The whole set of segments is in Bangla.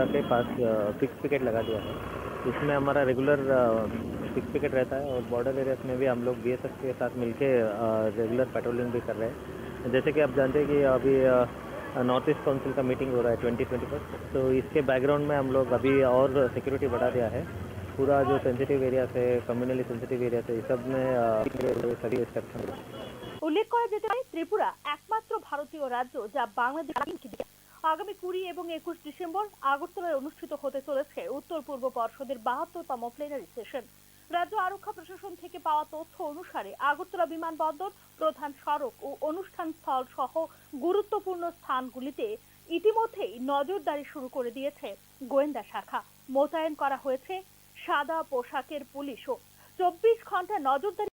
के पास फिक्स पिकेट लगा दिया है। इसमें हमारा रेगुलर फिक्स पिकेट रहता है और बॉर्डर एरियाज में भी हम लोग बीएसएफ के साथ मिलके रेगुलर पेट्रोलिंग भी कर रहे हैं। जैसे कि आप जानते हैं कि अभी नॉर्थ ईस्ट काउंसिल का मीटिंग हो रहा है 2021, तो इसके बैकग्राउंड में हम लोग अभी और सिक्योरिटी बढ़ा दिया है। पूरा जो सेंसिटिव एरिया है, कम्युनली सेंसिटिव एरिया है, इस सब में सभी स्टेप्स। উল্লেখ করা যেতে পারে ত্রিপুরা একমাত্র ভারতীয় রাজ্য যা বাংলাদেশ আগামী 20 এবং 21 ডিসেম্বর আগরতলায় অনুষ্ঠিত হতে চলেছে উত্তর পূর্ব পর্ষদের 72তম প্লেনারি সেশন। রাজ্য আরক্ষা প্রশাসন থেকে পাওয়া তথ্য অনুসারে আগরতলা বিমানবন্দর, প্রধান সড়ক ও অনুষ্ঠান স্থল সহ গুরুত্বপূর্ণ স্থানগুলিতে ইতিমধ্যেই নজরদারি শুরু করে দিয়েছে গোয়েন্দা শাখা। মোতায়েন করা হয়েছে সাদা পোশাকের পুলিশও। 24 ঘন্টা নজরদারি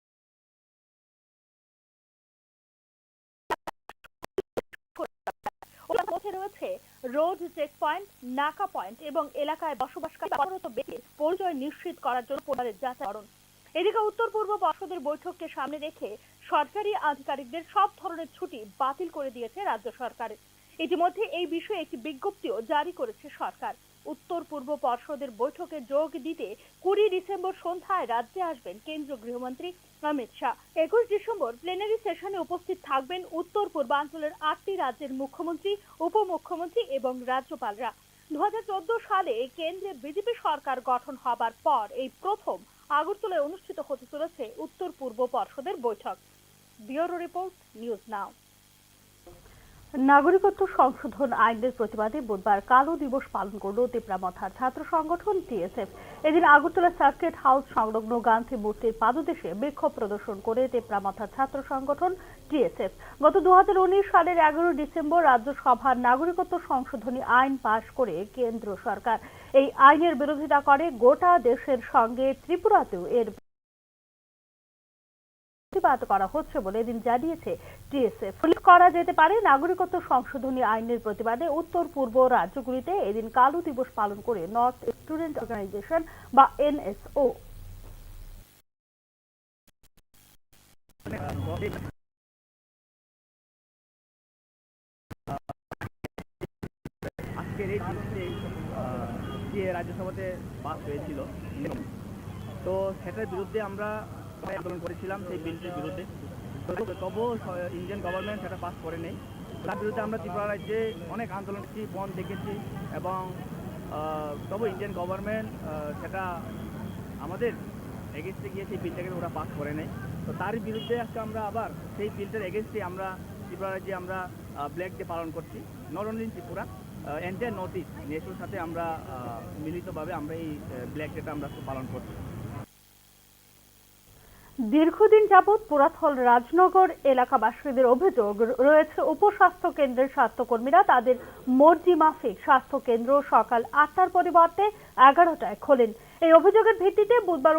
রয়েছে রোড চেক পয়েন্ট, নাকা পয়েন্ট এবং এলাকায় বসবাসকারী কর্মরত ব্যক্তির পরিচয় নিশ্চিত করার জন্য পোর্টালের যাচাইকরণ। এদিকে উত্তর পূর্ব পর্ষদের বৈঠককে সামনে রেখে সরকারি আধিকারিকদের সব ধরনের ছুটি বাতিল করে দিয়েছে রাজ্য সরকার। ইতিমধ্যে এই বিষয়ে একটি বিজ্ঞপ্তিও জারি করেছে সরকার। উত্তর পূর্ব পর্ষদের বৈঠকে যোগ দিতে 20 ডিসেম্বর সন্ধ্যায় রাজ্যে আসবেন কেন্দ্রীয় গৃহমন্ত্রী অমিত শাহ। 21 ডিসেম্বর প্লেনারি সেশনে উপস্থিত থাকবেন উত্তর পূর্বাঞ্চলের 8টি রাজ্যের মুখ্যমন্ত্রী, উপমুখ্যমন্ত্রী এবং রাজ্যপালরা। 2014 সালে কেন্দ্রে বিজেপি সরকার গঠন হবার পর এই প্রথম আগরতলায় অনুষ্ঠিত হতে চলেছে উত্তর পূর্ব পর্ষদের বৈঠক। ব্যুরো রিপোর্ট, নিউজ নাও। নাগরিকত্ব সংশোধন আইনের প্রতিবাদে বুধবার কালো দিবস পালন করল তেপরামথার ছাত্র সংগঠন টিএসএফ। এদিন আগরতলা সার্কিট হাউস সংলগ্ন গান্ধী মূর্তির পাদদেশে বিক্ষোভ প্রদর্শন করে তেপরামথার ছাত্র সংগঠন টিএসএফ গত 2019 সালের 11 ডিসেম্বর রাজ্যসভার নাগরিকত্ব সংশোধনী আইন পাশ করে কেন্দ্র সরকার এই আইনের বিরোধিতা করে। গোটা দেশের সঙ্গে ত্রিপুরাতেও এর প্রতিবাদ করা হচ্ছে বলে এদিন জানিয়েছে টিএসএফ। উল্লেখ করা যেতে পারে নাগরিকত্ব সংশোধনী আইনের প্রতিবাদে উত্তর পূর্ব রাজ্যগুলিতে এদিন কালো দিবস পালন করে নর্থ স্টুডেন্ট অর্গানাইজেশন বা এনএসও। আজকের এই দিনটি যে রাজ্যসভাতে পাস হয়েছিল, তো সেটার বিরুদ্ধে আমরা আন্দোলন করেছিলাম, সেই বিলটির বিরুদ্ধে। তবুও ইন্ডিয়ান গভর্নমেন্ট সেটা পাস করে নেই। তার বিরুদ্ধে আমরা ত্রিপুরা রাজ্যে অনেক আন্দোলন করেছি, বন্ধ দেখেছি, এবং তবু ইন্ডিয়ান গভর্নমেন্ট সেটা আমাদের এগেনস্টে গিয়ে সেই বিলটাকে ওরা পাস করে নেই। তো তারই বিরুদ্ধে আজকে আমরা আবার সেই বিলটার এগেনস্টে আমরা ত্রিপুরা রাজ্যে আমরা ব্ল্যাক ডে পালন করছি। Not only in Tripura, entire north east নেশনের সাথে আমরা মিলিতভাবে আমরা এই ব্ল্যাক ডেটা আমরা পালন করছি। দীর্ঘদিন যাবৎ পুরাথল রাজনগর এলাকাবাসীদের অভিযোগ রয়েছে উপস্বাস্থ্য কেন্দ্রের স্বাস্থ্যকর্মীরা তাদের মর্জি মাফিক স্বাস্থ্য কেন্দ্র সকাল 8টার পরিবর্তে 11টায় খোলেন। এই অভিযোগের ভিত্তিতে বুধবার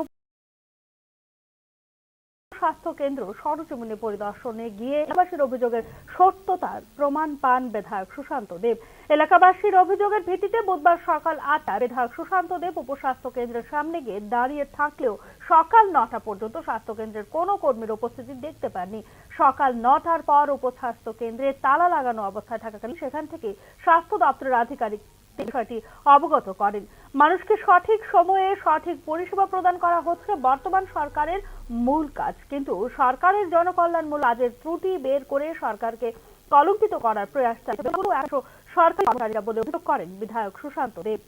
স্বাস্থ্য কেন্দ্র সরজমিনে পরিদর্শনে গিয়ে এলাকাবাসীর অভিযোগের সত্যতার প্রমাণ পান বিধায়ক সুশান্ত দেব। এলাকাবাসীর অভিযোগের ভিত্তিতে বুধবার সকাল 8টায় বিধায়ক সুশান্ত দেব উপস্বাস্থ্য কেন্দ্রের সামনে গিয়ে দাঁড়িয়ে থাকলেও সকাল 9টা পর্যন্ত স্বাস্থ্য কেন্দ্রের কোনো কর্মীর উপস্থিতি দেখতে পাননি। সকাল 9টার পর উপস্বাস্থ্য কেন্দ্রে তালা লাগানো অবস্থায় থাকাকালীন সেখান থেকে স্বাস্থ্য দপ্তরের আধিকারিক বিষয়টি অবগত করেন। মানুষকে সঠিক সময়ে সঠিক পরিষেবা প্রদান করা হচ্ছে বর্তমান সরকারের মূল কাজ, কিন্তু সরকারের জনকল্যাণমূলক কাজের ত্রুটি বের করে সরকারকে কলঙ্কিত করার প্রয়াস চালাচ্ছে সরকারি কর্মচারীরা বলে অভিযোগ করেন বিধায়ক সুশান্ত দেব।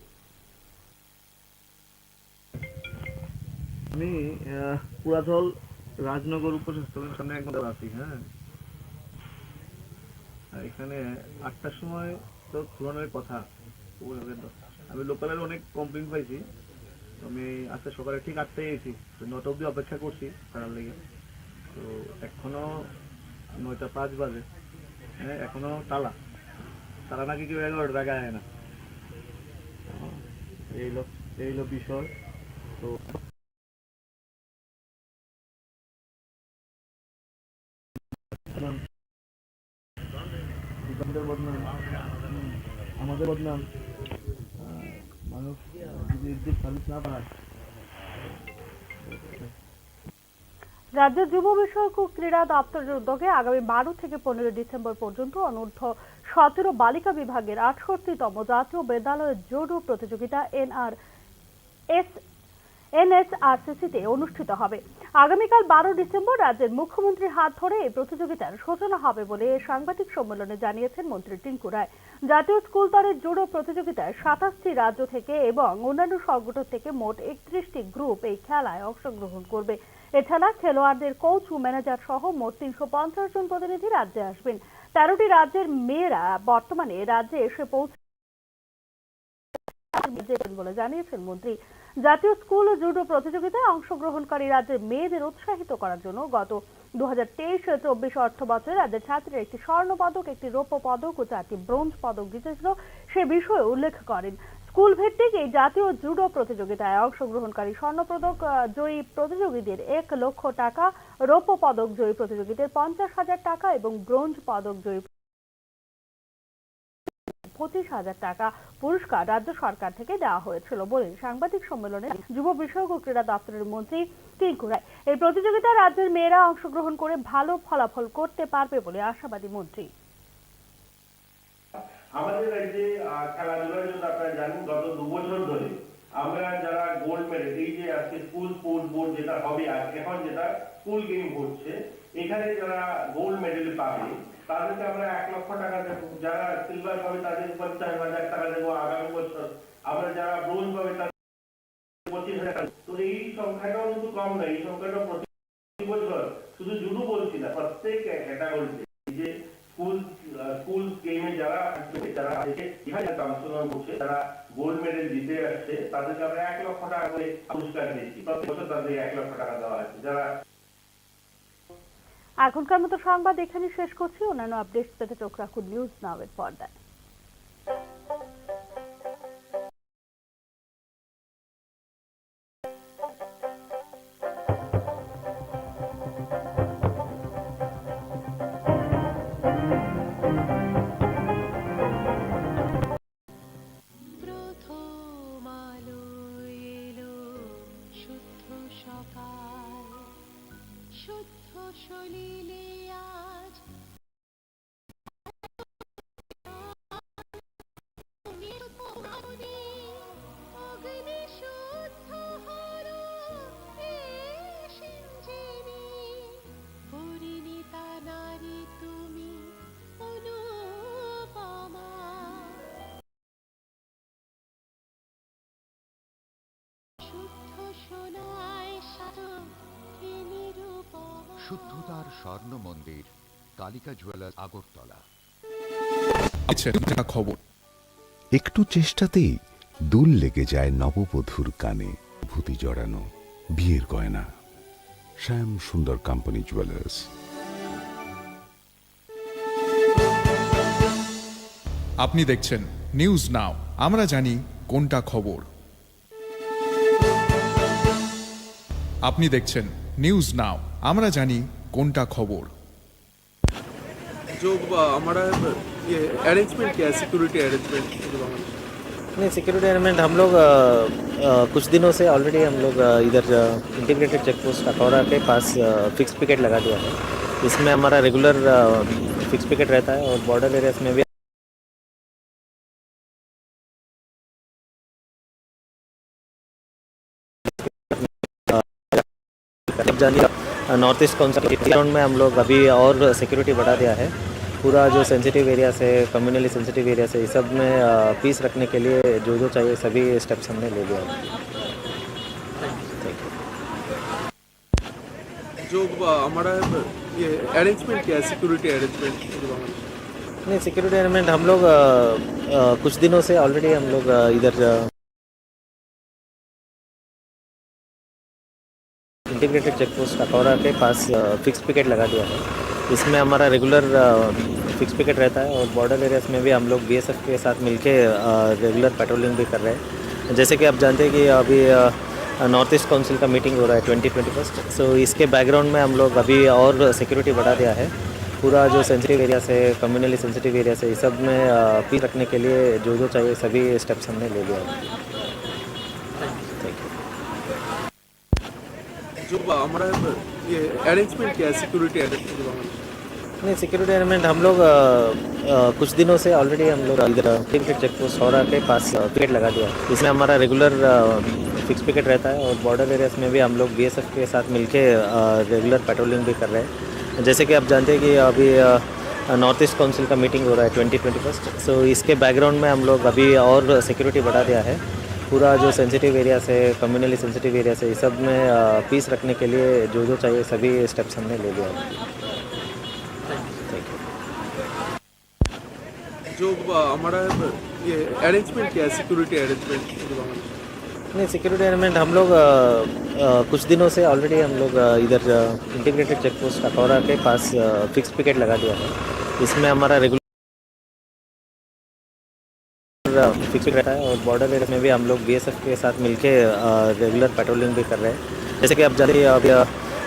আমি পুরাথল রাজনগর উপস্বাস্থ্যের সামনে একদম আছি। হ্যাঁ, এখানে 8টার সময় তো খোলানোর কথা। আমি লোকালের অনেক কমপ্লেন পাইছি। আমি আজকে সকালে ঠিক 8টায় এসেছি, 9টা অব্দি অপেক্ষা করছি তার লেগে। তো এখনো 9টা 5 বাজে, হ্যাঁ, এখনো তারা নাকি কেউ 11টার আগে আয় না। এই হলো বিষয়। তো আমাদের বদনাম, মানুষ যদি সার্ভিস না পায়। রাজ্য যুব বিষয়ক ও ক্রীড়া দপ্তরের উদ্যোগে আগামী 12 থেকে 15 ডিসেম্বর পর্যন্ত অনূর্ধ্ব 17 বালিকা বিভাগের 68তম জাতীয় বিদ্যালয় জুডো প্রতিযোগিতা NSRCC-তে অনুষ্ঠিত হবে। আগামীকাল 12 ডিসেম্বর রাজ্যের মুখ্যমন্ত্রীর হাত ধরে এই প্রতিযোগিতার সূচনা হবে বলে সাংবাদিক সম্মেলনে জানিয়েছেন মন্ত্রী টিঙ্কু রায়। জাতীয় স্কুল স্তরের জুডো প্রতিযোগিতায় 27টি রাজ্য থেকে এবং অন্যান্য সংগঠন থেকে মোট 31টি গ্রুপ এই খেলায় অংশগ্রহণ করবে। এছাড়া খেলোয়াড়দের কোচ ও ম্যানেজার সহ মোট 350 জন প্রতিনিধি রাজ্যে আসবেন। 13টি রাজ্যের মেয়েরা বর্তমানে রাজ্যে এসে পৌঁছেছেন বলে জানিয়েছেন মন্ত্রী। জাতীয় স্কুল জুডো প্রতিযোগিতায় অংশগ্রহণকারী রাজ্যের মেয়েদের উৎসাহিত করার জন্য গত 2023-24 অর্থ বছরে রাজ্যের ছাত্রীরা একটি স্বর্ণ পদক, একটি রৌপ্য পদক ও 4টি ব্রোঞ্জ পদক জিতেছিল সে বিষয়ে উল্লেখ করেন। স্কুল ভিত্তিক এই জাতীয় জুডো প্রতিযোগিতায় অংশগ্রহণকারী স্বর্ণ পদক জয়ী প্রতিযোগীদের 1 লক্ষ টাকা, রৌপ্য পদক জয়ী প্রতিযোগীদের 50,000 টাকা এবং ব্রোঞ্জ পদক জয়ী 25,000 টাকা পুরস্কার রাজ্য সরকার থেকে দেওয়া হয়েছিল বলে সাংবাদিক সম্মেলনে যুব বিষয়ক ও ক্রীড়া দপ্তরের মন্ত্রী টিঙ্কু রায়। এই প্রতিযোগিতায় রাজ্যের মেয়েরা অংশগ্রহণ করে ভালো ফলাফল করতে পারবে বলে আশাবাদী মন্ত্রী। আমাদের রাজ্যে খেলাধুলার জন্য আপনারা জানেন গত 2 বছর ধরে আমরা যারা গোল্ড মেডেল, এই যে আজকে স্কুল স্পোর্টস বোর্ড যেটা হবে এখন যেটা স্কুল গেম হচ্ছে, এখানে যারা গোল্ড মেডেল পাবে তাদেরকে আমরা 1 লক্ষ টাকা দেবো। যারা সিলভার পাবে তাদের 50,000 টাকা দেবো আগামী বছর। আমরা যারা ব্রোঞ্জ পাবে তাদের 25,000 টাকা। তো এই সংখ্যাটাও কিন্তু কম নয়, এই সংখ্যাটা প্রতি বছর শুধু জুডো বলছি না, প্রত্যেক ক্যাটাগরিতে যে স্কুল গেমে যারা এখানে অংশগ্রহণ করছে, যারা গোল্ড মেডেল জিতে আসছে তাদেরকে আমরা 1 লক্ষ টাকা করে পুরস্কার দিচ্ছি। প্রতি বছর তাদের 1 লক্ষ টাকা দেওয়া আছে। যারা এখনকার মতো সংবাদ এখানে শেষ করছি। অন্যান্য আপডেট পেতে চোখ রাখুন নিউজ নাও এর পর্দায়। শুদ্ধ সলিলে আজ অগ্নি শুদ্ধ হর সিঞ্জিনী পরিণীতা নারী তুমি অনুপমা। শুদ্ধ সোনায় সাধন শুদ্ধতার স্বর্ণ মন্দির, কালিকা জুয়েলার্স, আগরতলা। খবর একটু চেষ্টাতেই দুল লেগে যায় নববধূর কানে, ভূতি জড়ানো বিয়ের গয়না। শ্যাম সুন্দর কোম্পানি জুয়েলার্স। আপনি দেখছেন নিউজ নাও, আমরা জানি কোনটা খবর। আপনি দেখছেন নিউজ নাও, আমরা জানি কোনটা खबर। जो हमारा ये अरेंजमेंट क्या है, सिक्योरिटी अरेंजमेंट? नहीं, सिक्योरिटी अरेंजमेंट हम लोग कुछ दिनों से ऑलरेडी हम लोग इधर इंटीग्रेटेड चेक पोस्ट अखौरा के पास फिक्स पिकेट लगा दिया है। इसमें हमारा रेगुलर फिक्स पिकेट रहता है और बॉर्डर एरियाज में भी नॉर्थ ईस्ट काउंसिल ग्राउंड में हम लोग अभी और सिक्योरिटी बढ़ा दिया है। पूरा जो सेंसिटिव एरिया से, कम्युनली सेंसिटिव एरिया से, इस सब में पीस रखने के लिए जो जो चाहिए सभी स्टेप्स हमने ले लिया है। जो हमारा ये अरेंजमेंट क्या है, सिक्योरिटी अरेंजमेंट? नहीं, सिक्योरिटी अरेंजमेंट हम लोग कुछ दिनों से ऑलरेडी हम लोग इधर इंटीग्रेटेड चेक पोस्ट अखौरा के पास फिक्स पिकेट लगा दिया है। इसमें हमारा रेगुलर फिक्स पिकेट रहता है और बॉर्डर एरियाज में भी हम लोग BSF के साथ मिलके रेगुलर पेट्रोलिंग भी कर रहे हैं। जैसे कि आप जानते हैं कि अभी नॉर्थ ईस्ट काउंसिल का मीटिंग हो रहा है 2021। सो इसके बैकग्राउंड में हम लोग अभी और सिक्योरिटी बढ़ा दिया है। पूरा जो सेंसिटिव एरिया से, कम्युनली सेंसिटिव एरिया से, इस सब में पीस रखने के लिए जो जो चाहिए सभी स्टेप्स हमने ले लिया है। जो हमारा ये अरेंजमेंट क्या है, सिक्योरिटी अरेंजमेंट? नहीं, सिक्योरिटी अरेंजमेंट हम लोग कुछ दिनों से ऑलरेडी हम लोग इधर पिकेट चेक पोस्ट सौरा के पास पिकेट लगा दिया है। इसमें हमारा रेगुलर फिक्स पिकेट रहता है और बॉर्डर एरियाज में भी हम लोग बीएसएफ के साथ मिलके रेगुलर पेट्रोलिंग भी कर रहे हैं। जैसे कि आप जानते हैं कि अभी नॉर्थ ईस्ट काउंसिल का मीटिंग हो रहा है 2021। सो इसके बैकग्राउंड में हम लोग अभी और सिक्योरिटी बढ़ा दिया है। पूरा जो सेंसिटिव एरियाज है, कम्युनली सेंसिटिव एरियाज है, इस सब में पीस रखने के लिए जो जो चाहिए सभी स्टेप्स हमने ले लिया है। जो हमारा ये अरेंजमेंट क्या है, सिक्योरिटी अरेंजमेंट? नहीं, सिक्योरिटी अरेंजमेंट हम लोग कुछ दिनों से ऑलरेडी हम लोग इधर इंटीग्रेटेड चेक पोस्ट अखौरा के पास फिक्स पिकेट लगा दिया है। इसमें हमारा रेगुलर फिक्स पिकेट रहता है और बॉर्डर एरिया में भी हम लोग बीएसएफ के साथ मिलके रेगुलर पेट्रोलिंग भी कर रहे हैं। जैसे कि आप जानते हैं अभी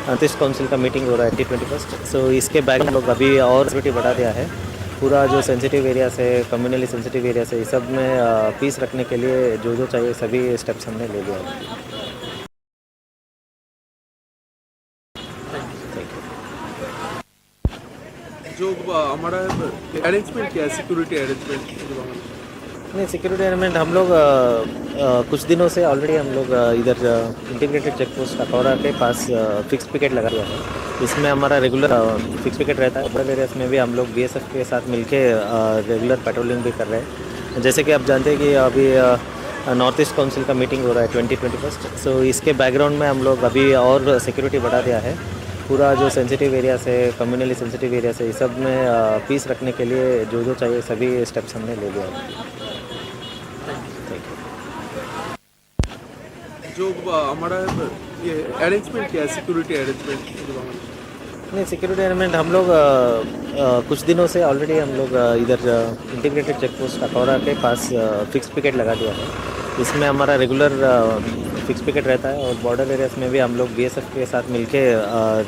नॉर्थ ईस्ट काउंसिल का मीटिंग हो रहा है 2021। सो इसके बैक हम लोग अभी और सिक्योरिटी बढ़ा दिया है। पूरा जो सेंसिटिव एरियाज है, कम्युनली सेंसिटिव एरियाज है, इस सब में पीस रखने के लिए जो जो चाहिए सभी स्टेप्स हमने ले लिया है। जो हमारा अरेंजमेंट क्या है, सिक्योरिटी अरेंजमेंट? नहीं, सिक्योरिटी अरेंजमेंट हम लोग कुछ दिनों से ऑलरेडी हम लोग इधर इंटीग्रेटेड चेक पोस्ट अखौरा के पास फिक्स पिकेट लगा दिया है। इसमें हमारा रेगुलर फिक्स पिकेट रहता है। बॉर्डर एरियाज में भी हम लोग बीएसएफ के साथ मिलके रेगुलर पेट्रोलिंग भी कर रहे हैं। जैसे कि आप जानते हैं कि अभी नॉर्थ ईस्ट काउंसिल का मीटिंग हो रहा है 2021। सो इसके बैकग्राउंड में हम लोग अभी और सिक्योरिटी बढ़ा दिया है। पूरा जो सेंसिटिव एरियाज है, कम्युनली सेंसिटिव एरियाज है, इस सब में पीस रखने के लिए जो जो चाहिए सभी स्टेप्स हमने ले लिया है। जो हमारा ये अरेंजमेंट क्या है, सिक्योरिटी अरेंजमेंट? नहीं, सिक्योरिटी अरेंजमेंट हम लोग कुछ दिनों से ऑलरेडी हम लोग इधर इंटीग्रेटेड चेक पोस्ट अखौरा के पास फिक्स पिकेट लगा दिया है। इसमें हमारा रेगुलर फिक्स पिकेट रहता है और बॉर्डर एरियाज में भी हम लोग बीएसएफ के साथ मिलके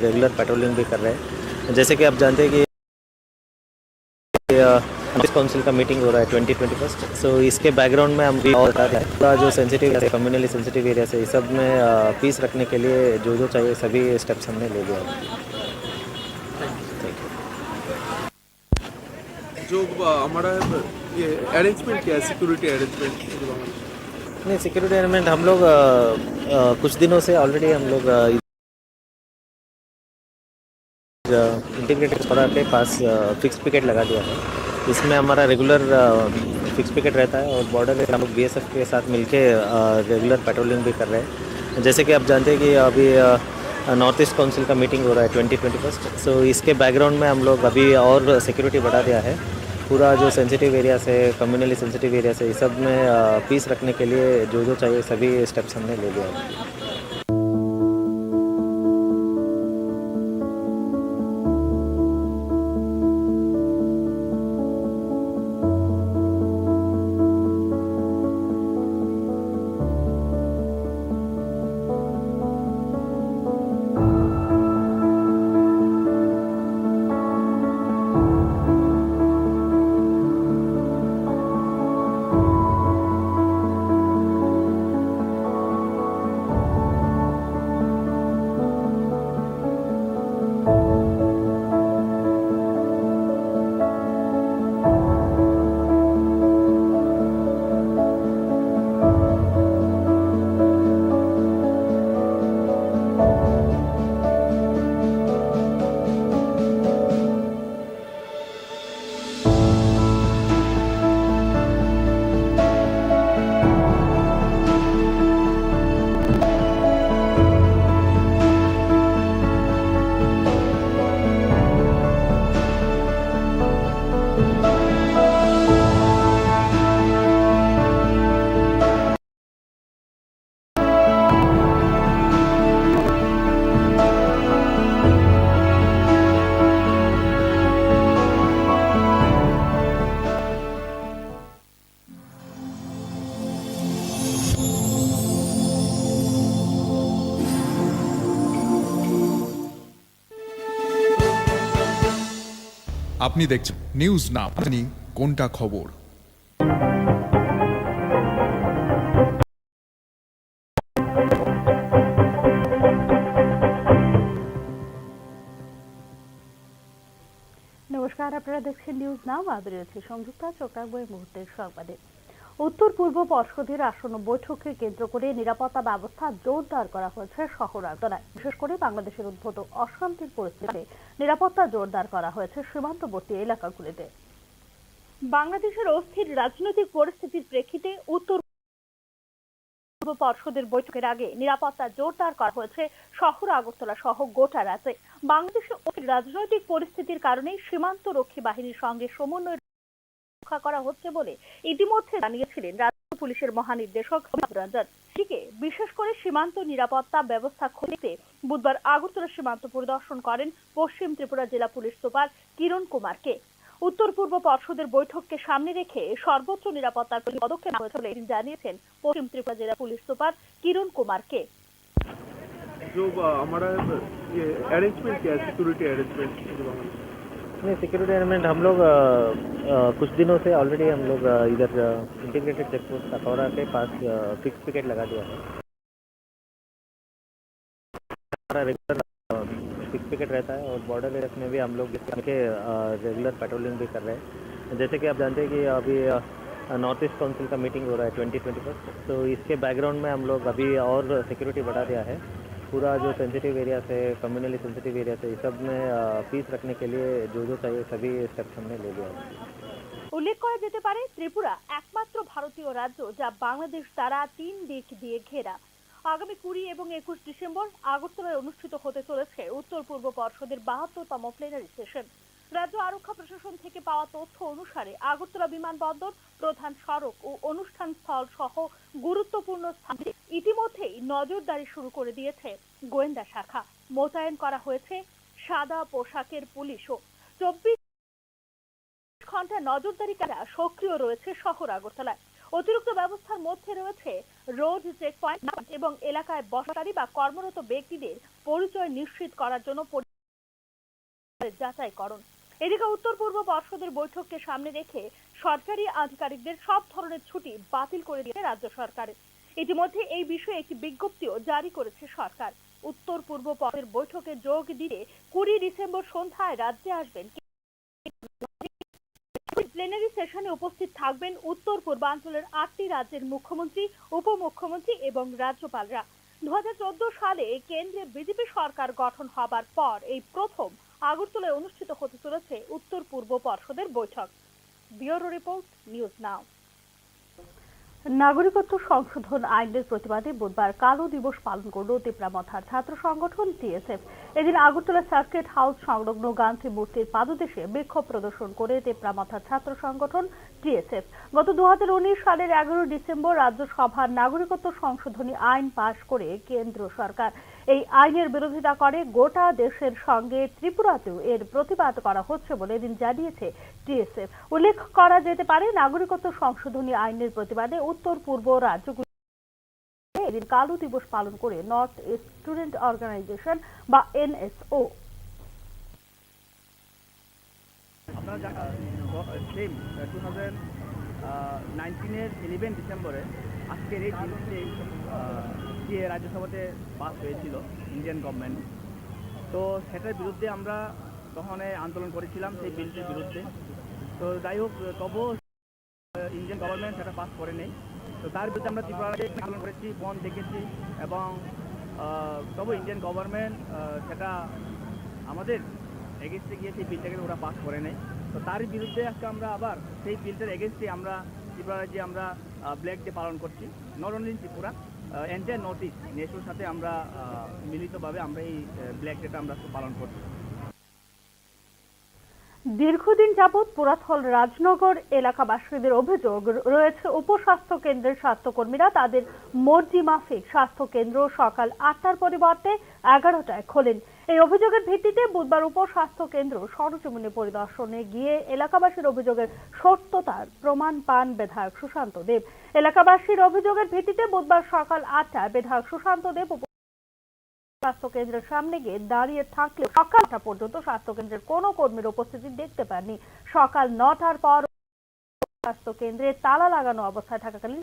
रेगुलर पेट्रोलिंग भी कर रहे हैं। जैसे कि आप जानते हैं कि नॉर्थ ईस्ट काउंसिल का मीटिंग हो रहा है 2021। सो इसके बैकग्राउंड में हम भी और पूरा जो सेंसिटिव है, कम्युनली सेंसिटिव एरियाज है, इस सब में पीस रखने के लिए जो जो चाहिए सभी स्टेप्स हमने ले लिया है। जो हमारा ये अरेंजमेंट क्या है, सिक्योरिटी अरेंजमेंट? नहीं, सिक्योरिटी अरेंजमेंट हम लोग कुछ दिनों से ऑलरेडी हम लोग इंटीग्रेटेड सौरा के पास फिक्स पिकेट लगा दिया है। इसमें हमारा रेगुलर फिक्स पिकेट रहता है और बॉर्डर एरिया हम लोग बीएसएफ के साथ मिलके रेगुलर पेट्रोलिंग भी कर रहे हैं। जैसे कि आप जानते हैं कि अभी नॉर्थ ईस्ट काउंसिल का मीटिंग हो रहा है 2021। सो इसके बैकग्राउंड में हम लोग अभी और सिक्योरिटी बढ़ा दिया है। पूरा जो सेंसिटिव एरियाज है, कम्युनली सेंसिटिव एरियाज है, इस सब में पीस रखने के लिए जो जो चाहिए सभी स्टेप्स हमने ले लिया है। আপনি দেখছেন নিউজ নাও, জানি কোনটা খবর। নমস্কার, আপনারা দেখছেন নিউজ নাও। আমি রয়েছে সংযুক্তা। চোখ রাখবো এই মুহূর্তের সংবাদে। উত্তর পূর্ব পর্ষদের আসন্ন বৈঠককে কেন্দ্র করে নিরাপত্তা ব্যবস্থা জোরদার করা হয়েছে শহর আন্তলায়। বিশেষ করে বাংলাদেশের উদ্ভূত অশান্তির পরিস্থিতিতে নিরাপত্তা জোরদার করা হয়েছে সীমান্তবর্তী এলাকাগুলিতে। বাংলাদেশের অস্থির রাজনৈতিক পরিস্থিতির প্রেক্ষিতে উত্তর পূর্ব পর্ষদের বৈঠকের আগে নিরাপত্তা জোরদার করা হয়েছে শহর আগরতলা সহ গোটা রাজ্যে। বাংলাদেশের অস্থির রাজনৈতিক পরিস্থিতির কারণে সীমান্ত রক্ষী বাহিনীর সঙ্গে সমন্বয় রক্ষা করা হচ্ছে বলে ইতিমধ্যে জানিয়েছিলেন রাজ্য পুলিশের মহানির্দেশক রঞ্জন। দিকে বিশেষ করে সীমান্ত নিরাপত্তা ব্যবস্থা খতিয়ে বুধবার আগরতলা সীমান্ত পরিদর্শন করেন পশ্চিম ত্রিপুরা জেলা পুলিশ সুপার কিরণ কুমারকে। উত্তর পূর্ব পর্ষদের বৈঠককে সামনে রেখে সর্বোচ্চ নিরাপত্তার পদক্ষেপ হয়েছে বলে জানিয়েছেন পশ্চিম ত্রিপুরা জেলা পুলিশ সুপার কিরণ কুমারকে। जो हमारा ये अरेंजमेंट क्या है, सिक्योरिटी अरेंजमेंट? नहीं, सिक्योरिटी अरेंजमेंट हम लोग कुछ दिनों से ऑलरेडी हम लोग इधर इंटीग्रेटेड चेक पोस्ट कटौरा के पास फिक्स पिकेट लगा दिया है। हमारा रेगुलर फिक्स पिकेट रहता है और बॉर्डर एरिया में भी हम लोग के रेगुलर पेट्रोलिंग भी कर रहे हैं। जैसे कि आप जानते हैं कि अभी नॉर्थ ईस्ट काउंसिल का मीटिंग हो रहा है 2021, तो इसके बैकग्राउंड में हम लोग अभी और सिक्योरिटी बढ़ा दिया है। पूरा जो सेंसिटिव एरिया से कम्युनली सेंसिटिव एरिया से इस सब में पीस रखने के लिए जो चाहिए सभी स्टेप्स हमने ले लिया है। উল্লেখ করা যেতে পারে, ত্রিপুরা একমাত্র ভারতীয় রাজ্য যা বাংলাদেশ দ্বারা 3 দিক দিয়ে ঘেরা। আগামী 20 এবং 21 ডিসেম্বর আগরতলায় অনুষ্ঠিত হতে চলেছে উত্তর পূর্ব পর্ষদের 72তম প্লেনারি সেশন। রাজ্য আরক্ষা প্রশাসন থেকে পাওয়া তথ্য অনুসারে আগরতলা বিমানবন্দর, প্রধান সড়ক ও অনুষ্ঠান স্থল সহ গুরুত্বপূর্ণ স্থানে ইতিমধ্যেই নজরদারি শুরু করে দিয়েছে গোয়েন্দা শাখা। মোতায়েন করা হয়েছে সাদা পোশাকের পুলিশও। 24 ঘন্টা নজরদারিকারীরা সক্রিয় রয়েছে শহর আগরতলায়। অতিরিক্ত ব্যবস্থার মধ্যে রয়েছে রোড চেক পয়েন্ট এবং এলাকায় বসবাসকারী বা কর্মরত ব্যক্তিদের পরিচয় নিশ্চিত করার জন্য যাচাইকরণ। এদিকে উত্তর পূর্ব পর্ষদের বৈঠককে সামনে রেখে সরকারি আধিকারিকদের সব ধরনের ছুটি বাতিল করে দিয়েছে রাজ্য সরকার। ইতিমধ্যে এই বিষয়ে একটি বিজ্ঞপ্তিও জারি করেছে সরকার। উত্তর পূর্ব পর্ষদের বৈঠকে যোগ দিতে 20 ডিসেম্বর সন্ধ্যায় রাজ্যে আসবেন। প্লেনারি সেশনে উপস্থিত থাকবেন উত্তর পূর্বাঞ্চলের 8টি রাজ্যের মুখ্যমন্ত্রী, উপমুখ্যমন্ত্রী এবং রাজ্যপালরা। 2014 সালে কেন্দ্রে বিজেপি সরকার গঠন হবার পর এই প্রথম আগরতলায় অনুষ্ঠিত হতে চলেছে উত্তর পূর্ব পর্ষদের বৈঠক। ব্যুরো রিপোর্ট, নিউজ নাও। নাগরিকত্ব সংশোধন আইনের প্রতিবাদে বুধবার কালো দিবস পালন করল তেপরামথার ছাত্র সংগঠন টিএসএফ। এদিন আগরতলা সার্কিট হাউস সংলগ্ন গান্ধী মূর্তির পাদদেশে বিক্ষোভ প্রদর্শন করে তেপরামথার ছাত্র সংগঠন টিএসএফ। গত 2019 সালের 11 ডিসেম্বর রাজ্যসভার নাগরিকত্ব সংশোধনী আইন পাশ করে কেন্দ্র সরকার। এই আইনের বিরোধিতা করে গোটা দেশের সঙ্গে ত্রিপুরাতেও এর প্রতিবাদ করা হচ্ছে বলে এদিন জানিয়েছে টিএসএফ। উল্লেখ করা যেতে পারে, নাগরিকত্ব সংশোধনী আইনের প্রতিবাদে উত্তর পূর্ব রাজ্যগুলি এদিন কালো দিবস পালন করে নর্থ ইস্ট স্টুডেন্ট অর্গানাইজেশন বা এনএসও। আপনারা সেম 2019-এর 11 ডিসেম্বরে আজকের এই দিনটি যে রাজ্যসভাতে পাস হয়েছিল ইন্ডিয়ান গভর্নমেন্ট, তো সেটার বিরুদ্ধে আমরা তখন আন্দোলন করেছিলাম সেই বিলটির বিরুদ্ধে। তো যাই হোক, তবুও ইন্ডিয়ান গভর্নমেন্ট সেটা পাস করে নেই। তো তার বিরুদ্ধে আমরা ত্রিপুরাতে আন্দোলন করেছি, বন্ধ দেখেছি, এবং তবু ইন্ডিয়ান গভর্নমেন্ট সেটা আমাদের এগেনস্টে গিয়ে সেই বিলটাকে ওরা পাস করে নেই। তো তার বিরুদ্ধে আজকে আমরা আবার সেই বিলটার এগেনস্টে আমরা ত্রিপুরা রাজ্যে আমরা ব্ল্যাক ডে পালন করছি। Not only in Tripura, entire north east নেশনের সাথে আমরা মিলিতভাবে আমরা এই ব্ল্যাক ডেটা আমরা পালন করছি। দীর্ঘদিন যাবৎ পুরাথল রাজনগর এলাকাবাসীদের অভিযোগ রয়েছে, উপস্বাস্থ্য কেন্দ্রের স্বাস্থ্যকর্মীরা তাদের মর্জি মাফিক স্বাস্থ্য কেন্দ্র সকাল 8টার পরিবর্তে 11টায় খোলেন। এই অভিযোগের ভিত্তিতে বুধবার উপস্বাস্থ্য কেন্দ্র সরজমিনে পরিদর্শনে গিয়ে এলাকাবাসীর অভিযোগের সত্যতার প্রমাণ পান বিধায়ক সুশান্ত দেব। এলাকাবাসীর অভিযোগের ভিত্তিতে বুধবার সকাল 8টায় বিধায়ক সুশান্ত দেব স্বাস্থ্য কেন্দ্রের সামনে গিয়ে দাঁড়িয়ে থাকলেও সকাল 8টা পর্যন্ত স্বাস্থ্য কেন্দ্রের কোনো কর্মীর উপস্থিতি দেখতে পাননি। সকাল 9টার পর স্বাস্থ্য কেন্দ্রে তালা লাগানো অবস্থায় থাকাকালীন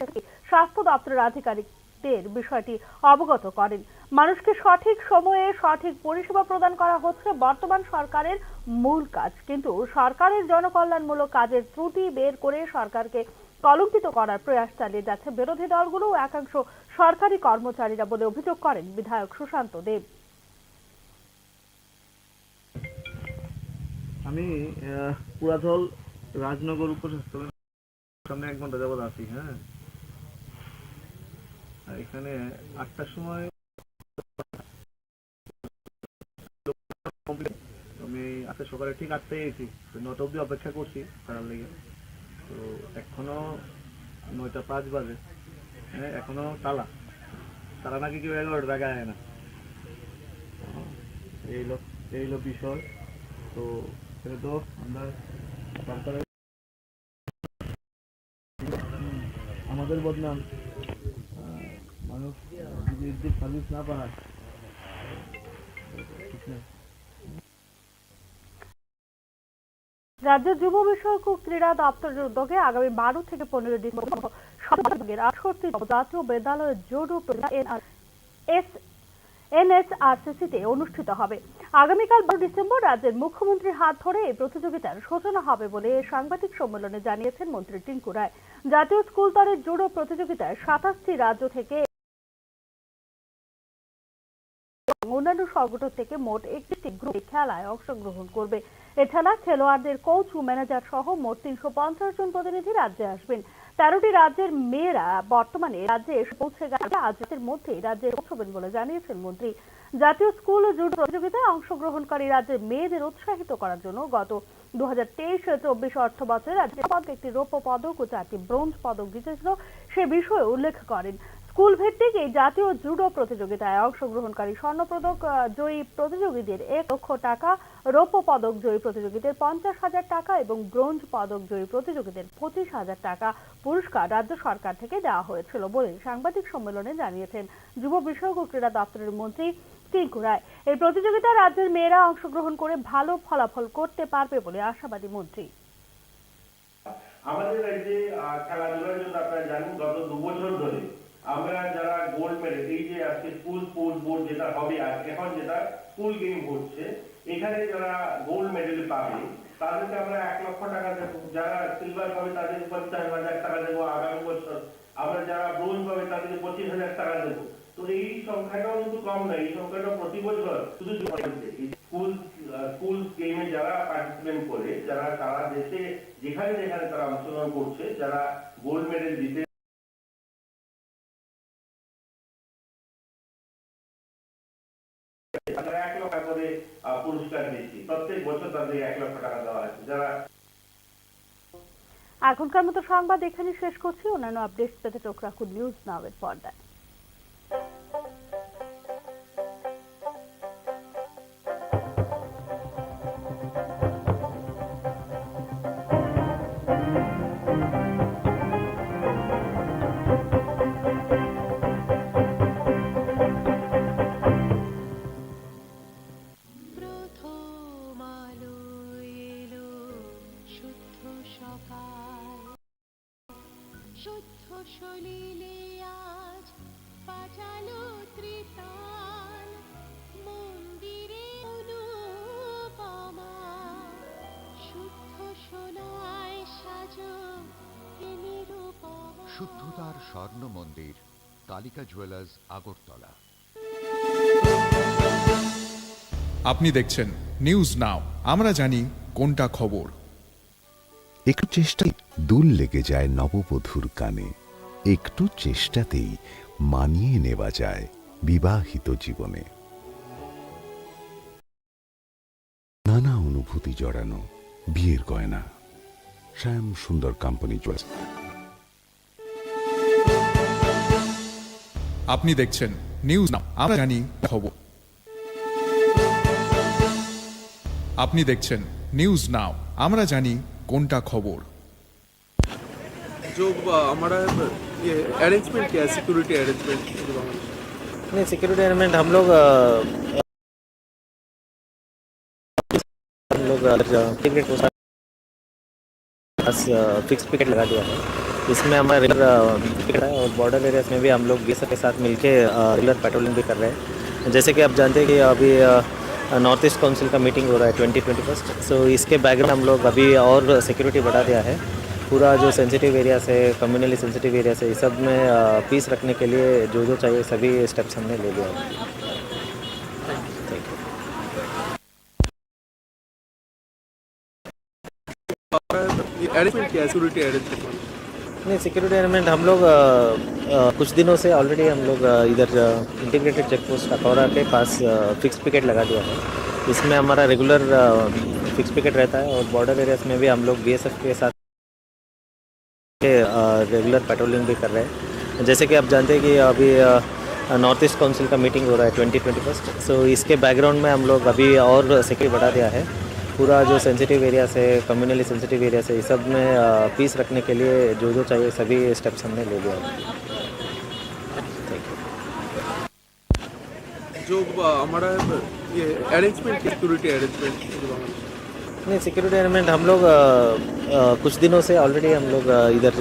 স্বাস্থ্য দপ্তরের আধিকারিক দের বিষয়টি অবগত করেন। মানুষকে সঠিক সময়ে সঠিক পরিষেবা প্রদান করা হচ্ছে বর্তমান সরকারের মূল কাজ, কিন্তু সরকারের জনকল্যাণমূলক কাজের ত্রুটি বের করে সরকারকে কলঙ্কিত করার প্রয়াস চালিয়ে যাচ্ছে বিরোধী দলগুলো ও একাংশ সরকারি কর্মচারীরা বলে অভিযোগ করেন বিধায়ক সুশান্ত দেব। আমি পুরাতল রাজনগর উপস্বাস্থ্যের সামনে 1 ঘন্টা যাবত আছি। হ্যাঁ, আর এখানে 8টার সময় আমি আজকে সকালে ঠিক 8টায় এসেছি, 9টা অব্দি অপেক্ষা করছি তার লেগে। তো এখনো 9টা 5 বাজে। হ্যাঁ, এখনো তারা নাকি কেউ 11টার আগে আয় না। এই হলো বিষয়। তো এটা তো আমরা সরকারের আমাদের বদনাম, মানুষ যদি সার্ভিস না পায়। রাজ্য যুব বিষয়ক ও ক্রীড়া দপ্তরের উদ্যোগে আগামী 12 থেকে 15 ডিসেম্বর সপ্তাহের 68 জাতীয় বিদ্যালয়ের জুডো NSRCC-তে অনুষ্ঠিত হবে। আগামীকাল 12 ডিসেম্বর রাজ্যের মুখ্যমন্ত্রীর হাত ধরে এই প্রতিযোগিতার সূচনা হবে বলে সাংবাদিক সম্মেলনে জানিয়েছেন মন্ত্রী টিঙ্কু রায়। জাতীয় স্কুল স্তরের জুডো প্রতিযোগিতায় 27টি রাজ্য থেকে অন্যান্য সংগঠন থেকে মোট 21টি গ্রুপ খেলায় অংশগ্রহণ করবে। এছাড়া খেলোয়াড়দের কোচ ও ম্যানেজার সহ মোট 350 জন প্রতিনিধি রাজ্যে আসবেন। 13টি রাজ্যের মেয়েরা বর্তমানে রাজ্যে এসে পৌঁছে গেছে, আজকের মধ্যেই রাজ্যে পৌঁছবেন বলে জানিয়েছেন মন্ত্রী। জাতীয় স্কুল ও জুডো প্রতিযোগিতায় অংশগ্রহণকারী রাজ্যের মেয়েদের উৎসাহিত করার জন্য গত 2023-24 অর্থ বছরে রাজ্যের একটি রৌপ্য পদক ও 4টি ব্রোঞ্জ পদক জিতেছিল, সে বিষয়ে উল্লেখ করেন। স্কুল ভিত্তিক এই জাতীয় জুডো প্রতিযোগিতায় অংশগ্রহণকারী স্বর্ণপদক জয়ী প্রতিযোগীদের 1 লক্ষ টাকা, রৌপ্য পদক জয়ী প্রতিযোগীদের 50,000 টাকা এবং ব্রোঞ্জ পদক জয়ী প্রতিযোগীদের 25,000 টাকা পুরস্কার রাজ্য সরকার থেকে দেওয়া হয়েছিল বলে সাংবাদিক সম্মেলনে জানিয়েছেন যুব বিষয়ক ও ক্রীড়া দপ্তরের মন্ত্রী টিঙ্কু রায়। এই প্রতিযোগিতায় রাজ্যের মেয়েরা অংশগ্রহণ করে ভালো ফলাফল করতে পারবে বলে আশাবাদী মন্ত্রী। আমাদের রাজ্যে খেলাধুলার জন্য আপনারা জানেন গত 2 বছর ধরে আমরা যারা গোল্ড মেডেল, এই যে আজকে স্কুল স্পোর্টস বোর্ড যেটা হবে, এখন যেটা স্কুল গেম হচ্ছে, এখানে যারা গোল্ড মেডেল পাবে তাদেরকে আমরা 1 লক্ষ টাকা দেবো। যারা সিলভার পাবে তাদের 50,000 টাকা দেবো আগামী বছর। আমরা যারা ব্রোঞ্জ পাবে তাদেরকে 25,000 টাকা দেবো। তো এই সংখ্যাটাও কিন্তু কম নয়, এই সংখ্যাটা প্রতি বছর শুধু স্কুল গেমে যারা পার্টিসিপেট করে, যারা সারা দেশে যেখানে যেখানে তারা অংশগ্রহণ করছে, যারা গোল্ড মেডেল জিতে তারা 1 লক্ষ টাকা করে পুরস্কার দিচ্ছি। প্রত্যেক বছর তাদের 1 লক্ষ টাকা দেওয়া আছে। যারা এখনকার মতো সংবাদ এখানে শেষ করছি। অন্যান্য আপডেট পেতে চোখ রাখুন নিউজ নাও এর পর্দায়। শুদ্ধ সলিলে আজ বাজালো ত্রিতাল, মন্দিরে অনুপমা শুদ্ধ সোনায় সাজো নিরুপমা। শুদ্ধতার স্বর্ণ মন্দির, কালিকা জুয়েলার্স, আগরতলা। আপনি দেখছেন নিউজ নাও, আমরা জানি কোনটা খবর। একটু চেষ্টায় দুল লেগে যায় নববধূর কানে, একটু চেষ্টাতেই মানিয়ে নেওয়া যায় বিবাহিত জীবনে। নানা অনুভূতি জড়ানো বিয়ের গয়না, শ্যাম সুন্দর কোম্পানি জুয়েলার্স। আপনি দেখছেন নিউজ নাও, আমরা জানি খবর। আপনি দেখছেন নিউজ নাও, আমরা জানি কোনটা খবর। जो हमारा ये अरेंजमेंट क्या है, सिक्योरिटी अरेंजमेंट? नहीं, सिक्योरिटी अरेंजमेंट हम लोग फिक्स पिकेट लगा दिया है। इसमें हमारा रेगुलर है और बॉर्डर एरियाज में भी हम लोग बीएसएफ के साथ मिलके रेगुलर पेट्रोलिंग भी कर रहे हैं। जैसे कि आप जानते हैं कि अभी नॉर्थ ईस्ट काउंसिल का मीटिंग हो रहा है 2021। सो इसके बैकग्राउंड हम लोग अभी और सिक्योरिटी बढ़ा दिया है। पूरा जो सेंसिटिव एरियाज है, कम्युनली सेंसिटिव एरियाज है, इस सब में पीस रखने के लिए जो चाहिए सभी स्टेप्स हमने ले लिया है। अरेंजमेंट क्या है, सिक्योरिटी अरेंजमेंट? नहीं, सिक्योरिटी अरेंजमेंट हम लोग कुछ दिनों से ऑलरेडी हम लोग इधर इंटीग्रेटेड चेक पोस्ट अखौरा के पास फिक्स पिकेट लगा दिया है। इसमें हमारा रेगुलर फिक्स पिकेट रहता है और बॉर्डर एरियाज में भी हम लोग बीएसएफ के साथ रेगुलर पेट्रोलिंग भी कर रहे हैं। जैसे कि आप जानते हैं कि अभी नॉर्थ ईस्ट काउंसिल का मीटिंग हो रहा है 2021। सो इसके बैकग्राउंड में हम लोग अभी और सिक्योरिटी बढ़ा दिया है। पूरा जो सेंसिटिव एरियाज है, कम्युनली सेंसिटिव एरियाज है, इस सब में पीस रखने के लिए जो चाहिए सभी स्टेप्स हमने ले लिया है। जो हमारा ये अरेंजमेंट, सिक्योरिटी अरेंजमेंट? नहीं, सिक्योरिटी अरेंजमेंट हम लोग कुछ दिनों से ऑलरेडी हम लोग इधर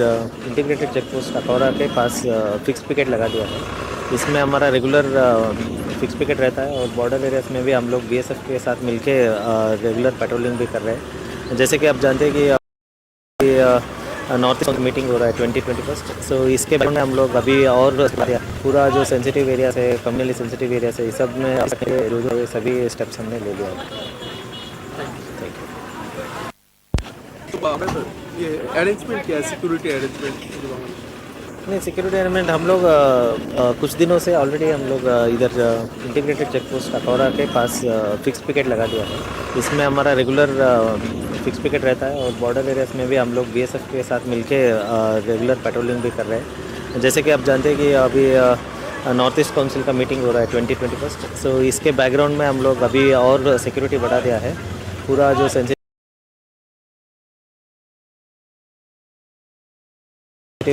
इंटीग्रेटेड चेक पोस्ट अखौरा के पास फिक्स पिकेट लगा दिया है। इसमें हमारा रेगुलर फिक्स पिकेट रहता है और बॉर्डर एरियाज में भी हम लोग बीएसएफ के साथ मिलके रेगुलर पेट्रोलिंग भी कर रहे हैं। जैसे कि आप जानते हैं कि नॉर्थ ईस्ट मीटिंग हो रहा है 2021। सो इसके बारे में हम लोग अभी और पूरा जो सेंसिटिव एरियाज है, कम्युनली सेंसिटिव एरियाज है, इस सब में जो सभी स्टेप्स हमने ले लिया है। ये अरेंजमेंट क्या है, सिक्योरिटी अरेंजमेंट? नहीं, सिक्योरिटी अरेंजमेंट हम लोग कुछ दिनों से ऑलरेडी हम लोग इधर इंटीग्रेटेड चेक पोस्ट अखौरा के पास फिक्स पिकेट लगा दिया है। इसमें हमारा रेगुलर फिक्स पिकेट रहता है और बॉर्डर एरियाज में भी हम लोग बीएसएफ के साथ मिलके रेगुलर पेट्रोलिंग भी कर रहे हैं। जैसे कि आप जानते हैं कि अभी नॉर्थ ईस्ट काउंसिल का मीटिंग हो रहा है 2021। सो इसके बैकग्राउंड में हम लोग अभी और सिक्योरिटी बढ़ा दिया है। पूरा जो सेंसिटिव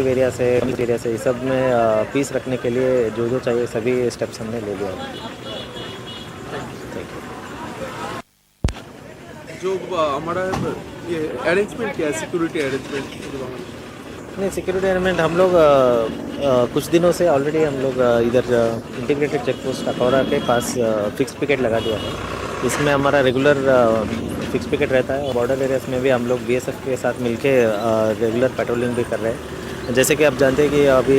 एरिया से इस सब में पीस रखने के लिए जो चाहिए सभी स्टेप्स हमने ले लिया है। जो हमारा ये अरेंजमेंट क्या है, सिक्योरिटी अरेंजमेंट? नहीं, सिक्योरिटी अरेंजमेंट हम लोग कुछ दिनों से ऑलरेडी हम लोग इधर इंटीग्रेटेड चेक पोस्ट अखौरा के पास फिक्स पिकेट लगा दिया है। इसमें हमारा रेगुलर फिक्स पिकेट रहता है और बॉर्डर एरियाज में भी हम लोग बीएसएफ के साथ मिलके रेगुलर पेट्रोलिंग भी कर रहे हैं। जैसे कि आप जानते हैं कि अभी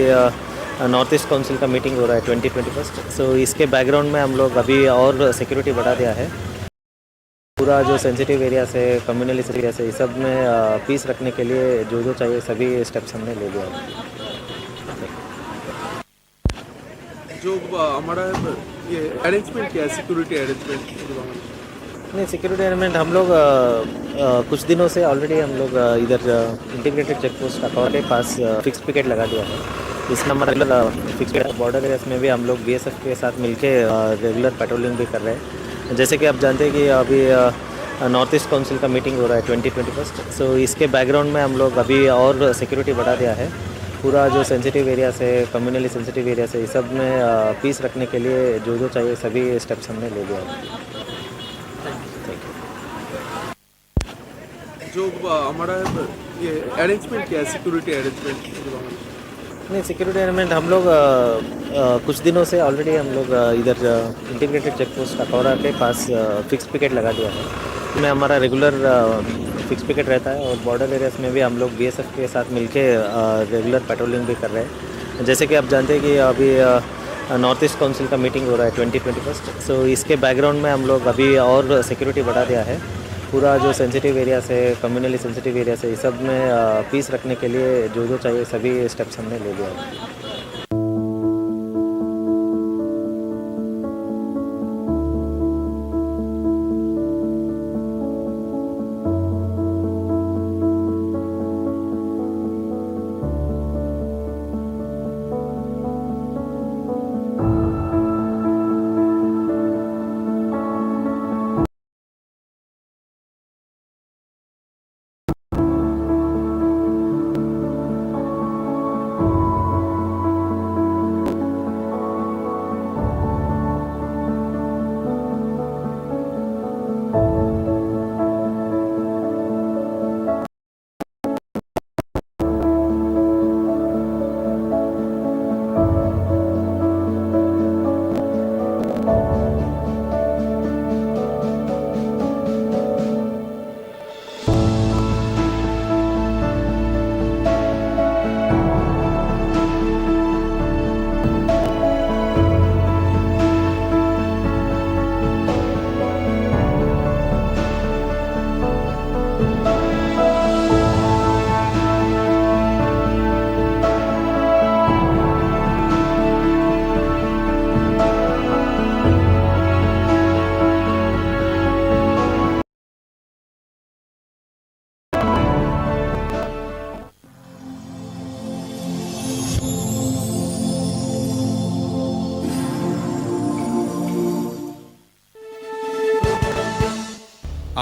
नॉर्थ ईस्ट काउंसिल का मीटिंग हो रहा है 2021। सो इसके बैकग्राउंड में हम लोग अभी और सिक्योरिटी बढ़ा दिया है। पूरा जो सेंसिटिव एरियाज है, कम्युनली सेंसिटिव एरियाज है, इस सब में पीस रखने के लिए जो चाहिए सभी स्टेप्स हमने ले लिया है। जो हमारा ये अरेंजमेंट क्या है, सिक्योरिटी अरेंजमेंट? नहीं, सिक्योरिटी अरेंजमेंट हम लोग कुछ दिनों से ऑलरेडी हम लोग इधर इंटीग्रेटेड चेक पोस्ट अखौरा के पास फिक्स पिकेट लगा दिया है। इसमें हमारा regular fix picket border areas में भी हम लोग बीएसएफ के साथ मिलके रेगुलर पेट्रोलिंग भी कर रहे हैं। जैसे कि आप जानते हैं कि अभी नॉर्थ ईस्ट काउंसिल का मीटिंग हो रहा है 2021। सो इसके बैकग्राउंड में हम लोग अभी और सिक्योरिटी बढ़ा दिया है। पूरा जो सेंसिटिव एरियाज है, कम्युनली सेंसिटिव एरियाज है, इस सब में पीस रखने के लिए जो चाहिए सभी स्टेप्स हमने ले लिया है। जो हमारा ये अरेंजमेंट क्या है, सिक्योरिटी अरेंजमेंट? नहीं, सिक्योरिटी अरेंजमेंट हम लोग कुछ दिनों से ऑलरेडी हम लोग इधर इंटीग्रेटेड चेक पोस्ट अखौरा के पास फिक्स पिकेट लगा दिया है। इसमें हमारा रेगुलर फिक्स पिकेट रहता है और बॉर्डर एरियाज में भी हम लोग बीएसएफ के साथ मिलके रेगुलर पेट्रोलिंग भी कर रहे हैं। जैसे कि आप जानते हैं कि अभी नॉर्थ ईस्ट काउंसिल का मीटिंग हो रहा है 2021। सो इसके बैकग्राउंड में हम लोग अभी और सिक्योरिटी बढ़ा दिया है। पूरा जो सेंसिटिव एरियाज है, कम्युनली सेंसिटिव एरियाज है, इस सब में पीस रखने के लिए जो चाहिए सभी स्टेप्स हमने ले लिया है।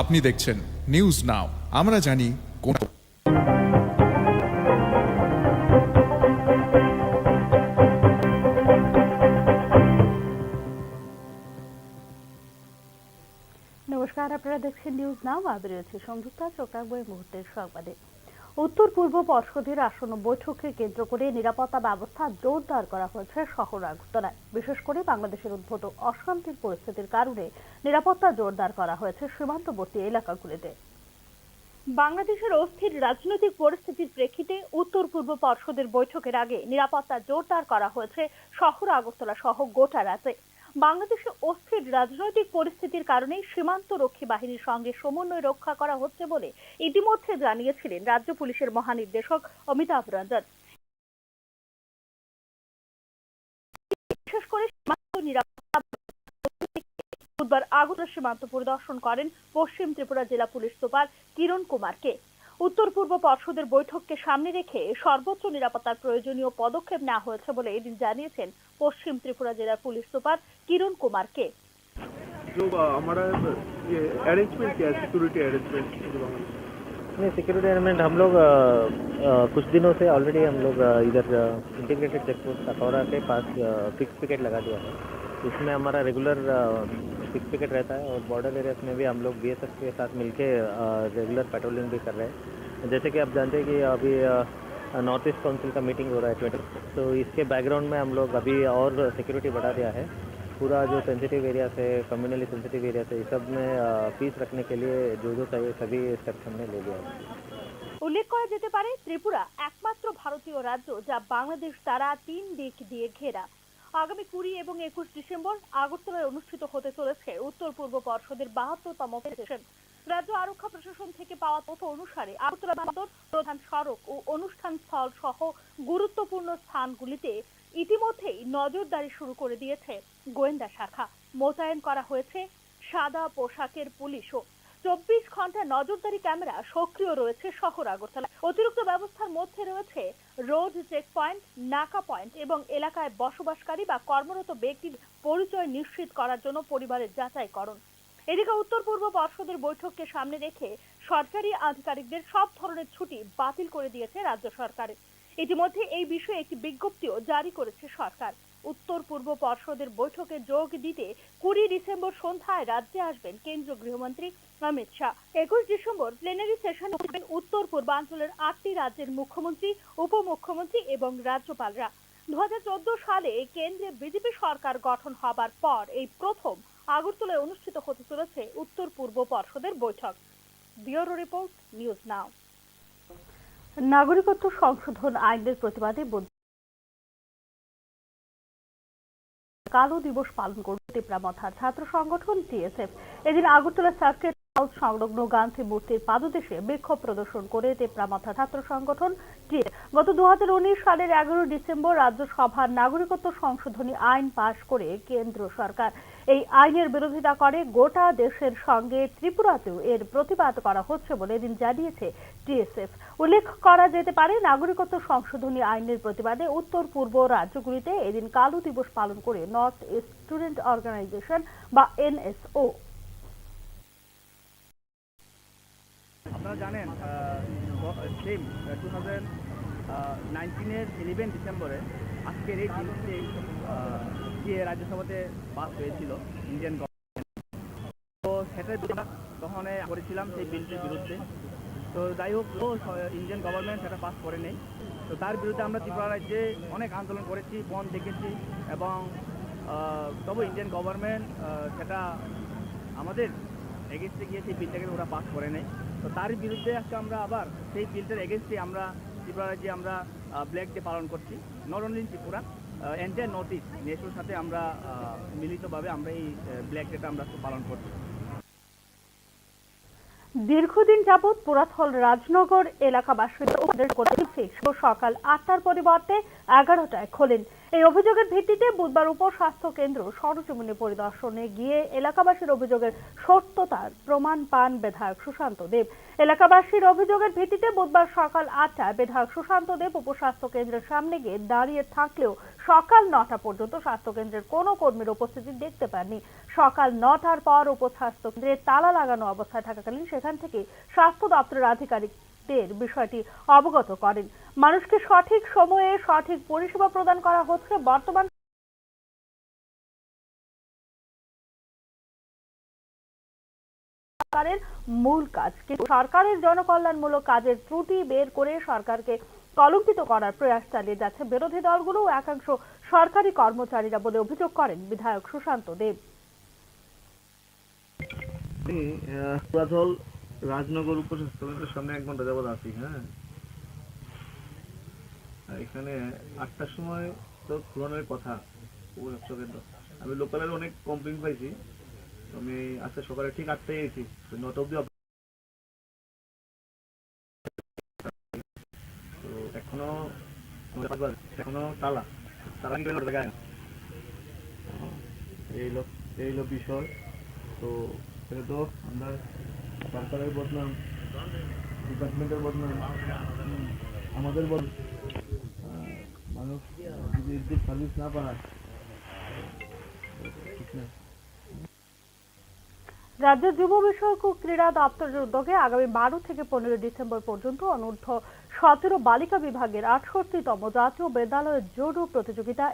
আপনি দেখছেন নিউজ নাও, আমরা জানি কোন। নমস্কার, আপনারা দেখছেন নিউজ নাও। আমি রয়েছে সংযুক্তা চোখরাখবো এই মুহূর্তের সংবাদে। উত্তর পূর্ব পর্ষদের আসন্ন বৈঠককে কেন্দ্র করে নিরাপত্তা ব্যবস্থা জোরদার করা হয়েছে শহর আগরতলায়। বিশেষ করে বাংলাদেশের উদ্ভূত অশান্তির পরিস্থিতির কারণে নিরাপত্তা জোরদার করা হয়েছে সীমান্তবর্তী এলাকাগুলিতে। বাংলাদেশের অস্থির রাজনৈতিক পরিস্থিতির প্রেক্ষিতে উত্তর পূর্ব পর্ষদের বৈঠকের আগে নিরাপত্তা জোরদার করা হয়েছে শহর আগরতলা সহ গোটা রাজ্যে। বাংলাদেশে অস্থির রাজনৈতিক পরিস্থিতির কারণে সীমান্ত রক্ষী বাহিনীর সঙ্গে সমন্বয় রক্ষা করা হচ্ছে বলে ইতিমধ্যে জানিয়েছিলেন রাজ্য পুলিশের মহানির্দেশক অমিতাভ রঞ্জন। বিশেষ করে সীমান্ত নিরাপত্তা বুধবার আগরতলা সীমান্ত পরিদর্শন করেন পশ্চিম ত্রিপুরা জেলা পুলিশ সুপার কিরণ কুমারকে। উত্তর পূর্ব পর্ষদের বৈঠককে সামনে রেখে সর্বোচ্চ নিরাপত্তার প্রয়োজনীয় পদক্ষেপ নেওয়া হয়েছে বলে এদিন জানিয়েছেন পশ্চিম ত্রিপুরা জেলার পুলিশ সুপার কিরণ কুমারকে। जो हमारा ये अरेंजमेंट क्या है, सिक्योरिटी अरेंजमेंट? नहीं, सिक्योरिटी अरेंजमेंट हम लोग कुछ दिनों से ऑलरेडी हम लोग इधर इंटीग्रेटेड चेक पोस्ट कटौरा के पास फिक्स पिकेट लगा दिया है। इसमें हमारा रेगुलर फिक्स पिकेट रहता है और बॉर्डर एरियाज में भी हम लोग बीएसएफ के साथ मिलके रेगुलर पेट्रोलिंग भी कर रहे हैं। जैसे कि आप जानते हैं कि अभी नॉर्थ ईस्ट काउंसिल का मीटिंग हो रहा है 20, तो इसके बैकग्राउंड में हम लोग अभी और सिक्योरिटी बढ़ा दिया है। पूरा जो सेंसिटिव एरिया है, कम्युनली सेंसिटिव एरिया है, इस सब में पीस रखने के लिए जो चाहिए सभी स्टेप्स हमने ले लिया है। উল্লেখ করা যেতে পারে, ত্রিপুরা একমাত্র ভারতীয় রাজ্য যা বাংলাদেশ দ্বারা 3 দিক দিয়ে ঘেরা। আগামী 20 এবং 21 ডিসেম্বর আগরতলায় অনুষ্ঠিত হতে চলেছে উত্তর পূর্ব পর্ষদের 72তম সেশন। রাজ্য আরক্ষা প্রশাসন থেকে পাওয়া তথ্য অনুসারে আগরতলা বন্দর, প্রধান সড়ক ও অনুষ্ঠান স্থল সহ গুরুত্বপূর্ণ স্থানগুলিতে ইতিমধ্যেই নজরদারি শুরু করে দিয়েছে গোয়েন্দা শাখা। মোতায়েন করা হয়েছে সাদা পোশাকের পুলিশও। 24 ঘন্টা নজরদারি ক্যামেরা সক্রিয় রয়েছে শহর আগরতলা। অতিরিক্ত ব্যবস্থার মধ্যে রয়েছে রোড চেক পয়েন্ট, নাকা পয়েন্ট এবং এলাকায় বসবাসকারী বা কর্মরত ব্যক্তির পরিচয় নিশ্চিত করার জন্য পরিবারের যাচাইকরণ। এদিকে উত্তর পূর্ব পর্ষদের বৈঠককে সামনে রেখে সরকারি আধিকারিকদের সব ধরনের ছুটি বাতিল করে দিয়েছে রাজ্য সরকার। ইতিমধ্যে এই বিষয়ে একটি বিজ্ঞপ্তিও জারি করেছে সরকার। উত্তর পূর্ব পর্ষদের বৈঠকে যোগ দিতে 20 ডিসেম্বর সন্ধ্যায় রাজ্যে আসবেন কেন্দ্রীয় গৃহমন্ত্রী অমিত শাহ। 21 ডিসেম্বর প্লেনারি সেশনে আসবেন উত্তর পূর্বাঞ্চলের 8টি রাজ্যের মুখ্যমন্ত্রী, উপমুখ্যমন্ত্রী এবং রাজ্যপালরা। 2014 সালে কেন্দ্রে বিজেপি সরকার গঠন হবার পর এই প্রথম আগরতলায় অনুষ্ঠিত হতে চলেছে উত্তর পূর্ব পর্ষদের বৈঠক। ব্যুরো রিপোর্ট, নিউজ নাও। নাগরিকত্ব সংশোধন আইনের প্রতিবাদে কালো দিবস পালন করবে তেপরামথার ছাত্র সংগঠন টিএসএফ। এদিন আগরতলা সার্কিট হাউস সংলগ্ন গান্ধী মূর্তির পাদদেশে বিক্ষোভ প্রদর্শন করে তেপরামথা ছাত্র সংগঠন টিএসএফ গত 2019 সালের 11 ডিসেম্বর রাজ্যসভার নাগরিকত্ব সংশোধনী আইন পাশ করে কেন্দ্র সরকার। এই আইনের বিরোধিতা করে গোটা দেশের সঙ্গে ত্রিপুরাতেও এর প্রতিবাদ করা হচ্ছে বলে এদিন জানিয়েছে টিএসএফ। উল্লেখ করা যেতে পারে, নাগরিকত্ব সংশোধনী আইনের প্রতিবাদে উত্তর পূর্ব রাজ্যগুলিতে এদিন কালো দিবস পালন করে নর্থ ইস্ট স্টুডেন্ট অর্গানাইজেশন বা এনএসও। আপনারা জানেন, সেম 2019-এর 11 ডিসেম্বরে আজকের এই বিলটি যে রাজ্যসভাতে পাস হয়েছিল ইন্ডিয়ান গভর্নমেন্ট, তো সেটার তখন করেছিলাম সেই বিলটির বিরুদ্ধে। তো যাই হোক, ইন্ডিয়ান গভর্নমেন্ট সেটা পাস করে নেই। তো তার বিরুদ্ধে আমরা ত্রিপুরা রাজ্যে অনেক আন্দোলন করেছি, বন্ধ দেখেছি, এবং তবু ইন্ডিয়ান গভর্নমেন্ট সেটা আমাদের এগেনস্টে গিয়ে সেই বিলটাকে ওরা পাস করে নেই। তো তার বিরুদ্ধে আজকে আমরা আবার সেই বিলটার এগেনস্টে আমরা ত্রিপুরা রাজ্যে আমরা ব্ল্যাক ডে পালন করছি। Not only in Tripura, entire north east নেশোর সাথে আমরা মিলিতভাবে আমরা এই ব্ল্যাক ডেটা আমরা পালন করছি। দীর্ঘদিন যাবৎ পুরাতন রাজনগর এলাকাবাসীদের উপদেশ করতে সকাল 8টার পরিবর্তে 11টায় খোলেন। এই অভিযোগের ভিত্তিতে বুধবার উপস্বাস্থ্য কেন্দ্র সরজমিনে পরিদর্শনে গিয়ে এলাকাবাসীর অভিযোগের সত্যতার প্রমাণ পান বিধায়ক সুশান্ত দেব। এলাকাবাসীর অভিযোগের ভিত্তিতে বুধবার সকাল 8টায় বিধায়ক সুশান্ত দেব উপস্বাস্থ্য কেন্দ্রের সামনে গিয়ে দাঁড়িয়ে থাকলেও সকাল 9টা পর্যন্ত স্বাস্থ্যকেন্দ্রের কোনো কর্মীর উপস্থিতি দেখতে পাননি। সকাল 9টার পর উপস্বাস্থ্য কেন্দ্রে তালা লাগানো অবস্থায় থাকাকালীন সেখান থেকে স্বাস্থ্য দপ্তরের আধিকারিকদের বিষয়টি অবগত করেন। মানুষকে সঠিক সময়ে সঠিক পরিষেবা প্রদান করা হচ্ছে বর্তমান সরকারের মূল কাজ। কিন্তু সরকারের জনকল্যাণমূলক কাজের ত্রুটি বের করে সরকারকে কলঙ্কিত করার প্রয়াস চালিয়ে যাচ্ছে বিরোধী দলগুলো ও একাংশ সরকারি কর্মচারীরা বলে অভিযোগ করেন বিধায়ক সুশান্ত দেব। পুরাতল রাজনগর উপস্বাস্থ্য কেন্দ্রের সামনে 1 ঘন্টা যাবত আছি। হ্যাঁ, আর এখানে 8টার সময় তো খুলনের কথা উপস্বাস্থ্য কেন্দ্র। আমি লোকালের অনেক কমপ্লেন পাইছি। আমি আজকে সকালে ঠিক 8টায় এসেছি, 9টা অব্দি তো এখনো তালা তালা গায়ে এই হলো বিষয়। তো এটা তো আমরা সরকারের বদনাম, ডিপার্টমেন্টের বদনাম, আমাদের মানুষ যদি সার্ভিস না পায় ঠিক না। রাজ্য যুব বিষয়ক ও ক্রীড়া দপ্তরের উদ্যোগে আগামী 12 থেকে 15 ডিসেম্বর পর্যন্ত অনূর্ধ্ব 17 বালিকা বিভাগের 68তম জাতীয় বিদ্যালয় জুডো প্রতিযোগিতা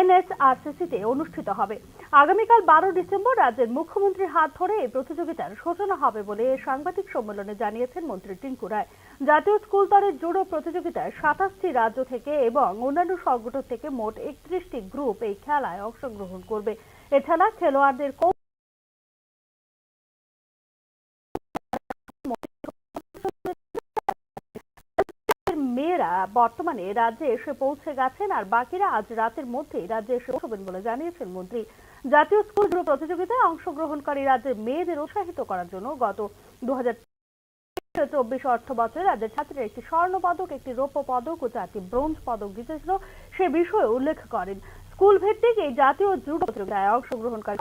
NSRCC-তে অনুষ্ঠিত হবে। আগামীকাল 12 ডিসেম্বর রাজ্যের মুখ্যমন্ত্রীর হাত ধরে এই প্রতিযোগিতার সূচনা হবে বলে সাংবাদিক সম্মেলনে জানিয়েছেন মন্ত্রী টিঙ্কু রায়। জাতীয় স্কুল স্তরের জুডো প্রতিযোগিতায় 27টি রাজ্য থেকে এবং অন্যান্য সংগঠন থেকে মোট 31টি গ্রুপ এই খেলায় অংশগ্রহণ করবে। এছাড়া খেলোয়াড়দের মেয়েরা বর্তমানে রাজ্যে এসে পৌঁছে গেছেন আর বাকিরা আজ রাতের মধ্যেই রাজ্যে এসে পৌঁছবেন বলে জানিয়েছেন মন্ত্রী। জাতীয় স্কুল জুডো প্রতিযোগিতায় অংশগ্রহণকারী রাজ্যের মেয়েদের উৎসাহিত করার জন্য গত 2023-24 অর্থ বছরে রাজ্যের ছাত্রীরা একটি স্বর্ণ পদক, একটি রৌপ্য পদক ও 4টি ব্রোঞ্জ পদক জিতেছিল সে বিষয়ে উল্লেখ করেন। স্কুল ভিত্তিক এই জাতীয় জুডো প্রতিযোগিতায় অংশগ্রহণকারী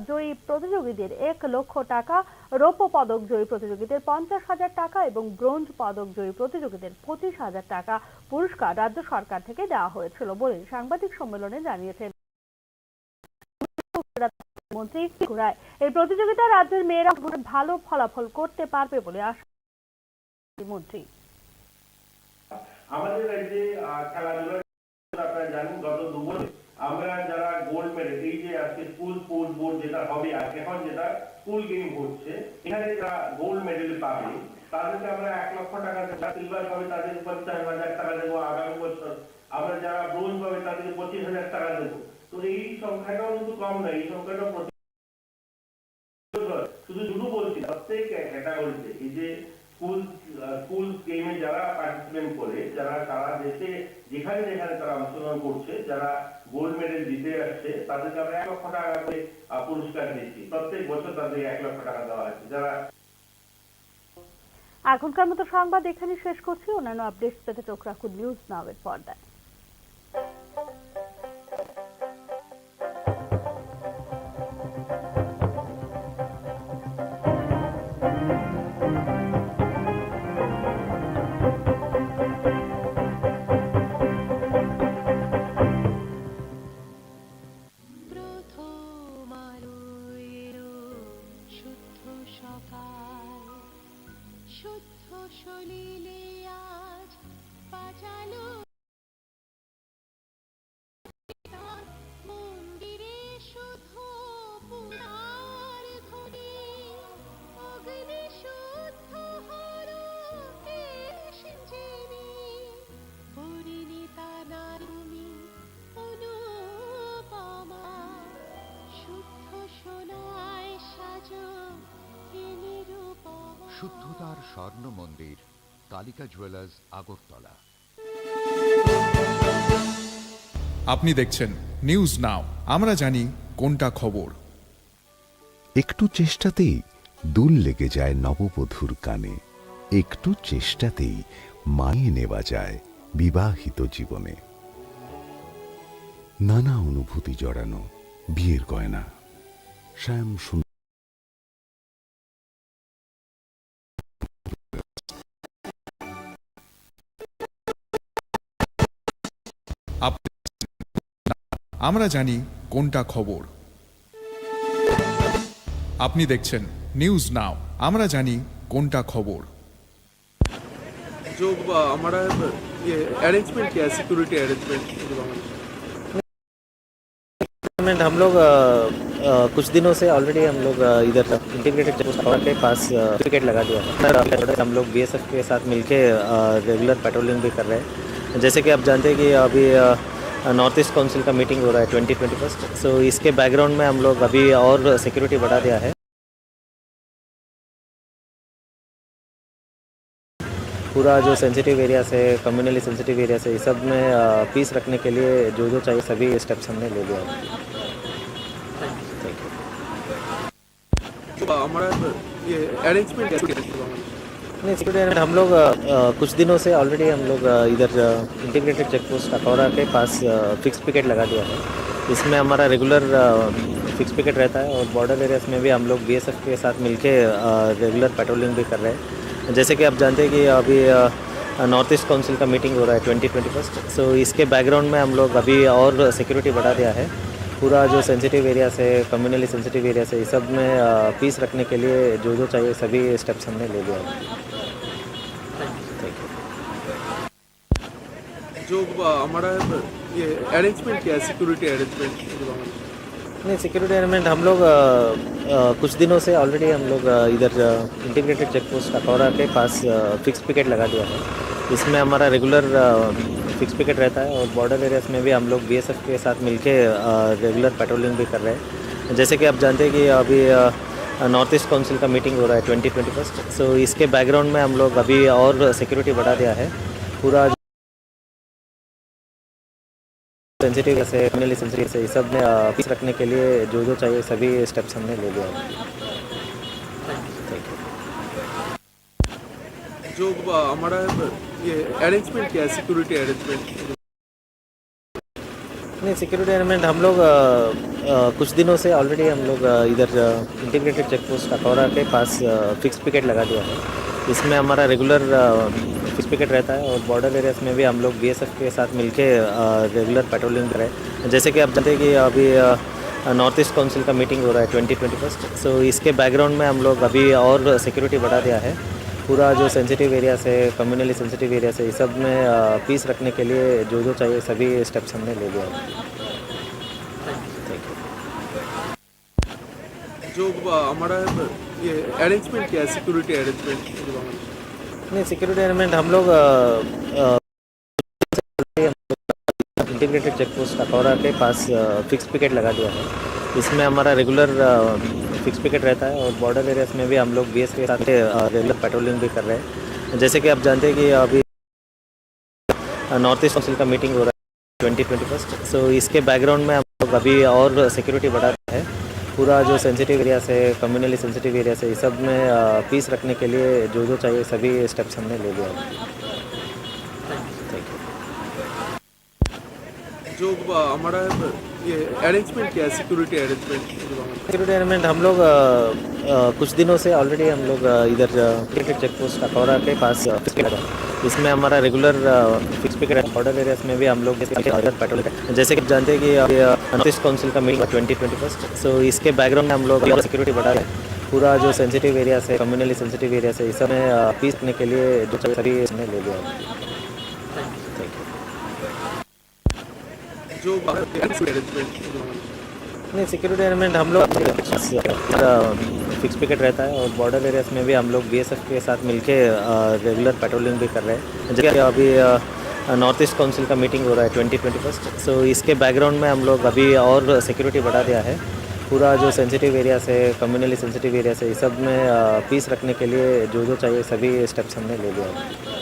জয়ী প্রতিযোগীদের 1 লক্ষ টাকা, রৌপ্য পদক জয়ী প্রতিযোগীদের 50,000 টাকা এবং ব্রোঞ্জ পদক জয়ী প্রতিযোগীদের 25,000 টাকা পুরস্কার রাজ্য সরকার থেকে দেওয়া হয়েছিল বলে সাংবাদিক সম্মেলনে জানিয়েছেন মন্ত্রী টিঙ্কু রায়। এই প্রতিযোগিতায় রাজ্যের মেয়েরা ভালো ফলাফল করতে পারবে বলে আশা মন্ত্রী। আমাদের রাজ্যে খেলাধুলা আপনারা জানেন গত 2 বছর আমরা যারা গোল্ড মেডেল, এই যে আজকে স্কুল স্পোর্টস বোর্ড যেটা হবে এখন যেটা স্কুল গেম হচ্ছে, এখানে যারা গোল্ড মেডেল পাবে তাদেরকে আমরা 1 লক্ষ টাকা দেবো, সিলভার পাবে তাদের 50,000 টাকা দেবো আগামী বছর। আমরা যারা ব্রোঞ্জ পাবে তাদেরকে 25,000 টাকা দেবো। তো এই সংখ্যাটাও কিন্তু কম নয়, এই সংখ্যাটা শুধু শুধু বলছি প্রত্যেক ক্যাটাগরিতে এই যে স্কুল গেমে যারা পার্টিসিপেট করে, যারা সারা দেশে যেখানে যেখানে তারা অংশগ্রহণ করছে, যারা গোল্ড মেডেল জিতে আসছে তাদেরকে আমরা 1 লক্ষ টাকা করে পুরস্কার দিচ্ছি। প্রত্যেক বছর তাদের 1 লক্ষ টাকা দেওয়া আছে। যারা এখনকার মতো সংবাদ এখানে শেষ করছি। অন্যান্য আপডেটস পেতে চোখ রাখুন নিউজ নাও এর পর্দায়। শুদ্ধ সলিলে আজ বাজালো মন্দিরে শুধু পুরার ধ্বনি, অগ্নি শুদ্ধ হলো সিঞ্জেরি, পরিণীতা নারুমি অনুপমা, শুদ্ধ সোনায় সাজো শুদ্ধতার স্বর্ণ মন্দির কালিকা জুয়েলার্স, আগরতলা। আপনি দেখছেন নিউজ নাও, আমরা জানি কোনটা খবর। একটু চেষ্টাতেই দুল লেগে যায় নববধূর কানে, একটু চেষ্টাতেই মানিয়ে নেওয়া যায় বিবাহিত জীবনে। নানা অনুভূতি জড়ানো বিয়ের গয়না, শ্যাম সুন্দর আপনি আমরা জানি কোনটা খবর। আপনি দেখছেন নিউজ নাও, আমরা জানি কোনটা খবর। जो हमारा ये अरेंजमेंट क्या है, सिक्योरिटी अरेंजमेंट हम लोग कुछ दिनों से ऑलरेडी हम लोग इधर इंटीग्रेटेड के पास विकेट लगा दिया है। हम लोग बीएसएफ के साथ मिलके रेगुलर पेट्रोलिंग भी कर रहे हैं। जैसे कि आप जानते हैं कि अभी नॉर्थ ईस्ट काउंसिल का मीटिंग हो रहा है 2021। सो इसके बैकग्राउंड में हम लोग अभी और सिक्योरिटी बढ़ा दिया है। पूरा जो सेंसिटिव एरियाज है, कम्युनली सेंसिटिव एरियाज है, इस सब में पीस रखने के लिए जो जो चाहिए सभी स्टेप्स हमने ले लिया है। जो हमारा ये अरेंजमेंट क्या है, नहीं, सिक्योरिटी हम लोग कुछ दिनों से ऑलरेडी हम लोग इधर इंटीग्रेटेड चेक पोस्ट अखौरा के पास फिक्स पिकेट लगा दिया है। इसमें हमारा रेगुलर फिक्स पिकेट रहता है और बॉर्डर एरियाज में भी हम लोग बीएसएफ के साथ मिलके रेगुलर पेट्रोलिंग भी कर रहे हैं। जैसे कि आप जानते हैं कि अभी नॉर्थ ईस्ट काउंसिल का मीटिंग हो रहा है 2021। सो इसके बैकग्राउंड में हम लोग अभी और सिक्योरिटी बढ़ा दिया है। पूरा जो सेंसिटिव एरियाज है, कम्युनली सेंसिटिव एरियाज है, इस सब में पीस रखने के लिए जो जो चाहिए सभी स्टेप्स हमने ले लिया है। जो हमारा ये अरेंजमेंट क्या है, सिक्योरिटी अरेंजमेंट नहीं, सिक्योरिटी अरेंजमेंट हम लोग कुछ दिनों से ऑलरेडी हम लोग इधर इंटीग्रेटेड चेक पोस्ट अखौरा के पास फिक्स पिकेट लगा दिया है। इसमें हमारा रेगुलर फिक्स पिकेट रहता है और बॉर्डर एरियाज में भी हम लोग बीएसएफ के साथ मिलके रेगुलर पेट्रोलिंग भी कर रहे हैं। जैसे कि आप जानते हैं कि अभी नॉर्थ ईस्ट काउंसिल का मीटिंग हो रहा है 2021। सो इसके बैकग्राउंड में हम लोग अभी और सिक्योरिटी बढ़ा दिया है। पूरा सेंसिटिव है, कम्युनली सेंसिटिव है, इस सब में पीस रखने के लिए जो जो चाहिए सभी स्टेप्स हमने ले लिया है। जो हमारा ये अरेंजमेंट क्या है, सिक्योरिटी अरेंजमेंट नहीं, सिक्योरिटी अरेंजमेंट हम लोग कुछ दिनों से ऑलरेडी हम लोग इधर इंटीग्रेटेड चेक पोस्ट अखौरा के पास फिक्स पिकेट लगा दिया है। इसमें हमारा रेगुलर फिक्स पिकेट रहता है और बॉर्डर एरियाज में भी हम लोग बीएसएफ के साथ मिलके रेगुलर पेट्रोलिंग कर रहे हैं। जैसे कि आप जानते हैं कि अभी नॉर्थ ईस्ट काउंसिल का मीटिंग हो रहा है 2021। सो इसके बैकग्राउंड में हम लोग अभी और सिक्योरिटी बढ़ा दिया है। पूरा जो सेंसिटिव एरियाज है, कम्युनली सेंसिटिव एरियाज है, इस सब में पीस रखने के लिए जो जो चाहिए सभी स्टेप्स हमने ले लिया है। जो हमारा ये अरेंजमेंट क्या है, सिक्योरिटी अरेंजमेंट नहीं, सिक्योरिटी अरेंजमेंट हम लोग इंटीग्रेटेड चेक पोस्ट अखौरा के पास फिक्स पिकेट लगा दिया है। इसमें हमारा रेगुलर फिक्स पिकेट रहता है और बॉर्डर एरियाज में भी हम लोग बीएसएफ के साथ रेगुलर पेट्रोलिंग भी कर रहे हैं। जैसे कि आप जानते हैं कि अभी नॉर्थ ईस्ट काउंसिल का मीटिंग हो रहा है 2021। सो इसके बैकग्राउंड में हम लोग अभी और सिक्योरिटी बढ़ा दिया है। पूरा जो सेंसिटिव एरियाज है, कम्युनली सेंसिटिव एरियाज है, इस सब में पीस रखने के लिए जो जो चाहिए सभी स्टेप्स हमने ले लिया है। जो हमारा ये अरेंजमेंट क्या है, सिक्योरिटी अरेंजमेंट सिक्योरिटी अरेंजमेंट हम लोग कुछ दिनों से ऑलरेडी हम लोग इधर इंटीग्रेटेड चेक पोस्ट अखौरा के पास फिक्स पिकेट लगा। इसमें हमारा रेगुलर फिक्स पिकेट है। बॉर्डर एरियाज में भी हम लोग पेट्रोल। जैसे कि आप जानते हैं कि नॉर्थ ईस्ट काउंसिल का मीटिंग 2021। सो इसके बैकग्राउंड में हम लोग सिक्योरिटी बढ़ा है। पूरा जो सेंसिटिव एरियाज है, कम्युनली सेंसिटिव एरियाज है, इस सब में पीस रखने के लिए जो चाहिए सभी हमने ले लिया है। जो अरेंजमेंट नहीं, सिक्योरिटी अरेंजमेंट हम लोग फिक्स पिकेट रहता है और बॉर्डर एरियाज में भी हम लोग बीएसएफ के साथ मिलके रेगुलर पेट्रोलिंग भी कर रहे हैं। जैसे कि अभी नॉर्थ ईस्ट काउंसिल का मीटिंग हो रहा है 2021। सो इसके बैकग्राउंड में हम लोग अभी और सिक्योरिटी बढ़ा दिया है। पूरा जो सेंसिटिव एरियाज है, कम्युनली सेंसिटिव एरियाज है, इस सब में पीस रखने के लिए जो जो चाहिए सभी स्टेप्स हमने ले लिया है।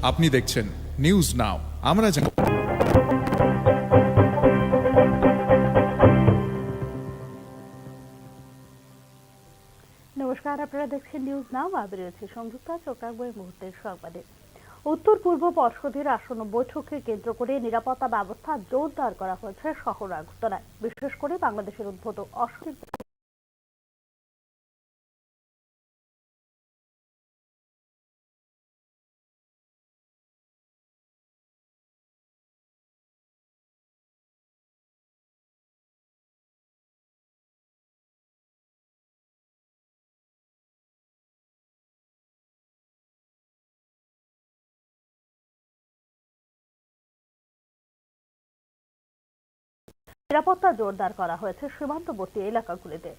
আপনি দেখছেন নিউজ নাও, আমরা জানি। নমস্কার, আপনারা দেখছেন নিউজ নাও। আমি রয়েছে সংযুক্তা। চোখ রাখবো এই মুহূর্তের সংবাদে। উত্তর পূর্ব পর্ষদের আসন্ন বৈঠককে কেন্দ্র করে নিরাপত্তা ব্যবস্থা জোরদার করা হয়েছে শহর আগরতলায়। বিশেষ করে বাংলাদেশের উদ্ভূত অস্বস্তি নিরাপত্তা জোরদার করা হয়েছে সীমান্তবর্তী এলাকাগুলিতে।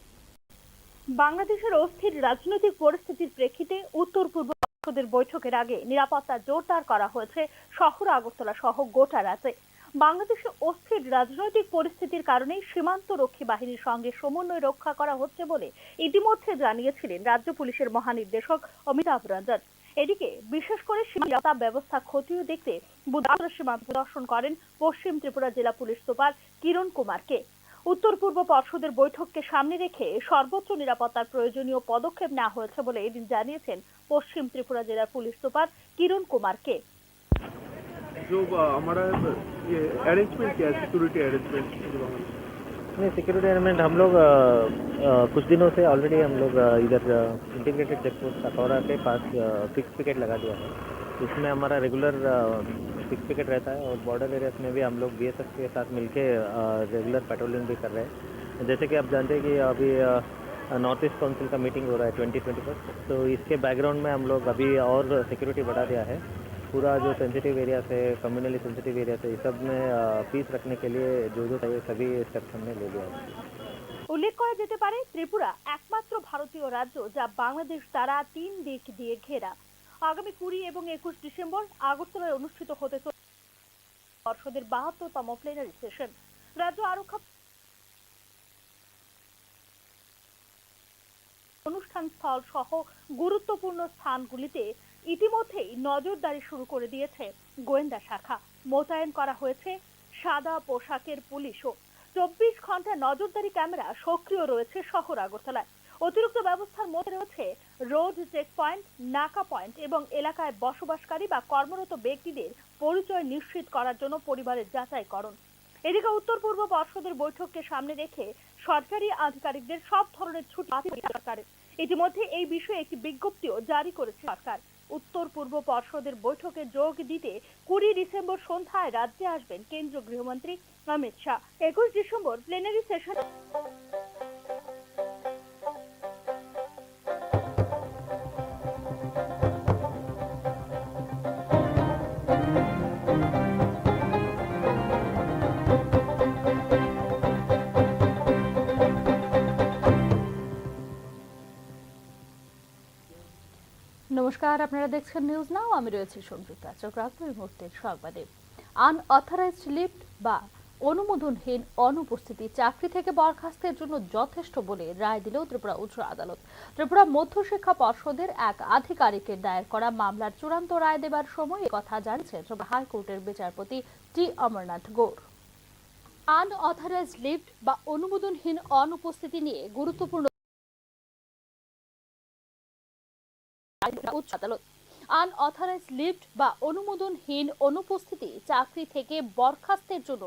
বাংলাদেশের অস্থির রাজনৈতিক পরিস্থিতির প্রেক্ষিতে উত্তর পূর্ব পর্ষদের বৈঠকের আগে নিরাপত্তা জোরদার করা হয়েছে শহর আগরতলা সহ গোটা রাজ্যে। বাংলাদেশে অস্থির রাজনৈতিক পরিস্থিতির কারণে সীমান্ত রক্ষী বাহিনীর সঙ্গে সমন্বয় রক্ষা করা হচ্ছে বলে ইতিমধ্যে জানিয়েছিলেন রাজ্য পুলিশের মহানির্দেশক অমিতাভ রঞ্জন। এদিকে বিশেষ করে নিরাপত্তা ব্যবস্থা খতিয়ে দেখতে বুধবার সীমান্ত পরিদর্শন করেন পশ্চিম ত্রিপুরা জেলা পুলিশ সুপার কিরণ কুমারকে। উত্তর পূর্ব পর্ষদের বৈঠককে সামনে রেখে সর্বোচ্চ নিরাপত্তার প্রয়োজনীয় পদক্ষেপ নেওয়া হয়েছে বলে এদিন জানিয়েছেন পশ্চিম ত্রিপুরা জেলার পুলিশ সুপার কিরণ কুমারকে। जो हमारा ये अरेंजमेंट क्या है, सिक्योरिटी अरेंजमेंट? नहीं, सिक्योरिटी अरेंजमेंट हम लोग कुछ दिनों से ऑलरेडी हम लोग इधर इंटीग्रेटेड चेक पोस्ट सकौरा के पास फिक्स पिकेट लगा दिया है। इसमें हमारा रेगुलर फिक्स पिकेट रहता है और बॉर्डर एरियाज में भी हम लोग बीएसएफ के साथ मिलके रेगुलर पेट्रोलिंग भी कर रहे हैं। जैसे कि आप जानते हैं कि अभी नॉर्थ ईस्ट काउंसिल का मीटिंग हो रहा है 2021, तो इसके बैकग्राउंड में हम लोग अभी और सिक्योरिटी बढ़ा दिया है। पूरा जो सेंसिटिव एरिया है, कम्युनली सेंसिटिव एरिया है, इस सब में पीस रखने के लिए जो चाहिए सभी स्टेप्स हमने ले लिया है। উল্লেখ করা যেতে পারে, ত্রিপুরা একমাত্র ভারতীয় রাজ্য যা বাংলাদেশ দ্বারা 3 দিক দিয়ে ঘেরা। আগামী 20 এবং 21 ডিসেম্বর আগরতলায় অনুষ্ঠিত হতে চলেছে পর্ষদের 72তম প্লেনারি সেশন। রাজ্য আরক্ষা অনুষ্ঠান স্থল সহ গুরুত্বপূর্ণ স্থানগুলিতে ইতিমধ্যেই নজরদারি শুরু করে দিয়েছে গোয়েন্দা শাখা। মোতায়েন করা হয়েছে সাদা পোশাকের পুলিশও। 24 ঘন্টা নজরদারি ক্যামেরা সক্রিয় রয়েছে শহর আগরতলায়। অতিরিক্ত ব্যবস্থার মধ্যে রয়েছে রোড চেক পয়েন্ট, নাকা পয়েন্ট এবং এলাকায় বসবাসকারী বা কর্মরত ব্যক্তিদের পরিচয় নিশ্চিত করার জন্য পরিবারের যাচাইকরণ। এদিকে উত্তর পূর্ব পর্ষদের বৈঠককে সামনে রেখে সরকারি আধিকারিকদের সব ধরনের ছুটি বাতিল সরকারের। ইতিমধ্যে এই বিষয়ে একটি বিজ্ঞপ্তিও জারি করেছে সরকার। উত্তর পূর্ব পর্ষদের বৈঠকে যোগ দিতে 20 ডিসেম্বর সন্ধ্যায় রাজ্যে আসবেন কেন্দ্রীয় গৃহমন্ত্রী Amit Shah. 21 December plenary session. নমস্কার, আপনারা দেখছেন নিউজ নাও। আমি রয়েছে সংযুক্তা। চোখ রাখবো এই মুহূর্তের সংবাদে। আনঅথরাইজড লিফট বা অনুমোদনহীন অনুপস্থিতি চাকরি থেকে বরখাস্তের জন্য যথেষ্ট বলে রায় দিল ত্রিপুরা উচ্চ আদালত। ত্রিপুরা মধ্যশিক্ষা পর্ষদের এক আধিকারিকের দায়ের করা মামলার চূড়ান্ত রায় দেবার সময় কথা জানিয়েছেন ত্রিপুরা হাইকোর্টের বিচারপতি টি অমরনাথ গৌর। আনঅথরাইজড লিফট বা অনুমোদনহীন অনুপস্থিতি নিয়ে গুরুত্বপূর্ণ উচ্চ আদালত আনঅথরাইজড লিফট বা অনুমোদনহীন অনুপস্থিতি চাকরি থেকে বরখাস্তের জন্য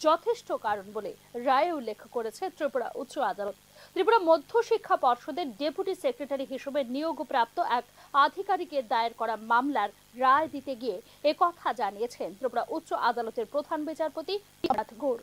যথেষ্ট কারণ বলে রায়ে উল্লেখ করেছে ত্রিপুরা উচ্চ আদালত। ত্রিপুরা মধ্যশিক্ষা পর্ষদের ডেপুটি সেক্রেটারি হিসেবে নিয়োগপ্রাপ্ত এক আধিকারিকের দায়ের করা মামলার রায় দিতে গিয়ে একথা জানিয়েছেন ত্রিপুরা উচ্চ আদালতের প্রধান বিচারপতি অমরনাথ গৌর।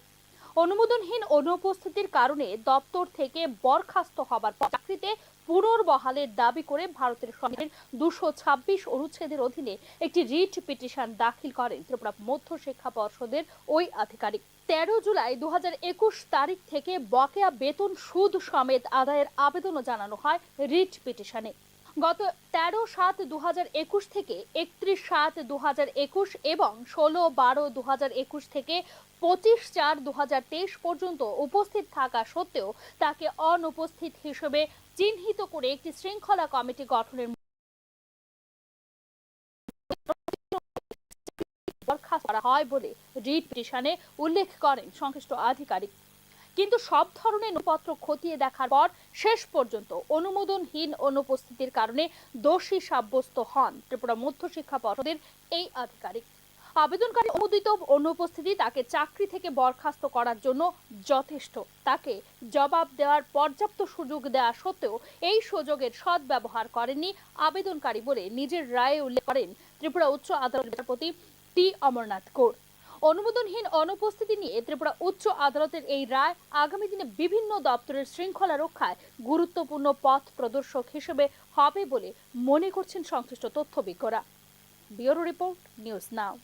অনুমোদনহীন অনুপস্থিতির কারণে দপ্তর থেকে বরখাস্ত হবার পর চাকরিতে পুনর্বহালের দাবি করে ভারতের সংবিধানের 226 অনুচ্ছেদের অধীনে একটি রিট পিটিশন দাখিল করেন ত্রিপুরা মধ্যশিক্ষা পর্ষদের ওই আধিকারিক। 13 জুলাই 2021 তারিখ থেকে বকেয়া বেতন সুদ সমেত আদায়ের আবেদনও জানানো হয় রিট পিটিশনে। গত 13/7/2021 থেকে 31/7/2021 এবং 16/12/2021 থেকে 25/4/2023 পর্যন্ত উপস্থিত থাকা সত্ত্বেও তাকে অনুপস্থিত হিসেবে চিহ্নিত করে একটি শৃঙ্খলা কমিটি গঠনের করা হয় বলে রিট পিটিশনে উল্লেখ করেন সংশ্লিষ্ট আধিকারিক। কিন্তু সব ধরনের নথিপত্র খতিয়ে দেখার পর শেষ পর্যন্ত অনুমোদনহীন অনুপস্থিতির কারণে দোষী সাব্যস্ত হন ত্রিপুরা মধ্যশিক্ষা পর্ষদের এই আধিকারিক। আবেদনকারী অনুমোদিত অনুপস্থিতি তাকে চাকরি থেকে বরখাস্ত করার জন্য যথেষ্ট। তাকে জবাব দেওয়ার পর্যাপ্ত সুযোগ দেওয়া সত্ত্বেও এই সুযোগের সদ্ব্যবহার করেননি আবেদনকারী বলে নিজের রায়ে উল্লেখ করেন ত্রিপুরা উচ্চ আদালতের বিচারপতি টি অমরনাথ কৌর। অনুমোদনহীন অনুপস্থিতি নিয়ে ত্রিপুরা উচ্চ আদালতের এই রায় আগামী দিনে বিভিন্ন দপ্তরের শৃঙ্খলা রক্ষায় গুরুত্বপূর্ণ পথ প্রদর্শক হিসেবে হবে বলে মনে করছেন সংশ্লিষ্ট তথ্যবিজ্ঞরা। Bureau report, news now.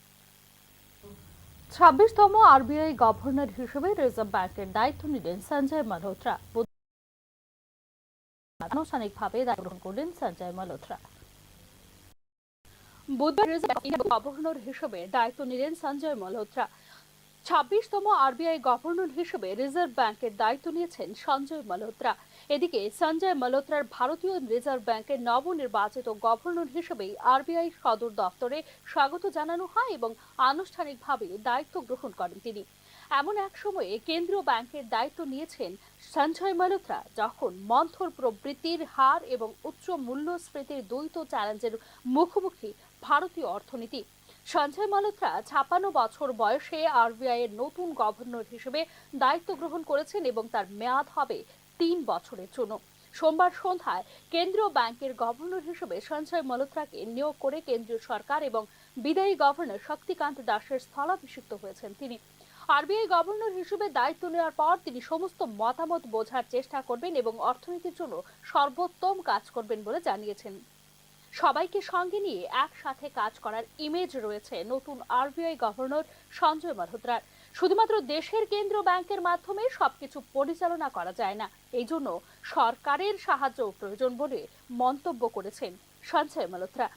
26তম আরবিআই গভর্নর হিসেবে রিজার্ভ ব্যাংকের দায়িত্ব নিলেন সঞ্জয় মালহোত্রা। আনুষ্ঠানিকভাবে দায়িত্ব গ্রহণ করলেন সঞ্জয় মালহোত্রা। বুধবার রিজার্ভ ব্যাংকের গভর্নর হিসেবে দায়িত্ব নিলেন সঞ্জয় মালহোত্রা। 26তম আরবিআই গভর্নর হিসেবে রিজার্ভ ব্যাংকের দায়িত্ব নিয়েছেন সঞ্জয় মালহোত্রা। এদিকে সঞ্জয় মালহোত্রার ভারতীয় রিজার্ভ ব্যাংকের নবনির্বাচিত গভর্নর হিসেবে আরবিআই সদর দপ্তরে স্বাগত জানানো হয় এবং আনুষ্ঠানিকভাবে দায়িত্ব গ্রহণ করেন তিনি। এমন এক সময়ে কেন্দ্রীয় ব্যাংকের দায়িত্ব নিয়েছেন সঞ্জয় মালহোত্রা যখন মন্থর প্রবৃদ্ধির হার এবং উচ্চ মূল্যস্ফীতির দ্বৈত চ্যালেঞ্জের মুখোমুখি ভারতীয় অর্থনীতি। সঞ্জয় মালহোত্রা 56 বছর বয়সে আরবিআই এর নতুন গভর্নর হিসেবে দায়িত্ব গ্রহণ করেছেন এবং তার মেয়াদ হবে 3 বছরের জন্য। সোমবার সন্ধ্যায় কেন্দ্রীয় ব্যাংকের গভর্নর হিসেবে সঞ্জয় মালহোত্রাকে নিয়োগ করে কেন্দ্রীয় সরকার এবং বিদায়ী গভর্নর শক্তিকান্ত দাসের স্থলাভিষিক্ত হয়েছেন তিনি। আরবিআই গভর্নর হিসেবে দায়িত্ব নেওয়ার পর তিনি সমস্ত মতামত বোঝার চেষ্টা করবেন এবং অর্থনীতির জন্য সর্বোত্তম কাজ করবেন বলে জানিয়েছেন। সবাইকে সঙ্গে নিয়ে একসাথে কাজ করার ইমেজ রয়েছে নতুন আরবিআই গভর্নর সঞ্জয় মালহোত্রার। শুধুমাত্র দেশের কেন্দ্রীয় ব্যাংকের মাধ্যমে সবকিছু পরিচালনা করা যায় না, এই জন্য সরকারের সাহায্য প্রয়োজন বলে মন্তব্য করেছেন সঞ্জয় মালহোত্রা।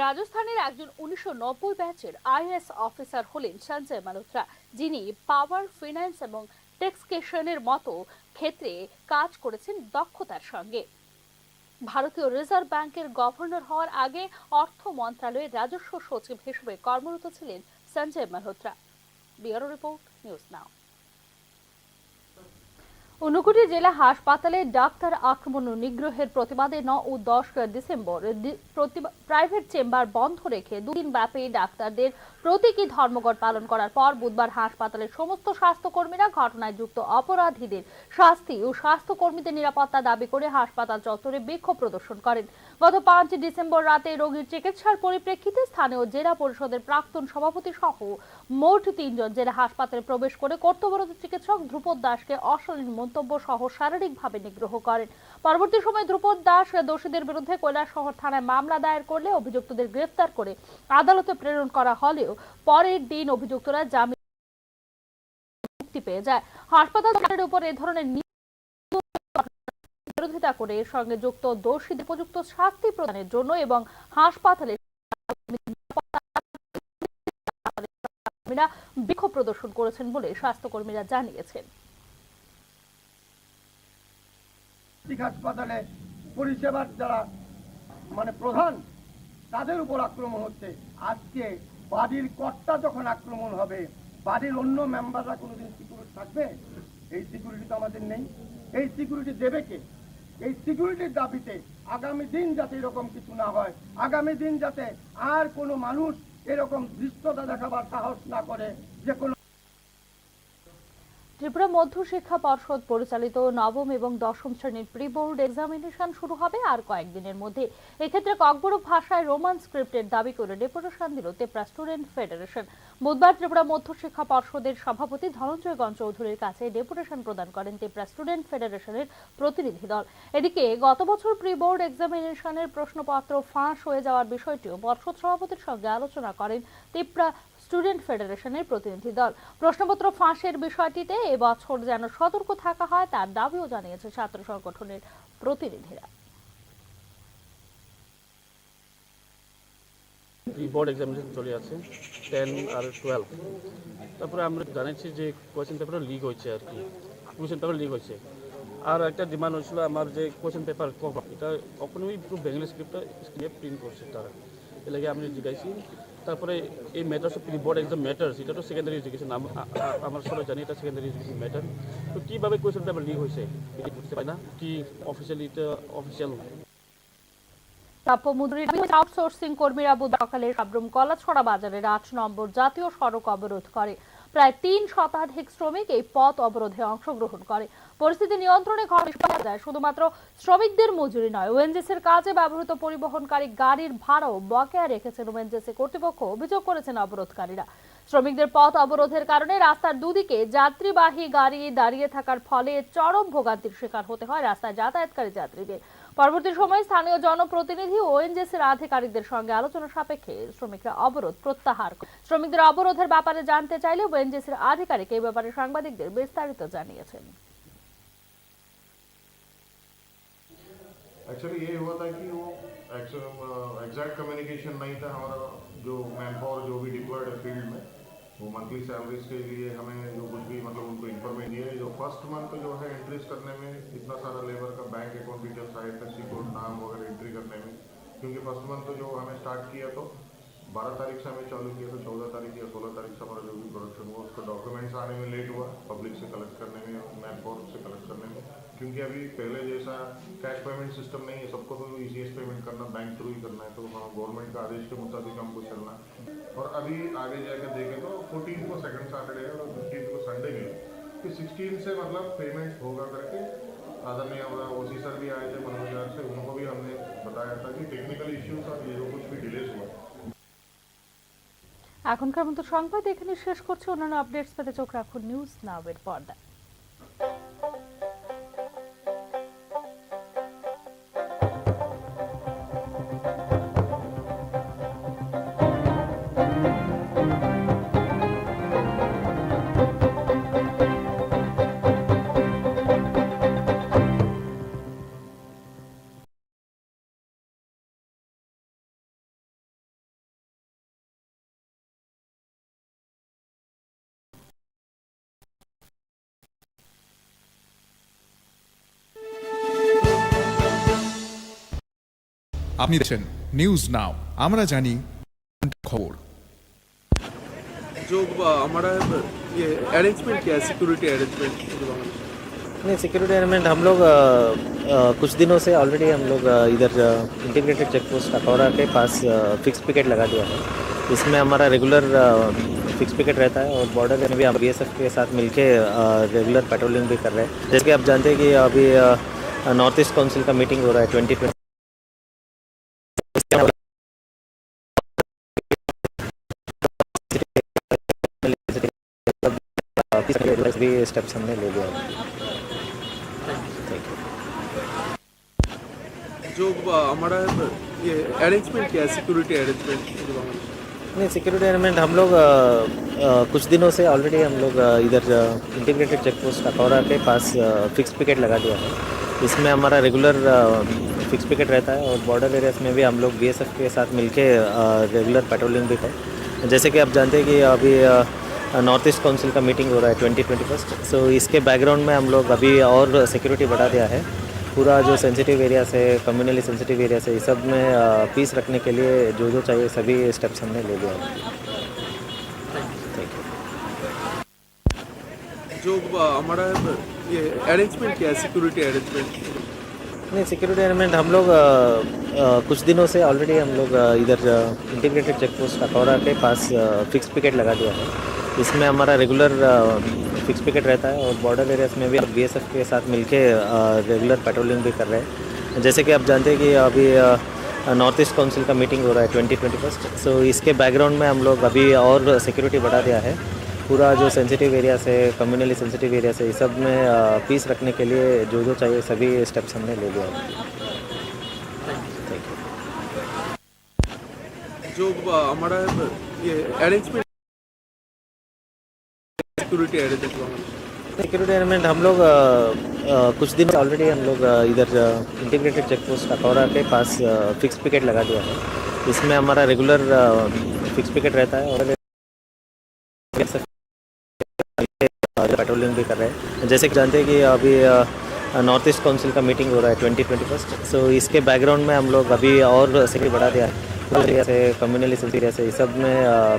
রাজস্থানের একজন 1990 ব্যাচের আইএএস অফিসার হলেন সঞ্জয় মালহোত্রা, যিনি পাওয়ার, ফিন্যান্স এবং ট্যাক্সেশনের মতো ক্ষেত্রে কাজ করেছেন দক্ষতার সঙ্গে। ভারতীয় রিজার্ভ ব্যাংকের গভর্নর হওয়ার আগে অর্থ মন্ত্রণালয়ের রাজস্ব সচিব হিসেবে কর্মরত ছিলেন Sanjay Malhotra. Bureau report, news নাও। ঊনকোটি জেলা হাসপাতালে ডাক্তার আক্রমণ ও নিগ্রহের প্রতিবাদে 9 ও 10 ডিসেম্বর প্রাইভেট চেম্বার বন্ধ রেখে 2 দিন ব্যাপী ডাক্তারদের প্রতীকী ধর্মঘট পালন করার পর বুধবার হাসপাতালের সমস্ত স্বাস্থ্যকর্মীরা ঘটনায় যুক্ত অপরাধীদের শাস্তি ও স্বাস্থ্যকর্মীদের নিরাপত্তা দাবি করে হাসপাতাল চত্বরে বিক্ষোভ প্রদর্শন করেন। গত 5 ডিসেম্বর রাতে রোগীর চিকিৎসার পরিপ্রেক্ষিতে স্থানীয় জেলা পরিষদের প্রাক্তন সভাপতি সহ মোট 3 জন জেলা হাসপাতালে প্রবেশ করে কর্তব্যরত চিকিৎসক ধ্রুপদ দাসকে অশালীন মন্তব্য সহ শারীরিকভাবে নিগ্রহ করেন। পরবর্তী সময়ে ধ্রুপদ দাস দোষীদের বিরুদ্ধে কৈলাসহর থানায় মামলা দায়ের করলে অভিযুক্তদের গ্রেফতার করে আদালতে প্রেরণ করা হলেও পরের দিন অভিযুক্তরা জামিন মুক্তি পেয়ে যায়। হাসপাতালের উপর এ ধরনের বিরোধিতা করে এর সঙ্গে যুক্ত দোষীদের উপযুক্ত শাস্তি প্রদানের জন্য এবং হাসপাতালে বিক্ষোভ প্রদর্শন করেছেন বলে স্বাস্থ্যকর্মীরা জানিয়েছেন। হাসপাতালে পরিষেবার যারা প্রধান তাদের উপর আক্রমণ হচ্ছে। আজকে বাড়ির কর্তা যখন আক্রমণ হবে, বাড়ির অন্য মেম্বাররা কোনোদিন সিকিউরিটি থাকবে? এই সিকিউরিটি তো আমাদের নেই। এই সিকিউরিটি দেবে কে? এই সিকিউরিটির দাবিতে আগামী দিন যাতে এরকম কিছু না হয়, আগামী দিন যাতে আর কোনো মানুষ এরকম দৃশ্যতা দেখাবার সাহস না করে যে কোনো। ত্রিপুরা মধ্যশিক্ষা পর্ষদ পরিচালিত নবম এবং দশম শ্রেণীর প্রি বোর্ড এক্সামিনেশন শুরু হবে আর কয়েকদিনের মধ্যে। এক্ষেত্রে ককবরক ভাষায় রোমান স্ক্রিপ্টের দাবি করে ডেপুটেশন দিল ত্রিপুরা স্টুডেন্ট ফেডারেশন। বুধবার ত্রিপুরা মধ্যশিক্ষা পর্ষদের সভাপতি ধনঞ্জয় গণ চৌধুরীর কাছে ডেপুটেশন প্রদান করেন ত্রিপুরা স্টুডেন্ট ফেডারেশনের প্রতিনিধি দল। এদিকে গত বছর প্রি বোর্ড এক্সামিনেশনের প্রশ্নপত্র ফাঁস হয়ে যাওয়ার বিষয়টিও পর্ষদ সভাপতির সঙ্গে আলোচনা করেন ত্রিপুরা স্টুডেন্ট ফেডারেশনের প্রতিনিধি দল। প্রশ্নপত্র ফাঁসের বিষয়টিতে এবছর যেন সতর্ক থাকা হয় তার দাবিও জানিয়েছে ছাত্র সংগঠনের প্রতিনিধিরা। বোর্ড এক্সামিনেশন চলে আছে 10 আর 12। তারপরে আমরা জানাচ্ছি যে কোয়েশ্চেন পেপার লিক হয়েছে, আর কি কোয়েশ্চেন পেপার লিক হয়েছে। আর একটা ডিমান্ড হয়েছিল আমার যে কোয়েশ্চেন পেপার কভার, এটা কখনোই পুরো বেঙ্গলি স্ক্রিপ্টটা প্রিন্ট করছে তারা। এর লাগে আমি জিজ্ঞাসি তারপরে এই matters of board exam matters, এটা তো সেকেন্ডারি এডুকেশন, আমরা সবাই জানি এটা সেকেন্ডারি এডুকেশন ম্যাটার। তো কীভাবে কোয়েশ্চেন পেপার লিক হয়েছে এটা বুঝতে পারি না, কি অফিসিয়ালি এটা অফিসিয়াল। প্রাপ্যমজুরি আউটসোর্সিং কর্মীরা বুধ সকালে সাবরুম কলাছড়া বাজারের ৮ নম্বর জাতীয় সড়ক অবরোধ করে। প্রায় ৩ শতাধিক শ্রমিক এই পথ অবরোধে অংশগ্রহণ করে। পরিস্থিতি নিয়ন্ত্রণে ঘটা যায়। শুধুমাত্র শ্রমিকদের মজুরি নয়, ওএনজিসির কাজে ব্যবহৃত পরিবহনকারী গাড়ির ভাড়াও বকেয়া রেখেছেন ওএনজিসি কর্তৃপক্ষ, অভিযোগ করেছেন অবরোধকারীরা। শ্রমিকদের পথ অবরোধের কারণে রাস্তার দুদিকে যাত্রীবাহী গাড়ি দাঁড়িয়ে থাকার ফলে চরম ভোগান্তির শিকার হতে হয় রাস্তায় যাতায়াতকারী যাত্রীদের। পরবর্তী সময়ে স্থানীয় জনপ্রতিনিধি ও ওএনজিসির আধিকারিকদের সঙ্গে আলোচনা সাপেক্ষে শ্রমিকরা অবরোধ প্রত্যাহার করে। শ্রমিকদের অবরোধের ব্যাপারে জানতে চাইলে ওএনজিসির আধিকারিক এই ব্যাপারে সাংবাদিকদের বিস্তারিত জানিয়েছেন। एक्चुअली ये हुआ था कि वो एग्जैक्ट कम्युनिकेशन नहीं था। हमारा जो मैन पावर जो भी डिप्लॉयड है फील्ड में, वो मंथली सैलरीज के लिए हमें जो कुछ भी मतलब उनको इन्फॉर्मेशन दिए। जो फर्स्ट मंथ जो है एंट्रीज करने में इतना सारा लेबर का बैंक अकाउंट डिटेल्स आए थे, कोड नाम वगैरह एंट्री करने में, क्योंकि फर्स्ट मंथ तो जो हमें स्टार्ट किया तो 12 तारीख से हमें चालू किया, तो 14 तारीख या 16 तारीख से हमारा जो भी प्रोडक्शन हुआ उसका डॉक्यूमेंट्स आने में लेट हुआ, पब्लिक से कलेक्ट करने में, मैन पावर से कलेक्ट करने में, क्योंकि अभी पहले जैसा कैश पेमेंट सिस्टम नहीं है, सबको तो ईसीएस पेमेंट करना बैंक थ्रू ही करना है, तो गवर्नमेंट का आदेश के मुताबिक हमको चलना। और अभी आगे जाकर देखें तो 14 को सेकंड सैटरडे है और 15 को संडे भी है, कि 16 से मतलब पेमेंट होगा करके आदरणीय ओसी सर भी आए थे मनोज से, उनको भी हमने बताया था कि टेक्निकल इश्यूज और ये जो कुछ भी डिलेज हुआ। এখনকার মতো সংবাদ এখানে শেষ করছি। অন্যান্য আপডেটস পেতে চোখ রাখুন নিউজ নাও এর পর্দায়। আপনি দেখছেন নিউজ নাও, আমরা জানি খবর। जो हमारा ये अरेंजमेंट क्या है, सिक्योरिटी अरेंजमेंट? नहीं, सिक्योरिटी अरेंजमेंट हम लोग कुछ दिनों से ऑलरेडी हम लोग इधर इंटीग्रेटेड चेक पोस्ट अखौरा के पास फिक्स पिकेट लगा दिया है। इसमें हमारा रेगुलर फिक्स पिकेट रहता है और बॉर्डर में भी हम बीएसएफ के साथ मिलके रेगुलर पेट्रोलिंग भी कर रहे हैं। जैसे कि आप जानते हैं कि अभी नॉर्थ ईस्ट काउंसिल का मीटिंग हो रहा है 2020 भी स्टेप्स हमने ले लिया। जो हमारा ये अरेंजमेंट क्या है, सिक्योरिटी अरेंजमेंट? नहीं, सिक्योरिटी अरेंजमेंट हम लोग कुछ दिनों से ऑलरेडी हम लोग इधर इंटीग्रेटेड चेक पोस्ट अखौरा के पास फिक्स पिकेट लगा दिया है। इसमें हमारा रेगुलर फिक्स पिकेट रहता है और बॉर्डर एरियाज में भी हम लोग बीएसएफ के साथ मिलके रेगुलर पेट्रोलिंग भी है। जैसे कि आप जानते हैं कि अभी नॉर्थ ईस्ट काउंसिल का मीटिंग हो रहा है 2021, सो इसके बैकग्राउंड में हम लोग अभी और सिक्योरिटी बढ़ा दिया है। पूरा जो सेंसिटिव एरिया से, कम्युनली सेंसिटिव एरिया से, इस सब में पीस रखने के लिए जो जो चाहिए सभी स्टेप्स हमने ले लिया। जो हमारा ये अरेंजमेंट क्या है, सिक्योरिटी अरेंजमेंट? नहीं, सिक्योरिटी अरेंजमेंट हम लोग कुछ दिनों से ऑलरेडी हम लोग इधर इंटीग्रेटेड चेक पोस्ट अखौरा के पास फिक्स पिकेट लगा दिया है। इसमें हमारा रेगुलर फिक्स पिकेट रहता है और बॉर्डर एरियाज में भी बीएसएफ के साथ मिलके रेगुलर पेट्रोलिंग भी कर रहे हैं। जैसे कि आप जानते हैं कि अभी नॉर्थ ईस्ट काउंसिल का मीटिंग हो रहा है 2021, सो इसके बैकग्राउंड में हम लोग अभी और सिक्योरिटी बढ़ा दिया है। पूरा जो सेंसिटिव एरिया से, कम्युनली सेंसिटिव एरिया से, इस सब में पीस रखने के लिए जो जो चाहिए सभी स्टेप्स हमने ले लिया। जो हमारा ये अरेंजमेंट सिक्योरिटी अरेंजमेंट हम लोग कुछ दिन ऑलरेडी हम लोग इधर इंटीग्रेटेड चेक पोस्ट अखौरा के पास फिक्स पिकेट लगा दिया है। इसमें हमारा रेगुलर फिक्स पिकेट रहता है और पेट्रोलिंग भी कर रहे हैं। जैसे कि जानते हैं कि अभी नॉर्थ ईस्ट काउंसिल का मीटिंग हो रहा है 2021, सो इसके बैकग्राउंड में हम लोग अभी और सिक्योरिटी बढ़ा दिया है। एरिया से कम्युनली एरिया से इस सब में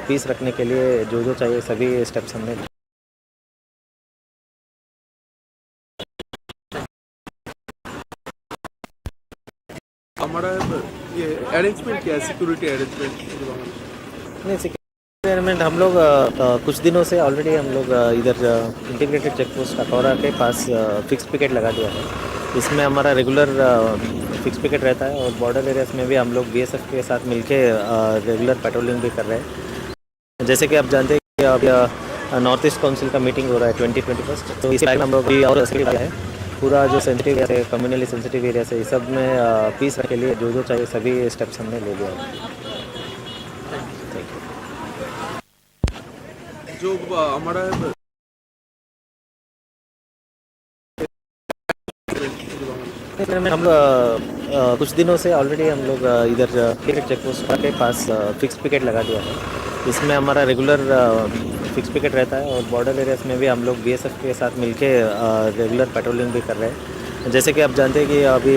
पीस रखने के लिए जो जो चाहिए सभी स्टेप्स हमने हमारा ये अरेंजमेंट क्या है, सिक्योरिटी अरेंजमेंट? नहीं सिक्योरिटी अरेंजमेंट हम लोग कुछ दिनों से ऑलरेडी हम लोग इधर इंटीग्रेटेड चेक पोस्ट अकौरा के पास फिक्स पिकेट लगा दिया है। इसमें हमारा रेगुलर फिक्स पिकेट रहता है और बॉर्डर एरियाज में भी हम लोग बीएसएफ के साथ मिलके रेगुलर पेट्रोलिंग भी कर रहे हैं। जैसे कि आप जानते हैं कि अब नॉर्थ ईस्ट काउंसिल का मीटिंग हो रहा है 2021, तो इस टाइम हम लोग भी और है पूरा जो सेंसिटिव एरिया है कम्युनली सेंसिटिव एरिया से इस सब में पीस रखने के लिए जो जो चाहिए सभी स्टेप्स हमने ले लिया है। जो हमारा हम कुछ दिनों से ऑलरेडी हम लोग इधर चेक पोस्ट के पास फिक्स पिकेट लगा दिया है। इसमें हमारा रेगुलर फिक्स पिकेट रहता है और बॉर्डर एरियाज में भी हम लोग बीएसएफ के साथ मिलके रेगुलर पेट्रोलिंग भी कर रहे हैं। जैसे कि आप जानते हैं कि अभी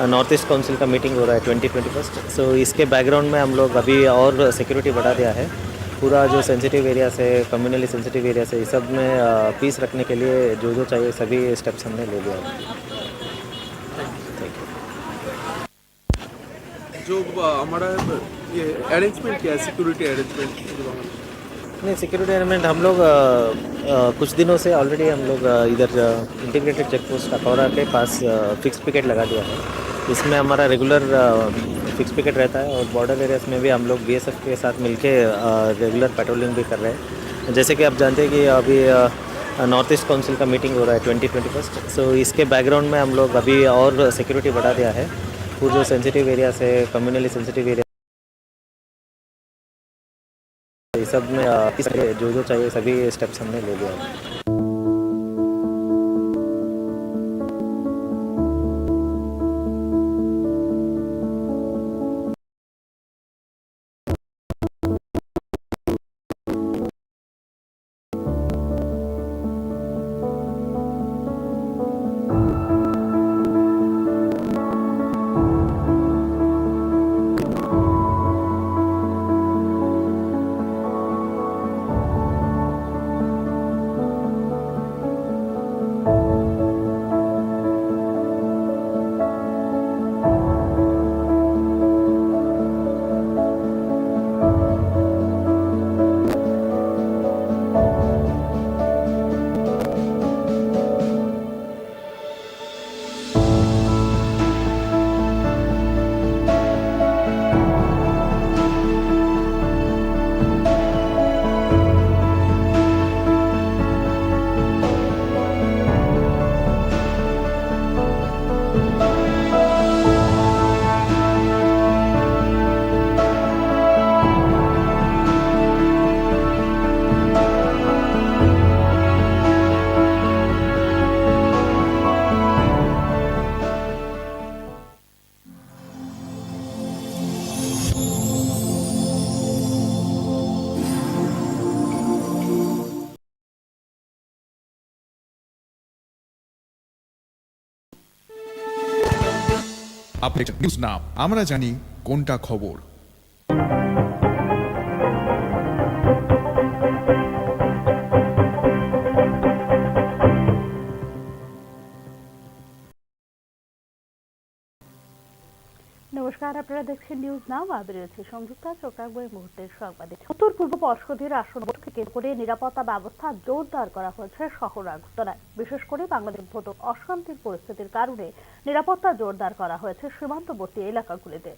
नॉर्थ ईस्ट काउंसिल का मीटिंग हो रहा है 2021, तो इसके बैकग्राउंड में हम लोग अभी और सिक्योरिटी बढ़ा दिया है। पूरा जो सेंसिटिव एरिया से कम्युनली सेंसिटिव एरिया से इस सब में पीस रखने के लिए जो जो चाहिए सभी स्टेप्स हमने ले लिया है। जो हमारा ये अरेंजमेंट क्या है, सिक्योरिटी अरेंजमेंट? नहीं सिक्योरिटी अरेंजमेंट हम लोग कुछ दिनों से ऑलरेडी हम लोग इधर इंटीग्रेटेड चेक पोस्ट अकौरा के पास फिक्स पिकेट लगा दिया है। इसमें हमारा रेगुलर फिक्स पिकेट रहता है और बॉर्डर एरियाज में भी हम लोग बीएसएफ के साथ मिलके रेगुलर पेट्रोलिंग भी कर रहे हैं। जैसे कि आप जानते हैं कि अभी नॉर्थ ईस्ट काउंसिल का मीटिंग हो रहा है 2021, तो इसके बैकग्राउंड में हम लोग अभी और सिक्योरिटी बढ़ा दिया है। पूरा जो सेंसिटिव एरिया से कम्युनली सेंसिटिव एरिया इस सब में जो जो चाहिए सभी स्टेप्स हमने ले लिया है। আপনি নিউজ নাও, আমরা জানি কোনটা খবর। নমস্কার, আপনারা দেখছেন নিউজ নাও। আমি রয়েছে সংযুক্তা চোখাগো। এই মুহূর্তের সংবাদে উত্তর পূর্ব পর্ষদের আসন বৈঠককে কেন্দ্র করে নিরাপত্তা ব্যবস্থা জোরদার করা হয়েছে শহর আগরতলায়। বিশেষ করে বাংলাদেশ ভোট অশান্তির পরিস্থিতির কারণে নিরাপত্তা জোরদার করা হয়েছে সীমান্তবর্তী এলাকাগুলিতে।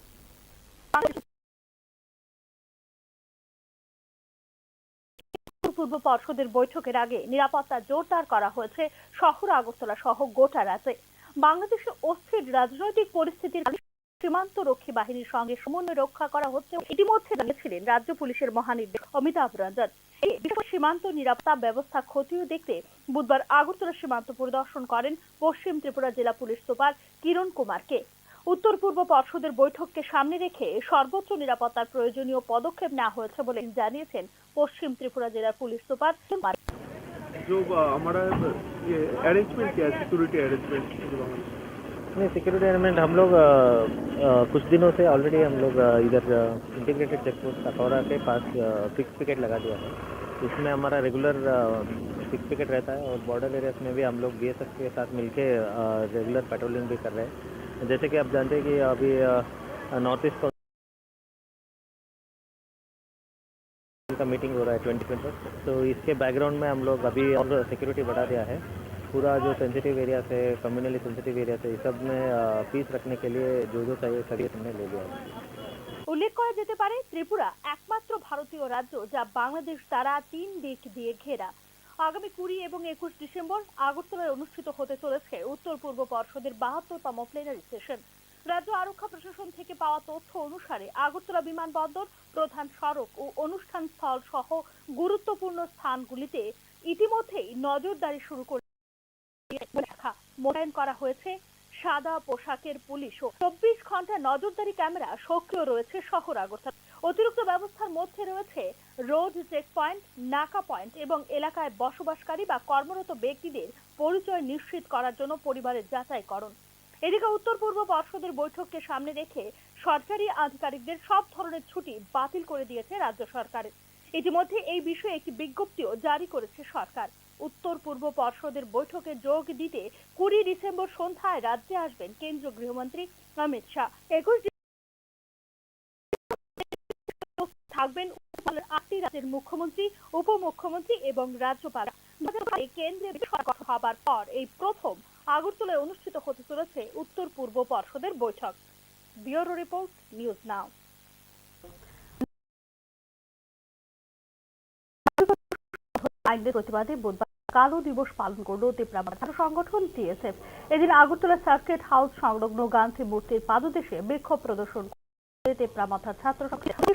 পূর্ব পর্ষদের বৈঠকের আগে নিরাপত্তা জোরদার করা হয়েছে শহর আগরতলা সহ গোটা রাজ্যে। বাংলাদেশে অস্থির রাজনৈতিক পরিস্থিতির সীমান্ত রক্ষী বাহিনীর সঙ্গে সমন্বয় রক্ষা করা হচ্ছে ইতিমধ্যে জানিয়েছিলেন রাজ্য পুলিশের মহানির্দেশক অমিতাভ রঞ্জন। এই সীমান্ত নিরাপত্তা ব্যবস্থা খতিয়ে দেখতে বুধবার আগরতলা সীমান্ত পরিদর্শন করেন পশ্চিম ত্রিপুরা জেলা পুলিশ সুপার কিরণ কুমারকে। উত্তর পূর্ব পর্ষদের বৈঠককে সামনে রেখে সর্বোচ্চ নিরাপত্তার প্রয়োজনীয় পদক্ষেপ নেওয়া হয়েছে বলে জানিয়েছেন পশ্চিম ত্রিপুরা জেলার পুলিশ সুপার। जो हमारा ये अरेंजमेंट क्या है, सिक्योरिटी अरेंजमेंट? नहीं, सिक्योरिटी अरेंजमेंट हम लोग कुछ दिनों से ऑलरेडी हम लोग इधर इंटीग्रेटेड चेक पोस्ट कटौरा के पास फिक्स पिकेट लगा दिया है। इसमें हमारा रेगुलर फिक्स पिकेट रहता है और बॉर्डर एरियाज में भी हम लोग बीएसएफ के साथ मिलके रेगुलर पेट्रोलिंग भी कर रहे हैं। जैसे कि आप जानते हैं कि अभी नॉर्थ ईस्ट का मीटिंग हो रहा है 2020, तो इसके बैकग्राउंड में हम लोग अभी और सिक्योरिटी बढ़ा दिया है। पूरा जो सेंसिटिव एरिया है, कम्युनली सेंसिटिव एरिया है, इस सब में पीस रखने के लिए जो चाहिए सभी हमने ले लिया है। উল্লেখ করা যেতে পারে ত্রিপুরা একমাত্র ভারতীয় রাজ্য যা বাংলাদেশ দ্বারা 3 দিক দিয়ে ঘেরা। আগামী 20 এবং 21 ডিসেম্বর আগরতলায় অনুষ্ঠিত হতে চলেছে উত্তর পূর্ব পর্ষদের 72তম প্লেনারি সেশন। রাজ্য আরক্ষা প্রশাসন থেকে পাওয়া তথ্য অনুসারে আগরতলা বিমানবন্দর, প্রধান সড়ক ও অনুষ্ঠান স্থল সহ গুরুত্বপূর্ণ স্থানগুলিতে ইতিমধ্যেই নজরদারি শুরু করে মোতায়েন করা হয়েছে সাদা পোশাকের পুলিশও। 24 ঘন্টা নজরদারি ক্যামেরা সক্রিয় রয়েছে শহর আগরতলা। অতিরিক্ত ব্যবস্থার মধ্যে রয়েছে রোড চেক পয়েন্ট, নাকা পয়েন্ট এবং এলাকায় বসবাসকারী বা কর্মরত ব্যক্তিদের পরিচয় নিশ্চিত করার জন্য পরিবারের যাচাইকরণ। এদিকে উত্তর পূর্ব পর্ষদের বৈঠককে সামনে রেখে সরকারি আধিকারিকদের সব ধরনের ছুটি বাতিল করে দিয়েছে রাজ্য সরকার। ইতিমধ্যে এই বিষয়ে একটি বিজ্ঞপ্তিও জারি করেছে সরকার। উত্তর পূর্ব পর্ষদের বৈঠকে যোগ দিতে 20 ডিসেম্বর সন্ধ্যায় রাজ্যে আসবেন কেন্দ্রীয় গৃহমন্ত্রী অমিত শাহ। 21 থাকবেন 8টি রাজ্যের মুখ্যমন্ত্রী, উপমুখ্যমন্ত্রী এবং রাজ্যপাল। কেন্দ্রে সরকার হবার পর এই প্রথম আগরতলায় অনুষ্ঠিত হতে চলেছে উত্তর পূর্ব পর্ষদের বৈঠক। ব্যুরো রিপোর্ট, নিউজ নাও। আইনের প্রতিবাদে বুধবার কালো দিবস পালন করল ত্রিপুরা ছাত্র সংগঠন টিএসএফ। এদিন আগরতলা সার্কিট হাউস সংলগ্ন গান্ধী মূর্তির পাদদেশে বিক্ষোভ প্রদর্শন ত্রিপুরা ছাত্র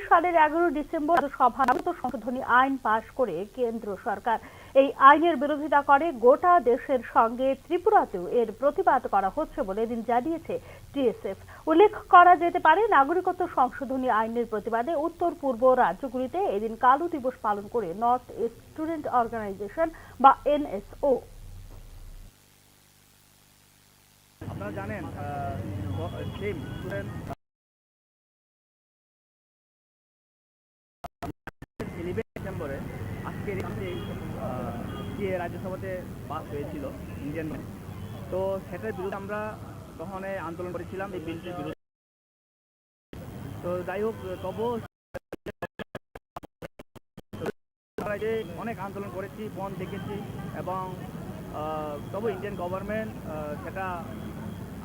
সালের 11 ডিসেম্বর সভা সংশোধনী আইন পাশ করে কেন্দ্র সরকার। এই আইনের বিরোধিতা করে গোটা দেশের সঙ্গে ত্রিপুরাতেও এর প্রতিবাদ করা হচ্ছে বলে এদিন জানিয়েছে টিএসএফ। উল্লেখ করা যেতে পারে নাগরিকত্ব সংশোধনী আইনের প্রতিবাদে উত্তর পূর্ব রাজ্যগুলিতে এদিন কালো দিবস পালন করে নর্থ ইস্ট স্টুডেন্ট অর্গানাইজেশন বা এনএসও। আপনারা জানেন সেম স্টুডেন্ট 11 ডিসেম্বরে আজকের যে রাজ্যসভাতে পাস হয়েছিল ইন্ডিয়ান, তো সেটার বিরুদ্ধে আমরা তখন আন্দোলন করেছিলাম এই বিলটির বিরুদ্ধে। তো যাই হোক, তবুও যে অনেক আন্দোলন করেছি, বন্ধ দেখেছি এবং তবু ইন্ডিয়ান গভর্নমেন্ট সেটা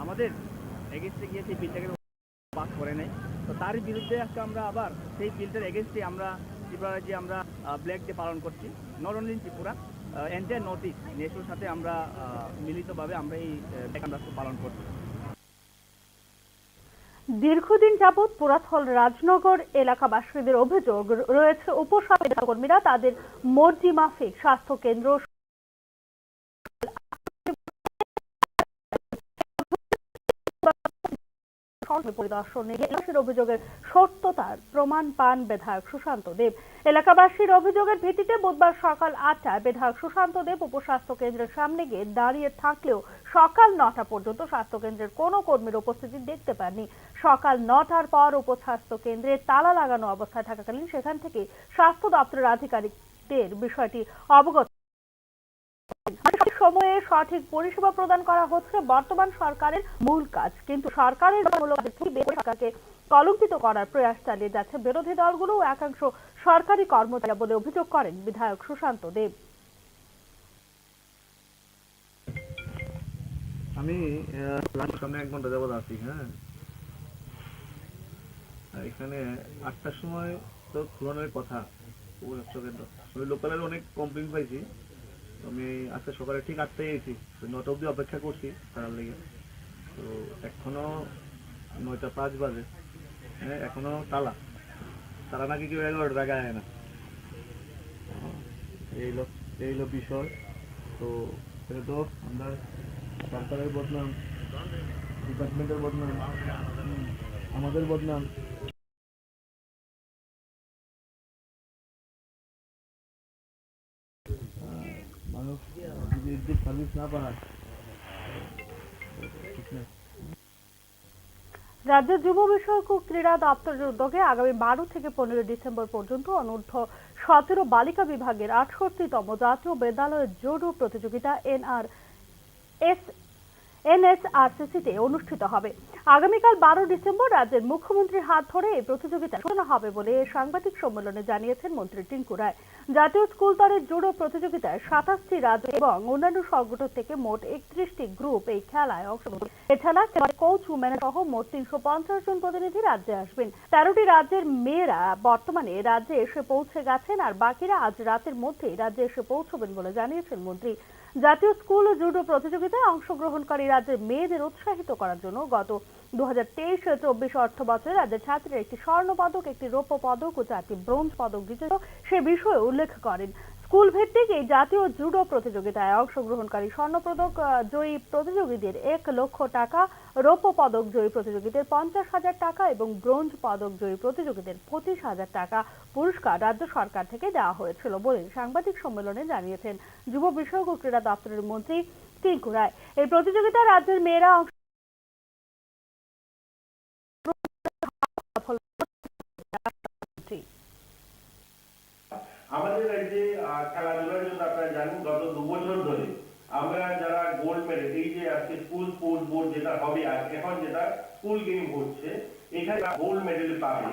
আমাদের এগেনস্টে গিয়ে সেই বিলটাকে পাস করে নেয়। তো তার বিরুদ্ধে আজকে আমরা আবার সেই বিলটার এগেনস্টে আমরা ত্রিপুরা রাজ্যে আমরা ব্ল্যাক ডে পালন করছি। Not only in Tripura, entire north east নেশনের সাথে আমরা মিলিতভাবে আমরা এই ব্ল্যাক ডে পালন করছি। দীর্ঘদিন যাবৎ পুরাতন রাজনগর এলাকাবাসীদের অভিযোগ রয়েছে উপস্বাস্থ্য কর্মীরা তাদের মর্জি মাফিক স্বাস্থ্য কেন্দ্র পরিদর্শনে অভিযোগের সত্যতার প্রমাণ পান বিধায়ক সুশান্ত দেব। এলাকাবাসীর অভিযোগের ভিত্তিতে বুধবার সকাল 8টায় বিধায়ক সুশান্ত দেব উপস্বাস্থ্য কেন্দ্রের সামনে গিয়ে দাঁড়িয়ে থাকলেও সকাল 9টা পর্যন্ত স্বাস্থ্য কেন্দ্রের কোনো কর্মীর উপস্থিতি দেখতে পাননি। সকাল 9টার পর উপস্বাস্থ্য কেন্দ্রে তালা লাগানো অবস্থায় থাকাকালীন সেখান থেকে স্বাস্থ্য দপ্তরের আধিকারিকদের বিষয়টি অবগত সময়ে সঠিক পরিষেবা প্রদান করা হচ্ছে বর্তমান সরকারের মূল কাজ, কিন্তু সরকারের সরকারকে কলঙ্কিত করার প্রয়াস চালিয়ে যাচ্ছে বিরোধী দলগুলো ও একাংশ সরকারি কর্মচারী বলে অভিযোগ করেন বিধায়ক সুশান্ত দেব। আমি সামনে 1 ঘন্টা যাবত আছি। হ্যাঁ, এখানে 8টার সময় তো খুলনের কথা, আমি লোকালের অনেক কমপ্লেন পাইছি। আমি আজকে সকালে ঠিক 8টায় এসেছি, 9টা অবধি অপেক্ষা করছি তার লেগে। তো এখনো 9টা 5 বাজে, হ্যাঁ এখনো তারা নাকি কেউ 11টার আগে আয় না। এই হলো বিষয়। তো এটা তো আমরা সরকারের বদনাম, ডিপার্টমেন্টের বদনাম, আমাদের বদনাম। মানুষ যদি সার্ভিস না পায় ঠিক না। রাজ্যের যুব বিষয়ক ও ক্রীড়া দপ্তরের উদ্যোগে আগামী 12 থেকে 15 ডিসেম্বর পর্যন্ত অনূর্ধ্ব 17 বালিকা বিভাগের 68তম জাতীয় বিদ্যালয় জুডো প্রতিযোগিতা NSRCC-তে অনুষ্ঠিত হবে। আগামীকাল 12 ডিসেম্বর রাজ্যের মুখ্যমন্ত্রীর হাত ধরে এই প্রতিযোগিতা শুরু হবে বলে সাংবাদিক সম্মেলনে জানিয়েছেন মন্ত্রী টিঙ্কু রায়। জাতীয় স্কুল স্তরের জুডো প্রতিযোগিতায় 27টি রাজ্য এবং অন্যান্য সংগঠন থেকে মোট 31টি গ্রুপ এই খেলায় অংশগ্রহণ। এছাড়া কোচ উমেন সহ মোট 350 জন প্রতিনিধি রাজ্যে আসবেন। 13টি রাজ্যের মেয়েরা বর্তমানে রাজ্যে এসে পৌঁছে গেছেন, আর বাকিরা আজ রাতের মধ্যেই রাজ্যে এসে পৌঁছবেন বলে জানিয়েছেন মন্ত্রী। জাতীয় স্কুল ও জুডো প্রতিযোগিতায় অংশগ্রহণকারী রাজ্যের মেয়েদের উৎসাহিত করার জন্য গত 2023-24 অর্থ বছরে রাজ্যের ছাত্রীরা একটি স্বর্ণ পদক, একটি রৌপ্য পদক ও 4টি ব্রোঞ্জ পদক জিতেছে সে বিষয়ে উল্লেখ করেন। স্কুল ভিত্তিক এই জাতীয় জুডো প্রতিযোগিতায় অংশগ্রহণকারী স্বর্ণ পদক জয়ী প্রতিযোগীদের 1 লক্ষ টাকা, রৌপ্য পদক জয়ী প্রতিযোগীদের 50,000 টাকা এবং ব্রোঞ্জ পদক জয়ী প্রতিযোগীদের 25,000 টাকা পুরস্কার রাজ্য সরকার থেকে দেওয়া হয়েছিল বলে সাংবাদিক সম্মেলনে জানিয়েছেন যুব বিষয়ক ও ক্রীড়া দপ্তরের মন্ত্রী টিঙ্কু রায়। এই প্রতিযোগিতায় রাজ্যের মেয়েরা আমাদের রাজ্যে খেলাধুলার জন্য আপনারা জানেন গত 2 বছর ধরে আমরা যারা গোল্ড মেডেল, এই যে আজকে স্কুল স্পোর্টস বোর্ড যেটা হবে এখন যেটা স্কুল গেম হচ্ছে, এখানে গোল্ড মেডেল পাবে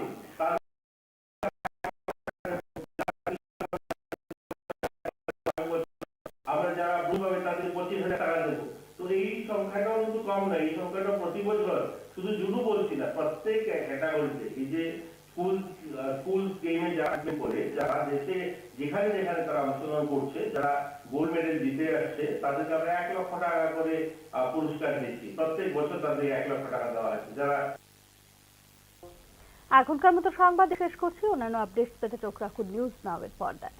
আমরা যারা ব্লু পাবে তাদের 25,000 টাকা দেবো। তো এই সংখ্যাটাও কিন্তু কম নয়, এই সংখ্যাটা প্রতি বছর শুধু জুডো বলছি না, প্রত্যেক ক্যাটাগরিতে এই যে স্কুল গেমে যারা করে যারা দেশে যেখানে যেখানে তারা অংশগ্রহণ করছে, যারা গোল্ড মেডেল জিতে আসছে তাদেরকে আমরা 1 লক্ষ টাকা করে পুরস্কার দিচ্ছি। প্রত্যেক বছর তাদের 1 লক্ষ টাকা দেওয়া আছে। যারা এখনকার মতো সংবাদ শেষ করছি। অন্যান্য আপডেট পেতে চোখ রাখুন নিউজ নাও এর পর্দায়।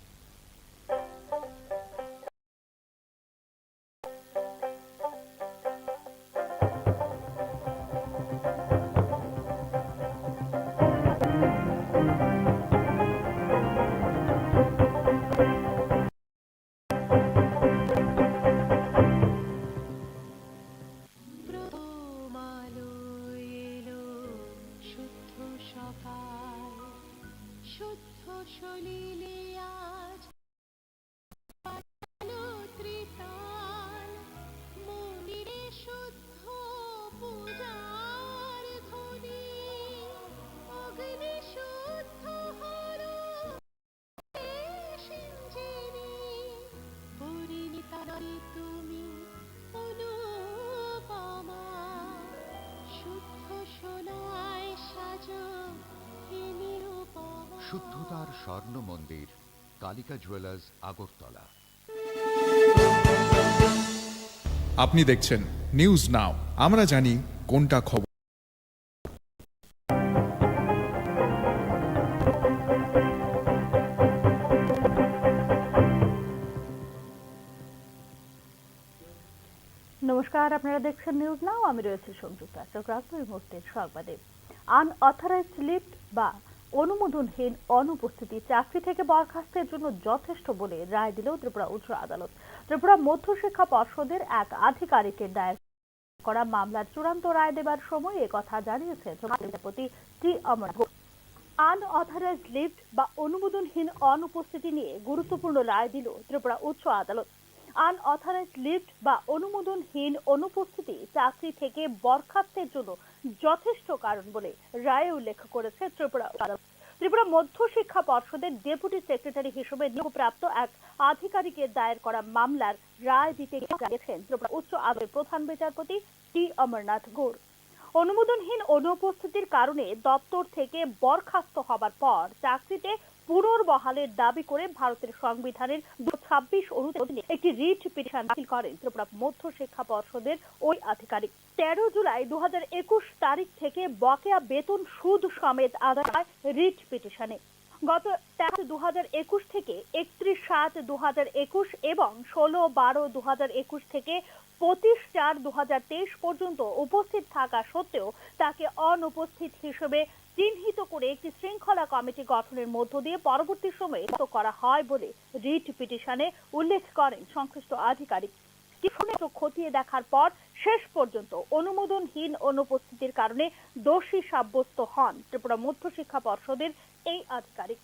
শুদ্ধ সলিলে আজ ত্রিতাল মন্দিরে শুদ্ধ পূজার ধ্বনি অগ্নি শুদ্ধ হর সিঞ্জিনি পরিণীতা নারী তুমি অনুপমা শুদ্ধ সোনায় সাজো শুদ্ধতার স্বর্ণ মন্দির কালিকা জুয়েলার্স আগরতলা। আপনি দেখছেন নিউজ নাও, আমরা জানি কোনটা খবর। নমস্কার, আপনারা দেখছেন নিউজ নাও, আমি রয়েছে সংযুক্তা। চোখ রাখুন এই মুহূর্তের সংবাদে। আনঅথরাইজড লিফট বা অনুমোদনহীন অনুপস্থিতি চাকরি থেকে বরখাস্তের জন্য যথেষ্ট বলে রায় দিল ত্রিপুরা উচ্চ আদালত। ত্রিপুরা মধ্যশিক্ষা পর্ষদের এক আধিকারিকের দায়ের করা মামলার চূড়ান্ত রায় দেবার সময় একথা জানিয়েছেন বিচারপতি টি অমরনাথ। আনঅথরাইজড লিফট বা অনুমোদনহীন অনুপস্থিতি নিয়ে গুরুত্বপূর্ণ রায় দিল ত্রিপুরা উচ্চ আদালত। আনঅথরাইজড লিফট বা অনুমোদনহীন অনুপস্থিতি চাকরি থেকে বরখাস্তের জন্য যথেষ্ট কারণ বলে রায়ে উল্লেখ করেছে ত্রিপুরা আদালত। ত্রিপুরা মধ্যশিক্ষা পর্ষদের ডেপুটি সেক্রেটারি হিসেবে নিয়োগপ্রাপ্ত এক আধিকারিকের দায়ের করা মামলার রায় দিতে গিয়েছেন ত্রিপুরা উচ্চ আদালতের প্রধান বিচারপতি টি অমরনাথ গৌর। অনুমোদনহীন অনুপস্থিতির কারণে দপ্তর থেকে বরখাস্ত হবার পর চাকরিতে পুনর্বহালের দাবি করে ভারতের সংবিধানের 226 অনুচ্ছেদে একটি রিট পিটিশন দাখিল করেন ত্রিপুরা মধ্যশিক্ষা পর্ষদের ওই আধিকারিক। 13 জুলাই 2021 তারিখ থেকে বকেয়া বেতন সুদ সমেত আদায় হয় রিট পিটিশনে। গত 13/2021 থেকে 31/7/2021 এবং 16/12/2021 থেকে 25/4/2023 পর্যন্ত উপস্থিত থাকা সত্ত্বেও তাকে অনুপস্থিত হিসেবে চিহ্নিত করে একটি শৃঙ্খলা কমিটি গঠনের মধ্য দিয়ে পরবর্তী সময়ে করা হয় বলে রিট পিটিশনে উল্লেখ করেন সংশ্লিষ্ট আধিকারিক। তীক্ষ্ণ খতিয়ে দেখার পর শেষ পর্যন্ত অনুমোদনহীন অনুপস্থিতির কারণে দোষী সাব্যস্ত হন ত্রিপুরা মধ্যশিক্ষা পর্ষদের এই আধিকারিক।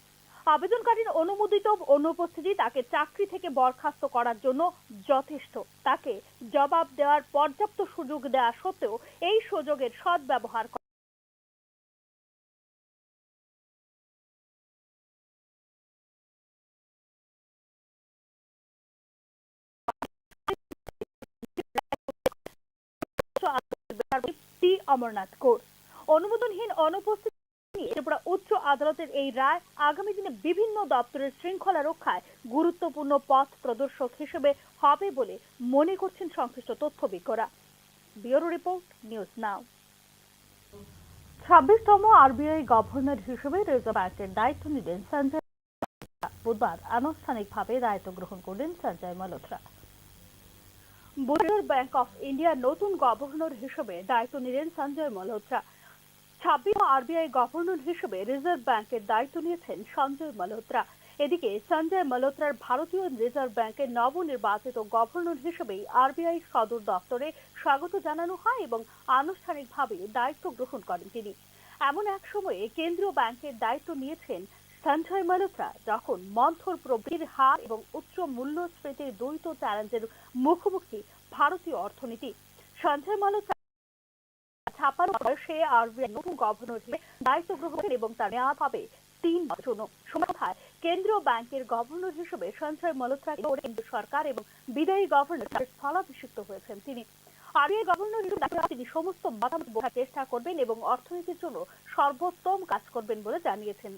আবেদনকারীর অনুমোদিত অনুপস্থিতি তাকে চাকরি থেকে বরখাস্ত করার জন্য যথেষ্ট। তাকে জবাব দেওয়ার পর্যাপ্ত সুযোগ দেওয়া সত্ত্বেও এই সুযোগের সদ্ব্যবহার অমরনাথ কোর্স অনুমোদনহীন অনুপস্থিতি ত্রিপুরা উচ্চ আদালতের এই রায় আগামী দিনে বিভিন্ন দপ্তরের শৃঙ্খলা রক্ষায় গুরুত্বপূর্ণ পথ প্রদর্শক হিসেবে হবে বলে মনে করছেন সংশ্লিষ্ট তথ্যবিজ্ঞরা। Bureau report, news now. 26তম আরবিআই গভর্নর হিসেবে রিজার্ভ ব্যাংকের দায়িত্ব নিলেন সঞ্জয়। বুধবার আনুষ্ঠানিকভাবে দায়িত্ব গ্রহণ করলেন Sanjay Malhotra. Reserve bank of ইন্ডিয়ার নতুন গভর্নর হিসেবে দায়িত্ব নিলেন সঞ্জয় মালহোত্রা। 26 আরবিআই গভর্নর হিসেবে রিজার্ভ ব্যাংকের দায়িত্ব নিয়েছেন সঞ্জয় মালহোত্রা। এদিকে সঞ্জয় মালহোত্রার ভারতীয় রিজার্ভ ব্যাংকের নবনির্বাচিত গভর্নর হিসেবেই আরবিআই সদর দপ্তরে স্বাগত জানানো হয় এবং আনুষ্ঠানিকভাবে দায়িত্ব গ্রহণ করেন তিনি। এমন এক সময়ে কেন্দ্রীয় ব্যাংকের দায়িত্ব নিয়েছেন সঞ্জয় মালহোত্রা যখন মন্থর প্রবৃদ্ধির হার এবং উচ্চ মূল্যস্ফীতির দ্বৈত চ্যালেঞ্জের মুখোমুখি ভারতীয় অর্থনীতি। সঞ্জয় মালহোত্রা 56 বয়সে আরবিআই নতুন গভর্নর হিসেবে দায়িত্ব গ্রহণ করেন এবং তার মেয়াদ হবে 3 বছর। সমাথায় কেন্দ্রীয় ব্যাংকের গভর্নর হিসেবে সঞ্জয় মালহোত্রা কেন্দ্র সরকার এবং বিদায়ী গভর্নর স্থলাভিষিক্ত হয়েছেন তিনি। আরবিআই গভর্নর হিসেবে তিনি সমস্ত মতামত বোঝার চেষ্টা করবেন এবং অর্থনীতির জন্য সর্বোত্তম কাজ করবেন বলে জানিয়েছেন।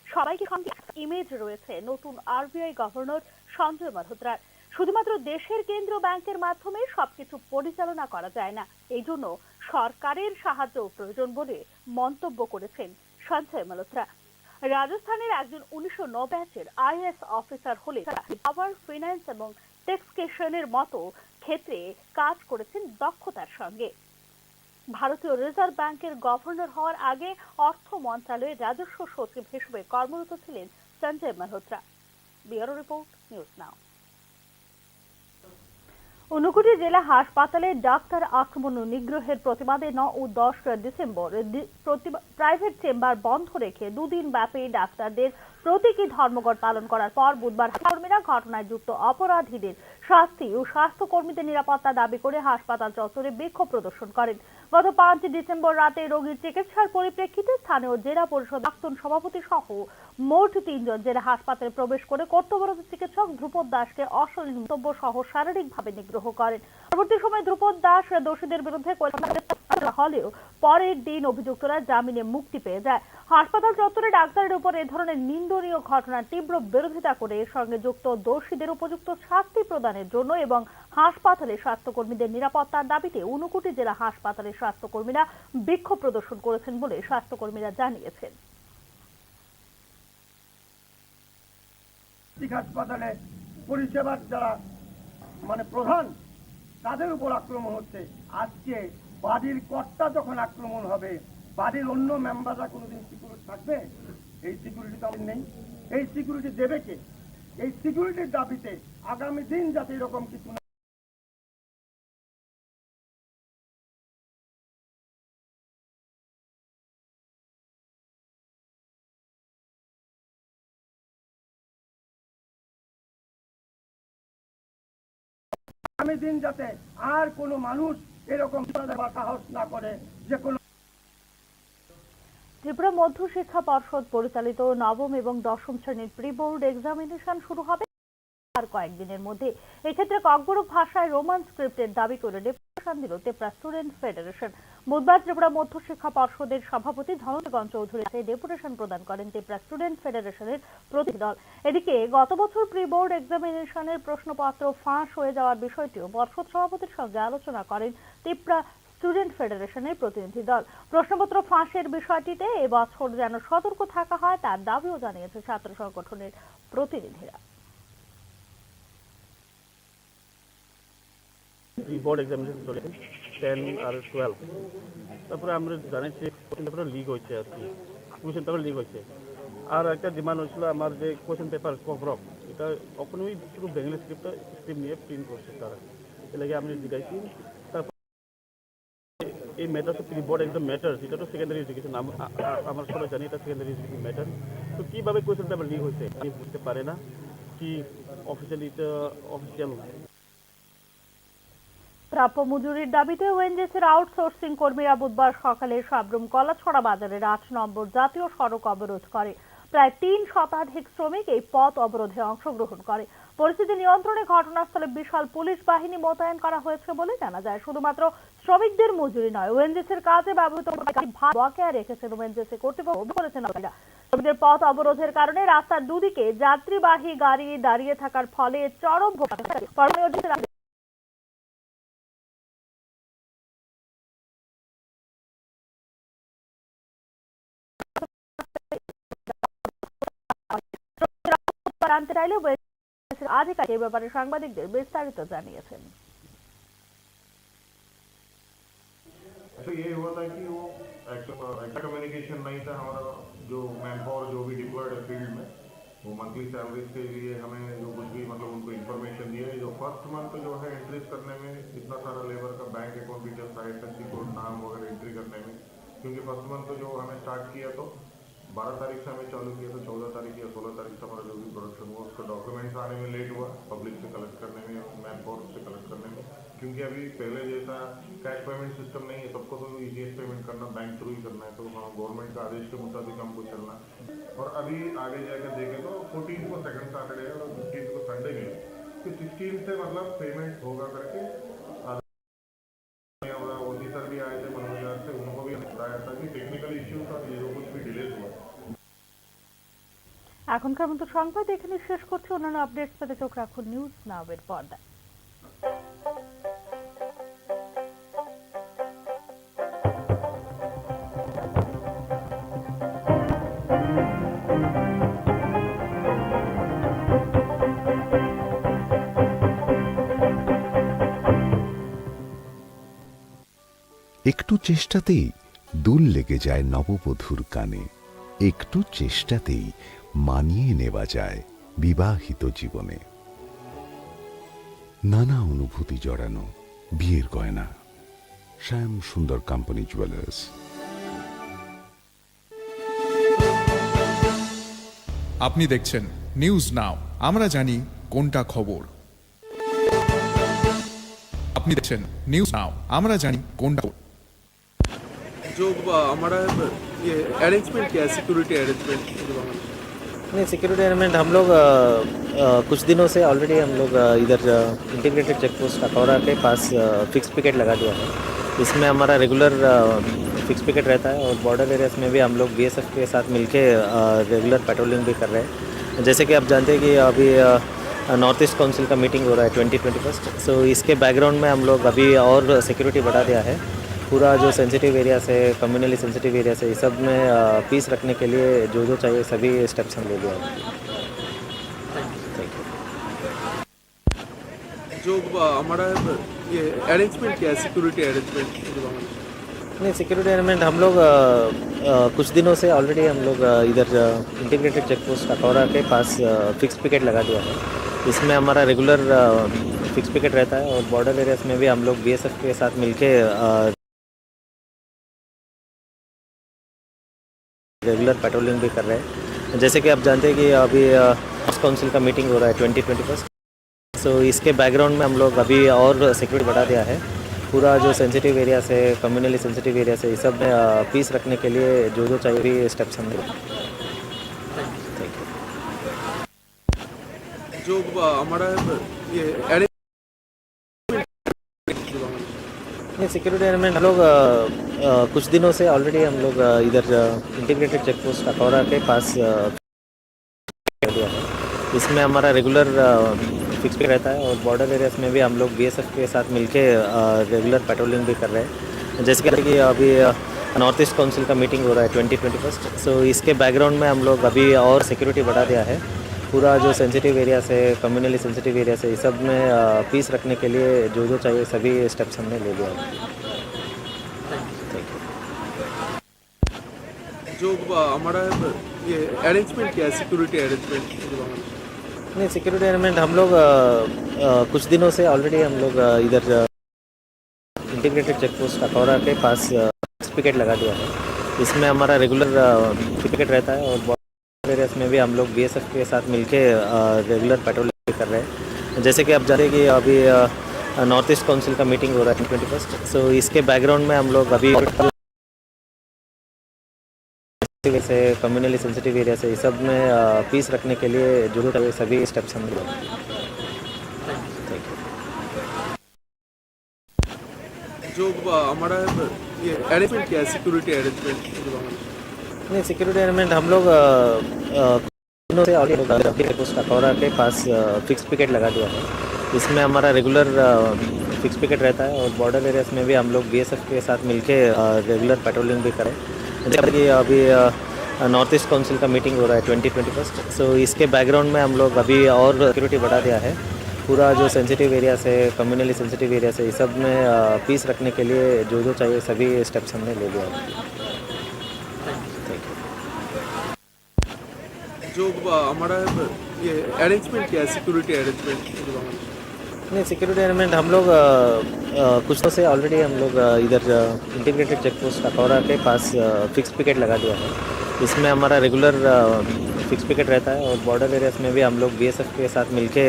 সবাইকে সঙ্গে ইমেজ রয়েছে নতুন আরবিআই গভর্নর সঞ্জয় মালহোত্রার। শুধুমাত্র দেশের কেন্দ্রীয় ব্যাংকের মাধ্যমে সবকিছু পরিচালনা করা যায় না, এই জন্য সরকারের সাহায্য প্রয়োজন বলে মন্তব্য করেছেন সঞ্জয় মালহোত্রা। রাজস্থানের একজন 1990 ব্যাচের আইএএস অফিসার হলে পাওয়ার, ফিন্যান্স এবং ট্যাক্সেশনের মতো ক্ষেত্রে কাজ করেছেন দক্ষতার সঙ্গে। ভারতীয় রিজার্ভ ব্যাংকের গভর্নর হওয়ার আগে অর্থ মন্ত্রণালয়ের রাজস্ব সচিব হিসেবে কর্মরত ছিলেন Sanjay Malhotra. Bureau report, news নাও। ঊনকোটি জেলা হাসপাতালে ডাক্তার আক্রমণ ও নিগ্রহের প্রতিবাদে 9 ও 10 ডিসেম্বর প্রাইভেট চেম্বার বন্ধ রেখে দুদিন ব্যাপী ডাক্তারদের প্রতীকী ধর্মঘট পালন করার পর বুধবার কর্মীরা ঘটনায় যুক্ত অপরাধীদের শাস্তি ও স্বাস্থ্যকর্মীদের নিরাপত্তা দাবি করে হাসপাতাল চত্বরে বিক্ষোভ প্রদর্শন করেন। গত 5 ডিসেম্বর রাতে রোগীর চিকিৎসার পরিপ্রেক্ষিতে স্থানীয় জেলা পরিষদ প্রাক্তন সভাপতি সহ মোট 3 জন জেলা হাসপাতালে প্রবেশ করে কর্তব্যরত চিকিৎসক ধ্রুপদ দাসকে অশালীন মন্তব্য সহ শারীরিকভাবে নিগ্রহ করেন। পরবর্তী সময়ে ধ্রুপদ দাস দোষীদের বিরুদ্ধে হলেও পরের দিন অভিযুক্তরা জামিনে মুক্তি পেয়ে যায়। হাসপাতাল চত্বরে ডাক্তারের উপর এ ধরনের নিন্দনীয় ঘটনার তীব্র বিরোধিতা করে এর সঙ্গে যুক্ত দোষীদের উপযুক্ত শাস্তি প্রদানের জন্য এবং হাসপাতালে স্বাস্থ্যকর্মীদের নিরাপত্তার দাবিতে ঊনকোটি জেলা হাসপাতালের স্বাস্থ্যকর্মীরা বিক্ষোভ প্রদর্শন করেছেন বলে স্বাস্থ্যকর্মীরা জানিয়েছেন। হাসপাতালে পরিষেবার যারা প্রধান তাদের উপর আক্রমণ হচ্ছে। আজকে বাড়ির কর্তা যখন আক্রমণ হবে, বাড়ির অন্য মেম্বাররা কোনোদিন সিকিউরিটি থাকবে? এই সিকিউরিটি তো নেই। এই সিকিউরিটি দেবে কে? এই সিকিউরিটির দাবিতে আগামী দিন যাতে এরকম কিছু না আগামী দিন যাতে আর কোনো মানুষ এরকম সাহস না করে যে কোনো। ত্রিপুরা মধ্যশিক্ষা পর্ষদ পরিচালিত নবম এবং দশম শ্রেণীর প্রি বোর্ড এক্সামিনেশন শুরু হবে আর কয়েকদিনের মধ্যে। এক্ষেত্রে ককবরক ভাষায় রোমান স্ক্রিপ্টের দাবি করে ডেপুটেশন দিল ত্রিপুরা স্টুডেন্ট ফেডারেশন। বুধবার ত্রিপুরা মধ্যশিক্ষা পর্ষদের সভাপতি ধনঞ্জয় চৌধুরী ডেপুটেশন প্রদান করেন ত্রিপুরা স্টুডেন্ট ফেডারেশনের প্রতিনিধি দল। এদিকে গত বছর প্রি বোর্ড এক্সামিনেশনের প্রশ্নপত্র ফাঁস হয়ে যাওয়ার বিষয়টিও পর্ষদ সভাপতির সঙ্গে আলোচনা করেন ত্রিপুরা স্টুডেন্ট ফেডারেশনের প্রতিনিধি দল। প্রশ্নপত্র ফাঁসের বিষয়টিতে এবছর যেন সতর্ক থাকা হয় তার দাবিও জানিয়েছে ছাত্র সংগঠনের প্রতিনিধিরা। বোর্ড এক্সামিনেশন চলে 10 আর 12, তারপরে আমরা জানাচ্ছি কোশ্চেন পেপার লিক হয়েছে আর কি, কোশ্চেন পেপার লিক হয়েছে। আর একটা ডিমান্ড হয়েছিল আমার যে কোশ্চেন পেপার ককবরক, এটা কখনোই শুধু বেঙ্গলি স্ক্রিপ্ট নিয়ে প্রিন্ট করছে তারা। এলাকে আমি জিজ্ঞাসি তারপর এই ম্যাটার তো বোর্ড একদম ম্যাটার এটা তো সেকেন্ডারি এডুকেশন আমার সবাই জানি এটা সেকেন্ডারি এডুকেশন ম্যাটার তো কীভাবে কোয়েশ্চেন পেপার লিক হয়েছে আমি বুঝতে পারে না কি অফিসিয়াল প্রাপ্য মজুরির দাবিতে ওএনজিসির আউটসোর্সিং কর্মীরা বুধবার সকালে সাবরুম কলাছড়া বাজারের ৮ নম্বর জাতীয় সড়ক অবরোধ করে। প্রায় ৩ শতাধিক শ্রমিক এই পথ অবরোধে অংশগ্রহণ করে। পরিস্থিতি নিয়ন্ত্রণে ঘটনাস্থলে বিশাল পুলিশ বাহিনী মোতায়েন করা হয়েছে বলে জানা যায়। শুধুমাত্র শ্রমিকদের মজুরি নয়, ওএনজিসির কাজে ব্যবহৃত বকেয়া রেখেছেন ওএনজিসি কর্তৃপক্ষ বলেছেন। শ্রমিকদের পথ অবরোধের কারণে রাস্তার দুদিকে যাত্রীবাহী গাড়ি দাঁড়িয়ে থাকার ফলে চরম ভোগান্তি। জানতে চাইলে আধিকারিক এই ব্যাপারে সাংবাদিকদের বিস্তারিত জানিয়েছেন। ये हुआ था कि वो एक्स्ट्रा कम्युनिकेशन नहीं था हमारा जो मैन पावर जो भी डिप्लॉयड है फील्ड में वो मंथली सैलरीज के लिए हमें जो कुछ भी मतलब उनको इन्फॉर्मेशन दी है। जो फर्स्ट मंथ जो है एंट्रीज करने में इतना सारा लेबर का bank account details IFSC code नाम वगैरह एंट्री करने में, क्योंकि फर्स्ट मंथ जो हमें स्टार्ट किया तो 12 तारीख से हमें चालू किया तो 14 तारीख या 16 तारीख से हमारा जो भी प्रोडक्शन हुआ उसका डॉक्यूमेंट्स आने में लेट हुआ, पब्लिक से कलेक्ट करने में, मैन पावर से कलेक्ट करने में, क्योंकि अभी पहले जैसा कैश पेमेंट सिस्टम नहीं है, सबको तो ईजीएस पेमेंट करना बैंक थ्रू ही करना है, तो गवर्नमेंट का आदेश के मुताबिक हमको चलना। और अभी आगे जाकर देखें तो 14 को सेकंड सैटरडे और 15 को संडे में, तो 16 से मतलब पेमेंट होगा करके ओसी सर भी आए थे मनोहर से, उनको भी बताया था कि टेक्निकल इश्यू था, ये जो कुछ भी डिले हुआ। এখনকার মতো সংবাদ এখানে শেষ করছি। অন্যান্য আপডেটস পেতে চোখ রাখুন নিউজ নাও এর পর্দায়। একটু চেষ্টাতেই দুল লেগে যায় নববধূর কানে, একটু চেষ্টাতেই মানিয়ে নেওয়া যায় বিবাহিত জীবনে। নানা অনুভূতি জড়ানো বিয়ের গয়না, শ্যাম সুন্দর কোম্পানি জুয়েলার্স। আপনি দেখছেন নিউজ নাও, আমরা জানি কোনটা খবর। আপনি দেখছেন নিউজ নাও, আমরা জানি কোনটা। जो हमारा ये अरेंजमेंट क्या है, सिक्योरिटी अरेंजमेंट? नहीं, सिक्योरिटी अरेंजमेंट हम लोग कुछ दिनों से ऑलरेडी हम लोग इधर इंटीग्रेटेड चेक पोस्ट अखौरा के पास फिक्स पिकेट लगा दिया है। इसमें हमारा रेगुलर फिक्स पिकेट रहता है और बॉर्डर एरियाज में भी हम लोग BSF के साथ मिलके रेगुलर पेट्रोलिंग भी कर रहे हैं। जैसे कि आप जानते हैं कि अभी नॉर्थ ईस्ट काउंसिल का मीटिंग हो रहा है 2021, सो इसके बैकग्राउंड में हम लोग अभी और सिक्योरिटी बढ़ा दिया है। पूरा जो सेंसिटिव एरिया से, कम्युनली सेंसिटिव एरिया से, इस सब में पीस रखने के लिए जो जो चाहिए सभी स्टेप्स हम ले लिया है। जो हमारा ये अरेंजमेंट क्या है, सिक्योरिटी अरेंजमेंट? नहीं, सिक्योरिटी अरेंजमेंट हम लोग कुछ दिनों से ऑलरेडी हम लोग इधर इंटीग्रेटेड चेक पोस्ट अखौरा के पास फिक्स पिकेट लगा दिया है। इसमें हमारा रेगुलर फिक्स पिकेट रहता है और बॉर्डर एरियाज में भी हम लोग BSF के साथ मिलके रेगुलर पेट्रोलिंग भी कर रहे हैं। जैसे कि आप जानते हैं कि अभी काउंसिल का मीटिंग हो रहा है 2021, सो इसके बैकग्राउंड में हम लोग अभी और सिक्योरिटी बढ़ा दिया है। पूरा जो सेंसिटिव एरिया से, कम्युनली सेंसिटिव एरिया से, इस सब में पीस रखने के लिए जो जो चाहिए भी स्टेप्स हम ले। जो हमारा ये नहीं, सिक्योरिटी अरेंजमेंट हम लोग कुछ दिनों से ऑलरेडी हम लोग इधर इंटीग्रेटेड चेक पोस्ट अखौरा के पास दिया है। इसमें हमारा रेगुलर फिक्स पे रहता है और बॉर्डर एरियाज में भी हम लोग BSF के साथ मिलके रेगुलर पेट्रोलिंग भी कर रहे हैं। जैसे कि अभी नॉर्थ ईस्ट काउंसिल का मीटिंग हो रहा है 2021, सो इसके बैकग्राउंड में हम लोग अभी और सिक्योरिटी बढ़ा दिया है। पूरा जो सेंसिटिव एरिया से, कम्युनली सेंसिटिव एरिया से, इस सब में पीस रखने के लिए जो जो चाहिए सभी स्टेप्स हमने ले लिया है। जो हमारा ये अरेंजमेंट क्या है, सिक्योरिटी अरेंजमेंट? नहीं, सिक्योरिटी अरेंजमेंट हम लोग कुछ दिनों से ऑलरेडी हम लोग इधर इंटीग्रेटेड चेक पोस्ट अखौरा के पास पिकेट लगा दिया है। इसमें हमारा रेगुलर पिकेट रहता है और बॉर्डर एरियाज में भी हम लोग बीएसएफ के साथ मिलके रेगुलर पेट्रोलिंग कर रहे हैं। जैसे कि आप जानते हैं कि अभी नॉर्थ ईस्ट काउंसिल का मीटिंग हो रहा है 21st, सो इसके बैकग्राउंड में हम लोग अभी से कम्युनली सेंसिटिव एरिया से इस सब में पीस रखने के लिए जो सभी स्टेप्स हम लोग जो हमारा ये अरेंजमेंट क्या है, सिक्योरिटी अरेंजमेंट? नहीं, सिक्योरिटी अरेंजमेंट हम लोग दिनों से ऑलरेडी पोस्ट अखौरा के पास फिक्स पिकेट लगा दिया है। इसमें हमारा रेगुलर फिक्स पिकेट रहता है और बॉर्डर एरियाज में भी हम लोग बीएसएफ के साथ मिलके रेगुलर पेट्रोलिंग भी करें। जैसे कि अभी नॉर्थ ईस्ट काउंसिल का मीटिंग हो रहा है 21st, सो इसके बैकग्राउंड में हम लोग अभी और सिक्योरिटी बढ़ा दिया है। पूरा जो सेंसिटिव एरिया से कम्युनली सेंसिटिव एरिया से इस सब में पीस रखने के लिए जो चाहिए सभी स्टेप्स हमने ले लिया है। जो हमारा ये अरेंजमेंट क्या है, सिक्योरिटी अरेंजमेंट? नहीं, सिक्योरिटी अरेंजमेंट हम लोग कुछ दिनों से ऑलरेडी हम लोग इधर इंटीग्रेटेड चेक पोस्ट अखौरा के पास फिक्स पिकेट लगा दिया है। इसमें हमारा रेगुलर फिक्स पिकेट रहता है और बॉर्डर एरियाज में भी हम लोग बीएसएफ के साथ मिलके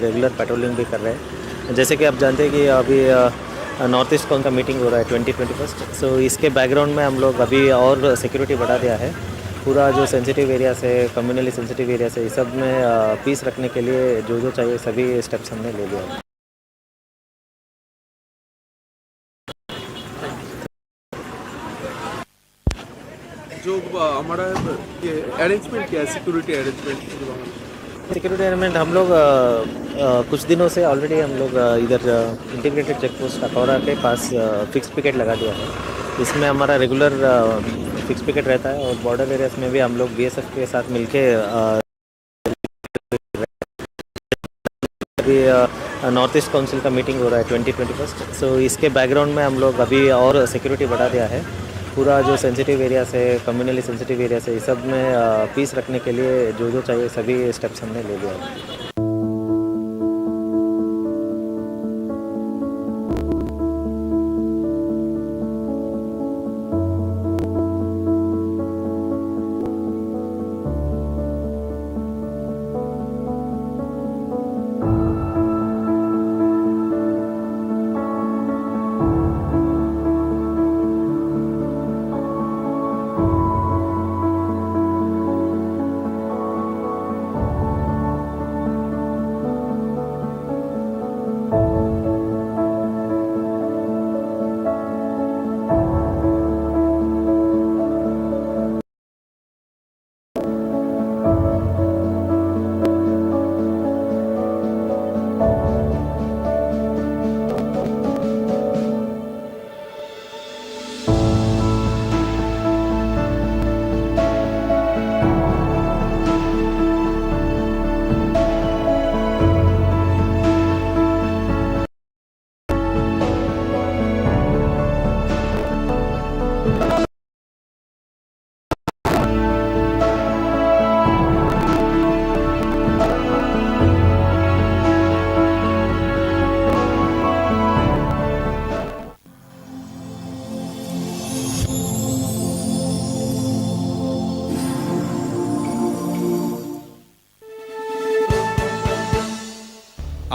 रेगुलर पेट्रोलिंग भी कर रहे हैं। जैसे कि आप जानते हैं कि अभी नॉर्थ ईस्ट काउंसिल का मीटिंग हो रहा है 21st, सो इसके बैकग्राउंड में हम लोग अभी और सिक्योरिटी बढ़ा दिया है। पूरा जो सेंसिटिव एरिया से कम्युनली सेंसिटिव एरिया से इस सब में पीस रखने के लिए जो चाहिए सभी स्टेप्स हमने ले लिया है। जो हमारा ये अरेंजमेंट क्या है, सिक्योरिटी अरेंजमेंट? सिक्योरिटी अरेंजमेंट हम लोग कुछ दिनों से ऑलरेडी हम लोग इधर इंटीग्रेटेड चेक पोस्ट अखौरा के पास फिक्स पिकेट लगा दिया है। इसमें हमारा रेगुलर फिक्स पिकेट रहता है और बॉर्डर एरियाज में भी हम लोग बीएसएफ के साथ मिलके अभी नॉर्थ ईस्ट काउंसिल का मीटिंग हो रहा है 21st, सो इसके बैकग्राउंड में हम लोग अभी और सिक्योरिटी बढ़ा दिया है। पूरा जो सेंसिटिव एरिया से कम्युनली सेंसिटिव एरिया से इस सब में पीस रखने के लिए जो चाहिए सभी स्टेप्स हमने ले लिया है।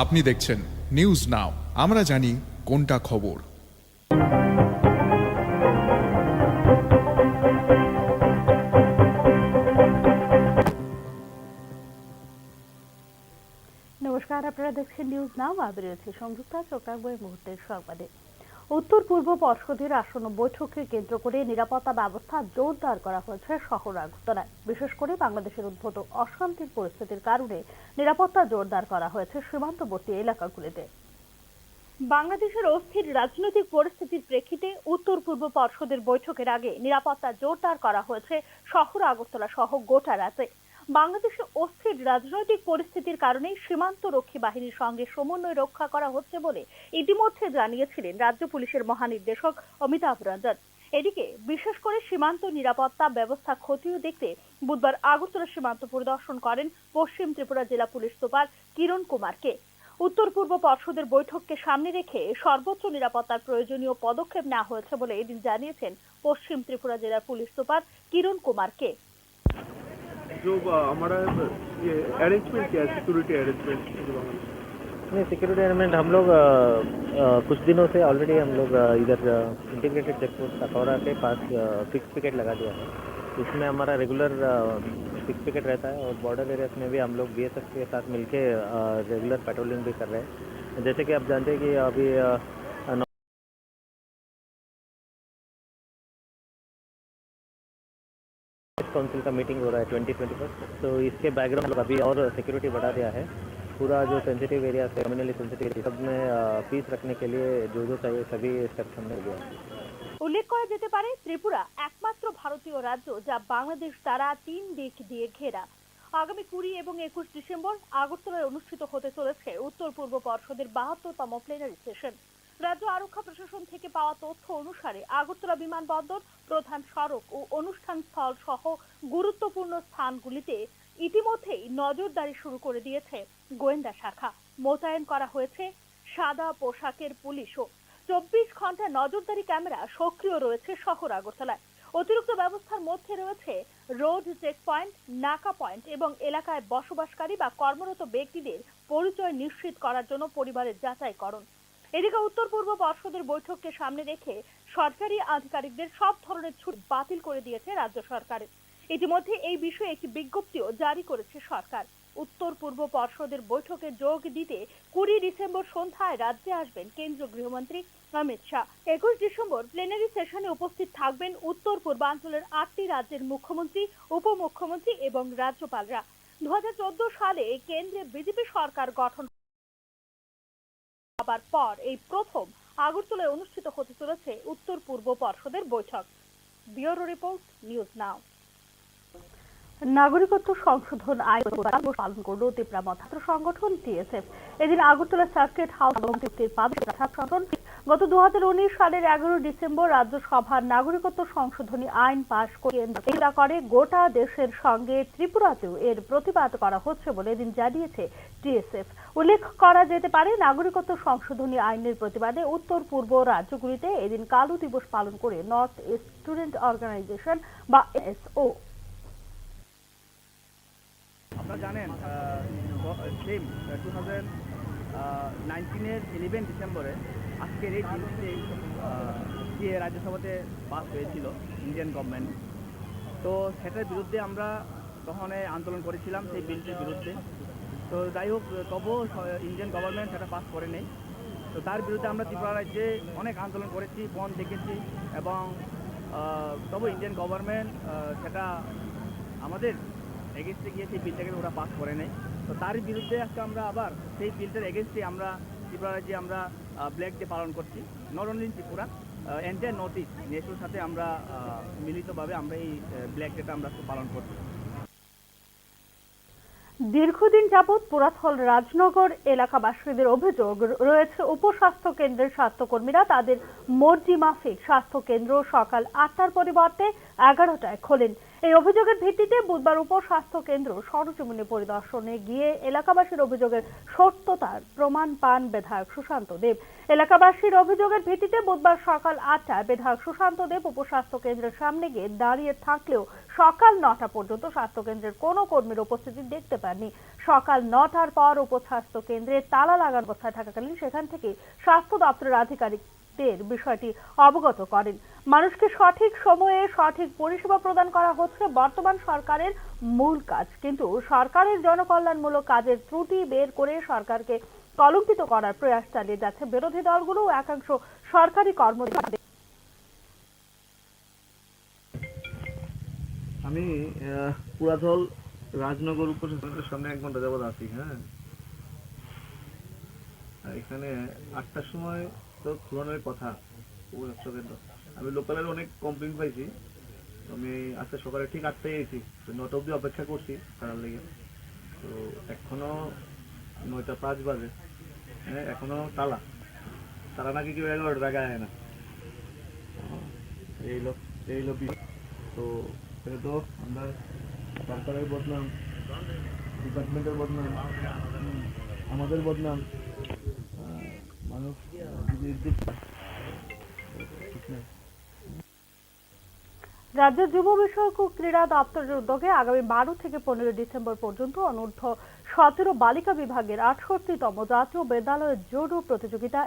আপনি দেখছেন নিউজ নাও, আমরা জানি কোনটা খবর। নমস্কার, আপনারা দেখছেন নিউজ নাও। আমি রয়েছে সংযুক্তা চোকাবই মুহূর্তের সংবাদে। উত্তর পূর্ব পর্ষদের আসন্ন বৈঠককে কেন্দ্র করে নিরাপত্তা ব্যবস্থা জোরদার করা হয়েছে শহর আগরতলায়। বিশেষ করে বাংলাদেশের উদ্ভূত অশান্তির পরিস্থিতির কারণে নিরাপত্তা জোরদার করা হয়েছে সীমান্তবর্তী এলাকাগুলিতে। বাংলাদেশের অস্থির রাজনৈতিক পরিস্থিতির প্রেক্ষিতে উত্তর পূর্ব পর্ষদের বৈঠকের আগে নিরাপত্তা জোরদার করা হয়েছে শহর আগরতলা সহ গোটা রাজ্যে। বাংলাদেশে অস্থির রাজনৈতিক পরিস্থিতির কারণে সীমান্ত রক্ষী বাহিনীর সঙ্গে সমন্বয় রক্ষা করা হচ্ছে বলে ইতিমধ্যে জানিয়েছিলেন রাজ্য পুলিশের মহানির্দেশক অমিতাভ রঞ্জন। এদিকে বিশেষ করে সীমান্ত নিরাপত্তা ব্যবস্থা খতিয়ে দেখতে বুধবার আগরতলা সীমান্ত পরিদর্শন করেন পশ্চিম ত্রিপুরা জেলা পুলিশ সুপার কিরণ কুমারকে। উত্তর পূর্ব পর্ষদের বৈঠককে সামনে রেখে সর্বোচ্চ নিরাপত্তার প্রয়োজনীয় পদক্ষেপ নেওয়া হয়েছে বলে এদিন জানিয়েছেন পশ্চিম ত্রিপুরা জেলার পুলিশ সুপার কিরণ কুমারকে। जो हमारा ये अरेंजमेंट क्या है, सिक्योरिटी अरेंजमेंट? नहीं, सिक्योरिटी अरेंजमेंट हम लोग कुछ दिनों से ऑलरेडी हम लोग इधर इंटीग्रेटेड चेक पोस्ट कटौरा के पास फिक्स पिकेट लगा दिया है। इसमें हमारा रेगुलर फिक्स पिकेट रहता है और बॉर्डर एरियाज में भी हम लोग बीएसएफ के साथ मिलके रेगुलर पेट्रोलिंग भी कर रहे हैं। जैसे कि आप जानते हैं कि अभी काउंसिल का मीटिंग हो रहा है 2021, तो इसके बैकग्राउंड अभी और सिक्योरिटी बढ़ा दिया है। पूरा जो सेंसिटिव एरिया है, कम्युनली सेंसिटिव एरिया, सब में पीस रखने के लिए जो चाहिए सभी स्टेप्स हमने लिया है। উল্লেখ করা যেতে পারে ত্রিপুরা একমাত্র ভারতীয় রাজ্য যা বাংলাদেশ দ্বারা 3 দিক দিয়ে ঘেরা। আগামী 20 এবং 21 ডিসেম্বর আগরতলায় অনুষ্ঠিত হতে চলেছে উত্তর পূর্ব পর্ষদের 72তম প্লেনারি সেশন। রাজ্য আরক্ষা প্রশাসন থেকে পাওয়া তথ্য অনুসারে আগরতলা বিমানবন্দর, প্রধান সড়ক ও অনুষ্ঠান স্থল সহ গুরুত্বপূর্ণ স্থানগুলিতে ইতিমধ্যেই নজরদারি শুরু করে দিয়েছে গোয়েন্দা শাখা। মোতায়েন করা হয়েছে সাদা পোশাকের পুলিশও। 24 ঘন্টা নজরদারি ক্যামেরা সক্রিয় রয়েছে শহর আগরতলায়। অতিরিক্ত ব্যবস্থার মধ্যে রয়েছে রোড চেক পয়েন্ট, নাকা পয়েন্ট এবং এলাকায় বসবাসকারী বা কর্মরত ব্যক্তিদের পরিচয় নিশ্চিত করার জন্য পরিবারের যাচাইকরণ। এদিকে উত্তর পূর্ব পর্ষদের বৈঠককে সামনে রেখে সরকারি আধিকারিকদের সব ধরনের ছুটি বাতিল করে দিয়েছে রাজ্য সরকার। ইতিমধ্যে এই বিষয়ে একটি বিজ্ঞপ্তিও জারি করেছে সরকার। উত্তর পূর্ব পর্ষদের বৈঠকে যোগ দিতে 20 ডিসেম্বর সন্ধ্যায় রাজ্যে আসবেন কেন্দ্রীয় গৃহমন্ত্রী অমিত শাহ। 21 ডিসেম্বর প্লেনারি সেশনে উপস্থিত থাকবেন উত্তর পূর্বাঞ্চলের 8টি রাজ্যের মুখ্যমন্ত্রী, উপমুখ্যমন্ত্রী এবং রাজ্যপালরা। 2014 সালে কেন্দ্রে বিজেপি সরকার গঠন হবার পর এই প্রথম আগরতলায় অনুষ্ঠিত হতে চলেছে উত্তর পূর্ব পর্ষদের বৈঠক। ব্যুরো রিপোর্ট, নিউজ নাও। নাগরিকত্ব সংশোধন আইন পালন করল ত্রিপুরা ছাত্র সংগঠন টিএসএফ। এদিন আগরতলা সার্কিট হাউস এবং ত্রিপুরার পাবলিক সংগঠন গত 2019 সালের 11 ডিসেম্বর রাজ্যসভার নাগরিকত্ব সংশোধনী আইন পাশ করে গোটা দেশের সঙ্গে ত্রিপুরাতেও এর প্রতিবাদ করা হচ্ছে বলে এদিন জানিয়েছে টিএসএফ। উল্লেখ করা যেতে পারে নাগরিকত্ব সংশোধনী আইনের প্রতিবাদে উত্তর পূর্ব রাজ্যগুলিতে এদিন কালো দিবস পালন করে নর্থ ইস্ট স্টুডেন্ট অর্গানাইজেশন বা এনএসও। আপনারা জানেন সেম 2019-এর 11 ডিসেম্বরে আজকের এই দিনটিতে যে রাজ্যসভাতে পাস হয়েছিল ইন্ডিয়ান গভর্নমেন্ট, তো সেটার বিরুদ্ধে আমরা তখন আন্দোলন করেছিলাম সেই বিলটির বিরুদ্ধে। তো যাই হোক, তবুও ইন্ডিয়ান গভর্নমেন্ট সেটা পাস করে নেই। তো তার বিরুদ্ধে আমরা ত্রিপুরা রাজ্যে অনেক আন্দোলন করেছি, বন্ধ দেখেছি, এবং তবু ইন্ডিয়ান গভর্নমেন্ট সেটা আমাদের এগেনস্টে গিয়ে সেই বিলটাকে ওরা পাস করে নেয়। তো তার বিরুদ্ধে আজকে আমরা আবার সেই বিলটার এগেনস্টে আমরা ত্রিপুরা রাজ্যে আমরা ব্ল্যাক ডে পালন করছি। Not only in Tripura, entire north east নেশনের সাথে আমরা মিলিতভাবে আমরা এই ব্ল্যাক ডেটা আমরা পালন করছি। দীর্ঘদিন যাবৎ পুরাথল রাজনগর এলাকাবাসীদের অভিযোগ রয়েছে উপস্বাস্থ্য কেন্দ্রের স্বাস্থ্যকর্মীরা তাদের মর্জি মাফিক স্বাস্থ্য কেন্দ্র সকাল 8টার পরিবর্তে 11টায় খোলেন। এই অভিযোগের ভিত্তিতে বুধবার উপস্বাস্থ্য কেন্দ্র সরজমিনে পরিদর্শনে গিয়ে এলাকাবাসীর অভিযোগের সত্যতার প্রমাণ পান বিধায়ক সুশান্ত দেব। এলাকাবাসীর অভিযোগের ভিত্তিতে বুধবার সকাল 8টায় বিধায়ক সুশান্ত দেব উপস্বাস্থ্য কেন্দ্রের সামনে গিয়ে দাঁড়িয়ে থাকলেও সকাল 9টা পর্যন্ত স্বাস্থ্য কেন্দ্রের কোনো কর্মীর উপস্থিতি দেখতে পাননি। সকাল 9টার পর উপস্বাস্থ্য কেন্দ্রে তালা লাগানো অবস্থায় থাকাকালীন সেখান থেকে স্বাস্থ্য দপ্তরের আধিকারিক বিষয়টি অবগত করেন। মানুষকে সঠিক সময়ে সঠিক পরিষেবা প্রদান করা হচ্ছে বর্তমান সরকারের মূল কাজ, কিন্তু সরকারের জনকল্যাণমূলক কাজের ত্রুটি বের করে সরকারকে কলঙ্কিত করার প্রয়াস চালিয়ে যাচ্ছে বিরোধী দলগুলো ও একাংশ সরকারি কর্মচারী। আমি পুরাথল রাজনগর উপস্বাস্থ্যের সামনে 1 ঘন্টা যাবত আছি। হ্যাঁ, এখানে 8টার সময় তো খুলানোর কথা উপস্বাস্থ্য কেন্দ্র। আমি লোকালের অনেক কমপ্লেন পাইছি। আমি আজকে সকালে ঠিক 8টায় এসেছি, 9টা অব্দি অপেক্ষা করছি তার লেগে। তো এখনো 9টা 5 বাজে, হ্যাঁ, এখনো তালা নাকি কেউ 11টার আগে আয় না। এই হলো বিষয়। তো এটা তো আমরা সরকারের বদনাম, ডিপার্টমেন্টের বদনাম, আমাদের বদনাম, মানুষ যদি ঠিক না। রাজ্য যুব বিষয়ক ও ক্রীড়া দপ্তরের উদ্যোগে আগামী 12 থেকে 15 ডিসেম্বর পর্যন্ত অনূর্ধ্ব 17 বালিকা বিভাগের 68তম জাতীয় বিদ্যালয় জুডো প্রতিযোগিতা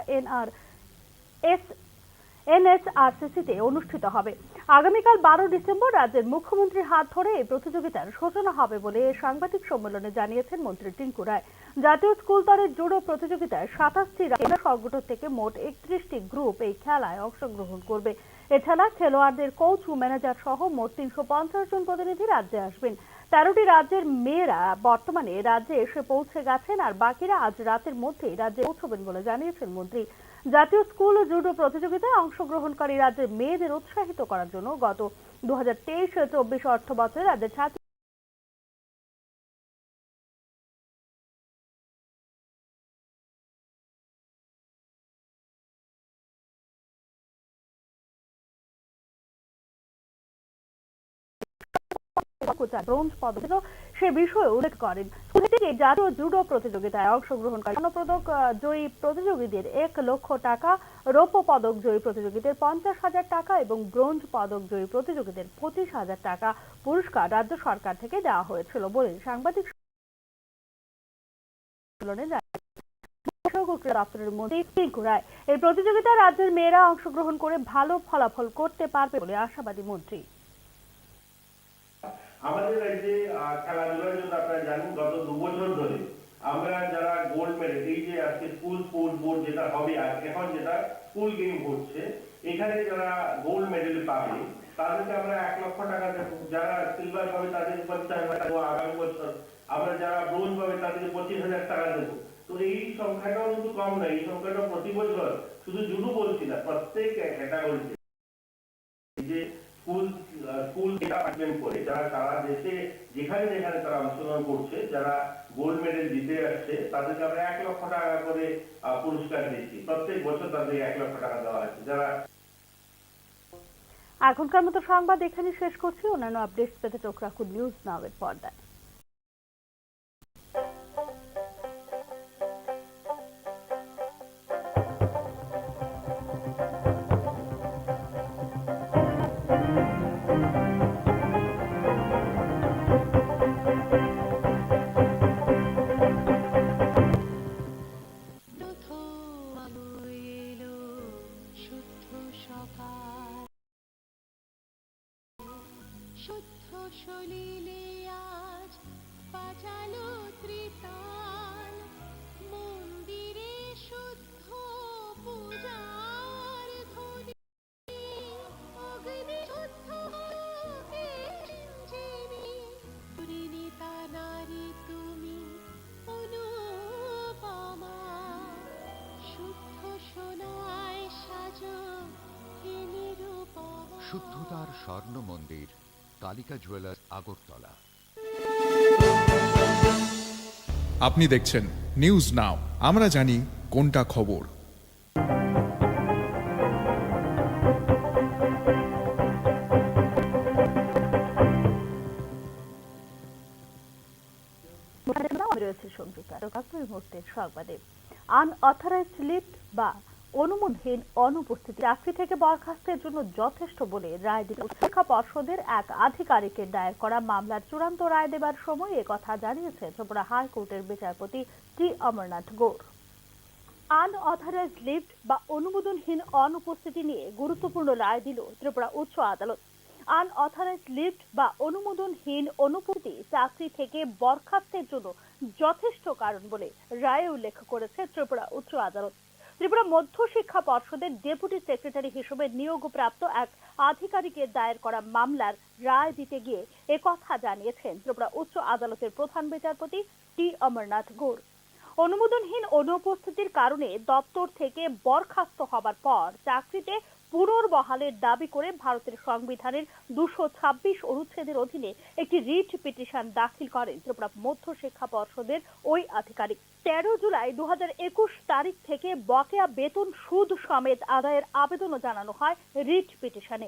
NSRCC-তে অনুষ্ঠিত হবে। আগামীকাল 12 ডিসেম্বর রাজ্যের মুখ্যমন্ত্রীর হাত ধরে এই প্রতিযোগিতার সূচনা হবে বলে সাংবাদিক সম্মেলনে জানিয়েছেন মন্ত্রী টিঙ্কু রায়। জাতীয় স্কুল স্তরের জুডো প্রতিযোগিতায় 27টি রাজ্য সংগঠন থেকে মোট 31টি গ্রুপ এই খেলায় অংশগ্রহণ করবে। এছাড়া খেলোয়াড়দের কোচ ও ম্যানেজার সহ মোট 350 জন প্রতিনিধি রাজ্যে আসবেন। 13টি রাজ্যের মেয়েরা বর্তমানে রাজ্যে এসে পৌঁছে গেছেন, আর বাকিরা আজ রাতের মধ্যেই রাজ্যে পৌঁছবেন বলে জানিয়েছেন মন্ত্রী। জাতীয় স্কুল জুডো প্রতিযোগিতায় অংশগ্রহণকারী রাজ্যের মেয়েদের উৎসাহিত করার জন্য গত 2023-24 অর্থ বছরে রাজ্যের ছাত্র ব্রোঞ্জ পদক সে বিষয়ে উল্লেখ করেন। জাতীয় জুডো প্রতিযোগিতায় অংশগ্রহণকারী স্বর্ণপদক জয়ী প্রতিযোগীদের 1 লক্ষ টাকা, রৌপ্য পদক জয়ী প্রতিযোগীদের 50,000 টাকা এবং ব্রোঞ্জ পদক জয়ী প্রতিযোগীদের 25,000 টাকা পুরস্কার রাজ্য সরকার থেকে দেওয়া হয়েছিল বলে সাংবাদিক সম্মেলনে দপ্তরের মন্ত্রী টিঙ্কু রায়। এই প্রতিযোগিতায় রাজ্যের মেয়েরা অংশগ্রহণ করে ভালো ফলাফল করতে পারবে বলে আশাবাদী মন্ত্রী। আমাদের রাজ্যে খেলাধুলার জন্য আপনারা জানেন গত 2 বছর ধরে আমরা যারা গোল্ড মেডেল, এই যে আজকে স্কুল স্পোর্টস বোর্ড যেটা হবে এখন যেটা স্কুল গেম হচ্ছে, এখানে যারা গোল্ড মেডেল পাবে তাদেরকে আমরা 1 লক্ষ টাকা দেবো। যারা সিলভার পাবে তাদের 50,000 টাকা, আগামী বছর আমরা যারা ব্রোঞ্জ পাবে তাদেরকে 25,000 টাকা দেবো। তো এই সংখ্যাটাও কিন্তু কম নয়, এই সংখ্যাটা প্রতি বছর শুধু জুডো বলছি না, প্রত্যেক ক্যাটাগরিতে যে স্কুল ডিপার্টমেন্ট করে যারা সারা দেশে যেখানে যেখানে তারা অংশগ্রহণ করছে, যারা গোল্ড মেডেল জিতে আসছে তাদেরকে আমরা 1 লক্ষ টাকা করে পুরস্কার দিচ্ছি। প্রত্যেক বছর তাদের 1 লক্ষ টাকা দেওয়া হচ্ছে। যারা এখনকার মতো সংবাদ এখানে শেষ করছি। অন্যান্য আপডেট পেতে চোখ রাখুন নিউজ নাও এর পর্দায়। শুদ্ধ সলিলে আজ বাজালো ত্রিতাল, মন্দিরে শুদ্ধ পূজার ধ্বনি, অগ্নি শুদ্ধ যিনি, পরিণীতা নারী তুমি অনুপমা, শুদ্ধ সোনায় সাজো হে নিরুপমা। শুদ্ধতার স্বর্ণ মন্দির কালিকা জুয়েলার্স আগরতলা। আপনি দেখছেন নিউজ নাও, আমরা জানি কোনটা খবর। রয়েছে সংযুক্তা মুহূর্তের সংবাদে। আনঅথরাইজড লিফট বা অনুমোদনহীন অনুপস্থিতি চাকরি থেকে বরখাস্তের জন্য যথেষ্ট বলে রায় দিল শিক্ষা পর্ষদের এক আধিকারিকের দায়ের করা মামলার চূড়ান্ত রায় দেবার সময় একথা জানিয়েছে ত্রিপুরা হাইকোর্টের বিচারপতি টি অমরনাথ গৌর। আনঅথরাইজড লিফট বা অনুমোদনহীন অনুপস্থিতি নিয়ে গুরুত্বপূর্ণ রায় দিল ত্রিপুরা উচ্চ আদালত। আনঅথরাইজড লিফট বা অনুমোদনহীন অনুপস্থিতি চাকরি থেকে বরখাস্তের জন্য যথেষ্ট কারণ বলে রায়ে উল্লেখ করেছে ত্রিপুরা উচ্চ আদালত। ত্রিপুরা মধ্য শিক্ষা পর্ষদের ডেপুটি সেক্রেটারি হিসেবে নিয়োগপ্রাপ্ত এক আধিকারিকের দায়ের করা মামলার রায় দিতে গিয়ে একথা জানিয়েছেন ত্রিপুরা উচ্চ আদালতের প্রধান বিচারপতি টি অমরনাথ গৌর। অনুমোদনহীন অনুপস্থিতির কারণে দপ্তর থেকে বরখাস্ত হবার পর চাকরিতে পুনর্বহালের দাবি করে ভারতের সংবিধানের 226 অনুচ্ছেদের অধীনে একটি রিট পিটিশন দাখিল করেন ত্রিপুরা মধ্য শিক্ষা পর্ষদের ওই আধিকারিক। 13 জুলাই 2021 তারিখ থেকে বকেয়া বেতন সুদ সমেত আদায়ের আবেদনও জানানো হয় রিট পিটিশনে।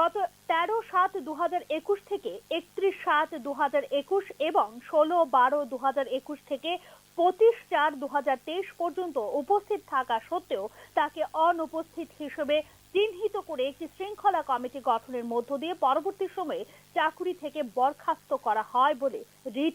গত 13/7/2021 থেকে 31/7/2021 এবং 16/12/2021 থেকে 25/4/2023 পর্যন্ত উপস্থিত থাকা সত্ত্বেও তাকে অনুপস্থিত হিসেবে চিহ্নিত করে একটি শৃঙ্খলা কমিটি গঠনের মধ্য দিয়ে পরবর্তী সময়ে চাকরি থেকে বরখাস্ত করা হয় বলে রিট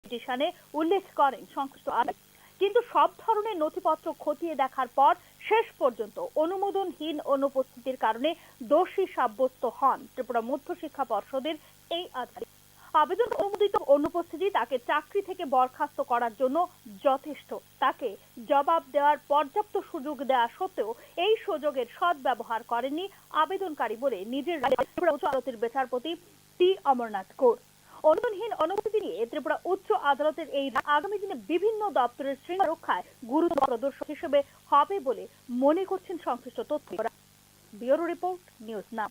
পিটিশনে উল্লেখ করেন সংশ্লিষ্ট আদালত। কিন্তু সব ধরনের নথিপত্র খতিয়ে দেখার পর শেষ পর্যন্ত অনুমোদনহীন অনুপস্থিতির কারণে দোষী সাব্যস্ত হন ত্রিপুরা মধ্যশিক্ষা পর্ষদের এই আধিকারিক। আবেদন অনুমোদিত অনুপস্থিতি তাকে চাকরি থেকে বরখাস্ত করার জন্য যথেষ্ট। তাকে জবাব দেওয়ার পর্যাপ্ত সুযোগ দেওয়া সত্ত্বেও এই সুযোগের সদ্ব্যবহার করেননি আবেদনকারী বলে নিজের ত্রিপুরা উচ্চ আদালতের বিচারপতি টি অমরনাথ কৌর। অনুমোদনহীন অনুপস্থিতি নিয়ে ত্রিপুরা উচ্চ আদালতের এই আগামী দিনে বিভিন্ন দপ্তরের শৃঙ্খলা রক্ষায় গুরুত্বপূর্ণ প্রদর্শক হিসেবে হবে বলে মনে করছেন সংশ্লিষ্ট তথ্যরা। Bureau report, news now.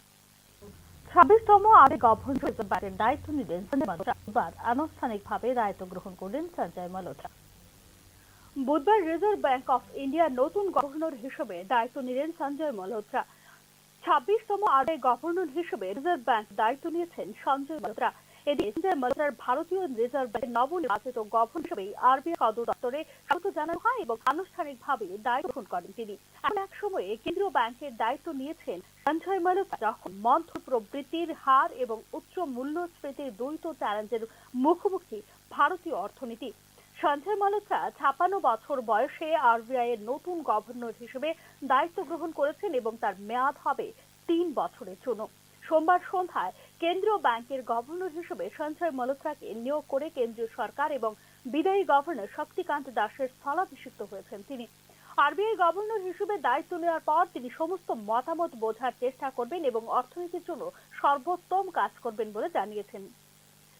26তম আগে গভর্নর রিজার্ভ ব্যাংকের দায়িত্ব নিলেন সঞ্জয় মালহোত্রা। বুধবার আনুষ্ঠানিকভাবে দায়িত্ব গ্রহণ করলেন সঞ্জয় মালহোত্রা। বুধবার রিজার্ভ ব্যাংক অফ ইন্ডিয়ার নতুন গভর্নর হিসেবে দায়িত্ব নিলেন সঞ্জয় মালহোত্রা। 26তম আগে গভর্নর হিসেবে রিজার্ভ ব্যাংক দায়িত্ব নিয়েছেন সঞ্জয় মালহোত্রা। এদিকে সঞ্জয় মালহোত্রার ভারতীয় রিজার্ভ ব্যাংকের নবনির্বাচিত গভর্নর হিসেবে আরবিআই সদর দপ্তরে স্বাগত জানানো হয় এবং আনুষ্ঠানিকভাবে দায়িত্ব গ্রহণ করেন তিনি। এমন এক সময়ে কেন্দ্রীয় ব্যাংকের দায়িত্ব নিয়েছেন সঞ্জয় মালহোত্রা যখন মন্থর প্রবৃদ্ধির হার এবং উচ্চ মূল্যস্ফীতির দ্বৈত চ্যালেঞ্জের মুখোমুখি ভারতীয় অর্থনীতি। সঞ্জয় মালহোত্রা 56 বছর বয়সে আরবিআই এর নতুন গভর্নর হিসেবে দায়িত্ব গ্রহণ করেছেন এবং তার মেয়াদ হবে 3 বছরের জন্য। সোমবার সন্ধ্যায় কেন্দ্রীয় ব্যাংকের গভর্নর হিসেবে সঞ্জয় মালহোত্রাকে নিয়োগ করে কেন্দ্রীয় সরকার এবং বিদায়ী গভর্নর শক্তিকান্ত দাসের স্থলাভিষিক্ত হয়েছেন তিনি। আরবিআই গভর্নর হিসেবে দায়িত্ব নেওয়ার পর তিনি সমস্ত মতামত বোঝার চেষ্টা করবেন এবং অর্থনীতির জন্য সর্বোত্তম কাজ করবেন বলে জানিয়েছেন।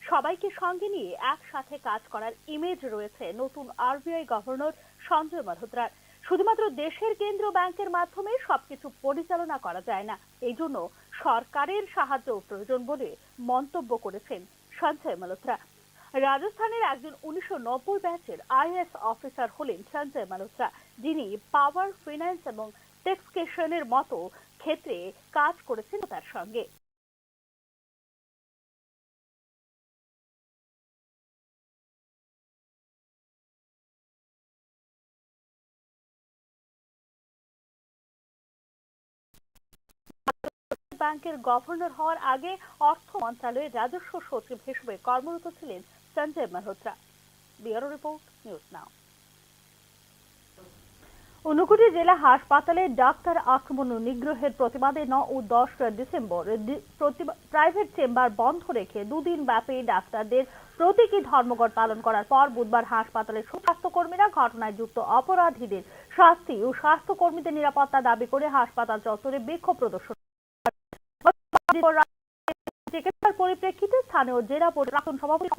সবাইকে সঙ্গে নিয়ে একসাথে কাজ করার ইমেজ রয়েছে নতুন আরবিআই গভর্নর সঞ্জয় মালহোত্রার। শুধুমাত্র দেশের কেন্দ্রীয় ব্যাংকের মাধ্যমে সবকিছু পরিচালনা করা যায় না, এই জন্য সরকারের সাহায্য প্রয়োজন বলে মন্তব্য করেছেন সঞ্জয় মালহোত্রা। রাজস্থানের একজন 1990 ব্যাচের আইএএস অফিসার হলেন সঞ্জয় মালহোত্রা, যিনি পাওয়ার, ফিন্যান্স এবং ট্যাক্সেশনের মতো ক্ষেত্রে কাজ করেছেন তার সঙ্গে। ব্যাংকের গভর্নর হওয়ার আগে অর্থ মন্ত্রণালয়ের রাজস্ব সচিব হিসেবে কর্মরত ছিলেন Sanjay Malhotra. Bureau report, news নাও। ঊনকোটি জেলা হাসপাতালে ডাক্তার আক্রমণ ও নিগ্রহের প্রতিবাদে 9 ও 10 ডিসেম্বর প্রাইভেট চেম্বার বন্ধ রেখে 2 দিন ব্যাপী ডাক্তারদের প্রতীকী ধর্মঘট পালন করার পর বুধবার হাসপাতালের স্বাস্থ্যকর্মীরা ঘটনায় যুক্ত অপরাধীদের শাস্তি ও স্বাস্থ্যকর্মীদের নিরাপত্তা দাবি করে হাসপাতাল চত্বরে বিক্ষোভ প্রদর্শন। চিকিৎসার পরিপ্রেক্ষিতে স্থানীয় জেলা প্রাক্তন সভাপতি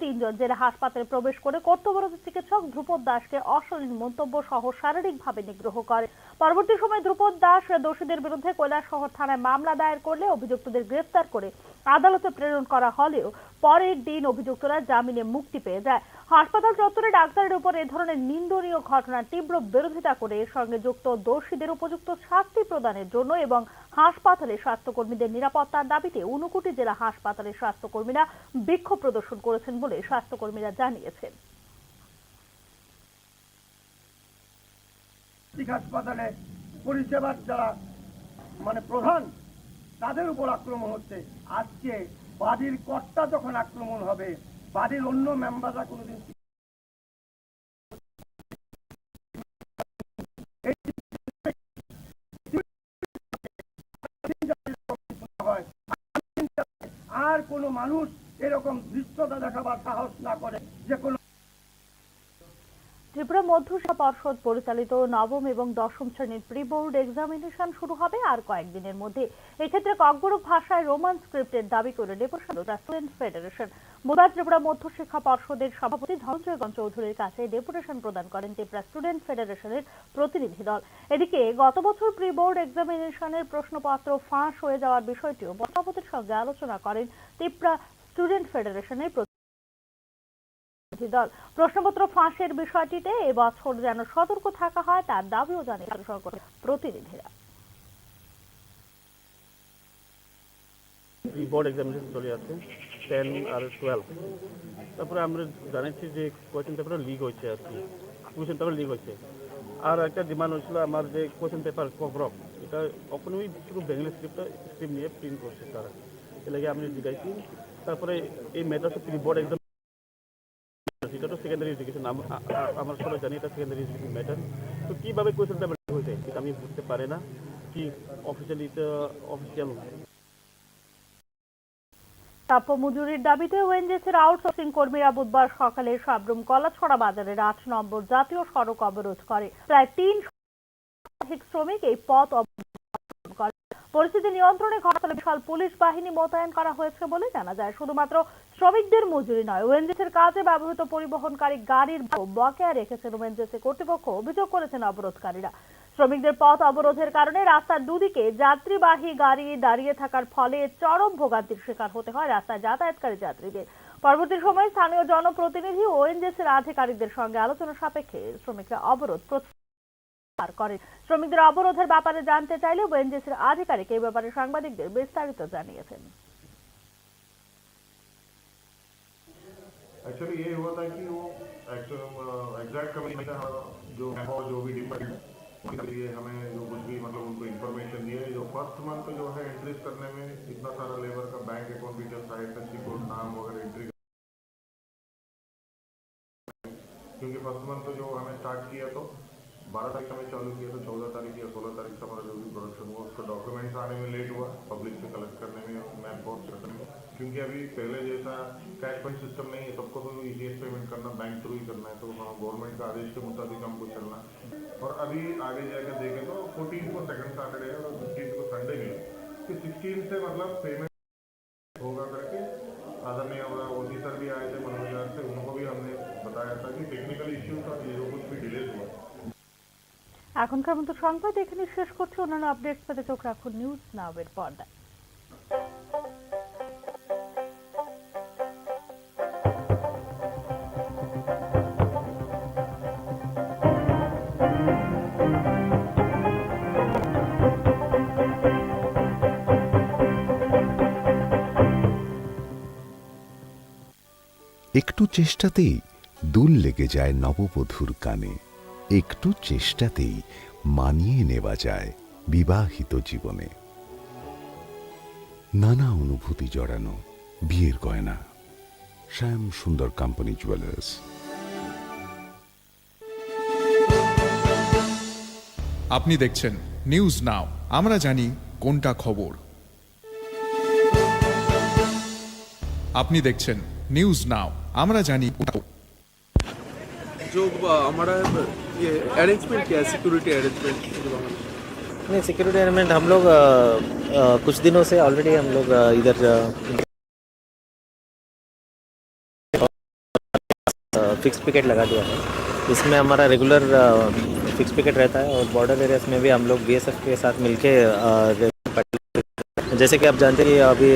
3 জন জেলা হাসপাতালে প্রবেশ করে কর্তব্যরত চিকিৎসক ধ্রুপদ দাসকে অশালীন মন্তব্য সহ শারীরিকভাবে নিগ্রহ করে। পরবর্তী সময়ে ধ্রুপদ দাস দোষীদের বিরুদ্ধে কৈলাসহর থানায় মামলা দায়ের করলে অভিযুক্তদের গ্রেফতার করে আদালতে প্রেরণ করা হলেও পরের দিন অভিযুক্তরা জামিনে মুক্তি পেয়ে যায়। হাসপাতাল চত্বরে ডাক্তারের উপর এ ধরনের নিন্দনীয় ঘটনার তীব্র বিরোধিতা করে এর সঙ্গে যুক্ত দোষীদের উপযুক্ত শাস্তি প্রদানের জন্য এবং হাসপাতালের স্বাস্থ্যকর্মীদের নিরাপত্তার দাবিতে ঊনকোটি জেলা হাসপাতালের স্বাস্থ্যকর্মীরা বিক্ষোভ প্রদর্শন করেছেন বলে স্বাস্থ্যকর্মীরা জানিয়েছেন। হাসপাতালে পরিষেবার যারা প্রধান তাদের উপর আক্রমণ হচ্ছে। আজকে বাড়ির কর্তা যখন আক্রমণ হবে, বাড়ির অন্য মেম্বাররা কোনোদিন আর কোনো মানুষ এরকম দৃশ্যতা দেখাবার সাহস না করে যে কোনো। ত্রিপুরা মধ্যশিক্ষা পর্ষদ পরিচালিত নবম এবং দশম শ্রেণীর প্রি বোর্ড এক্সামিনেশন শুরু হবে আর কয়েকদিনের মধ্যে। এক্ষেত্রে ককবরক ভাষায় রোমান স্ক্রিপ্টের দাবি করে ডেপুটেশন স্টুডেন্ট ফেডারেশন। বুধবার ত্রিপুরা মধ্যশিক্ষা পর্ষদের সভাপতি ধনঞ্জয় চৌধুরীর কাছে ডেপুটেশন প্রদান করেন ত্রিপুরা স্টুডেন্ট ফেডারেশনের প্রতিনিধি দল। এদিকে গত বছর প্রি বোর্ড এক্সামিনেশনের প্রশ্নপত্র ফাঁস হয়ে যাওয়ার বিষয়টিও সভাপতির সঙ্গে আলোচনা করেন ত্রিপুরা স্টুডেন্ট ফেডারেশনের দল প্রশ্নপত্র ফাঁসের বিষয়টিতে এবছর যেন সতর্ক থাকা হয় তার দাবিও জানিয়েছেন সরকারের প্রতিনিধিরা। বোর্ড এক্সামিনেশন চলে আছে 10 আর 12, তারপরে আমরা জানাচ্ছি যে কোয়েশ্চেন পেপার লিক হয়েছে আর কি, কোয়েশ্চেন পেপার লিক হয়েছে। আর একটা ডিমান্ড হয়েছিল আমার যে কোয়েশ্চেন পেপার কভার এটা কখনোই শুধু বেঙ্গলি স্ক্রিপ্ট নিয়ে প্রিন্ট করছে তারা, এর লাগে আমি জিজ্ঞাসি। তারপরে এই মেথডস বোর্ড এক্সাম এটা তো সেকেন্ডারি এডুকেশন, আমার সবাই জানি এটা সেকেন্ডারি এডুকেশন ম্যাটার। তো কীভাবে কোয়েশ্চেন পেপার লিক হয়েছে এটা আমি বুঝতে পারি না, কি অফিসিয়াল প্রাপ্য মজুরির দাবিতে ওএনজিসির আউটসোর্সিং কর্মীরা বুধবার সকালে সাবরুম কলাছড়া বাজারের 8 নম্বর জাতীয় সড়ক অবরোধ করে। প্রায় 3 শতাধিক শ্রমিক এই পথ অবরোধ করে। পরিস্থিতি নিয়ন্ত্রণে ঘটনাস্থলে বিশাল পুলিশ বাহিনী মোতায়েন করা হয়েছে বলে জানা যায়। শুধুমাত্র শ্রমিকদের মজুরি নয়, ওএনজিসির কাজে ব্যবহৃত পরিবহনকারী গাড়ির বকেয়া রেখেছেন ওএনজিসি কর্তৃপক্ষ, অভিযোগ করেছেন অবরোধকারীরা। শ্রমিকদের পথ অবরোধের কারণে রাস্তার দুদিকে যাত্রীবাহী গাড়ি দাঁড়িয়ে থাকার ফলে চরম ভোগান্তির শিকার হতে হয় রাস্তায় যাতায়াতকারী যাত্রীদের। পরবর্তী সময়ে স্থানীয় জনপ্রতিনিধি ও ওএনজিসির আধিকারিকদের সঙ্গে আলোচনা সাপেক্ষে শ্রমিকরা অবরোধ প্রত্যাহার করেন। শ্রমিকদের অবরোধের ব্যাপারে জানতে চাইলে ওএনজিসির আধিকারিক এই ব্যাপারে সাংবাদিকদের বিস্তারিত জানিয়েছেন। एक्चुअली ये हुआ था कि वो एग्जैक्ट कम्युनिटी का जो भी डिपार्टमेंट उसके लिए हमें जो कुछ भी मतलब उनको इन्फॉर्मेशन दी है। जो फर्स्ट मंथ जो है एंट्रीज करने में इतना सारा लेबर का bank account details IFSC code नाम वगैरह एंट्री, क्योंकि फर्स्ट मंथ जो हमें स्टार्ट किया तो 12 तारीख हमें चालू किया तो 14 तारीख या 16 तारीख से हमारा जो भी प्रोडक्शन हुआ उसका डॉक्यूमेंट्स आने में लेट हुआ, पब्लिक से कलेक्ट करने में, मैन पावर करने में, क्योंकि अभी पहले जैसा कैश पेमेंट सिस्टम नहीं है, सबको तो ईजीएस पेमेंट करना बैंक थ्रू ही करना है, तो गवर्नमेंट का आदेश के मुताबिक हमको चलना। और अभी आगे जाकर देखें तो 14 को सेकंड सैटरडे है और 15 को संडे मिला कि 16 से मतलब पेमेंट होगा करके आदरणीय हमारा ओसी सर भी आए थे मनोज से, उनको भी हमने बताया था कि टेक्निकल इश्यू था, ये जो कुछ भी डिले हुआ। এখনকার মতো সংবাদ এখানে শেষ করছি। অন্যান্য আপডেটস পেতে চোখ রাখুন নিউজ নাওয়ের পর্দায়। একটু চেষ্টাতেই দুল লেগে যায় নববধূর কানে, একটু চেষ্টাতেই মানিয়ে নেওয়া যায় বিবাহিত জীবনে। নানা অনুভূতি জড়ানো বিয়ের গয়না, শ্যাম সুন্দর কোম্পানি জুয়েলার্স। আপনি দেখছেন নিউজ নাও, আমরা জানি কোনটা খবর। আপনি দেখছেন নিউজ নাও, আমরা জানি जो हमारा ये अरेंजमेंट क्या है, सिक्योरिटी अरेंजमेंट? नहीं, सिक्योरिटी अरेंजमेंट हम लोग कुछ दिनों से ऑलरेडी हम लोग इधर फिक्स पिकेट लगा दिया है। इसमें हमारा रेगुलर फिक्स पिकेट रहता है और बॉर्डर एरियाज में भी हम लोग बीएसएफ के साथ मिलके जैसे कि आप जानते हैं अभी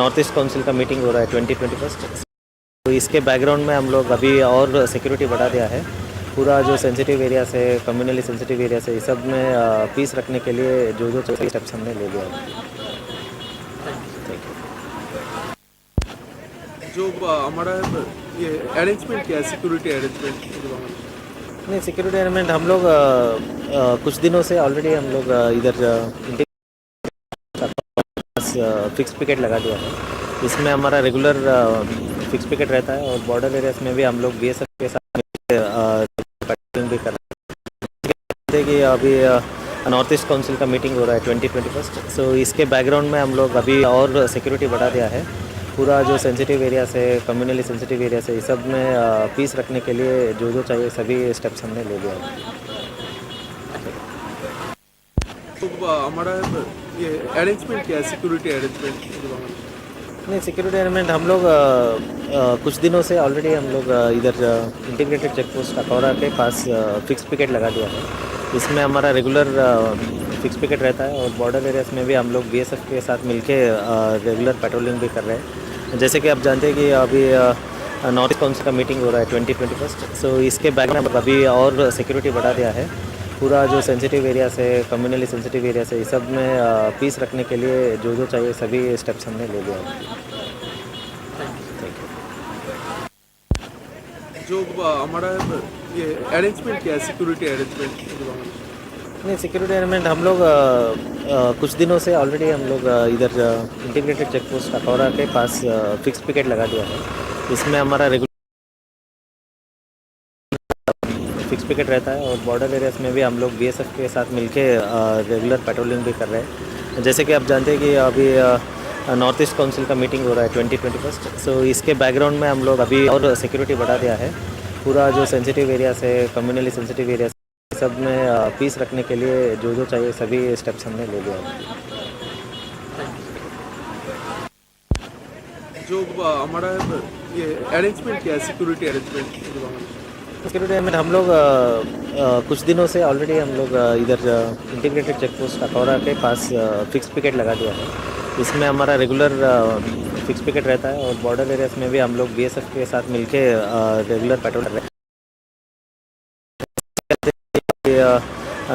नॉर्थ ईस्ट काउंसिल का मीटिंग हो रहा है 2021, तो इसके बैकग्राउंड में हम लोग अभी और सिक्योरिटी बढ़ा दिया है। पूरा जो सेंसिटिव एरिया से, कम्युनली सेंसिटिव एरिया से, इस सब में पीस रखने के लिए जो चाहिए स्टेप्स हमने ले लिया है। जो हमारा ये अरेंजमेंट क्या है, सिक्योरिटी अरेंजमेंट? नहीं, सिक्योरिटी अरेंजमेंट हम लोग कुछ दिनों से ऑलरेडी हम लोग इधर फिक्स पिकेट लगा दिया है। इसमें हमारा रेगुलर फिक्स पिकेट रहता है और बॉर्डर एरियाज में भी हम लोग बीएसएफ के साथ भी कर रहे हैं कि अभी नॉर्थ ईस्ट काउंसिल का मीटिंग हो रहा है 2021, तो इसके बैकग्राउंड में हम लोग अभी और सिक्योरिटी बढ़ा दिया है। पूरा जो सेंसिटिव एरिया से, कम्युनली सेंसिटिव एरिया से, इस सब में पीस रखने के लिए जो चाहिए सभी स्टेप्स हमने ले लिया है। तो हमारा ये अरेंजमेंट क्या है, सिक्योरिटी अरेंजमेंट? नहीं, सिक्योरिटी अरेंजमेंट हम लोग कुछ दिनों से ऑलरेडी हम लोग इधर इंटीग्रेटेड चेक पोस्ट अकौरा के पास फिक्स पिकेट लगा दिया है। इसमें हमारा रेगुलर फिक्स पिकेट रहता है और बॉर्डर एरियाज में भी हम लोग बीएसएफ के साथ मिलके रेगुलर पेट्रोलिंग भी कर रहे हैं। जैसे कि आप जानते हैं कि अभी नॉर्थ ईस्ट काउंसिल का मीटिंग हो रहा है 2021। सो इसके बैक में अभी और सिक्योरिटी बढ़ा दिया है। पूरा जो सेंसिटिव एरियाज है, कम्युनली सेंसिटिव एरियाज है, इस सब में पीस रखने के लिए जो जो चाहिए सभी स्टेप्स हमने ले लिया है। जो हमारा ये अरेंजमेंट क्या है, सिक्योरिटी अरेंजमेंट? नहीं, सिक्योरिटी अरेंजमेंट हम लोग कुछ दिनों से ऑलरेडी हम लोग इधर इंटीग्रेटेड चेक पोस्ट अखौरा के पास फिक्स पिकेट लगा दिया है। इसमें हमारा रेगुलर फिक्स पिकेट रहता है और बॉर्डर एरियाज में भी हम लोग बीएसएफ के साथ मिलके रेगुलर पेट्रोलिंग भी कर रहे हैं। जैसे कि आप जानते हैं कि अभी नॉर्थ ईस्ट काउंसिल का मीटिंग हो रहा है 2021। सो इसके बैकग्राउंड में हम लोग अभी और सिक्योरिटी बढ़ा दिया है। पूरा जो सेंसिटिव एरियाज है, कम्युनली सेंसिटिव एरियाज, सब में पीस रखने के लिए जो जो चाहिए सभी स्टेप्स हमने ले लिया है। जो हमारा ये अरेंजमेंट क्या है, सिक्योरिटी अरेंजमेंट? सिक्योरिटी अरेंजमेंट हम लोग कुछ दिनों से ऑलरेडी हम लोग इधर इंटीग्रेटेड चेक पोस्ट अखौरा के पास फिक्स पिकेट लगा दिया है। इसमें हमारा रेगुलर फिक्स पिकेट रहता है और बॉर्डर एरियाज में भी हम लोग बीएसएफ के साथ मिलके रेगुलर पेट्रोल कर रहे हैं।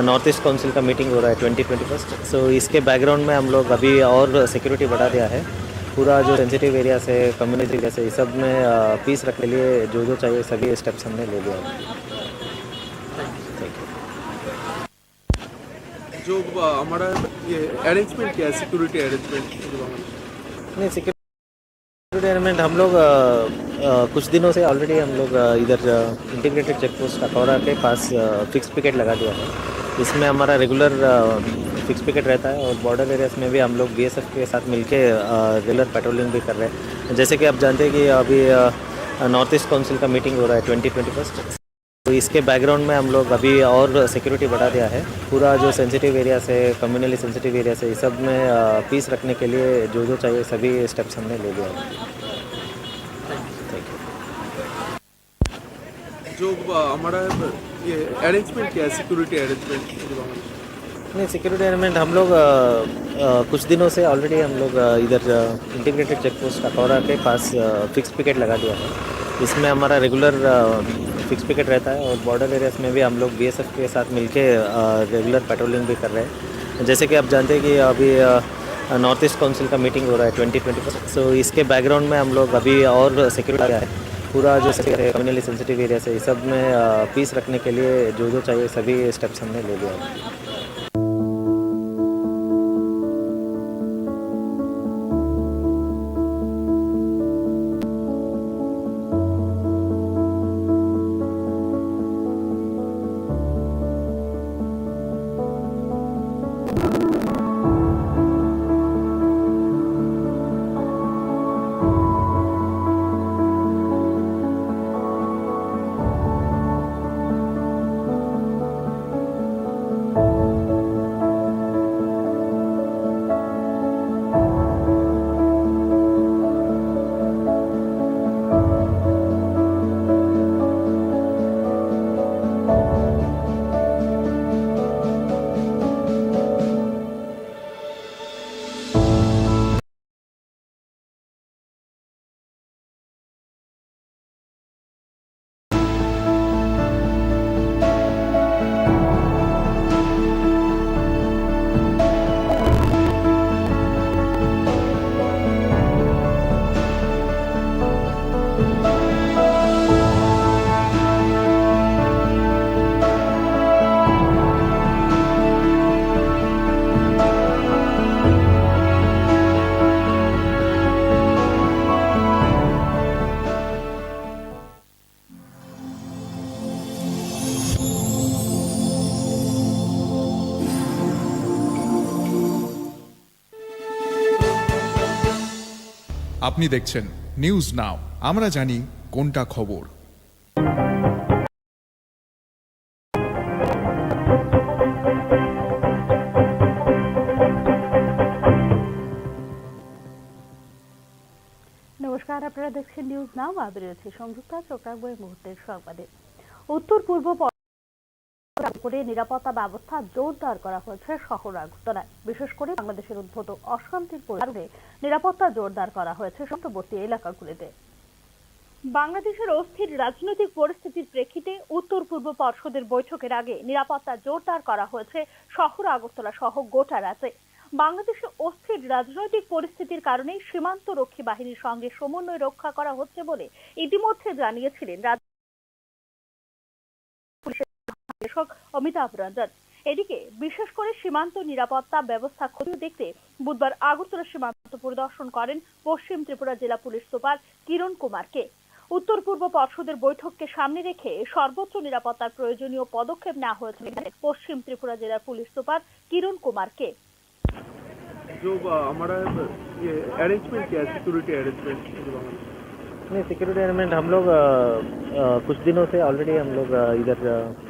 नॉर्थ ईस्ट काउंसिल का मीटिंग हो रहा है 2021। सो इसके बैकग्राउंड में हम लोग अभी और सिक्योरिटी बढ़ा दिया है। पूरा जो सेंसिटिव एरियाज है, कम्युनिटी एरियाज है, इस सब में पीस रखने के लिए जो जो चाहिए सभी स्टेप्स हमने ले लिया है। जो हमारा ये अरेंजमेंट क्या है, सिक्योरिटी अरेंजमेंट? नहीं, सिक्योरिटी अरेंजमेंट हम लोग कुछ दिनों से ऑलरेडी हम लोग इधर इंटीग्रेटेड चेक पोस्ट अखौरा के पास फिक्स पिकेट लगा दिया है। इसमें हमारा रेगुलर फिक्स पिकेट रहता है और बॉर्डर एरियाज में भी हम लोग बीएसएफ के साथ मिलके रेगुलर पेट्रोलिंग भी कर रहे हैं। जैसे कि आप जानते हैं कि अभी नॉर्थ ईस्ट काउंसिल का मीटिंग हो रहा है 2021। तो इसके बैकग्राउंड में हम लोग अभी और सिक्योरिटी बढ़ा दिया है। पूरा जो सेंसिटिव एरियाज है, कम्युनली सेंसिटिव एरियाज है, इस सब में पीस रखने के लिए जो जो चाहिए सभी स्टेप्स हमने ले लिया है। जो हमारा ये अरेंजमेंट क्या है, सिक्योरिटी अरेंजमेंट? नहीं, सिक्योरिटी अरेंजमेंट हम लोग कुछ दिनों से ऑलरेडी हम लोग इधर इंटीग्रेटेड चेक पोस्ट अखौरा के पास फिक्स पिकेट लगा दिया है। इसमें हमारा रेगुलर फिक्स पिकेट रहता है और बॉर्डर एरियाज में भी हम लोग बीएसएफ के साथ मिलके रेगुलर पेट्रोलिंग भी कर रहे हैं। जैसे कि आप जानते हैं कि अभी नॉर्थ ईस्ट काउंसिल का मीटिंग हो रहा है 2021। सो इसके बैकग्राउंड में हम लोग अभी और सिक्योरिटी है। पूरा जो कम्युनली सेंसिटिव एरियाज है, इस सब में पीस रखने के लिए जो जो चाहिए सभी स्टेप्स हमने ले लिया है। আপনি দেখছেন নিউজ নাও, আমরা জানি কোনটা খবর। নমস্কার, আপনারা দেখছেন নিউজ নাও। আমি রয়েছে সংযুক্তা চোখরাখবো এই মুহূর্তের সংবাদে। উত্তর পূর্ব করে নিরাপত্তা ব্যবস্থা জোরদার করা হয়েছে শহর আগরতলায়। বিশেষ করে বাংলাদেশের উদ্ভূত অশান্তির কারণে নিরাপত্তা জোরদার করা হয়েছে সীমান্তবর্তী এলাকাগুলিতে। বাংলাদেশের অস্থির রাজনৈতিক পরিস্থিতির প্রেক্ষিতে উত্তর পূর্ব পর্ষদের বৈঠকের আগে নিরাপত্তা জোরদার করা হয়েছে শহর আগরতলা সহ গোটা রাজ্যে। বাংলাদেশে অস্থির রাজনৈতিক পরিস্থিতির কারণে সীমান্ত রক্ষী বাহিনীর সঙ্গে সমন্বয় রক্ষা করা হচ্ছে বলে ইতিমধ্যে জানিয়েছিলেন রাজ্য পুলিশের মহানির্দেশক অমিতাভ রঞ্জন। এদিকে বিশেষ করে সীমান্ত নিরাপত্তা ব্যবস্থা খতিয়ে দেখতে বুধবার আগরতলা সীমান্ত পরিদর্শন করেন পশ্চিম ত্রিপুরা জেলা পুলিশ সুপার কিরণ কুমারকে। উত্তর পূর্ব পর্ষদের বৈঠককে সামনে রেখে সর্বোচ্চ নিরাপত্তার প্রয়োজনীয় পদক্ষেপ নেওয়া হয়েছে পশ্চিম ত্রিপুরা জেলার পুলিশ সুপার किरण कुमार के। जो हमारा ये अरेंजमेंट क्या है, सिक्योरिटी अरेंजमेंट? नहीं, सिक्योरिटी अरेंजमेंट हम लोग कुछ दिनों से ऑलरेडी हम लोग इधर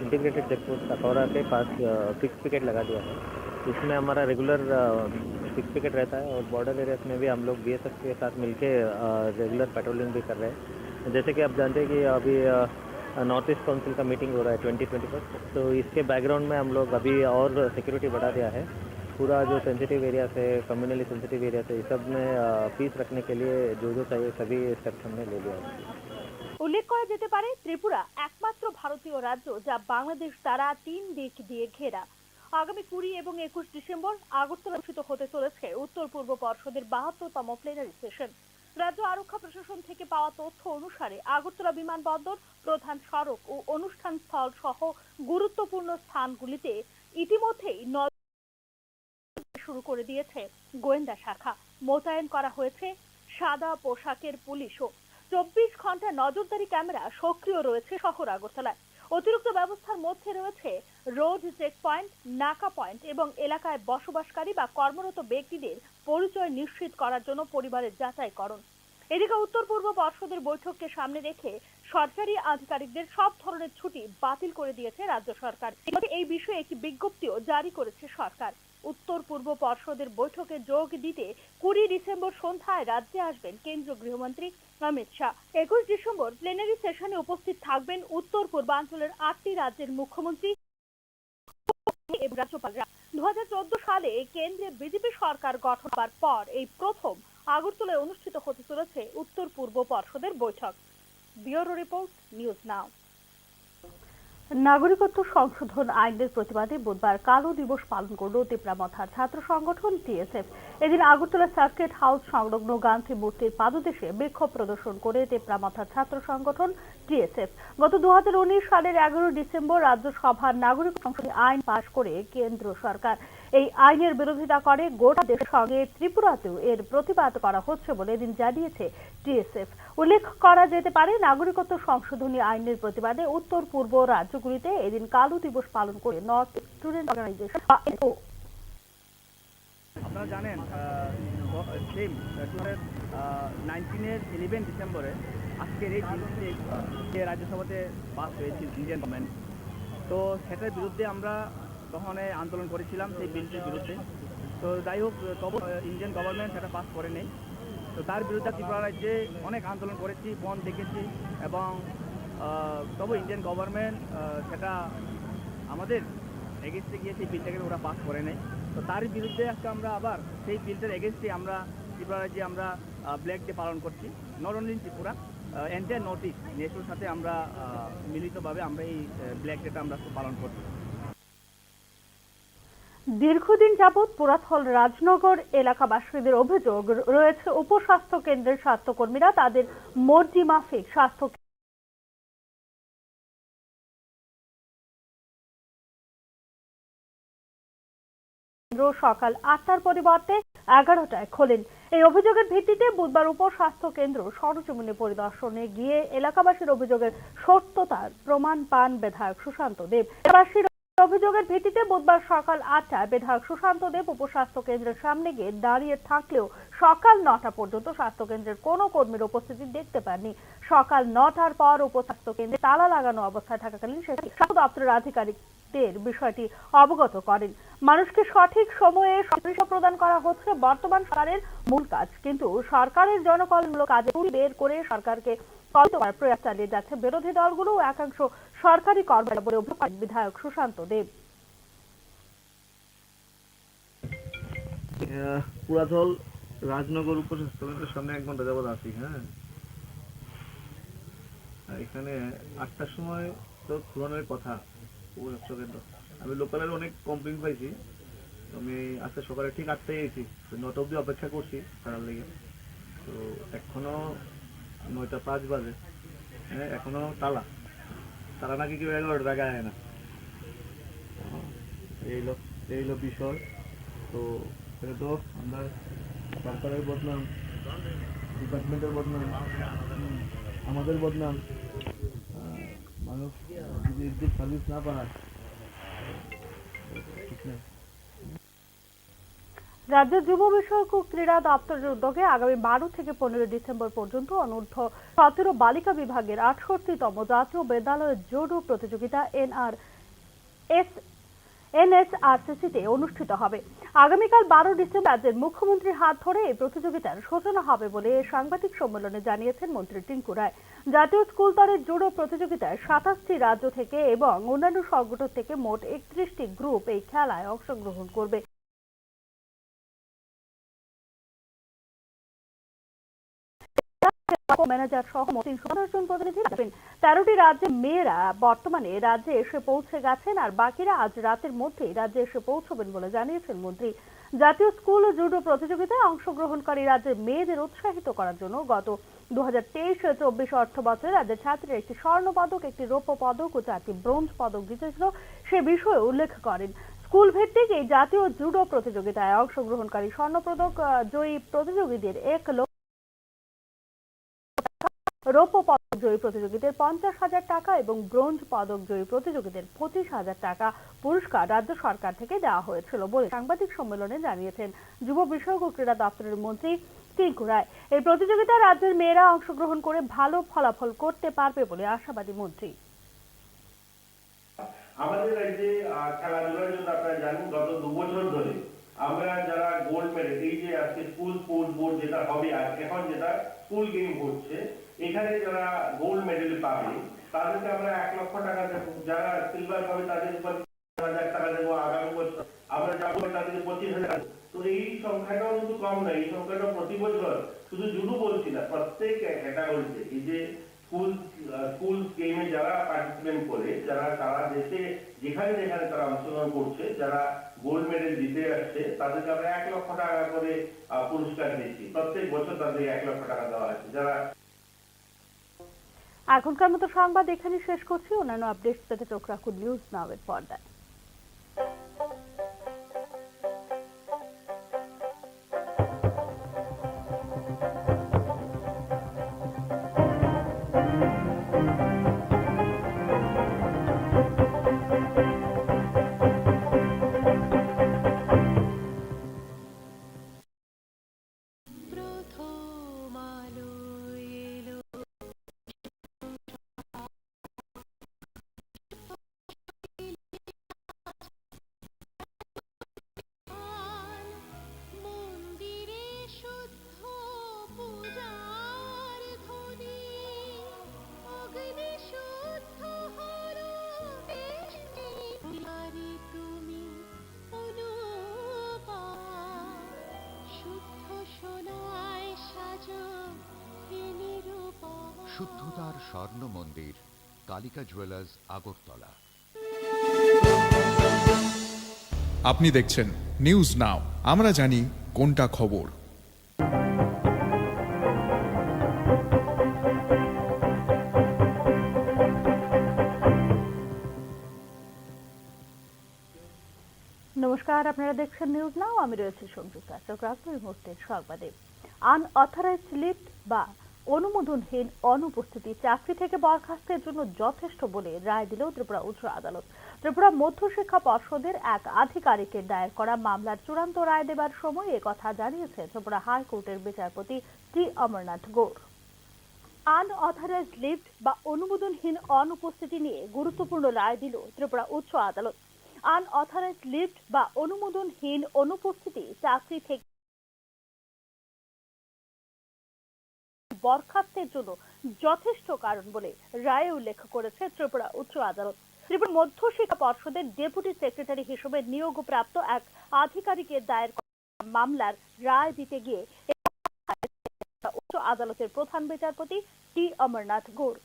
इंटीग्रेटेड चेक पोस्ट सकौरा के पास फिक्स पिकेट लगा दिया है। इसमें हमारा रेगुलर फिक्स पिकेट रहता है और बॉर्डर एरियाज में भी हम लोग BSF के साथ मिलके रेगुलर पेट्रोलिंग भी कर रहे हैं। जैसे कि आप जानते हैं कि अभी नॉर्थ ईस्ट काउंसिल का मीटिंग हो रहा है 2021, तो इसके बैकग्राउंड में हम लोग अभी और सिक्योरिटी बढ़ा दिया है। पूरा जो सेंसिटिव एरिया है, कम्युनली सेंसिटिव एरिया है, इस सब में पीस रखने के लिए जो चाहिए सभी स्टेप्स हमने ले लिया है। উল্লেখ করা যেতে পারে ত্রিপুরা একমাত্র ভারতীয় রাজ্য যা বাংলাদেশ দ্বারা 3 দিক দিয়ে ঘেরা। আগামী 20 এবং 21 ডিসেম্বর আগরতলা অনুষ্ঠিত হতে চলেছে উত্তর পূর্ব পর্ষদের 72তম প্লেনারি সেশন। রাজ্য আরক্ষা প্রশাসন থেকে পাওয়া তথ্য অনুসারে আগরতলা বিমানবন্দর, প্রধান সড়ক ও অনুষ্ঠান স্থল সহ গুরুত্বপূর্ণ স্থানগুলিতে ইতিমধ্যেই শুরু করে দিয়েছে গোয়েন্দা শাখা। মোতায়েন করা হয়েছে সাদা পোশাকের পুলিশও। 24 ঘন্টা নজরদারি ক্যামেরা সক্রিয় রয়েছে শহর আগরতলায়। অতিরিক্ত ব্যবস্থার মধ্যে রয়েছে রোড চেক পয়েন্ট, নাকা পয়েন্ট এবং এলাকায় বসবাসকারী বা কর্মরত ব্যক্তিদের পরিচয় নিশ্চিত করার জন্য পরিবারের যাচাইকরণ। এদিকে উত্তর পূর্ব পর্ষদের বৈঠককে সামনে রেখে সরকারি আধিকারিকদের সব ধরনের ছুটি বাতিল করে দিয়েছে রাজ্য সরকার। এই বিষয়ে একটি বিজ্ঞপ্তিও জারি করেছে সরকার। উত্তর পূর্ব পর্ষদের বৈঠকে যোগ দিতে 20 ডিসেম্বর সন্ধ্যায় রাজ্যে আসবেন কেন্দ্রীয় গৃহমন্ত্রী অমিত শাহ। 21 ডিসেম্বর প্লেনারি সেশনে উপস্থিত থাকবেন উত্তর পূর্বাঞ্চলের 8টি রাজ্যের মুখ্যমন্ত্রী এবং রাজ্যপালরা। 2014 সালে কেন্দ্রে বিজেপি সরকার গঠন হওয়ার পর এই প্রথম আগরতলায় অনুষ্ঠিত হতে চলেছে উত্তর পূর্ব পর্ষদের বৈঠক। ব্যুরো রিপোর্ট, নিউজ নাও। নাগরিকত্ব সংশোধন আইনের প্রতিবাদে বুধবার কালো দিবস পালন করল তেপরামথার ছাত্র সংগঠন TSF। এদিন আগরতলা সার্কিট হাউস সংলগ্ন গান্ধী মূর্তির পাদদেশে বিক্ষোভ প্রদর্শন করে তেপরামথার ছাত্র সংগঠন TSF। গত 2019 সালের 11 ডিসেম্বর রাজ্যসভার নাগরিক সংশোধনী আইন পাশ করে কেন্দ্র সরকার। এই আইনের বিরোধিতা করে গোটা দেশের সঙ্গে ত্রিপুরাতেও এর প্রতিবাদ করা হচ্ছে বলে এদিন জানিয়েছে TSF। উল্লেখ করা যেতে পারে নাগরিকত্ব সংশোধনী আইনের প্রতিবাদে উত্তর পূর্ব রাজ্যগুলিতে এদিন কালো দিবস পালন করে নর্থ স্টুডেন্ট অর্গানাইজেশন। আপনারা জানেন সেম 2019-এর 11 ডিসেম্বরে আজকের এই দিনটি রাজ্যসভাতে পাস হয়েছিল ইন্ডিয়ান গভর্নমেন্ট। তো সেটার বিরুদ্ধে আমরা তখন আন্দোলন করেছিলাম সেই বিলটির বিরুদ্ধে। তো যাই হোক, তবু ইন্ডিয়ান গভর্নমেন্ট সেটা পাস করে নেই। তো তার বিরুদ্ধে ত্রিপুরা রাজ্যে অনেক আন্দোলন করেছি, বন্ধ দেখেছি, এবং তবু ইন্ডিয়ান গভর্নমেন্ট সেটা আমাদের এগেনস্টে গিয়ে সেই বিলটাকে ওরা পাস করে নেই। তো তার বিরুদ্ধে আজকে আমরা আবার সেই বিলটার এগেনস্টে আমরা ত্রিপুরা রাজ্যে আমরা ব্ল্যাক ডে পালন করছি। Not only Tripura, entire north east নেশনের সাথে আমরা মিলিতভাবে আমরা এই ব্ল্যাক ডেটা আমরা পালন করছি। দীর্ঘদিন যাবৎ পুরাথল রাজনগর এলাকাবাসীদের অভিযোগ রয়েছে উপস্বাস্থ্য কেন্দ্রের স্বাস্থ্যকর্মীরা তাদের মর্জি মাফিক স্বাস্থ্য সকাল 8টার পরিবর্তে 11টায় খোলেন। এই অভিযোগের ভিত্তিতে বুধবার উপস্বাস্থ্য কেন্দ্র সরজমিনে পরিদর্শনে গিয়ে এলাকাবাসীর অভিযোগের সত্যতার প্রমাণ পান বিধায়ক সুশান্ত দেব। অভিযোগের ভিত্তিতে বুধবার সকাল 8টায় বিধায়ক সুশান্ত দেব উপস্বাস্থ্য কেন্দ্রের সামনে গিয়ে দাঁড়িয়ে থাকলেও সকাল 9টা পর্যন্ত স্বাস্থ্য কেন্দ্রের কোনো কর্মীর উপস্থিতি দেখতে পাননি। সকাল 9টার পর উপস্বাস্থ্য কেন্দ্রে তালা লাগানো অবস্থায় থাকাকালীন স্বাস্থ্য দপ্তরের আধিকারিকদের বিষয়টি অবগত করেন। মানুষকে সঠিক সময়ে চিকিৎসা প্রদান করা হচ্ছে বর্তমান সরকারের মূল কাজ, কিন্তু সরকারের জনকল্যাণমূলক কাজে বের করে সরকারকে করার প্রয়াস চালিয়ে যাচ্ছে বিরোধী দলগুলো ও একাংশ সরকারি কর্মকর্তা বলে অভিযোগ করেন বিধায়ক সুশান্ত দেব। পুরাথল রাজনগর উপস্বাস্থ্য কেন্দ্রের সামনে 1 ঘন্টা যাবত আছি। হ্যাঁ, এখানে 8টার সময় তো ঘুরানোর কথা কেন্দ্র। আমি লোকালের অনেক কমপ্লেন পাইছি, তো আমি আজকে সকালে ঠিক 8টায় এসেছি, 9টা অব্দি অপেক্ষা করছি তার লেগে। তো এখনো 9টা 5 বাজে, হ্যাঁ এখনো তারা নাকি কেউ 11টার আগে আয় না। এই হলো বিষয়। তো এটা তো আমরা সরকারের বদনাম, ডিপার্টমেন্টের বদনাম, আমাদের বদনাম। মানুষ যদি সার্ভিস না পায় ঠিক না। রাজ্য যুব বিষয়ক ও ক্রীড়া দপ্তরের উদ্যোগে আগামী 12 থেকে 15 ডিসেম্বর পর্যন্ত অনূর্ধ্ব 17 বালিকা বিভাগের 68তম জাতীয় বিদ্যালয় জুডো প্রতিযোগিতা NSRCC-তে অনুষ্ঠিত হবে। আগামীকাল 12 ডিসেম্বর রাজ্যের মুখ্যমন্ত্রীর হাত ধরে এই প্রতিযোগিতার সূচনা হবে বলে সাংবাদিক সম্মেলনে জানিয়েছেন মন্ত্রী টিঙ্কু রায়। জাতীয় স্কুল স্তরের জুডো প্রতিযোগিতায় 27টি রাজ্য থেকে এবং অন্যান্য সংগঠন থেকে মোট 31টি গ্রুপ এই খেলায় অংশগ্রহণ করবে। ম্যানেজার সহ 350 জন প্রতিনিধি থাকবেন। 13টি রাজ্যের মেয়েরা বর্তমানে রাজ্যে এসে পৌঁছে গেছেন, আর বাকিরা আজ রাতের মধ্যেই রাজ্যে এসে পৌঁছবেন বলে জানিয়েছেন মন্ত্রী। জাতীয় স্কুল জুডো প্রতিযোগিতায় অংশগ্রহণকারী রাজ্যের মেয়েদের উৎসাহিত করার জন্য গত 2023-24 অর্থ বছরে রাজ্যের ছাত্রীরা একটি স্বর্ণ পদক, একটি রৌপ্য পদক ও 4টি ব্রোঞ্জ পদক জিতেছিল, সে বিষয়ে উল্লেখ করেন। স্কুল ভিত্তিক এই জাতীয় জুডো প্রতিযোগিতায় অংশগ্রহণকারী স্বর্ণ পদক জয়ী প্রতিযোগীদের 1 লক্ষ, রৌপ্য পদক জয়ী প্রতিযোগীদের 50,000 টাকা এবং ব্রোঞ্জ পদক জয়ী প্রতিযোগীদের 25,000 টাকা পুরস্কার রাজ্য সরকার থেকে দেওয়া হয়েছিল বলে সাংবাদিক সম্মেলনে জানিয়েছেন যুব বিষয়ক ও ক্রীড়া দপ্তরের মন্ত্রী টিঙ্কু রায়। এই প্রতিযোগিতায় রাজ্যের মেয়েরা অংশগ্রহণ করে ভালো ফলাফল করতে পারবে বলে আশাবাদী মন্ত্রী। আমাদের রাজ্যে খেলাধুলার জন্য আপনারা জানেন গত 2 বছর ধরে আমরা যারা গোল্ড মেডেল, এই যে আজকে স্কুল স্পোর্টস বোর্ড যেটা হবে, এখন যেটা স্কুল গেম হচ্ছে, এখানে যারা গোল্ড মেডেল পাবে তাদেরকে আমরা 1 লক্ষ টাকা দেবো, যারা সিলভার পাবে তাদের 50,000 টাকা দেবো, আগামী বছর আমরা যাবো তাদেরকে 25,000 টাকা। তো এই সংখ্যাটাও কিন্তু কম নয়, এই সংখ্যাটা প্রতি বছর শুধু জুডো বলছি না, প্রত্যেক ক্যাটাগরিতে এই যে স্কুল গেমে যারা পার্টিসিপেট করে, যারা সারা দেশে যেখানে যেখানে তারা অংশগ্রহণ করছে, যারা গোল্ড মেডেল জিতে আসছে, তাদেরকে আমরা 1 লক্ষ টাকা করে পুরস্কার দিচ্ছি। প্রত্যেক বছর তাদের 1 লক্ষ টাকা দেওয়া আছে। যারা এখনকার মতো সংবাদ এখানে শেষ করছি। অন্যান্য আপডেট পেতে চোখ রাখুন নিউজ নাও এর পর্দায়। শুদ্ধতার স্বর্ণ মন্দির কালিকা জুয়েলার্স আগরতলা। আপনি দেখছেন নিউজ নাও, আমরা জানি কোনটা খবর। নমস্কার, আপনারা দেখছেন নিউজ নাও, আমি রয়েছে সংযুক্তা। চক্রান্তর মুহূর্তের সংবাদে আনঅথরাইজড লিফট বা অনুমোদনহীন অনুপস্থিতি চাকরি থেকে বরখাস্তের জন্য যথেষ্ট বলে রায় দিল ত্রিপুরা উচ্চ আদালত। ত্রিপুরা মধ্যশিক্ষা পর্ষদের এক আধিকারিকের দায়ের করা মামলার চূড়ান্ত রায় দেবার সময় একথা জানিয়েছে ত্রিপুরা হাইকোর্টের বিচারপতি টি অমরনাথ গৌর। আনঅথরাইজড লিফট বা অনুমোদনহীন অনুপস্থিতি নিয়ে গুরুত্বপূর্ণ রায় দিল ত্রিপুরা উচ্চ আদালত। আনঅথরাইজড লিফট বা অনুমোদনহীন অনুপস্থিতি চাকরি থেকে বরখাস্তের জন্য যথেষ্ট কারণ বলে রায়ে উল্লেখ করেছে ত্রিপুরা উচ্চ আদালত। ত্রিপুরা মধ্যশিক্ষা পর্ষদের ডেপুটি সেক্রেটারি হিসেবে নিয়োগপ্রাপ্ত এক আধিকারিকের দায়ের মামলার রায় দিতে গিয়ে উচ্চ আদালতের প্রধান বিচারপতি টি অমরনাথ গৌর।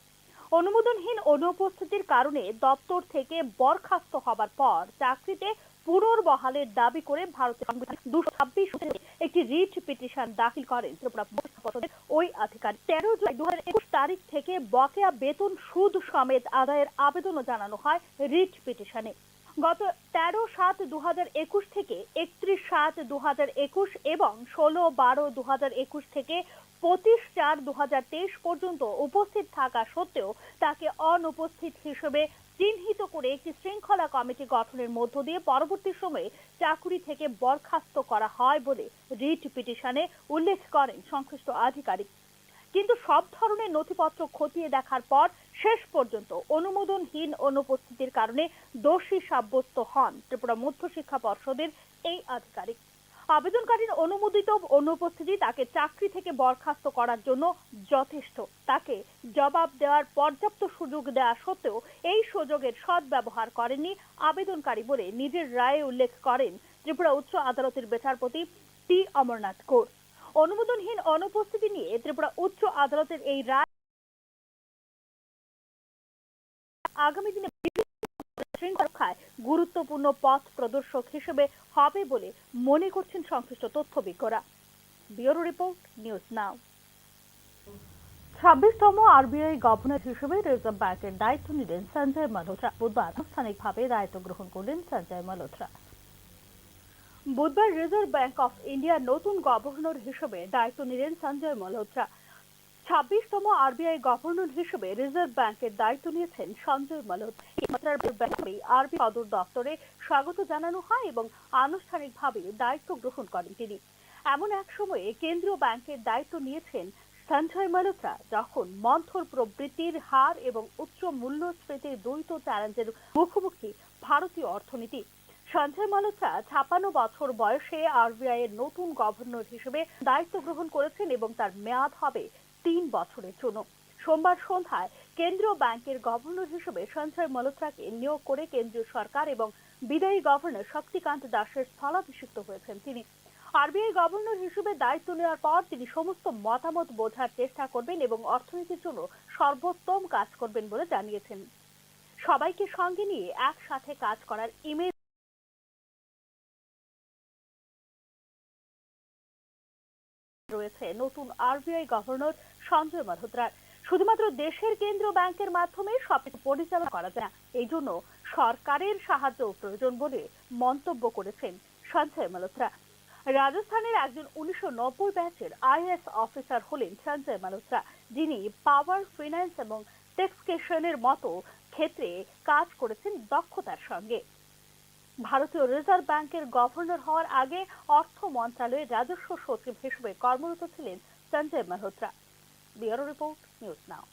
অনুমোদনহীন অনুপস্থিতির কারণে দপ্তর থেকে বরখাস্ত হবার পর চাকরিতে পুনর্বহালের দাবি করে ভারতের সংবিধান 226 একটি রিট পিটিশন দাখিল করেন ত্রিপুরা মুখ্য পর্ষদের ওই আধিকারিক। 13 জুলাই 2021 তারিখ থেকে বকেয়া বেতন সুদ সমেত আদায়ের আবেদনও জানানো হয় রিট পিটিশনে। গত 13/7/2021 থেকে 31/7/2021 এবং 16/12/2021 থেকে 25/4/2023 পর্যন্ত উপস্থিত থাকা সত্ত্বেও তাকে অনুপস্থিত হিসেবে চিহ্নিত করে একটি শৃঙ্খলা কমিটি গঠনের মধ্য দিয়ে পরবর্তী সময়ে চাকরি থেকে বরখাস্ত করা হয় বলে রিট পিটিশনে উল্লেখ করেন সংশ্লিষ্ট আধিকারিক। কিন্তু সব ধরনের নথিপত্র খতিয়ে দেখার পর শেষ পর্যন্ত অনুমোদনহীন অনুপস্থিতির কারণে দোষী সাব্যস্ত হন ত্রিপুরা মধ্যশিক্ষা পর্ষদের এই আধিকারিক। আবেদনকারীর অনুমোদিত অনুপস্থিতি তাকে চাকরি থেকে বরখাস্ত করার জন্য যথেষ্ট। তাকে জবাব দেওয়ার পর্যাপ্ত সুযোগ দেওয়া সত্ত্বেও এই সুযোগের সদ্ব্যবহার করেননি আবেদনকারী বলে নিজের রায়ে উল্লেখ করেন ত্রিপুরা উচ্চ আদালতের বিচারপতি টি অমরনাথ ঘোষ। অনুমোদনহীন অনুপস্থিতি নিয়ে ত্রিপুরা উচ্চ আদালতের এই রায় আগামী দিনে শৃঙ্খলায় গুরুত্বপূর্ণ পথ প্রদর্শক হিসেবে হবে বলে মনে করছেন সংশ্লিষ্ট তথ্যবিজ্ঞরা। Bureau report, news now. 26তম আরবিআই গভর্নর হিসেবে রিজার্ভ ব্যাংকের দায়িত্ব নিলেন সঞ্জয় মালহোত্রা। বুধবার আনুষ্ঠানিকভাবে দায়িত্ব গ্রহণ করলেন সঞ্জয় মালহোত্রা। বুধবার রিজার্ভ ব্যাংক অফ ইন্ডিয়ার নতুন গভর্নর হিসেবে দায়িত্ব নিলেন সঞ্জয় মালহোত্রা। 26তম আরবিআই গভর্নর হিসেবে রিজার্ভ ব্যাংকের দায়িত্ব নিয়েছেন সঞ্জয় মালহোত্রা। আরবি সদর দপ্তরে স্বাগত জানানো হয় এবং আনুষ্ঠানিকভাবে দায়িত্ব গ্রহণ করেন তিনি। এমন এক সময়ে কেন্দ্রীয় ব্যাংকের দায়িত্ব নিয়েছেন সঞ্জয় মালহোত্রা যখন মন্থর প্রবৃদ্ধির হার এবং উচ্চ মূল্যস্ফীতির দ্বৈত চ্যালেঞ্জের মুখোমুখি ভারতীয় অর্থনীতি। সঞ্জয় মালহোত্রা 56 বছর বয়সে আরবিআই এর নতুন গভর্নর হিসেবে দায়িত্ব গ্রহণ করেছেন এবং তার মেয়াদ হবে 3 বছরের জন্য। সোমবার সন্ধ্যায় কেন্দ্রীয় ব্যাংকের গভর্নর হিসেবে সঞ্জয় মালহোত্রাকে নিয়োগ করে কেন্দ্রীয় সরকার এবং বিদায়ী গভর্নর শক্তিকান্ত দাসের স্থলাভিষিক্ত হয়েছেন তিনি। আরবিআই গভর্নর হিসেবে দায়িত্ব নেওয়ার পর তিনি সমস্ত মতামত বোঝার চেষ্টা করবেন এবং অর্থনীতির জন্য সর্বোত্তম কাজ করবেন বলে জানিয়েছেন। সবাইকে সঙ্গে নিয়ে একসাথে কাজ করার ইমেজ রয়েছে নতুন আরবিআই গভর্নর সঞ্জয় মালহোত্রার। শুধুমাত্র দেশের কেন্দ্রীয় ব্যাংকের মাধ্যমে সবকিছু পরিচালনা করা যায় না, এই জন্য সরকারের সাহায্য প্রয়োজন বলে মন্তব্য করেছেন সঞ্জয় মালহোত্রা। রাজস্থানের একজন 1990 ব্যাচের আইএএস অফিসার হলেন সঞ্জয় মালহোত্রা, যিনি পাওয়ার, ফিন্যান্স এবং ট্যাক্সেশনের মতো ক্ষেত্রে কাজ করেছেন দক্ষতার সঙ্গে। ভারতীয় রিজার্ভ ব্যাংকের গভর্নর হওয়ার আগে অর্থ মন্ত্রণালয়ের রাজস্ব সচিব হিসেবে কর্মরত ছিলেন Sanjay Malhotra. Bureau report, news নাও।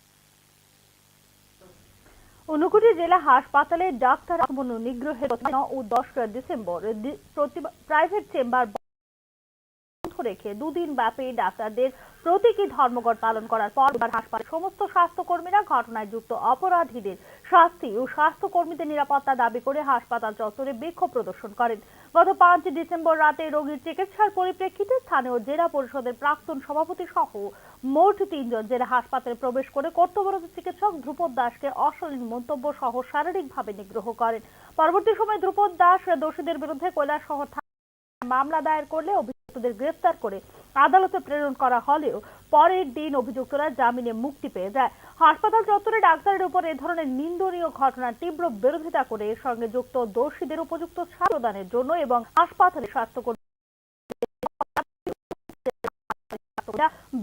ঊনকোটি জেলা হাসপাতালে ডাক্তার আক্রমণ ও নিগ্রহের 9 ও 10 ডিসেম্বর প্রাইভেট চেম্বার রেখে 2 দিন ব্যাপী ডাক্তারদের প্রতীকী ধর্মঘট পালন করার পর হাসপাতালের সমস্ত স্বাস্থ্যকর্মীরা ঘটনায় যুক্ত অপরাধীদের শাস্তি ও স্বাস্থ্যকর্মীদের নিরাপত্তা দাবি করে হাসপাতাল চত্বরে বিক্ষোভ প্রদর্শন করেন। গত 5 ডিসেম্বর রাতে রোগীর চিকিৎসার পরিপ্রেক্ষিতে স্থানীয় জেলা পরিষদের প্রাক্তন সভাপতি সহ মোট 3 জন জেলা হাসপাতালে প্রবেশ করে কর্তব্যরত চিকিৎসক ধ্রুপদ দাসকে অশালীন মন্তব্য সহ শারীরিকভাবে নিগ্রহ করেন। পরবর্তী সময় ধ্রুপদ দাস দোষীদের বিরুদ্ধে কৈলাসহর মামলা দায়ের করলে অভিযুক্তদের গ্রেফতার করে আদালতে প্রেরণ করা হলেও পরের দিন অভিযুক্তরা জামিনে মুক্তি পেয়ে যায়। হাসপাতাল চত্বরে ডাক্তারের উপর এ ধরনের নিন্দনীয় ঘটনার তীব্র বিরোধিতা করে এর সঙ্গে যুক্ত দোষীদের উপযুক্ত ছাড় প্রদানের জন্য এবং হাসপাতালে স্বাস্থ্যকর্মীরা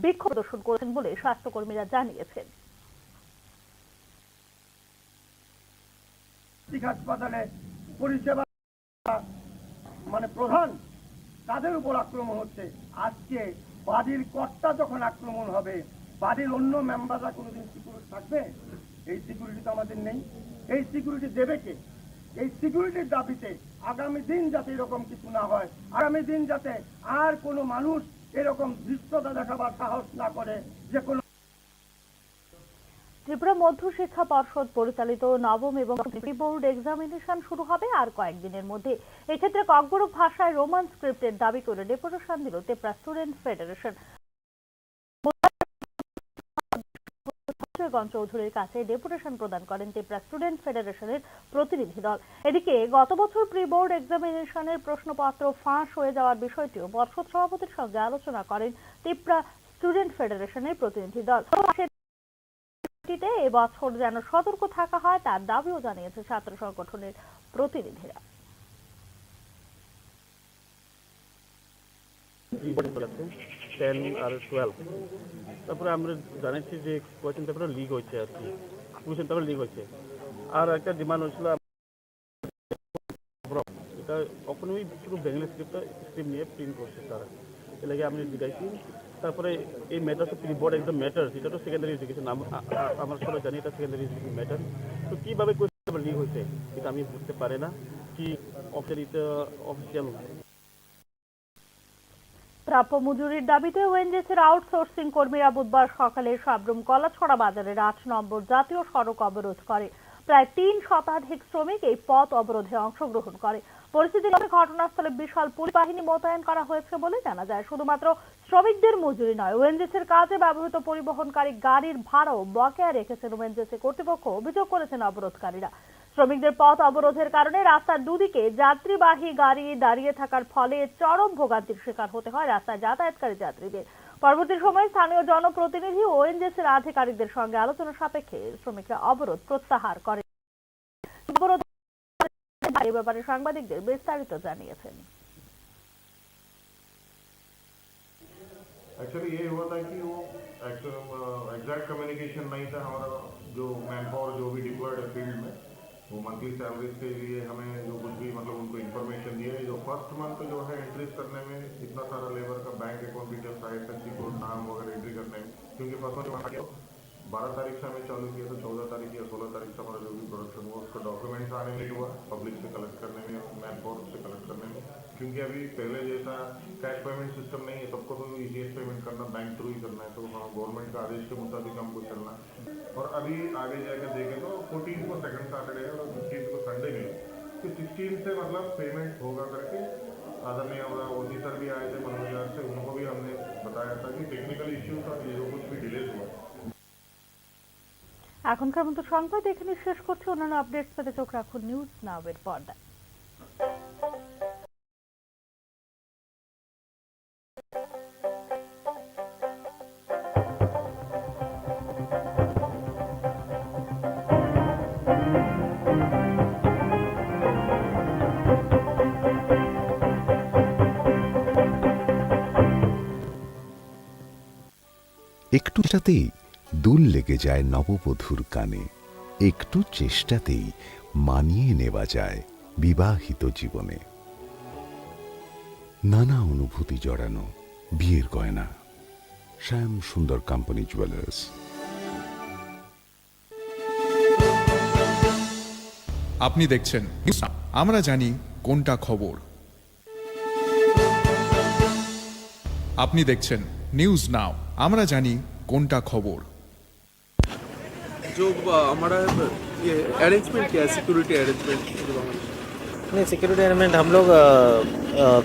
বিক্ষোভ প্রদর্শন করেছেন বলে স্বাস্থ্যকর্মীরা জানিয়েছেন। হাসপাতালে পরিষেবা প্রধান তাদের উপর আক্রমণ হচ্ছে। আজকে বাড়ির কর্তা যখন আক্রমণ হবে, বাড়ির অন্য মেম্বাররা কোনোদিন সিকিউরিটি থাকবে? এই সিকিউরিটি তো আমাদের নেই। এই সিকিউরিটি দেবে কে? এই সিকিউরিটির দাবিতে আগামী দিন যাতে এরকম কিছু না হয়, আগামী দিন যাতে আর কোনো মানুষ এরকম ধৃষ্টতা দেখাবার সাহস না করে যে কোনো। ত্রিপুরা মধ্যশিক্ষা পর্ষদ পরিচালিত নবম এবং বোর্ড এক্সামিনেশন শুরু হবে আর কয়েকদিনের মধ্যে। এক্ষেত্রে ককবরক ভাষায় রোমান স্ক্রিপ্টের দাবি করে ডেপুটেশন দিল ত্রিপুরা স্টুডেন্ট ফেডারেশন। সুধাকর চৌধুরীর কাছে ডেপুটেশন প্রদান করেন ত্রিপুরা স্টুডেন্ট ফেডারেশনের প্রতিনিধি দল। এদিকে গত বছর প্রি বোর্ড এক্সামিনেশনের প্রশ্নপত্র ফাঁস হয়ে যাওয়ার বিষয়টিও পর্ষদ সভাপতির সঙ্গে আলোচনা করেন ত্রিপুরা স্টুডেন্ট ফেডারেশনের প্রতিনিধি দল। এবছর যেন সতর্ক থাকা হয় তার দাবিও জানিয়েছে ছাত্র সংগঠনের প্রতিনিধিরা। তারপরে আমরা জানাচ্ছি যে কোয়েশ্চেন পেপার লিক হয়েছে আর কি, কোয়েশ্চেন পেপার লিক হয়েছে। আর একটা ডিমান্ড হয়েছিল এটা কখনোই শুধু বেঙ্গলি স্ক্রিপ্ট নিয়ে প্রিন্ট করছে তারা, এর লাগে আমি জিজ্ঞাসি। তারপরে এই ম্যাটার তো প্রি বোর্ড একদম ম্যাটার, এটা তো সেকেন্ডারি এডুকেশন, আমরা সবাই জানি এটা সেকেন্ডারি এডুকেশন ম্যাটার। তো কীভাবে কোয়েশ্চেন পেপার লিক হয়েছে এটা আমি বুঝতে পারি না, কি অফিসিয়াল। প্রাপ্য মজুরির দাবিতে ওএনজিসির আউটসোর্সিং কর্মীরা বুধবার সকালে সাবরুম কলাছড়া বাজারের ৮ নম্বর জাতীয় সড়ক অবরোধ করে। প্রায় ৩ শতাধিক শ্রমিক এই পথ অবরোধে অংশগ্রহণ করে। পরিস্থিতির ঘটনাস্থলে বিশাল পুলিশ বাহিনী মোতায়েন করা হয়েছে বলে জানা যায়। শুধুমাত্র শ্রমিকদের মজুরি নয়, ওএনজিসির কাজে ব্যবহৃত পরিবহনকারী গাড়ির ভাড়াও বকেয়া রেখেছেন ওএনজিসি কর্তৃপক্ষ, অভিযোগ করেছেন অবরোধকারীরা। শ্রমিকদের পথ অবরোধের কারণে রাস্তার দুদিকে যাত্রীবাহী গাড়ি দাঁড়িয়ে থাকার ফলে চরম ভোগান্তির শিকার হতে হয় রাস্তায় যাতায়াতকারী যাত্রীদের। পরবর্তী সময়ে স্থানীয় জনপ্রতিনিধি ও ওএনজিসির আধিকারিকদের সঙ্গে আলোচনা সাপেক্ষে শ্রমিকরা অবরোধ প্রত্যাহার করে। এ ব্যাপারে সাংবাদিকদের বিস্তারিত জানিয়েছেন। एक्चुअली ये हुआ था कि वो एग्जैक्ट कम्युनिकेशन नहीं था हमारा, जो मैन पावर जो भी डिप्लॉयड है फील्ड में, वो मंथली सैलरीज के लिए हमें जो कुछ भी मतलब उनको इन्फॉर्मेशन दिया है। जो फर्स्ट मंथ जो है एंट्रीज करने में इतना सारा लेबर का bank account details IFSC code नाम वगैरह एंट्री करने में, क्योंकि फर्स्ट मंथ 12 तारीख से हमें चालू किया, तो 14 तारीख या 16 तारीख से हमारा जो भी प्रोडक्शन हुआ उसका डॉक्यूमेंट्स आने लेट हुआ पब्लिक से कलेक्ट करने में, मैन पावर से कलेक्ट करने में, क्योंकि अभी पहले जैसा कैश पेमेंट सिस्टम नहीं है, सबको तो ECS पेमेंट करना बैंक थ्रू ही करना है, तो हाँ गवर्नमेंट का आदेश के मुताबिक हमको चलना। और अभी आगे जाकर देखें तो 14 को सेकंड सैटरडे और 15 को संडे मिला, तो 16 से मतलब पेमेंट होगा करके आदरणीय हमारा OC सर भी आए थे मनोज से, उनको भी हमने बताया था कि टेक्निकल इश्यूज और ये जो कुछ भी डिलेज हुआ। এখনকার মতো সংবাদ এখানে শেষ করছি। অন্যান্য আপডেটস পেতে চোখ রাখুন নিউজ নাও এর পর্দায়। একটু চেষ্টাতেই দুল লেগে যায় নববধূর কানে, একটু চেষ্টাতেই মানিয়ে নেওয়া যায় বিবাহিত জীবনে। নানা অনুভূতি জড়ানো বিয়ের গয়না, শ্যাম সুন্দর কোম্পানি জুয়েলার্স। আপনি দেখছেন নিউজ নাও, আমরা জানি কোনটা খবর। আপনি দেখছেন নিউজ নাও, আমরা জানি কোনটা खबर। जो हमारा ये अरेंजमेंट क्या है, सिक्योरिटी अरेंजमेंट? नहीं, सिक्योरिटी अरेंजमेंट हम लोग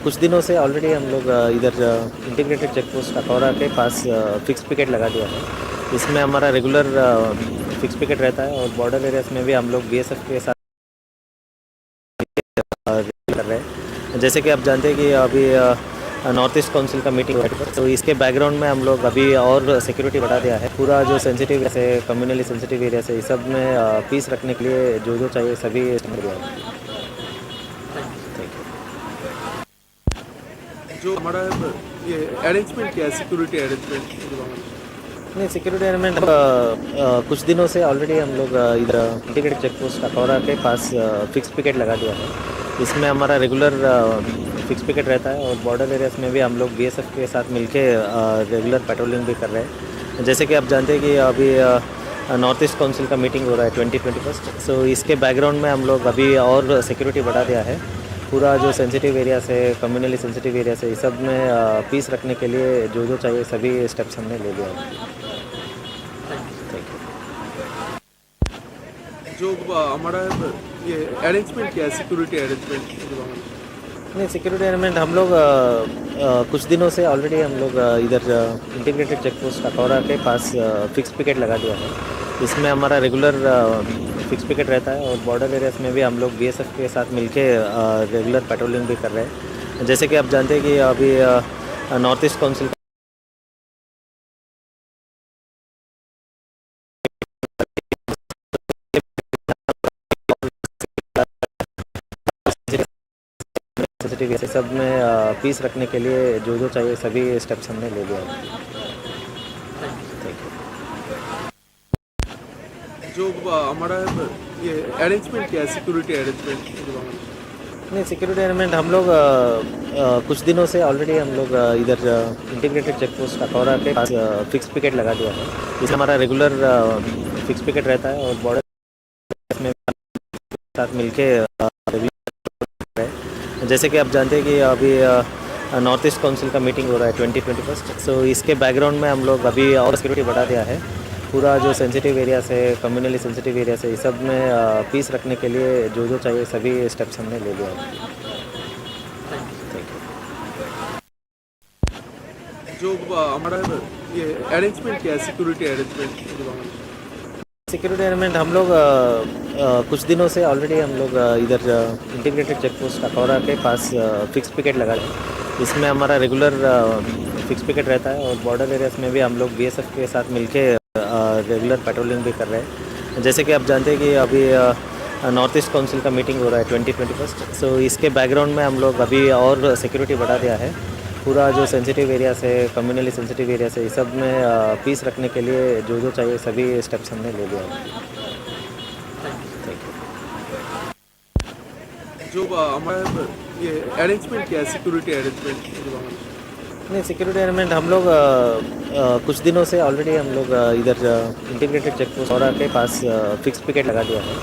कुछ दिनों से ऑलरेडी हम लोग इधर इंटीग्रेटेड चेक पोस्ट अखौरा के पास फिक्स पिकेट लगा दिया है। इसमें हमारा रेगुलर फिक्स पिकेट रहता है और बॉर्डर एरियाज में भी हम लोग BSF के साथ कर रहे हैं। जैसे कि आप जानते हैं कि अभी नॉर्थ ईस्ट काउंसिल का मीटिंग हुआ है, तो इसके बैकग्राउंड में हम लोग अभी और सिक्योरिटी बढ़ा दिया है। पूरा जो सेंसिटिव जैसे कम्युनली सेंसिटिव एरिया से इस सब में पीस रखने के लिए जो जो चाहिए सभी दिया है। जो हमारा ये अरेंजमेंट क्या है, सिक्योरिटी अरेंजमेंट? नहीं, सिक्योरिटी अरेंजमेंट कुछ दिनों से ऑलरेडी हम लोग इधर इंटीग्रेटेड चेक पोस्ट अखौरा के पास फिक्स पिकेट लगा दिया है। इसमें हमारा रेगुलर फिक्स पिकेट रहता है और बॉर्डर एरियाज में भी हम लोग BSF के साथ मिलके रेगुलर पेट्रोलिंग भी कर रहे हैं। जैसे कि आप जानते हैं कि अभी नॉर्थ ईस्ट काउंसिल का मीटिंग हो रहा है 2021, सो इसके बैकग्राउंड में हम लोग अभी और सिक्योरिटी बढ़ा दिया है। पूरा जो सेंसिटिव एरिया से कम्युनली सेंसिटिव एरिया से इस सब में पीस रखने के लिए जो जो चाहिए सभी स्टेप्स हमने ले लिया है। जो हमारा ये अरेंजमेंट क्या है, सिक्योरिटी अरेंजमेंट? नहीं, सिक्योरिटी अरेंजमेंट हम लोग कुछ दिनों से ऑलरेडी हम लोग इधर इंटीग्रेटेड चेक पोस्ट अखौरा के पास फिक्स पिकेट लगा दिया है। इसमें हमारा रेगुलर फिक्स पिकेट रहता है और बॉर्डर एरियाज में भी हम लोग बीएसएफ के साथ मिलके रेगुलर पेट्रोलिंग भी कर रहे हैं। जैसे कि आप जानते हैं कि अभी नॉर्थ ईस्ट काउंसिल सेंसिटिव सब में पीस रखने के लिए जो जो चाहिए सभी स्टेप्स हमने ले लिया है। जो हमारा ये अरेंजमेंट क्या है, सिक्योरिटी अरेंजमेंट? नहीं, सिक्योरिटी अरेंजमेंट हम लोग कुछ दिनों से ऑलरेडी हम लोग इधर इंटीग्रेटेड चेक पोस्ट अखौरा के पास फिक्स पिकेट लगा दिया है। इसमें हमारा रेगुलर फिक्स पिकेट रहता है और बॉर्डर में साथ मिलके जैसे कि आप जानते हैं कि अभी नॉर्थ ईस्ट काउंसिल का मीटिंग हो रहा है 2021। सो इसके बैकग्राउंड में हम लोग अभी और सिक्योरिटी बढ़ा दिया है। पूरा जो सेंसिटिव एरिया से कम्युनली सेंसिटिव एरिया से इस सब में पीस रखने के लिए जो जो चाहिए सभी स्टेप्स हमने ले लिया है। जो हमारा ये अरेंजमेंट क्या है, सिक्योरिटी अरेंजमेंट? सिक्योरिटी अरेंजमेंट हम लोग कुछ दिनों से ऑलरेडी हम लोग इधर इंटीग्रेटेड चेक पोस्ट अखौरा के पास फिक्स पिकेट लगा रहे हैं। इसमें हमारा रेगुलर फिक्स पिकेट रहता है और बॉर्डर एरियाज में भी हम लोग बीएसएफ के साथ मिलके रेगुलर पेट्रोलिंग भी कर रहे हैं। जैसे कि आप जानते हैं कि अभी नॉर्थ ईस्ट काउंसिल का मीटिंग हो रहा है 2021। सो इसके बैकग्राउंड में हम लोग अभी और सिक्योरिटी बढ़ा दिया है। पूरा जो सेंसिटिव एरिया से कम्युनली सेंसिटिव एरिया से इस सब में पीस रखने के लिए जो जो चाहिए सभी स्टेप्स हमने ले लिया है। जो हमारा ये अरेंजमेंट क्या है, सिक्योरिटी अरेंजमेंट? नहीं, सिक्योरिटी अरेंजमेंट हम लोग कुछ दिनों से ऑलरेडी हम लोग इधर इंटीग्रेटेड चेक पोस्ट और के पास फिक्स पिकेट लगा दिया है।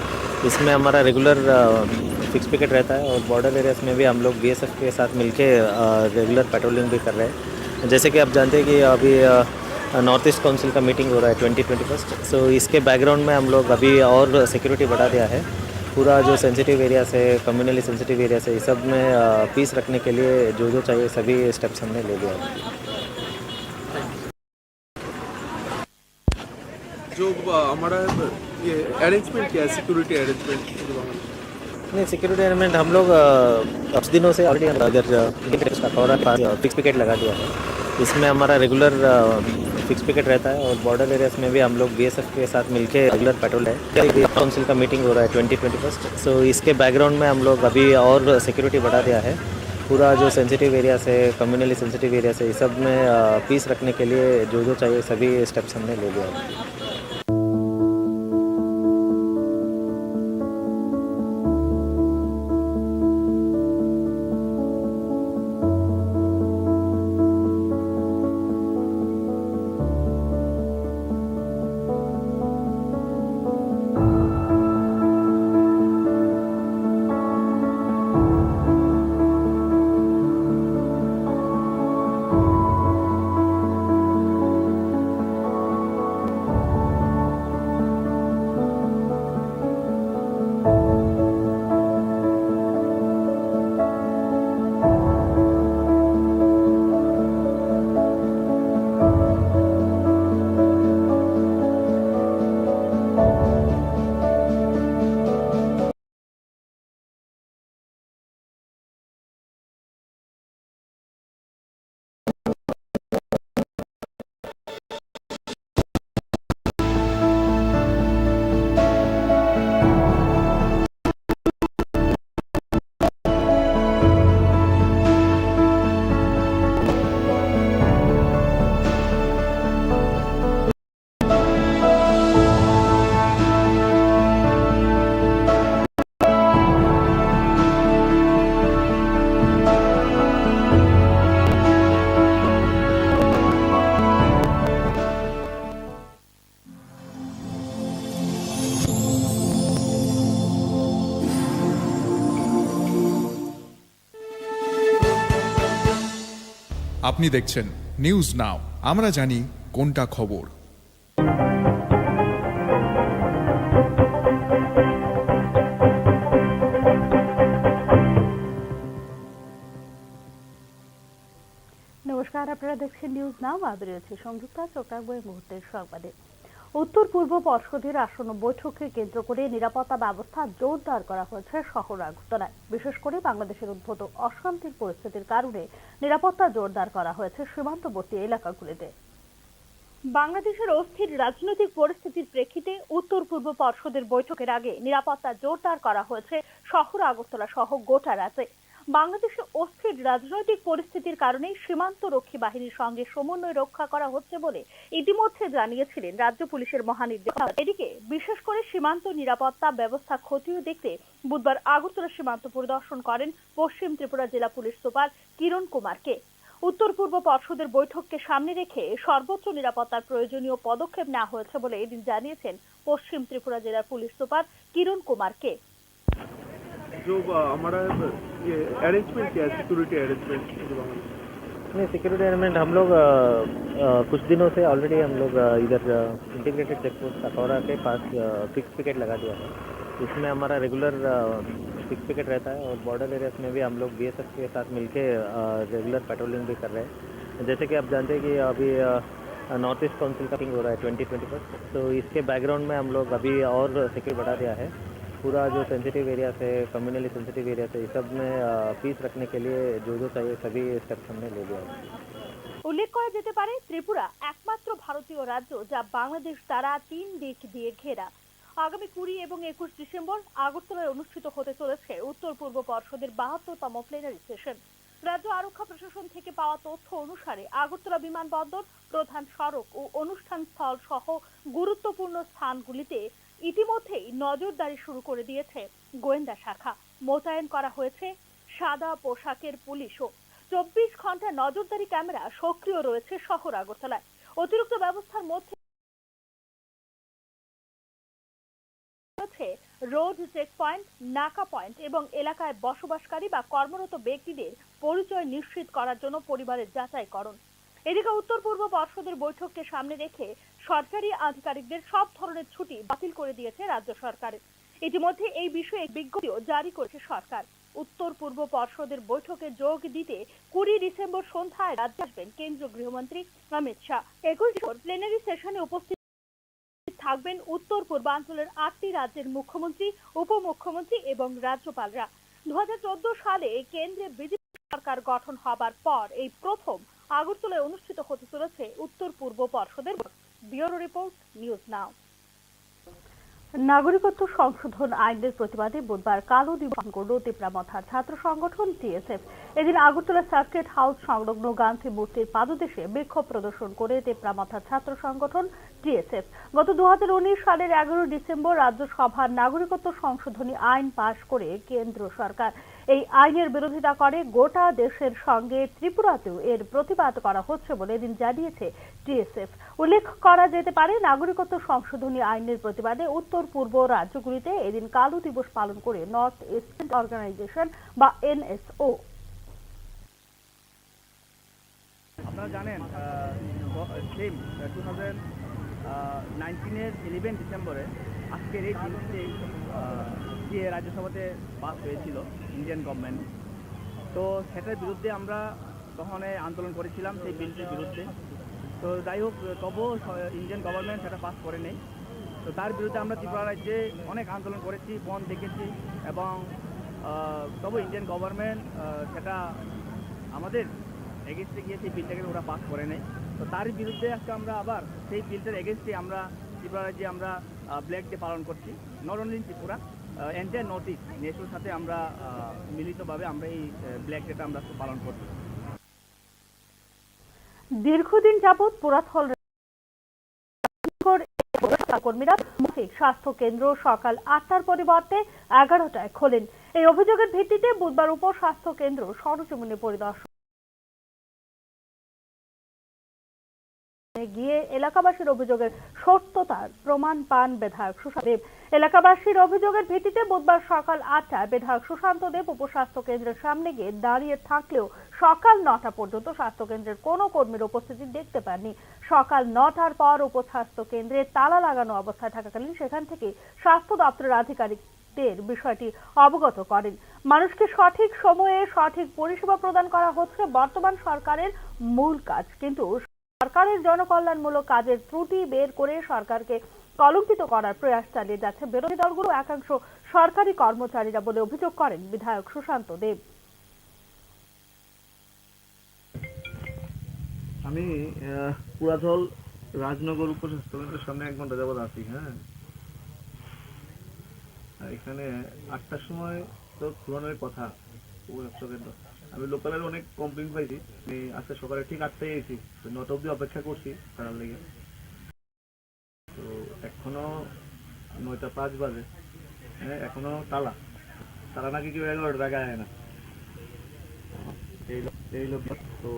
इसमें हमारा रेगुलर फिक्स पिकेट रहता है और बॉर्डर एरियाज में भी हम लोग बीएसएफ के साथ मिलके रेगुलर पेट्रोलिंग भी कर रहे हैं। जैसे कि आप जानते हैं कि अभी नॉर्थ ईस्ट काउंसिल का मीटिंग हो रहा है 2021। सो इसके बैकग्राउंड में हम लोग अभी और सिक्योरिटी बढ़ा दिया है। पूरा जो सेंसिटिव एरिया से कम्युनली सेंसिटिव एरिया से इस सब में पीस रखने के लिए जो जो चाहिए सभी स्टेप्स हमने ले लिया है। जो हमारा ये अरेंजमेंट क्या है, सिक्योरिटी अरेंजमेंट? नहीं, सिक्योरिटी अरेंजमेंट हम लोग कुछ दिनों से ऑलरेडी इधर इंटीग्रेटेड अखौरा के पास फिक्स पिकेट लगा दिया है। इसमें हमारा रेगुलर फिक्स पिकेट रहता है और बॉर्डर एरियाज में भी हम लोग बीएसएफ के साथ मिलके रेगुलर पेट्रोल है। काउंसिल का मीटिंग हो रहा है 2021। सो इसके बैकग्राउंड में हम लोग अभी और सिक्योरिटी बढ़ा दिया है। पूरा जो सेंसिटिव एरिया से कम्युनली सेंसिटिव एरिया से इस सब में पीस रखने के लिए जो जो चाहिए सभी स्टेप्स हमने ले लिया है। আপনি দেখছেন নিউজ নাও, আমরা জানি কোনটা খবর। নমস্কার, আপনারা দেখছেন নিউজ নাও। আমি রয়েছে সংযুক্তা চোখ রাখবো এই মুহূর্তের সংবাদে। উত্তর পূর্ব পর্ষদের আসন্ন বৈঠককে কেন্দ্র করে নিরাপত্তা ব্যবস্থা জোরদার করা হয়েছে শহর আগরতলায়। বিশেষ করে বাংলাদেশের উদ্ভূত অশান্তির পরিস্থিতির কারণে নিরাপত্তা জোরদার করা হয়েছে সীমান্তবর্তী এলাকাগুলিতে। বাংলাদেশের অস্থির রাজনৈতিক পরিস্থিতির প্রেক্ষিতে উত্তর পূর্ব পর্ষদের বৈঠকের আগে নিরাপত্তা জোরদার করা হয়েছে শহর আগরতলা সহ গোটা রাজ্যে। বাংলাদেশের অস্থির রাজনৈতিক পরিস্থিতির কারণে সীমান্ত রক্ষী বাহিনীর সঙ্গে সমন্বয় রক্ষা করা হচ্ছে বলে ইতিমধ্যে জানিয়েছিলেন রাজ্য পুলিশের মহানির্দেশক। এদিকে বিশেষ করে সীমান্ত নিরাপত্তা ব্যবস্থা খতিয়ে দেখতে বুধবার আগরতলা সীমান্ত পরিদর্শন করেন পশ্চিম ত্রিপুরা জেলা পুলিশ সুপার কিরণ কুমারকে। উত্তর পূর্ব পর্ষদের বৈঠককে সামনে রেখে সর্বোচ্চ নিরাপত্তার প্রয়োজনীয় পদক্ষেপ নেওয়া হয়েছে বলে এদিন জানিয়েছেন পশ্চিম ত্রিপুরা জেলার পুলিশ সুপার কিরণ কুমারকে। जो हमारा ये अरेंजमेंट क्या है, सिक्योरिटी अरेंजमेंट? नहीं, सिक्योरिटी अरेंजमेंट हम लोग कुछ दिनों से ऑलरेडी हम लोग इधर इंटीग्रेटेड चेक पोस्ट अखौरा के पास फिक्स पिकेट लगा दिया है। इसमें हमारा रेगुलर फिक्स पिकेट रहता है और बॉर्डर एरियाज में भी हम लोग BSF के साथ मिलके रेगुलर पेट्रोलिंग भी कर रहे हैं। जैसे कि आप जानते हैं कि अभी नॉर्थ ईस्ट काउंसिल का हो रहा है 2021, तो इसके बैकग्राउंड में हम लोग अभी और सिक्योरिटी बढ़ा दिया है। पूरा जो सेंसिटिव एरियाज है, कम्युनली सेंसिटिव एरियाज है, इस सब में पीस रखने के लिए जो चाहिए सभी स्टेप्स हमने ले लिया है। উল্লেখ করা যেতে পারে ত্রিপুরা একমাত্র ভারতীয় রাজ্য যা বাংলাদেশ দ্বারা 3 দিক দিয়ে ঘেরা। আগামী 20 এবং 21 ডিসেম্বর আগরতলায় অনুষ্ঠিত হতে চলেছে উত্তর পূর্ব পর্ষদের 72তম প্লেনারি সেশন। রাজ্য আরক্ষা প্রশাসন থেকে পাওয়া তথ্য অনুসারে আগরতলা বিমানবন্দর, প্রধান সড়ক ও অনুষ্ঠান স্থল সহ গুরুত্বপূর্ণ স্থানগুলিতে ইতিমধ্যেই নজরদারি শুরু করে দিয়েছে গোয়েন্দা শাখা। মোতায়েন করা হয়েছে সাদা পোশাকের পুলিশও। 24 ঘন্টা নজরদারি ক্যামেরা সক্রিয় রয়েছে শহর আগরতলায়। অতিরিক্ত ব্যবস্থার মধ্যে রোড চেক পয়েন্ট, নাকা পয়েন্ট এবং এলাকায় বসবাসকারী বা কর্মরত ব্যক্তিদের পরিচয় নিশ্চিত করার জন্য পরিবারের যাচাইকরণ। এদিকে উত্তর পূর্ব পর্ষদের বৈঠককে সামনে রেখে সরকারি আধিকারিকদের সব ধরনের ছুটি বাতিল করে দিয়েছে রাজ্য সরকার। ইতিমধ্যে এই বিষয়ে বিজ্ঞপ্তিও জারি করেছে সরকার। উত্তর পূর্ব পর্ষদের বৈঠকে যোগ দিতে 20 ডিসেম্বর সন্ধ্যায় রাজ্যে আসবেন কেন্দ্রীয় গৃহমন্ত্রী অমিত শাহ। 21 ডিসেম্বর প্লেনারি সেশনে উপস্থিত থাকবেন উত্তর পূর্বাঞ্চলের 8টি রাজ্যের মুখ্যমন্ত্রী, উপমুখ্যমন্ত্রী এবং রাজ্যপালরা। 2014 সালে কেন্দ্রে বিজেপি সরকার গঠন হবার পর এই প্রথম আগরতলায় অনুষ্ঠিত হতে চলেছে উত্তর পূর্ব পর্ষদের। ব্যুরো রিপোর্ট, নিউজ নাও। নাগরিকত্ব সংশোধন আইনের প্রতিবাদে বুধবার কালো দিবস পালন করল তেপরামথার ছাত্র সংগঠন TSF। এদিন আগরতলা সার্কিট হাউস সংলগ্ন গান্ধী মূর্তির পাদদেশে বিক্ষোভ প্রদর্শন করে তেপরামথার ছাত্র সংগঠন TSF গত 2019 সালের 11 ডিসেম্বর রাজ্যসভার নাগরিকত্ব সংশোধনী আইন পাশ করে কেন্দ্র সরকার। এই আইনের বিরোধিতা করে গোটা দেশের সঙ্গে ত্রিপুরাতেও এর প্রতিবাদ করা হচ্ছে বলে এদিন জানিয়েছে TSF। উল্লেখ করা যেতে পারে নাগরিকত্ব সংশোধনী আইনের প্রতিবাদে উত্তর পূর্ব রাজ্যগুলিতে এদিন কালো দিবস পালন করে নর্থ ইস্ট অর্গানাইজেশন বা NSO। আপনারা জানেন 2019-এর 11 ডিসেম্বরে আজকের এই দিনটিতে যে রাজ্যসভাতে পাস হয়েছিল ইন্ডিয়ান গভর্নমেন্ট, তো সেটার বিরুদ্ধে আমরা তখন আন্দোলন করেছিলাম সেই বিলটির বিরুদ্ধে। তো যাই হোক, তবুও ইন্ডিয়ান গভর্নমেন্ট সেটা পাস করে নেই। তো তার বিরুদ্ধে আমরা ত্রিপুরা রাজ্যে অনেক আন্দোলন করেছি, বন্ধ দেখেছি, এবং তবু ইন্ডিয়ান গভর্নমেন্ট সেটা আমাদের এগেনস্টে গিয়ে সেই বিলটাকে ওরা পাস করে নেই। তো তার বিরুদ্ধে আজকে আমরা আবার সেই বিলটার এগেনস্টে আমরা ত্রিপুরা রাজ্যে আমরা ব্ল্যাক ডে পালন করছি। Not only Tripura, entire north east নেশনের সাথে আমরা মিলিতভাবে আমরা এই ব্ল্যাক ডেটা আমরা পালন করছি। দীর্ঘদিন যাবৎ পুরাতন কর্মীরা স্বাস্থ্য কেন্দ্র সকাল 8টার পরিবর্তে 11টায় খোলেন। এই অভিযোগের ভিত্তিতে বুধবার উপস্বাস্থ্য কেন্দ্র সরজমিনে পরিদর্শন গিয়ে এলাকাবাসীর অভিযোগের সত্যতার প্রমাণ পান বিধায়ক সুশান্ত দেব। এলাকাবাসীর অভিযোগের ভিত্তিতে বুধবার সকাল 8টায় বিধায়ক সুশান্ত দেব উপস্বাস্থ্য কেন্দ্রের সামনে গিয়ে দাঁড়িয়ে থাকলেও সকাল 9টা পর্যন্ত স্বাস্থ্য কেন্দ্রের কোনো কর্মীর উপস্থিতি দেখতে পাননি। সকাল 9টার পর উপস্বাস্থ্য কেন্দ্রে তালা লাগানো অবস্থায় থাকাকালীন সেখান থেকে স্বাস্থ্য দপ্তরের আধিকারিকদের বিষয়টি অবগত করেন। মানুষকে সঠিক সময়ে সঠিক পরিষেবা প্রদান করা হচ্ছে বর্তমান সরকারের মূল কাজ, কিন্তু সরকারের জনকল্যাণমূলক কাজের ত্রুটি বের করে সরকারকে কলঙ্কিত করার প্রয়াস চালিয়ে যাচ্ছে বিরোধী দলগুলো একাংশ সরকারি কর্মচারীরা বলে অভিযোগ করেন বিধায়ক সুশান্ত দেব। আমি পুরাতল রাজনগর উপস্বাস্থ্য কেন্দ্রের সামনে 1 ঘন্টা যাবত আছি। হ্যাঁ, আর এখানে 8টার সময় তো খুলানোর কথা উপস্বাস্থ্য কেন্দ্র। আমি লোকালের অনেক কমপ্লেন পাইছি। আমি আজকে সকালে ঠিক 8টায় এসেছি, 9টা অব্দি অপেক্ষা করছি তার লেগে। তো এখনো 9টা 5 বাজে। হ্যাঁ, এখনো তালা নাকি কেউ 11টা টাকা আয় না। এই লোক তো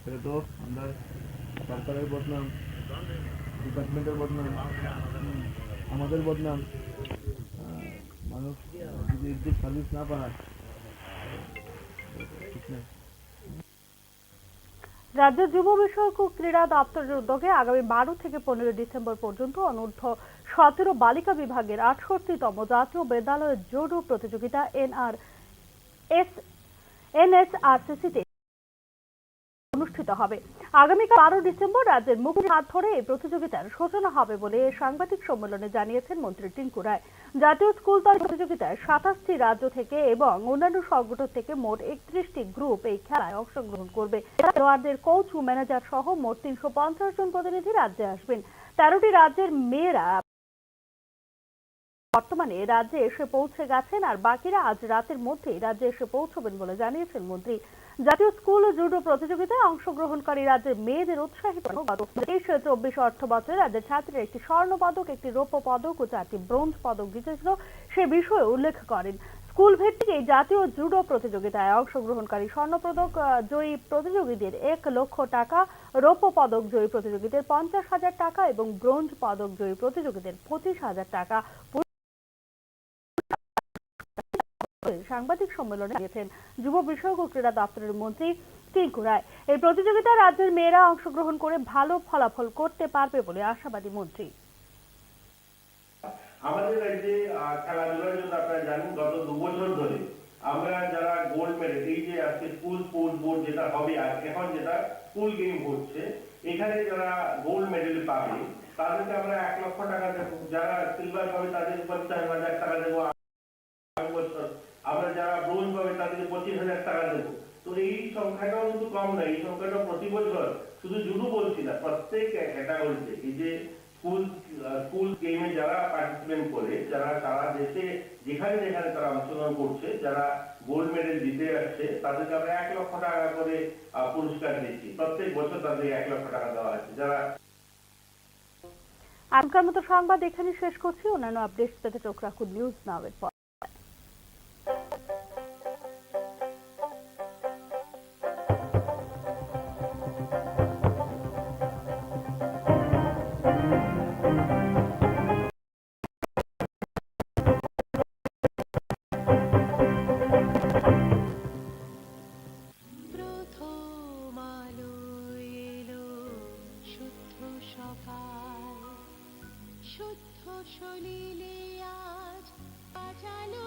এটা তো আমরা সরকারের বদনাম, ডিপার্টমেন্টের বদনাম, আমাদের বদনাম। মানুষ যদি সার্ভিস না পায় ঠিক না। রাজ্য যুব বিষয়ক ও ক্রীড়া দপ্তরের উদ্যোগে আগামী 12 থেকে 15 ডিসেম্বর পর্যন্ত অনূর্ধ্ব 17 বালিকা বিভাগের 68তম জাতীয় বিদ্যালয় জুডো প্রতিযোগিতা NSRCC-তে অনুষ্ঠিত হবে। আগামীকাল 12 ডিসেম্বর রাজ্যের মুখ্যমন্ত্রীর হাত ধরে এই প্রতিযোগিতার সূচনা হবে বলে সাংবাদিক সম্মেলনে জানিয়েছেন মন্ত্রী টিঙ্কু রায়। জাতীয় স্কুল দল প্রতিযোগিতায় 27টি রাজ্য থেকে এবং অন্যান্য সংগঠন থেকে মোট 31টি গ্রুপ এই খেলায় অংশগ্রহণ করবে। খেলোয়াড়দের কোচ ও ম্যানেজার সহ মোট 350 জন প্রতিনিধি রাজ্যে আসবেন। 13টি রাজ্যের মেয়েরা বর্তমানে রাজ্যে এসে পৌঁছে গেছেন আর বাকিরা আজ রাতের মধ্যেই রাজ্যে এসে পৌঁছবেন বলে জানিয়েছেন মন্ত্রী। জাতীয় স্কুল ও জুডো প্রতিযোগিতায় অংশগ্রহণকারী রাজ্যের মেয়েদের উৎসাহিত গত 23-24 অর্থ বছরে রাজ্যের ছাত্রীরা একটি স্বর্ণ পদক, একটি রৌপ্য পদক ও 4টি ব্রোঞ্জ পদক জিতেছিল সে বিষয়ে উল্লেখ করেন। স্কুল ভিত্তিক এই জাতীয় জুডো প্রতিযোগিতায় অংশগ্রহণকারী স্বর্ণপদক জয়ী প্রতিযোগীদের 1 লক্ষ টাকা, রৌপ্য পদক জয়ী প্রতিযোগীদের 50,000 টাকা এবং ব্রোঞ্জ পদক জয়ী প্রতিযোগীদের 25,000 টাকা সাংবাদিক সম্মেলনে দিয়েছেন যুব বিষয়ক ও ক্রীড়া দপ্তরের মন্ত্রী টিঙ্কু রায়। এই প্রতিযোগিতায় রাজ্যের মেয়েরা অংশগ্রহণ করে ভালো ফলাফল করতে পারবে বলে আশাবাদী মন্ত্রী। আমাদের রাজ্যে খেলাধুলার জন্য আপনারা জানেন গত 2 বছর ধরে আমরা যারা গোল্ড মেডেল, এই যে আজকে স্কুল স্পোর্টস বোর্ড যেটা হবে এখন যেটা স্কুল গেম হচ্ছে, এখানে যারা গোল্ড মেডেল পাবে তাদেরকে আমরা 1 লক্ষ টাকা দেবো। যারা সিলভার পাবে তাদের 50,000 টাকা দেবো। আমরা যারা ব্রোঞ্জ পাবে তাদেরকে 25,000 টাকা দেবো। তো এই সংখ্যাটাও কিন্তু কম নয়। এই সংখ্যাটা প্রতি বছর শুধু জুডো বলছি না, প্রত্যেক ক্যাটাগরিতে এই যে স্কুল গেমে যারা পার্টিসিপেট করে, যারা সারা দেশে যেখানে যেখানে তারা অংশগ্রহণ করছে, যারা গোল্ড মেডেল জিতে আসছে তাদেরকে আমরা 1 লক্ষ টাকা করে পুরস্কার দিচ্ছি। প্রত্যেক বছর তাদের 1 লক্ষ টাকা দেওয়া আছে। যারা আজকের মতো সংবাদ এখানে শেষ করছি। অন্যান্য আপডেট পেতে চোখ রাখুন নিউজ নাও এর পর। শুদ্ধ সলিলে আজ বাজালো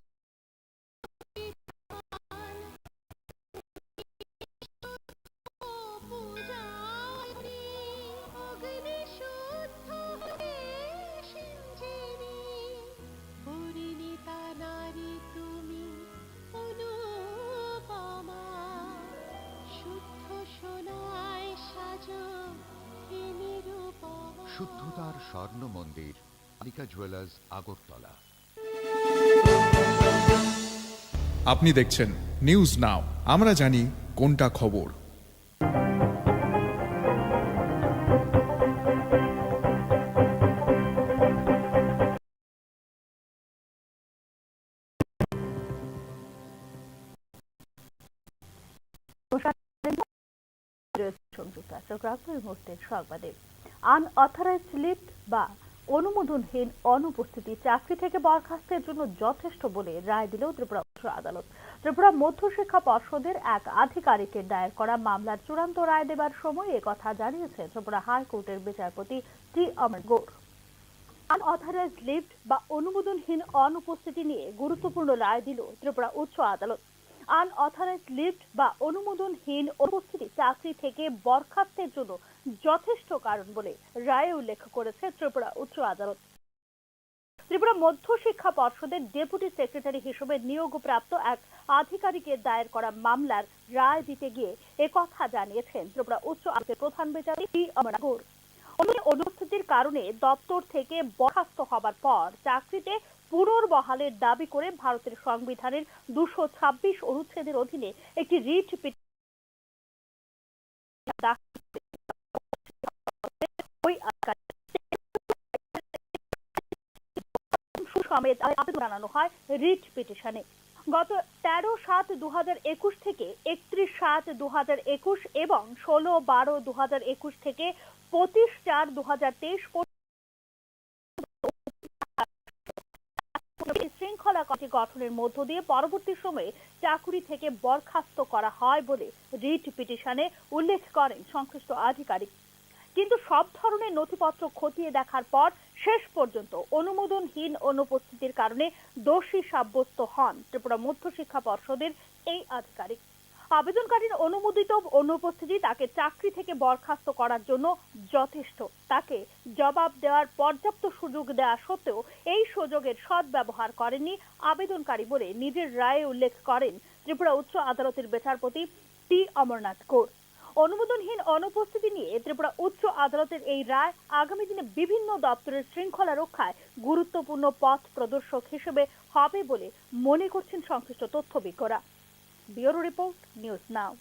অগ্নি শুদ্ধ হয়ে সিঞ্জিনি পরিণীতা নারী তুমি অনুপমা শুদ্ধ সোনায় সাজো হে নিরুপমা। শুদ্ধতার স্বর্ণ মন্দির কালিকা জুয়েলার্স আগরতলা। আপনি দেখছেন নিউজ নাও, আমরা জানি কোনটা খবর। আনঅথরাইজড লিফট বা অনুমোদনহীন অনুপস্থিতি চাকরি থেকে বরখাস্তের জন্য যথেষ্ট বলে রায় দিল ত্রিপুরা উচ্চ আদালত। ত্রিপুরা মধ্যশিক্ষা পর্ষদের এক আধিকারিকের দায়ের করা মামলার চূড়ান্ত রায় দেবার সময় একথা জানিয়েছে ত্রিপুরা হাইকোর্টের বিচারপতি টি অমর গৌর। আনঅথরাইজড লিফট বা অনুমোদনহীন অনুপস্থিতি নিয়ে গুরুত্বপূর্ণ রায় দিল ত্রিপুরা উচ্চ আদালত। আনঅথরাইজড লিফট বা অনুমোদনহীন অনুপস্থিতি চাকরি থেকে বরখাস্তের জন্য যথেষ্ট কারণ বলে রায়ে উল্লেখ করেছে ত্রিপুরা উচ্চ আদালত। ত্রিপুরা মধ্য শিক্ষা পর্ষদের ডেপুটি সেক্রেটারি হিসেবে নিয়োগপ্রাপ্ত এক আধিকারিকের দায়ের করা মামলার রায় দিতে গিয়ে একথা জানিয়েছেন ত্রিপুরা উচ্চ আদালতের প্রধান বিচারপতি টি অমরনাথ গৌর। অনুপস্থিতির কারণে দপ্তর থেকে বরখাস্ত হবার পর চাকরিতে পুনর্বহালের দাবি করে ভারতের সংবিধানের 226 অনুচ্ছেদের অধীনে একটি রিট সমেত আবেদন জানানো হয় রিট পিটিশনে। গত 13/7/2021 থেকে 31/7/2021 এবং 16/12/2021 থেকে 25/4/2023 শৃঙ্খলা কমিটি গঠনের মধ্য দিয়ে পরবর্তী সময়ে চাকুরি থেকে বরখাস্ত করা হয় বলে রিট পিটিশনে উল্লেখ করেন সংশ্লিষ্ট আধিকারিক। কিন্তু সব ধরনের নথিপত্র খতিয়ে দেখার পর শেষ পর্যন্ত অনুমোদনহীন অনুপস্থিতির কারণে দোষী সাব্যস্ত হন ত্রিপুরা মধ্য শিক্ষা পর্ষদের এই আধিকারিক। আবেদনকারীর অনুমোদিত অনুপস্থিতি তাকে চাকরি থেকে বরখাস্ত করার জন্য যথেষ্ট। তাকে জবাব দেওয়ার পর্যাপ্ত সুযোগ দেওয়া সত্ত্বেও এই সুযোগের সদ্ব্যবহার করেননি আবেদনকারী বলে নিজের রায়ে উল্লেখ করেন ত্রিপুরা উচ্চ আদালতের বিচারপতি টি অমরনাথ গৌর। অনুমোদনহীন অনুপস্থিতি নিয়ে ত্রিপুরা উচ্চ আদালতের এই রায় আগামী দিনে বিভিন্ন দপ্তরের শৃঙ্খলা রক্ষায় গুরুত্বপূর্ণ পথ প্রদর্শক হিসেবে হবে বলে মনে করছেন সংশ্লিষ্ট তথ্যবিজ্ঞরা। Bureau report, news now.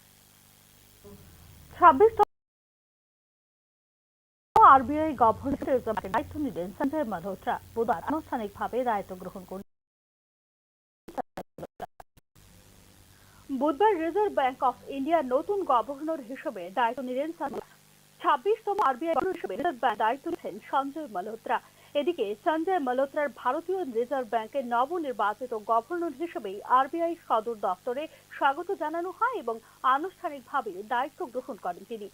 26 RBI গভর্নরের দায়িত্ব নিলেন সঞ্জয় মালহোত্রা। বুধবার আনুষ্ঠানিকভাবে দায়িত্ব গ্রহণ করলেন। বুধবার রিজার্ভ ব্যাংক অফ ইন্ডিয়ার নতুন গভর্নর হিসেবে দায়িত্ব নিলেন 26তম আরবিআই গভর্নর হিসেবে রিজার্ভ ব্যাংক দায়িত্ব নিয়েছেন সঞ্জয় মালহোত্রা। এদিকে সঞ্জয় মালহোত্রার ভারতীয় রিজার্ভ ব্যাংকের নবনির্বাচিত গভর্নর হিসেবে আরবিআই সদর দপ্তরে স্বাগত জানানো হয় এবং আনুষ্ঠানিকভাবে দায়িত্ব গ্রহণ করেন তিনি।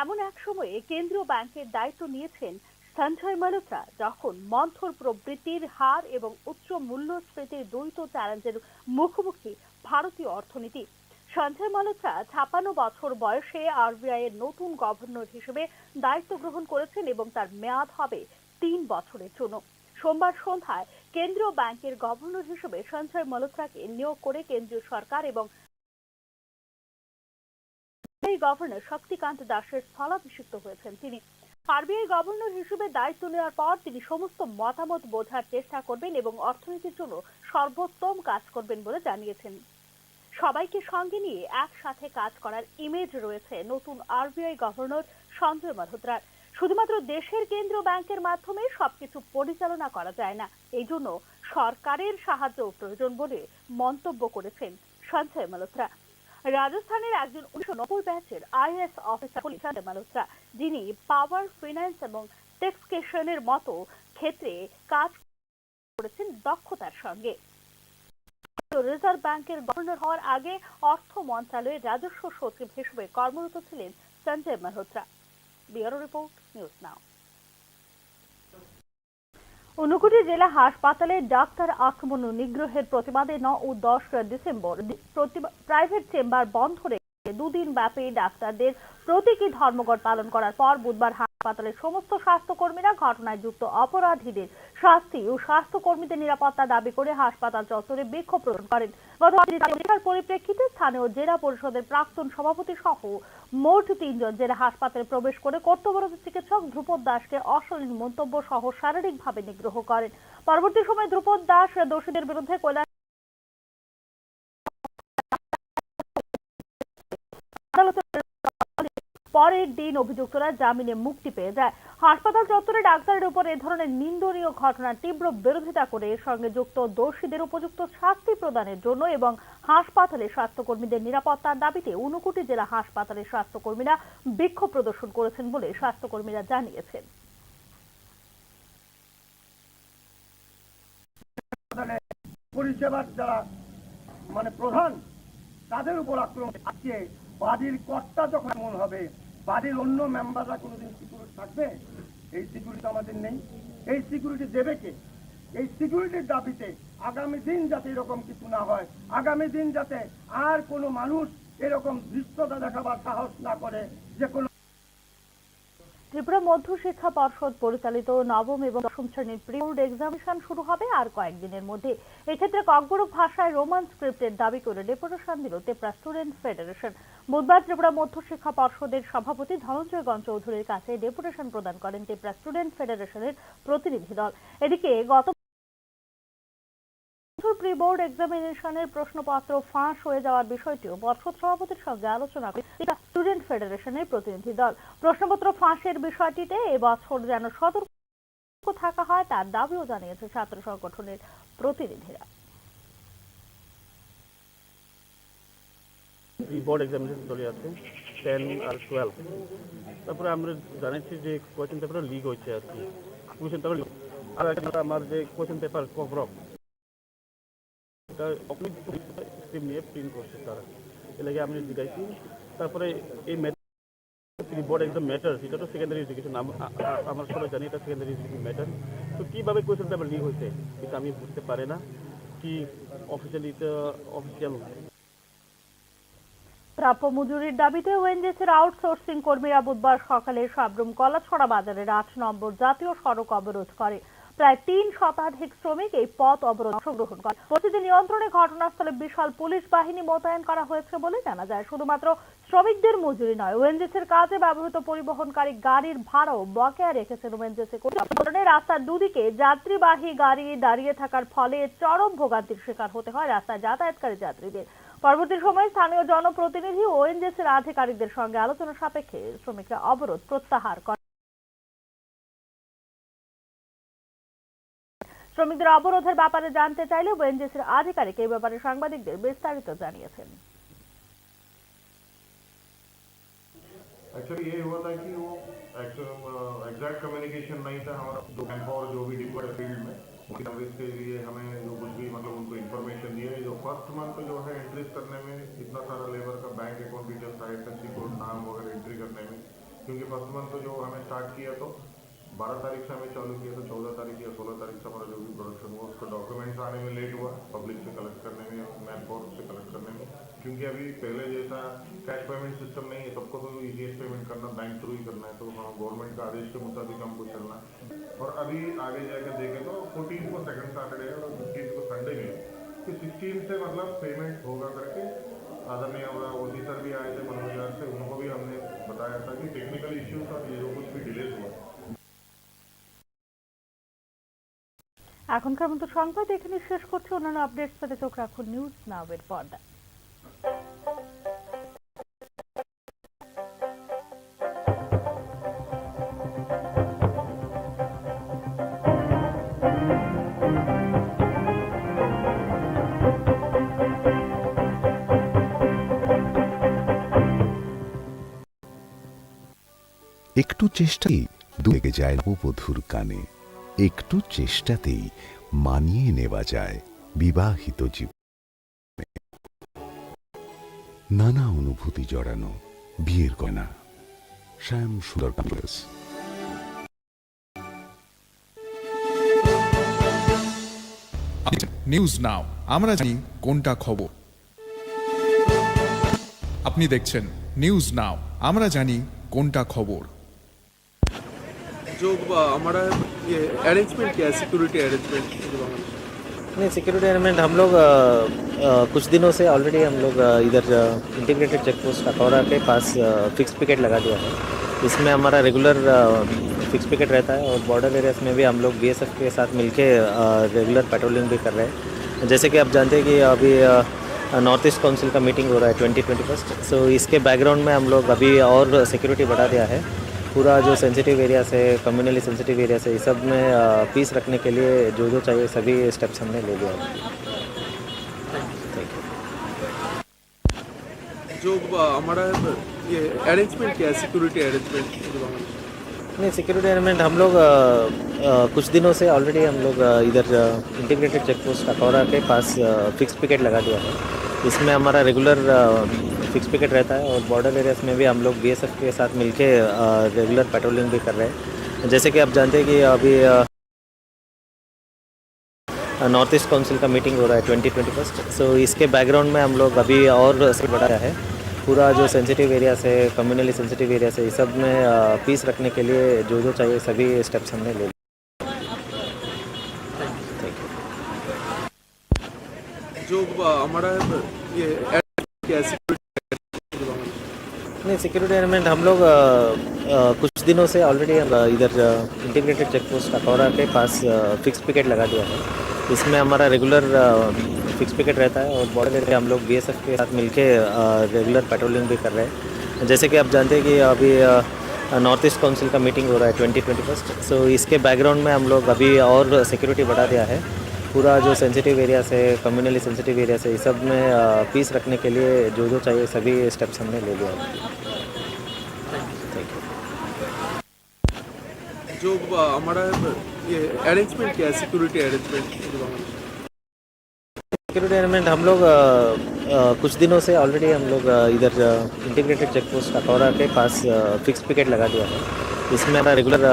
এমন এক সময়ে কেন্দ্রীয় ব্যাংকের দায়িত্ব নিয়েছেন সঞ্জয় মালহোত্রা যখন মন্থর প্রবৃদ্ধির হার এবং উচ্চ মূল্যস্ফীতির দ্বৈত চ্যালেঞ্জের মুখোমুখি ভারতীয় অর্থনীতি। সঞ্জয় মালহোত্রা 56 বছর বয়সে আরবিআই এর নতুন গভর্নর হিসেবে দায়িত্ব গ্রহণ করেছেন এবং তার মেয়াদ হবে 3 বছরের জন্য। সোমবার সন্ধ্যায় কেন্দ্রীয় ব্যাংকের গভর্নর হিসেবে সঞ্জয় মালহোত্রাকে নিয়োগ করে কেন্দ্রীয় সরকার এবং গভর্নর শক্তিকান্ত দাসের স্থলাভিষিক্ত হয়েছেন তিনি। আরবিআই গভর্নর হিসেবে দায়িত্ব নেওয়ার পর তিনি সমস্ত মতামত বোঝার চেষ্টা করবেন এবং অর্থনীতির জন্য সর্বোত্তম কাজ করবেন বলে জানিয়েছেন। সবাইকে সঙ্গে নিয়ে একসাথে কাজ করার ইমেজ রয়েছে নতুন আরবিআই গভর্নর সঞ্জয় মালহোত্রার। শুধুমাত্র দেশের কেন্দ্রীয় ব্যাংকের মাধ্যমে সবকিছু পরিচালনা করা যায় না, এই জন্য সরকারের সাহায্য প্রয়োজন বলে মন্তব্য করেছেন সঞ্জয় মালহোত্রা। রাজস্থানের একজন 1990 ব্যাচের আইএএস অফিসার সঞ্জয় মালহোত্রা, যিনি পাওয়ার, ফিন্যান্স এবং ট্যাক্সেশনের মতো ক্ষেত্রে কাজ করেছেন দক্ষতার সঙ্গে। রিজার্ভ ব্যাংকের গভর্নর হওয়ার আগে অর্থ মন্ত্রণালয়ের রাজস্ব সচিব হিসেবে কর্মরত ছিলেন Sanjay Malhotra. Bureau report, news নাও। ঊনকোটি জেলা হাসপাতালে ডাক্তার আক্রমণ ও নিগ্রহের প্রতিবাদে 9 ও 10 ডিসেম্বর প্রাইভেট চেম্বার বন্ধ রেখে 2 দিন ব্যাপী ডাক্তারদের প্রতীকী ধর্মঘট পালন করার পর বুধবার হাসপাতালের সমস্ত স্বাস্থ্যকর্মীরা ঘটনায় যুক্ত অপরাধীদের শাস্তি ও স্বাস্থ্যকর্মীদের নিরাপত্তা দাবি করে হাসপাতাল চত্বরে বিক্ষোভ প্রদর্শন করেন। গতকাল পরিপ্রেক্ষিতে স্থানীয় জেলা পরিষদের প্রাক্তন সভাপতি সহ মোট 3 জন জেলা হাসপাতালে প্রবেশ করে কর্তব্যরত চিকিৎসক ধ্রুপদ দাসকে অশালীন মন্তব্য সহ শারীরিকভাবে নিগ্রহ করেন। পরবর্তী সময়ে ধ্রুপদ দাস দোষীদের বিরুদ্ধে পরের দিন অভিযুক্তরা জামিনে মুক্তি পেয়ে যায়। হাসপাতাল চত্বরে ডাক্তারের উপর এ ধরনের নিন্দনীয় ঘটনার তীব্র বিরোধিতা করে এর সঙ্গে যুক্ত দোষীদের উপযুক্ত শাস্তি প্রদানের জন্য এবং হাসপাতালের স্বাস্থ্যকর্মীদের নিরাপত্তার দাবিতে ঊনকোটি জেলা হাসপাতালের স্বাস্থ্যকর্মীরা বিক্ষোভ প্রদর্শন করেছেন বলে স্বাস্থ্যকর্মীরা জানিয়েছেন। পরিষেবার যারা প্রধান তাদের উপর আক্রমণ, আজকে বাড়ির কর্তা যখন এমন হবে, বাড়ির অন্য মেম্বাররা কোনোদিন সিকিউরিটি থাকবে? এই সিকিউরিটি আমাদের নেই। এই সিকিউরিটি দেবে কে? এই সিকিউরিটির দাবিতে আগামী দিন যাতে এরকম কিছু না হয়, আগামী দিন যাতে আর কোনো মানুষ এরকম দৃশ্যতা দেখাবার সাহস না করে যে কোনো ত্রিপুরা মধ্য শিক্ষা পর্ষদ পরিচালিত নবম এবং দশম শ্রেণীর প্রি বোর্ড এক্সামিনেশন শুরু হবে আর কয়েকদিনের মধ্যে। এক্ষেত্রে ককবরক ভাষায় রোমান স্ক্রিপ্টের দাবি করে ডেপুটেশন দিল ত্রিপুরা স্টুডেন্ট ফেডারেশন। বুধবার ত্রিপুরা মধ্য শিক্ষা পর্ষদের সভাপতি ধনঞ্জয় গণ চৌধুরীর কাছে ডেপুটেশন প্রদান করেন ত্রিপুরা স্টুডেন্ট ফেডারেশনের প্রতিনিধি দল। এদিকে গত প্রি বোর্ড এক্সামিনেশনের প্রশ্নপত্র ফাঁস হয়ে যাওয়ার বিষয়টিও পর্ষদ সভাপতির সঙ্গে আলোচনা করে স্টুডেন্ট ফেডারেশনের প্রতিনিধি দল। প্রশ্নপত্র ফাঁসের বিষয়টিতে এবছর যেন সতর্ক থাকা হয় তার দাবিও জানিয়েছে ছাত্র সংগঠনের প্রতিনিধিরা। বোর্ড এক্সামিনেশন চলে আছে 10 আর 12। তারপরে আমরা জানাচ্ছি যে কোয়েশ্চেন পেপার লিক হয়েছে আর কি, কোয়েশ্চেন পেপার আর একটা আমার যে কোয়েশ্চেন পেপার কভারঅপ এটা স্ক্রিপ্ট নিয়ে প্রিন্ট করছে তারা, এর লাগে আমি দেখাইছি। তারপরে এই বোর্ড একদম ম্যাটার, এটা তো সেকেন্ডারি এডুকেশন, আমরা সবাই জানি এটা সেকেন্ডারি এডুকেশন ম্যাটার। তো কীভাবে কোয়েশ্চেন পেপার লিক হয়েছে এটা আমি বুঝতে পারি না, কি অফিসিয়াল প্রাপ্য মজুরির দাবিতে ওএনজিসির আউটসোর্সিং কর্মীরা বুধবার সকালে সাবরুম কলাছড়া বাজারের 8 নম্বর জাতীয় সড়ক অবরোধ করে। প্রায় 3 শতাধিক শ্রমিক এই পথ অবরোধে অংশগ্রহণ করে। পরিস্থিতি নিয়ন্ত্রণে ঘটনাস্থলে বিশাল পুলিশ বাহিনী মোতায়েন করা হয়েছে বলে জানা যায়। শুধুমাত্র শ্রমিকদের মজুরি নয়, ওএনজিসির কাজে ব্যবহৃত পরিবহনকারী গাড়ির ভাড়াও বকেয়া রেখেছেন ওএনজিসি কর্তৃপক্ষ। রাস্তার দুদিকে যাত্রীবাহী গাড়ি দাঁড়িয়ে থাকার ফলে চরম ভোগান্তির শিকার হতে হয় রাস্তায় যাতায়াতকারী যাত্রীদের। পরবর্তী সময়ে স্থানীয় জনপ্রতিনিধি ও ওএনজিসির আধিকারিকদের সঙ্গে আলোচনা সাপেক্ষে শ্রমিকরা অবরোধ প্রত্যাহার করে। শ্রমিকদের অবরোধের ব্যাপারে জানতে চাইলে ওএনজিসির আধিকারিক এই ব্যাপারে সাংবাদিকদের বিস্তারিত জানিয়েছেন। एक्चुअली ये हुआ था कि वो एग्जैक्ट कम्युनिकेशन नहीं था हमारा, जो मैन पावर जो भी डिप्लॉयड फील्ड में सर्विस के लिए हमें जो कुछ भी मतलब उनको इन्फॉर्मेशन दिए, जो फर्स्ट मंथ जो है एंट्रीज करने में इतना सारा लेबर का bank account details, IFSC code, नाम वगैरह एंट्री करने में, क्योंकि फर्स्ट मंथ तो जो हमें स्टार्ट किया तो 12 तारीख से हमें चालू किया, तो 14 तारीख या 16 तारीख से हमारा जो भी प्रोडक्शन हुआ उसका डॉक्यूमेंट्स आने में लेट हुआ, पब्लिक से कलेक्ट करने में, मैन पावर से कलेक्ट करने में, क्योंकि अभी पहले जैसा कैश पेमेंट सिस्टम नहीं है, सबको तो ईजीएस पेमेंट करना बैंक थ्रू ही करना है, तो हाँ गवर्नमेंट का आदेश के मुताबिक हमको चलना। और अभी आगे जाकर देखें तो 14 को सेकंड सैटरडे है और 15 को संडे में, तो 16 से मतलब पेमेंट होगा करके आदरणीय ऑफिसर भी आए थे मनोहर से, उनको भी हमने बताया था कि टेक्निकल इश्यूज और ये जो कुछ भी डिलेज हुआ। এখনকার মতো সংবাদ এখানে শেষ করছি। অন্যান্য আপডেটস পেতে চোখ রাখুন নিউজ নাও এর পর্দায়। একটু চেষ্টাই লেগে যায় নববধূর কানে, একটু চেষ্টাতেই মানিয়ে নেওয়া যায় বিবাহিত জীবন। নানা অনুভূতি জড়ানো বিয়ের গয়না, শ্যাম সুন্দর কাম্পাস। নিউজ নাও, আমরা জানি কোনটা খবর। আপনি দেখছেন নিউজ নাও, আমরা জানি কোনটা খবর। जो हमारा ये अरेंजमेंट क्या है, सिक्योरिटी अरेंजमेंट? नहीं, सिक्योरिटी अरेंजमेंट हम लोग कुछ दिनों से ऑलरेडी हम लोग इधर इंटीग्रेटेड चेक पोस्ट अखौरा के पास फिक्स पिकेट लगा दिया है। इसमें हमारा रेगुलर फिक्स पिकेट रहता है और बॉर्डर एरियाज में भी हम लोग बीएसएफ के साथ मिलके रेगुलर पेट्रोलिंग भी कर रहे हैं। जैसे कि आप जानते हैं कि अभी नॉर्थ ईस्ट काउंसिल का मीटिंग हो रहा है 2021, सो इसके बैकग्राउंड में हम लोग अभी और सिक्योरिटी बढ़ा दिया है। पूरा जो सेंसिटिव एरिया से, कम्युनली सेंसिटिव एरिया से, इस सब में पीस रखने के लिए जो जो चाहिए सभी स्टेप्स हमने ले लिया है। जो हमारा ये अरेंजमेंट क्या है, सिक्योरिटी अरेंजमेंट? नहीं, सिक्योरिटी अरेंजमेंट हम लोग कुछ दिनों से ऑलरेडी हम लोग इधर इंटीग्रेटेड चेक पोस्ट अखौरा के पास फिक्स पिकेट लगा दिया है। इसमें हमारा रेगुलर फिक्स पिकेट रहता है और बॉर्डर एरियाज में भी हम लोग बीएसएफ के साथ मिलके रेगुलर पेट्रोलिंग भी कर रहे हैं। जैसे कि आप जानते हैं कि अभी नॉर्थ ईस्ट काउंसिल का मीटिंग हो रहा है 2021, सो इसके बैकग्राउंड में हम लोग अभी और बढ़ाया है। पूरा जो सेंसिटिव एरियाज है, कम्युनली सेंसिटिव एरियाज है, इस सब में पीस रखने के लिए जो जो चाहिए सभी स्टेप्स हमने ले लिए। जो हमारा ये क्या नहीं, सिक्योरिटी अरेंजमेंट हम लोग कुछ दिनों से ऑलरेडी इधर इंटीग्रेटेड चेक पोस्ट अखौरा के पास फिक्स पिकेट लगा दिया है। इसमें हमारा रेगुलर फिक्स पिकेट रहता है और बॉर्डर एरिया हम लोग बीएसएफ के साथ मिलके रेगुलर पेट्रोलिंग भी कर रहे हैं। जैसे कि आप जानते हैं कि अभी नॉर्थ ईस्ट काउंसिल का मीटिंग हो रहा है 2021। सो इसके बैकग्राउंड में हम लोग अभी और सिक्योरिटी बढ़ा दिया है। पूरा जो सेंसिटिव एरियाज है, कम्युनली सेंसिटिव एरियाज है, इस सब में पीस रखने के लिए जो जो चाहिए सभी स्टेप्स हमने ले लिया है। जो हमारा ये अरेंजमेंट क्या है, सिक्योरिटी अरेंजमेंट? सिक्योरिटी अरेंजमेंट हम लोग कुछ दिनों से ऑलरेडी हम लोग इधर इंटीग्रेटेड चेक पोस्ट अखौरा के पास फिक्स पिकेट लगा दिया है। इसमें हमारा रेगुलर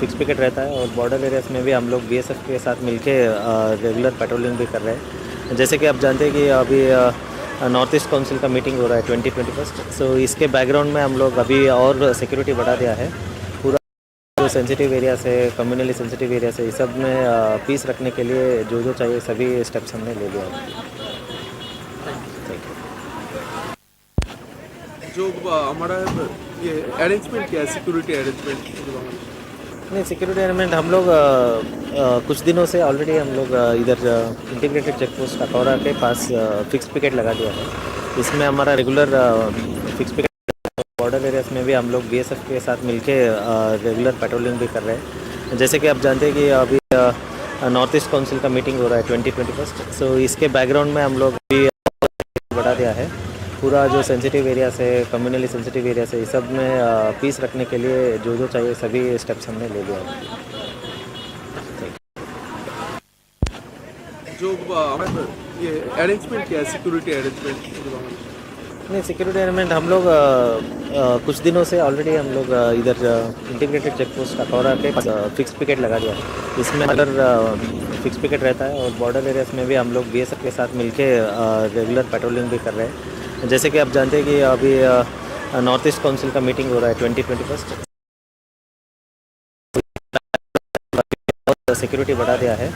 फिक्स पिकेट रहता है और बॉर्डर एरियाज में भी हम लोग बीएसएफ के साथ मिलके रेगुलर पेट्रोलिंग भी कर रहे हैं। जैसे कि आप जानते हैं कि अभी नॉर्थ ईस्ट काउंसिल का मीटिंग हो रहा है 2021। सो इसके बैकग्राउंड में हम लोग अभी और सिक्योरिटी बढ़ा दिया है। पूरा जो सेंसिटिव एरियाज है, कम्युनली सेंसिटिव एरियाज है, इस सब में पीस रखने के लिए जो जो चाहिए सभी स्टेप्स हमने ले लिया है। जो हमारा ये अरेंजमेंट क्या है, सिक्योरिटी अरेंजमेंट? नहीं, सिक्योरिटी अरेंजमेंट हम लोग कुछ दिनों से ऑलरेडी हम लोग इधर इंटीग्रेटेड चेक पोस्ट अखौरा के पास फिक्स पिकेट लगा दिया है। इसमें हमारा regular fix picket border areas में भी हम लोग बीएसएफ के साथ मिलके रेगुलर पेट्रोलिंग भी कर रहे हैं। जैसे कि आप जानते हैं कि अभी नॉर्थ ईस्ट काउंसिल का मीटिंग हो रहा है 2021। सो इसके बैकग्राउंड में हम लोग अभी बढ़ा दिया है। पूरा जो सेंसिटिव एरियाज है, कम्युनली सेंसिटिव एरियाज है, इस सब में पीस रखने के लिए जो जो चाहिए सभी स्टेप्स हमने ले लिया है। जो हमारा ये अरेंजमेंट क्या है, सिक्योरिटी अरेंजमेंट? नहीं, सिक्योरिटी अरेंजमेंट हम लोग कुछ दिनों से ऑलरेडी हम लोग इधर इंटीग्रेटेड चेक पोस्ट अखौरा के पास फिक्स पिकेट लगा दिया है। इसमें अगर फिक्स पिकेट रहता है और बॉर्डर एरियाज में भी हम लोग बीएसएफ के साथ मिलके रेगुलर पेट्रोलिंग भी कर रहे हैं। जैसे कि आप जानते हैं कि अभी नॉर्थ ईस्ट काउंसिल का मीटिंग हो रहा है 2021। सिक्योरिटी बढ़ा दिया है।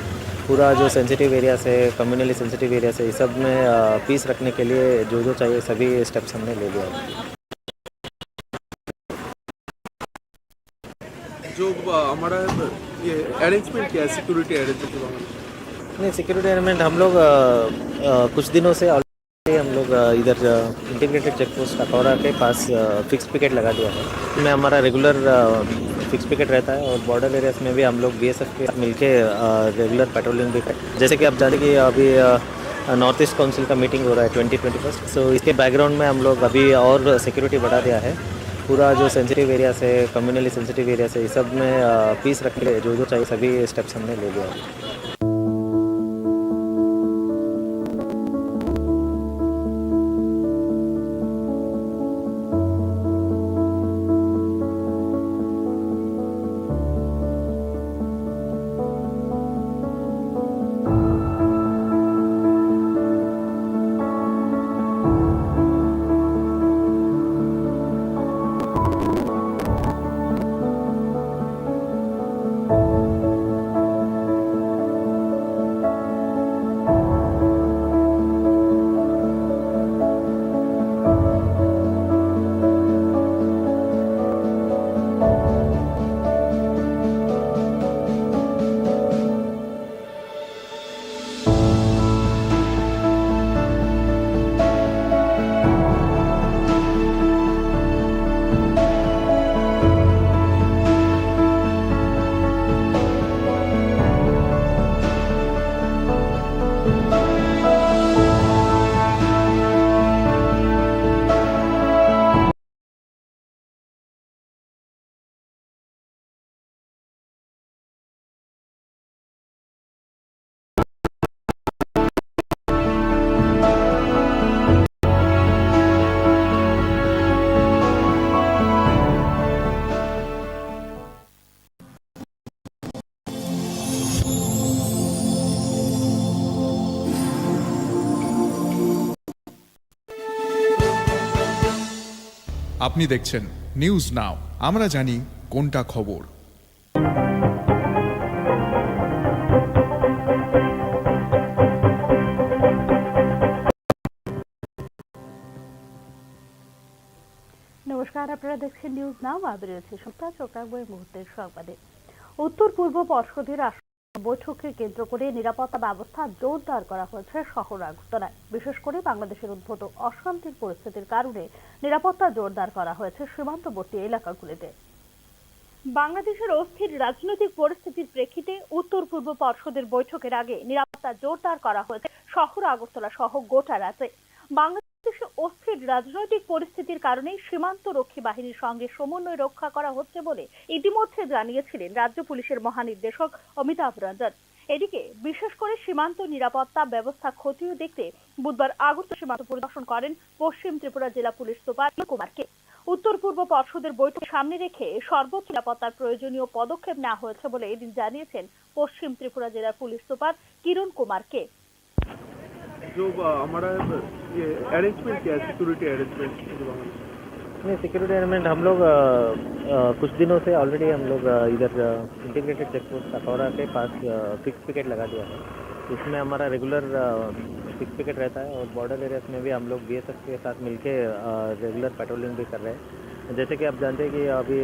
पूरा जो सेंसिटिव एरियाज है, कम्युनली सेंसिटिव एरियाज है, इस सब में पीस रखने के लिए जो जो चाहिए सभी स्टेप्स हमने ले लिया है। जो हमारा ये अरेंजमेंट क्या है, सिक्योरिटी अरेंजमेंट? नहीं, सिक्योरिटी अरेंजमेंट हम लोग कुछ दिनों से हम लोग इधर इंटीग्रेटेड चेक पोस्ट अखौरा के पास फिक्स पिकेट लगा दिया है। इसमें हमारा रेगुलर फिक्स पिकेट रहता है और बॉर्डर एरियाज में भी हम लोग बीएसएफ के साथ मिलके रेगुलर पेट्रोलिंग भी कर। जैसे कि आप जानते हैं कि अभी नॉर्थ ईस्ट काउंसिल का मीटिंग हो रहा है 2021। सो इसके बैकग्राउंड में हम लोग अभी और सिक्योरिटी बढ़ा दिया है। पूरा जो सेंसिटिव एरियाज है, कम्युनली सेंसिटिव एरियाज है, इस सब में पीस रखने के लिए जो जो चाहिए सभी स्टेप्स हमने ले लिया है। আপনি দেখছেন নিউজ নাও, আমরা জানি কোনটা খবর। নমস্কার, আপনারা দেখছেন নিউজ নাও। আমি রয়েছে সপ্তাহ চক্রাবয় মুহূর্তের সংবাদে। উত্তর পূর্ব পর্ষদের বৈঠককে কেন্দ্র করে নিরাপত্তা ব্যবস্থা জোরদার করা হয়েছে শহর আগরতলায়। বিশেষ করে বাংলাদেশের উদ্ভূত অশান্তির পরিস্থিতির কারণে নিরাপত্তা জোরদার করা হয়েছে সীমান্তবর্তী এলাকাগুলিতে। বাংলাদেশের অস্থির রাজনৈতিক পরিস্থিতির প্রেক্ষিতে উত্তর পূর্ব পর্ষদের বৈঠকের আগে নিরাপত্তা জোরদার করা হয়েছে শহর আগরতলা সহ গোটা রাজ্যে। বাংলাদেশে অস্থির রাজনৈতিক পরিস্থিতির কারণে সীমান্ত রক্ষী বাহিনীর সঙ্গে সমন্বয় রক্ষা করা হচ্ছে বলে ইতিমধ্যে জানিয়েছিলেন রাজ্য পুলিশের মহানির্দেশক অমিতাভ রঞ্জন। এদিকে বিশেষ করে সীমান্ত নিরাপত্তা ব্যবস্থা খতিয়ে দেখতে বুধবার আগরতলা সীমান্ত পরিদর্শন করেন পশ্চিম ত্রিপুরা জেলা পুলিশ সুপার কুমারকে। উত্তর পূর্ব পর্ষদের বৈঠক সামনে রেখে সর্বোচ্চ নিরাপত্তার প্রয়োজনীয় পদক্ষেপ নেওয়া হয়েছে বলে এদিন জানিয়েছেন পশ্চিম ত্রিপুরা জেলার পুলিশ সুপার কিরণ কুমারকে। जो हमारा ये अरेंजमेंट क्या है, सिक्योरिटी अरेंजमेंट? नहीं, सिक्योरिटी अरेंजमेंट हम लोग कुछ दिनों से ऑलरेडी हम लोग इधर इंटीग्रेटेड चेक पोस्ट कटौरा के पास फिक्स पिकेट लगा दिया है। इसमें हमारा रेगुलर फिक्स पिकेट रहता है और बॉर्डर एरियाज में भी हम लोग बीएसएफ के साथ मिलके रेगुलर पेट्रोलिंग भी कर रहे हैं। जैसे कि आप जानते हैं कि अभी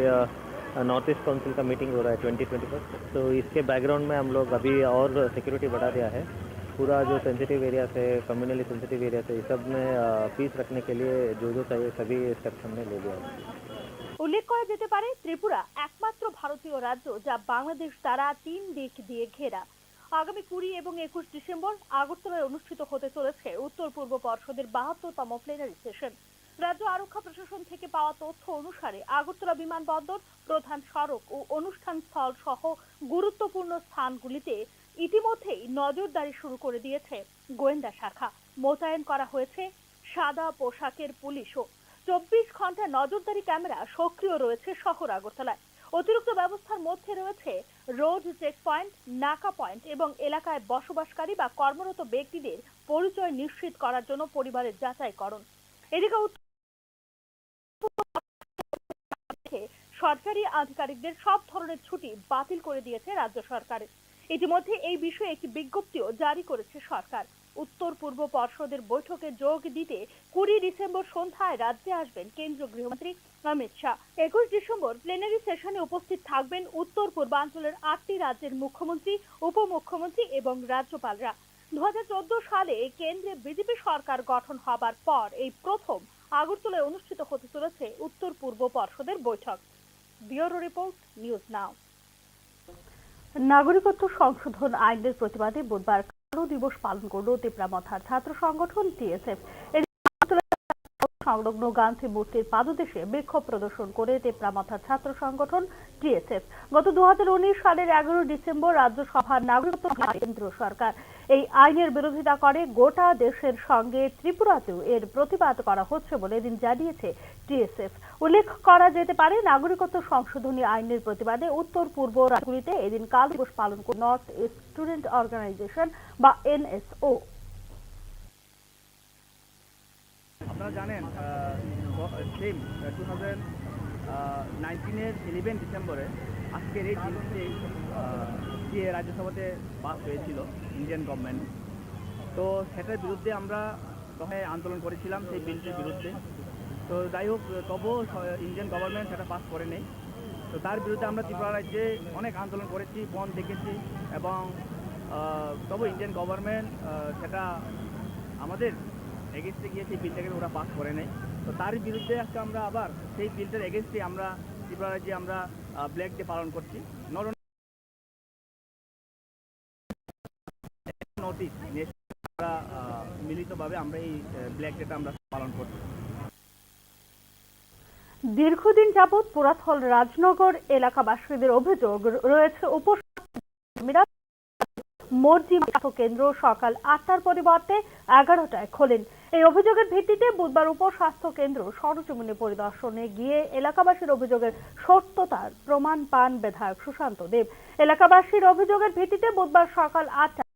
नॉर्थ ईस्ट काउंसिल का मीटिंग हो रहा है 2021, तो इसके बैकग्राउंड में हम लोग अभी और सिक्योरिटी बढ़ा दिया है। पूरा जो सेंसिटिव एरियाज है, कम्युनली सेंसिटिव एरियाज है, इस सब में पीस रखने के लिए जो चाहिए सभी स्टेप्स हमने ले लिया है। উল্লেখ করা যেতে পারে, ত্রিপুরা একমাত্র ভারতীয় রাজ্য যা বাংলাদেশ দ্বারা 3 দিক দিয়ে ঘেরা। আগামী 20 এবং 21 ডিসেম্বর আগরতলায় অনুষ্ঠিত হতে চলেছে উত্তর পূর্ব পর্ষদের 72তম প্লেনারি সেশন। রাজ্য আরক্ষা প্রশাসন থেকে পাওয়া তথ্য অনুসারে আগরতলা বিমানবন্দর, প্রধান সড়ক ও অনুষ্ঠান স্থল সহ গুরুত্বপূর্ণ স্থানগুলিতে ইতিমধ্যেই নজরদারি শুরু করে দিয়েছে গোয়েন্দা শাখা। মোতায়েন করা হয়েছে সাদা পোশাকের পুলিশও। 24 ঘন্টা নজরদারি ক্যামেরা সক্রিয় রয়েছে শহর আগরতলায়। অতিরিক্ত ব্যবস্থার মধ্যে রয়েছে রোড চেক পয়েন্ট, নাকা পয়েন্ট এবং এলাকায় বসবাসকারী বা কর্মরত ব্যক্তিদের পরিচয় নিশ্চিত করার জন্য পরিবারের যাচাইকরণ। এদিকে সরকারি আধিকারিকদের সব ধরনের ছুটি বাতিল করে দিয়েছে রাজ্য সরকার। ইতিমধ্যে এই বিষয়ে একটি বিজ্ঞপ্তিও জারি করেছে সরকার। উত্তর পূর্ব পর্ষদের বৈঠকে যোগ দিতে 20 ডিসেম্বর সন্ধ্যায় রাজ্যে আসবেন কেন্দ্রীয় গৃহমন্ত্রী অমিত শাহ। 21 ডিসেম্বর প্লেনারি সেশনে উপস্থিত থাকবেন উত্তর পূর্বাঞ্চলের 8টি রাজ্যের মুখ্যমন্ত্রী, উপমুখ্যমন্ত্রী এবং রাজ্যপালরা। 2014 সালে কেন্দ্রে বিজেপি সরকার গঠন হবার পর এই প্রথম আগরতলায় অনুষ্ঠিত হতে চলেছে উত্তর পূর্ব পর্ষদের বৈঠক। ব্যুরো রিপোর্ট, নিউজ নাও। নাগরিকত্ব সংশোধন আইনের প্রতিবাদে বুধবার কালো দিবস পালন করল তেপরামথার ছাত্র সংগঠন টিএসএফ। সংলগ্ন গান্ধী মূর্তির পাদদেশে বিক্ষোভ প্রদর্শন করে তেপরামথার ছাত্র সংগঠন টিএসএফ গত 2019 সালের 11 ডিসেম্বর রাজ্যসভার নাগরিকত্ব কেন্দ্র সরকার এই আইনের বিরোধিতা করে। গোটা দেশের সঙ্গে ত্রিপুরাতেও এর প্রতিবাদ করা হচ্ছে বলে এদিন জানিয়েছে টিএসএফ। উল্লেখ করা যেতে পারে, নাগরিকত্ব সংশোধনী আইনের প্রতিবাদে উত্তর পূর্ব রাজ্যগুলিতে এদিন কালো দিবস পালন করে নর্থ ইস্ট স্টুডেন্ট অর্গানাইজেশন বা এনএসও। আপনারা জানেন 2019-এর 11 ডিসেম্বরে আজকের এই দিনটিতে যে রাজ্যসভাতে পাস হয়েছিল ইন্ডিয়ান গভর্নমেন্ট, তো সেটার বিরুদ্ধে আমরা তখন আন্দোলন করেছিলাম সেই বিলটির বিরুদ্ধে। তো যাই হোক, তবুও ইন্ডিয়ান গভর্নমেন্ট সেটা পাস করে নেই। তো তার বিরুদ্ধে আমরা ত্রিপুরা রাজ্যে অনেক আন্দোলন করেছি, বন্ধ দেখেছি, এবং তবু ইন্ডিয়ান গভর্নমেন্ট সেটা আমাদের এগেনস্টে গিয়ে সেই বিলটাকে ওরা পাস করে নেয়। তো তার বিরুদ্ধে আজকে আমরা আবার সেই বিলটার এগেনস্টে আমরা ত্রিপুরা রাজ্যে আমরা ব্ল্যাক ডে পালন করছি। নোটিশ আমরা মিলিতভাবে আমরা এই ব্ল্যাক ডেটা আমরা পালন করছি। দীর্ঘদিন যাবৎ পুরাথল রাজনগর এলাকাবাসীদের অভিযোগ রয়েছে মসজিদ কেন্দ্র সকাল 8টার পরিবর্তে 11টায় খোলেন। এই অভিযোগের ভিত্তিতে বুধবার উপস্বাস্থ্য কেন্দ্র সরজমিনে পরিদর্শনে গিয়ে এলাকাবাসীর অভিযোগের সত্যতার প্রমাণ পান বিধায়ক সুশান্ত দেব। এলাকাবাসীর অভিযোগের ভিত্তিতে বুধবার সকাল 8টায়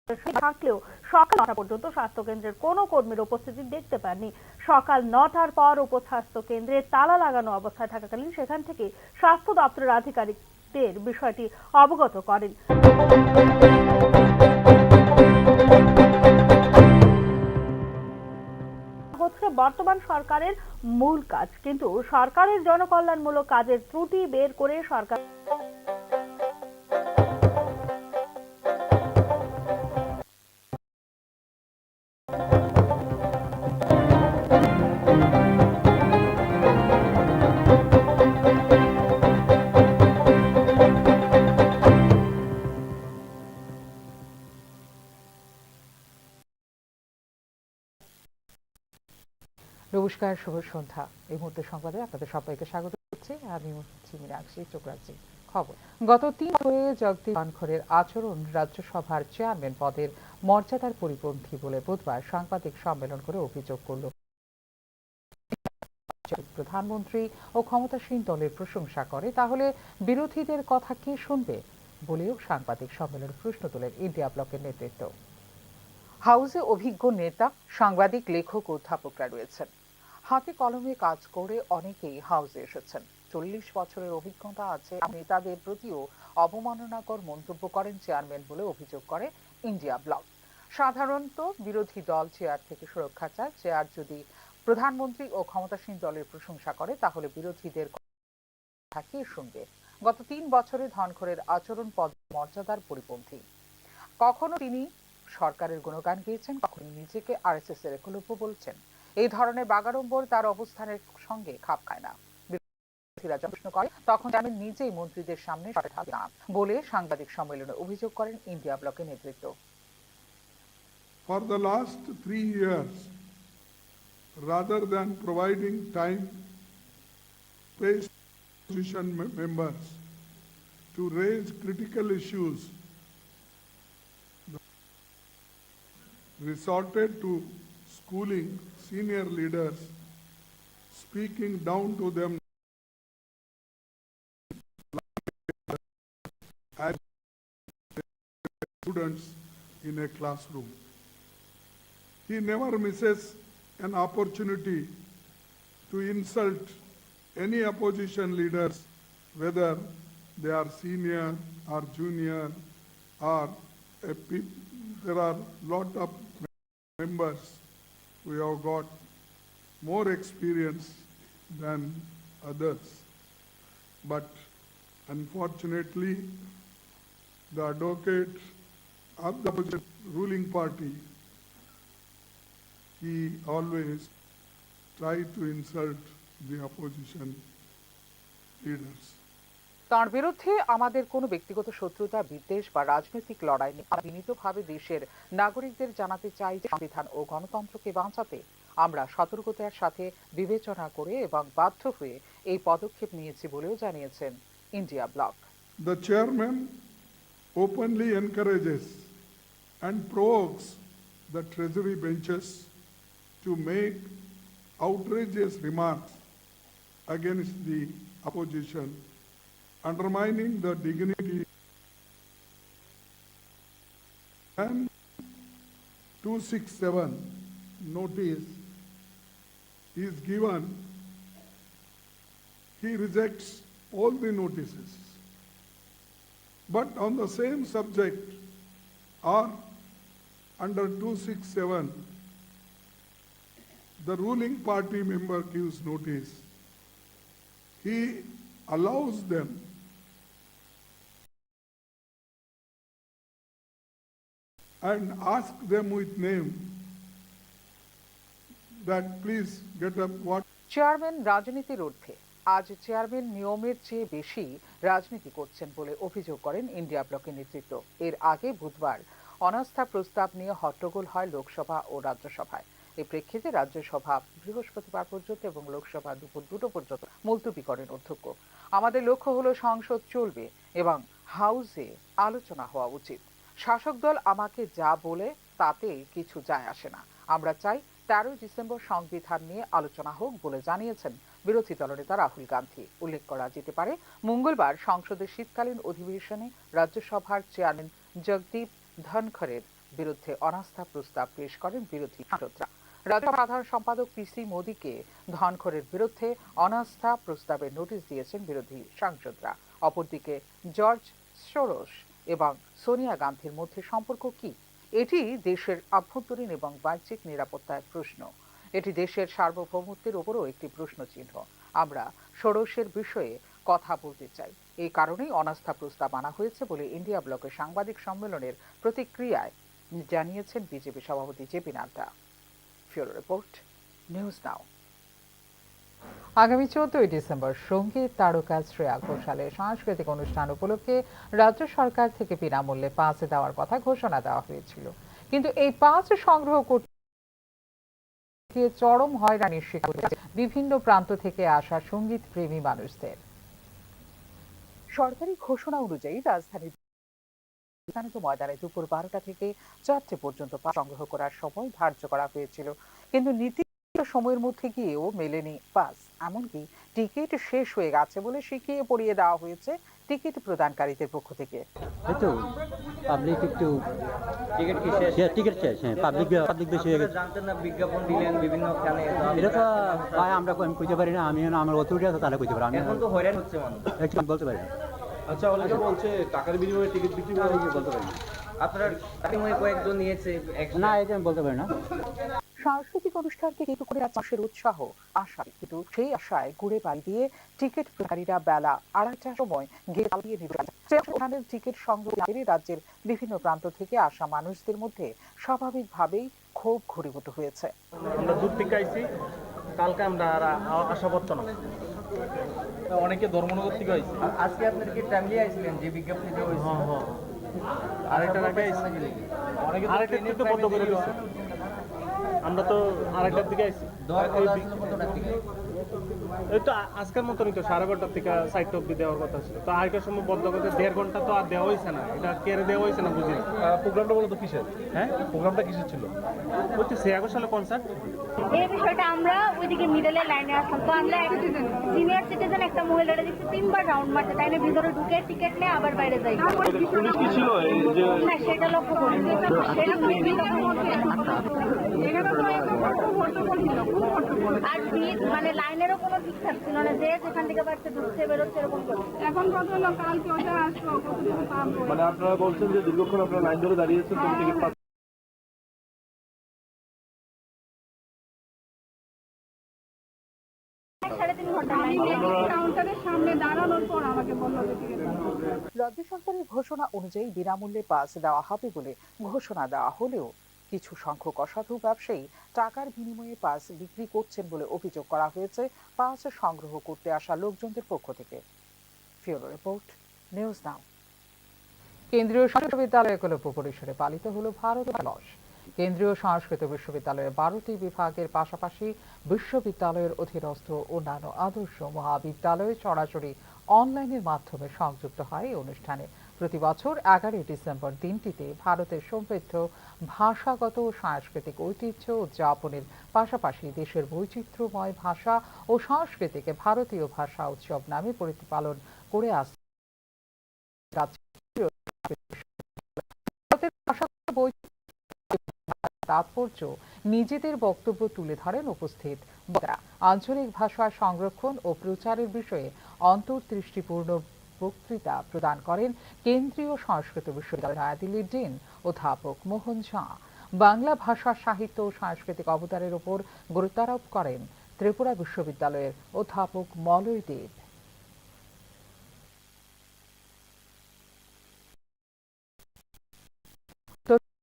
থাকলেও সকাল 9টা পর্যন্ত স্বাস্থ্যকেন্দ্রের কোনো কর্মীর উপস্থিতি দেখতে পাননি। সকাল 9টার পর উপস্বাস্থ্য কেন্দ্রে তালা লাগানো অবস্থায় থাকাকালীন সেখান থেকে স্বাস্থ্য দপ্তরের আধিকারিকদের বিষয়টি অবগত করেন। হচ্ছে বর্তমান সরকারের মূল কাজ, কিন্তু সরকারের জনকল্যাণমূলক কাজের ত্রুটি বের করে সরকার নমস্কার, শুভ সন্ধ্যা। এই মুহূর্তে সংবাদে আপনাদের সবাইকে স্বাগত করছি। আমি হচ্ছি মীনাক্ষী চোকরাজি। খবর, গত 3 বছরে জগদীপ ধনখড়ের আচরণ রাজ্যসভার চেয়ারম্যান পদের মর্যাদার পরিপন্থী বলে বুধবার সাংবাদিক সম্মেলন করে অভিযোগ করল। প্রধানমন্ত্রী ও ক্ষমতাসীন দলের প্রশংসা করে, তাহলে বিরোধীদের কথা কে শুনবে বলেও সাংবাদিক সম্মেলনে প্রশ্ন তোলেন ইন্ডিয়া ব্লকের নেতৃত্ব। হাউসে অভিজ্ঞ নেতা, সাংবাদিক, লেখক, অধ্যাপকরা রয়েছেন। হাতে কলমে কাজ করে অনেকেই হাউসে এসেছেন। 40 বছরের অভিজ্ঞতা আছে। নেতাদের প্রতিও অবমাননাকর মন্তব্য করেন চেয়ারম্যান বলে অভিযোগ করে ইন্ডিয়া ব্লক। সাধারণত বিরোধী দল চেয়ার থেকে সুরক্ষা চায়। চেয়ার যদি প্রধানমন্ত্রী ও ক্ষমতাসীন দলের প্রশংসা করে, তাহলে বিরোধীদের কথা কে শুনবে? গত 3 বছরে ধনখড়ের আচরণ পদ মর্যাদার পরিপন্থী। কখনো তিনি সরকারের গুণগান গেয়েছেন, কখনো নিজেকে আরএসএস এর একলব্য বলছেন। এই ধরনের বাগাড়ম্বর তার অবস্থানের সঙ্গে খাপ খায় না। বিরোধীরা যখন প্রশ্ন করে, তখন আমি নিজেই মন্ত্রীদের সামনে সরে থাকি না বলে সাংবাদিক সম্মেলনে অভিযোগ করেন ইন্ডিয়া ব্লকের নেতৃত্ব। For the last 3 years, rather than providing time-based opposition members to raise critical issues, resorted to schooling senior leaders, speaking down to them as students in a classroom. He never misses an opportunity to insult any opposition leaders, whether they are senior or junior or there are lot of members who have got more experience than others. But unfortunately, the advocate of the ruling party, he always tried to insult the opposition leaders. তার বিরুদ্ধে আমাদের কোনো ব্যক্তিগত শত্রুতা, বিদ্বেষ বা রাজনৈতিক লড়াই নেই। আমি বিনীতভাবে দেশের নাগরিকদের জানাতে চাই যে সংবিধান ও গণতন্ত্রকে বাঁচাতে আমরা সতর্কতার সাথে বিবেচনা করে এবং বাধ্য হয়ে এই পদক্ষেপ নিয়েছি বলেও জানিয়েছেন India block. The chairman openly encourages and provokes the treasury benches to make outrageous remarks against the opposition, undermining the dignity. And 267 notice is given, he rejects all the notices. But on the same subject or under 267, the ruling party member gives notice. He allows them and ask them with name that please get up what. Chairman রাজনীতির ঊর্ধ্বে। আজ চেয়ারম্যান নিয়মের চেয়ে বেশি রাজনীতি করছেন বলে অভিযোগ করেন ইন্ডিয়া ব্লকের নেতৃত্ব। এর আগে বুধবার অনাস্থা প্রস্তাব নিয়ে হট্টগোল হয় লোকসভা ও রাজ্যসভায়। এই প্রেক্ষিতে রাজ্যসভা বৃহস্পতিবার পর্যন্ত এবং লোকসভা দুপুর 2টো পর্যন্ত মুলতবি করেন অধ্যক্ষ। আমাদের লক্ষ্য হলো সংসদ চলবে এবং হাউসে আলোচনা হওয়া উচিত। শাসক দল আমাকে যা বলে তাতে কিছু যায় আসে না। আমরা চাই 13 ডিসেম্বর সংবিধান নিয়ে আলোচনা হোক বলে জানিয়েছেন বিরোধী দলনেতা রাহুল গান্ধী। উল্লেখ করা যেতে পারে, মঙ্গলবার সংসদের শীতকালীন অধিবেশনে রাজ্যসভার চেয়ারম্যান জগদীপ ধনখড়ের বিরুদ্ধে অনাস্থা প্রস্তাব পেশ করেন বিরোধী সাংসদরা। রাজ্য সাধারণ সম্পাদক পিসি মোদীকে ধনখড়ের বিরুদ্ধে অনাস্থা প্রস্তাবের নোটিশ দিয়েছেন বিরোধী সাংসদরা। অপরদিকে জর্জ সোরস এবং সোনিয়া গান্ধীর মধ্যে সম্পর্ক কি? এটি দেশের আভ্যন্তরীণ এবং বাহ্যিক নিরাপত্তার প্রশ্ন। এটি দেশের সার্বভৌমত্বের উপরও একটি প্রশ্ন চিহ্ন। আমরা সোরসের বিষয়ে কথা বলতে চাই। এই কারণেই অনাস্থা প্রস্তাব আনা হয়েছে বলে ইন্ডিয়া ব্লকের সাংবাদিক সম্মেলনের প্রতিক্রিয়ায় জানিয়েছেন বিজেপি সভাপতি JP Nadda. Bureau report, news now. আগামী 14 ডিসেম্বর সঙ্গীত তারকা শ্রেয়া ঘোষালের সাংস্কৃতিক অনুষ্ঠান উপলক্ষে রাজ্য সরকার থেকে বিনামূল্যে পাস দেওয়ার কথা ঘোষণা দেওয়া হয়েছিল, কিন্তু এই পাস সংগ্রহ করতে চরম হয়রানির শিকার বিভিন্ন প্রান্ত থেকে আসা সঙ্গীত প্রেমী মানুষদের। সরকারি ঘোষণা অনুযায়ী রাজধানীর ময়দানে দুপুর 12টা থেকে 4টে পর্যন্ত পাস সংগ্রহ করার সময় ধার্য করা হয়েছিল, কিন্তু নির্দিষ্ট সময়ের মধ্যে গিয়েও মেলেনি পাস। এমনকি টিকিট শেষ হয়ে গেছে বলে শিখিয়ে পড়িয়ে দেওয়া হয়েছে টিকিট প্রদানকারীদের পক্ষ থেকে। পাবলিক একটু টিকিট শেষ, হ্যাঁ, পাবলিক বেশি হয়ে গেছে। জানতেন না, বিজ্ঞাপন দিলেন বিভিন্ন স্থানে, এটা তো ভাই আমরা কইতে পারি না। আমি আমার অথরিটি আছে, তাহলে কইতে পারি। আমি এখন তো হয়রান হচ্ছে মানুষ, একটু বলতে পারি না। আচ্ছা, অনেকে বলছে টাকার বিনিময়ে টিকিট বিক্রি করে, বলতে পারি না। আপনার বিনিময়ে কয়েকজন নিয়েছে, না এটা আমি বলতে পারি না। সাংস্কৃতিক অনুষ্ঠানকে কেন্দ্র করে মানুষের উৎসাহ আশা, কিন্তু সেই আশায় ঘুরে বাড়ি দিয়ে টিকিট প্রদানকারীরা বেলা 2:30টার সময় গেট চালিয়ে নিয়ে টিকিট সংগ্রহ করে রাজ্যের বিভিন্ন প্রান্ত থেকে আসা মানুষদের মধ্যে স্বাভাবিকভাবেই ক্ষোভ ঘনীভূত হয়েছে। আমরা দূর থেকে আইছি, কালকে আমরা আশা করতাম না, অনেকে ধর্মনগর থেকে আইছি। আজকে আপনার কি ফ্যামিলি আইছিলেন যে বিজ্ঞপ্তি দেওয়া হয়েছে? আরেকটা আগে আইছি, আরেকটা তো বন্ধ করে দিয়েছে। আমরা তো আরেকটার দিকে আইছি, এই তো আজকের মতনই তো 12:30 থেকে 4টা অব্দি দেওয়ার কথা ছিল। তো আরেকটার সময় বন্ধ করতে 1.5 ঘন্টা তো আর দেওয়া হয়েছে না। এটা কেড়ে দেওয়া হয়েছে না, বুঝি। প্রোগ্রামটা বলো তো কিসের? হ্যাঁ, প্রোগ্রামটা কিসের ছিল? হচ্ছে শ্রেয়া ঘোষালের কনসার্ট। এই বিষয়টা আমরা ওইদিকে মিডলে লাইনে আসলাম, তো আমরা সিনিয়র সিটিজেন একটা মহিলাটা দেখছি 3বার রাউন্ড মারতে, তাই না ভিতরে ঢুকে টিকিট নিয়ে আবার বাইরে যাই। পুলিশ কি ছিল? না, সেটা লক্ষ্য করি। আর ভিড় মানে লাইনেরও কোনো ঠিকঠাক ছিল না, যে যেখান থেকে বাড়ছে ঢুকছে বেরোচ্ছে এরকম করে। এখন কত হলো, কালকে ওটা আসলো, মানে আপনারা বলছেন যে দীর্ঘক্ষণ আপনারা লাইন ধরে দাঁড়িয়েছেন, তুমি টিকিট পাচ্ছেন? রাজ্য সরকারের ঘোষণা অনুযায়ী বিনামূল্যে পাস দেওয়া হবে বলে ঘোষণা দেওয়া হলেও কিছু সংখ্যক অসাধু ব্যবসায়ী টাকার বিনিময়ে পাস বিক্রি করছেন বলে অভিযোগ করা হয়েছে পাস সংগ্রহ করতে আসা লোকজনদের পক্ষ থেকে। ব্যুরো রিপোর্ট, নিউজ নাও। কেন্দ্রীয় সংস্কৃত বিদ্যালয় একলব্য পরিসরে পালিত হলো ভারত দিবস। কেন্দ্রীয় সংস্কৃত বিশ্ববিদ্যালয়ের 12টি বিভাগের পাশাপাশি বিশ্ববিদ্যালয়ের অধীনস্থ অন্যান্য আদর্শ মহাবিদ্যালয় সরাসরি অনলাইনের মাধ্যমে সংযুক্ত হয় এই অনুষ্ঠানে। প্রতি বছর 11 ডিসেম্বর দিনটিতে ভারতের সমৃদ্ধ ভাষাগত ও সাংস্কৃতিক ঐতিহ্য উদযাপনের পাশাপাশি দেশের বৈচিত্র্যময় ভাষা ও সংস্কৃতিকে ভারতীয় ভাষা উৎসব নামে প্রতিপালন করে আসছে। তাৎপর্য নিজেদের বক্তব্য তুলে ধরেন উপস্থিত বক্তারা। আঞ্চলিক ভাষা সংরক্ষণ ও প্রচারের বিষয়ে অন্তর্দৃষ্টিপূর্ণ বক্তৃতা প্রদান করেন কেন্দ্রীয় সংস্কৃত বিশ্ববিদ্যালয় নয়াদিল্লির ডিন অধ্যাপক মোহন ঝা। বাংলা ভাষা সাহিত্য ও সাংস্কৃতিক অবদানের উপর গুরুত্বারোপ করেন ত্রিপুরা বিশ্ববিদ্যালয়ের অধ্যাপক মলয় দেব।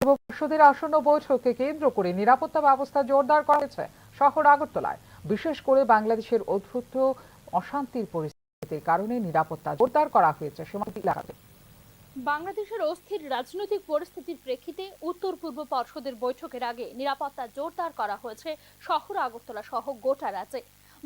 পর্ষদের আসন্ন বৈঠককে কেন্দ্র করে নিরাপত্তা ব্যবস্থা জোরদার করা হয়েছে শহর আগরতলায়। বিশেষ করে বাংলাদেশের উদ্ভূত অশান্তির পরিস্থিতির কারণে নিরাপত্তা জোরদার করা হয়েছে সীমান্ত এলাকাতে। বাংলাদেশের অস্থির রাজনৈতিক পরিস্থিতির প্রেক্ষিতে উত্তর পূর্ব পর্ষদের বৈঠকের আগে নিরাপত্তা জোরদার করা হয়েছে শহর আগরতলা সহ গোটা রাজ্যে।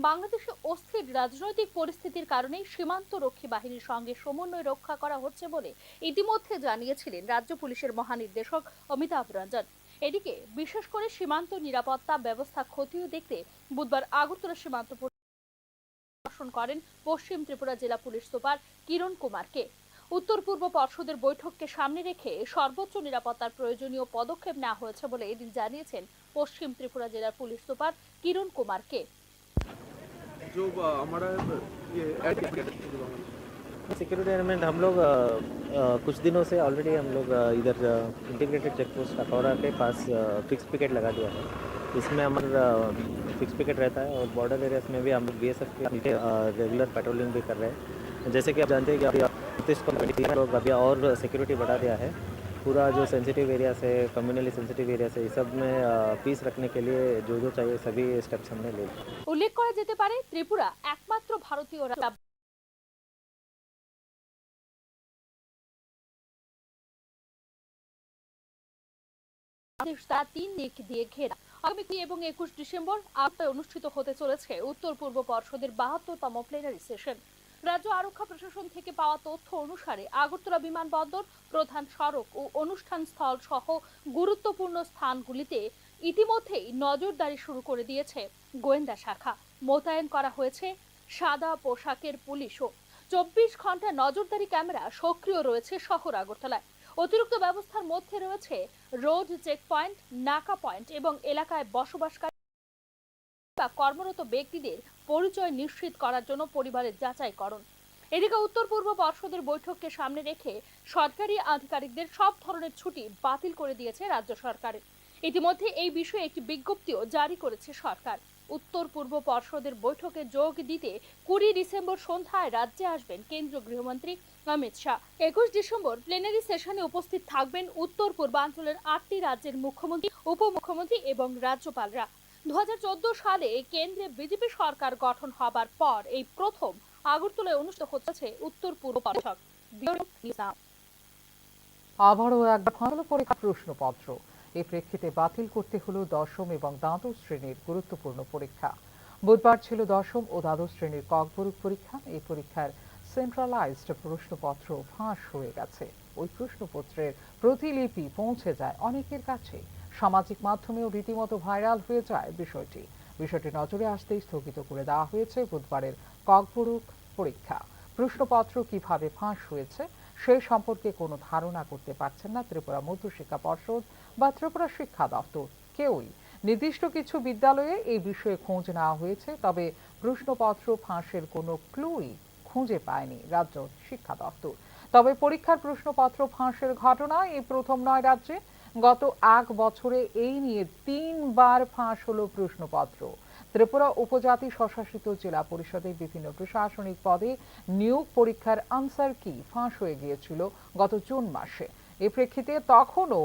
বাংলাদেশে অস্থির রাজনৈতিক পরিস্থিতির কারণে সীমান্ত রক্ষী বাহিনীর সঙ্গে সমন্বয় রক্ষা করা হচ্ছে বলে ইতিমধ্যে জানিয়েছিলেন রাজ্য পুলিশের মহানির্দেশক অমিতাভ রঞ্জন। এদিকে বিশেষ করে সীমান্ত নিরাপত্তা ব্যবস্থা খতিয়ে দেখতে বুধবার আগরতলা সীমান্ত পরিদর্শন করেন পশ্চিম ত্রিপুরা জেলা পুলিশ সুপার কিরণ কুমারকে। উত্তর পূর্ব পর্ষদের বৈঠককে সামনে রেখে সর্বোচ্চ নিরাপত্তার প্রয়োজনীয় পদক্ষেপ নেওয়া হয়েছে বলে এদিন জানিয়েছেন পশ্চিম ত্রিপুরা জেলার পুলিশ সুপার কিরণ কুমার কে। जो हमारा ये सिक्योरिटी अरेंजमेंट हम लोग कुछ दिनों से ऑलरेडी हम लोग इधर इंटीग्रेटेड चेक पोस्ट अखौरा के पास फिक्स पिकेट लगा दिया है। इसमें हमारा फिक्स पिकेट रहता है और बॉर्डर एरियाज में भी हम लोग BSF के रेगुलर पेट्रोलिंग भी कर रहे हैं। जैसे कि आप जानते हैं कि अभी लोग अभी और सिक्योरिटी बढ़ा दिया है। पूरा जो सेंसिटिव एरिया से कम्युनली सेंसिटिव एरिया से इस सब में पीस रखने के लिए जो जो चाहिए सभी स्टेप्स हमने ले लिए। উল্লেখ করা যেতে পারে ত্রিপুরা একমাত্র ভারতীয় রাজ্য তা 3 দিক দিয়ে ঘেরা। আগামী 2 এবং 21 ডিসেম্বর আগ্রায় অনুষ্ঠিত হতে চলেছে উত্তর পূর্ব পর্ষদের 72তম প্লেনারি সেশন। রাজ্য আরক্ষা প্রশাসন থেকে পাওয়া তথ্য অনুসারে আগরতলা বিমানবন্দর, প্রধান সড়ক ও অনুষ্ঠান স্থল সহ গুরুত্বপূর্ণ স্থানগুলিতে ইতিমধ্যেই নজরদারি শুরু করে দিয়েছে গোয়েন্দা শাখা। মোতায়েন করা হয়েছে সাদা পোশাকের পুলিশও। 24 ঘন্টা নজরদারি ক্যামেরা সক্রিয় রয়েছে শহর আগরতলায়। অতিরিক্ত ব্যবস্থার মধ্যে রয়েছে রোড চেক পয়েন্ট, নাকা পয়েন্ট এবং এলাকায় বসবাসকারী বা কর্মরত ব্যক্তিদের পরিচয় নিশ্চিত করার জন্য পরিবারের যাচাইকরণ। এদিকে উত্তর পূর্ব পর্ষদের বৈঠককে সামনে রেখে সরকারি আধিকারিকদের সব ধরনের ছুটি বাতিল করে দিয়েছে রাজ্য সরকার। ইতিমধ্যে এই বিষয়ে একটি বিজ্ঞপ্তিও জারি করেছে সরকার। উত্তর পূর্ব পর্ষদের বৈঠকে যোগ দিতে 20 ডিসেম্বর সন্ধ্যায় রাজ্যে আসবেন কেন্দ্রীয় গৃহমন্ত্রী অমিত শাহ। 21 ডিসেম্বর প্লেনারি সেশনে উপস্থিত থাকবেন উত্তর পূর্বাঞ্চলের 8টি রাজ্যের মুখ্যমন্ত্রী, উপমুখ্যমন্ত্রী এবং রাজ্যপালরা। 2014 সালে কেন্দ্রে বিজেপি সরকার গঠন হবার পর এই প্রথম আগরতলায় অনুষ্ঠিত হচ্ছে উত্তর পূর্ব পর্ষদ। আবারও একবার ফাঁসলো পরীক্ষা প্রশ্নপত্র। এই প্রেক্ষিতে বাতিল করতে হলো দশম এবং দ্বাদশ শ্রেণীর গুরুত্বপূর্ণ পরীক্ষা। বুধবার ছিল দশম ও দ্বাদশ শ্রেণীর ককবরক পরীক্ষা। এই পরীক্ষার সেন্ট্রালাইজড প্রশ্নপত্র ফাঁস হয়ে গেছে। ওই প্রশ্নপত্রের প্রতিলিপি পৌঁছে যায় অনেকের কাছে। সামাজিক মাধ্যমেও রীতিমতো ভাইরাল হয়ে যায় বিষয়টি নজরে আসতেই স্থগিত করে দেওয়া হয়েছে বুধবারের ককবরক পরীক্ষা। প্রশ্নপত্র কিভাবে ফাঁস হয়েছে সেই সম্পর্কে কোনো ধারণা করতে পারছেন না ত্রিপুরা মধ্যশিক্ষা পর্ষদ বা ত্রিপুরা শিক্ষা দপ্তর কেউই। নির্দিষ্ট কিছু বিদ্যালয়ে এই বিষয়ে খোঁজ নেওয়া হয়েছে, তবে প্রশ্নপত্র ফাঁসের কোনো ক্লুই খুঁজে পায়নি রাজ্য শিক্ষা দপ্তর। তবে পরীক্ষার প্রশ্নপত্র ফাঁসের ঘটনা এই প্রথম নয় রাজ্যে। গত 1 বছরে এই নিয়ে 3 বার ফাঁস হলো প্রশ্নপত্র। ত্রিপুরা উপজাতি স্বশাসিত জেলা পরিষদের বিভিন্ন প্রশাসনিক পদে নিয়োগ পরীক্ষার আনসার কি ফাঁস হয়ে গিয়েছিল গত জুন মাসে। এই প্রেক্ষিতে তখনও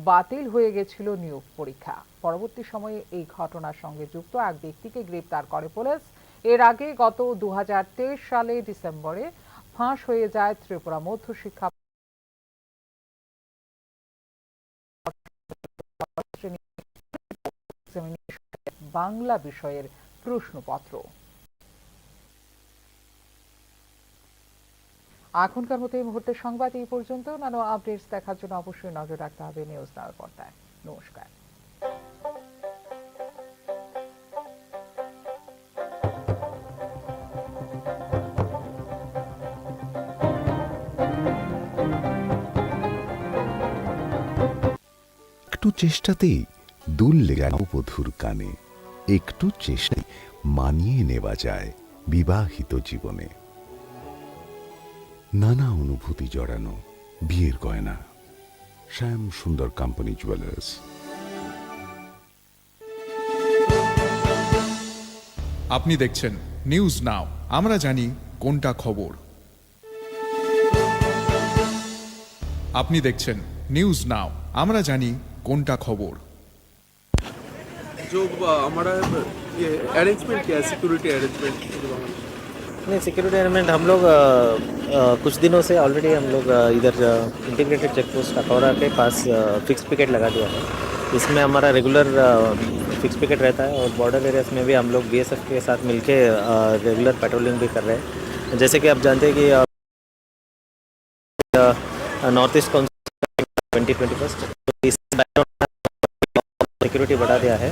বাতিল হয়ে গেছিল নিয়োগ পরীক্ষা। পরবর্তী সময়ে এই ঘটনার সঙ্গে যুক্ত এক ব্যক্তিকে গ্রেপ্তার করে পুলিশ। এর আগে গত 2023 সালে ডিসেম্বরে ফাঁস হয়ে যায় ত্রিপুরা মধ্যশিক্ষা বাংলা বিষয়ের প্রশ্নপত্র। এখনকার মতো এই মুহূর্তে সংবাদ এই পর্যন্ত। নানা আপডেটস দেখার জন্য অবশ্যই নজর রাখতে হবে নিউজ নাওয়ের পর্দায়। নমস্কার। একটু চেষ্টাতেই দুল লেগে নববধূর কানে, একটু চেষ্টায় মানিয়ে নেওয়া যায় বিবাহিত জীবনে। নানা অনুভূতি জড়ানো বিয়ের গয়না, শ্যাম সুন্দর কোম্পানি জুয়েলার্স। আপনি দেখছেন নিউজ নাও, আমরা জানি কোনটা খবর। আপনি দেখছেন নিউজ নাও, আমরা জানি কোনটা খবর। जो हमारा ये अरेंजमेंट क्या है, सिक्योरिटी अरेंजमेंट? नहीं, सिक्योरिटी अरेंजमेंट हम लोग कुछ दिनों से ऑलरेडी हम लोग इधर इंटीग्रेटेड चेक पोस्ट अखौरा के पास फिक्स पिकेट लगा दिया है। इसमें हमारा रेगुलर फिक्स पिकेट रहता है और बॉर्डर एरियाज में भी हम लोग BSF के साथ मिलके रेगुलर पेट्रोलिंग भी कर रहे हैं। जैसे कि आप जानते हैं कि नॉर्थ ईस्ट काउंसिल 2021 सिक्योरिटी बढ़ा दिया है।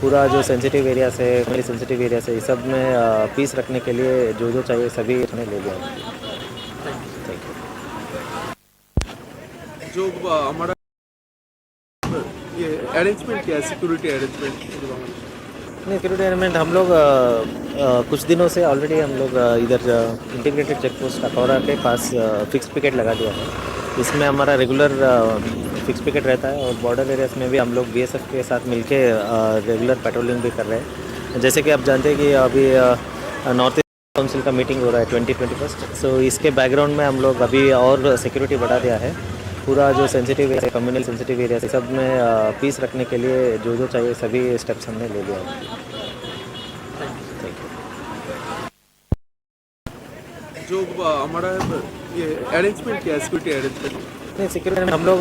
पूरा जो सेंसिटिव एरिया से सेंसिटिव एरिया से इस सब में पीस रखने के लिए जो जो चाहिए सभी हमने ले लिया। Thank you. जो हमारा ये अरेंजमेंट क्या है, सिक्योरिटी अरेंजमेंट? नहीं, सिक्योरिटी अरेंजमेंट हम लोग कुछ दिनों से ऑलरेडी हम लोग इधर इंटीग्रेटेड चेक पोस्ट अखौरा के पास फिक्स पिकेट लगा दिया है। इसमें हमारा रेगुलर फिक्स पिकेट रहता है और बॉर्डर एरियाज में भी हम लोग बीएसएफ के साथ मिलके रेगुलर पेट्रोलिंग भी कर रहे हैं। जैसे कि आप जानते हैं कि अभी नॉर्थ ईस्ट काउंसिल का मीटिंग हो रहा है 2021, सो इसके बैकग्राउंड में हम लोग अभी और सिक्योरिटी बढ़ा दिया है। पूरा जो sensitive area, communal sensitive area सब में पीस रखने के लिए जो जो चाहिए सभी स्टेप्स हमने ले लिया है। जो हमारा ये अरेंजमेंट क्या है, सिक्योरिटी अरेंजमेंट? नहीं, सिक्योरिटी हम लोग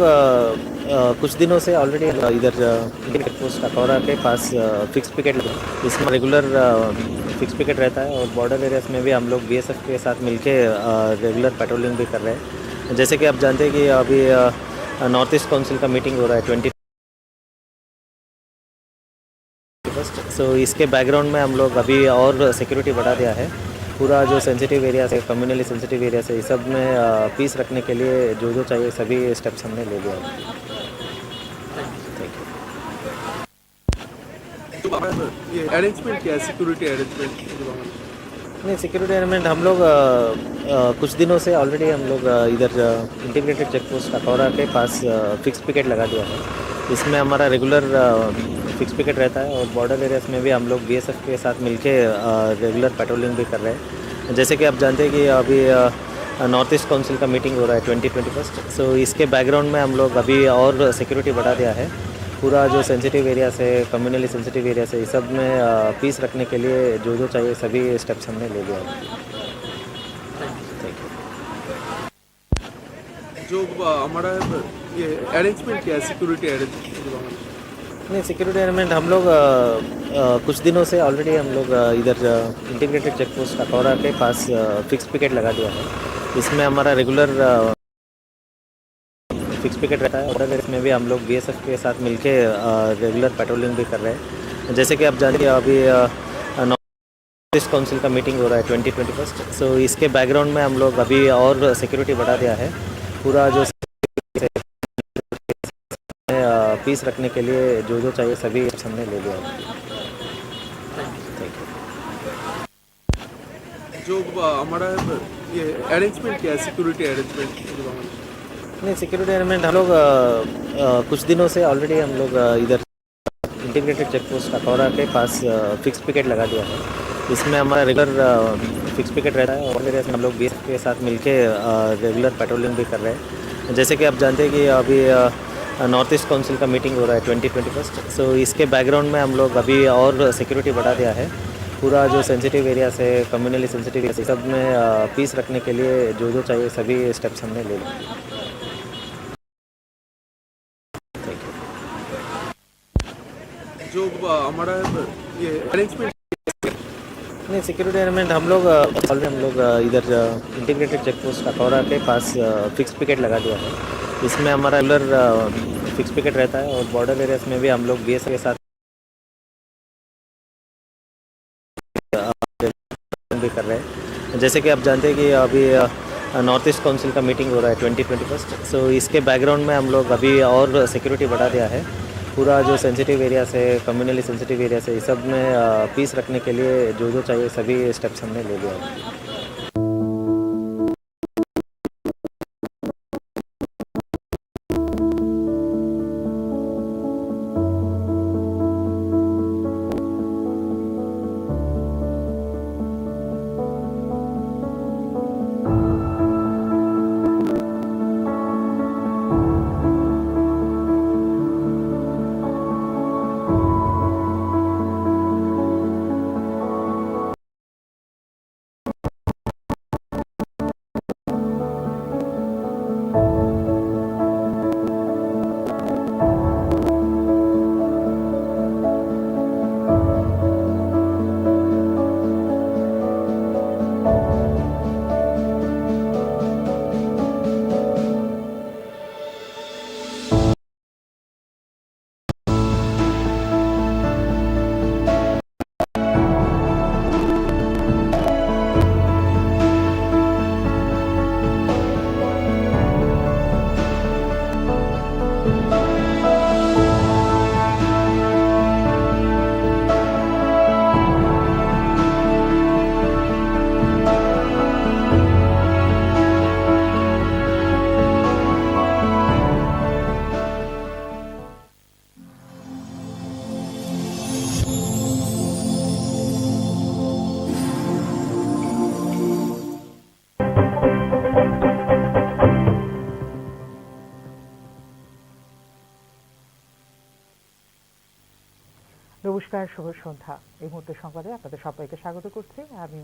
कुछ दिनों से ऑलरेडी इधर इंटीग्रेटेड पोस्ट अखौरा के पास फिक्स पिकेट इसमें रेगुलर फिक्स पिकेट रहता है और बॉर्डर एरियाज में भी हम लोग बीएसएफ के साथ मिलके रेगुलर पेट्रोलिंग भी कर रहे हैं। जैसे कि आप जानते हैं कि अभी नॉर्थ ईस्ट काउंसिल का मीटिंग हो रहा है 2021, सो इसके बैकग्राउंड में हम लोग अभी और सिक्योरिटी बढ़ा दिया है। पूरा जो सेंसिटिव एरिया है, कम्युनली सेंसिटिव एरिया है, सब में पीस रखने के लिए जो जो चाहिए सभी स्टेप्स हमने ले लिया है। ये अरेंजमेंट क्या है, सिक्योरिटी अरेंजमेंट? नहीं, सिक्योरिटी अरेंजमेंट हम लोग कुछ दिनों से ऑलरेडी हम लोग इधर इंटीग्रेटेड चेक पोस्ट अखौरा के पास फिक्स पिकेट लगा दिया है। इसमें हमारा रेगुलर फिक्स पिकेट रहता है और बॉर्डर एरियाज में भी हम लोग बीएसएफ के साथ मिलके रेगुलर पेट्रोलिंग भी कर रहे हैं। जैसे कि आप जानते हैं कि अभी नॉर्थ ईस्ट काउंसिल का मीटिंग हो रहा है 2021, सो इसके बैकग्राउंड में हम लोग अभी और सिक्योरिटी बढ़ा दिया है। पूरा जो सेंसिटिव एरिया है, कम्युनली सेंसिटिव एरिया है, सब में पीस रखने के लिए जो जो चाहिए सभी स्टेप्स हमने ले लिया है। जो हमारा ये अरेंजमेंट क्या है, सिक्योरिटी अरेंजमेंट? नहीं, सिक्योरिटी अरेंजमेंट हम लोग कुछ दिनों से ऑलरेडी हम लोग इधर इंटीग्रेटेड चेक पोस्ट अखौरा के पास फिक्स पिकेट लगा दिया है। इसमें हमारा रेगुलर फिक्स पिकेट रहता है और इसमें भी हम लोग बीएसएफ के साथ मिलके रेगुलर पेट्रोलिंग भी कर रहे हैं। जैसे कि आप जानते हैं अभी नॉर्थ ईस्ट काउंसिल का मीटिंग हो रहा है 2021, सो इसके बैकग्राउंड में हम लोग अभी और सिक्योरिटी बढ़ा दिया है। पूरा जो पीस रखने के लिए जो जो चाहिए सभी हमने ले लिया है। जो हमारा ये अरेंजमेंट क्या है, सिक्योरिटी अरेंजमेंट? नहीं, सिक्योरिटी अरेंजमेंट हम लोग कुछ दिनों से ऑलरेडी हम लोग इधर इंटीग्रेटेड चेक पोस्ट अखौरा के पास फिक्स पिकेट लगा दिया है। इसमें हमारा रेगुलर फिक्स पिकेट रहता है और एरिया में हम लोग बीएसएफ के साथ मिलके रेगुलर पेट्रोलिंग भी कर रहे हैं। जैसे कि आप जानते हैं कि अभी नॉर्थ ईस्ट काउंसिल का मीटिंग हो रहा है 2021, सो इसके बैकग्राउंड में हम लोग अभी और सिक्योरिटी बढ़ा दिया है। पूरा जो सेंसिटिव एरिया है, कम्युनली सेंसिटिव एरिया, सब में पीस रखने के लिए जो जो चाहिए सभी स्टेप्स हमने ले लिए। जो हमारा ये अरेंजमेंट नहीं, सिक्योरिटी अरेंजमेंट हम लोग इधर इंटीग्रेटेड चेक पोस्ट अखौरा के पास फिक्स पिकेट लगा दिया है। इसमें हमारा रेगुलर फिक्स पिकेट रहता है और बॉर्डर एरियाज में भी हम लोग बीएसएफ के साथ भी कर रहे हैं। जैसे कि आप जानते हैं कि अभी नॉर्थ ईस्ट काउंसिल का मीटिंग हो रहा है 2021, सो इसके बैकग्राउंड में हम लोग अभी और सिक्योरिटी बढ़ा दिया है। पूरा जो सेंसिटिव एरिया है, कम्युनली सेंसिटिव एरिया है, सब में पीस रखने के लिए जो जो चाहिए सभी स्टेप्स हमने ले लिया है। নমস্কার, শুভ সন্ধ্যা। এই মুহূর্তে সংবাদে আপনাদের সবাইকে স্বাগত করছি। আমি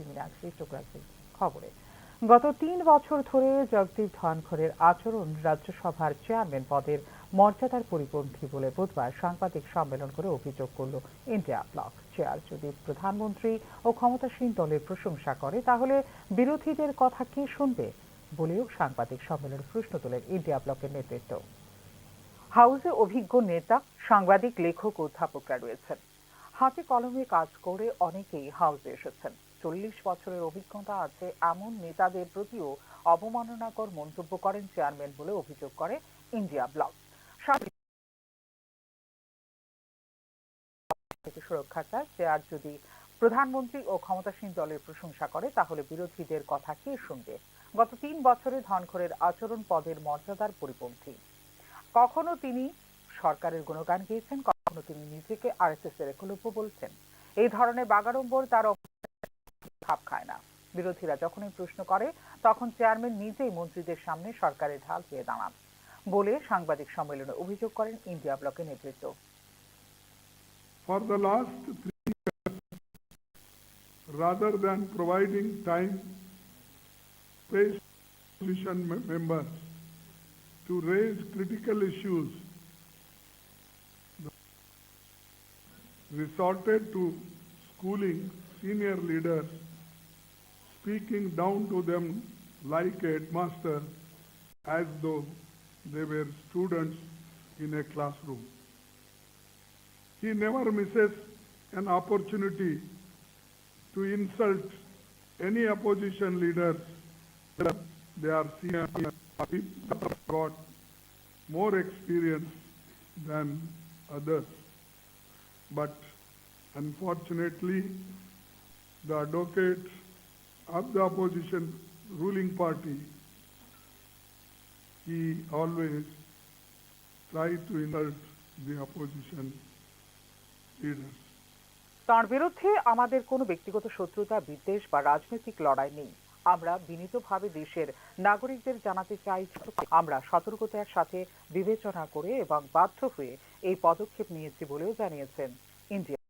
মীনাক্ষী। চোখ রাখছি খবরে। গত 3 বছর ধরে জগদীপ ধনখড়ের আচরণ রাজ্যসভার চেয়ারম্যান পদের মর্যাদার পরিপন্থী বলে বুধবার সাংবাদিক সম্মেলন করে অভিযোগ করল ইন্ডিয়া ব্লক। চেয়ার যদি প্রধানমন্ত্রী ও ক্ষমতাসীন দলের প্রশংসা করে তাহলে বিরোধীদের কথা কে শুনবে বলেও সাংবাদিক সম্মেলনে প্রশ্ন তোলেন ইন্ডিয়া ব্লকের নেতৃত্ব। হাউসে অভিজ্ঞ নেতা, সাংবাদিক, লেখক, অধ্যাপকরা রয়েছেন। হাতে কলমে কাজ করে অনেকেই হাউসে এসেছেন। 40 বছরের অভিজ্ঞতা আছে এমন নেতাদের প্রতিও অবমাননাকর মন্তব্য করেন চেয়ারম্যান বলে অভিযোগ করে ইন্ডিয়া ব্লক। সুরক্ষা চায়। চেয়ার যদি প্রধানমন্ত্রী ও ক্ষমতাসীন দলের প্রশংসা করে তাহলে বিরোধীদের কথা কে শুনবে? গত 3 বছরে ধনখড়ের আচরণ পদের মর্যাদার পরিপন্থী। কখনো তিনি সরকারের গুণগান গেয়েছেন, কখনো তিনি নিজেকে আরএসএস এর একলব্য বলছেন। এই ধরনের বাগাড়ম্বর তার ভাব খায় না। বিরোধীরা যখনই প্রশ্ন করে তখন চেয়ারম্যান নিজেই মন্ত্রীদের সামনে সরকারের ঢাল হয়ে দাঁড়ান বলে সাংবাদিক সম্মেলনে অভিযোগ করেন ইন্ডিয়া ব্লকের নেতৃত্ব। For the last 3 years, rather than providing time, space, opposition members to raise critical issues, resorted to schooling senior leaders, speaking down to them like a headmaster as though they were students in a classroom. He never misses an opportunity to insult any opposition leaders. They are senior, got more experience than others. But unfortunately, the advocates of the opposition ruling party, he always tried to insult the opposition leaders. তার বিরুদ্ধে আমাদের কোনো ব্যক্তিগত শত্রুতা, বিদ্বেষ বা রাজনৈতিক লড়াই নেই। আমরা বিনীতভাবে দেশের নাগরিকদের জানাতে চাই আমরা সতর্কতার সাথে বিবেচনা করে এবং বাধ্য হয়ে এই পদক্ষেপ নিয়েছি বলেও জানিয়েছেন India.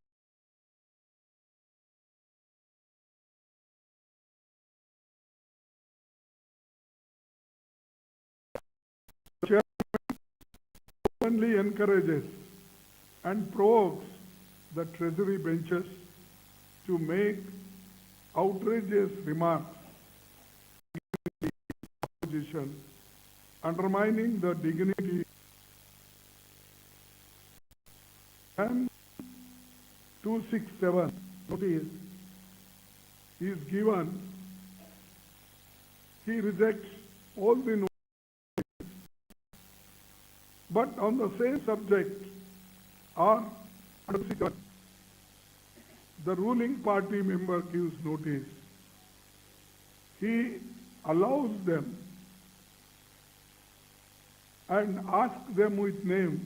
Openly encourages and provokes the treasury benches to make outrageous remarks against the opposition, undermining the dignity. And 267 notice is given. He rejects all the notices. But on the same subject or the ruling party member gives notice, he allows them and asks them with name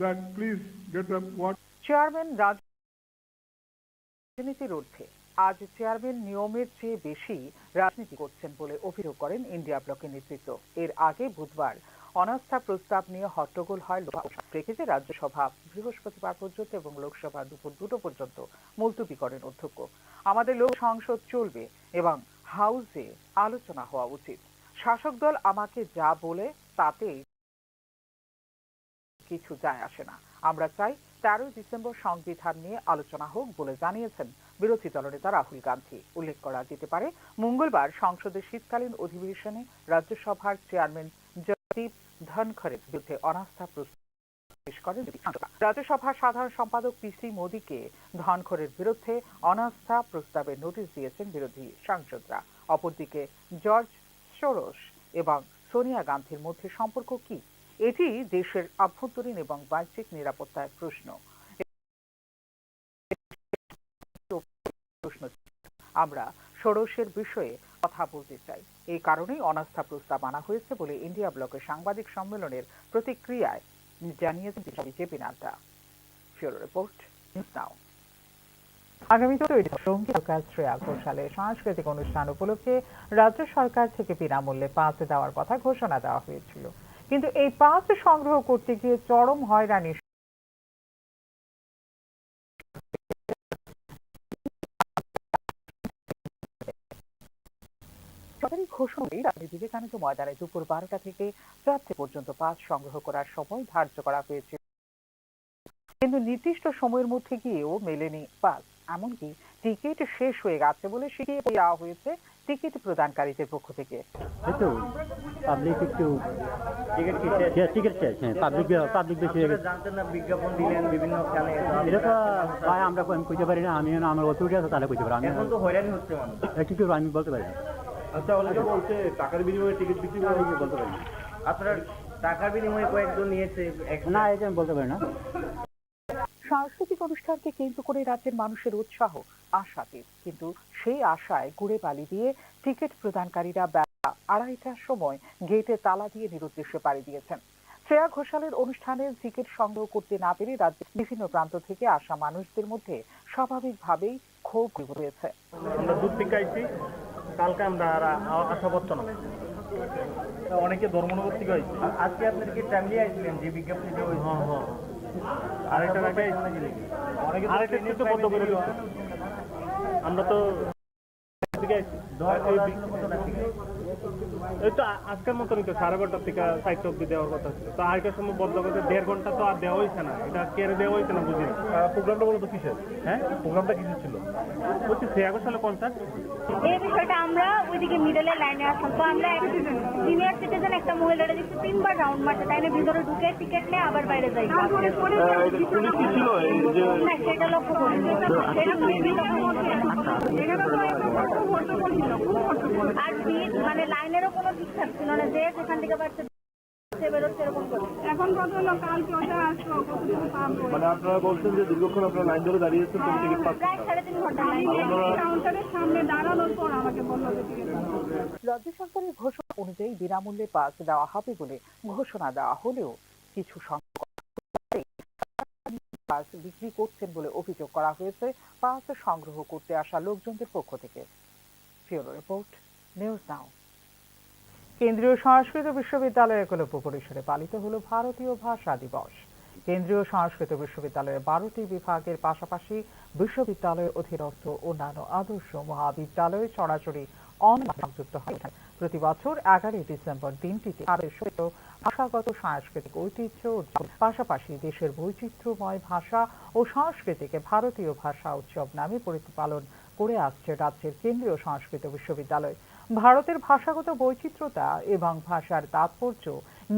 that please get up what. Chairman রাজনীতির ঊর্ধ্বে। আজ চেয়ারম্যান নিয়মের চেয়ে বেশি রাজনীতি করছেন বলে অভিযোগ করেন ইন্ডিয়া ব্লকের নেতৃত্ব। এর আগে বুধবার অনাস্থা প্রস্তাব নিয়ে হট্টগোল হয়। রেখেছে রাজ্যসভা বৃহস্পতিবার পর্যন্ত এবং লোকসভা দুপুর 2টো পর্যন্ত মুলতবি করেন অধ্যক্ষ। আমাদের লোক সংসদ চলবে এবং হাউসে আলোচনা হওয়া উচিত। শাসক দল আমাকে যা বলে তাতে কিছু যায় আসে না। আমরা চাই 13 ডিসেম্বর সংবিধান নিয়ে আলোচনা হোক বলে জানিয়েছেন বিরোধী দলনেতা রাহুল গান্ধী। উল্লেখ করা যেতে পারে, মঙ্গলবার সংসদের শীতকালীন অধিবেশনে রাজ্যসভার চেয়ারম্যান জগদীপ ধনখড়ের বিরুদ্ধে অনাস্থা প্রস্তাব পেশ করেন রাজ্যসভার সাধারণ সম্পাদক পিসি মোদীকে। ধনখড়ের বিরুদ্ধে অনাস্থা প্রস্তাবের নোটিশ দিয়েছেন বিরোধী সাংসদরা। অপরদিকে জর্জ সোরস এবং সোনিয়া গান্ধীর মধ্যে সম্পর্ক কি? এটি দেশের আভ্যন্তরীণ এবং বাহ্যিক নিরাপত্তার প্রশ্ন। আমরা ষোড়শের বিষয়ে কথা বলতে চাই। এই কারণেই অনাস্থা প্রস্তাব আনা হয়েছে বলে ইন্ডিয়া ব্লকের সাংবাদিক সম্মেলনের প্রতিক্রিয়ায় জানিয়েছেন বিজেপি নেতা। ফিউরো রিপোর্ট, নিউজ নাও। আগামী 14 শ্রেয়া ঘোষালের সাংস্কৃতিক অনুষ্ঠান উপলক্ষে রাজ্য সরকার থেকে বিনামূল্যে পাস দেওয়ার কথা ঘোষণা দেওয়া হয়েছিল, কিন্তু এই পাস সংগ্রহ করতে গিয়ে চরম হয়রানির ঘোষণা রাজধানী বিবেকানন্দ ময়দানে দুপুর 12টা থেকে 4টে পর্যন্ত পাস সংগ্রহ করার সময় ধার্য করা হয়েছে, কিন্তু নির্দিষ্ট সময়ের মধ্যে গিয়েও মেলেনি পাস। এমনকি টিকিট শেষ হয়ে গেছে বলে শিখিয়ে দেওয়া হয়েছে টিকিট প্রদানকারীদের পক্ষ থেকে। পাবলিক একটু টিকিট শেষ, হ্যাঁ পাবলিক বেশি হয়ে গেছে। জানতেন না বিজ্ঞাপন দিলেন বিভিন্ন খেলে, এটা তো ভাই আমরা কইতে পারি না, আমি আমার অথরিটি আছে তাহলে কইতে পারি। আমি এখন তো হয়রানি হচ্ছে মানুষ। একটু আমি বলতে পারি না। আচ্ছা, অনেকে বলছে টাকার বিনিময়ে টিকিট বিক্রি করা হয়েছে, বলতে পারি না। আপনার টাকার বিনিময়ে কয়েকজন নিয়েছে, না এটা আমি বলতে পারি না। সাংস্কৃতিক অনুষ্ঠানকে কেন্দ্র করে রাজ্যের মানুষের উৎসাহ আশাতীত, কিন্তু সেই আশায় গুড়ে বালি দিয়ে টিকিট প্রদানকারীরা বেলা 2:30টার সময় গেটে তালা দিয়ে নিরুদ্দেশ্যে পাড়ি দিয়েছেন। শ্রেয়া ঘোষালের অনুষ্ঠানে টিকিট সংগ্রহ করতে না পেরে রাজ্যের বিভিন্ন প্রান্ত থেকে আসা মানুষদের মধ্যে স্বাভাবিকভাবেই ক্ষোভ রয়েছে। আমরা দূর থেকে আইছি, কালকে আমরা আসা পারতো না, অনেকে ধর্মনগর থেকে আইছি। আজকে আপনাদেরকে ফ্যামিলি আইছিলেন যে বিজ্ঞাপন দেওয়া হয়েছে। হ্যাঁ, আরেকটা আগে আরেকটা একটু বন্ধ করে দিচ্ছে। আমরা তো এই তো আজকের মতনই তো 12:30 থেকে 4টা অব্দি দেওয়ার কথা ছিল, তো আরেকটার সময় বন্ধ করতে 1.5 ঘন্টা তো আর দেওয়া হয়েছে না। এটা কেড়ে দেওয়া হয়েছে না, বুঝি না। প্রোগ্রামটা বলতো কিসের? হ্যাঁ, প্রোগ্রামটা কিসের ছিল? বলছি শ্রেয়া ঘোষালের কনসার্ট। এই বিষয়টা আমরা ওইদিকে মিডলে লাইনে আসলাম, তো আমরা সিনিয়র সিটিজেন একটা মহিলাটা দেখছি 3বার রাউন্ড মারছে, তাই না ভিতরে ঢুকে টিকিট নিয়ে আবার বাইরে যাই। পুলিশ কি ছিল? না, সেটা লক্ষ্য করি। আর মানে লাইনেরও কোনো ঠিকঠাক ছিল না, যে সেখান থেকে বাড়ছে এখন কত হলো, কালকে ওটা আসলো, মানে আপনারা বলছেন যে দীর্ঘক্ষণ আপনারা লাইন ধরে দাঁড়িয়েছেন, তো টিকিট পাচ্ছেন প্রায় 3.5 ঘন্টা কাউন্টারের সামনে দাঁড়ানোর পর আমাকে বললো যে টিকিট। রাজ্য সরকারের ঘোষণা অনুযায়ী বিনামূল্যে পাস দেওয়া হবে বলে ঘোষণা দেওয়া হলেও কিছু সংখ্যক পাস বিক্রি করছেন বলে অভিযোগ করা হয়েছে পাস সংগ্রহ করতে আসা লোকজনদের পক্ষ থেকে। ব্যুরো রিপোর্ট, নিউজ নাও। কেন্দ্রীয় সংস্কৃত বিশ্ববিদ্যালয়ের একলব্য পরিসরে পালিত হলো ভারতীয় ভাষা দিবস। কেন্দ্রীয় সংস্কৃত বিশ্ববিদ্যালয়ের 12টি বিভাগের পাশাপাশি বিশ্ববিদ্যালয়ের অধীনস্থ অন্যান্য আদর্শ মহাবিদ্যালয়ে সরাসরি অনলাইনে যুক্ত হয়। প্রতি বছর 11 ডিসেম্বর দিনটিতে ভারতের ভাষাগত সাংস্কৃতিক ঐতিহ্য পাশাপাশি দেশের বৈচিত্র্যময় ভাষা ও সংস্কৃতিকে ভারতীয় ভাষা উৎসব নামে প্রতিপালন করে আসছে রাজ্যের কেন্দ্রীয় সংস্কৃত বিশ্ববিদ্যালয়। ভারতের ভাষাগত বৈচিত্র্যতা এবং ভাষার তাৎপর্য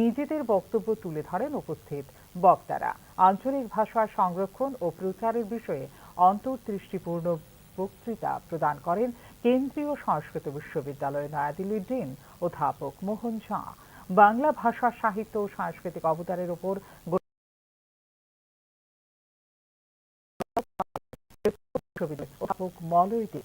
নিজেদের বক্তব্য তুলে ধরেন উপস্থিত বক্তারা। আঞ্চলিক ভাষার সংরক্ষণ ও প্রচারের বিষয়ে অন্তর্দৃষ্টিপূর্ণ বক্তৃতা প্রদান করেন কেন্দ্রীয় সংস্কৃত বিশ্ববিদ্যালয়ের নয়াদিল্লির ডিন অধ্যাপক মোহন ঝা। বাংলা ভাষা, সাহিত্য ও সাংস্কৃতিক অবদানের উপর অধ্যাপক মলয় দে।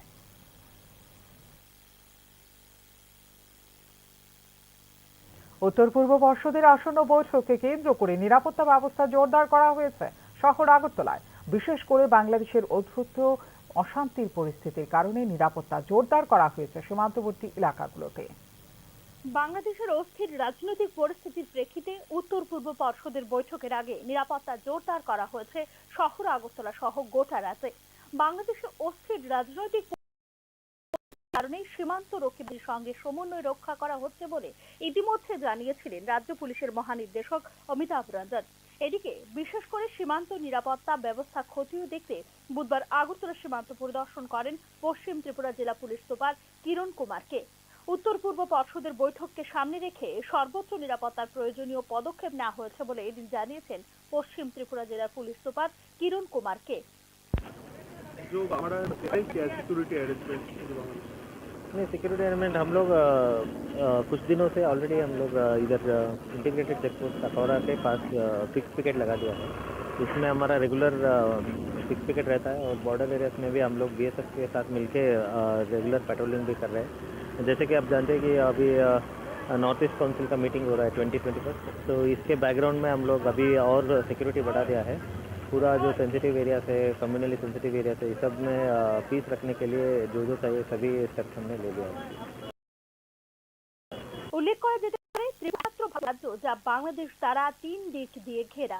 উত্তর পূর্ব পর্ষদের আসন্ন বৈঠককে কেন্দ্র করে নিরাপত্তা ব্যবস্থা জোরদার করা হয়েছে শহর আগরতলায়। বিশেষ করে বাংলাদেশের উদ্ভূত অশান্তির পরিস্থিতির কারণে নিরাপত্তা জোরদার করা হয়েছে সীমান্তবর্তী এলাকাগুলোতে। বাংলাদেশের অস্থির রাজনৈতিক পরিস্থিতির প্রেক্ষিতে উত্তর পূর্ব পর্ষদের বৈঠকের আগে নিরাপত্তা জোরদার করা হয়েছে শহর আগরতলা সহ গোটা রাজ্যে। বাংলাদেশের অস্থির রাজনৈতিক কারণে সীমান্ত রক্ষীদের সঙ্গে সমন্বয় রক্ষা করা হচ্ছে বলে ইতিমধ্যে জানিয়েছিলেন রাজ্য পুলিশের মহানির্দেশক অমিতাভ রঞ্জন। এদিকে বিশেষ করে সীমান্ত নিরাপত্তা ব্যবস্থা খতিয়ে দেখতে বুধবার আগরতলা সীমান্ত পরিদর্শন করেন পশ্চিম ত্রিপুরা জেলা পুলিশ সুপার কিরণ কুমারকে। উত্তর পূর্ব পর্ষদের বৈঠককে সামনে রেখে সর্বোচ্চ নিরাপত্তার প্রয়োজনীয় পদক্ষেপ নেওয়া হয়েছে বলে এদিন জানিয়েছেন পশ্চিম ত্রিপুরা জেলার পুলিশ সুপার কিরণ কুমারকে। जो हमारा सिक्योरिटी अरेंजमेंट नहीं, सिक्योरिटी अरेंजमेंट हम लोग कुछ दिनों से ऑलरेडी हम लोग इधर इंटीग्रेटेड चेक पोस्ट कटौरा के पास फिक्स पिकेट लगा दिया है। इसमें हमारा रेगुलर फिक्स पिकेट रहता है और बॉर्डर एरियाज में भी हम लोग बीएसएफ के साथ मिलके रेगुलर पेट्रोलिंग भी कर रहे हैं। जैसे कि आप जानते हैं कि अभी नॉर्थ ईस्ट काउंसिल का मीटिंग हो रहा है 2021, तो इसके बैकग्राउंड में हम लोग अभी और सिक्योरिटी बढ़ा दिया है। पूरा जो सेंसिटिव एरियाज है, कम्युनली सेंसिटिव एरियाज है, इस सब में पीस रखने के लिए जो चाहिए सभी स्टेप्स हमने ले लिया है। উল্লেখ করা যেতে পারে ত্রিপুরা রাজ্য যা বাংলাদেশ দ্বারা 3 দিক দিয়ে ঘেরা।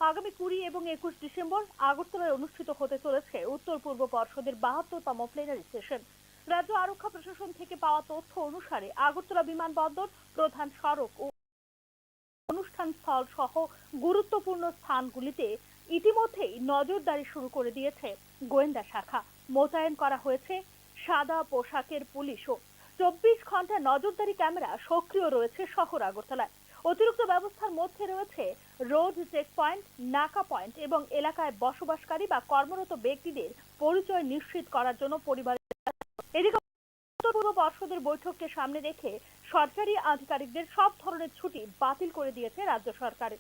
আগামী 20 এবং 21 ডিসেম্বর আগরতলায় অনুষ্ঠিত হতে চলেছে উত্তর পূর্ব পর্ষদের 72তম প্লেনারি সেশন। রাজ্য আরক্ষা প্রশাসন থেকে পাওয়া তথ্য অনুসারে আগরতলা বিমানবন্দর, প্রধান সড়ক ও অনুষ্ঠান স্থল সহ গুরুত্বপূর্ণ স্থানগুলিতে ইতিমধ্যেই নজরদারি শুরু করে দিয়েছে গোয়েন্দা শাখা। মোতায়েন করা হয়েছে সাদা পোশাকের পুলিশও। 24 ঘন্টা নজরদারি ক্যামেরা সক্রিয় রয়েছে শহর আগরতলায়। অতিরিক্ত ব্যবস্থার মধ্যে রয়েছে রোড চেকপয়েন্ট, নাকা পয়েন্ট এবং এলাকায় বসবাসকারী বা কর্মরত ব্যক্তিদের পরিচয় নিশ্চিত করার জন্য পরিবারের। এদিকে উত্তর পূর্ব পর্ষদের বৈঠককে সামনে রেখে সরকারি আধিকারিকদের সব ধরনের ছুটি বাতিল করে দিয়েছে রাজ্য সরকার।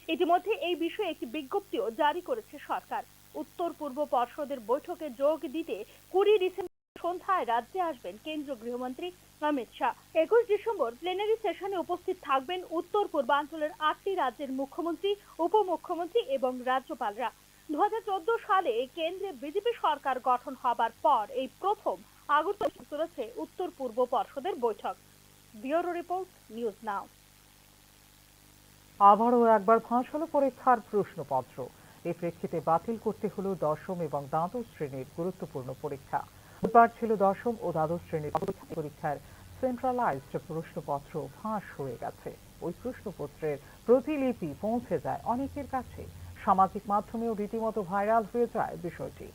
ইতিমধ্যে এই বিষয়ে একটি বিজ্ঞপ্তিও জারি করেছে সরকার। উত্তর পূর্ব পর্ষদের বৈঠকে যোগ দিতে 20 ডিসেম্বর সন্ধ্যায় রাজ্যে আসবেন কেন্দ্রীয় গৃহমন্ত্রী অমিত শাহ। 21 ডিসেম্বর প্লেনারি সেশনে উপস্থিত থাকবেন উত্তর পূর্বাঞ্চলের 8টি রাজ্যের মুখ্যমন্ত্রী, উপমুখ্যমন্ত্রী এবং রাজ্যপালরা। 2014 সালে কেন্দ্রে বিজেপি সরকার গঠন হবার পর এই প্রথম আগরতলা চলেছে উত্তর পূর্ব পর্ষদের বৈঠক। ব্যুরো রিপোর্ট, নিউজ নাও। আবারও একবার ফাঁস হলো পরীক্ষার প্রশ্নপত্র। এই প্রেক্ষিতে বাতিল করতে হলো দশম এবং দ্বাদশ শ্রেণীর গুরুত্বপূর্ণ পরীক্ষা। বুধবার ছিল দশম ও দ্বাদশ শ্রেণীর পরীক্ষার সেন্ট্রালাইজড প্রশ্নপত্র ফাঁস হয়ে গেছে। ওই প্রশ্নপত্রের প্রতিলিপি পৌঁছে যায় অনেকের কাছে। সামাজিক মাধ্যমেও রীতিমতো ভাইরাল হয়ে যায় বিষয়টি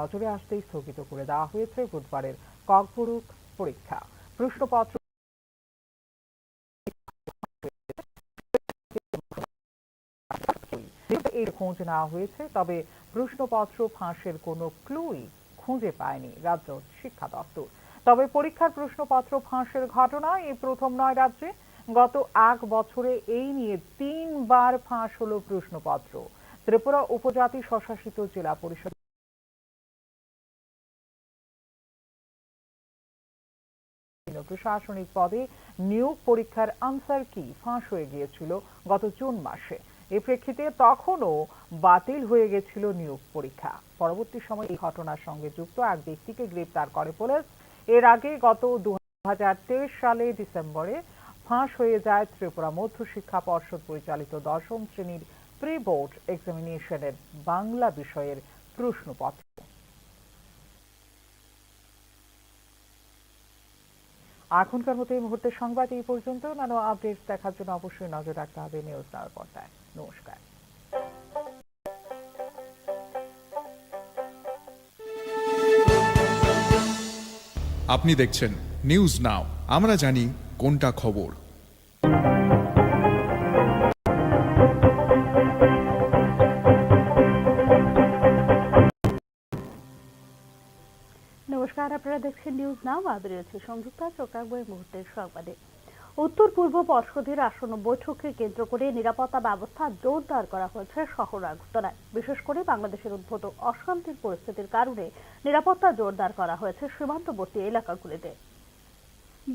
নজরে আসতেই স্থগিত করে দেওয়া হয়েছে বুধবারের ককবরক পরীক্ষা। প্রশ্নপত্র এর খোঁজ নেওয়া হয়েছে, তবে প্রশ্নপত্র ফাঁসের কোনো ক্লুই খুঁজে পায়নি রাজ্য শিক্ষা দপ্তর। তবে পরীক্ষার প্রশ্নপত্র ফাঁসের ঘটনা এই প্রথম নয় রাজ্যে। গত 1 বছরে এই নিয়ে 3 বার ফাঁস হলো প্রশ্নপত্র। ত্রিপুরা উপজাতি স্বশাসিত জেলা পরিষদ প্রশাসনিক পদে নিয়োগ পরীক্ষার আনসার কি ফাঁস হয়ে গিয়েছিল গত জুন মাসে। এই প্রেক্ষিতে তখনও বাতিল হয়ে গেছিল নিয়োগ পরীক্ষা। পরবর্তী সময়ে এই ঘটনার সঙ্গে যুক্ত এক ব্যক্তিকে গ্রেপ্তার করে পুলিশ। এর আগে গত 2023 সালে ডিসেম্বরে ফাঁস হয়ে যায় ত্রিপুরা মধ্য শিক্ষা পর্ষদ পরিচালিত দশম শ্রেণীর প্রি বোর্ড এক্সামিনেশনের বাংলা বিষয়ের প্রশ্নপত্র। এখনকার মতো এই মুহূর্তের সংবাদ এই পর্যন্ত। নানা আপডেট দেখার জন্য অবশ্যই নজর রাখতে হবে নিউজ নাওর পর্দায়। নমস্কার। আপনি দেখছেন নিউজ নাও, আমরা জানি কোনটা খবর। নমস্কার, আপনারা দেখছেন নিউজ নাও। আমি রয়েছে সংযুক্তা চোখরাখবো এই মুহূর্তের সংবাদে। উত্তর পূর্ব পর্ষদের আসন্ন বৈঠককে কেন্দ্র করে নিরাপত্তা ব্যবস্থা জোরদার করা হয়েছে শহর আগরতলায়। বিশেষ করে বাংলাদেশের উদ্ভূত অশান্তির পরিস্থিতির কারণে নিরাপত্তা জোরদার করা হয়েছে সীমান্তবর্তী এলাকাগুলিতে।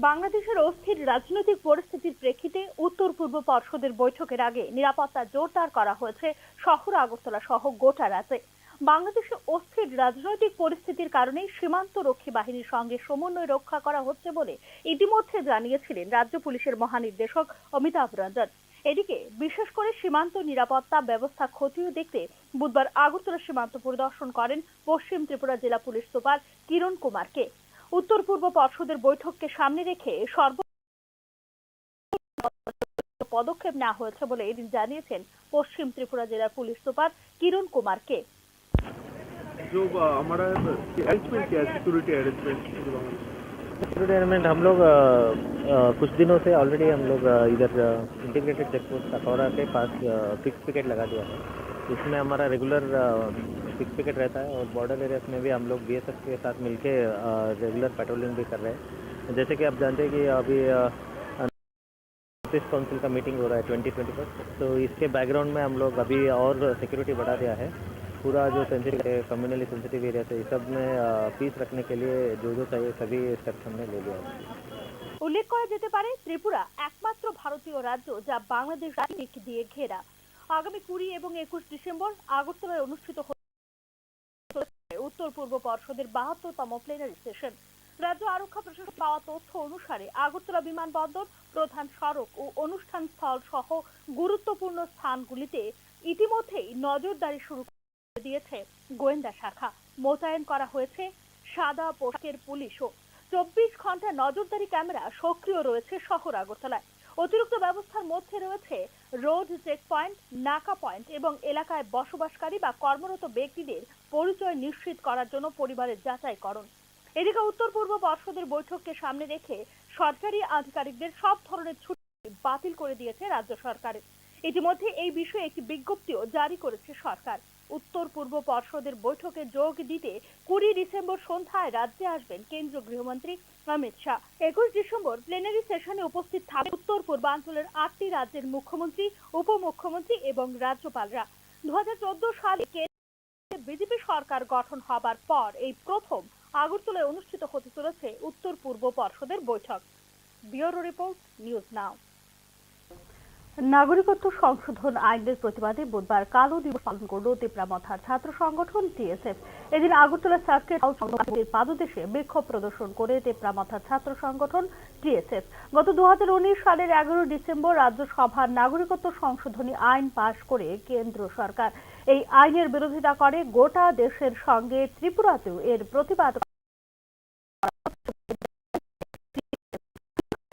বাংলাদেশের অস্থির রাজনৈতিক পরিস্থিতির প্রেক্ষিতে উত্তর পূর্ব পর্ষদের বৈঠকের আগে নিরাপত্তা জোরদার করা হয়েছে শহর আগরতলা সহ গোটা রাজ্যে। বাংলাদেশে অস্থির রাজনৈতিক পরিস্থিতির কারণে সীমান্ত রক্ষী বাহিনীর সঙ্গে সমন্বয় রক্ষা করা হচ্ছে বলে ইতিমধ্যে জানিয়েছিলেন রাজ্য পুলিশের মহানির্দেশক অমিতাভ রঞ্জন। এদিকে বিশেষ করে সীমান্ত নিরাপত্তা ব্যবস্থা খতিয়ে দেখতে বুধবার আগরতলা সীমান্ত পরিদর্শন করেন পশ্চিম ত্রিপুরা জেলা পুলিশ সুপার কিরণ কুমারকে। উত্তর পূর্ব পর্ষদের বৈঠককে সামনে রেখে পদক্ষেপ নেওয়া হয়েছে বলে এদিন জানিয়েছেন পশ্চিম ত্রিপুরা জেলার পুলিশ সুপার কিরণ কুমারকে। जो हमारा अरेंजमेंट क्या है, सिक्योरिटी अरेंजमेंट? सिक्योरिटी अरेंजमेंट हम लोग कुछ दिनों से ऑलरेडी हम लोग इधर इंटीग्रेटेड चेक पोस्ट कटौरा के पास फिक्स पिकेट लगा दिया है। इसमें हमारा रेगुलर फिक्स पिकेट रहता है और बॉर्डर एरियाज में भी हम लोग BSF के साथ मिलके रेगुलर पेट्रोलिंग भी कर रहे हैं। जैसे कि आप जानते हैं कि अभी काउंसिल का मीटिंग हो रहा है 2021, तो इसके बैकग्राउंड में हम लोग अभी और सिक्योरिटी बढ़ा दिया है। पूरा जो सेंसिटिव है, कम्युनली सेंसिटिव एरिया है, सब में पीस रखने के लिए जो चाहिए सभी स्टेप्स हमने ले लिया है। উল্লেখ করা যেতে পারে ত্রিপুরা একমাত্র ভারতীয় রাজ্য যা বাংলাদেশ দিক দিয়ে ঘেরা। আগামী 20 এবং 21 ডিসেম্বর আগরতলায় অনুষ্ঠিত হচ্ছে উত্তর পূর্ব পর্ষদের 72তম প্লেনারি সেশন। রাজ্য আরক্ষা প্রশাসন পাওয়া তথ্য অনুসারে আগরতলা বিমানবন্দর, প্রধান সড়ক ও অনুষ্ঠান স্থল সহ গুরুত্বপূর্ণ স্থানগুলিতে ইতিমধ্যেই নজরদারি শুরু দিয়েছে গোয়েন্দা শাখা। মোতায়েন করা হয়েছে সাদা পোশাকের পুলিশও। 24 ঘন্টা নজরদারি ক্যামেরা সক্রিয় রয়েছে শহর আগরতলায়। অতিরিক্ত ব্যবস্থার মধ্যে রয়েছে রোড চেক পয়েন্ট, নাকা পয়েন্ট এবং এলাকায় বসবাসকারী বা কর্মরত ব্যক্তিদের পরিচয় নিশ্চিত করার জন্য পরিবারের যাচাইকরণ। এদিকে উত্তর পূর্ব পর্ষদের বৈঠককে সামনে রেখে সরকারি আধিকারিকদের সব ধরনের ছুটি বাতিল করে দিয়েছে রাজ্য সরকার। ইতিমধ্যে এই বিষয়ে একটি বিজ্ঞপ্তিও জারি করেছে সরকার। উত্তর পূর্ব পর্ষদের বৈঠকে যোগ দিতে 20 ডিসেম্বর সন্ধ্যায় রাজ্যে আসবেন কেন্দ্রীয় গৃহমন্ত্রী অমিত শাহ। 21 ডিসেম্বর প্লেনারি সেশনে উপস্থিত থাকবেন উত্তর পূর্বাঞ্চলের 8টি রাজ্যের মুখ্যমন্ত্রী, উপমুখ্যমন্ত্রী এবং রাজ্যপালরা। 2014 সালে বিজেপি সরকার গঠন হবার পর এই প্রথম আগরতলায় অনুষ্ঠিত হতে চলেছে উত্তর পূর্ব পর্ষদের বৈঠক। ব্যুরো রিপোর্ট, নিউজ নাও। নাগরিকত্ব সংশোধন আইনের প্রতিবাদে বুধবার কালো দিবস পালন করল তেপরামথার ছাত্র সংগঠন টিএসএফ। এদিন আগরতলা সার্কিট হাউস সংগঠনের পাদদেশে বিক্ষোভ প্রদর্শন করে তেপরামথার ছাত্র সংগঠন টিএসএফ গত 2019 সালের 11 ডিসেম্বর রাজ্যসভার নাগরিকত্ব সংশোধনী আইন পাশ করে কেন্দ্র সরকার এই আইনের বিরোধিতা করে। গোটা দেশের সঙ্গে ত্রিপুরাতেও এর প্রতিবাদ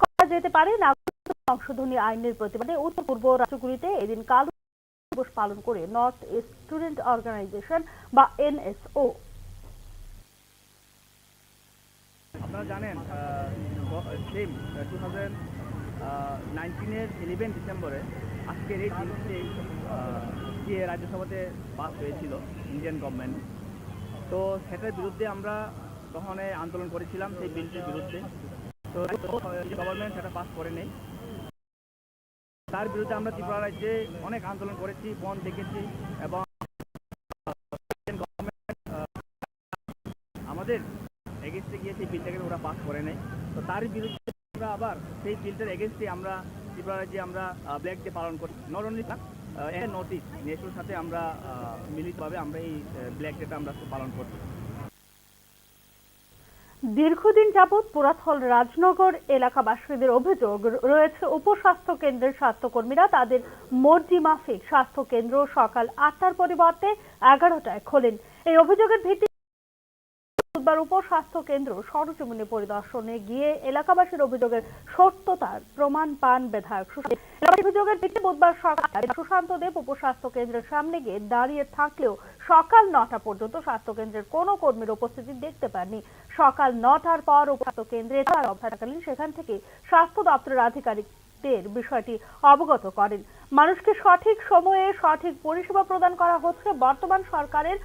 করা যেতে পারে। সংশোধনী আইনের প্রতিবাদে উত্তর পূর্ব রাজ্যগুলিতে এদিন কালো দিবস পালন করে নর্থ ইস্ট স্টুডেন্ট অর্গানাইজেশন বা এনএসও। আপনারা জানেন 2019-এর 11 ডিসেম্বরে আজকের এই বিলটি যে রাজ্যসভাতে পাস হয়েছিল ইন্ডিয়ান গভর্নমেন্ট, তো সেটার বিরুদ্ধে আমরা তখন আন্দোলন করেছিলাম সেই বিলটির বিরুদ্ধে। তো গভর্নমেন্ট সেটা পাস করে নেই, তার বিরুদ্ধে আমরা ত্রিপুরা রাজ্যে অনেক আন্দোলন করেছি, বন্ধ দেখেছি এবং আমাদের এগেনস্টে গিয়ে সেই বিলটাকে ওরা পাস করে নেই। তো তার বিরুদ্ধে আমরা আবার সেই বিলটার এগেনস্টে আমরা ত্রিপুরা রাজ্যে আমরা ব্ল্যাক ডে পালন করি। নট অনলি নর্থ ইস্ট নেশনের সাথে আমরা মিলিতভাবে আমরা এই ব্ল্যাক ডেটা আমরা পালন করছি। দীর্ঘদিন যাবৎ পুরাথল রাজনগর এলাকাবাসীদের অভিযোগ রয়েছে উপস্বাস্থ্য কেন্দ্রের স্বাস্থ্যকর্মীরা তাদের মর্জি মাফিক স্বাস্থ্য কেন্দ্র সকাল 8টার পরিবর্তে 11টায় খোলেন। এই অভিযোগের ভিত্তিতে বুধবার উপস্বাস্থ্য কেন্দ্র সরজমিনে পরিদর্শনে গিয়ে এলাকাবাসীর অভিযোগের সত্যতার প্রমাণ পান বিধায়ক সুশান্ত। অভিযোগের ভিত্তিতে বুধবার সকালে সুশান্ত দেব উপস্বাস্থ্য কেন্দ্রের সামনে গিয়ে দাঁড়িয়ে থাকলেও সকাল 9টা পর্যন্ত স্বাস্থ্য কেন্দ্রের কোনো কর্মীর উপস্থিতি দেখতে পাননি। সকাল 9টার পর উপস্বাস্থ্য কেন্দ্রে অবস্থানকালীন সেখান থেকে স্বাস্থ্য দপ্তরের আধিকারিকদের বিষয়টি অবগত করেন। মানুষকে সঠিক সময়ে সঠিক পরিষেবা প্রদান করা হচ্ছে বর্তমান সরকারের,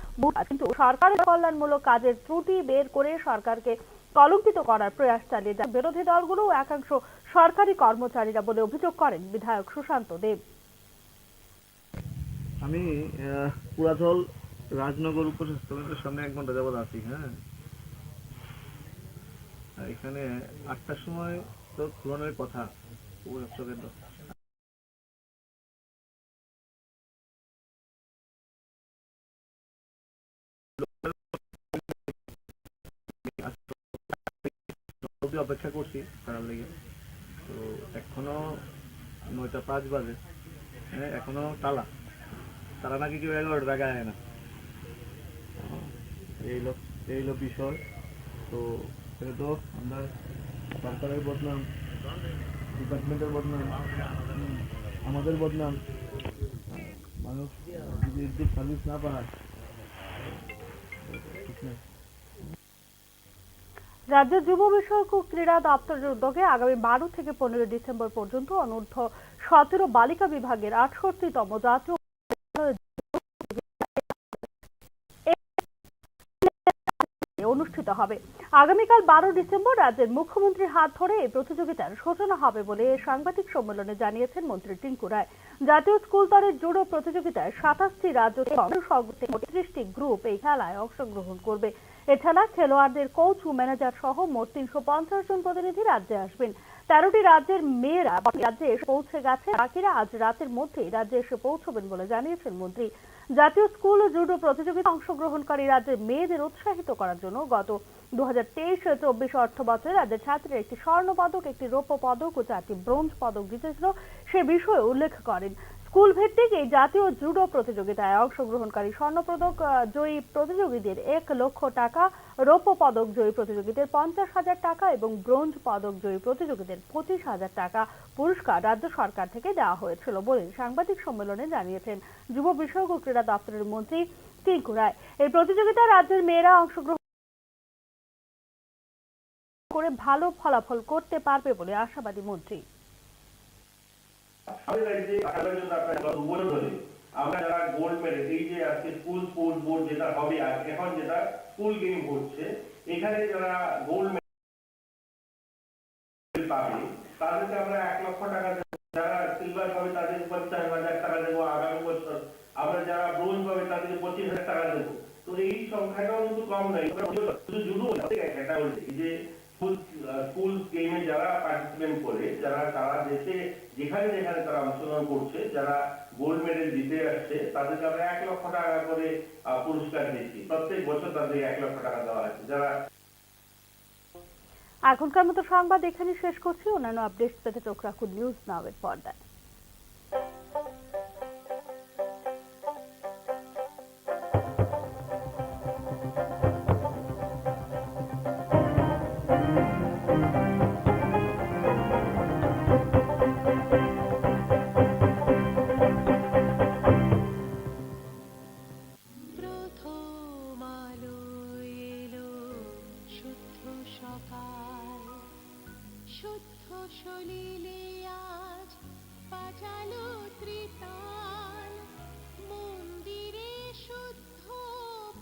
কিন্তু সরকারের কল্যাণমূলক কাজের ত্রুটি বের করে সরকারকে কলঙ্কিত করার প্রয়াস চালিয়ে যায় বিরোধী দলগুলো ও একাংশ সরকারি কর্মচারীরা বলে অভিযোগ করেন বিধায়ক সুশান্ত দেব। আমি পুরাথল রাজনগর উপস্বাস্থ্য কেন্দ্রের সামনে 1 ঘন্টা যাবত আছি। এখানে 8টার সময় তো খোলানোর কথা উপস্বাস্থ্য কেন্দ্র। অপেক্ষা করছি তার লেগে, তো এখনো 9:05 বাজে, এখনো তারা নাকি কেউ 11 টাকা আয় না। এই লোক বিষয়, তো এটা তো আমরা সরকারের বদনাম, ডিপার্টমেন্টের বদনাম, আমাদের বদনাম। মানুষ যদি সার্ভিস না পায় ঠিক না। রাজ্য যুব বিষয়ক ও ক্রীড়া দপ্তরের উদ্যোগে আগামী 12 থেকে 15 ডিসেম্বর পর্যন্ত অনূর্ধ্ব 17 বালিকা বিভাগের 68তম জাতীয় অনুষ্ঠিত হবে। আগামীকাল 12 ডিসেম্বর রাজ্যের মুখ্যমন্ত্রীর হাত ধরে এই প্রতিযোগিতার সূচনা হবে বলে সাংবাদিক সম্মেলনে জানিয়েছেন মন্ত্রী টিঙ্কু রায়। জাতীয় স্কুল স্তরের জুডো প্রতিযোগিতায় 27টি রাজ্য থেকে 30টি গ্রুপ এই খেলায় অংশগ্রহণ করবে। এছাড়া খেলোয়াড়দের কোচ ও ম্যানেজার সহ মোট 350 জন প্রতিনিধি রাজ্যে আসবেন। 13টি রাজ্যের মেয়েরা রাজ্যে এসে পৌঁছে গেছে, বাকিরা আজ রাতের মধ্যেই রাজ্যে এসে পৌঁছবেন বলে জানিয়েছেন মন্ত্রী। জাতীয় স্কুল ও জুডো প্রতিযোগিতায় অংশগ্রহণকারী রাজ্যের মেয়েদের উৎসাহিত করার জন্য গত 2023-24 অর্থ বছরে রাজ্যের ছাত্রীরা একটি স্বর্ণ পদক, একটি রৌপ্য পদক ও 4টি ব্রোঞ্জ পদক জিতেছিল, সে বিষয়ে উল্লেখ করেন। স্কুল ভিত্তিক এই জাতীয় জুডো প্রতিযোগিতায় অংশগ্রহণকারী স্বর্ণপদক জয়ী প্রতিযোগীদের 1 লক্ষ টাকা, রৌপ্য পদক জয়ী প্রতিযোগীদের 50,000 টাকা এবং ব্রোঞ্জ পদক জয়ী প্রতিযোগীদের 25,000 টাকা পুরস্কার রাজ্য সরকার থেকে দেওয়া হয়েছিল বলে সাংবাদিক সম্মেলনে জানিয়েছেন যুব বিষয়ক ও ক্রীড়া দপ্তরের মন্ত্রী টিঙ্কু রায়। এই প্রতিযোগিতায় রাজ্যের মেয়েরা অংশগ্রহণ করে ভালো ফলাফল করতে পারবে বলে আশাবাদী মন্ত্রী। আমাদের রাজ্যে আগামী জন্য আপনারা গত 2 বছর ধরে আমরা যারা গোল্ড মেডেল, এই যে আজকে স্কুল স্পোর্টস বোর্ড যেটা হবে এখন যেটা স্কুল গেম হচ্ছে, এখানে যারা গোল্ড মেডেল পাবে তাদেরকে আমরা 1 লক্ষ টাকা দেব, যারা সিলভার পাবে তাদের 50,000 টাকা দেবো আগামী বছর, আমরা যারা ব্রোঞ্জ পাবে তাদেরকে 25,000 টাকা দেবো। তো এই সংখ্যাটাও কিন্তু কম নয়, শুধু জুডো এটা বলছি যে স্কুল গেমে যারা পার্টিসিপেট করে, তারা দেশে যেখানে যেখানে তারা অংশগ্রহণ করছে, যারা গোল্ড মেডেল জিতে আসছে তাদেরকে আমরা 1 লক্ষ টাকা করে পুরস্কার দিচ্ছি। প্রত্যেক বছর তাদের 1 লক্ষ টাকা দেওয়া আছে। যারা এখনকার মতো সংবাদ এখানে শেষ করছি। অন্যান্য আপডেট পেতে চোখ রাখুন নিউজ নাও এর পর্দায়। শুদ্ধ সলিলে আজ বাজালো ত্রিতাল, মন্দিরে শুদ্ধ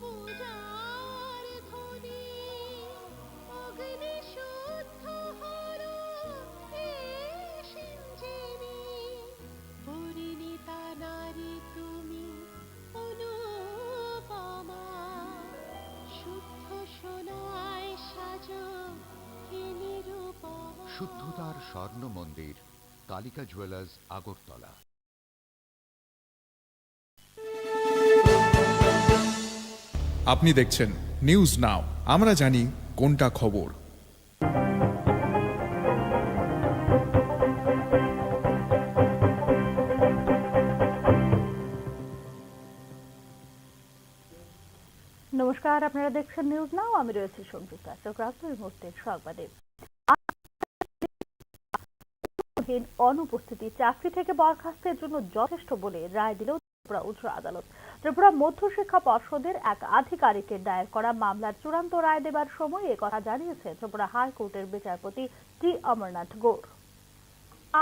পূজার ধ্বনি, অগ্নি শুদ্ধ হলো সিঞ্জিনী, পরিণীতা নারী তুমি অনুপমা, শুদ্ধ সোনায় সাজো শুদ্ধতার স্বর্ণ মন্দির, কালিকা জুয়েলার্স, আগরতলা। আপনি দেখছেন নিউজ নাও, আমরা জানি কোনটা খবর। নমস্কার, আপনারা দেখছেন নিউজ নাও, আমি রয়েছি সংযুক্তা। চোখ রাখুন মুহূর্তের সংবাদে। অনুপস্থিতি চাকরি থেকে বরখাস্তের জন্য যথেষ্ট বলে রায় দিল ত্রিপুরা উচ্চ আদালত। ত্রিপুরা মধ্যশিক্ষা পর্ষদের এক আধিকারিকের দায়ের করা মামলার চূড়ান্ত রায় দেবার সময় একথা জানিয়েছে ত্রিপুরা হাইকোর্টের বিচারপতি টি অমরনাথ গৌর।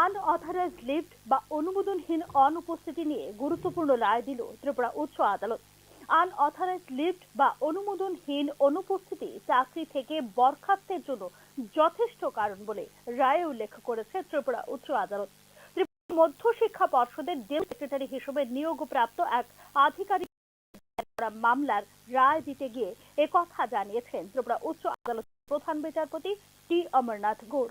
আনঅথরাইজড লিভ বা অনুমোদনহীন অনুপস্থিতি নিয়ে গুরুত্বপূর্ণ রায় দিল ত্রিপুরা উচ্চ আদালত। আনঅথরাইজড লিভ বা অনুমোদনহীন অনুপস্থিতি চাকরি থেকে বরখাস্তের জন্য যথেষ্ট কারণ বলে রায়ে উল্লেখ করেছে ত্রিপুরা উচ্চ আদালত। ত্রিপুরা মধ্যশিক্ষা পর্ষদের ডেপুটি সেক্রেটারি হিসেবে নিয়োগপ্রাপ্ত এক আধিকারিক মামলার রায় দিতে গিয়ে একথা জানিয়েছেন ত্রিপুরা উচ্চ আদালতের প্রধান বিচারপতি টি অমরনাথ গৌর।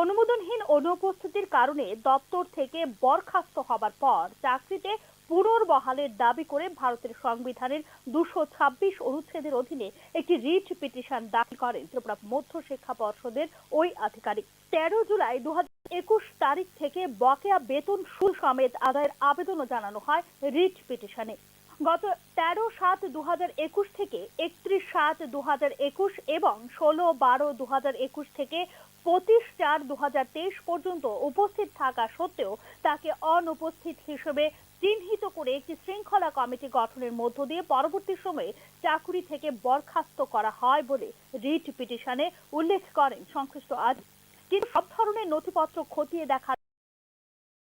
অনুমোদনহীন অনুপস্থিতির কারণে দপ্তর থেকে বরখাস্ত হবার পর চাকরিতে পুনর্বহালের দাবি করে ভারতের সংবিধানের 226 অনুচ্ছেদের অধীনে একটি রিট পিটিশন দাখিল করেন ত্রিপুরা মধ্যশিক্ষা পর্ষদের ওই আধিকারিক। 13 জুলাই 2021 তারিখ থেকে বকেয়া বেতন সুদ সমেত আদায়ের আবেদনও জানানো হয় রিট পিটিশনে। গত 13/7/2021 থেকে 31/7/2021 এবং 16/12/2021 থেকে 25/4/2023 পর্যন্ত উপস্থিত থাকা সত্ত্বেও তাকে অনুপস্থিত হিসেবে চিহ্নিত করে একটি শৃঙ্খলা কমিটি গঠনের মধ্য দিয়ে পরবর্তী সময়ে চাকরি থেকে বরখাস্ত করা হয় বলে রিট পিটিশনে উল্লেখ করেন সংশ্লিষ্ট আধিকারিক। কিন্তু সব ধরনের নথিপত্র খতিয়ে দেখার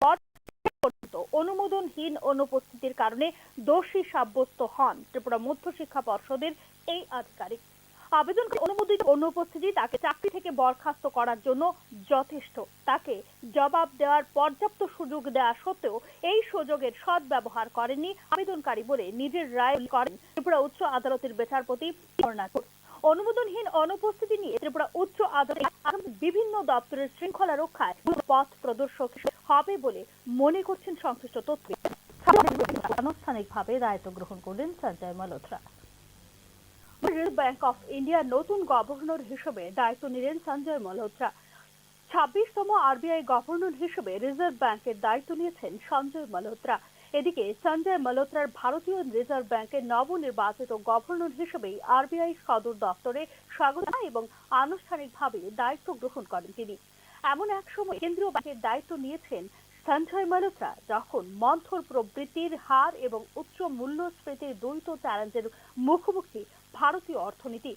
পর অনুমোদনহীন অনুপস্থিতির কারণে দোষী সাব্যস্ত হন ত্রিপুরা মধ্যশিক্ষা পর্ষদের এই আধিকারিক। আবেদন অনুমোদিত অনুপস্থিতি তাকে চাকরি থেকে বরখাস্ত করার জন্য যথেষ্ট। তাকে জবাব দেওয়ার পর্যাপ্ত সুযোগ দেওয়া সত্ত্বেও এই সুযোগের সদ্ব্যবহার করেননি আবেদনকারী বলে নিজের রায় করেন ত্রিপুরা উচ্চ আদালতের বিচারপতি অমরনাথ গৌর। অনুমোদনহীন অনুপস্থিতি নিয়ে ত্রিপুরা উচ্চ আদালত বিভিন্ন দপ্তরের শৃঙ্খলা রক্ষায় পথ প্রদর্শক হবে বলে মনে করছেন সংশ্লিষ্ট তথ্য। আনুষ্ঠানিকভাবে দায়িত্ব গ্রহণ করলেন Sanjay Malhotra. Reserve bank of ইন্ডিয়ার নতুন গভর্নর হিসেবে দায়িত্ব নিলেন সঞ্জয় মালহোত্রা। 26তম আরবিআই গভর্নর হিসেবে রিজার্ভ ব্যাংকের দায়িত্ব নিয়েছেন সঞ্জয় মালহোত্রা। এদিকে সঞ্জয় মালহোত্রার ভারতীয় রিজার্ভ ব্যাংকের নবনির্বাচিত গভর্নর হিসেবেই আরবিআই সদর দপ্তরে স্বাগত এবং আনুষ্ঠানিকভাবে দায়িত্ব গ্রহণ করেন তিনি। এমন এক সময় কেন্দ্রীয় ব্যাংকের দায়িত্ব নিয়েছেন সঞ্জয় মালহোত্রা, যখন মন্থর প্রবৃদ্ধির হার এবং উচ্চ মূল্যস্ফীতির দ্বৈত চ্যালেঞ্জের মুখোমুখি ভারতীয় অর্থনীতি।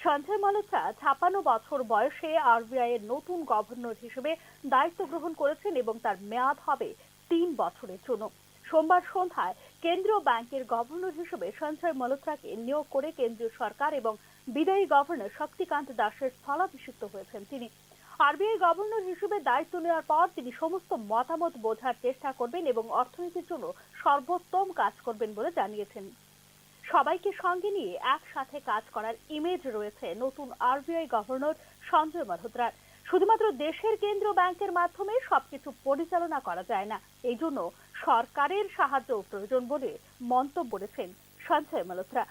সঞ্জয় মালহোত্রা 56 বছর বয়সে আরবিআই এর নতুন গভর্নর হিসেবে দায়িত্ব গ্রহণ করেছেন এবং তার মেয়াদ হবে 3 বছরের জন্য। সোমবার সন্ধ্যায় কেন্দ্রীয় ব্যাংকের গভর্নর হিসেবে সঞ্জয় মালহোত্রাকে নিয়োগ করে কেন্দ্রীয় সরকার এবং বিদায়ী গভর্নর শক্তিকান্ত দাসের স্থলাভিষিক্ত হয়েছেন তিনি। আরবিআই গভর্নর হিসেবে দায়িত্ব নেওয়ার পর তিনি সমস্ত মতামত বোঝার চেষ্টা করবেন এবং অর্থনীতির জন্য সর্বোত্তম কাজ করবেন বলে জানিয়েছেন। সবাইকে সঙ্গে নিয়ে একসাথে কাজ করার ইমেজ রয়েছে নতুন আরবিআই গভর্নর সঞ্জয় মালহোত্রার। শুধুমাত্র দেশের কেন্দ্রীয় ব্যাংকের মাধ্যমে সবকিছু পরিচালনা করা যায় না, এই জন্য সরকারের সাহায্য প্রয়োজন বলে মন্তব্য করেছেন সঞ্জয় মালহোত্রা।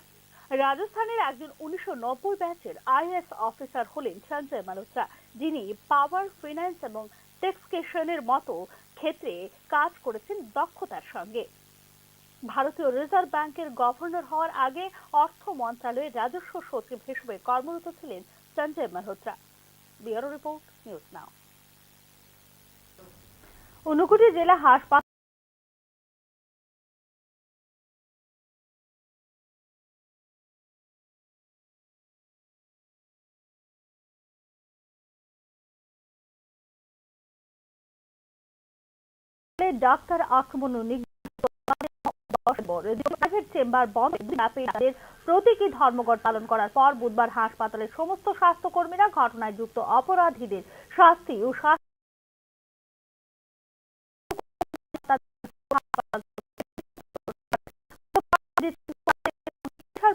রাজস্থানের একজন 1990 ব্যাচের আইএএস অফিসার হলেন সঞ্জয় মালহোত্রা, যিনি পাওয়ার, ফিন্যান্স এবং ট্যাক্সেশনের মতো ক্ষেত্রে কাজ করেছেন দক্ষতার সঙ্গে। ভারতীয় রিজার্ভ ব্যাংকের গভর্নর হওয়ার আগে অর্থ মন্ত্রণালয়ের রাজস্ব সচিব হিসেবে কর্মরত ছিলেন Sanjay Malhotra. Bureau report, news নাও। ঊনকোটি জেলা হাসপাতাল ডাক্তার আক্রমণ প্রাইভেট চেম্বার বন্ধ, প্রতীকী ধর্মঘট পালন করার পর বুধবার হাসপাতালের সমস্ত স্বাস্থ্যকর্মীরা ঘটনায় যুক্ত অপরাধীদের শাস্তি ও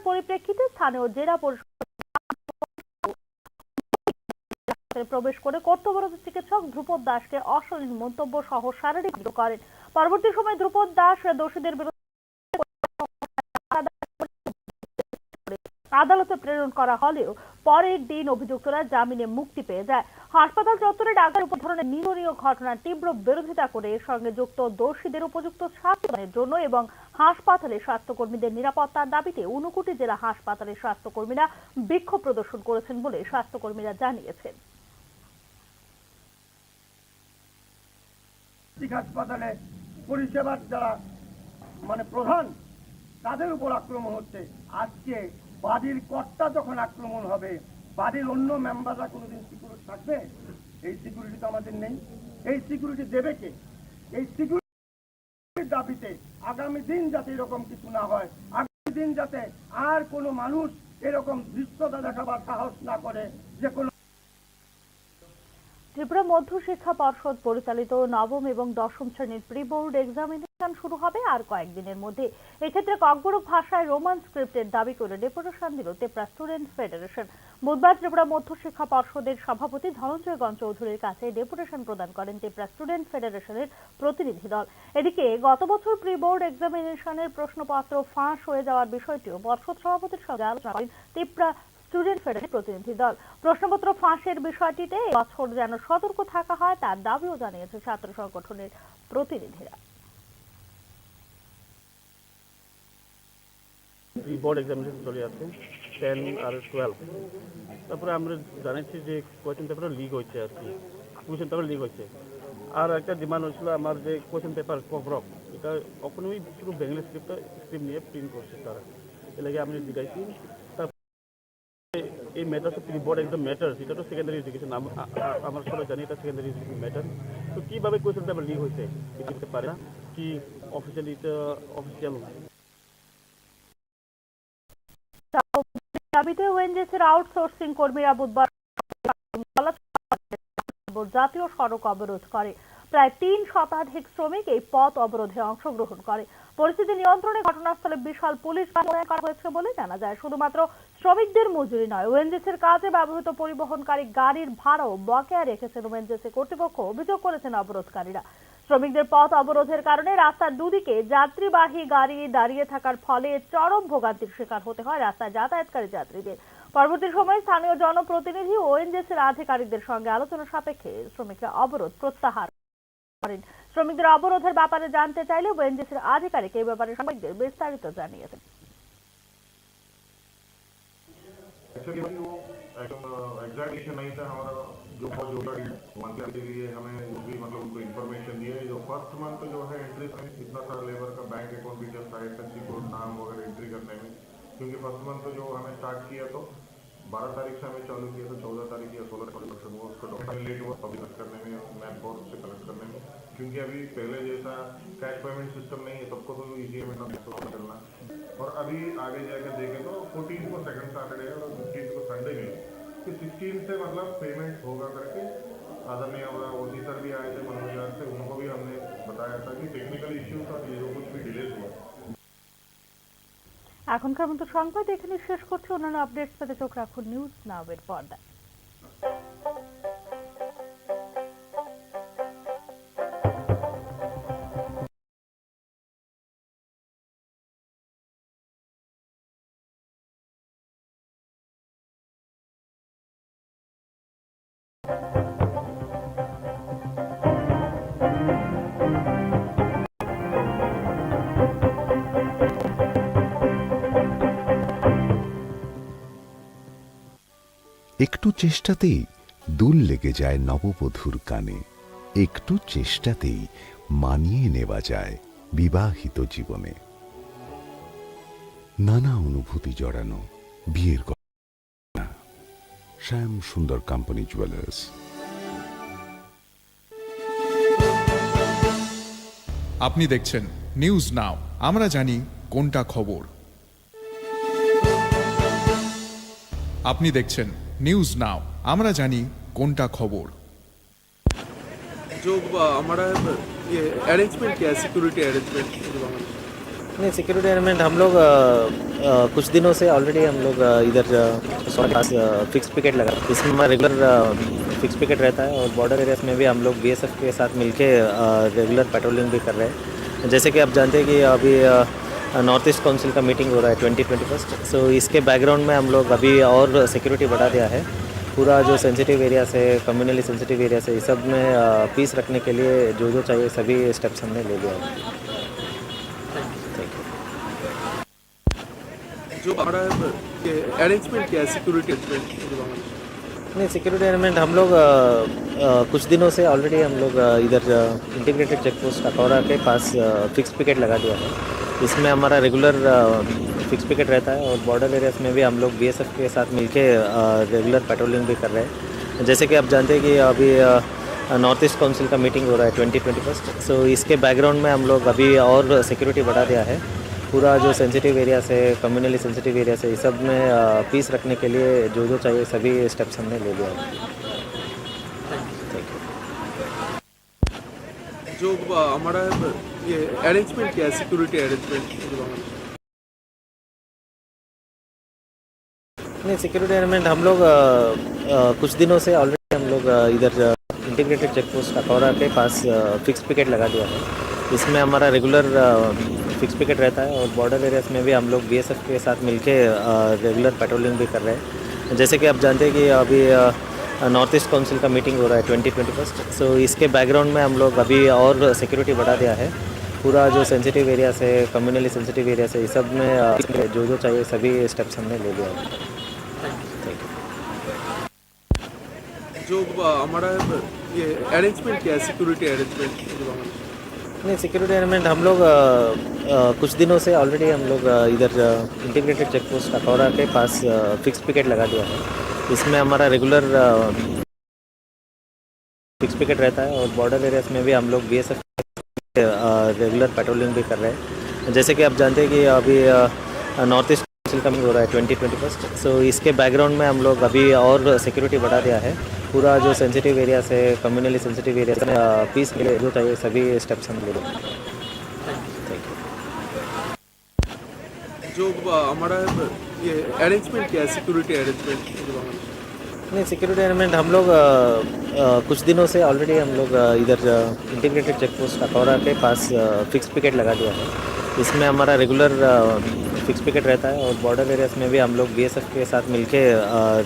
পরিপ্রেক্ষিতে স্থানীয় জেলা পরিষদ প্রবেশ করে কর্তব্যরত চিকিৎসক ধ্রুপদ দাসকে অশালীন মন্তব্য সহ শারীরিক করেন। পরবর্তী সময় ধ্রুপদ দাস দোষীদের বিরুদ্ধে আদালতে প্রেরণ করা হলেও পরের দিন অভিযুক্তরা জামিনে মুক্তি পেয়ে যায়। হাসপাতাল চত্বরে ডাকার উপর ধরনের নিন্দনীয় ঘটনার তীব্র বিরোধিতা করে এর সঙ্গে যুক্ত দোষীদের উপযুক্ত শাস্তির জন্য এবং হাসপাতালের স্বাস্থ্যকর্মীদের নিরাপত্তার দাবিতে ঊনকোটি জেলা হাসপাতালের স্বাস্থ্যকর্মীরা বিক্ষোভ প্রদর্শন করেছেন বলে স্বাস্থ্যকর্মীরা জানিয়েছেন। হাসপাতালে পরিষেবার যারা প্রধান, তাদের উপর আক্রমণ হচ্ছে। আজকে বাড়ির কর্তা যখন আক্রমণ হবে, বাড়ির অন্য মেম্বাররা কোনোদিন সিকিউরিটি থাকবে? এই সিকিউরিটি তো আমাদের নেই। এই সিকিউরিটি দেবে কে? এই সিকিউরিটির দাবিতে আগামী দিন যাতে এরকম কিছু না হয়, আগামী দিন যাতে আর কোনো মানুষ এরকম দৃশ্যতা দেখাবার সাহস না করে যে কোনো। ত্রিপুরা মধ্য শিক্ষা পর্ষদ পরিচালিত নবম এবং দশম শ্রেণীর প্রি বোর্ড এক্সামিনেশন শুরু হবে আর কয়েকদিনের মধ্যে। এক্ষেত্রে ককবরক ভাষায় রোমান স্ক্রিপ্টের দাবি করে ডেপুটেশন দিল ত্রিপুরা স্টুডেন্ট ফেডারেশন। বুধবার ত্রিপুরা মধ্য শিক্ষা পর্ষদের সভাপতি ধনঞ্জয় গণ চৌধুরীর কাছে ডেপুটেশন প্রদান করেন ত্রিপুরা স্টুডেন্ট ফেডারেশনের প্রতিনিধি দল। এদিকে গত বছর প্রি বোর্ড এক্সামিনেশনের প্রশ্নপত্র ফাঁস হয়ে যাওয়ার বিষয়টিও পর্ষদ সভাপতির সঙ্গে আলোচনা করেন ত্রিপুরা স্টুডেন্ট ফেডারেশনের প্রতিনিধি দল। প্রশ্নপত্র ফাঁসের বিষয়টিতে বছর যেন সতর্ক থাকা হয় তার দাবিও জানিয়েছে ছাত্র সংগঠনের প্রতিনিধিরা। বোর্ড এক্সামিনেশন চলে যাচ্ছে 10 আর 12। তারপরে আমরা জানাচ্ছি যে কোয়েশ্চেন পেপার লিক হয়েছে, আর কি কোয়েশ্চেন পেপার লিক হয়েছে। আর একটা ডিমান্ড হয়েছিল আমার যে কোয়েশ্চেন পেপার ককবরক, এটা কখনোই শুধু বেঙ্গলি স্ক্রিপ্ট নিয়ে প্রিন্ট করছে তারা, এর লাগে আমি জিজ্ঞাসি। এই ম্যাটার প্রি বোর্ড একদম ম্যাটার, এটা তো সেকেন্ডারি এডুকেশন, আমরা সবাই জানি এটা সেকেন্ডারি এডুকেশন ম্যাটার। তো কীভাবে কোয়েশ্চেন পেপার লিক হয়েছে বুঝতে পারে না, কি অফিসিয়াল দাবিতে ওএনজিসির আউটসোর্সিং কর্মীরা বুধবার জাতীয় সড়ক অবরোধ করে। প্রায় 3 শতাধিক শ্রমিক এই পথ অবরোধে অংশগ্রহণ করে। পরিস্থিতি নিয়ন্ত্রণে ঘটনাস্থলে বিশাল পুলিশ মোতায়েন করা হয়েছে বলে জানা যায়। শুধুমাত্র শ্রমিকদের মজুরি নয়, ওএনজিসির কাজে ব্যবহৃত পরিবহনকারী গাড়ির ভাড়াও বকেয়া রেখেছেন ওএনজিসি কর্তৃপক্ষ, অভিযোগ করেছেন অবরোধকারীরা। শ্রমিকদের পথ অবরোধের কারণে রাস্তার দুদিকে যাত্রীবাহী গাড়ি দাঁড়িয়ে থাকার ফলে চরম ভোগান্তির শিকার হতে হয় রাস্তায় যাতায়াতকারী যাত্রীদের। পরবর্তী সময়ে স্থানীয় জনপ্রতিনিধি ও ওএনজিসির আধিকারিকদের সঙ্গে আলোচনা সাপেক্ষে শ্রমিকরা অবরোধ প্রত্যাহার করেন। শ্রমিকদের অবরোধের ব্যাপারে জানতে চাইলে ওএনজিসির আধিকারিক এই ব্যাপারে সাংবাদিকদের বিস্তারিত জানিয়েছেন। एग्जैक्ट नहीं था हमारा जो मंथली के लिए हमें भी मतलब उनको इन्फॉर्मेशन दिए जो फर्स्ट मंथ जो है एंट्री इतना सारा लेबर का बैंक अकाउंट डिटेल्स आए थे कोड नाम वगैरह एंट्री करने में, क्योंकि फर्स्ट मंथ जो हमें स्टार्ट किया तो 12 तारीख से हमें चालू किया तो 14 तारीख या 16 तारीख हुआ, उसको डॉक्यूमेंट लेट हुआ पब्लिक करने में, मैन पावर से कलेक्ट करने में, क्योंकि अभी पहले जैसा कैश पेमेंट सिस्टम नहीं है, सबको तो ईजी है करना। और अभी आगे जाकर देखें तो 14 को सेकंड सैटरडे है और 15 को संडे भी है, कि 16 से मतलब पेमेंट होगा करके आदरणीय ओसी सर भी आए थे मनोज से, उनको भी हमने बताया था कि टेक्निकल इश्यूज और ये जो कुछ भी डिले हुआ। এখনকার মতো সংবাদ এখানে শেষ করছি। অন্যান্য আপডেটস পেতে চোখ রাখুন নিউজ নাও এর পর্দায়। একটু চেষ্টাতেই দুল লেগে যায় নববধূর কানে, একটু চেষ্টাতেই মানিয়ে নেওয়া যায় বিবাহিত জীবনে। নানা অনুভূতি জড়ানো বিয়ের গয়না। শ্যাম সুন্দর কোম্পানি জুয়েলার্স। আপনি দেখছেন নিউজ নাও, আমরা জানি কোনটা খবর। আপনি দেখছেন নিউজ নাও, আমরা জানি কোনটা খবর। जो हमारा ये अरेंजमेंट क्या है, सिक्योरिटी अरेंजमेंट? नहीं, सिक्योरिटी अरेंजमेंट हम लोग कुछ दिनों से ऑलरेडी हम लोग इधर फिक्स पिकेट लगा, इसमें हमारा रेगुलर फिक्स पिकेट रहता है और बॉर्डर एरियाज में भी हम लोग बीएसएफ के साथ मिलके रेगुलर पेट्रोलिंग भी कर रहे हैं। जैसे कि आप जानते हैं कि अभी नॉर्थ ईस्ट काउंसिल का मीटिंग हो रहा है 2021, सो इसके बैकग्राउंड में हम लोग अभी और सिक्योरिटी बढ़ा दिया है। पूरा जो सेंसिटिव एरियाज है, कम्युनली सेंसिटिव एरियाज है, इस सब में पीस रखने के लिए जो जो चाहिए सभी स्टेप्स हमने ले लिया है। जो हमारा ये अरेंजमेंट क्या है, सिक्योरिटी अरेंजमेंट? नहीं, सिक्योरिटी अरेंजमेंट हम लोग कुछ दिनों से ऑलरेडी हम लोग इधर इंटीग्रेटेड चेक पोस्ट अखौरा के पास फिक्स पिकेट लगा दिया है। इसमें हमारा रेगुलर फिक्स पिकेट रहता है और बॉर्डर एरियाज में भी हम लोग बीएसएफ के साथ मिलके रेगुलर पेट्रोलिंग भी कर रहे हैं। जैसे कि आप जानते हैं कि अभी नॉर्थ ईस्ट काउंसिल का मीटिंग हो रहा है 2021, सो इसके बैकग्राउंड में हम लोग अभी और सिक्योरिटी बढ़ा दिया है। पूरा जो सेंसिटिव एरियाज है, कम्युनली सेंसिटिव एरियाज है, इस सब में पीस रखने के लिए जो जो चाहिए सभी स्टेप्स हमने ले लिया है। जो हमारा ये अरेंजमेंट क्या है, सिक्योरिटी अरेंजमेंट? नहीं, सिक्योरिटी अरेंजमेंट हम लोग कुछ दिनों से ऑलरेडी हम लोग इधर इंटीग्रेटेड चेक पोस्ट अखौरा के पास फिक्स पिकेट लगा दिया है। इसमें हमारा रेगुलर फिक्स पिकेट रहता है और बॉर्डर एरियाज में भी हम लोग बीएसएफ के साथ मिलके रेगुलर पेट्रोलिंग भी कर रहे हैं। जैसे कि आप जानते हैं कि अभी नॉर्थ ईस्ट काउंसिल का मीटिंग हो रहा है 2021, सो इसके बैकग्राउंड में हम लोग अभी और सिक्योरिटी बढ़ा दिया है। पूरा जो सेंसिटिव एरियाज है, कम्युनली सेंसिटिव एरियाज है, इस सब में जो जो चाहिए सभी स्टेप्स हमने ले लिया है। जो हमारा ये अरेंजमेंट क्या है, सिक्योरिटी अरेंजमेंट? नहीं, सिक्योरिटी अरेंजमेंट हम लोग कुछ दिनों से ऑलरेडी हम लोग इधर इंटीग्रेटेड चेक पोस्ट अखौरा के पास फिक्स पिकेट लगा दिया है। इसमें हमारा रेगुलर फिक्स पिकेट रहता है और बॉर्डर एरियाज में भी हम लोग बीएसएफ रेगुलर पेट्रोलिंग भी कर रहे हैं। जैसे कि आप जानते हैं कि अभी नॉर्थ ईस्ट काउंसिल का मीटिंग हो रहा है 2021, सो इसके बैकग्राउंड में हम लोग अभी और सिक्योरिटी बढ़ा दिया है। पूरा जो सेंसिटिव एरियाज है, कम्युनली सेंसिटिव एरियाज में पीस के लिए जो चाहिए सभी स्टेप्स हम ले रहे हैं। जो हमारा ये अरेंजमेंट क्या है, सिक्योरिटी अरेंजमेंट? नहीं, सिक्योरिटी अरेंजमेंट हम लोग कुछ दिनों से ऑलरेडी हम लोग इधर इंटीग्रेटेड चेक पोस्ट अखौरा के पास फिक्स पिकेट लगा दिया है। इसमें हमारा रेगुलर फिक्स पिकेट रहता है और बॉर्डर एरियाज में भी हम लोग बीएसएफ के साथ मिलके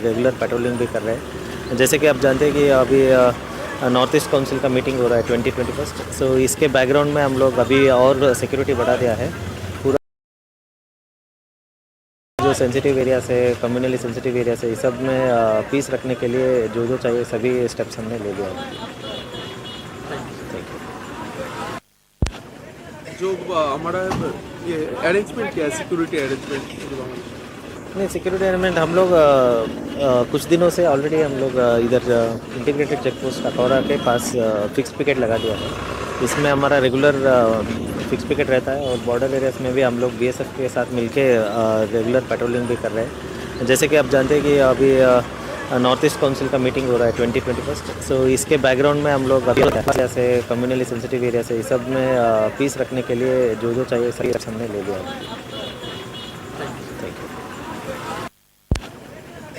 रेगुलर पेट्रोलिंग भी कर रहे हैं। जैसे कि आप जानते हैं कि अभी नॉर्थ ईस्ट काउंसिल का मीटिंग हो रहा है 2021। सो इसके बैकग्राउंड में हम लोग अभी और सिक्योरिटी बढ़ा दिया है। पूरा जो सेंसिटिव एरियाज है, कम्युनली सेंसिटिव एरियाज है, इस सब में पीस रखने के लिए जो चाहिए सभी स्टेप्स हमने ले लिया है। जो हमारा ये अरेंजमेंट क्या है, सिक्योरिटी अरेंजमेंट? नहीं, सिक्योरिटी अरेंजमेंट हम लोग कुछ दिनों से ऑलरेडी हम लोग इधर इंटीग्रेटेड चेक पोस्ट अखौरा के पास फिक्स पिकेट लगा दिया है। इसमें हमारा रेगुलर फिक्स पिकेट रहता है और बॉर्डर एरियाज में भी हम लोग बीएसएफ के साथ मिलके रेगुलर पेट्रोलिंग भी कर रहे हैं। जैसे कि आप जानते हैं कि अभी नॉर्थ ईस्ट काउंसिल का मीटिंग हो रहा है 2021। सो इसके बैकग्राउंड में हम लोग अभी जैसे कम्युनली सेंसिटिव एरियाज है, इस सब में पीस रखने के लिए जो चाहिए सभी स्टेप्स हमने ले लिया है।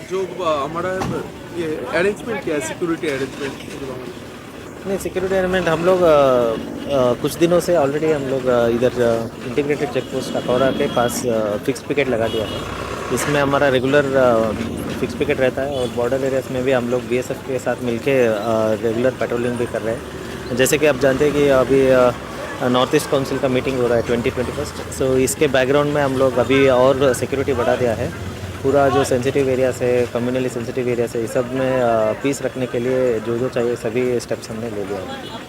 जो हमारा ये अरेंजमेंट क्या है, सिक्योरिटी अरेंजमेंट? नहीं, सिक्योरिटी अरेंजमेंट हम लोग कुछ दिनों से ऑलरेडी हम लोग इधर इंटीग्रेटेड चेक पोस्ट अखौरा के पास फिक्स पिकेट लगा दिया है। इसमें हमारा रेगुलर फिक्स पिकेट रहता है और बॉर्डर एरियाज में भी हम लोग बीएसएफ के साथ मिलके रेगुलर पेट्रोलिंग भी कर रहे हैं। जैसे कि आप जानते हैं कि अभी नॉर्थ ईस्ट काउंसिल का मीटिंग हो रहा है 2021। सो इसके बैकग्राउंड में हम लोग अभी और सिक्योरिटी बढ़ा दिया है। पूरा जो सेंसिटिव एरियाज है, कम्युनली सेंसिटिव एरियाज है, इस सब में पीस रखने के लिए जो चाहिए सभी स्टेप्स हमने ले लिया है।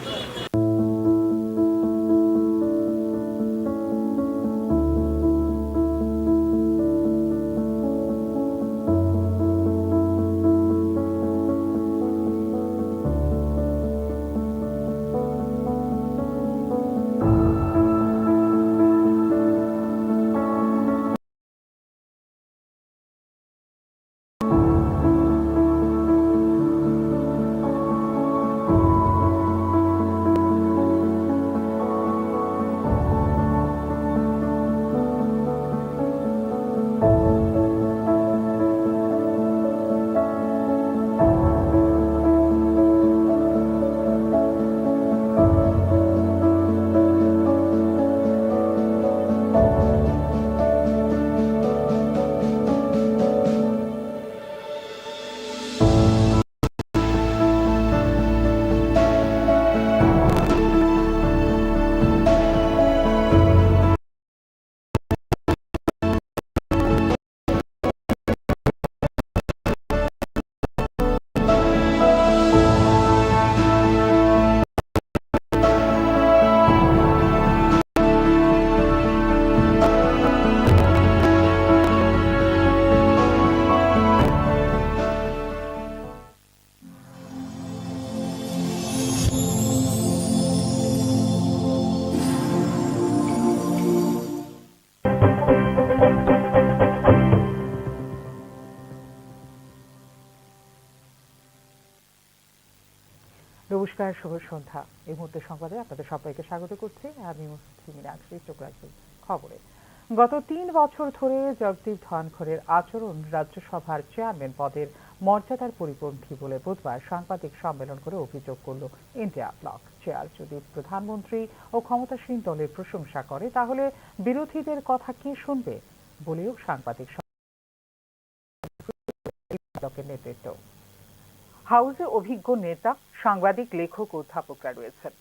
নমস্কার, শুভ সন্ধ্যা। এই মুহূর্তে সংবাদে আপনাদের সবাইকে স্বাগত করছি আমি মুস্তাফি মীনাক্ষী। চোখ রাখছি খবরে। গত ৩ বছর ধরে জগদীপ ধনখড়ের আচরণ রাজ্যসভার চেয়ারম্যান পদের মর্যাদার পরিপন্থী বলে বুধবার সাংবাদিক সম্মেলন করে অভিযোগ করল ইন্ডিয়া ব্লক। চেয়ার যদি প্রধানমন্ত্রী ও ক্ষমতাসীন দলের প্রশংসা করে তাহলে বিরোধীদের কথা কে শুনবে বলেও সাংবাদিক ব্লকের নেতৃত্ব। হাউসে অভিজ্ঞ নেতা, সাংবাদিক, লেখক, অধ্যাপকরা রয়েছেন।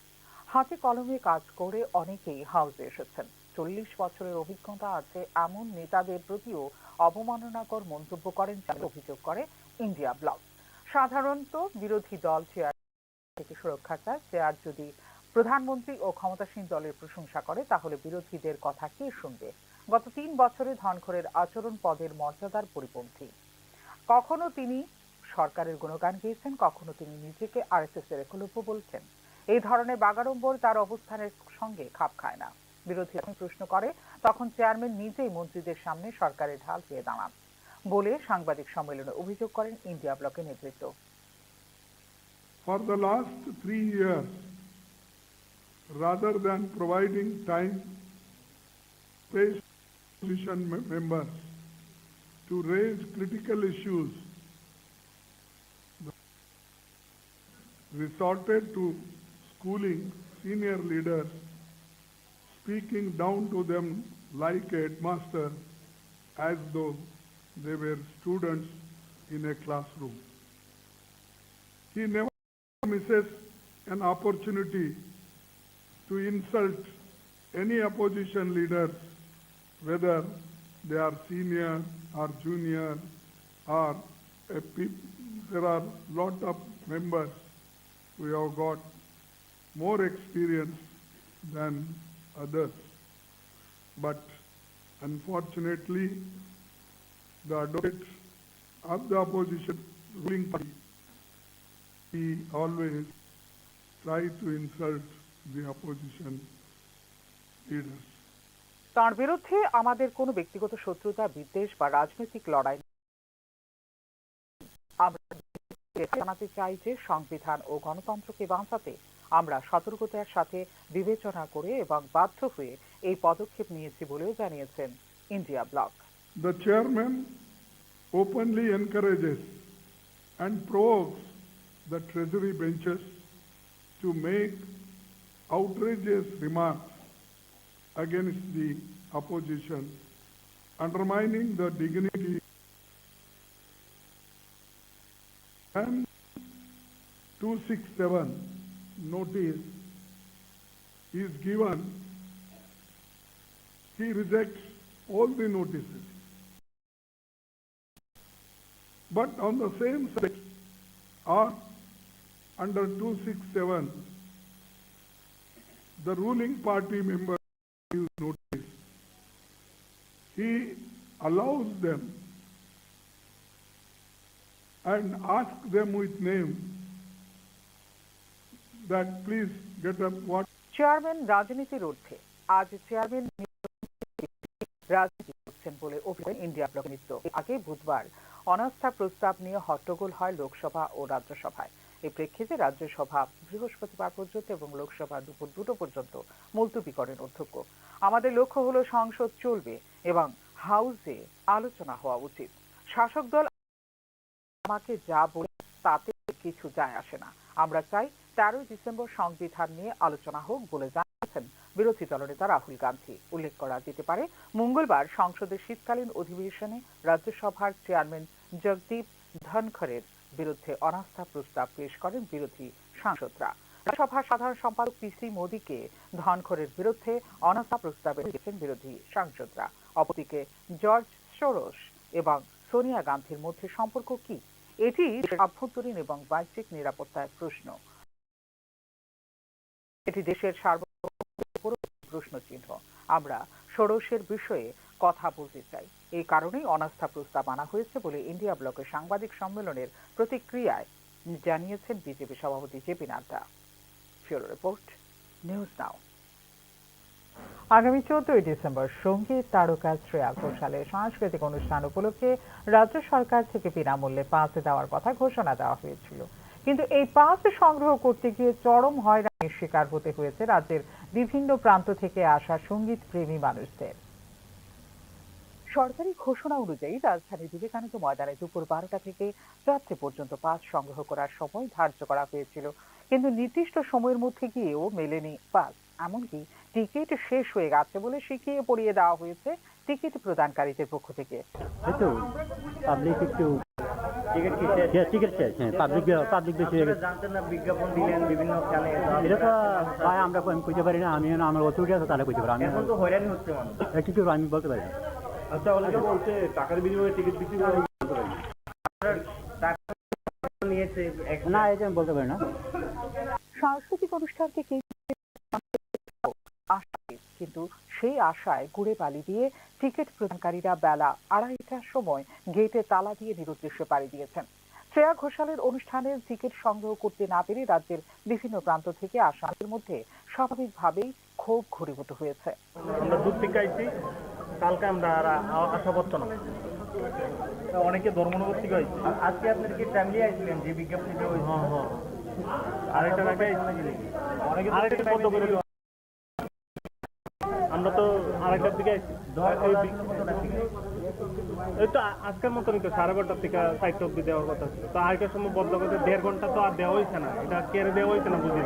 হাতে কলমে কাজ করে অনেকেই হাউসে এসেছেন। ৪০ বছরের অভিজ্ঞতা আছে এমন নেতাদের প্রতিও অবমাননাকর মন্তব্য করেন বলে অভিযোগ করে ইন্ডিয়া ব্লক। সাধারণত বিরোধী দল চেয়ার থেকে সুরক্ষা চায়। চেয়ার যদি প্রধানমন্ত্রী ও ক্ষমতাসীন দলের প্রশংসা করে তাহলে বিরোধীদের কথা কে শুনবে? গত ৩ বছরে ধনখড়ের আচরণ পদের মর্যাদার পরিপন্থী। কখনো তিনি সরকারের গুণগান গেয়েছেন, কখনো তিনি নিজেকে আরএসএস এর একলব্য বলছেন। এই ধরনের বাগাড়ম্বর তার অবস্থানের সঙ্গে খাপ খায় না। বিরোধীরা প্রশ্ন করে তখন চেয়ারম্যান নিজেই মন্ত্রীদের সামনে সরকারের ঢাল হয়ে দাঁড়ান বলে সাংবাদিক সম্মেলনে অভিযোগ করেন ইন্ডিয়া ব্লকের নেতৃত্ব। For the last 3 years, rather than providing time, space, opposition members to raise critical issues, resorted to schooling senior leaders, speaking down to them like a headmaster as though they were students in a classroom. He never misses an opportunity to insult any opposition leaders, whether they are senior or junior, or there are lot of members who have got more experience than others. But unfortunately, the advocates of the opposition ruling party, he always try to insult the opposition leaders. তার বিরুদ্ধে আমাদের কোনো ব্যক্তিগত শত্রুতা, বিদ্বেষ বা রাজনৈতিক লড়াই আমরা জানাতে চাই যে সংবিধান ও গণতন্ত্রকে বাঁচাতে আমরা সতর্কতার সাথে বিবেচনা করে এবং বাধ্য হয়ে এই পদক্ষেপ নিয়েছি বলেও জানিয়েছেন India block. The chairman openly encourages and provokes the treasury benches to make outrageous remarks against the opposition, undermining the dignity and 267 notice is given. He rejects all the notices. But on the same subject, or under 267, the ruling party member gives notice. He allows them and asks them with name that please get up what. Chairman রাজনীতির ঊর্ধ্বে, আজ চেয়ারম্যান রাজনীতি করছেন বলে অভিযোগ ইন্ডিয়া ব্লক নেতৃত্ব। আগে বুধবার অনাস্থা প্রস্তাব নিয়ে হট্টগোল হয় লোকসভা ও রাজ্যসভায়। এই প্রেক্ষিতে রাজ্যসভা বৃহস্পতিবার পর্যন্ত এবং লোকসভা দুপুর 2টো পর্যন্ত মুলতবি করেন অধ্যক্ষ। আমাদের লক্ষ্য হলো সংসদ চলবে এবং হাউসে আলোচনা হওয়া উচিত। শাসক দল আমাকে যা বলে তাতে কিছু যায় আসে না। আমরা চাই 13 ডিসেম্বর সংবিধান নিয়ে আলোচনা হোক বলে জানিয়েছেন বিরোধী দলনেতা রাহুল গান্ধী। উল্লেখ করা যেতে পারে, মঙ্গলবার সংসদের শীতকালীন অধিবেশনে রাজ্যসভার চেয়ারম্যান জগদীপ ধনখড়ের বিরুদ্ধে অনাস্থা প্রস্তাব পেশ করেন বিরোধী সাংসদরা। রাজ্যসভার সাধারণ সম্পাদক পিসি মোদীকে ধনখড়ের বিরুদ্ধে অনাস্থা প্রস্তাবে দিয়েছেন বিরোধী সাংসদরা। অপরদিকে জর্জ সোরস এবং সোনিয়া গান্ধীর মধ্যে সম্পর্ক কি? এটি আভ্যন্তরীণ এবং বাহ্যিক নিরাপত্তার প্রশ্ন। এটি দেশের সার্বভৌম প্রশ্ন চিহ্ন। আমরা সোরসের বিষয়ে কথা বলতে চাই। এই কারণেই অনাস্থা প্রস্তাব আনা হয়েছে বলে ইন্ডিয়া ব্লকের সাংবাদিক সম্মেলনের প্রতিক্রিয়ায় জানিয়েছেন বিজেপি সভাপতি JP Nadda. Bureau report, news now. আগামী 14 ডিসেম্বর সঙ্গীত তারকা শ্রেয়া ঘোষালের সাংস্কৃতিক অনুষ্ঠান উপলক্ষে রাজ্য সরকার থেকে বিনামূল্যে পাস দেওয়ার কথা ঘোষণা দেওয়া হয়েছিল। কিন্তু এই পাস সংগ্রহ করতে গিয়ে চরম হয়রানির শিকার হতে হয়েছে রাজ্যের বিভিন্ন প্রান্ত থেকে আসা সঙ্গীত প্রেমী মানুষদের। সরকারি ঘোষণা অনুযায়ী রাজধানীর বিবেকানন্দ ময়দানে দুপুর 12টা থেকে রাত্রি পর্যন্ত পাস সংগ্রহ করার সময় ধার্য করা হয়েছিল, কিন্তু নির্দিষ্ট সময়ের মধ্যে গিয়েও মেলেনি পাস। এমনকি টিকিট শেষ হয়ে গেছে বলে শিখিয়ে পড়িয়ে দেওয়া হয়েছে টিকিট প্রদানকারীদের পক্ষ থেকে। পাবলিক একটু টিকিট শেষ, হ্যাঁ, পাবলিক বেশি হয়ে গেছে। জানতেন না, বিজ্ঞাপন দিলেন বিভিন্ন চ্যানেলে, এটা তো ভাই আমরা খুঁজে পারি না। আমি আমার অথরিটি আছে, তাহলে খুঁজে পারি। আমি এখন তো হয়রানি হচ্ছে মানুষ, একটু আমি বলতে পারি না। আচ্ছা, অনেকে বলছে টাকার বিনিময়ে টিকিট বিক্রি করা নিয়েছে না, এটা আমি বলতে পারি না। সাংস্কৃতিক অনুষ্ঠানকে কিন্তু সেই আশায় গুড়ে বালি দিয়ে টিকিট প্রদানকারীরা বেলা 2:30টার সময় গেটে তালা দিয়ে নিরুদ্দেশ্যে পাড়ি দিয়েছেন। শ্রেয়া ঘোষালের অনুষ্ঠানের টিকিট সংগ্রহ করতে না পেরে রাজ্যের বিভিন্ন প্রান্ত থেকে আসামের মধ্যে স্বাভাবিকভাবেই ক্ষোভ ঘনীভূত হয়েছে। আমরা দূর থেকে আইছি, কালকে আমরা আশা করতো না, অনেকে ধর্মনগর থেকে আইছি। আজকে আপনার কি ফ্যামিলি আইছিলেন যে বিজ্ঞাপন? হ্যাঁ, আরেকটা আগে অনেকে আমরা তো আড়াইটার দিকে আইছি এই তো আজকের মতনই তো 12:30 থেকে 4টা অব্দি দেওয়ার কথা ছিল, তো আড়াইটার সময় বন্ধ করতে 1.5 ঘন্টা তো আর দেওয়া হয়েছে না। এটা কেড়ে দেওয়া হয়েছে না বুঝি।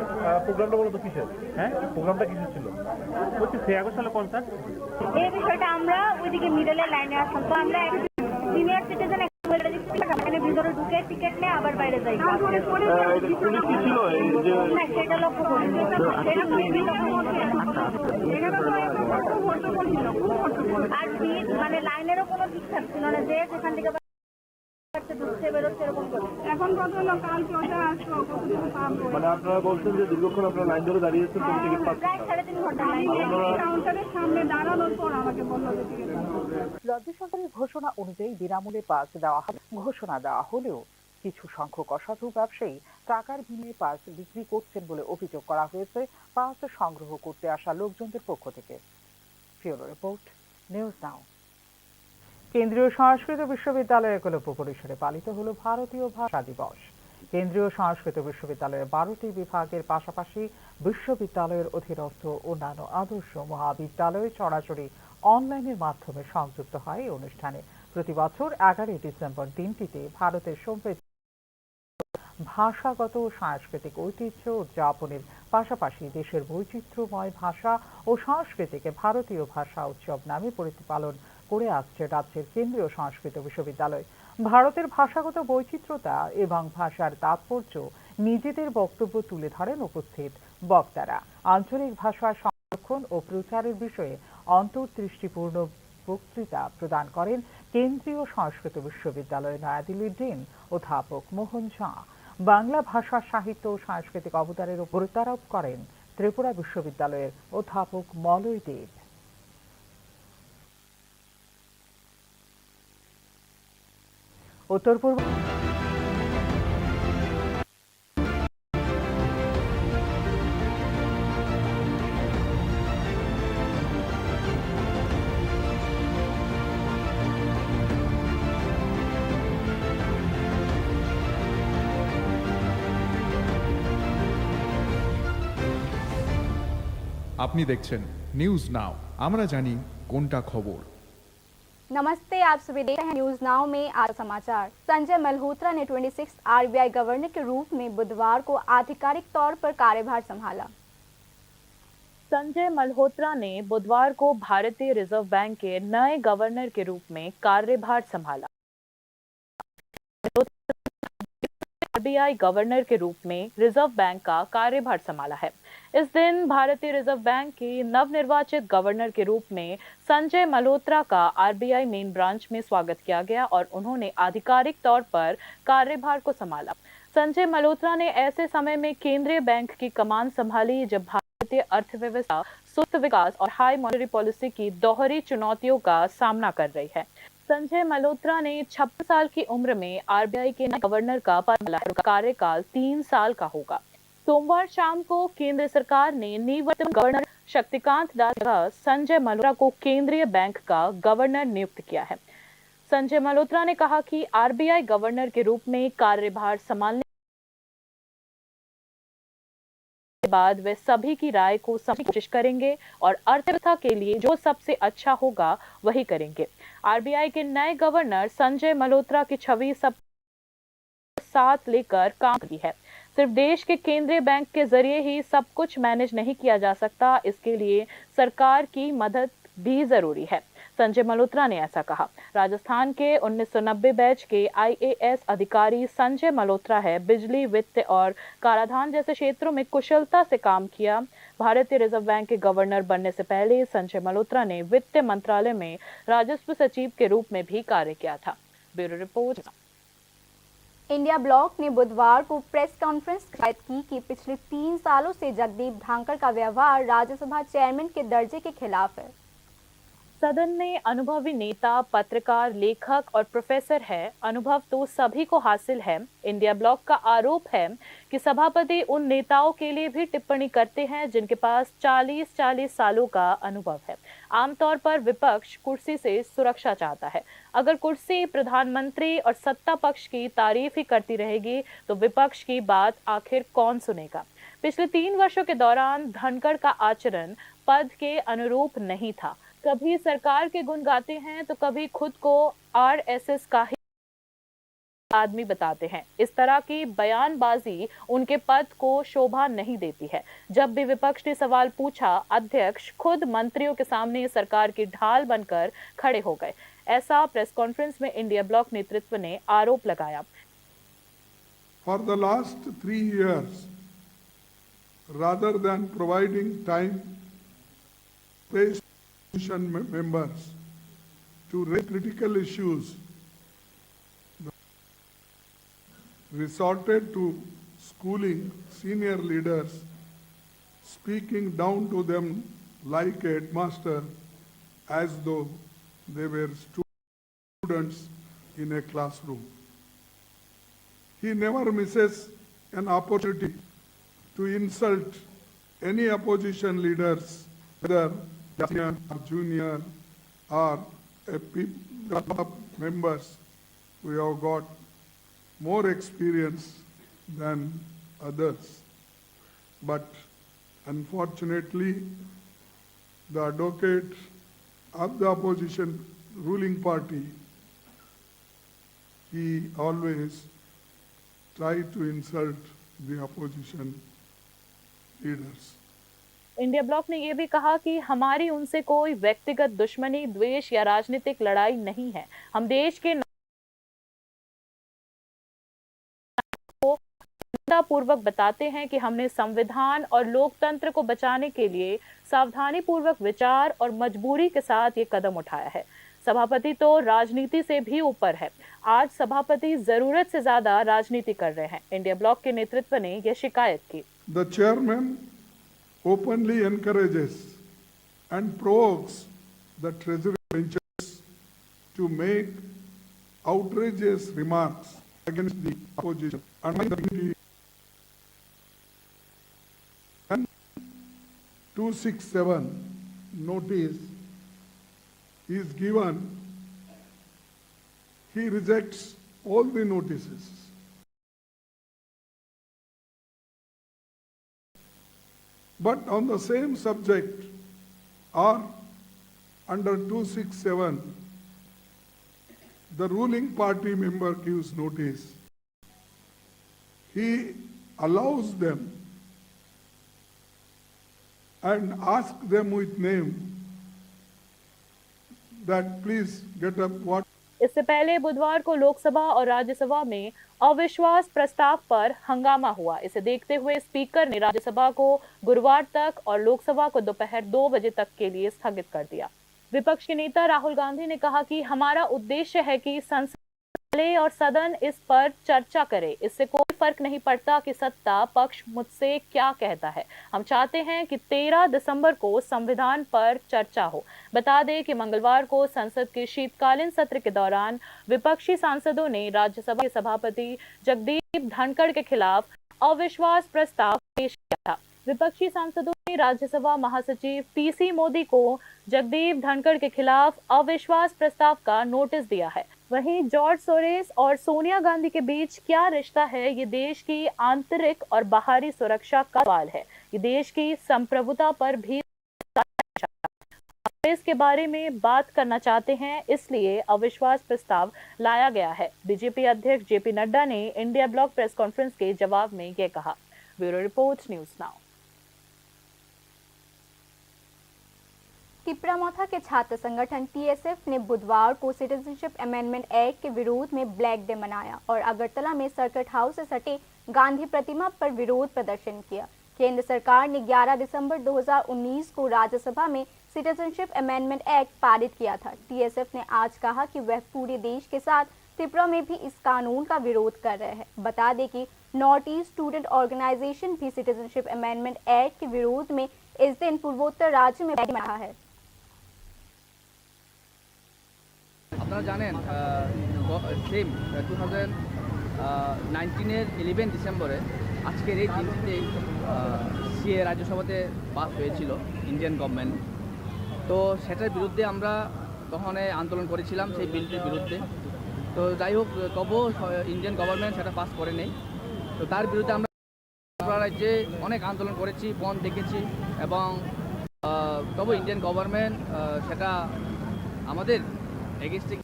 প্রোগ্রামটা বলো তো কিসের? হ্যাঁ, প্রোগ্রামটা কিসের ছিল? বলছি শ্রেয়া ঘোষালের কনসার্ট। এই বিষয়টা আমরা ওইদিকে মিডলে লাইনে আসলাম, তো আমরা সিনিয়র সিটিজেন এখানে ভিতরে ঢুকে টিকিট নিয়ে আবার বাইরে যাই। পুলিশ কি ছিল? সেটা লক্ষ্য করি আর মানে লাইনেরও কোনো ঠিকঠাক ছিল না, যে সেখান থেকে ঢুকছে বেরোচ্ছে এরকম করে। এখন পর্যন্ত কালকে ওটা আসলো, মানে আপনারা বলছেন যে দীর্ঘক্ষণ আপনারা লাইন ধরে দাঁড়িয়েছেন, তো টিকিট পাচ্ছেন? প্রায় 3.5 ঘন্টা কাউন্টারের সামনে দাঁড়ানোর পর আমাকে বললো যে টিকিট। রাজ্য সরকারের ঘোষণা অনুযায়ী বিনামূল্যে পাস দেওয়া হবে ঘোষণা দেওয়া হলেও কিছু সংখ্যক অসাধু ব্যবসায়ী টাকার বিনিময়ে পাস বিক্রি করছেন বলে অভিযোগ করা হয়েছে পাস সংগ্রহ করতে আসা লোকজনদের পক্ষ থেকে। ফিওরো রিপোর্ট, নিউজ নাও। কেন্দ্রীয় সংস্কৃত বিশ্ববিদ্যালয়ের একলব্য পরিসরে পালিত হলো ভারতীয় ভাষা দিবস। কেন্দ্রীয় সংস্কৃত বিশ্ববিদ্যালয়ের 12টি বিভাগের পাশাপাশি বিশ্ববিদ্যালয়ের অধীনস্থ অন্যান্য আদর্শ মহাবিদ্যালয় সরাসরি অনলাইনের মাধ্যমে সংযুক্ত হয় এই অনুষ্ঠানে। প্রতি বছর 11 ডিসেম্বর দিনটিতে ভারতের সমৃদ্ধ ভাষাগত ও সাংস্কৃতিক ঐতিহ্য উদযাপনের পাশাপাশি দেশের বৈচিত্র্যময় ভাষা ও সংস্কৃতিকে ভারতীয় ভাষা উৎসব নামে প্রতিপালন করে আসছে রাজ্যের কেন্দ্রীয় সংস্কৃত বিশ্ববিদ্যালয়। ভারতের ভাষাগত বৈচিত্র্যতা এবং ভাষার তাৎপর্য নিজেদের বক্তব্য তুলে ধরেন উপস্থিত বক্তারা। আঞ্চলিক ভাষা সংরক্ষণ ও প্রচারের বিষয়ে অন্তর্দৃষ্টিপূর্ণ বক্তৃতা প্রদান করেন কেন্দ্রীয় সংস্কৃত বিশ্ববিদ্যালয়ের নয়াদিল্লির ডিন অধ্যাপক মোহন ঝা। বাংলা ভাষা সাহিত্য ও সাংস্কৃতিক অবদানের উপর গুরুত্বারোপ করেন ত্রিপুরা বিশ্ববিদ্যালয়ের অধ্যাপক মলয় দেব। উত্তর পূর্ব আপনি দেখছেন নিউজ নাও, আমরা জানি কোনটা খবর। नमस्ते, आप सभी देख रहे हैं न्यूज नाउ में आज समाचार। संजय मल्होत्रा ने 26 आरबीआई गवर्नर के रूप में बुधवार को आधिकारिक तौर पर कार्यभार संभाला। संजय मल्होत्रा ने बुधवार को भारतीय रिजर्व बैंक के नए गवर्नर के रूप में कार्यभार संभाला। आरबीआई गवर्नर के रूप में रिजर्व बैंक का कार्यभार संभाला है। इस दिन भारतीय रिजर्व बैंक के नवनिर्वाचित गवर्नर के रूप में संजय मल्होत्रा का आरबीआई मेन ब्रांच में स्वागत किया गया और उन्होंने आधिकारिक तौर पर कार्यभार को संभाला। संजय मल्होत्रा ने ऐसे समय में केंद्रीय बैंक की कमान संभाली जब भारतीय अर्थव्यवस्था सुस्त विकास और हाई मॉनेटरी पॉलिसी की दोहरी चुनौतियों का सामना कर रही है। संजय मल्होत्रा ने 56 साल की उम्र में आरबीआई के गवर्नर का पद संभाला। उनका कार्यकाल 3 साल का होगा। सोमवार शाम को केंद्र सरकार ने निवर्तमान गवर्नर शक्तिकांत दास संजय मल्होत्रा को केंद्रीय बैंक का गवर्नर नियुक्त किया है। संजय मल्होत्रा ने कहा कि आरबीआई गवर्नर के रूप में कार्यभार संभालने के बाद वे सभी की राय को समझने की कोशिश करेंगे और अर्थव्यवस्था के लिए जो सबसे अच्छा होगा वही करेंगे। आरबीआई के नए गवर्नर संजय मल्होत्रा की छवि सब साथ लेकर काम करती है। सिर्फ देश के केंद्रीय बैंक के जरिए ही सब कुछ मैनेज नहीं किया जा सकता, इसके लिए सरकार की मदद भी जरूरी है। संजय मल्होत्रा ने ऐसा कहा। राजस्थान के 1990 बैच के आईएएस अधिकारी संजय मल्होत्रा है बिजली, वित्त और कराधान जैसे क्षेत्रों में कुशलता से काम किया। भारतीय रिजर्व बैंक के गवर्नर बनने से पहले संजय मल्होत्रा ने वित्त मंत्रालय में राजस्व सचिव के रूप में भी कार्य किया था। Bureau report. इंडिया ब्लॉक ने बुधवार को प्रेस कॉन्फ्रेंस की कि पिछले 3 सालों से जगदीप धांकड़ का व्यवहार राज्यसभा चेयरमैन के दर्जे के खिलाफ है। सदन में अनुभवी नेता, पत्रकार, लेखक और प्रोफेसर है। अनुभव तो सभी को हासिल है। इंडिया ब्लॉक का आरोप है कि सभापति उन नेताओं के लिए भी टिप्पणी करते हैं जिनके पास 40 सालों का अनुभव है। आमतौर पर विपक्ष कुर्सी से सुरक्षा चाहता है। अगर कुर्सी प्रधानमंत्री और सत्ता पक्ष की तारीफ ही करती रहेगी तो विपक्ष की बात आखिर कौन सुनेगा। पिछले 3 वर्षों के दौरान धनखड़ का आचरण पद के अनुरूप नहीं था। कभी सरकार के गुण गाते हैं तो कभी खुद को आरएसएस का ही आदमी बताते हैं। इस तरह की बयानबाजी उनके पद को शोभा नहीं देती है। जब भी विपक्ष ने सवाल पूछा, अध्यक्ष खुद मंत्रियों के सामने सरकार की ढाल बनकर खड़े हो गए। ऐसा प्रेस कॉन्फ्रेंस में इंडिया ब्लॉक नेतृत्व ने आरोप लगाया। For the last 3 years, rather than providing time, opposition members to raise critical issues, resorted to schooling senior leaders, speaking down to them like a headmaster, as though they were students in a classroom. He never misses an opportunity to insult any opposition leaders, whether senior or junior or members who have got more experience than others. But unfortunately, the advocate of the opposition ruling party, he always tried to insult the opposition leaders. India block ने यह भी कहा कि हमारी उनसे कोई व्यक्तिगत दुश्मनी, द्वेष या राजनीतिक लड़ाई नहीं है। हम देश के पूर्वक बताते हैं कि हमने संविधान और लोकतंत्र को बचाने के लिए सावधानी पूर्वक विचार और मजबूरी के साथ ये कदम उठाया है। सभापति तो राजनीति से भी ऊपर है। आज सभापति जरूरत से ज्यादा राजनीति कर रहे हैं। इंडिया ब्लॉक के नेतृत्व ने यह शिकायत की। The chairman openly encourages and provokes the treasury benches to make outrageous remarks against the opposition. And 267 notice is given, he rejects all the notices. But on the same subject or under 267, the ruling party member gives notice. He allows them and asks them with name that please get up what. इससे पहले बुधवार को लोकसभा और राज्यसभा में अविश्वास प्रस्ताव पर हंगामा हुआ। इसे देखते हुए स्पीकर ने राज्यसभा को गुरुवार तक और लोकसभा को दोपहर 2 बजे तक के लिए स्थगित कर दिया। विपक्ष के नेता राहुल गांधी ने कहा कि हमारा उद्देश्य है कि संसद और सदन इस पर चर्चा करे। इससे कोई फर्क नहीं पड़ता कि सत्ता पक्ष मुझसे क्या कहता है। हम चाहते हैं कि 13 दिसंबर को संविधान पर चर्चा हो। बता दें कि मंगलवार को संसद के शीतकालीन सत्र के दौरान विपक्षी सांसदों ने राज्यसभा के सभापति जगदीप धनखड़ के खिलाफ अविश्वास प्रस्ताव पेश किया था। विपक्षी सांसदों ने राज्यसभा महासचिव पीसी मोदी को जगदीप धनखड़ के खिलाफ अविश्वास प्रस्ताव का नोटिस दिया है। वहीं जॉर्ज सोरेस और सोनिया गांधी के बीच क्या रिश्ता है, ये देश की आंतरिक और बाहरी सुरक्षा का सवाल है। ये देश की संप्रभुता पर भी इसके बारे में बात करना चाहते हैं, इसलिए अविश्वास प्रस्ताव लाया गया है। बीजेपी अध्यक्ष जेपी नड्डा ने इंडिया ब्लॉक प्रेस कॉन्फ्रेंस के जवाब में यह कहा। Bureau report, news now. Tipra Motha के छात्र संगठन टीएसएफ ने बुधवार को सिटीजनशिप अमेंडमेंट एक्ट के विरोध में ब्लैक डे मनाया और अगरतला में सर्किट हाउस से सटे गांधी प्रतिमा पर विरोध प्रदर्शन किया। केंद्र सरकार ने 11 दिसंबर 2019 को राज्यसभा में सिटीजनशिप अमेंडमेंट एक्ट पारित किया था। टीएसएफ ने आज कहा कि वह पूरे देश के साथ त्रिपुरा में भी इस कानून का विरोध कर रहे हैं। बता दें कि नॉर्थ ईस्ट स्टूडेंट ऑर्गेनाइजेशन भी सिटीजनशिप अमेंडमेंट एक्ट के विरोध में इस दिन पूर्वोत्तर राज्य में मना है। আপনারা জানেন সেম 2019-এর 11 ডিসেম্বরে আজকের এই দিনটিতে সিএ রাজ্যসভাতে পাস হয়েছিল ইন্ডিয়ান গভর্নমেন্ট। তো সেটার বিরুদ্ধে আমরা তখন আন্দোলন করেছিলাম সেই বিলটির বিরুদ্ধে। তো যাই হোক, তবুও ইন্ডিয়ান গভর্নমেন্ট সেটা পাস করে নেই। তো তার বিরুদ্ধে আমরা রাজ্যে অনেক আন্দোলন করেছি, বন্ধ দেখেছি এবং তবে ইন্ডিয়ান গভর্নমেন্ট সেটা আমাদের এগেইনস্টে।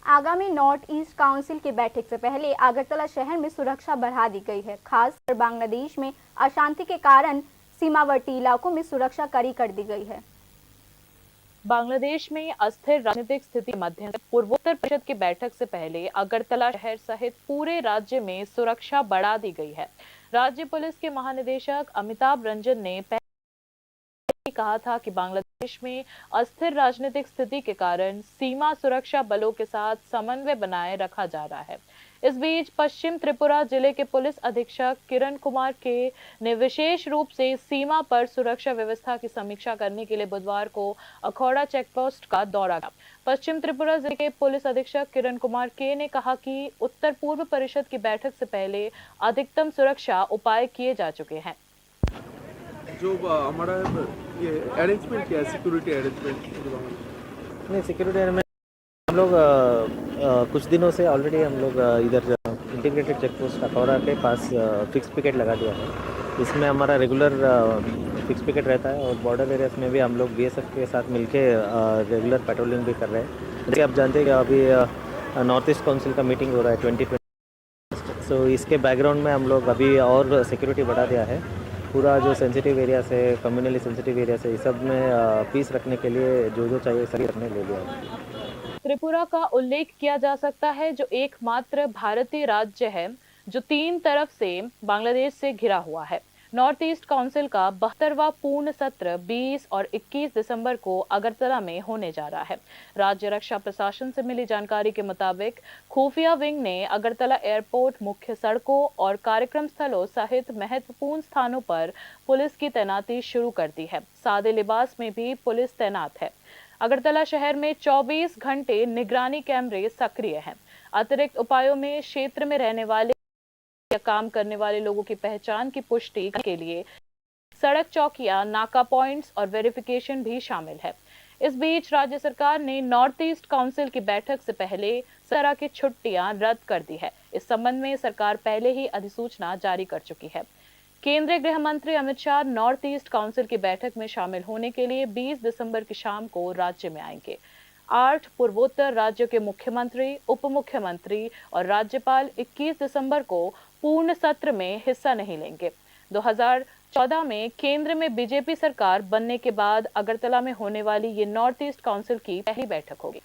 आगामी नॉर्थ ईस्ट काउंसिल की बैठक से पहले अगरतला शहर में सुरक्षा बढ़ा दी गई है। खासकर बांग्लादेश में अशांति के कारण सीमावर्ती इलाकों में सुरक्षा कड़ी कर दी गई है। बांग्लादेश में अस्थिर राजनीतिक स्थिति के मद्देनजर पूर्वोत्तर परिषद की बैठक से पहले अगरतला शहर सहित पूरे राज्य में सुरक्षा बढ़ा दी गई है। राज्य पुलिस के महानिदेशक अमिताभ रंजन ने कहा था कि बांग्लादेश में अस्थिर राजनीतिक स्थिति के कारण सीमा सुरक्षा बलों के साथ समन्वय बनाए रखा जा रहा है। इस बीच पश्चिम त्रिपुरा जिले के पुलिस अधीक्षक किरण कुमार के ने विशेष रूप से सीमा पर सुरक्षा व्यवस्था की समीक्षा करने के लिए बुधवार को अखौड़ा चेकपोस्ट का दौरा किया। पश्चिम त्रिपुरा जिले के पुलिस अधीक्षक किरण कुमार के ने कहा कि उत्तर पूर्व परिषद की बैठक से पहले अधिकतम सुरक्षा उपाय किए जा चुके हैं। जो हमारा ये अरेंजमेंट क्या है, सिक्योरिटी अरेंजमेंट? नहीं, सिक्योरिटी अरेंजमेंट हम लोग कुछ दिनों से ऑलरेडी हम लोग इधर इंटीग्रेटेड चेक पोस्ट अखौरा के पास फिक्स पिकेट लगा दिया है। इसमें हमारा रेगुलर फिक्स पिकेट रहता है और बॉर्डर एरियाज में भी हम लोग बीएसएफ के साथ मिलके रेगुलर पेट्रोलिंग भी कर रहे हैं। जैसे आप जानते हैं कि अभी नॉर्थ ईस्ट काउंसिल का मीटिंग हो रहा है 2020, सो इसके बैकग्राउंड में हम लोग अभी और सिक्योरिटी बढ़ा दिया है। पूरा जो सेंसिटिव एरिया से, कम्युनली सेंसिटिव एरिया से, इस सब में पीस रखने के लिए जो जो चाहिए सभी रखने ले लिया है। त्रिपुरा का उल्लेख किया जा सकता है जो एकमात्र भारतीय राज्य है जो 3 तरफ से बांग्लादेश से घिरा हुआ है। नॉर्थ ईस्ट काउंसिल का 72वां पूर्ण सत्र 20 और 21 दिसंबर को अगरतला में होने जा रहा है। राज्य रक्षा प्रशासन से मिली जानकारी के मुताबिक खुफिया विंग ने अगरतला एयरपोर्ट, मुख्य सड़कों और कार्यक्रम स्थलों सहित महत्वपूर्ण स्थानों पर पुलिस की तैनाती शुरू कर दी है। सादे लिबास में भी पुलिस तैनात है। अगरतला शहर में 24 घंटे निगरानी कैमरे सक्रिय हैं। अतिरिक्त उपायों में क्षेत्र में रहने वाले या काम करने वाले लोगों की पहचान की पुष्टि के लिए सड़क चौकियां, नाका पॉइंट्स और वेरिफिकेशन भी शामिल है। इस बीच राज्य सरकार ने नॉर्थ ईस्ट काउंसिल की बैठक से पहले तरह की छुट्टियां रद्द कर दी है। इस संबंध में सरकार पहले ही अधिसूचना जारी कर चुकी है। केंद्रीय गृह मंत्री Amit Shah north east council की बैठक में शामिल होने के लिए 20 दिसंबर की शाम को राज्य में आएंगे। 8 पूर्वोत्तर राज्यों के मुख्यमंत्री, उप मुख्यमंत्री और राज्यपाल 21 दिसंबर को पूर्ण सत्र में हिस्सा नहीं लेंगे। 2014 में केंद्र में बीजेपी सरकार बनने के बाद अगरतला में होने वाली ये नॉर्थ ईस्ट काउंसिल की पहली बैठक होगी।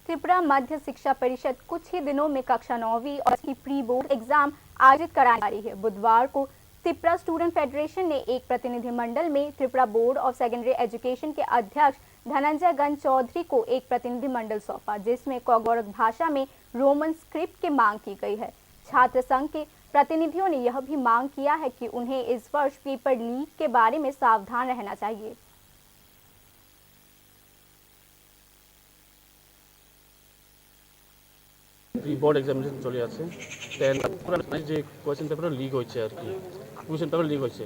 त्रिपुरा मध्य शिक्षा परिषद कुछ ही दिनों में कक्षा 9वीं और इसकी प्री बोर्ड एग्जाम आयोजित कराने वाली है। बुधवार को त्रिपुरा स्टूडेंट फेडरेशन ने एक प्रतिनिधिमंडल में Tripura board of secondary education के अध्यक्ष धनंजय गण चौधरी को एक प्रतिनिधिमंडल सौंपा, जिसमें कोगोरक भाषा में रोमन स्क्रिप्ट की मांग की गई है। छात्र संघ के प्रतिनिधियों ने यह भी मांग किया है कि उन्हें इस वर्ष पेपर लीक के बारे में सावधान रहना चाहिए। প্রি বোর্ড এক্সামিনেশন চলে আছে, যে কোয়েশ্চেন পেপারও লিক হয়েছে আর কি, কোয়েশ্চেন পেপার লিক হয়েছে।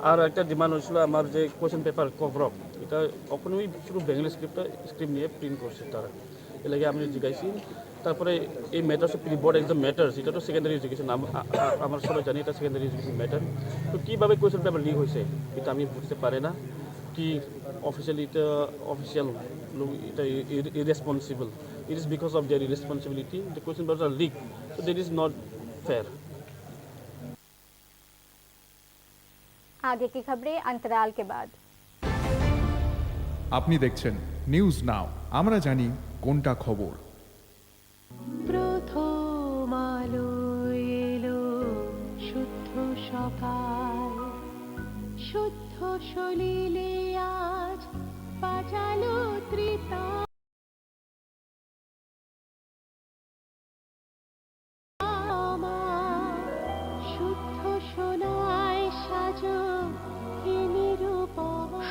আর একটা ডিমান্ড হয়েছিল আমার যে কোয়েশ্চেন পেপার কভারঅপ, এটা কখনোই শুধু বেঙ্গলি স্ক্রিপ্ট নিয়ে প্রিন্ট করছে তারা, এর লাগে আমি জিজ্ঞাসি। তারপরে এই matters of pre board exam matters, এটা তো সেকেন্ডারি এডুকেশন, আমরা সবাই জানি এটা সেকেন্ডারি এডুকেশন ম্যাটার। তো কীভাবে কোয়েশ্চেন পেপার লিক হয়েছে এটা আমি বুঝতে পারি না। কি অফিসিয়ালি এটা অফিসিয়াল লোক এটা irresponsible. It is because of their irresponsibility the question papers are leaked, so that is not fair. आगे की खबरें अंतराल के बाद। আপনি দেখছেন নিউজ নাও, আমরা জানি কোনটা খবর। প্রথম আলো এলো শুদ্ধ সকাল, শুদ্ধ সলিলে আজ বাজালো ত্রিতাল।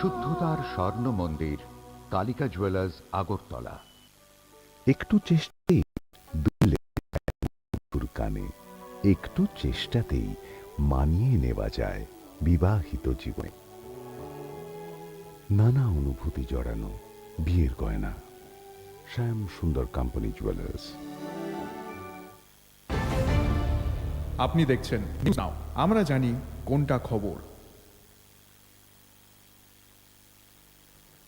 শুদ্ধতার স্বর্ণ মন্দির কালিকা জুয়েলার্স আগরতলা। একটু চেষ্টাতেই দুলে কানে, একটু চেষ্টাতেই মানিয়ে নেওয়া যায় বিবাহিত জীবনে। নানা অনুভূতি জড়ানো বিয়ের গয়না, শ্যাম সুন্দর কোম্পানি জুয়েলার্স। আপনি দেখছেন নিউজ নাও, আমরা জানি কোনটা খবর।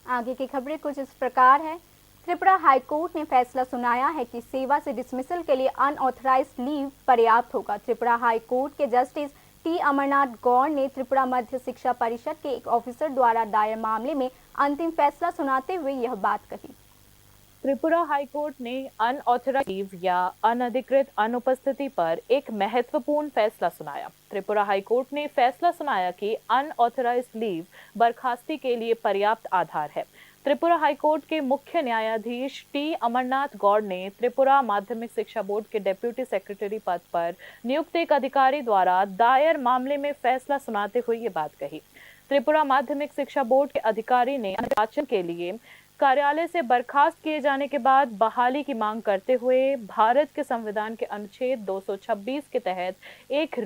आगे की खबरें कुछ इस प्रकार है। त्रिपुरा हाईकोर्ट ने फैसला सुनाया है कि सेवा से डिसमिसल के लिए अनऑथराइज्ड लीव पर्याप्त होगा। त्रिपुरा हाईकोर्ट के जस्टिस टी अमरनाथ गौड़ ने त्रिपुरा मध्य शिक्षा परिषद के एक ऑफिसर द्वारा दायर मामले में अंतिम फैसला सुनाते हुए यह बात कही। त्रिपुरा हाईकोर्ट ने अनऑथराइज्ड लीव या अनधिकृत अनुपस्थिति पर एक महत्वपूर्ण फैसला सुनाया। त्रिपुरा हाईकोर्ट ने फैसला सुनाया कि अनऑथराइज्ड लीव बर्खास्ती के लिए पर्याप्त आधार है। त्रिपुरा हाईकोर्ट के मुख्य न्यायाधीश टी अमरनाथ गौड़ ने त्रिपुरा माध्यमिक शिक्षा बोर्ड के डिप्टी सेक्रेटरी पद पर नियुक्त एक अधिकारी द्वारा दायर मामले में फैसला सुनाते हुए ये बात कही। त्रिपुरा माध्यमिक शिक्षा बोर्ड के अधिकारी ने निर्वाचन के लिए कार्यालय से बर्खास्त किए जाने के बाद बहाली की मांग करते हुए भारत के संविधान के अनुच्छेद 226 के तहत एक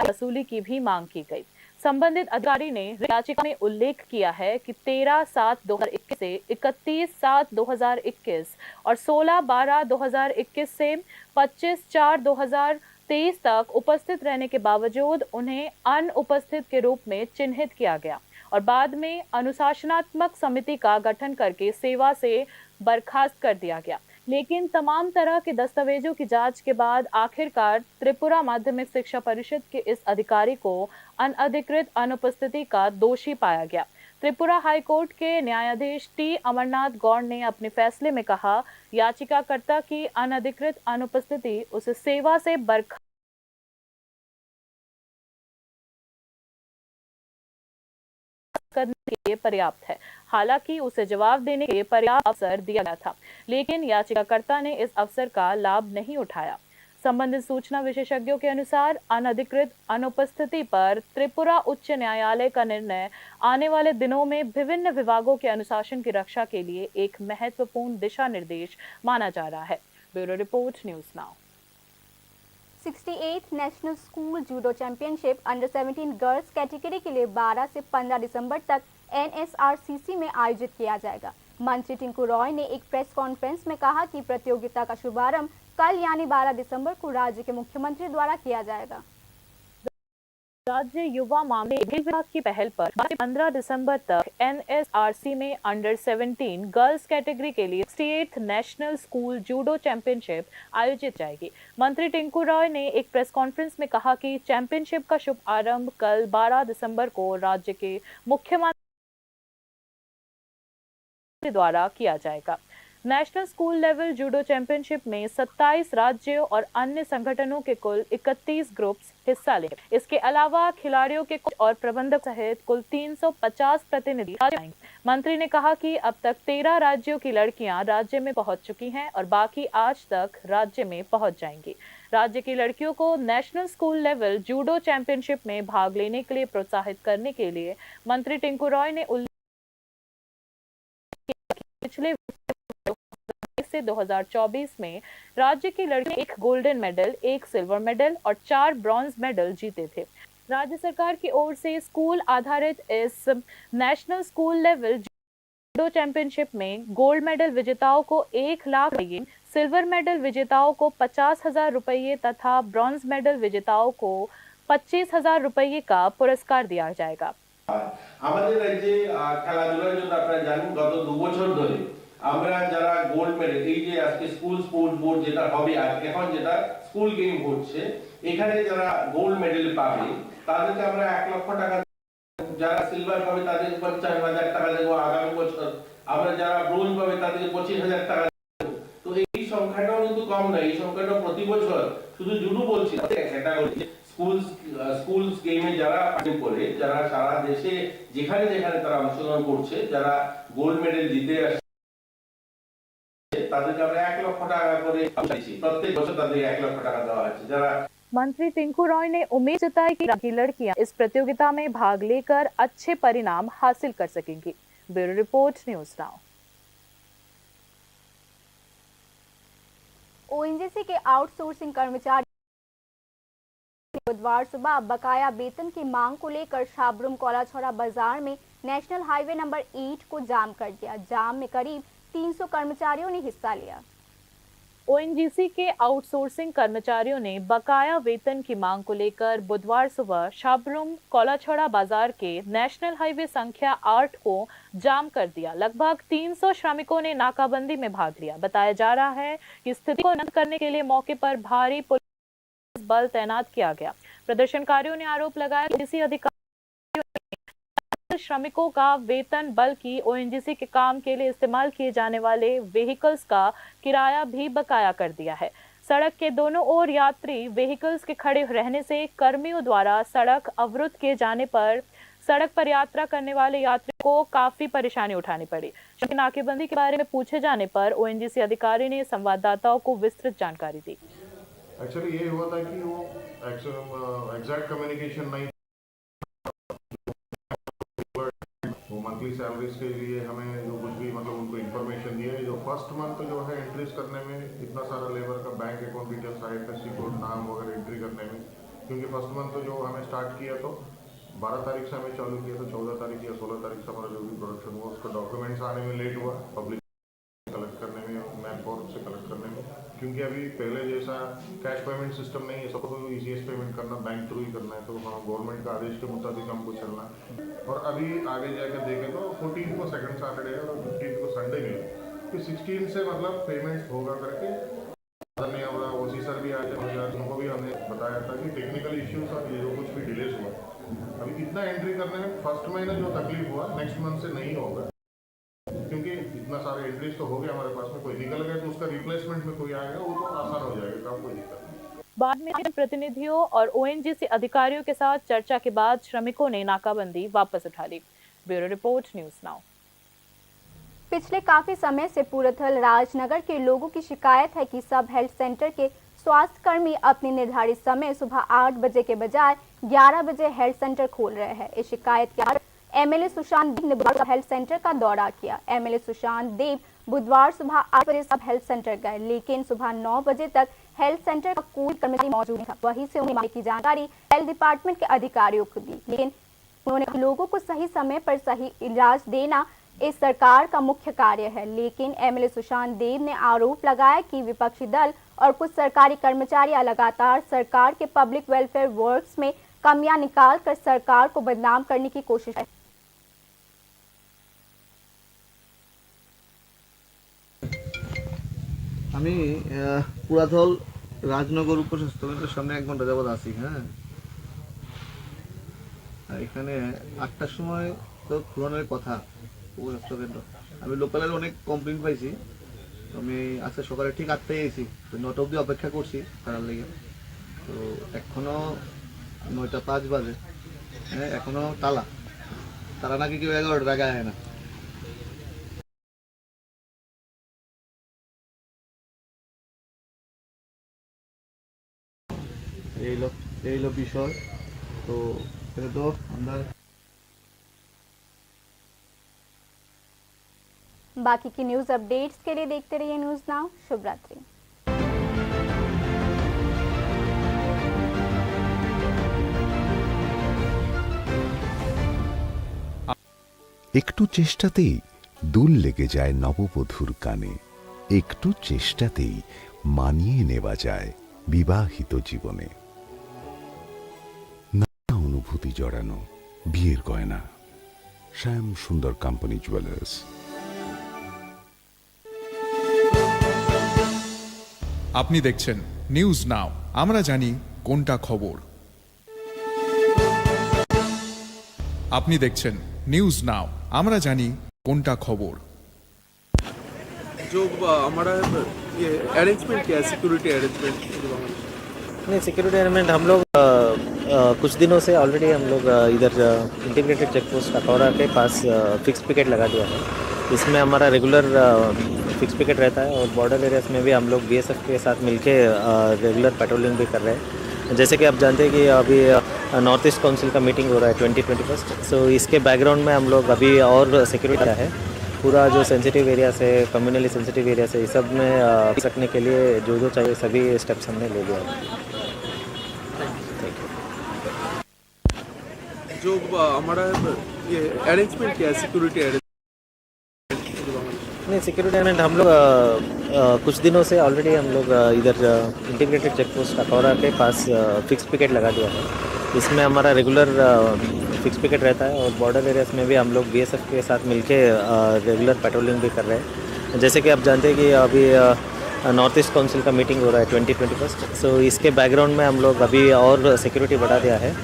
वसूली की भी मांग की गई। संबंधित अधिकारी ने याचिका में उल्लेख किया है कि 13/7/2021 से 31/7/2021 और 16/12/2021 से 25/4/2023 तक उपस्थित रहने के बावजूद उन्हें अनुपस्थित के रूप में चिन्हित किया गया और बाद में अनुशासनात्मक समिति का गठन करके सेवा से बर्खास्त कर दिया गया। लेकिन तमाम तरह के दस्तावेजों की जांच के बाद आखिरकार त्रिपुरा माध्यमिक शिक्षा परिषद के इस अधिकारी को अनधिकृत अनुपस्थिति का दोषी पाया गया। त्रिपुरा हाईकोर्ट के न्यायाधीश टी अमरनाथ गौड़ ने अपने फैसले में कहा, याचिकाकर्ता की अनधिकृत अनुपस्थिति उसे सेवा से बर्खास्त करने के लिए पर्याप्त है। हालांकि उसे जवाब देने के लिए पर्याप्त अवसर दिया गया था, लेकिन याचिकाकर्ता ने इस अवसर का लाभ नहीं उठाया। संबंधित सूचना विशेषज्ञों के अनुसार अनधिकृत अनुपस्थिति पर त्रिपुरा उच्च न्यायालय का निर्णय आने वाले दिनों में विभिन्न विभागों के अनुशासन की रक्षा के लिए एक महत्वपूर्ण दिशा निर्देश माना जा रहा है। Bureau report, news now. 68th national school judo championship under 17 girls category के लिए 12 से 15 दिसंबर तक NSRCC में आयोजित किया जाएगा। मंत्री टिंकू रॉय ने एक प्रेस कॉन्फ्रेंस में कहा कि प्रतियोगिता का शुभारंभ कल यानी 12 दिसंबर को राज्य के मुख्यमंत्री द्वारा किया जाएगा। राज्य युवा मामले विभाग की पहल पर 15 दिसंबर तक NSRC में अंडर 17 गर्ल्स कैटेगरी के लिए 68th national school judo championship आयोजित जाएगी। मंत्री टिंकू रॉय ने एक प्रेस कॉन्फ्रेंस में कहा कि चैंपियनशिप का शुभ आरंभ कल 12 दिसंबर को राज्य के मुख्यमंत्री द्वारा किया जाएगा। National school level judo championship में 27 राज्यों और अन्य संगठनों के कुल 31 ग्रुप्स हिस्सा लेंगे। इसके अलावा खिलाड़ियों के कोच और प्रबंधक सहित कुल 350 प्रतिनिधि आएंगे। मंत्री ने कहा कि अब तक 13 राज्यों की लड़कियां राज्य में पहुंच चुकी हैं और बाकी आज तक राज्य में पहुंच जाएंगी। राज्य की लड़कियों को national school level judo championship में भाग लेने के लिए प्रोत्साहित करने के लिए मंत्री टिंकू रॉय ने पिछले से 2024 में राज्य की लड़कियों ने 1 गोल्डन मेडल, 1 सिल्वर मेडल और 4 ब्रॉन्ज मेडल जीते थे। राज्य सरकार की ओर से स्कूल आधारित इस national school level judo championship में गोल्ड मेडल विजेताओं को 1 लाख रुपये, सिल्वर मेडल विजेताओं को 50,000 रुपये तथा ब्रॉन्ज मेडल विजेताओं को 25,000 रुपये का पुरस्कार दिया जाएगा। আমাদের রাজ্যে খেলাধুলার জন্য আপনারা জানেন গত 2 বছর ধরে আমরা যারা গোল্ড মেডেল এই যে আজকে স্কুল স্পোর্টস বোর্ড যেটা হবে এখন যেটা স্কুল গেম হচ্ছে এখানে যারা গোল্ড মেডেল পাবে তাদেরকে আমরা 1 লক্ষ টাকা, যারা সিলভার পাবে তাদের 50,000 টাকা দেব আগামী বছর, আমরা যারা ব্রোঞ্জ পাবে তাদেরকে 25,000 টাকা দেব। তো এই সংখ্যাটাও কিন্তু কম নয়, এই সংখ্যাটা প্রতি বছর শুধু জুডো বলছি না, ক্যাটাগরি স্কুলস গেমে যারা পার্টিসিপেট করে, যারা সারা দেশে যেখানে যেখানে তারা অংশগ্রহণ করছে, যারা গোল্ড মেডেল জিতে আসছে তাদেরকে আমরা 1 লক্ষ টাকা করে দিচ্ছি। প্রত্যেক বছর তাদের 1 লক্ষ টাকা দেওয়া হচ্ছে। যারা मंत्री टिंकू रॉय ने उम्मीद जताई कि लड़कियां इस प्रतियोगिता में भाग लेकर अच्छे परिणाम हासिल कर सकेंगी। Bureau report, news now. ONGC के आउटसोर्सिंग कर्मचारी बुधवार सुबह बकाया वेतन की मांग को लेकर छाबरूम कोलाछोड़ा बाजार में नेशनल हाईवे नंबर 8 को जाम कर दिया। जाम में करीब 300 कर्मचारियों ने हिस्सा लिया। ओएनजीसी के आउटसोर्सिंग कर्मचारियों ने बकाया वेतन की मांग को लेकर बुधवार सुबह शाबरूम कोलाछड़ा बाजार के नेशनल हाईवे संख्या 8 को जाम कर दिया। लगभग 300 श्रमिकों ने नाकाबंदी में भाग लिया। बताया जा रहा है कि स्थिति को नियंत्रित करने के लिए मौके पर भारी पुलिस बल तैनात किया गया। प्रदर्शनकारियों ने आरोप लगाया कि किसी अधिकारी श्रमिकों का वेतन बल्कि ओएनजीसी के काम के लिए इस्तेमाल किए जाने वाले व्हीकल्स का किराया भी बकाया कर दिया है। सड़क के दोनों ओर यात्री व्हीकल्स के खड़े रहने से कर्मियों द्वारा सड़क अवरुद्ध किए जाने पर सड़क पर यात्रा करने वाले यात्रियों को काफी परेशानी उठानी पड़ी। नाकेबंदी के बारे में पूछे जाने पर ओएनजीसी अधिकारी ने संवाददाताओं को विस्तृत जानकारी दी। एक्चुअली ये हुआ था कि वो एग्जैक्ट कम्युनिकेशन नहीं, मंथली सैलरीज के लिए हमें जो कुछ भी मतलब उनको इन्फॉर्मेशन दिया है। जो फर्स्ट मंथ जो है एंट्रीज करने में इतना सारा लेबर का bank account details, IFSC code, नाम वगैरह एंट्री करने में, क्योंकि फर्स्ट मंथ जो हमें स्टार्ट किया तो 12 तारीख से हमें चालू किया, तो 14 तारीख या 16 तारीख से हमारा जो भी प्रोडक्शन हुआ उसका डॉक्यूमेंट्स आने में लेट हुआ, पब्लिक कलेक्ट करने में, मैन पावर से कलेक्ट करने में, क्योंकि अभी पहले जैसा कैश पेमेंट सिस्टम नहीं है, सबको ईजीएस पेमेंट करना बैंक थ्रू ही करना है, तो हाँ गवर्नमेंट का आदेश के मुताबिक हमको चलना है। और अभी आगे जाकर देखें तो 14 को सेकंड सैटरडे और 15 को संडे मिला, फिर 16 से मतलब पेमेंट्स होगा करके ओसी सर भी आए थे, उनको भी हमने बताया था कि टेक्निकल इश्यूज और ये जो कुछ भी डिलेस हुआ, अभी इतना एंट्री करने में फर्स्ट महीने जो तकलीफ हुआ नेक्स्ट मंथ से नहीं होगा, क्योंकि इतना सारे एंट्रीज तो हो गया हमारे पास में, कोई निकल गया तो उसका रिप्लेसमेंट में कोई आएगा, वो तो आसान हो जाएगा, काम कोई दिक्कत नहीं। बाद में प्रतिनिधियों और ओएनजीसी अधिकारियों के साथ चर्चा के बाद श्रमिकों ने नाकाबंदी वापस उठा ली। Bureau report, news now. पिछले काफी समय से पूरथल राजनगर के लोगों की शिकायत है कि सब हेल्थ सेंटर के स्वास्थ्य कर्मी अपने निर्धारित समय सुबह 8 बजे के बजाय 11 बजे हेल्थ सेंटर खोल रहे हैं। इस शिकायत के बाद एमएलए सुशांत देव ने बुधवार हेल्थ सेंटर का दौरा किया। एमएलए सुशांत देव बुधवार सुबह 8 बजे सब हेल्थ सेंटर गए, लेकिन सुबह 9 बजे तक हेल्थ सेंटर का कोई कर्मचारी मौजूद नहीं था। वहीं से उन्हें की जानकारी हेल्थ डिपार्टमेंट के अधिकारियों को दी, लेकिन उन्होंने लोगों को सही समय पर सही इलाज देना इस सरकार का मुख्य कार्य है। लेकिन एमएलए सुशांत देव ने आरोप लगाया कि विपक्षी दल और कुछ सरकारी कर्मचारी लगातार सरकार के पब्लिक वेलफेयर वर्क्स में कमियां निकाल कर सरकार को बदनाम करने की कोशिश है। আমি পুরাতল রাজনগর উপস্বাস্থ্য কেন্দ্রের সামনে 1 ঘন্টা যাবত আছি। হ্যাঁ, আর এখানে 8টার সময় তো খুলনের কথা উপস্বাস্থ্য কেন্দ্র, আমি লোকালের অনেক কমপ্লেন পাইছি, আমি আজকে সকালে ঠিক 8টায় এসেছি, তো 9টা অবধি অপেক্ষা করছি তার লেগে, তো এখনো 9টা 5 বাজে। হ্যাঁ, এখনো তালা তারা নাকি কেউ 11টার আগে আয় না। এই লো বিষয়, তো এটা তো আমরা बाकी की न्यूज अपडेट्स के लिए देखते रहिए न्यूज नाउ। शुभ रात्रि। একটু চেষ্টাতেই দুল লেগে যায় নববধূর কানে, একটু চেষ্টাতেই মানিয়ে নেওয়া যায় বিবাহিত জীবনে। নানা অনুভূতি জড়ানো বিয়ের গয়না, শ্যাম সুন্দর কোম্পানি জুয়েলার্স। আপনি দেখছেন নিউজ নাও, আমরা জানি কোনটা খবর। আপনি দেখছেন নিউজ নাও, আমরা জানি কোনটা খবর। जो हमारा ये अरेंजमेंट क्या है, सिक्योरिटी अरेंजमेंट? नहीं, सिक्योरिटी अरेंजमेंट हम लोग कुछ दिनों से ऑलरेडी हम लोग इधर इंटीग्रेटेड चेक पोस्ट अखौरा के पास फिक्स पिकेट लगा दिया है। इसमें हमारा रेगुलर फिक्स पिकेट रहता है और बॉर्डर एरियाज में भी हम लोग BSF के साथ मिलके रेगुलर पेट्रोलिंग भी कर रहे हैं। जैसे कि आप जानते हैं कि अभी नॉर्थ ईस्ट काउंसिल का मीटिंग हो रहा है 2021, सो इसके बैकग्राउंड में हम लोग अभी और सिक्योरिटी है, पूरा जो सेंसिटिव एरिया से, कम्युनली सेंसिटिव एरिया से, इस सब में सकने के लिए जो जो चाहिए सभी स्टेप्स हमने ले लिया है। जो हमारा ये अरेंजमेंट क्या है, सिक्योरिटी अरेंजमेंट? नहीं, सिक्योरिटी अरेंजमेंट हम लोग कुछ दिनों से ऑलरेडी हम लोग इधर इंटीग्रेटेड चेक पोस्ट अखौरा के पास फिक्स पिकेट लगा दिया है। इसमें हमारा रेगुलर फिक्स पिकेट रहता है और बॉर्डर एरियाज में भी हम लोग बीएसएफ के साथ मिलके रेगुलर पेट्रोलिंग भी कर रहे हैं। जैसे कि आप जानते हैं कि अभी नॉर्थ ईस्ट काउंसिल का मीटिंग हो रहा है 2021, सो इसके बैकग्राउंड में हम लोग अभी और सिक्योरिटी बढ़ा दिया है।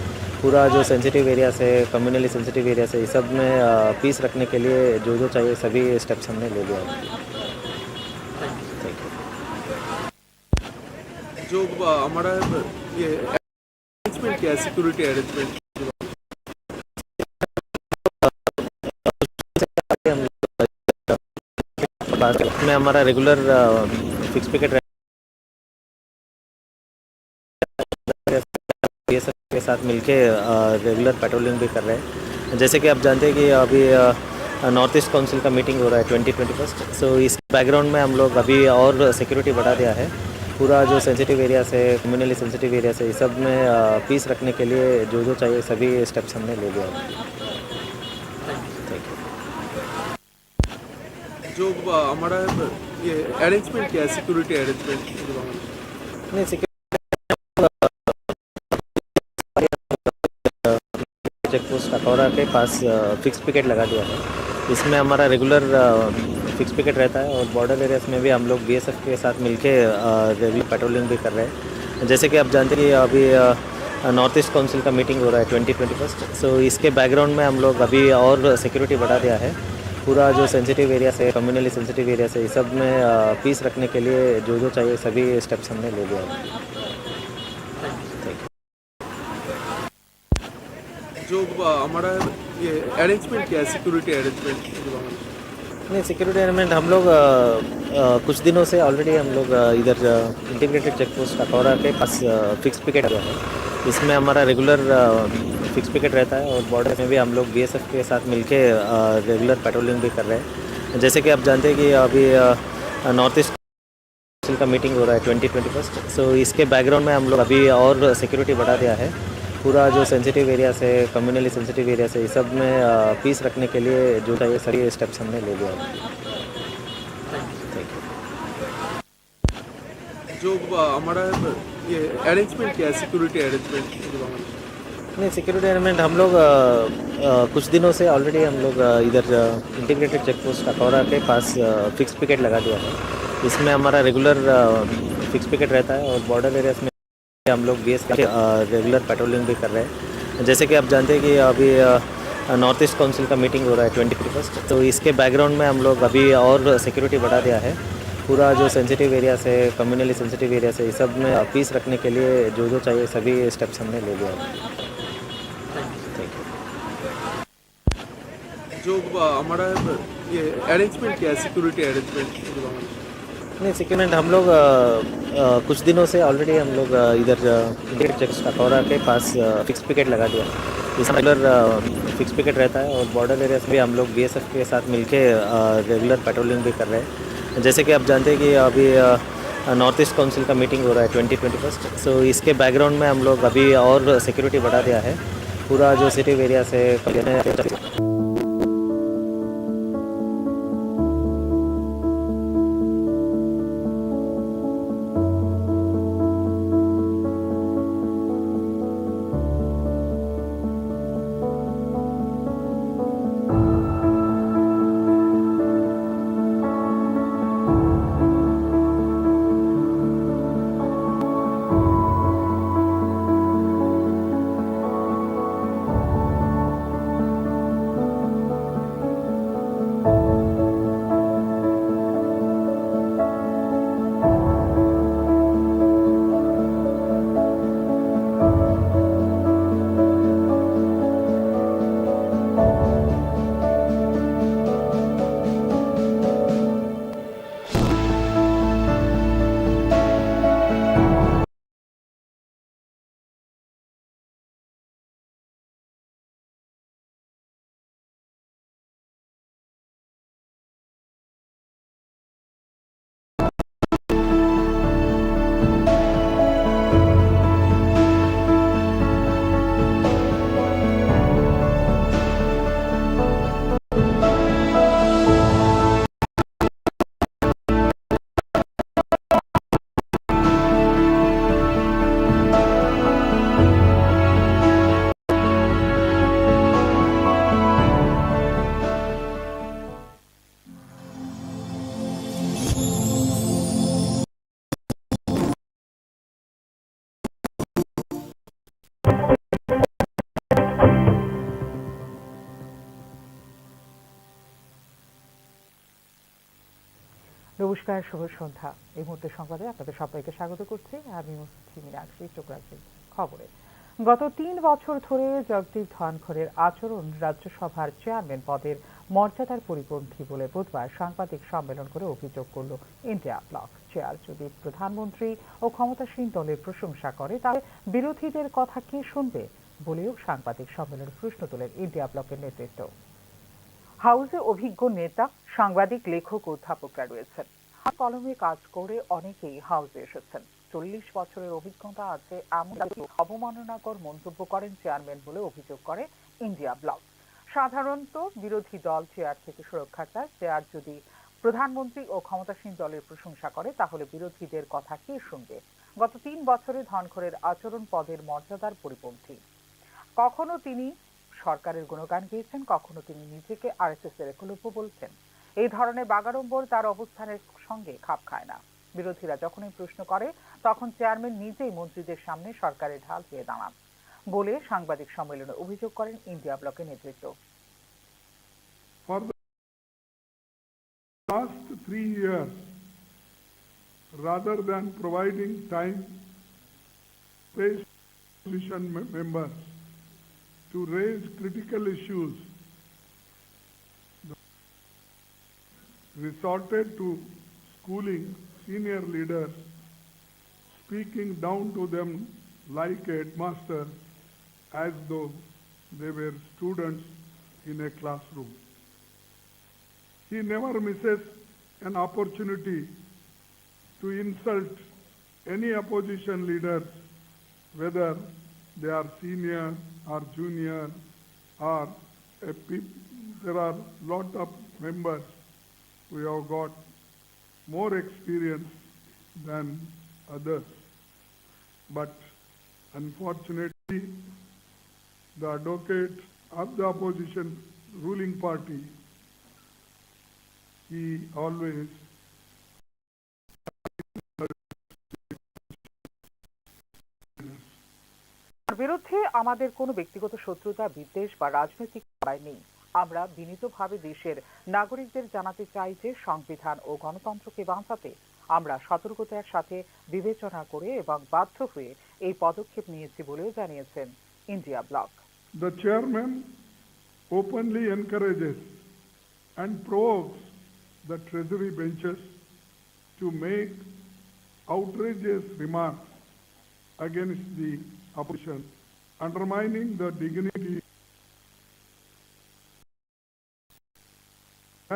पूरा जो सेंसिटिव एरियाज है, कम्युनली सेंसिटिव एरियाज है, इस सब में पीस रखने के लिए जो जो चाहिए सभी स्टेप्स हमने ले लिया है। जो हमारा ये अरेंजमेंट क्या है, सिक्योरिटी अरेंजमेंट में हमारा रेगुलर फिक्स पिकेट के साथ मिलके रेगुलर पेट्रोलिंग भी कर रहे हैं। जैसे कि आप जानते हैं कि अभी नॉर्थ ईस्ट काउंसिल का मीटिंग हो रहा है 2021, सो इस बैकग्राउंड में हम लोग अभी और सिक्योरिटी बढ़ा दिया है। पूरा जो सेंसिटिव एरियाज है, कम्युनली सेंसिटिव एरियाज है, इस सब में पीस रखने के लिए जो जो चाहिए सभी स्टेप्स हमने ले लिया है। जो हमारा ये अरेंजमेंट क्या है, सिक्योरिटी अरेंजमेंट नहीं, सिक्योरिटी चेक पोस्ट अखौरा के पास फिक्स पिकेट लगा दिया है। इसमें हमारा रेगुलर फिक्स पिकेट रहता है और बॉर्डर एरियाज में भी हम लोग बीएसएफ के साथ मिलके रेगुलर पेट्रोलिंग भी कर रहे हैं। जैसे कि आप जानते हैं कि अभी नॉर्थ ईस्ट काउंसिल का मीटिंग हो रहा है 2021, सो इसके बैकग्राउंड में हम लोग अभी और सिक्योरिटी बढ़ा दिया है। पूरा जो सेंसिटिव एरियाज है, कम्युनली सेंसिटिव एरियाज है, इस सब में पीस रखने के लिए जो जो चाहिए सभी स्टेप्स हमने ले लिया है। जो हमारा ये अरेंजमेंट क्या है, सिक्योरिटी अरेंजमेंट नहीं, सिक्योरिटी अरेंजमेंट हम लोग कुछ दिनों से ऑलरेडी हम लोग इधर इंटीग्रेटेड चेक पोस्ट अखौरा के पास फिक्स पिकेट लगा है। इसमें हमारा रेगुलर फिक्स पिकेट रहता है और बॉर्डर में भी हम लोग बीएसएफ के साथ मिलके रेगुलर पेट्रोलिंग भी कर रहे हैं। जैसे कि आप जानते हैं कि अभी नॉर्थ ईस्ट काउंसिल का मीटिंग हो रहा है 2021, सो इसके बैकग्राउंड में हम लोग अभी और सिक्योरिटी बढ़ा दिया है। पूरा जो सेंसिटिव एरियाज है, कम्युनली सेंसिटिव एरियाज है, इस सब में पीस रखने के लिए जो चाहिए सभी स्टेप्स हमने ले लिया है। जो हमारा ये अरेंजमेंट क्या है, सिक्योरिटी अरेंजमेंट नहीं, सिक्योरिटी अरेंजमेंट हम लोग कुछ दिनों से ऑलरेडी हम लोग इधर इंटीग्रेटेड चेक पोस्ट अखौरा के पास फिक्स पिकेट लगा दिया है। इसमें हमारा रेगुलर फिक्स पिकेट रहता है और बॉर्डर एरियाज में हम लोग बीएसएफ के रेगुलर पेट्रोलिंग भी कर रहे हैं। जैसे कि आप जानते हैं कि अभी नॉर्थ ईस्ट काउंसिल का मीटिंग हो रहा है 2021, तो इसके बैकग्राउंड में हम लोग अभी और सिक्योरिटी बढ़ा दिया है। पूरा जो सेंसिटिव एरियाज है, कम्युनली सेंसिटिव एरियाज है, इस सब में पीस रखने के लिए जो जो चाहिए सभी स्टेप्स हमने ले लिया है। जो हमारा ये अरेंजमेंट क्या है, सिक्योरिटी अरेंजमेंट नहीं, सिक्योरिटी हम लोग कुछ दिनों से ऑलरेडी हम लोग इधर इंटीग्रेटेड चेक पोस्ट अखौरा के पास फिक्स पिकेट लगा दिया है। इसमें रेगुलर फिक्स पिकेट रहता है और बॉर्डर एरियाज में हम लोग बीएसएफ के साथ मिलके रेगुलर पेट्रोलिंग भी कर रहे हैं। जैसे कि आप जानते हैं कि अभी नॉर्थ ईस्ट काउंसिल का मीटिंग हो रहा है 2021, सो इसके बैकग्राउंड में हम लोग अभी और सिक्योरिटी बढ़ा दिया है। पूरा जो सेंसिटिव एरियाज है, নমস্কার, শুভ সন্ধ্যা। এই মুহূর্তে সংবাদে আপনাদের সবাইকে স্বাগত করছি। আমি মুস্তি মীনাক্ষী। চোখ রাখছি খবরে। গত 3 বছর ধরে জগদীপ ধনখড়ের আচরণ রাজ্যসভার চেয়ারম্যান পদের মর্যাদার পরিপন্থী বলে বুধবার সাংবাদিক সম্মেলন করে অভিযোগ করল ইন্ডিয়া ব্লক। চেয়ার যদি প্রধানমন্ত্রী ও ক্ষমতাসীন দলের প্রশংসা করে তাহলে বিরোধীদের কথা কে শুনবে বলেও সাংবাদিক সম্মেলনে প্রশ্ন তোলেন ইন্ডিয়া ব্লকের নেতৃত্ব। হাউসে অভিজ্ঞ নেতা, সাংবাদিক, লেখক, অধ্যাপকরা রয়েছেন। কলমে কাজ করে অনেকেই হাউসে এসেছেন। 40 বছরের অভিজ্ঞতা আছে এমন অবমাননাকর মন্তব্য করেন চেয়ারম্যান বলে অভিযোগ করে ইন্ডিয়া ব্লক। সাধারণত বিরোধী দল চেয়ার থেকে সুরক্ষা চায়। চেয়ার যদি প্রধানমন্ত্রী ও ক্ষমতাসীন দলের প্রশংসা করে তাহলে বিরোধীদের কথা কে শুনবে? গত 3 বছরে ধনখড়ের আচরণ পদের মর্যাদার পরিপন্থী। কখনো তিনি সরকারের গুণগান গেয়েছেন, কখনো তিনি নিজেকে আরএসএস এর একলব্য বলছেন। এই ধরনের বাগাড়ম্বর তার অবস্থানের সঙ্গে খাপ খায় না। বিরোধীরা যখনই প্রশ্ন করে তখন চেয়ারম্যান নিজেই মন্ত্রীদের সামনে সরকারের ঢাল হয়ে দাঁড়ান বলে সাংবাদিক সম্মেলনে অভিযোগ করেন ইন্ডিয়া ব্লকের নেতৃত্ব। For the last 3 years, rather than providing time, opposition members to raise critical issues, resorted to schooling senior leaders, speaking down to them like a headmaster as though they were students in a classroom. He never misses an opportunity to insult any opposition leaders, whether they are senior or junior or there are lot of members who have got more experience than others. But unfortunately, the advocate of the opposition ruling party, he always বিরুদ্ধে আমাদের কোনো ব্যক্তিগত শত্রুতা, বিদ্বেষ বা রাজনৈতিক লড়াই নেই। আমরা বিনীতভাবে দেশের নাগরিকদের জানাতে চাই যে সংবিধান ও গণতন্ত্রকে বাঁচাতে আমরা সতর্কতার সাথে বিবেচনা করে এবং বাধ্য হয়ে এই পদক্ষেপ নিয়েছি বলেও জানিয়েছেন India block. The chairman openly encourages and provokes the treasury benches to make outrageous remarks against the opposition, undermining the dignity.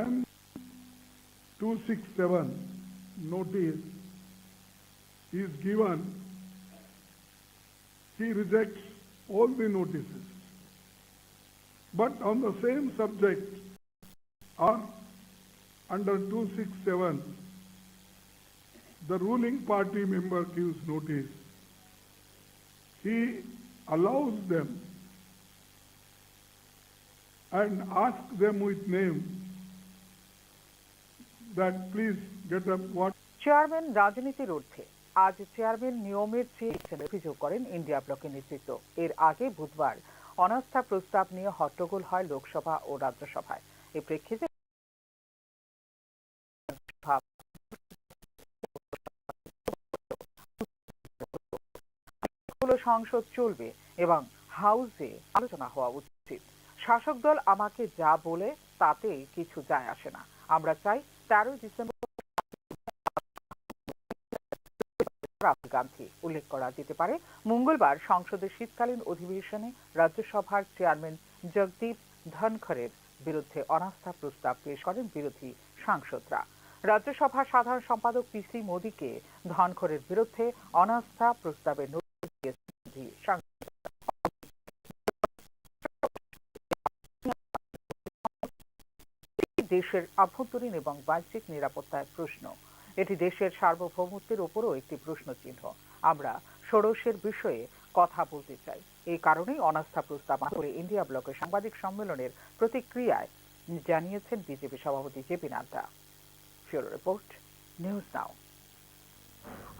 And 267 notice is given, he rejects all the notices. But on the same subject, or under 267, the ruling party member gives notice. He allows them and asks them with name that please get up what. Chairman রাজনীতির ঊর্ধ্বে। আজ চেয়ারম্যান নিয়মের চেয়ে অভিযোগ করেন ইন্ডিয়া ব্লকের নেতৃত্ব। এর আগে বুধবার অনাস্থা প্রস্তাব নিয়ে হট্টগোল হয় লোকসভা ও রাজ্যসভায়। এই প্রেক্ষিতে সংসদ চলবে এবং হাউসে আলোচনা হওয়া উচিত। শাসক দল আমাকে যা বলে তাতে কিছু যায় আসে না। আমরা চাই 13 ডিসেম্বর রাহুল গান্ধী উল্লেখ করা যেতে পারে। মঙ্গলবার সংসদের শীতকালীন অধিবেশনে রাজ্যসভার চেয়ারম্যান জগদীপ ধনখড়ের বিরুদ্ধে অনাস্থা প্রস্তাব পেশ করেন বিরোধী সাংসদরা। রাজ্যসভার সাধারণ সম্পাদক পিসি মোদীকে ধনখড়ের বিরুদ্ধে অনাস্থা প্রস্তাবের নোটিশ দিয়েছেন বিরোধী সাংসদরা। দেশের আভ্যন্তরীণ এবং বাহ্যিক নিরাপত্তার প্রশ্ন। এটি দেশের সার্বভৌমত্বের উপরও একটি প্রশ্ন চিহ্ন। আমরা ষোড়শের বিষয়ে কথা বলতে চাই। এই কারণেই অনাস্থা প্রস্তাব করে ইন্ডিয়া ব্লকের সাংবাদিক সম্মেলনের প্রতিক্রিয়ায় জানিয়েছেন বিজেপি সভাপতি JP Nadda. Bureau report, news now.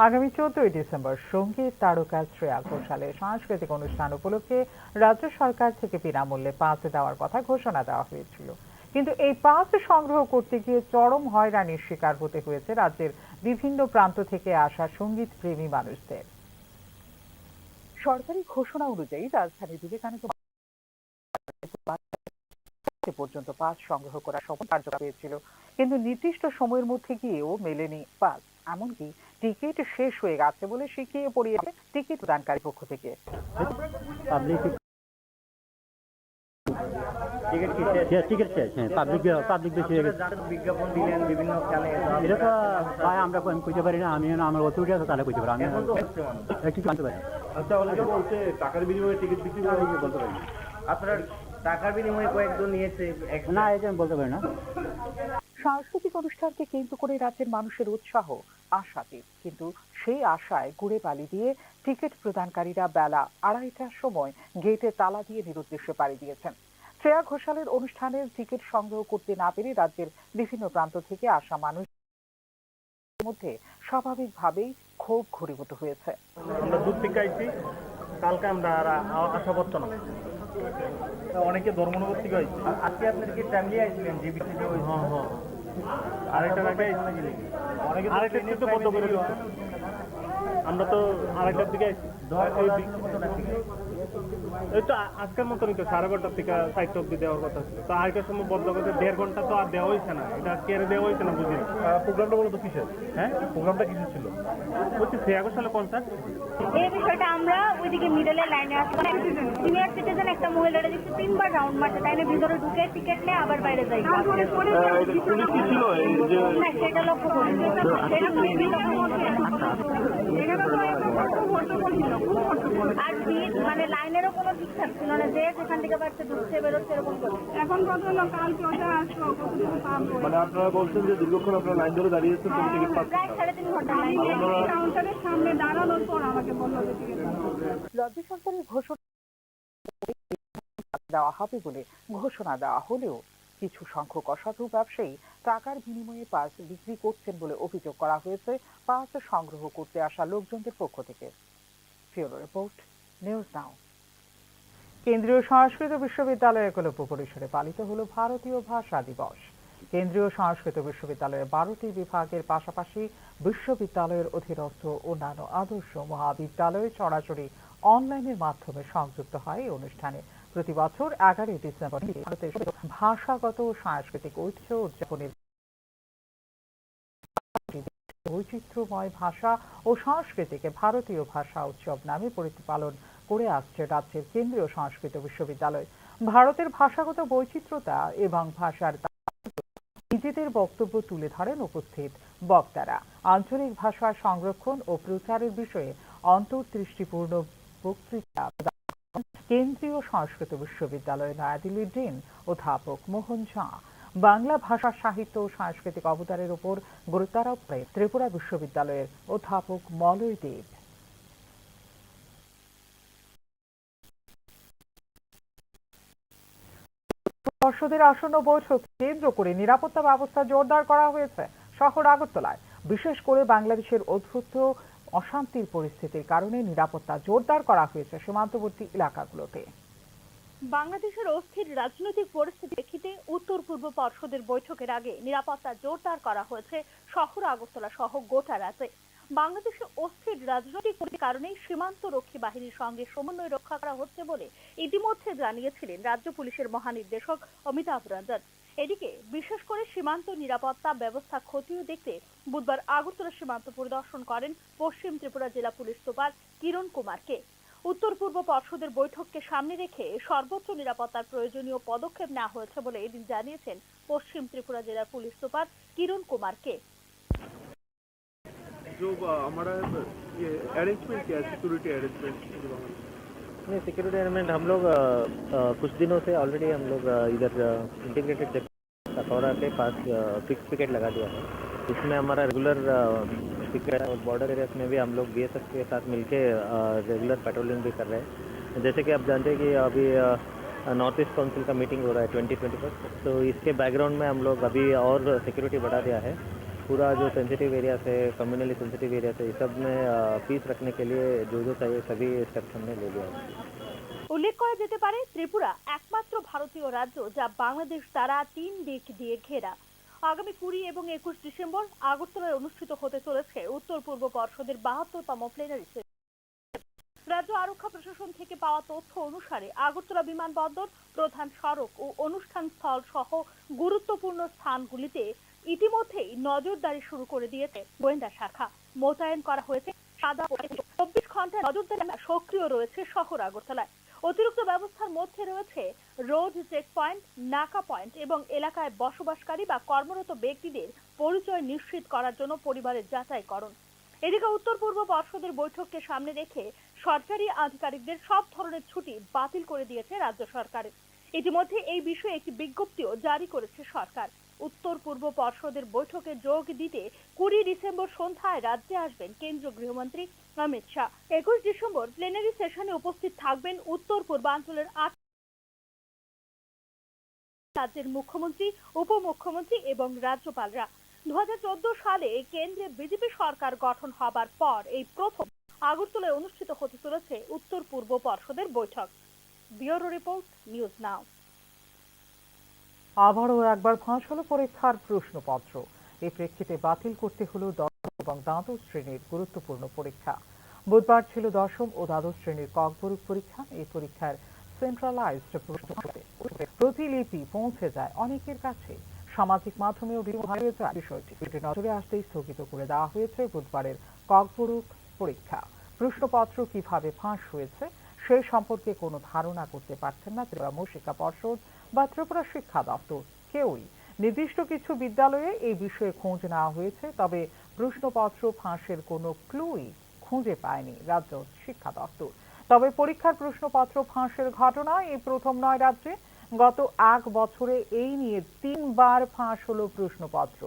আগামী 14 ডিসেম্বর সঙ্গীত তারকা শ্রেয়া ঘোষালের সাংস্কৃতিক অনুষ্ঠান উপলক্ষে রাজ্য সরকার থেকে বিনামূল্যে পাস দেওয়ার কথা ঘোষণা দেওয়া হয়েছিল। কিন্তু এই পাস সংগ্রহ করতে গিয়ে চরম হয়রানির শিকার হতে হয়েছে রাজ্যের বিভিন্ন প্রান্ত থেকে আসা সঙ্গীত প্রেমী মানুষদের। সরকারি ঘোষণা অনুযায়ী রাজধানী বিবেকানন্দ পর্যন্ত পাস সংগ্রহ করা সফল কার্যকর হয়েছিল, কিন্তু নির্দিষ্ট সময়ের মধ্যে গিয়েও মেলেনি পাস। এমনকি টিকিট শেষ হয়ে গেছে বলে শিখিয়ে পড়িয়েছে টিকিট প্রদানকারী পক্ষ থেকে। টিকিট শেষ, হ্যাঁ, পাবলিক বেশি হয়ে গেছে। বিজ্ঞাপন দিলেন বিভিন্ন চ্যানেলে, এটা তো ভাই আমরা কইতে পারি না, আমি আমার অথরিটি আছে তাহলে কইতে পারি, আমি একটু জানতে পারি। আচ্ছা, অনেকে বলছে টাকার বিনিময়ে টিকিট বিক্রি করা হয়েছে, বলতে পারি আপনার টাকার বিনিময়ে কয়েকজন নিয়েছে? না, এটা আমি বলতে পারি না। সাংস্কৃতিক অনুষ্ঠানকে কেন্দ্র করে রাজ্যের মানুষের উৎসাহ আশাতীত, কিন্তু সেই আশায় গুড়ে বালি দিয়ে টিকিট প্রদানকারীরা বেলা 2:30টার সময় গেটে তালা দিয়ে নিরুদ্দেশ্যে পাড়ি দিয়েছেন। শ্রেয়া ঘোষালের অনুষ্ঠানের টিকিট সংগ্রহ করতে না পেরে রাজ্যের বিভিন্ন প্রান্ত থেকে আসা মানুষের মধ্যে স্বাভাবিকভাবেই ক্ষোভ ঘনীভূত হয়েছে। আমরা দূর থেকে আইছি, কালকে আমরা আসা করতো না, অনেকে ধর্মনগর থেকে আইছি। আজকে আপনাদেরকে ফ্যামিলি আইছিলেন যে বিষয়টা হয়েছে? হ্যাঁ, আরেকটা আগে আরেকটা কিন্তু বন্ধ করে দিচ্ছে। আমরা তো আরেকটার দিকে আইছি, এই তো আজকের মতনই তো 12:30 থেকে 4টা অব্দি দেওয়ার কথা ছিল, তো আরেকটার সময় বন্ধ করতে 1.5 ঘন্টা তো আর দেওয়া হয়েছে না। এটা কেড়ে দেওয়া হয়েছে না, বুঝি। প্রোগ্রামটা বলো তো কিসের? হ্যাঁ, প্রোগ্রামটা কিসের ছিল? বলছি শ্রেয়া ঘোষালের কনসার্ট। এই বিষয়টা আমরা ওইদিকে মিডলে লাইনে আসবো, সিনিয়র সিটিজেন একটা মহিলারা দেখছি 3বার রাউন্ড মারছে, তাই না ভিতরে ঢুকে টিকিট নিয়ে আবার বাইরে যাই। পুলিশ কি ছিল? না, সেটা লক্ষ্য করি। আর ভিড় মানে লাইনেরও কোনো ঠিকঠাক ছিল না, যে যেখান থেকে পারছে ঢুকছে বেরোচ্ছে এরকম করে। এখন কত হলো? কালকে ওটা আসলো, মানে আপনারা বলছেন যে দীর্ঘক্ষণ আপনারা লাইন ধরে দাঁড়িয়েছেন, টিকিট পাচ্ছেন? প্রায় 3.5 ঘন্টা কাউন্টারের সামনে দাঁড়ানোর পর আমাকে বললো যে টিকিট রাজ্য সরকারের ঘোষণা দেওয়া হবে বলে ঘোষণা দেওয়া হলেও কিছু সংখ্যক অসাধু ব্যবসায়ী টাকার বিনিময়ে পাস বিক্রি করছেন বলে অভিযোগ করা হয়েছে পাস সংগ্রহ করতে আসা লোকজনদের পক্ষ থেকে। ব্যুরো রিপোর্ট, নিউজ নাও। কেন্দ্রীয় সংস্কৃত বিশ্ববিদ্যালয়ের একলব্য পরিসরে পালিত হলো ভারতীয় ভাষা দিবস। কেন্দ্রীয় সংস্কৃত বিশ্ববিদ্যালয়ের 12টি বিভাগের পাশাপাশি বিশ্ববিদ্যালয়ের অধীনস্থ অন্যান্য আদর্শ মহাবিদ্যালয় সরাসরি অনলাইনের মাধ্যমে সংযুক্ত হয় এই অনুষ্ঠানে। প্রতি বছর 11 ডিসেম্বর ভারতের ভাষাগত ও সাংস্কৃতিক ঐতিহ্য উদযাপনের বৈচিত্র্যময় ভাষা ও সংস্কৃতিকে ভারতীয় ভাষা উৎসব নামে প্রতিপালন করে আসছে রাজ্যের কেন্দ্রীয় সংস্কৃত বিশ্ববিদ্যালয়। ভারতের ভাষাগত বৈচিত্র্যতা এবং ভাষার নিজেদের বক্তব্য তুলে ধরেন উপস্থিত বক্তারা। আঞ্চলিক ভাষা সংরক্ষণ ও প্রচারের বিষয়ে অন্তর্দৃষ্টিপূর্ণ বক্তৃতা কেন্দ্রীয় সংস্কৃত বিশ্ববিদ্যালয়ের নয়াদিল্লির ডিন অধ্যাপক মোহন ঝা। বাংলা ভাষা সাহিত্য ও সাংস্কৃতিক অবদানের উপর গুরুত্বারোপ করে ত্রিপুরা বিশ্ববিদ্যালয়ের অধ্যাপক মলয় দেব। পর্ষদের আসন্ন বৈঠক কেন্দ্র করে নিরাপত্তা ব্যবস্থা জোরদার করা হয়েছে শহর আগরতলায়। বিশেষ করে বাংলাদেশের উদ্ভূত অশান্তির পরিস্থিতির কারণে নিরাপত্তা জোরদার করা হয়েছে সীমান্তবর্তী এলাকাগুলোতে। বাংলাদেশের অস্থির রাজনৈতিক পরিস্থিতি প্রেক্ষিতে উত্তর পূর্ব পর্ষদের বৈঠকের আগে নিরাপত্তা জোরদার করা হয়েছে শহর আগরতলা সহ গোটা রাজ্যে। বাংলাদেশের অস্থির রাজনৈতিক পরিস্থিতির কারণে সীমান্ত রক্ষী বাহিনীর সঙ্গে সমন্বয় রক্ষা করা হচ্ছে বলে ইতিমধ্যে জানিয়েছিলেন রাজ্য পুলিশের মহানির্দেশক অমিতাভ রঞ্জন। এদিকে বিশেষ করে সীমান্ত নিরাপত্তা ব্যবস্থা খতিয়ে দেখতে বুধবার আগরতলা সীমান্ত পরিদর্শন করেন পশ্চিম ত্রিপুরা জেলা পুলিশ সুপার কিরণ কুমারকে। উত্তর পূর্ব পর্ষদের বৈঠককে সামনে রেখে সর্বোচ্চ নিরাপত্তার প্রয়োজনীয় পদক্ষেপ নেওয়া হয়েছে বলে এদিন জানিয়েছেন পশ্চিম ত্রিপুরা জেলার পুলিশ সুপার কিরণ কুমারকে। जो हमारा ये अरेंजमेंट क्या है, सिक्योरिटी अरेंजमेंट? नहीं, सिक्योरिटी अरेंजमेंट हम लोग कुछ दिनों से ऑलरेडी हम लोग इधर इंटीग्रेटेड चेक कटौरा के पास फिक्स पिकेट लगा दिया है। इसमें हमारा रेगुलर पिकेट और बॉर्डर एरियाज में भी हम लोग BSF के साथ मिलके रेगुलर पेट्रोलिंग भी कर रहे हैं। जैसे कि आप जानते हैं कि अभी नॉर्थ ईस्ट काउंसिल का मीटिंग हो रहा है 2021, तो इसके बैकग्राउंड में हम लोग अभी और सिक्योरिटी बढ़ा दिया है। पूरा जो सेंसिटिव एरिया है, कम्युनली सेंसिटिव एरिया है, इस सब में पीस रखने के लिए जो जो चाहिए सभी स्टेप्स हमने ले लिया है। উল্লেখ করা যেতে পারে ত্রিপুরা একমাত্র ভারতীয় রাজ্য যা বাংলাদেশ দ্বারা 3 দিক দিয়ে ঘেরা। আগামী 20 এবং 21 ডিসেম্বর আগরতলায় অনুষ্ঠিত হতে চলেছে উত্তর পূর্ব পর্ষদের 72তম প্লেনারি সেশন। রাজ্য আরক্ষা প্রশাসন থেকে পাওয়া তথ্য অনুসারে আগরতলা বিমানবন্দর, প্রধান সড়ক ও অনুষ্ঠান স্থল সহ গুরুত্বপূর্ণ স্থানগুলিতে ইতিমধ্যেই নজরদারি শুরু করে দিয়েছে গোয়েন্দা শাখা। মোতায়েন করা হয়েছে 24 ঘন্টা নজরদারি সক্রিয় রয়েছে শহর আগরতলায়। অতিরিক্ত ব্যবস্থার মধ্যে রয়েছে রোড চেক পয়েন্ট, নাকা পয়েন্ট এবং এলাকায় বসবাসকারী বা কর্মরত ব্যক্তিদের পরিচয় নিশ্চিত করার জন্য পরিবারের যাচাইকরণ। এদিকে উত্তর পূর্ব পর্ষদের বৈঠককে সামনে রেখে সরকারি আধিকারিকদের সব ধরনের ছুটি বাতিল করে দিয়েছে রাজ্য সরকার। ইতিমধ্যে এই বিষয়ে একটি বিজ্ঞপ্তিও জারি করেছে সরকার। উত্তর পূর্ব পর্ষদের বৈঠকে যোগ দিতে 20 ডিসেম্বর সন্ধ্যায় রাজ্যে আসবেন কেন্দ্রীয় গৃহমন্ত্রী অমিত শাহ। 21 ডিসেম্বর প্লেনারি সেশনে উপস্থিত থাকবেন উত্তর পূর্বাঞ্চলের 8 রাজ্যের মুখ্যমন্ত্রী, উপমুখ্যমন্ত্রী এবং রাজ্যপালরা। 2014 সালে কেন্দ্রে বিজেপি সরকার গঠন হবার পর এই প্রথম আগরতলায় অনুষ্ঠিত হতে চলেছে উত্তর পূর্ব পর্ষদের বৈঠক। ব্যুরো রিপোর্ট, নিউজ নাও। আবারও একবার ফাঁস হলো পরীক্ষার প্রশ্নপত্র। এই প্রেক্ষিতে বাতিল করতে হলো দশম এবং দ্বাদশ শ্রেণীর গুরুত্বপূর্ণ পরীক্ষা। বুধবার ছিল দশম ও দ্বাদশ শ্রেণীর ককবরক পরীক্ষা। এই পরীক্ষার সেন্ট্রালাইজড প্রতিলিপি পৌঁছে যায় অনেকের কাছে। সামাজিক মাধ্যমেও হয়ে যায় বিষয়টি। এটি নজরে আসতেই স্থগিত করে দেওয়া হয়েছে বুধবারের ককবরক পরীক্ষা। প্রশ্নপত্র কিভাবে ফাঁস হয়েছে সে সম্পর্কে কোনো ধারণা করতে পারছেন না ত্রিপুরা শিক্ষা পর্ষদ বা ত্রিপুরা শিক্ষা দপ্তর কেউই। নির্দিষ্ট কিছু বিদ্যালয়ে এই বিষয়ে খোঁজ নেওয়া হয়েছে, তবে প্রশ্নপত্র ফাঁসের কোনো ক্লুই খুঁজে পায়নি রাজ্য শিক্ষা দপ্তর। তবে পরীক্ষার প্রশ্নপত্র ফাঁসের ঘটনা এই প্রথম নয় রাজ্যে। গত 1 বছরে এই নিয়ে 3 বার ফাঁস হলো প্রশ্নপত্র।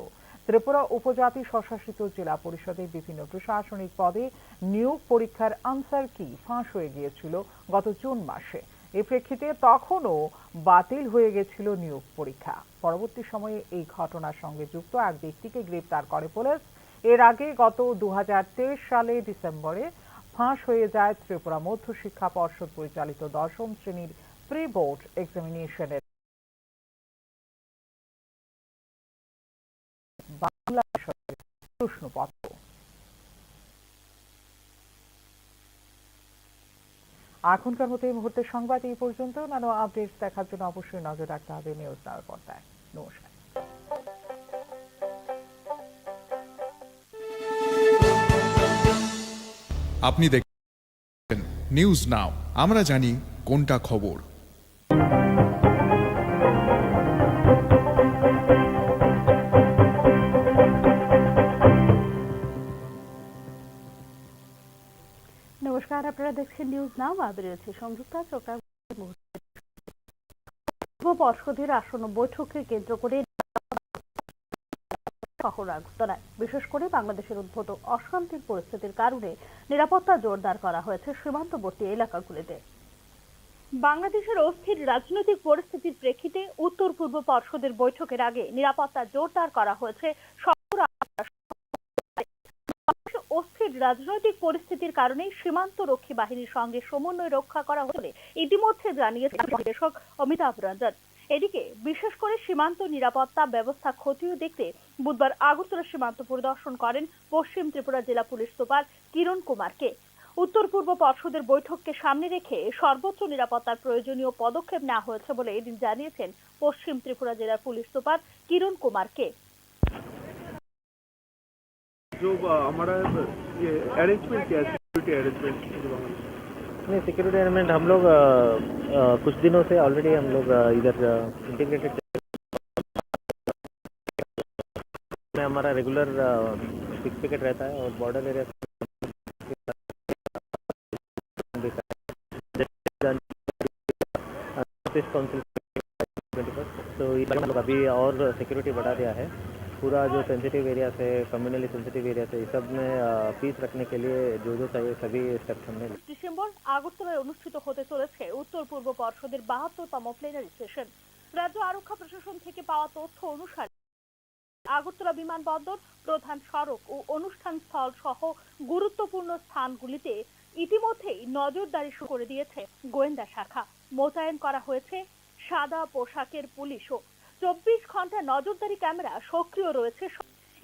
ত্রিপুরা উপজাতি স্বশাসিত জেলা পরিষদে বিভিন্ন প্রশাসনিক পদে নিয়োগ পরীক্ষার আনসার কি ফাঁস হয়ে গিয়েছিল গত জুন মাসে। এ প্রেক্ষিতে তখনও বাতিল হয়ে গেছিল নিয়োগ পরীক্ষা। পরবর্তী সময়ে এই ঘটনার সঙ্গে যুক্ত এক ব্যক্তিকে গ্রেপ্তার করে পুলিশ। এর আগে গত 2023 সালে ডিসেম্বরে ফাঁস হয়ে যায় ত্রিপুরা মধ্য শিক্ষা পর্ষদ পরিচালিত দশম শ্রেণীর প্রি বোর্ড এক্সামিনেশনের বাংলা বিষয়ের প্রশ্নপত্র। এখনকার মতো এই মুহূর্তের সংবাদ এই পর্যন্ত। নানা আপডেট দেখার জন্য অবশ্যই নজর রাখতে হবে নিউজ নাওর পর্দায়। নমস্কার। আপনি দেখছেন নিউজ নাও, আমরা জানি কোনটা খবর। নমস্কার, আপনারা দেখছেন নিউজ নাও। আমি রয়েছে সংযুক্তা চক্রবর্তী। পর্ষদের আসন্ন বৈঠককে কেন্দ্র করে শহর আগরতলায় বিশেষ করে বাংলাদেশের উদ্ভূত অশান্তির পরিস্থিতির কারণে নিরাপত্তা জোরদার করা হয়েছে সীমান্তবর্তী এলাকাগুলিতে। বাংলাদেশের অস্থির রাজনৈতিক পরিস্থিতির প্রেক্ষিতে উত্তর পূর্ব পর্ষদের বৈঠকের আগে নিরাপত্তা জোরদার করা হয়েছে শহর। অস্থির রাজনৈতিক পরিস্থিতির কারণে সীমান্ত রক্ষী বাহিনীর সঙ্গে সমন্বয় রক্ষা করা হলে ইতিমধ্যে জানিয়েছেন নির্দেশক অমিতাভ রঞ্জন। এদিকে বিশেষ করে সীমান্ত নিরাপত্তা ব্যবস্থা খতিয়ে দেখতে বুধবার আগরতলা সীমান্ত পরিদর্শন করেন পশ্চিম ত্রিপুরা জেলা পুলিশ সুপার কিরণ কুমারকে। উত্তর পূর্ব পর্ষদের বৈঠককে সামনে রেখে সর্বোচ্চ নিরাপত্তার প্রয়োজনীয় পদক্ষেপ নেওয়া হয়েছে বলে এদিন জানিয়েছেন পশ্চিম ত্রিপুরা জেলার পুলিশ সুপার কিরণ কুমারকে। जो हमारा ये अरेंजमेंट क्या है, सिक्योरिटी अरेंजमेंट? नहीं, सिक्योरिटी अरेंजमेंट हम लोग कुछ दिनों से ऑलरेडी हम लोग इधर इंटीग्रेटेड में हमारा रेगुलर फिक्स पिकेट रहता है और बॉर्डर एरिया तो अभी और सिक्योरिटी बढ़ा दिया है। पूरा जो सेंसिटिव एरिया से कम्युनली सेंसिटिव एरिया से इस सब में पीस रखने के लिए जो चाहिए सभी स्टेप्स हमने। ডিসেম্বর আগরতলায় অনুষ্ঠিত হতে চলেছে উত্তর পূর্ব পর্ষদের 72তম প্লেনারি সেশন। রাজ্য আরক্ষা প্রশাসন থেকে পাওয়া তথ্য অনুসারে আগরতলা বিমানবন্দর, প্রধান সড়ক ও অনুষ্ঠান স্থল সহ গুরুত্বপূর্ণ স্থানগুলিতে ইতিমধ্যেই নজরদারি শুরু করে দিয়েছে গোয়েন্দা শাখা। মোতায়েন করা হয়েছে সাদা পোশাকের পুলিশও। 24 ঘন্টা নজরদারি ক্যামেরা সক্রিয় রয়েছে।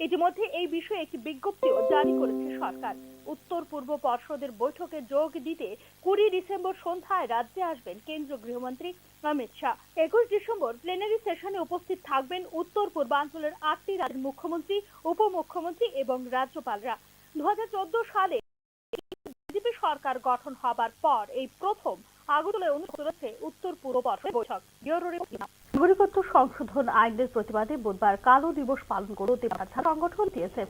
ইতিমধ্যে এই বিষয়ে একটি বিজ্ঞপ্তিও জারি করেছে সরকার। উত্তর পূর্ব পর্ষদের বৈঠকে যোগ দিতে 20 ডিসেম্বর সন্ধ্যায় রাজ্যে আসবেন কেন্দ্রীয় গৃহমন্ত্রী অমিত শাহ। 21 ডিসেম্বর প্লেনারি সেশনে উপস্থিত থাকবেন উত্তর পূর্বাঞ্চলের 8টি রাজ্যের মুখ্যমন্ত্রী, উপমুখ্যমন্ত্রী এবং রাজ্যপালরা। 2014 সালে বিজেপি সরকার গঠন হবার পর এই প্রথম আগরতলায় অনুষ্ঠিত হয়েছে উত্তর পূর্ব পর্ষদের বৈঠক। নাগরিকত্ব সংশোধন আইনের প্রতিবাদে বুধবার কালো দিবস পালন করতে সংগঠন টিএসএফ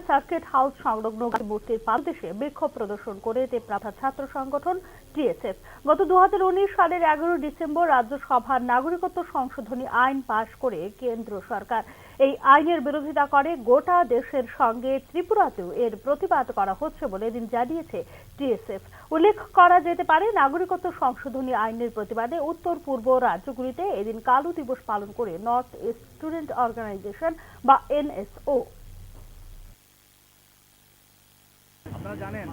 সার্কিট হাউস সংলগ্ন মূর্তির পাদদেশে বিক্ষোভ প্রদর্শন করে টেপরাথা ছাত্র সংগঠন টিএসএফ গত 2019 সালের 11 ডিসেম্বর রাজ্যসভার নাগরিকত্ব সংশোধনী আইন পাশ করে কেন্দ্র সরকার। এই আইনের বিরোধিতা করে গোটা দেশের সঙ্গে ত্রিপুরাতেও এর প্রতিবাদ করা হচ্ছে বলে এদিন জানিয়েছে টিএসএফ। উল্লেখ করা যেতে পারে, নাগরিকত্ব সংশোধনী আইনের প্রতিবাদে উত্তর পূর্ব রাজ্যগুলিতে এদিন কালো দিবস পালন করে নর্থ ইস্ট স্টুডেন্ট অর্গানাইজেশন বা এনএসও। আপনারা জানেন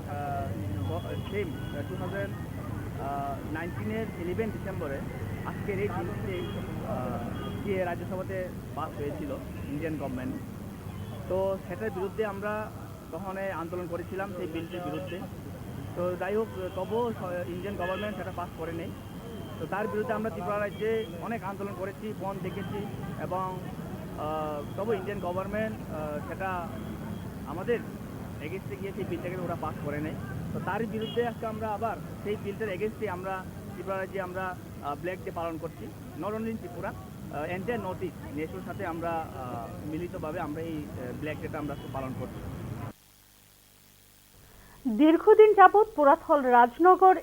2019-এর 11 ডিসেম্বরে আজকের এই বিলটি যে রাজ্যসভাতে পাস হয়েছিল ইন্ডিয়ান গভর্নমেন্ট, তো সেটার বিরুদ্ধে আমরা তখন আন্দোলন করেছিলাম সেই বিলটির বিরুদ্ধে। তো যাই হোক, তবুও ইন্ডিয়ান গভর্নমেন্ট সেটা পাস করে নেই। তো তার বিরুদ্ধে আমরা ত্রিপুরা রাজ্যে অনেক আন্দোলন করেছি, বন দেখেছি, এবং তবু ইন্ডিয়ান গভর্নমেন্ট সেটা আমাদের এগেনস্টে গিয়ে সেই বিলটাকে ওরা পাস করে নেই। তো তার বিরুদ্ধে আজকে আমরা আবার সেই বিলটার এগেনস্টে আমরা ত্রিপুরা রাজ্যে আমরা ব্ল্যাক ডে পালন করছি। Not only Tripura, entire north east নেশনের সাথে আমরা মিলিতভাবে আমরা এই ব্ল্যাক ডেটা আমরা পালন করছি। দীর্ঘদিন যাবৎ পুরাথল রাজনগর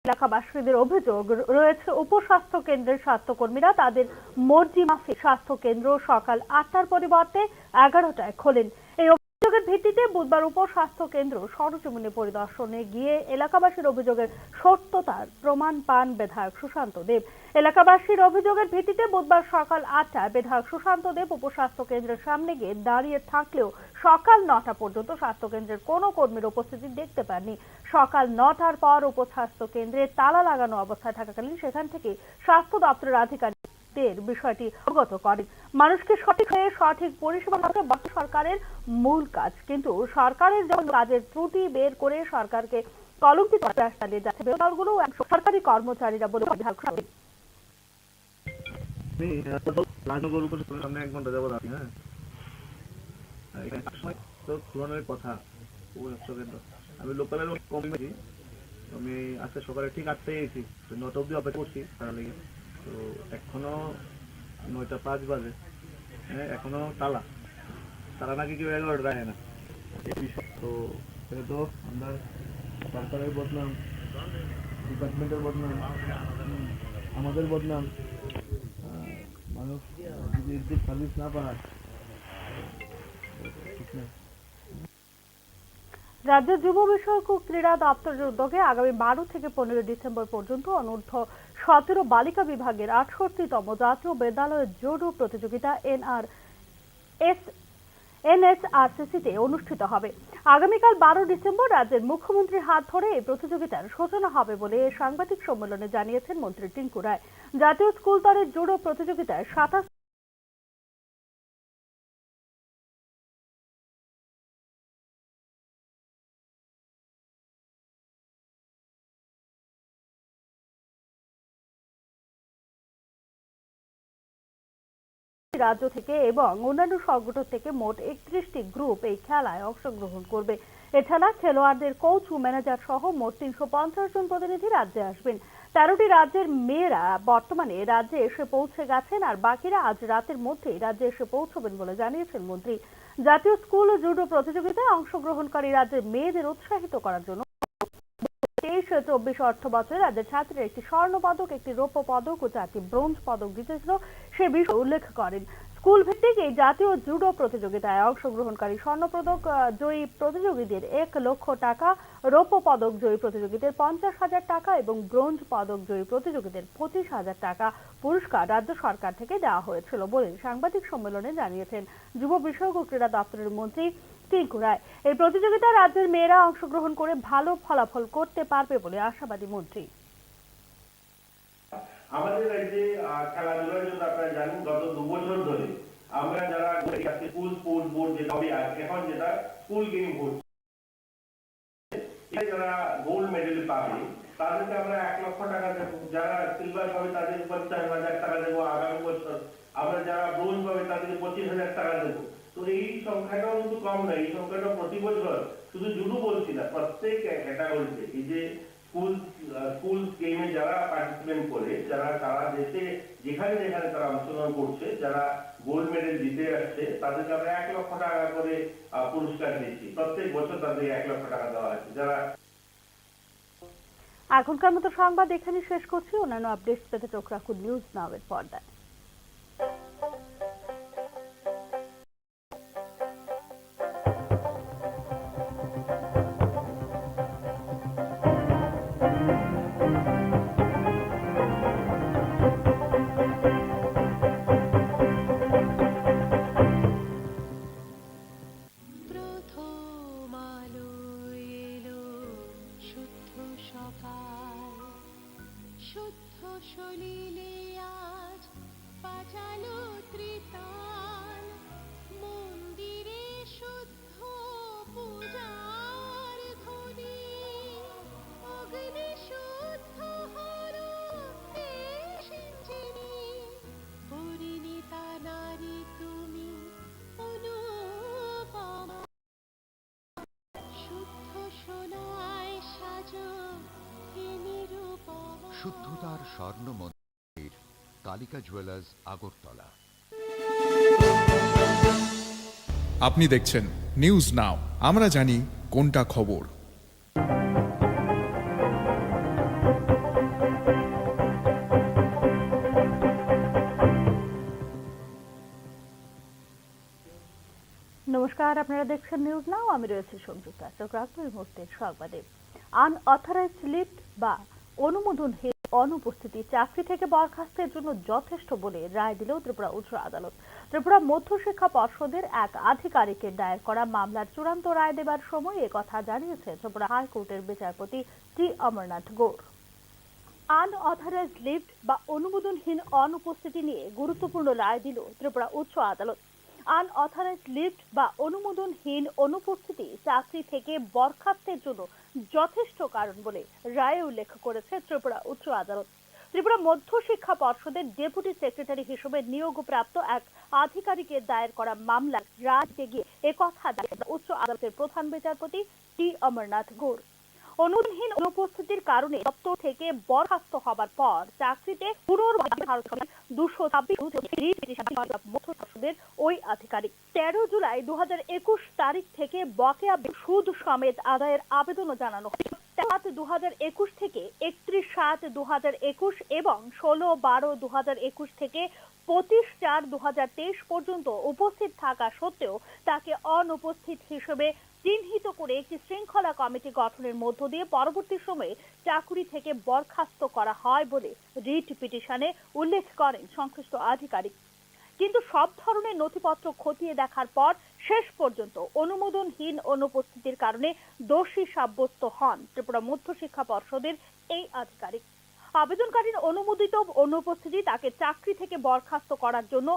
এলাকাবাসীদের অভিযোগ রয়েছে, উপস্বাস্থ্য কেন্দ্রের স্বাস্থ্যকর্মীরা তাদের মর্জি মাফিক স্বাস্থ্য কেন্দ্র সকাল 8টার পরিবর্তে 11টায় খোলেন। এই অভিযোগের ভিত্তিতে বুধবার উপস্বাস্থ্য কেন্দ্র সরজমিনে পরিদর্শনে গিয়ে এলাকাবাসীর অভিযোগের সত্যতার প্রমাণ পান বিধায়ক সুশান্ত দেব। এলাকাবাসীর অভিযোগের ভিত্তিতে বুধবার সকাল 8টায় বিধায়ক সুশান্ত দেব উপস্বাস্থ্য কেন্দ্রের সামনে গিয়ে দাঁড়িয়ে থাকলেও সকাল 9টা পর্যন্ত স্বাস্থ্য কেন্দ্রের কোনো কর্মীর উপস্থিতি দেখতে পাননি। সকাল 9টার পর উপস্বাস্থ্য কেন্দ্রে তালা লাগানো অবস্থায় থাকাকালীন সেখান থেকে স্বাস্থ্য দপ্তরের আধিকারিকদের বিষয়টি অবগত করেন। মানুষকে সঠিক হয়ে সঠিক পরিষেবা দেওয়া সরকারের মূল কাজ, কিন্তু সরকারের যখন কাজের ত্রুটি বের করে সরকারকে কলঙ্কিত প্রয়াস চালিয়ে যাচ্ছে বিরোধী দলগুলো সরকারি কর্মচারীরা বলে বিধায়ক রাজনগর উপর সামনে 1 ঘন্টা যাবো আছি। হ্যাঁ, তো পুরানোর কথা আমি লোকালের কম পেয়েছি। আমি আজকে সকালে ঠিক 8টায় এসেছি, 9টা অব্দি অপেক্ষা করছি তারা লেগে। তো এখনো 9:05 বাজে, হ্যাঁ এখনো তারা নাকি কেউ 11টা দেয় না এই বিষয়। তো এটা তো আমরা সরকারের বদনাম, ডিপার্টমেন্টের বদনাম, আমাদের বদনাম। মানুষ যদি সার্ভিস না পায় ঠিক না। রাজ্য যুব বিষয়ক ও ক্রীড়া দপ্তরের উদ্যোগে আগামী 12 থেকে 15 ডিসেম্বর পর্যন্ত অনূর্ধ্ব 17 বালিকা বিভাগের 68তম জাতীয় বিদ্যালয়ের জুডো প্রতিযোগিতা এনএসআরসিসিতে অনুষ্ঠিত হবে। আগামীকাল 12 ডিসেম্বর রাজ্যের মুখ্যমন্ত্রীর হাত ধরে এই প্রতিযোগিতার সূচনা হবে বলে সাংবাদিক সম্মেলনে জানিয়েছেন মন্ত্রী টিঙ্কু রায়। জাতীয় স্কুল স্তরের জুডো প্রতিযোগিতায় 27 রাজ্য থেকে এবং অন্যান্য সংগঠন থেকে মোট 31টি গ্রুপ এই খেলায় অংশগ্রহণ করবে। এছাড়া খেলোয়াড়দের কোচ ও ম্যানেজার সহ মোট 350 জন প্রতিনিধি রাজ্যে আসবেন। 13টি রাজ্যের মেয়েরা বর্তমানে রাজ্যে এসে পৌঁছে গেছেন, আর বাকিরা আজ রাতের মধ্যেই রাজ্যে এসে পৌঁছবেন বলে জানিয়েছেন মন্ত্রী। জাতীয় স্কুল ও জুডো প্রতিযোগিতায় অংশগ্রহণকারী রাজ্যের মেয়েদের উৎসাহিত করার জন্য 23-24 অর্থ বছরে রাজ্যের ছাত্রীরা একটি স্বর্ণ পদক, একটি রৌপ্য পদক ও 4টি ব্রোঞ্জ পদক জিতেছিল সে বিষয়ে উল্লেখ করেন। স্কুল ভিত্তিক এই জাতীয় জুডো প্রতিযোগিতায় অংশগ্রহণকারী স্বর্ণপদক জয়ী প্রতিযোগীদের 1 লক্ষ টাকা, রৌপ্য পদক জয়ী প্রতিযোগীদের 50,000 টাকা এবং ব্রোঞ্জ পদক জয়ী প্রতিযোগীদের 25,000 টাকা পুরস্কার রাজ্য সরকার থেকে দেওয়া হয়েছিল বলে সাংবাদিক সম্মেলনে জানিয়েছেন যুব বিষয়ক ও ক্রীড়া দপ্তরের মন্ত্রী টিঙ্কু রায়। এই প্রতিযোগিতায় রাজ্যের মেয়েরা অংশগ্রহণ করে ভালো ফলাফল করতে পারবে বলে আশাবাদী মন্ত্রী। আমাদের রাজ্যে খেলাধুলার জন্য আপনারা জানেন গত 2 বছর ধরে আমরা যারা স্কুল স্পোর্টস বোর্ড যেটা হবে এখন যেটা স্কুল গেম হচ্ছে, যারা গোল্ড মেডেল পাবে তাদেরকে আমরা 1 লক্ষ টাকা দেবো, যারা সিলভার পাবে তাদের 50,000 টাকা দেবো আগামী বছর, আমরা যারা ব্রোঞ্জ পাবে তাদেরকে 25,000 টাকা দেবো। তো এই সংখ্যাটাও কিন্তু কম নয়, এই সংখ্যাটা প্রতি বছর শুধু জুডো বলছি না, প্রত্যেক ক্যাটাগরিতে এই যে স্কুল গেমে যারা পার্টিসিপেট করে, যারা সারা দেশে যেখানে যেখানে তারা অংশগ্রহণ করছে, যারা গোল্ড মেডেল জিতে আসছে তাদেরকে আমরা 1 লক্ষ টাকা করে পুরস্কার দিচ্ছি। প্রত্যেক বছর তাদের 1 লক্ষ টাকা দেওয়া আছে। যারা এখনকার মতো সংবাদ এখানে শেষ করছি। অন্যান্য আপডেট পেতে চোখ রাখুন নিউজ নাও এর পর্দায়। শুদ্ধ সলিলে আজ বাজালো ত্রিতাল, মন্দিরে শুদ্ধ পূজার ধ্বনি, অগ্নি শুদ্ধ হর সিঞ্জিনি, পরিণীতা নারী তুমি অনুপমা, শুদ্ধ সোনায় সাজো শুদ্ধতার স্বর্ণ মন্দির কালিকা জুয়েলার্স আগরতলা। আপনি দেখছেন নিউজ নাও, আমরা জানি কোনটা খবর। নমস্কার, আপনারা দেখছেন নিউজ নাও, আমি রয়েছি সংযুক্তা। চোখ রাখবো এই মুহূর্তের সংবাদে। আনঅথরাইজড লিফট বা অনুমোদনহীন অনুপস্থিতি চাকরি থেকে বরখাস্তের জন্য যথেষ্ট বলে রায় দিল ত্রিপুরা উচ্চ আদালত। ত্রিপুরা মধ্যশিক্ষা পর্ষদের এক আধিকারিকের দায়ের করা মামলার চূড়ান্ত রায় দেবার সময় একথা জানিয়েছে ত্রিপুরা হাইকোর্টের বিচারপতি টি অমরনাথ গৌর। আনঅথরাইজড লিফট বা অনুমোদনহীন অনুপস্থিতি নিয়ে গুরুত্বপূর্ণ রায় দিল ত্রিপুরা উচ্চ আদালত। আনঅথরাইজড লিফট বা অনুমোদনহীন অনুপস্থিতি চাকরি থেকে বরখাস্তের জন্য যথেষ্ট কারণ বলে রায়ে উল্লেখ করেছে ত্রিপুরা উচ্চ আদালত। ত্রিপুরা মধ্যশিক্ষা পর্ষদের ডেপুটি সেক্রেটারি হিসেবে নিয়োগপ্রাপ্ত এক আধিকারিকের দায়ের করা মামলার রায় গিয়ে একথা জানিয়েছেন উচ্চ আদালতের প্রধান বিচারপতি টি অমরনাথ গৌর। অনুমোদনহীন অনুপস্থিতির কারণে দপ্তর থেকে বরখাস্ত হবার পর চাকরিতে পুনর্বার 226 ওই আধিকারিক 13 জুলাই 2021 তারিখ থেকে বকেয়া সুদ সমেত আদায়ের আবেদনও জানানো হয়। 7/2021 থেকে 31/7/2021 এবং 16/12/2021 থেকে 25/4/2023 পর্যন্ত উপস্থিত থাকা সত্ত্বেও তাকে অনুপস্থিত হিসেবে চিহ্নিত করে একটি শৃঙ্খলা কমিটি গঠনের মধ্য দিয়ে পরবর্তী সময়ে চাকরি থেকে বরখাস্ত করা হয় বলে রিট পিটিশনে উল্লেখ করেন সংশ্লিষ্ট আধিকারিক। কিন্তু সব ধরনের নথিপত্র খতিয়ে দেখার পর শেষ পর্যন্ত অনুমোদনহীন অনুপস্থিতির কারণে দোষী সাব্যস্ত হন ত্রিপুরা মধ্যশিক্ষা পর্ষদের এই আধিকারিক। আবেদনকারীর অনুমোদিত অনুপস্থিতি তাকে চাকরি থেকে বরখাস্ত করার জন্য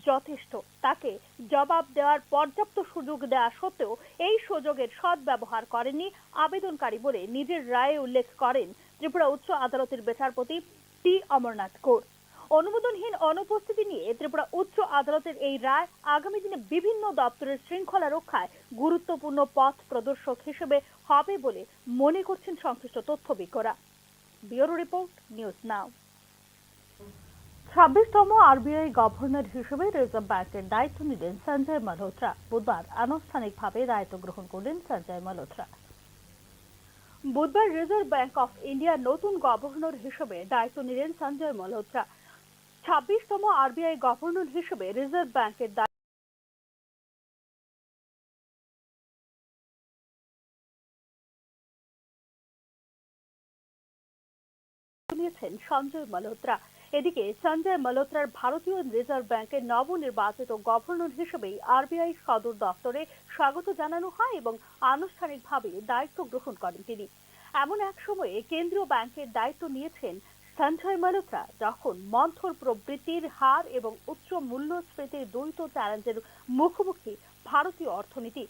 যথেষ্ট। তাকে জবাব দেওয়ার পর্যাপ্ত সুযোগ দেওয়া সত্ত্বেও এই সুযোগের সদ্ব্যবহার করেননি আবেদনকারী বলে নিজের রায়ে উল্লেখ করেন ত্রিপুরা উচ্চ আদালতের বিচারপতি টি অমরনাথ গৌর। অনুমোদনহীন অনুপস্থিতি নিয়ে ত্রিপুরা উচ্চ আদালতের এই রায় আগামী দিনে বিভিন্ন দপ্তরের শৃঙ্খলা রক্ষায় গুরুত্বপূর্ণ পথ প্রদর্শক হিসেবে হবে বলে মনে করছেন সংশ্লিষ্ট তথ্যবিজ্ঞরা। Bureau report, news now. 26তম আরবিআই গভর্নর হিসেবে রিজার্ভ ব্যাংকের দায়িত্ব নিলেন সঞ্জয় মালহোত্রা। বুধবার আনুষ্ঠানিকভাবে দায়িত্ব গ্রহণ করলেন সঞ্জয় মালহোত্রা। বুধবার রিজার্ভ ব্যাংক অফ ইন্ডিয়ার নতুন গভর্নর হিসেবে দায়িত্ব নিলেন সঞ্জয় মালহোত্রা। 26তম আরবিআই গভর্নর হিসেবে রিজার্ভ ব্যাংকের নিয়েছেন সঞ্জয় মালহোত্রা। এদিকে সঞ্জয় মালহোত্রার ভারতীয় রিজার্ভ ব্যাংকের নবনির্বাচিত গভর্নর হিসেবেই আরবিআই সদর দপ্তরে স্বাগত জানানো হয় এবং আনুষ্ঠানিকভাবে দায়িত্ব গ্রহণ করেন তিনি। এমন এক সময়ে কেন্দ্রীয় ব্যাংকের দায়িত্ব নিয়েছেন সঞ্জয় মালহোত্রা, যখন মন্থর প্রবৃদ্ধির হার এবং উচ্চ মূল্যস্ফীতির দ্বৈত চ্যালেঞ্জের মুখোমুখি ভারতীয় অর্থনীতি।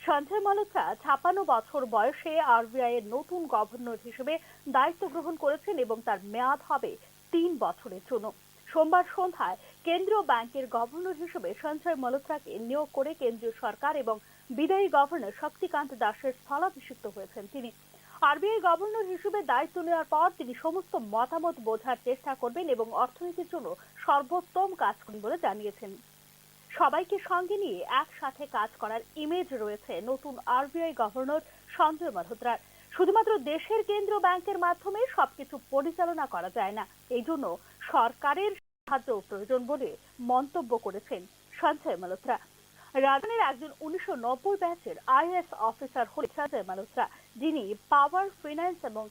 সঞ্জয় মালহোত্রা 56 বছর বয়সে আরবিআই এর নতুন গভর্নর হিসেবে দায়িত্ব গ্রহণ করেছেন এবং তার মেয়াদ হবে 3 বছরের জন্য। সোমবার সন্ধ্যায় কেন্দ্রীয় ব্যাংকের গভর্নর হিসেবে সঞ্জয় মালহোত্রাকে নিয়োগ করে কেন্দ্রীয় সরকার এবং বিদায়ী গভর্নর শক্তিকান্ত দাসের স্থলাভিষিক্ত হয়েছেন তিনি। আরবিআই গভর্নর হিসেবে দায়িত্ব নেওয়ার পর তিনি সমস্ত মতামত বোঝার চেষ্টা করবেন এবং অর্থনীতির জন্য সর্বোত্তম কাজ করবেন বলে জানিয়েছেন। সবাইকে সঙ্গে নিয়ে একসাথে কাজ করার ইমেজ রয়েছে নতুন আরবিআই গভর্নর সঞ্জয় মালহোত্রার। শুধুমাত্র দেশের কেন্দ্রীয় ব্যাংকের মাধ্যমে সবকিছু পরিচালনা করা যায় না, এই জন্য সরকারের সাহায্য প্রয়োজন বলে মন্তব্য করেছেন সঞ্জয় মালহোত্রা। রাজধানীর একজন 1990 ব্যাচের আইএএস অফিসার হলেন সঞ্জয় মালহোত্রা, যিনি পাওয়ার, ফিন্যান্স এবং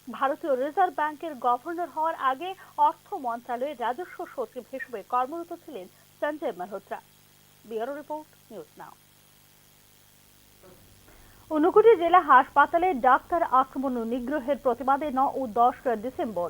ভারতীয় রিজার্ভ ব্যাংকের গভর্নর হওয়ার আগে অর্থ মন্ত্রণালয়ের রাজস্ব সচিব হিসেবে কর্মরত ছিলেন Sanjay Malhotra. Bureau report, news নাও। ঊনকোটি জেলা হাসপাতালে ডাক্তার আক্রমণ ও নিগ্রহের প্রতিবাদে 9 ও 10 ডিসেম্বর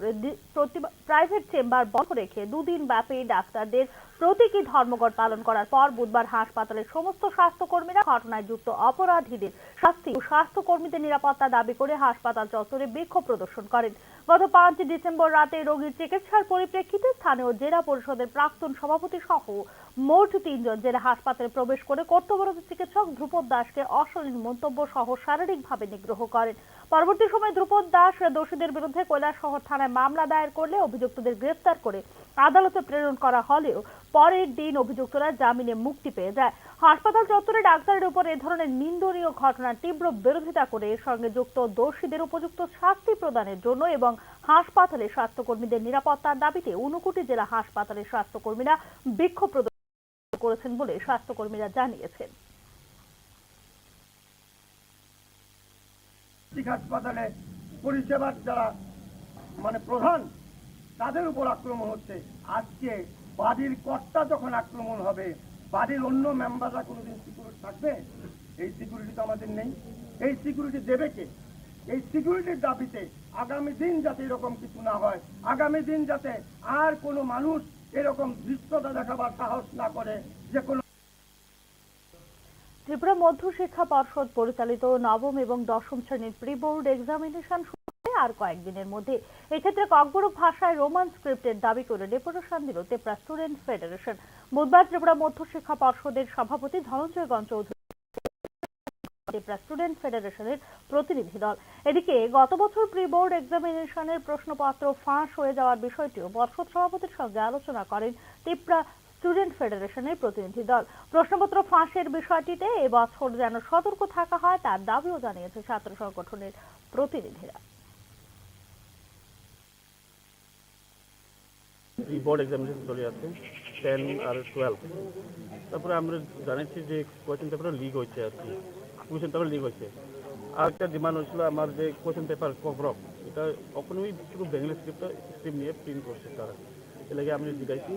প্রাইভেট চেম্বার বন্ধ রেখে 2 দিন ব্যাপী ডাক্তারদের প্রতীকী ধর্মঘট পালন করার পর বুধবার হাসপাতালের সমস্ত স্বাস্থ্যকর্মীরা ঘটনায় যুক্ত অপরাধীদের শাস্তি ও স্বাস্থ্যকর্মীদের নিরাপত্তা দাবি করে হাসপাতাল চত্বরে বিক্ষোভ প্রদর্শন করেন। গত 5 ডিসেম্বর রাতে রোগীর চিকিৎসার পরিপ্রেক্ষিতে স্থানীয় জেলা পরিষদের প্রাক্তন সভাপতি সহ মোট 3 জন জেলা হাসপাতালে প্রবেশ করে কর্তব্যরত চিকিৎসক ধ্রুপদ দাসকে অশালীন মন্তব্য সহ শারীরিকভাবে নিগ্রহ করেন। পরবর্তী সময় ধ্রুপদ দাস দোষীদের বিরুদ্ধে কৈলাসহর থানায় মামলা দায়ের করলে অভিযুক্তদের গ্রেফতার করে আদালতে প্রেরণ করা হলেও পরের দিন অভিযুক্তরা জামিনে মুক্তি পেয়ে যায়। হাসপাতাল চত্বরে ডাক্তারের উপর এ ধরনের নিন্দনীয় ঘটনার তীব্র বিরোধিতা করে এর সঙ্গে যুক্ত দোষীদের উপযুক্ত শাস্তি প্রদানের জন্য এবং হাসপাতালের স্বাস্থ্যকর্মীদের নিরাপত্তার দাবিতে ঊনকোটি জেলা হাসপাতালের স্বাস্থ্যকর্মীরা বিক্ষোভ প্রদর্শন করেছেন বলে স্বাস্থ্যকর্মীরা জানিয়েছেন। হাসপাতালে পরিষেবার যারা প্রধান, তাদের উপর আক্রমণ হচ্ছে। আজকে বাড়ির কর্তা যখন আক্রমণ হবে, বাড়ির অন্য মেম্বাররা কোনোদিন সিকিউরিটি থাকবে? এই সিকিউরিটি তো আমাদের নেই। এই সিকিউরিটি দেবে কে? এই সিকিউরিটির দাবিতে আগামী দিন যাতে এরকম কিছু না হয়, আগামী দিন যাতে আর কোনো মানুষ এরকম দৃশ্যতা দেখাবার সাহস না করে যে কোনো। ত্রিপুরা মধ্য শিক্ষা পর্ষদ পরিচালিত নবম এবং দশম শ্রেণীর প্রি বোর্ড এক্সামিনেশন শুরু হবে আর কয়েকদিনের মধ্যে। এক্ষেত্রে ককবরক ভাষায় রোমান স্ক্রিপ্টের দাবি করে ডেপুটেশন দিল ত্রিপুরা স্টুডেন্ট ফেডারেশন। বুধবার ত্রিপুরা মধ্য শিক্ষা পর্ষদের সভাপতি ধনঞ্জয় গঞ্জ চৌধুরী ত্রিপুরা স্টুডেন্ট ফেডারেশনের প্রতিনিধি দল। এদিকে গত বছর প্রি বোর্ড এক্সামিনেশনের প্রশ্নপত্র ফাঁস হয়ে যাওয়ার বিষয়টিও পর্ষদ সভাপতির সঙ্গে আলোচনা করেন ত্রিপুরা স্টুডেন্ট ফেডারেশনের প্রতিনিধি দল। প্রশ্নপত্র ফাঁসের বিষয়টিতে এবছর যেন সতর্ক থাকা হয় তার দাবিও জানিয়েছে ছাত্র সংগঠনের প্রতিনিধিরা। বোর্ড এক্সামিনেশন চলে যাচ্ছে 10 আর 12। তারপরে আমরা জানাচ্ছি যে কোয়েশ্চেন পেপার লিক হয়েছে, আর কি কোয়েশ্চেন পেপার লিক হয়েছে। আর একটা ডিমান্ড হয়েছিল আমার যে কোয়েশ্চেন পেপার ককবরক, এটা ওখানেই শুধু বেঙ্গলি স্ক্রিপ্ট নিয়ে প্রিন্ট করছে তারা, এর লাগে আমি জিজ্ঞাসি।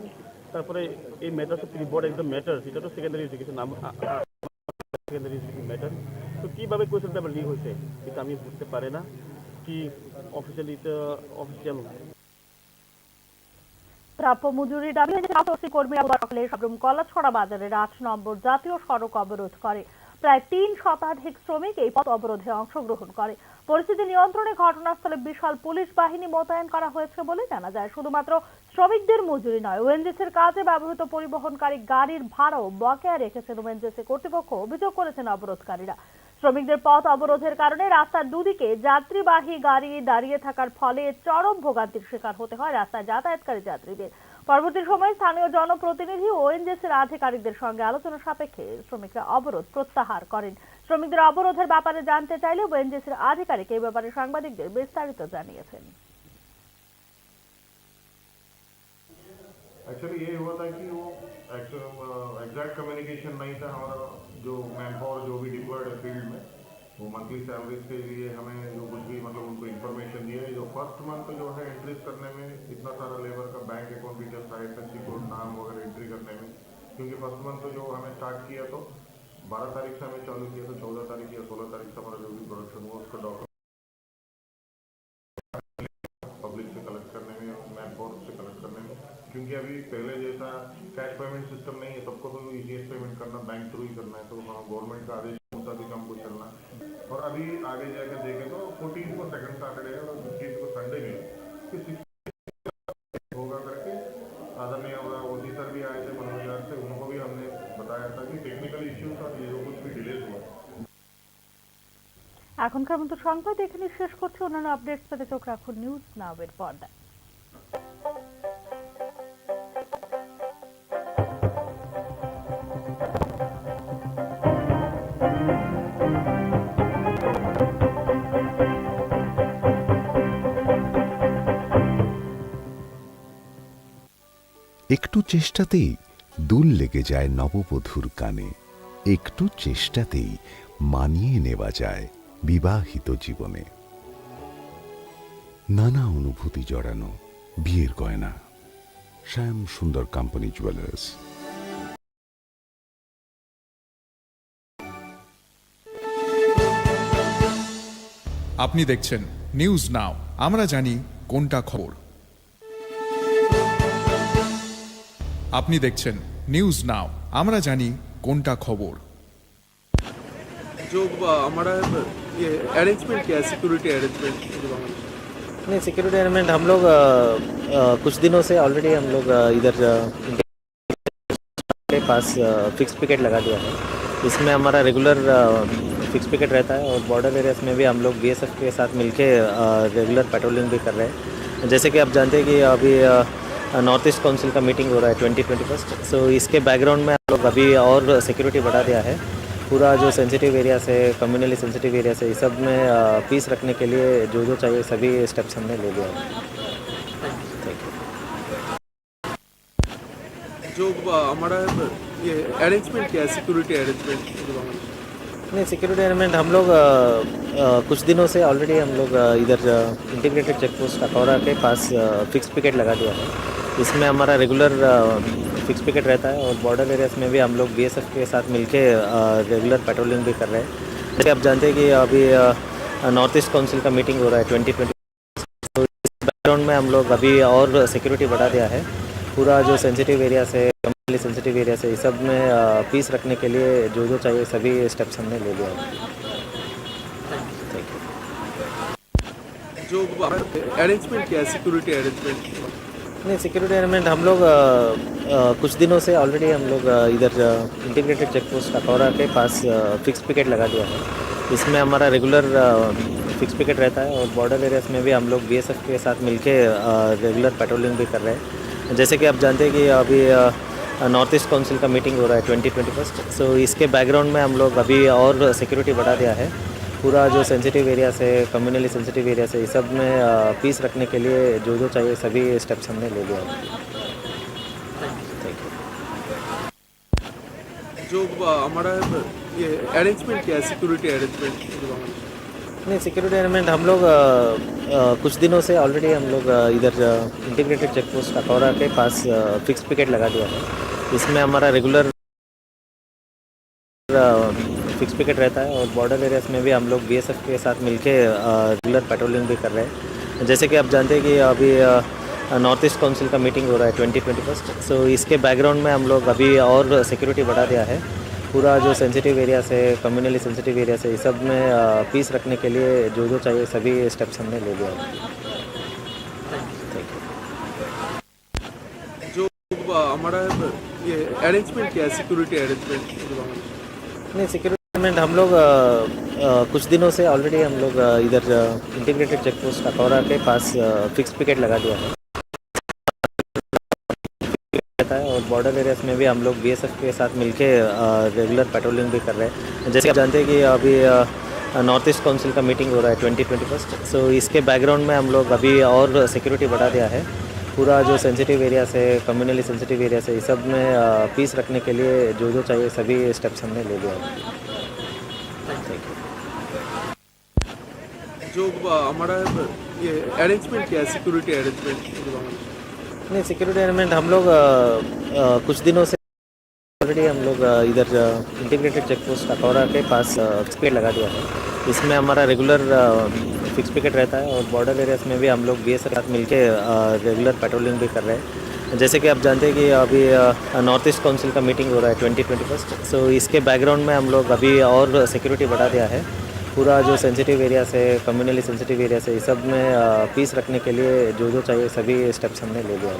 তারপরে এই ম্যাটার প্রি বোর্ড একদম ম্যাটার, এটা তো secondary education, secondary education matter. তো কীভাবে কোয়েশ্চেন পেপার লিক হয়েছে এটা আমি বুঝতে পারি না, কি অফিসিয়াল প্রাপ্য মজুরি দাবি কর্মীরা সকালে সাবরুম কলাছড়া বাজারের 8 নম্বর জাতীয় সড়ক অবরোধ করে। প্রায় 3 শতাধিক শ্রমিক এই পথ অবরোধে অংশগ্রহণ করে। পরিস্থিতি নিয়ন্ত্রণে ঘটনাস্থলে বিশাল পুলিশ বাহিনী মোতায়েন করা হয়েছে বলে জানা যায়। শুধুমাত্র শ্রমিকদের মজুরি নয়, ওএনজিসির কাজে ব্যবহৃত পরিবহনকারী গাড়ির ভাড়াও বকেয়া রেখেছেন ওএনজিসি কর্তৃপক্ষ, অভিযোগ করেছেন অবরোধকারীরা। শ্রমিকদের পথ অবরোধের কারণে রাস্তার দুদিকে যাত্রীবাহী গাড়ি দাঁড়িয়ে থাকার ফলে চরম ভোগান্তির শিকার হতে হয় রাস্তায় যাতায়াতকারী যাত্রীদের। পরবর্তী সময়ে স্থানীয় জনপ্রতিনিধি ও ওএনজিসির আধিকারিকদের সঙ্গে আলোচনা সাপেক্ষে শ্রমিকরা অবরোধ প্রত্যাহার করেন। শ্রমিকদের অবরোধের ব্যাপারে জানতে চাইলে ওএনজিসির আধিকারিক এই ব্যাপারে সাংবাদিকদের বিস্তারিত জানিয়েছেন। एक्चुअली ये हुआ था कि वो एग्जैक्ट कम्युनिकेशन नहीं था हमारा, जो मैन पावर जो भी डिप्लॉयड है फील्ड में, वो मंथली सैलरीज के लिए हमें जो कुछ भी मतलब उनको इन्फॉर्मेशन दी है। जो फर्स्ट मंथ जो है एंट्रीज करने में इतना सारा लेबर का bank account details, IFSC code, नाम वगैरह एंट्री करने में, क्योंकि फर्स्ट मंथ तो जो हमें स्टार्ट किया तो 12 तारीख से हमें चालू किया, तो 14 तारीख या 16 तारीख से हमारा जो भी प्रोडक्शन हुआ उसका डॉक्यूमेंट पब्लिक से कलेक्ट करने में, मैन पावर से कलेक्ट करने में, क्योंकि अभी पहले जैसा कैश पेमेंट सिस्टम नहीं है, सबको तो ईजीएस पेमेंट करना बैंक थ्रू ही करना है, तो हाँ गवर्नमेंट का आदेश के मुताबिक हमको चलना। और अभी आगे जाकर देखें तो 14 को सेकंड सैटरडे है और 15 को संडे भी है, कि 16 होगा करके आदरणीय ओसी सर भी आए थे मनोज से, उनको भी हमने बताया था कि टेक्निकल इश्यूज और ये जो कुछ भी डिलेज हुआ। এখনকার মতো সংবাদ এখানে শেষ করছি। অন্যান্য আপডেটস পেতে চোখ রাখুন নিউজ নাও এর পর্দায়। একটু চেষ্টাতেই দুল লেগে যায় নববধূর কানে, একটু চেষ্টাতেই মানিয়ে নেওয়া যায় বিবাহিত জীবনে। নানা অনুভূতি জড়ানো বিয়ের গয়না, শ্যাম সুন্দর কোম্পানি জুয়েলার্স। আপনি দেখছেন নিউজ নাও, আমরা জানি কোনটা খবর। আপনি দেখছেন নিউজ নাও, আমরা জানি কোনটা খবর। जो हमारा ये अरेंजमेंट क्या है, सिक्योरिटी अरेंजमेंट? नहीं, सिक्योरिटी अरेंजमेंट हम लोग कुछ दिनों से ऑलरेडी हम लोग इधर के पास फिक्स पिकेट लगा दिया है। इसमें हमारा रेगुलर फिक्स पिकेट रहता है और बॉर्डर एरियाज में भी हम लोग BSF के साथ मिलके रेगुलर पेट्रोलिंग भी कर रहे हैं। जैसे कि आप जानते हैं कि अभी नॉर्थ ईस्ट काउंसिल का मीटिंग हो रहा है 2021, सो इसके बैकग्राउंड में हम लोग अभी और सिक्योरिटी बढ़ा दिया है। पूरा जो सेंसिटिव एरिया से, कम्युनली सेंसिटिव एरिया से, इस सब में पीस रखने के लिए जो जो चाहिए सभी स्टेप्स हमने ले लिया है। जो हमारा ये अरेंजमेंट क्या है, सिक्योरिटी अरेंजमेंट? नहीं, सिक्योरिटी अरेंजमेंट हम लोग कुछ दिनों से ऑलरेडी हम लोग इधर इंटीग्रेटेड चेक पोस्ट अखौरा के पास फिक्स पिकेट लगा दिया है। इसमें हमारा रेगुलर फिक्स पिकेट रहता है और बॉर्डर एरियाज में भी हम लोग BSF के साथ मिलके रेगुलर पेट्रोलिंग भी कर रहे हैं। जैसे आप जानते हैं कि अभी नॉर्थ ईस्ट काउंसिल का मीटिंग हो रहा है 2020, तो इस बैकग्राउंड में हम लोग अभी और सिक्योरिटी बढ़ा दिया है। पूरा जो सेंसिटिव एरिया से, कम्युनली सेंसिटिव एरिया से, इस सब में पीस रखने के लिए जो जो चाहिए सभी स्टेप्स हमने ले लिया है। जो अरेंजमेंट क्या है, सिक्योरिटी अरेंजमेंट? नहीं, सिक्योरिटी अरेंजमेंट हम लोग कुछ दिनों से ऑलरेडी हम लोग इधर इंटीग्रेटेड चेक पोस्ट अखौरा के पास फिक्स पिकेट लगा दिया है। इसमें हमारा रेगुलर फिक्स पिकेट रहता है और बॉर्डर एरियाज में भी हम लोग BSF के साथ मिलके रेगुलर पेट्रोलिंग भी कर रहे हैं। जैसे कि आप जानते हैं कि अभी नॉर्थ ईस्ट काउंसिल का मीटिंग हो रहा है 2021, सो इसके बैकग्राउंड में हम लोग अभी और सिक्योरिटी बढ़ा दिया है। पूरा जो सेंसिटिव एरिया से, कम्युनली सेंसिटिव एरिया से, इस सब में पीस रखने के लिए जो जो चाहिए सभी स्टेप्स हमने ले लिया है। जो हमारा ये अरेंजमेंट क्या है, सिक्योरिटी अरेंजमेंट? नहीं, सिक्योरिटी अरेंजमेंट हम लोग कुछ दिनों से ऑलरेडी हम लोग इधर इंटीग्रेटेड चेक पोस्ट अखौरा के पास फिक्स पिकेट लगा दिया है। इसमें हमारा रेगुलर फिक्स पिकेट रहता है और बॉर्डर एरियाज में भी हम लोग BSF के साथ मिलके रेगुलर पेट्रोलिंग भी कर रहे हैं। जैसे कि आप जानते हैं कि अभी नॉर्थ ईस्ट काउंसिल का मीटिंग हो रहा है 2021, सो इसके बैकग्राउंड में हम लोग अभी और सिक्योरिटी बढ़ा दिया है। पूरा जो सेंसिटिव एरिया से, कम्युनली सेंसिटिव एरिया से, इस सब में पीस रखने के लिए जो जो चाहिए सभी स्टेप्स हमने ले लिया है। जो हमारा ये अरेंजमेंट क्या है, सिक्योरिटी अरेंजमेंट? नहीं, सिक्योरिटी अरेंजमेंट हम लोग कुछ दिनों से ऑलरेडी हम लोग इधर इंटीग्रेटेड चेक पोस्ट अखौरा के पास फिक्स पिकेट लगा दिया है। और बॉर्डर एरियाज में भी हम लोग बीएसएफ के साथ मिलके रेगुलर पेट्रोलिंग भी कर रहे हैं। जैसे आप जानते हैं कि अभी नॉर्थ ईस्ट काउंसिल का मीटिंग हो रहा है 2021, सो इसके बैकग्राउंड में हम लोग अभी और सिक्योरिटी बढ़ा दिया है। पूरा जो सेंसिटिव एरियाज है, कम्युनली सेंसिटिव एरियाज है, इस सब में पीस रखने के लिए जो जो चाहिए सभी स्टेप्स हमने ले लिया है। जो हमारा ये अरेंजमेंट क्या है, सिक्योरिटी अरेंजमेंट? नहीं, सिक्योरिटी अरेंजमेंट हम लोग कुछ दिनों से ऑलरेडी हम लोग इधर इंटीग्रेटेड चेक पोस्ट अकौरा के पास फिक्स पिकेट लगा दिया है। इसमें हमारा रेगुलर फिक्स पिकेट रहता है और बॉर्डर एरियाज में भी हम लोग बीएसएफ के साथ मिलके रेगुलर पेट्रोलिंग भी कर रहे हैं। जैसे कि आप जानते हैं कि अभी नॉर्थ ईस्ट काउंसिल का मीटिंग हो रहा है 2021, सो इसके बैकग्राउंड में हम लोग अभी और सिक्योरिटी बढ़ा दिया है। पूरा जो सेंसिटिव एरियाज है, कम्युनली सेंसिटिव एरियाज है, इस सब में पीस रखने के लिए जो जो चाहिए सभी स्टेप्स हमने ले लिया है।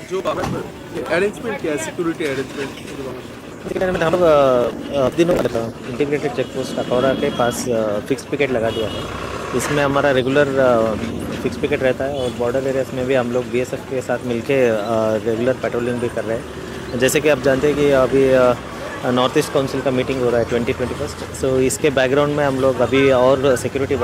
जो अरेंजमेंट क्या है, सिक्योरिटी अरेंजमेंट? हम लोग दिनों इंटीग्रेटेड चेक पोस्ट अकौरा के पास फिक्स पिकेट लगा दिया है। इसमें हमारा रेगुलर फिक्स पिकेट रहता है और बॉर्डर एरियाज में भी हम लोग बीएसएफ के साथ मिलके रेगुलर पेट्रोलिंग भी कर रहे हैं। जैसे कि आप जानते हैं कि अभी नॉर्थ ईस्ट काउंसिल का मीटिंग हो रहा है 2021, सो इसके बैकग्राउंड में हम लोग अभी और सिक्योरिटी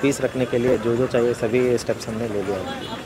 पीस रखने के लिए जो जो चाहिए सभी स्टेप्स हमने ले लिया है।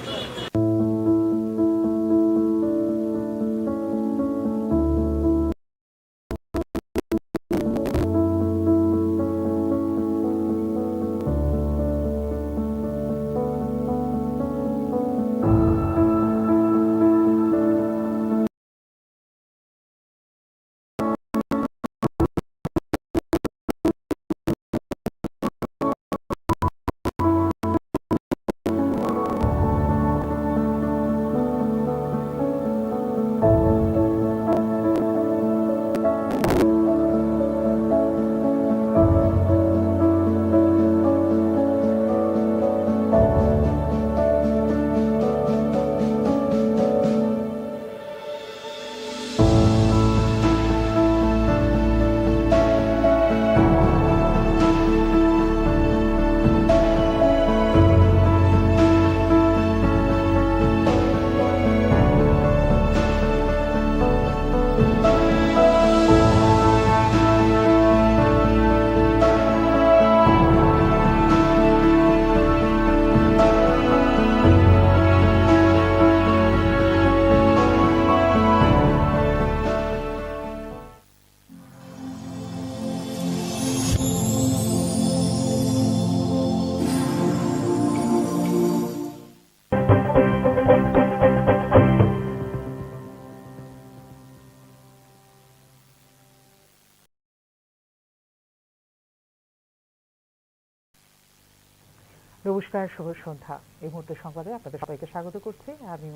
নমস্কার, শুভ সন্ধ্যা। এই মুহূর্তে সংবাদে আপনাদের সবাইকে স্বাগত করছি আমি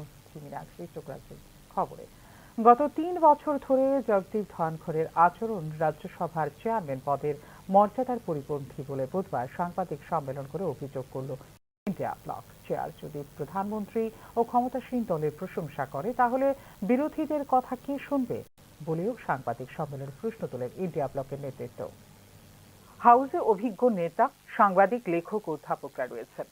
মীনাক্ষী। চোখ রাখছি খবরে। গত 3 বছর ধরে জগদীপ ধনখড়ের আচরণ রাজ্যসভার চেয়ারম্যান পদের মর্যাদার পরিপন্থী বলে বুধবার সাংবাদিক সম্মেলন করে অভিযোগ করল ইন্ডিয়া ব্লক। চেয়ার যদি প্রধানমন্ত্রী ও ক্ষমতাসীন দলের প্রশংসা করে তাহলে বিরোধীদের কথা কে শুনবে বলেও সাংবাদিক সম্মেলনে প্রশ্ন তোলেন ইন্ডিয়া ব্লকের নেতৃত্ব। হাউসে অভিজ্ঞ নেতা, সাংবাদিক, লেখক, অধ্যাপকরা রয়েছেন।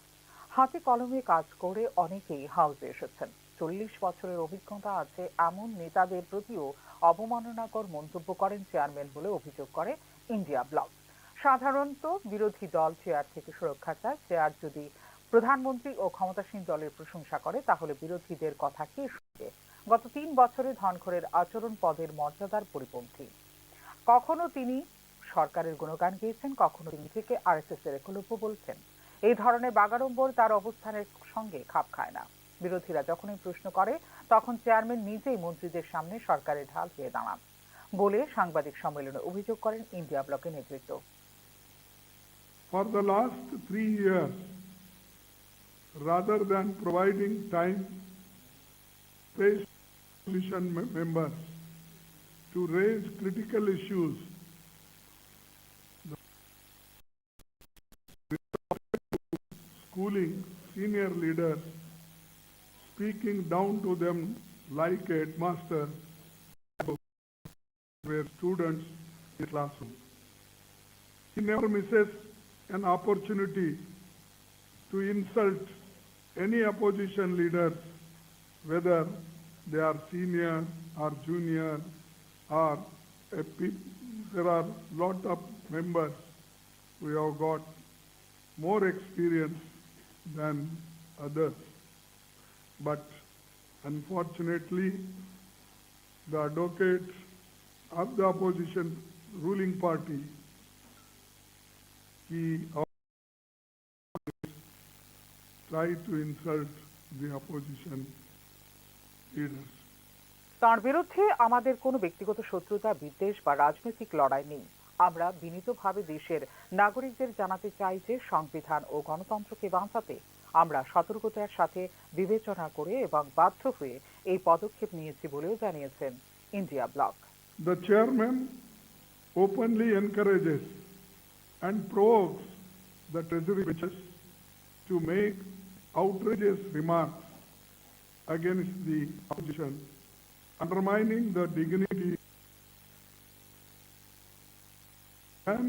হাতে কলমে কাজ করে অনেকেই হাউসে এসেছেন। 40 বছরের অভিজ্ঞতা আছে এমন নেতাদের প্রতিও অবমাননাকর মন্তব্য করেন চেয়ারম্যান বলে অভিযোগ করে ইন্ডিয়া ব্লক। সাধারণত বিরোধী দল চেয়ার থেকে সুরক্ষা চায়। চেয়ার যদি প্রধানমন্ত্রী ও ক্ষমতাসীন দলের প্রশংসা করে তাহলে বিরোধীদের কথা কে শুনবে? গত 3 বছরে ধনখড়ের আচরণ পদের মর্যাদার পরিপন্থী। কখনো তিনি সরকারের গুণগান গেয়েছেন, কখনো তিনি থেকে আরএসএস এর একলব্য বলছেন। এই ধরনের বাগাড়ম্বর তার অবস্থানের সঙ্গে খাপ খায় না। বিরোধীরা যখনই প্রশ্ন করে তখন চেয়ারম্যান নিজেই মন্ত্রীদের সামনে সরকারের ঢাল হয়ে দাঁড়ান বলে সাংবাদিক সম্মেলনে অভিযোগ করেন ইন্ডিয়া ব্লকের নেতৃত্ব। For the last 3 years, rather than providing time, space, commission members to raise critical issues, schooling senior leaders, speaking down to them like a headmaster, where students in the classroom. He never misses an opportunity to insult any opposition leaders, whether they are senior or junior or there are lot of members who have got more experience than others. But unfortunately, the advocates of the opposition ruling party, he always try to insult the opposition leaders. তার বিরুদ্ধে আমাদের কোনো ব্যক্তিগত শত্রুতা, বিদ্বেষ বা রাজনৈতিক লড়াই নেই। আমরা বিনীতভাবে দেশের নাগরিকদের জানাতে চাই যে সংবিধান ও গণতন্ত্রকে বাঁচাতে আমরা সতর্কতার সাথে বিবেচনা করে এবং বাধ্য হয়ে এই পদক্ষেপ নিয়েছি বলেও জানিয়েছেন India block. The chairman openly encourages and provokes the treasury benches to make outrageous remarks against the opposition, undermining the dignity and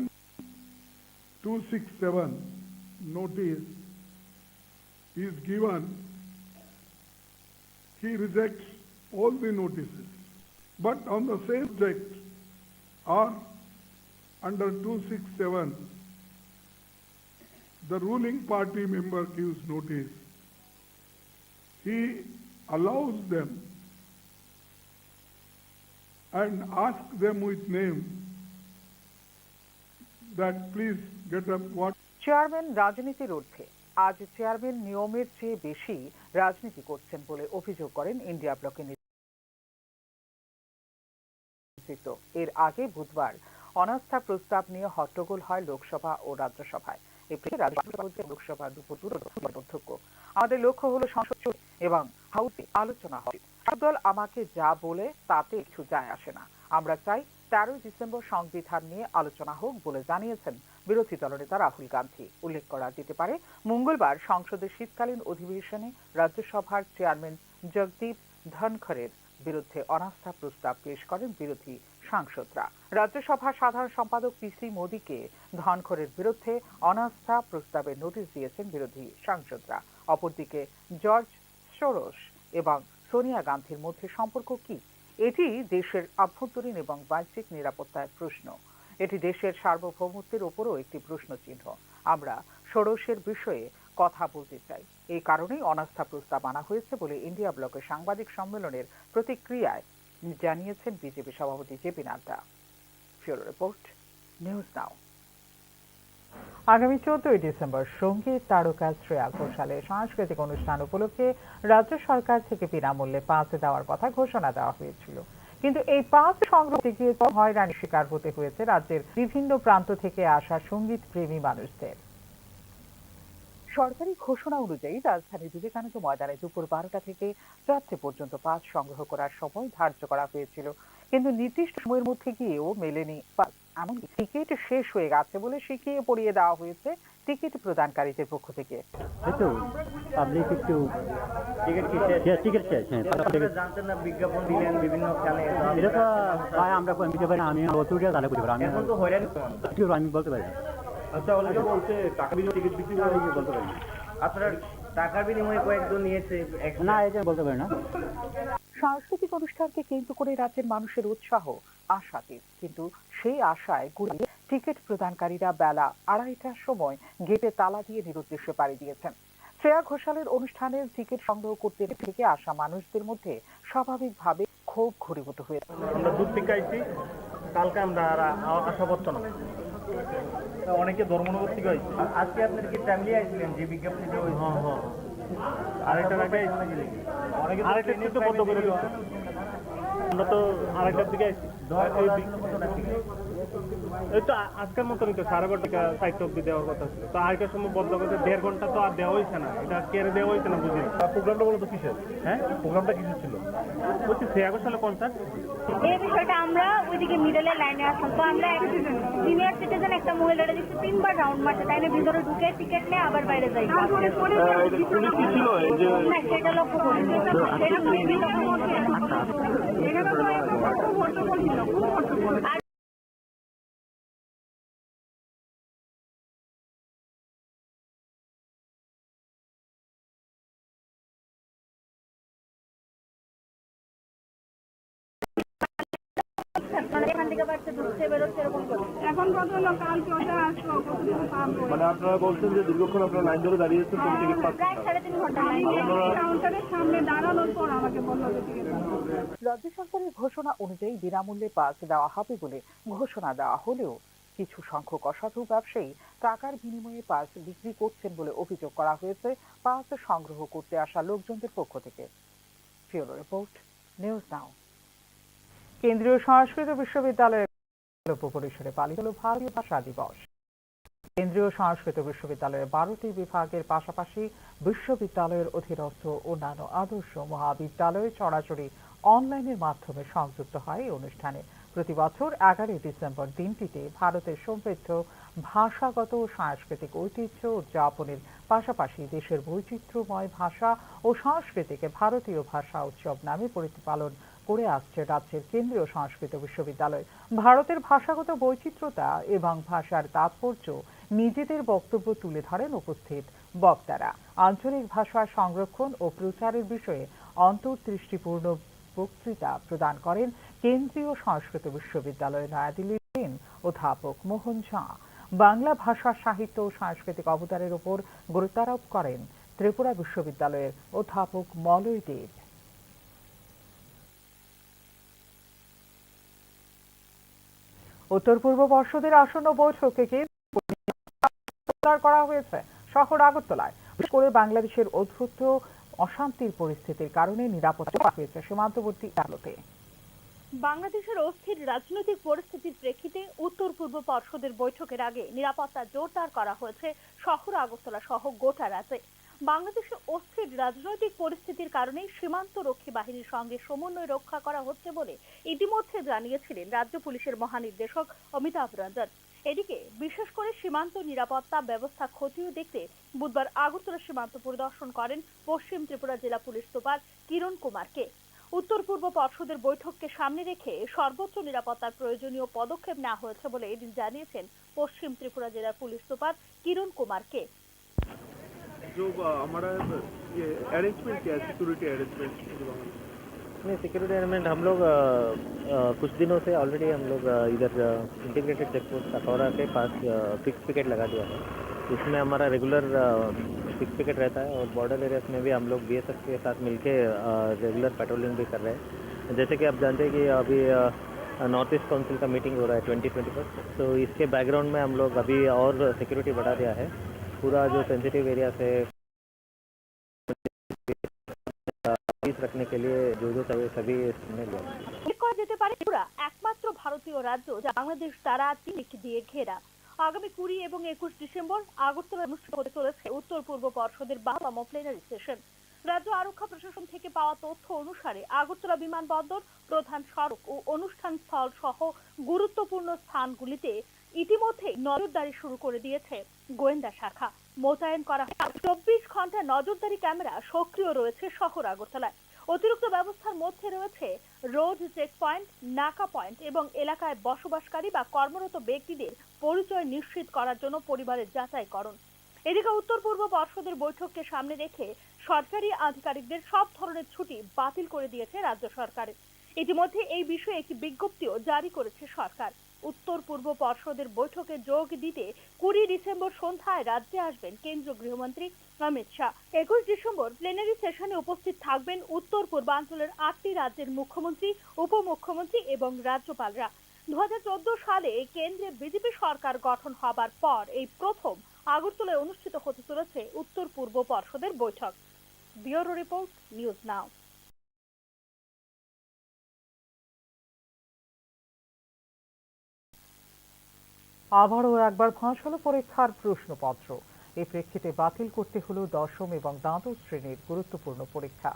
267 notice is given. He rejects all the notices. But on the same subject or under 267, the ruling party member gives notice. He allows them and asks them with name that please get up what. Chairman রাজনীতির ঊর্ধ্বে। আজ চেয়ারম্যান নিয়মের চেয়ে বেশি রাজনীতি করছেন বলে অভিযোগ করেন ইন্ডিয়া ব্লকের নেতৃত্ব। এর আগে বুধবার অনাস্থা প্রস্তাব নিয়ে হট্টগোল হয় লোকসভা ও রাজ্যসভায়। লোকসভা দুপুর অধ্যক্ষ, আমাদের লক্ষ্য হলো সংসদ এবং হাউসে আলোচনা হবে। দল আমাকে যা বলে তাতে কিছু যায় আসে না। আমরা চাই 13 ডিসেম্বর সংবিধান নিয়ে আলোচনা হোক বলে জানিয়েছেন বিরোধী দলনেতা রাহুল গান্ধী। উল্লেখ করা যেতে পারে, মঙ্গলবার সংসদের শীতকালীন অধিবেশনে রাজ্যসভার চেয়ারম্যান জগদীপ ধনখড়ের বিরুদ্ধে অনাস্থা প্রস্তাব পেশ করেন বিরোধী সাংসদরা। রাজ্যসভার সাধারণ সম্পাদক পিসি মোদীকে ধনখড়ের বিরুদ্ধে অনাস্থা প্রস্তাবের নোটিশ দিয়েছেন বিরোধী সাংসদরা। অপরদিকে জর্জ সোরস এবং সোনিয়া গান্ধীর মধ্যে সম্পর্ক কি? এটি দেশের আভ্যন্তরীণ এবং বাহ্যিক নিরাপত্তার প্রশ্ন। এটি দেশের সার্বভৌমত্বের উপরও একটি প্রশ্ন চিহ্ন। আমরা ষোড়শের বিষয়ে কথা বলতে চাই। এই কারণেই অনাস্থা প্রস্তাব আনা হয়েছে বলে ইন্ডিয়া ব্লকের সাংবাদিক সম্মেলনের প্রতিক্রিয়ায় জানিয়েছেন বিজেপি সভাপতি JP Nadda. Bureau report, news now. আগামী 14 ডিসেম্বর সঙ্গীত তারকা শ্রেয়া ঘোষালের সাংস্কৃতিক অনুষ্ঠান উপলক্ষে রাজ্য সরকার থেকে বিনামূল্যে পাস দেওয়ার কথা ঘোষণা দেওয়া হয়েছিল। কিন্তু এই পাস সংগ্রহ করতে গিয়ে হয়রানির শিকার হতে হয়েছে রাজ্যের বিভিন্ন প্রান্ত থেকে আসা সঙ্গীত প্রেমী মানুষদের। সরকারি ঘোষণা অনুযায়ী রাজধানীর বিবেকানন্দ ময়দানে দুপুর 12টা থেকে 4টে পর্যন্ত পাস সংগ্রহ করার সময় ধার্য করা হয়েছিল, কিন্তু নির্দিষ্ট সময়ের মধ্যে গিয়েও মেলেনি পাস। এমনকি টিকিট শেষ হয়ে গেছে বলে শিখিয়ে পড়িয়ে দেওয়া হয়েছে টিকিট প্রদানকারীদের পক্ষ থেকে। পাবলিক একটু টিকিট শেষ, জানতেন না, বিজ্ঞাপন দিলেন বিভিন্ন চ্যানেলে, এটা তো ভাই আমরা বুঝতে পারি না। আমি অথরিটিরা তাহলে বুঝতে পারি, আমি এখন তো হয়রানি আমি বলতে পারি না। আচ্ছা, অনেকে বলছে টাকা বিনিময়ে টিকিট বিক্রি করে বলতে পারি না। আপনার টাকার বিনিময়ে কয়েকজন নিয়েছে না, এটা বলতে পারি না। সাংস্কৃতিক অনুষ্ঠানকে কেন্দ্র করে রাজ্যের মানুষের উৎসাহ আশাতীত, কিন্তু সেই আশায় গুড়িয়ে টিকিট প্রদানকারীরা বেলা 2:30টার সময় গেটে তালা দিয়ে নিরুদ্দেশ্যে পাড়ি দিয়েছেন। শ্রেয়া ঘোষালের অনুষ্ঠানের টিকিট সংগ্রহ করতে থেকে আসা মানুষদের মধ্যে স্বাভাবিকভাবে ক্ষোভ ঘনীভূত হয়েছে। আমরা দূর থেকে আইছি, কালকে আমরা আশা করতো না, অনেকে ধর্মনগর থেকে আইছি। আজকে আপনার কি ফ্যামিলি আইছিলেন যে বিজ্ঞাপন? আরেকটার আগে আরেকটা একটু বন্ধ করে দিচ্ছে, আমরা তো আরেকটার দিকে আইছি। এই তো আজকের মতনই তো 12:30 4টা অব্দি দেওয়ার কথা ছিল, তো আরেকটার সময় বন্ধ করতে 1.5 ঘন্টা তো আর দেওয়া হয়েছে না। এটা কেড়ে দেওয়া হয়েছে না, বুঝি না। প্রোগ্রামটা বলতো কিসের? হ্যাঁ, প্রোগ্রামটা কিসের ছিল? বলছি শ্রেয়া ঘোষাল কনসার্ট। এই বিষয়টা আমরা ওইদিকে মিডলে লাইনে আসলাম, তো আমরা সিনিয়র সিটিজেন একটা মহিলারা দেখছি 3বার রাউন্ড মারছে, তাই না ভিতরে ঢুকে টিকিট নিয়ে আবার বাইরে যাই। সেটা লক্ষ্য করি। পেয়েছেন মানে এখান থেকে বাড়ছে ঢুকছে বেরোচ্ছে এরকম করে? এখন কত হলো, কালকে ওটা আসলো, কতদিন পাবো? মানে আপনারা বলছেন যে দীর্ঘক্ষণ আপনারা লাইন ধরে দাঁড়িয়েছেন, কিন্তু টিকিট পাচ্ছেন প্রায় 3.5 ঘন্টা কাউন্টারের সামনে দাঁড়ানোর পর আমাকে বললো যে টিকিট পাবো। রাজ্য সরকারের ঘোষণা অনুযায়ী বিনামূল্যে পাস দেওয়া হবে বলে ঘোষণা দেওয়া হলেও কিছু সংখ্যক অসাধু ব্যবসায়ী টাকার বিনিময়ে পাস বিক্রি করছেন বলে অভিযোগ করা হয়েছে পাস সংগ্রহ করতে আসা লোকজনদের পক্ষ থেকে। ব্যুরো রিপোর্ট, নিউজ নাও। কেন্দ্রীয় সংস্কৃত বিশ্ববিদ্যালয়ের পরিসরে পালিত হল ভারতীয় ভাষা দিবস। কেন্দ্রীয় সংস্কৃত বিশ্ববিদ্যালয়ের 12টি বিভাগের পাশাপাশি বিশ্ববিদ্যালয়ের অধীনস্থ অন্যান্য আদর্শ মহাবিদ্যালয়ে সরাসরি অনলাইনের মাধ্যমে সংযুক্ত হয় এই অনুষ্ঠানে। প্রতি বছর 11 ডিসেম্বর দিনটিতে ভারতের সমৃদ্ধ ভাষাগত ও সাংস্কৃতিক ঐতিহ্য উদযাপনের পাশাপাশি দেশের বৈচিত্র্যময় ভাষা ও সংস্কৃতিকে ভারতীয় ভাষা উৎসব নামে প্রতিপালন করে আসছে রাজ্যের কেন্দ্রীয় সংস্কৃত বিশ্ববিদ্যালয়। ভারতের ভাষাগত বৈচিত্র্যতা এবং ভাষার তাৎপর্য নিজেদের বক্তব্য তুলে ধরেন উপস্থিত বক্তারা। আঞ্চলিক ভাষা সংরক্ষণ ও প্রচারের বিষয়ে অন্তর্দৃষ্টিপূর্ণ বক্তৃতা প্রদান করেন কেন্দ্রীয় সংস্কৃত বিশ্ববিদ্যালয়ের নয়াদিল্লির ডিন অধ্যাপক মোহন ঝা। বাংলা ভাষা সাহিত্য ও সাংস্কৃতিক অবদানের উপর গুরুত্বারোপ করেন ত্রিপুরা বিশ্ববিদ্যালয়ের অধ্যাপক মলয় দেব। উত্তর পূর্ব পর্ষদের আসন্ন বৈঠকে করা হয়েছে শহর আগরতলায়। বিশেষ করে বাংলাদেশের অদ্ভুত অশান্তির পরিস্থিতির কারণে নিরাপত্তা হয়েছে সীমান্তবর্তী এলাকাতে। বাংলাদেশের অস্থির রাজনৈতিক পরিস্থিতির প্রেক্ষিতে উত্তর পূর্ব পর্ষদের বৈঠকের আগে নিরাপত্তা জোরদার করা হয়েছে শহর আগরতলা সহ গোটা রাজ্যে। বাংলাদেশের অস্থির রাজনৈতিক পরিস্থিতির কারণে সীমান্ত রক্ষী বাহিনীর সঙ্গে সমন্বয় রক্ষা করা হচ্ছে বলে ইতিমধ্যে জানিয়েছিলেন রাজ্য পুলিশের মহানির্দেশক অমিতাভ রঞ্জন। এদিকে বিশেষ করে সীমান্ত নিরাপত্তা ব্যবস্থা খতিয়ে দেখতে বুধবার আগরতলা সীমান্ত পরিদর্শন করেন পশ্চিম ত্রিপুরা জেলা পুলিশ সুপার কিরণ কুমারকে। উত্তর পূর্ব পর্ষদের বৈঠককে সামনে রেখে সর্বোচ্চ নিরাপত্তার প্রয়োজনীয় পদক্ষেপ নেওয়া হয়েছে বলে এদিন জানিয়েছেন পশ্চিম ত্রিপুরা জেলার পুলিশ সুপার কিরণ কুমারকে। जो हमारा ये अरेंजमेंट क्या है, सिक्योरिटी अरेंजमेंट? नहीं, सिक्योरिटी अरेंजमेंट हम लोग कुछ दिनों से ऑलरेडी हम लोग इधर इंटीग्रेटेड चेक पोस्ट कटौरा के पास फिक्स पिकेट लगा दिया है। इसमें हमारा रेगुलर फिक्स पिकेट रहता है और बॉर्डर एरियाज में भी हम लोग बीएसएफ के साथ मिलके रेगुलर पेट्रोलिंग भी कर रहे हैं। जैसे कि आप जानते हैं कि अभी नॉर्थ ईस्ट काउंसिल का मीटिंग हो रहा है 2021, तो इसके बैकग्राउंड में हम लोग अभी और सिक्योरिटी बढ़ा दिया है। पूरा जो सेंसिटिव एरिया से रखने के लिए जो सभी इसमें করা যেতে পারে ত্রিপুরা একমাত্র ভারতীয় রাজ্য যা বাংলাদেশ দ্বারা 3 দিক দিয়ে ঘেরা। আগামী 20 এবং 21 ডিসেম্বর আগরতলায় অনুষ্ঠিত হতে চলেছে উত্তর পূর্ব পর্ষদের 12তম প্লেনারি সেশন। রাজ্য আরক্ষা প্রশাসন থেকে পাওয়া তথ্য অনুসারে আগরতলা বিমানবন্দর, প্রধান সড়ক ও অনুষ্ঠান স্থল সহ গুরুত্বপূর্ণ স্থানগুলিতে ইতিমধ্যে নজরদারি শুরু করে দিয়েছে গোয়েন্দা শাখা। মোতায়েন করা 24 ঘন্টা নজরদারি ক্যামেরা সক্রিয় রয়েছে শহর আগরতলায়। অতিরিক্ত ব্যবস্থার মধ্যে রয়েছে রোড চেক পয়েন্ট, নাকা পয়েন্ট এবং এলাকায় বসবাসকারী বা কর্মরত ব্যক্তিদের পরিচয় নিশ্চিত করার জন্য পরিবারের যাচাইকরণ। এদিকে উত্তর পূর্ব পর্ষদের বৈঠককে সামনে রেখে সরকারি আধিকারিকদের সব ধরনের ছুটি বাতিল করে দিয়েছে রাজ্য সরকার। ইতিমধ্যে এই বিষয়ে একটি বিজ্ঞপ্তিও জারি করেছে সরকার। উত্তর পূর্ব পর্ষদের বৈঠকে যোগ দিতে 20 ডিসেম্বর সন্ধ্যায় রাজ্যে আসবেন কেন্দ্রীয় গৃহমন্ত্রী অমিত শাহ। 21 ডিসেম্বর প্লেনারি সেশনে উপস্থিত থাকবেন উত্তর পূর্বাঞ্চলের 8টি রাজ্যের মুখ্যমন্ত্রী, উপমুখ্যমন্ত্রী এবং রাজ্যপালরা। 2014 সালে কেন্দ্রে বিজেপি সরকার গঠন হবার পর এই প্রথম আগরতলায় অনুষ্ঠিত হতে চলেছে উত্তর পূর্ব পর্ষদের বৈঠক। ব্যুরো রিপোর্ট, নিউজ নাও। আবারও একবার ফাঁস হলো পরীক্ষার প্রশ্নপত্র। এই প্রেক্ষিতে বাতিল করতে হলো দশম এবং দ্বাদশ শ্রেণীর গুরুত্বপূর্ণ পরীক্ষা।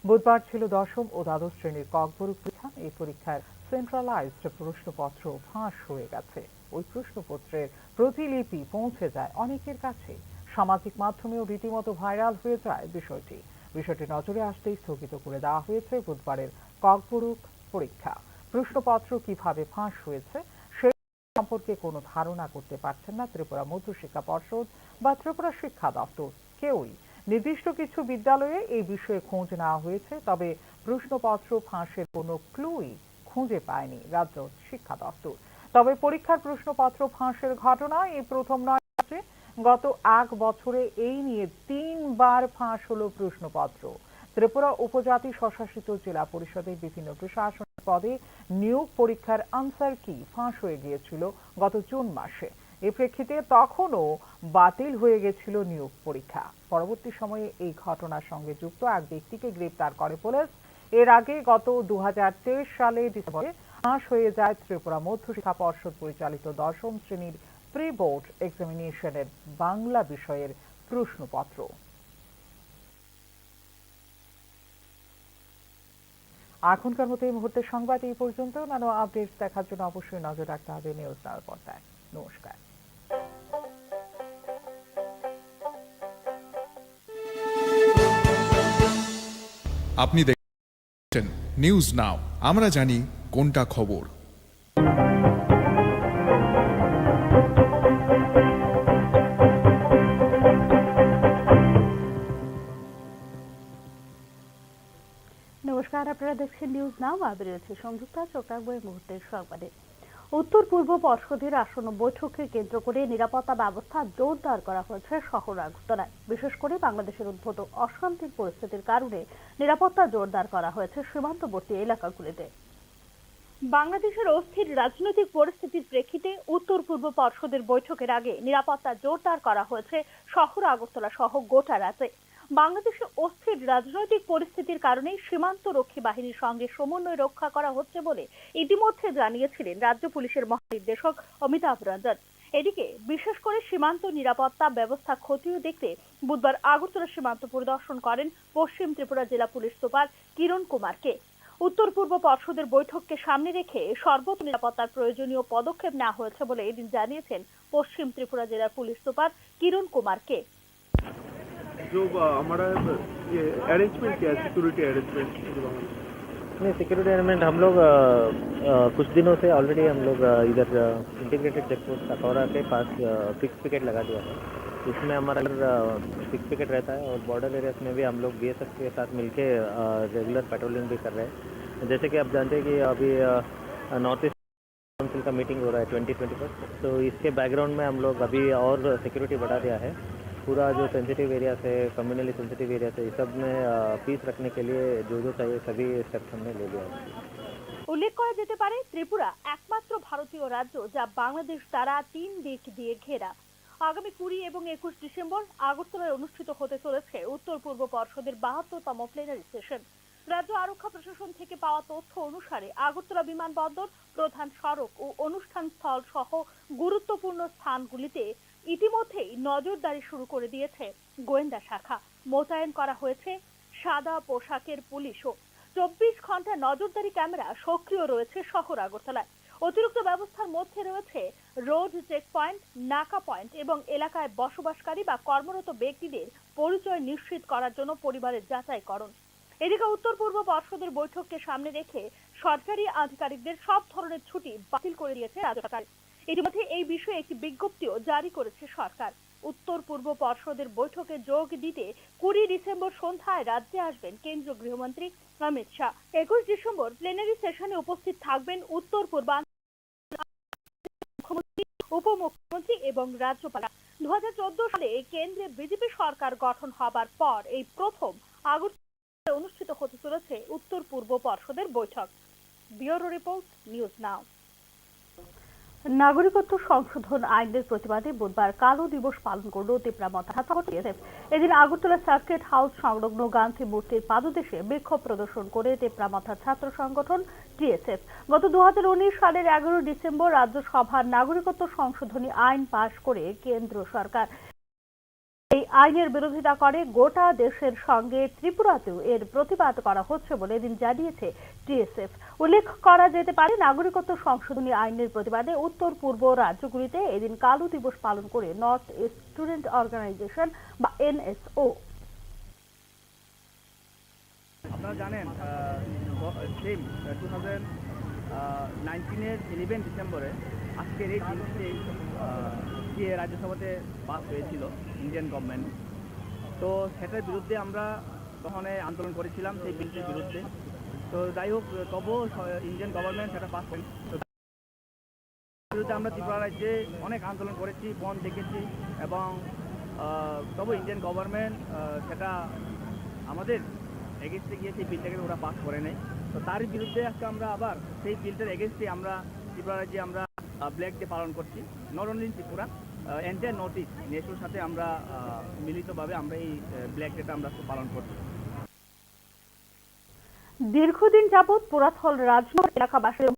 বুধবার ছিল দশম ও দ্বাদশ শ্রেণীর ককবরক পরীক্ষা। এই পরীক্ষার সেন্ট্রালাইজড প্রশ্নপত্র ফাঁস হয়ে গেছে। ওই প্রশ্নপত্রের প্রতিলিপি পৌঁছে যায় অনেকের কাছে। সামাজিক মাধ্যমেও রীতিমতো ভাইরাল হয়ে যায় বিষয়টি নজরে আসতেই স্থগিত করে দেওয়া হয়েছে বুধবারের ককবরক পরীক্ষা। প্রশ্নপত্র কিভাবে ফাঁস হয়েছে সম্পর্কে কোনো ধারণা করতে পারছেন না ত্রিপুরা মধ্যশিক্ষা পর্ষদ বা ত্রিপুরা শিক্ষা দপ্তর কেউই। নির্দিষ্ট কিছু বিদ্যালয়ে এই বিষয়ে খোঁজ নেওয়া হয়েছে, তবে প্রশ্নপত্র ফাঁসের কোনো ক্লুই খুঁজে পায়নি রাজ্য শিক্ষা দপ্তর। তবে পরীক্ষার প্রশ্নপত্র ফাঁসের ঘটনায় এই প্রথম নয়, গত 1 বছরে এই নিয়ে 3 বার ফাঁস হলো প্রশ্নপত্র। ত্রিপুরা উপজাতি স্বশাসিত জেলা পরিষদের বিভিন্ন প্রশাসনিক পদে নিয়োগ পরীক্ষার আনসার কি ফাঁস হয়ে গিয়েছিল গত জুন মাসে। এর প্রেক্ষিতে তখনও বাতিল হয়ে গেছিল নিয়োগ পরীক্ষা। পরবর্তী সময়ে এই ঘটনার সঙ্গে যুক্ত এক ব্যক্তিকে গ্রেপ্তার করে পুলিশ। এর আগে গত 2023 সালে ডিসেম্বরে ফাঁস হয়ে যায় ত্রিপুরা মধ্যশিক্ষা পর্ষদ পরিচালিত 10ম শ্রেণীর প্রি বোর্ড এক্সামিনেশনের বাংলা বিষয়ের প্রশ্নপত্র। এখনকার মতো এই মুহূর্তে সংবাদ এই পর্যন্ত। নানা আপডেটস দেখার জন্য অবশ্যই নজর রাখতে হবে নিউজ নাও পর্দায়। নমস্কার। আপনি দেখছেন নিউজ নাও, আমরা জানি কোনটা খবর। নমস্কার, আপনারা দেখছেন নিউজ নাও। আমি রয়েছে সংযুক্তা চোখরাখবো এই মুহূর্তের সংবাদে। উত্তর পূর্ব পর্ষদের আসন্ন বৈঠককে কেন্দ্র করে নিরাপত্তা ব্যবস্থা জোরদার করা হয়েছে শহর আগরতলায়। বিশেষ করে বাংলাদেশের উদ্ভূত অশান্তির পরিস্থিতির কারণে নিরাপত্তা জোরদার করা হয়েছে সীমান্তবর্তী এলাকাগুলিতে। বাংলাদেশের অস্থির রাজনৈতিক পরিস্থিতির প্রেক্ষিতে উত্তর পূর্ব পর্ষদের বৈঠকের আগে নিরাপত্তা জোরদার করা হয়েছে শহর আগরতলা সহ গোটা রাজ্যে। বাংলাদেশের অস্থির রাজনৈতিক পরিস্থিতির কারণে সীমান্ত রক্ষী বাহিনীর সঙ্গে সমন্বয় রক্ষা করা হচ্ছে বলে ইতিমধ্যে জানিয়েছিলেন রাজ্য পুলিশের মহানির্দেশক অমিতাভ রঞ্জন। এদিকে বিশেষ করে সীমান্ত নিরাপত্তা ব্যবস্থা খতিয়ে দেখতে বুধবার আগরতলা সীমান্ত পরিদর্শন করেন পশ্চিম ত্রিপুরা জেলা পুলিশ সুপার কিরণ কুমারকে। উত্তর পূর্ব পর্ষদের বৈঠককে সামনে রেখে সর্বোচ্চ নিরাপত্তার প্রয়োজনীয় পদক্ষেপ নেওয়া হয়েছে বলে এদিন জানিয়েছেন পশ্চিম ত্রিপুরা জেলার পুলিশ সুপার কিরণ কুমারকে। जो हमारा ये अरेंजमेंट क्या है, सिक्योरिटी अरेंजमेंट? नहीं, सिक्योरिटी अरेंजमेंट हम लोग कुछ दिनों से ऑलरेडी हम लोग इधर इंटीग्रेटेड चेक पोस्ट अखौरा के पास फिक्स पिकेट लगा दिया है। इसमें हमारा फिक्स पिकेट रहता है और बॉर्डर एरियाज में भी हम लोग BSF के साथ मिलके रेगुलर पेट्रोलिंग भी कर रहे हैं। जैसे कि आप जानते हैं कि अभी नॉर्थ ईस्ट काउंसिल का मीटिंग हो रहा है 2021, तो इसके बैकग्राउंड में हम लोग अभी और सिक्योरिटी बढ़ा दिया है। पूरा जो सेंसिटिव एरिया है, कम्युनली सेंसिटिव एरिया है, इस सब में पीस रखने के लिए जो चाहिए सभी स्टेप्स हमने ले लिया है। উল্লেখ করা যেতে পারে, ত্রিপুরা একমাত্র ভারতীয় রাজ্য যা বাংলাদেশ দ্বারা 3 দিক দিয়ে ঘেরা। আগামী 20 এবং 21 ডিসেম্বর আগরতলায় অনুষ্ঠিত হতে চলেছে উত্তর পূর্ব পর্ষদের 72তম প্লেনারি সেশন। রাজ্য আরক্ষা প্রশাসন থেকে পাওয়া তথ্য অনুসারে আগরতলা বিমানবন্দর, প্রধান সড়ক ও অনুষ্ঠান স্থল সহ গুরুত্বপূর্ণ স্থানগুলিতে ইতিমধ্যেই নজরদারি শুরু করে দিয়েছে গোয়েন্দা শাখা। মোতায়েন করা হয়েছে সাদা পোশাকের পুলিশও। 24 ঘন্টা নজরদারি ক্যামেরা সক্রিয় রয়েছে শহর আগরতলায়। অতিরিক্ত ব্যবস্থার মধ্যে রয়েছে রোড চেক পয়েন্ট, নাকা পয়েন্ট এবং এলাকায় বসবাসকারী বা কর্মরত ব্যক্তিদের পরিচয় নিশ্চিত করার জন্য পরিবারের যাচাইকরণ। এদিকে উত্তর পূর্ব পর্ষদের বৈঠককে সামনে রেখে সরকারি আধিকারিকদের সব ধরনের ছুটি বাতিল করে দিয়েছে রাজ্য সরকার। ইতিমধ্যে এই বিষয়ে একটি বিজ্ঞপ্তিও জারি করেছে সরকার। উত্তর পূর্ব পর্ষদের বৈঠকে যোগ দিতে 20 ডিসেম্বর সন্ধ্যায় রাজ্যে আসবেন কেন্দ্রীয় গৃহমন্ত্রী অমিত শাহ। 21 ডিসেম্বর প্লেনারি সেশনে উপস্থিত থাকবেন উত্তর পূর্বাঞ্চল উপমুখ্যমন্ত্রী এবং রাজ্যপাল। 2014 সালে কেন্দ্রে বিজেপি সরকার গঠন হবার পর এই প্রথম আগরতলায় অনুষ্ঠিত হতে চলেছে উত্তর পূর্ব পর্ষদের বৈঠক। ব্যুরো রিপোর্ট, নিউজ নাও। নাগরিকত্ব সংশোধন আইনের প্রতিবাদে বুধবার কালো দিবস পালন করল ত্রিপুরা মধ্যশিক্ষা পর্ষদ। এদিন আগরতলা সার্কিট হাউস সংলগ্ন গান্ধী মূর্তির পাদদেশে বিক্ষোভ প্রদর্শন করে ত্রিপুরা মধ্যা ছাত্র সংগঠন TSF গত 2019 সালের 11 ডিসেম্বর রাজ্যসভার নাগরিকত্ব সংশোধনী আইন পাশ করে কেন্দ্র সরকার এই আইনের বিরোধিতা করে গোটা দেশের সঙ্গে ত্রিপুরাতেও এর প্রতিবাদ করা হচ্ছে বলে এদিন জানিয়েছে TSF। উল্লেখ করা যেতে পারে, নাগরিকত্ব সংশোধনী আইনের প্রতিবাদে উত্তর পূর্ব রাজ্যগুলিতে এদিন কালো দিবস পালন করে নর্থ ইস্ট স্টুডেন্ট অর্গানাইজেশন বা NSO। আপনারা জানেন 2019-এর 11 ডিসেম্বরে আজকের এই দিনটিতে রাজ্যসভাতে পাস হয়েছিল ইন্ডিয়ান গভর্নমেন্ট। তো সেটার বিরুদ্ধে আমরা তখন আন্দোলন করেছিলাম, সেই বিলটির বিরুদ্ধে। তো যাই হোক তবুও ইন্ডিয়ান গভর্নমেন্ট সেটা পাস করেন। বিরুদ্ধে আমরা ত্রিপুরা রাজ্যে অনেক আন্দোলন করেছি, বন দেখেছি, এবং তবু ইন্ডিয়ান গভর্নমেন্ট সেটা আমাদের এগেনস্টে গিয়ে সেই বিলটাকে ওরা পাস করে নেয়। তো তারই বিরুদ্ধে আজকে আমরা আবার সেই বিলটার এগেনস্টে আমরা ত্রিপুরা রাজ্যে আমরা ব্ল্যাক ডে পালন করছি। Not only in Tripura, entire north east নেশোর সাথে আমরা মিলিতভাবে আমরা এই ব্ল্যাক ডেটা আমরা পালন করছি। দীর্ঘদিন যাবৎ পুরাতন রাজনগর এলাকাবাসীর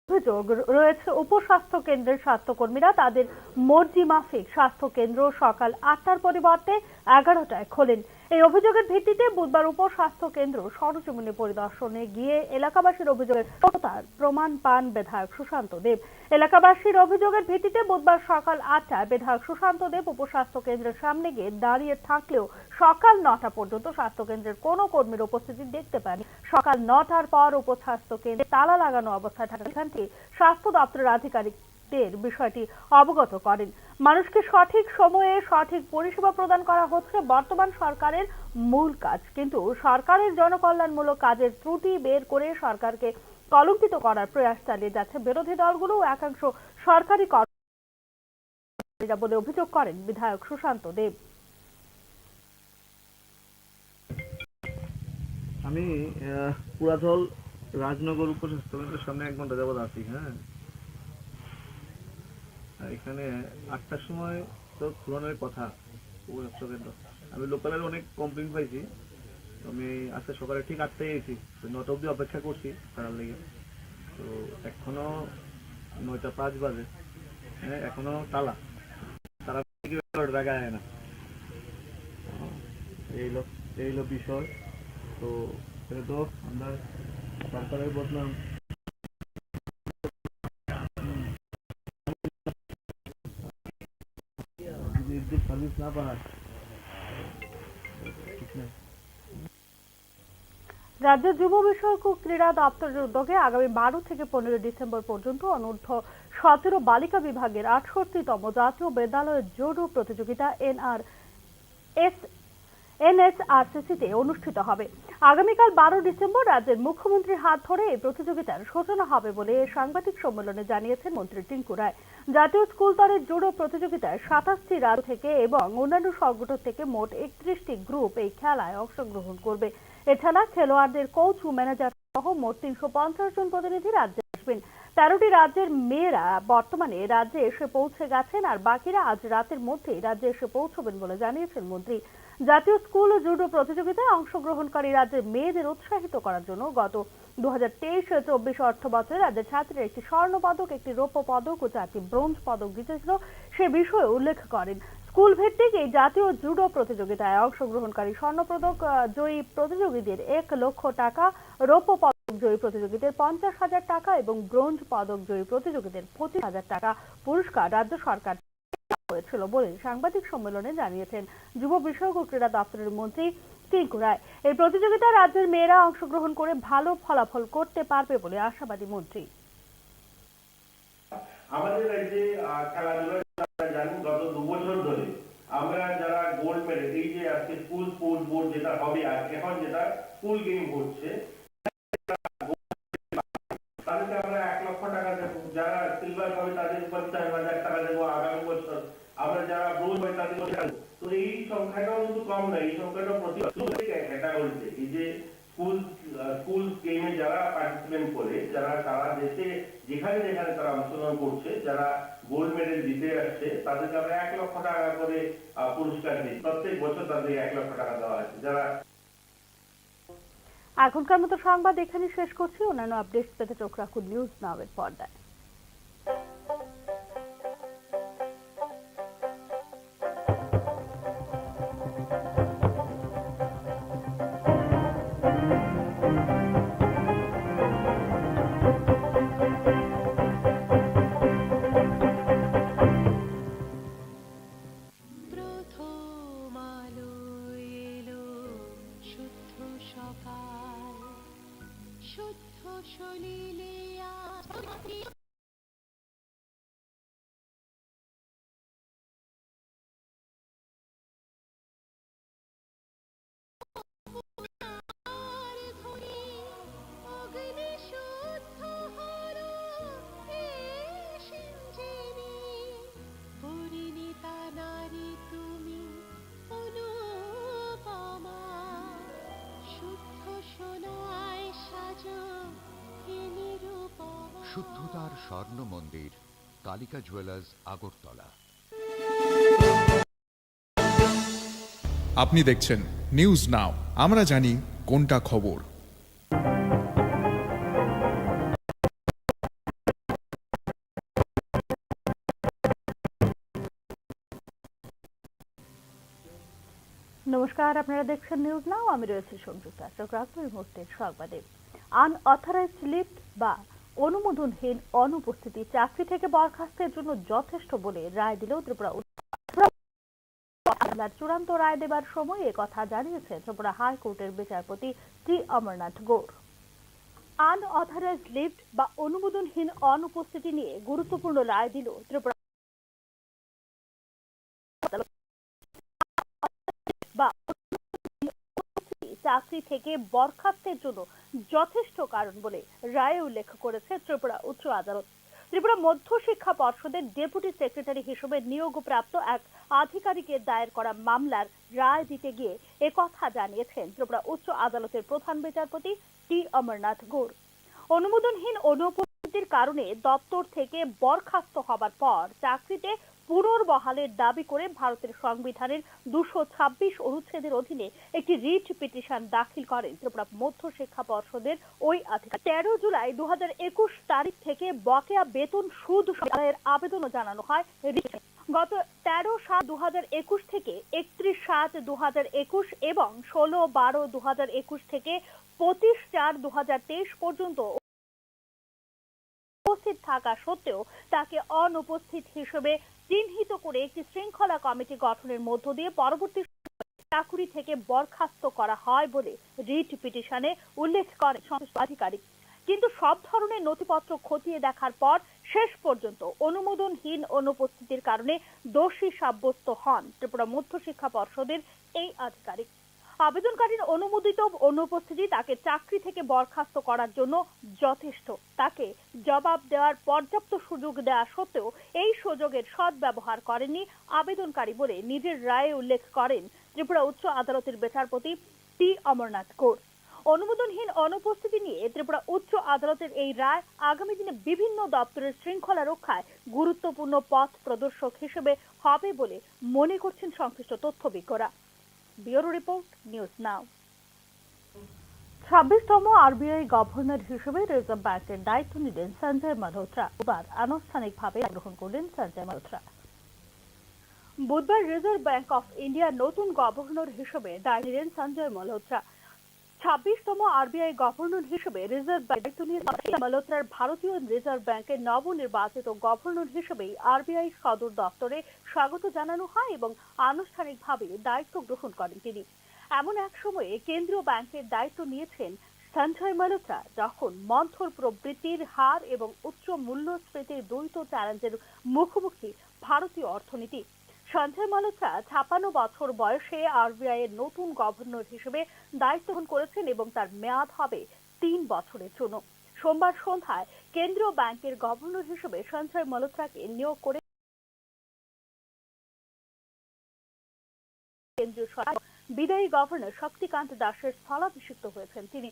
অভিযোগ রয়েছে, উপস্বাস্থ্য কেন্দ্রের স্বাস্থ্যকর্মীরা তাদের মর্জি মাফিক স্বাস্থ্য কেন্দ্র সকাল 8টার পরিবর্তে 11টায় খোলেন। এই অভিযোগের ভিত্তিতে বুধবার উপস্বাস্থ্য কেন্দ্র সরজমিনে পরিদর্শনে গিয়ে এলাকাবাসীর অভিযোগের সত্যতার প্রমাণ পান বিধায়ক সুশান্ত দেব। এলাকাবাসীর অভিযোগের ভিত্তিতে বুধবার সকাল 8টায় বিধায়ক সুশান্ত দেব উপস্বাস্থ্য কেন্দ্রের সামনে গিয়ে দাঁড়িয়ে থাকলেও সকাল 9টা পর্যন্ত স্বাস্থ্য কেন্দ্রের কোনো কর্মীর উপস্থিতি দেখতে পাননি। সকাল 9টার পর উপস্বাস্থ্য কেন্দ্রে তালা লাগানো অবস্থায় থাকা এখানটি স্বাস্থ্য দপ্তরের আধিকারিকদের বিষয়টি অবগত করেন। মানুষকে সঠিক সময়ে সঠিক পরিষেবা প্রদান করা হচ্ছে বর্তমান সরকারের মূল কাজ, কিন্তু সরকারের জনকল্যাণমূলক কাজের ত্রুটি বের করে সরকারকে কলঙ্কিত করার প্রয়াস চালিয়ে যাচ্ছে বিরোধী দলগুলো ও একাংশ সরকারি কর্মচারীরা বলে অভিযোগ করেন বিধায়ক সুশান্ত দেব। আমি পুরাতল রাজনগর উপস্বাস্থ্য কেন্দ্রের সামনে 1 ঘন্টা যাবত আছি। হ্যাঁ, এখানে 8টার সময় তো খোলানোর কথা উপস্বাস্থ্য কেন্দ্র। আমি লোকালের অনেক কমপ্লেন পাইছি। আমি আজকে সকালে ঠিক 8টায় এসেছি, 9টা অব্দি অপেক্ষা করছি তার লেগে। তো এখনো 9টা 5 বাজে, হ্যাঁ, এখনো তালা তারা জায়গায় না। এই হলো বিষয়। তো এটা তো আমরা সরকারের বদনাম সার্ভিস না পায়। রাজ্য যুব বিষয়ক ও ক্রীড়া দপ্তরের উদ্যোগে আগামী 12 থেকে 15 ডিসেম্বর পর্যন্ত অনূর্ধ্ব 17 বালিকা বিভাগের 68তম জাতীয় বিদ্যালয়ের জুডো প্রতিযোগিতা NSRCC-তে অনুষ্ঠিত হবে। আগামীকাল 12 ডিসেম্বর রাজ্যের মুখ্যমন্ত্রীর হাত ধরে এই প্রতিযোগিতার সূচনা হবে বলে সাংবাদিক সম্মেলনে জানিয়েছেন মন্ত্রী টিঙ্কু রায়। জাতীয় স্কুল স্তরের জুডো প্রতিযোগিতায় 27টি রাজ্য থেকে এবং অন্যান্য সংগঠন থেকে মোট 31টি গ্রুপ এই খেলায় অংশগ্রহণ করবে। এছাড়া খেলোয়াড়দের কোচ ও ম্যানেজার সহ মোট 350 জন প্রতিনিধি রাজ্যে আসবেন। 13টি রাজ্যের মেয়েরা বর্তমানে রাজ্যে এসে পৌঁছে গেছেন, আর বাকিরা আজ রাতের মধ্যেই রাজ্যে এসে পৌঁছবেন বলে জানিয়েছেন মন্ত্রী। জাতীয় স্কুল ও জুডো প্রতিযোগিতায় অংশগ্রহণকারী রাজ্যের মেয়েদের উৎসাহিত করার জন্য গত 2023-24 অর্থ বছরে রাজ্যের ছাত্রীরা একটি স্বর্ণ পদক, একটি রৌপ্য পদক ও 4টি ব্রোঞ্জ পদক জিতেছিল, সে বিষয়ে উল্লেখ করেন। স্কুল ভিত্তিক এই জাতীয় জুডো প্রতিযোগিতায় অংশগ্রহণকারী স্বর্ণপদক জয়ী প্রতিযোগীদের 1 লক্ষ টাকা, রৌপ্য পদক জয়ী প্রতিযোগীদের 50,000 টাকা এবং ব্রোঞ্জ পদক জয়ী প্রতিযোগীদের 25,000 টাকা পুরস্কার রাজ্য সরকার হয়েছিল বলে সাংবাদিক সম্মেলনে জানিয়েছেন যুব বিষয়ক ও ক্রীড়া দপ্তরের মন্ত্রী টিঙ্কু রায়। এই প্রতিযোগিতায় রাজ্যের মেয়েরা অংশগ্রহণ করে ভালো ফলাফল করতে পারবে বলে আশাবাদী মন্ত্রী। আমাদের রাজ্যে খেলাধুলার জানেন গত 2 বছর ধরে আমরা যারা গোল্ড মেডেল, এই যে আজকে স্কুল স্পোর্টস বোর্ড যেটা হবে এখন যেটা স্কুল গেম হচ্ছে, তাদেরকে আমরা 1 লক্ষ টাকা দেবো। যারা সিলভার হবে তাদের 50,000 টাকা দেবো আগামী বছর। আমরা যারা ব্রোঞ্জ হবে তাদের দেবো। তো এই সংখ্যাটাও কিন্তু কম নয়, এই সংখ্যাটা প্রতি এটা বলছে এই যে স্কুল গেমে যারা পার্টিসিপেট করে, যারা সারা দেশে যেখানে যেখানে তারা অংশগ্রহণ করছে, যারা গোল্ড মেডেল জিতে আসছে, তাদেরকে আমরা 1 লক্ষ টাকা করে পুরস্কার দিই। প্রত্যেক বছর তাদের 1 লক্ষ টাকা দেওয়া আছে। যারা এখনকার মতো সংবাদ এখানে শেষ করছি। অন্যান্য আপডেট পেতে চোখ রাখুন নিউজ নাও এর পর্দায়। শুদ্ধ সলিলে শুদ্ধতার স্বর্ণ মন্দির কালিকা জুয়েলার্স আগরতলা। আপনি দেখছেন নিউজ নাও, আমরা জানি কোনটা খবর। নমস্কার, আপনারা দেখছেন নিউজ নাও, আমি রয়েছি সংযুক্তা। চোখ রাখবো এই মুহূর্তের সংবাদে। আনঅথরাইজড লিফট বা অনুমোদনহীন অনুপস্থিতি চাকরি থেকে বরখাস্তের জন্য যথেষ্ট বলে রায় দিল ত্রিপুরা চূড়ান্ত রায় দেবার সময় একথা জানিয়েছে ত্রিপুরা হাইকোর্টের বিচারপতি টি অমরনাথ গৌড়। আনঅথরাইজড লিফট বা অনুমোদনহীন অনুপস্থিতি নিয়ে গুরুত্বপূর্ণ রায় দিল ত্রিপুরা চাকরি থেকে বরখাস্তের জন্য যথেষ্ট কারণ বলে রায়ে উল্লেখ করেছে ত্রিপুরা উচ্চ আদালত। ত্রিপুরা মধ্য শিক্ষা পর্ষদের ডেপুটি সেক্রেটারি হিসেবে নিয়োগপ্রাপ্ত এক আধিকারিকের দায়ের করা মামলার রায় দিতে গিয়ে একথা জানিয়েছেন ত্রিপুরা উচ্চ আদালতের প্রধান বিচারপতি টি অমরনাথ গৌড়। অনুমোদনহীন অনুপস্থিতির কারণে দপ্তর থেকে বরখাস্ত হবার পর চাকরিতে পুনর্বহালের দাবি করে ভারতের সংবিধানের 226 অনুচ্ছেদের অধীনে একটি রিট পিটিশন দাখিল করেন ত্রিপুরা মধ্য শিক্ষা পর্ষদের ওই আধিকারিক। 13 জুলাই 2021 তারিখ থেকে বকেয়া বেতন সুদ সহায়ের আবেদনও জানানো হয়। গত 13/7/2021 থেকে 31/7/2021 এবং 16/12/2021 থেকে 25/4/2023 পর্যন্ত উপস্থিত থাকা সত্ত্বেও তাকে অনুপস্থিত হিসেবে চিহ্নিত করে একটি শৃঙ্খলা কমিটি গঠনের মধ্য দিয়ে পরবর্তী চাকরি থেকে বরখাস্ত করা হয় বলে রিট পিটিশনে উল্লেখ করেন সংশ্লিষ্ট আধিকারিক। কিন্তু সব ধরনের নথিপত্র খতিয়ে দেখার পর শেষ পর্যন্ত অনুমোদনহীন অনুপস্থিতির কারণে দোষী সাব্যস্ত হন ত্রিপুরা মধ্য শিক্ষা পর্ষদের এই আধিকারিক। আবেদনকারীর অনুমোদিত অনুপস্থিতি তাকে চাকরি থেকে বরখাস্ত করার জন্য যথেষ্ট। তাকে জবাব দেওয়ার পর্যাপ্ত সুযোগ দেওয়া সত্ত্বেও এই সুযোগের সদ্ব্যবহার করেননি আবেদনকারী বলে নিজের রায়ে উল্লেখ করেন ত্রিপুরা উচ্চ আদালতের বিচারপতি টি অমরনাথ গৌড়। অনুমোদনহীন অনুপস্থিতি নিয়ে ত্রিপুরা উচ্চ আদালতের এই রায় আগামী দিনে বিভিন্ন দপ্তরের শৃঙ্খলা রক্ষায় গুরুত্বপূর্ণ পথ প্রদর্শক হিসেবে হবে বলে মনে করছেন সংশ্লিষ্ট তথ্যবিজ্ঞরা। Bureau report, news now. 26তম আরবিআই গভর্নর হিসেবে রিজার্ভ ব্যাংকের দায়িত্ব নিলেন সঞ্জয় মালহোত্রা। বুধবার আনুষ্ঠানিকভাবে গ্রহণ করলেন সঞ্জয় মালহোত্রা। বুধবার রিজার্ভ ব্যাংক অফ ইন্ডিয়ার নতুন গভর্নর হিসেবে দায়িত্ব নিলেন সঞ্জয় মালহোত্রা। 26তম আরবিআই গভর্নর হিসেবে রিজার্ভ ব্যাংক দায়িত্ব নিয়ে মালহোত্রার ভারতীয় রিজার্ভ ব্যাংকের নবনির্বাচিত গভর্নর হিসেবে আরবিআই সদর দপ্তরে স্বাগত জানানো হয় এবং আনুষ্ঠানিকভাবে দায়িত্ব গ্রহণ করেন তিনি। এমন এক সময়ে কেন্দ্রীয় ব্যাংকের দায়িত্ব নিয়েছেন সঞ্জয় মালহোত্রা যখন মন্থর প্রবৃদ্ধির হার এবং উচ্চ মূল্যস্ফীতির দ্বৈত চ্যালেঞ্জের মুখোমুখি ভারতীয় অর্থনীতি। সঞ্জয় মালহোত্রা 56 বছর বয়সে আরবিআই এর নতুন গভর্নর হিসেবে দায়িত্ব গ্রহণ করেছেন এবং তার মেয়াদ হবে 3 বছরের জন্য। সোমবার সন্ধ্যায় কেন্দ্রীয় ব্যাংকের গভর্নর হিসেবে সঞ্জয় মালহোত্রাকে নিয়োগ করে কেন্দ্রীয় সরকার বিদায়ী গভর্নর শক্তিকান্ত দাসের স্থলাভিষিক্ত হয়েছেন তিনি।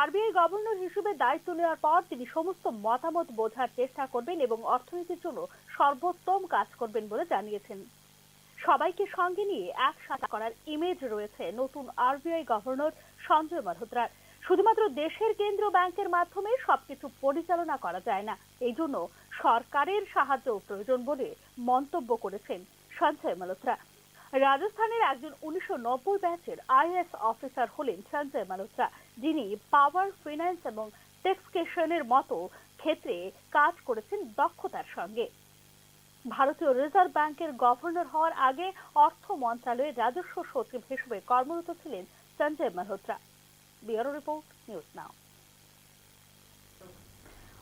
আরবিআই গভর্নর হিসেবে দায়িত্ব নেওয়ার পর তিনি সমস্ত মতামত বোঝার চেষ্টা করবেন এবং অর্থনীতির জন্য সর্বোত্তম কাজ করবেন বলে জানিয়েছেন। সবাইকে সঙ্গে নিয়ে একসাথে করার ইমেজ রয়েছে নতুন আরবিআই গভর্নর সঞ্জয় মালহোত্রার। শুধুমাত্র দেশের কেন্দ্রীয় ব্যাংকের মাধ্যমে সবকিছু পরিচালনা করা যায় না, এই জন্য সরকারের সাহায্য প্রয়োজন বলে মন্তব্য করেছেন সঞ্জয় মালহোত্রা। রাজস্থানের একজন 1990 ব্যাচের আইএএস অফিসার হলেন সঞ্জয় মালহোত্রা, যিনি পাওয়ার, ফিন্যান্স এবং ট্যাক্সেশনের মতো ক্ষেত্রে কাজ করেছেন দক্ষতার সঙ্গে। ভারতীয় রিজার্ভ ব্যাংকের গভর্নর হওয়ার আগে অর্থ মন্ত্রণালয়ের রাজস্ব সচিব হিসেবে কর্মরত ছিলেন Sanjay Malhotra. Bureau report, news নাও।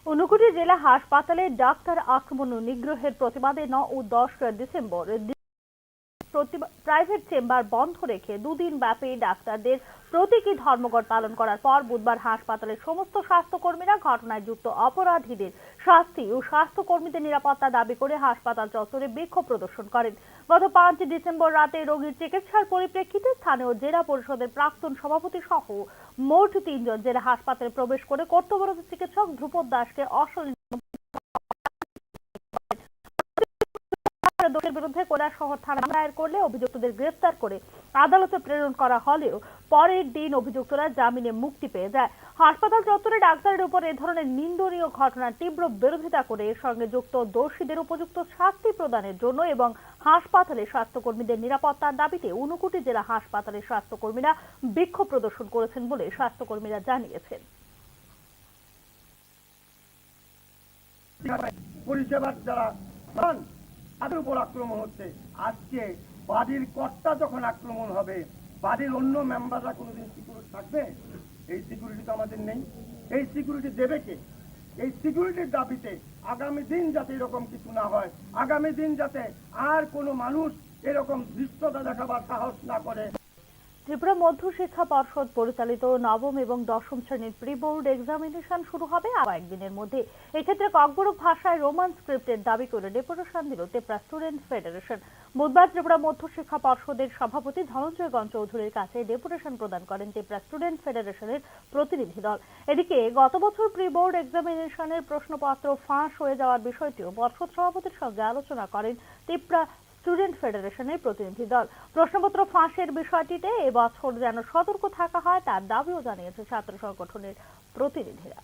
ঊনকোটি জেলা হাসপাতালে ডাক্তার আক্রমণ ও নিগ্রহের প্রতিবাদে 9 ও 10 ডিসেম্বর প্রাইভেট চেম্বার বন্ধ রেখে 2 দিন ব্যাপী ডাক্তারদের প্রতীকী ধর্মঘট পালন করার পর বুধবার হাসপাতালের সমস্ত স্বাস্থ্যকর্মীরা ঘটনায় যুক্ত অপরাধীদের শাস্তি ও স্বাস্থ্যকর্মীদের নিরাপত্তা দাবি করে হাসপাতাল চত্বরে বিক্ষোভ প্রদর্শন করেন। গত 5 ডিসেম্বর রাতে রোগীর চিকিৎসার পরিপ্রেক্ষিতে স্থানীয় জেলা পরিষদের প্রাক্তন সভাপতি সহ মোট 3 জন জেলা হাসপাতালে প্রবেশ করে কর্তব্যরত চিকিৎসক ধ্রুপদ দাসকে অশালীন দোষের বিরুদ্ধে কৈলাসহর থানায় মামলা দায়ের করলে অভিযুক্তদের গ্রেফতার করে আদালতে প্রেরণ করা হলেও পরের দিন অভিযুক্তরা জামিনে মুক্তি পেয়ে যায়। হাসপাতাল চত্বরে ডাক্তারের উপর এ ধরনের নিন্দনীয় ঘটনার তীব্র বিরোধিতা করে এর সঙ্গে যুক্ত দোষীদের উপযুক্ত শাস্তি প্রদানের জন্য এবং হাসপাতালের স্বাস্থ্যকর্মীদের নিরাপত্তার দাবিতে 59 জেলা হাসপাতালের স্বাস্থ্যকর্মীরা বিক্ষোভ প্রদর্শন করেছেন বলে স্বাস্থ্যকর্মীরা জানিয়েছেন। পরিষেবার যারা মান তাদের উপর আক্রমণ হচ্ছে। আজকে বাড়ির কর্তা যখন আক্রমণ হবে, বাড়ির অন্য মেম্বাররা কোনোদিন সিকিউরিটি থাকবে? এই সিকিউরিটি তো আমাদের নেই। এই সিকিউরিটি দেবে কে? এই সিকিউরিটির দাবিতে আগামী দিন যাতে এরকম কিছু না হয়, আগামী দিন যাতে আর কোনো মানুষ এরকম দৃশ্যতা দেখাবার সাহস না করে। ত্রিপুরা মধ্য শিক্ষা পর্ষদ পরিচালিত নবম এবং দশম শ্রেণীর প্রি বোর্ড এক্সামিনেশন শুরু হবে আরো একদিনের মধ্যে। এক্ষেত্রে ককবরক ভাষায় রোমান স্ক্রিপ্টের দাবি করে ডেপুটেশন দিল ত্রিপুরা স্টুডেন্ট ফেডারেশন। বুধবার ত্রিপুরা মধ্য শিক্ষা পর্ষদের সভাপতি ধনঞ্জয় গঞ্জ চৌধুরীর কাছে ডেপুটেশন প্রদান করেন ত্রিপুরা স্টুডেন্ট ফেডারেশনের প্রতিনিধি দল। এদিকে গত বছর প্রি বোর্ড এক্সামিনেশনের প্রশ্নপত্র ফাঁস হয়ে যাওয়ার বিষয়টিও পর্ষদ সভাপতির সঙ্গে আলোচনা করেন ত্রিপুরা স্টুডেন্ট ফেডারেশনের প্রতিনিধি দল। প্রশ্নপত্র ফাঁসের বিষয়টিতে এবছর যেন সতর্ক থাকা হয় তার দাবিও জানিয়েছে ছাত্র সংগঠনের প্রতিনিধিরা।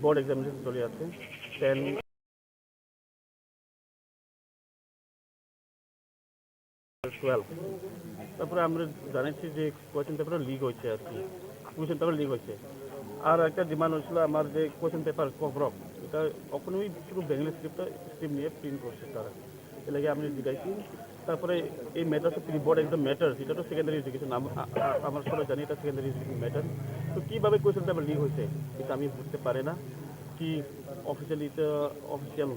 বোর্ড এক্সামিনেশন চলে যাচ্ছে 10 12। তারপরে আমরা জানাচ্ছি যে কোয়েশ্চেন পেপার লিক হয়েছে, আর কি কোয়েশ্চেন পেপার লিক হয়েছে। আর একটা ডিমান্ড হয়েছিল আমার যে কোয়েশ্চেন পেপার ককবরক, এটা কখনোই শুধু বেঙ্গলি স্ক্রিপ্ট নিয়ে প্রিন্ট করছে তারা, এর লাগে আমি জিজ্ঞাসি। তারপরে এই ম্যাটার প্রি বোর্ড একদম ম্যাটার, এটা তো সেকেন্ডারি এডুকেশন, আমরা সবাই জানি এটা সেকেন্ডারি এডুকেশন ম্যাটার। তো কীভাবে কোয়েশ্চেন পেপার লিক হয়েছে এটা আমি বুঝতে পারি না, কি অফিসিয়ালি এটা অফিসিয়াল।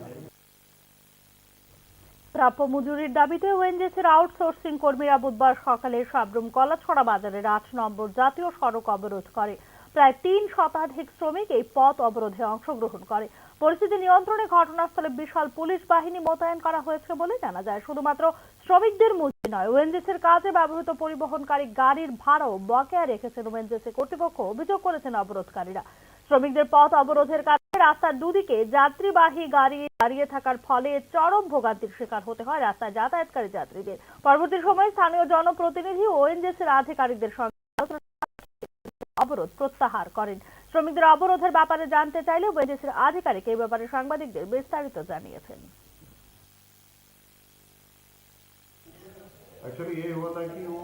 প্রাপ্য মজুরির দাবিতে ওএনজিসির আউটসোর্সিং কর্মীরা বুধবার সকালে সাবরুম কলাছড়া বাজারের 8 নম্বর জাতীয় সড়ক অবরোধ করে। প্রায় 3 শতাধিক শ্রমিক এই পথ অবরোধে অংশগ্রহণ করে। পরিস্থিতি নিয়ন্ত্রণে ঘটনাস্থলে বিশাল পুলিশ বাহিনী মোতায়েন করা হয়েছে বলে জানা যায়। শুধুমাত্র শ্রমিকদের মজুরি নয়, ওএনজিসির কাজে ব্যবহৃত পরিবহনকারী গাড়ির ভাড়াও বকেয়া রেখেছেন ওএনজিসি কর্তৃপক্ষ, অভিযোগ করেছেন অবরোধকারীরা। শ্রমিকদের পথ অবরোধের কারণে রাস্তার দুদিকে যাত্রীবাহী গাড়ি দাঁড়িয়ে থাকার ফলে চরম ভোগান্তির শিকার হতে হয় রাস্তায় যাতায়াতকারী যাত্রীদের। পরবর্তী সময়ে স্থানীয় জনপ্রতিনিধি ও ওএনজিসির আধিকারিকদের সঙ্গে অবরোধ প্রত্যাহার করেন। শ্রমিকদের অবরোধের ব্যাপারে জানতে চাইলে ওএনজিসির আধিকারিক এই ব্যাপারে সাংবাদিকদের বিস্তারিত জানিয়েছেন। एक्चुअली ये हुआ था कि वो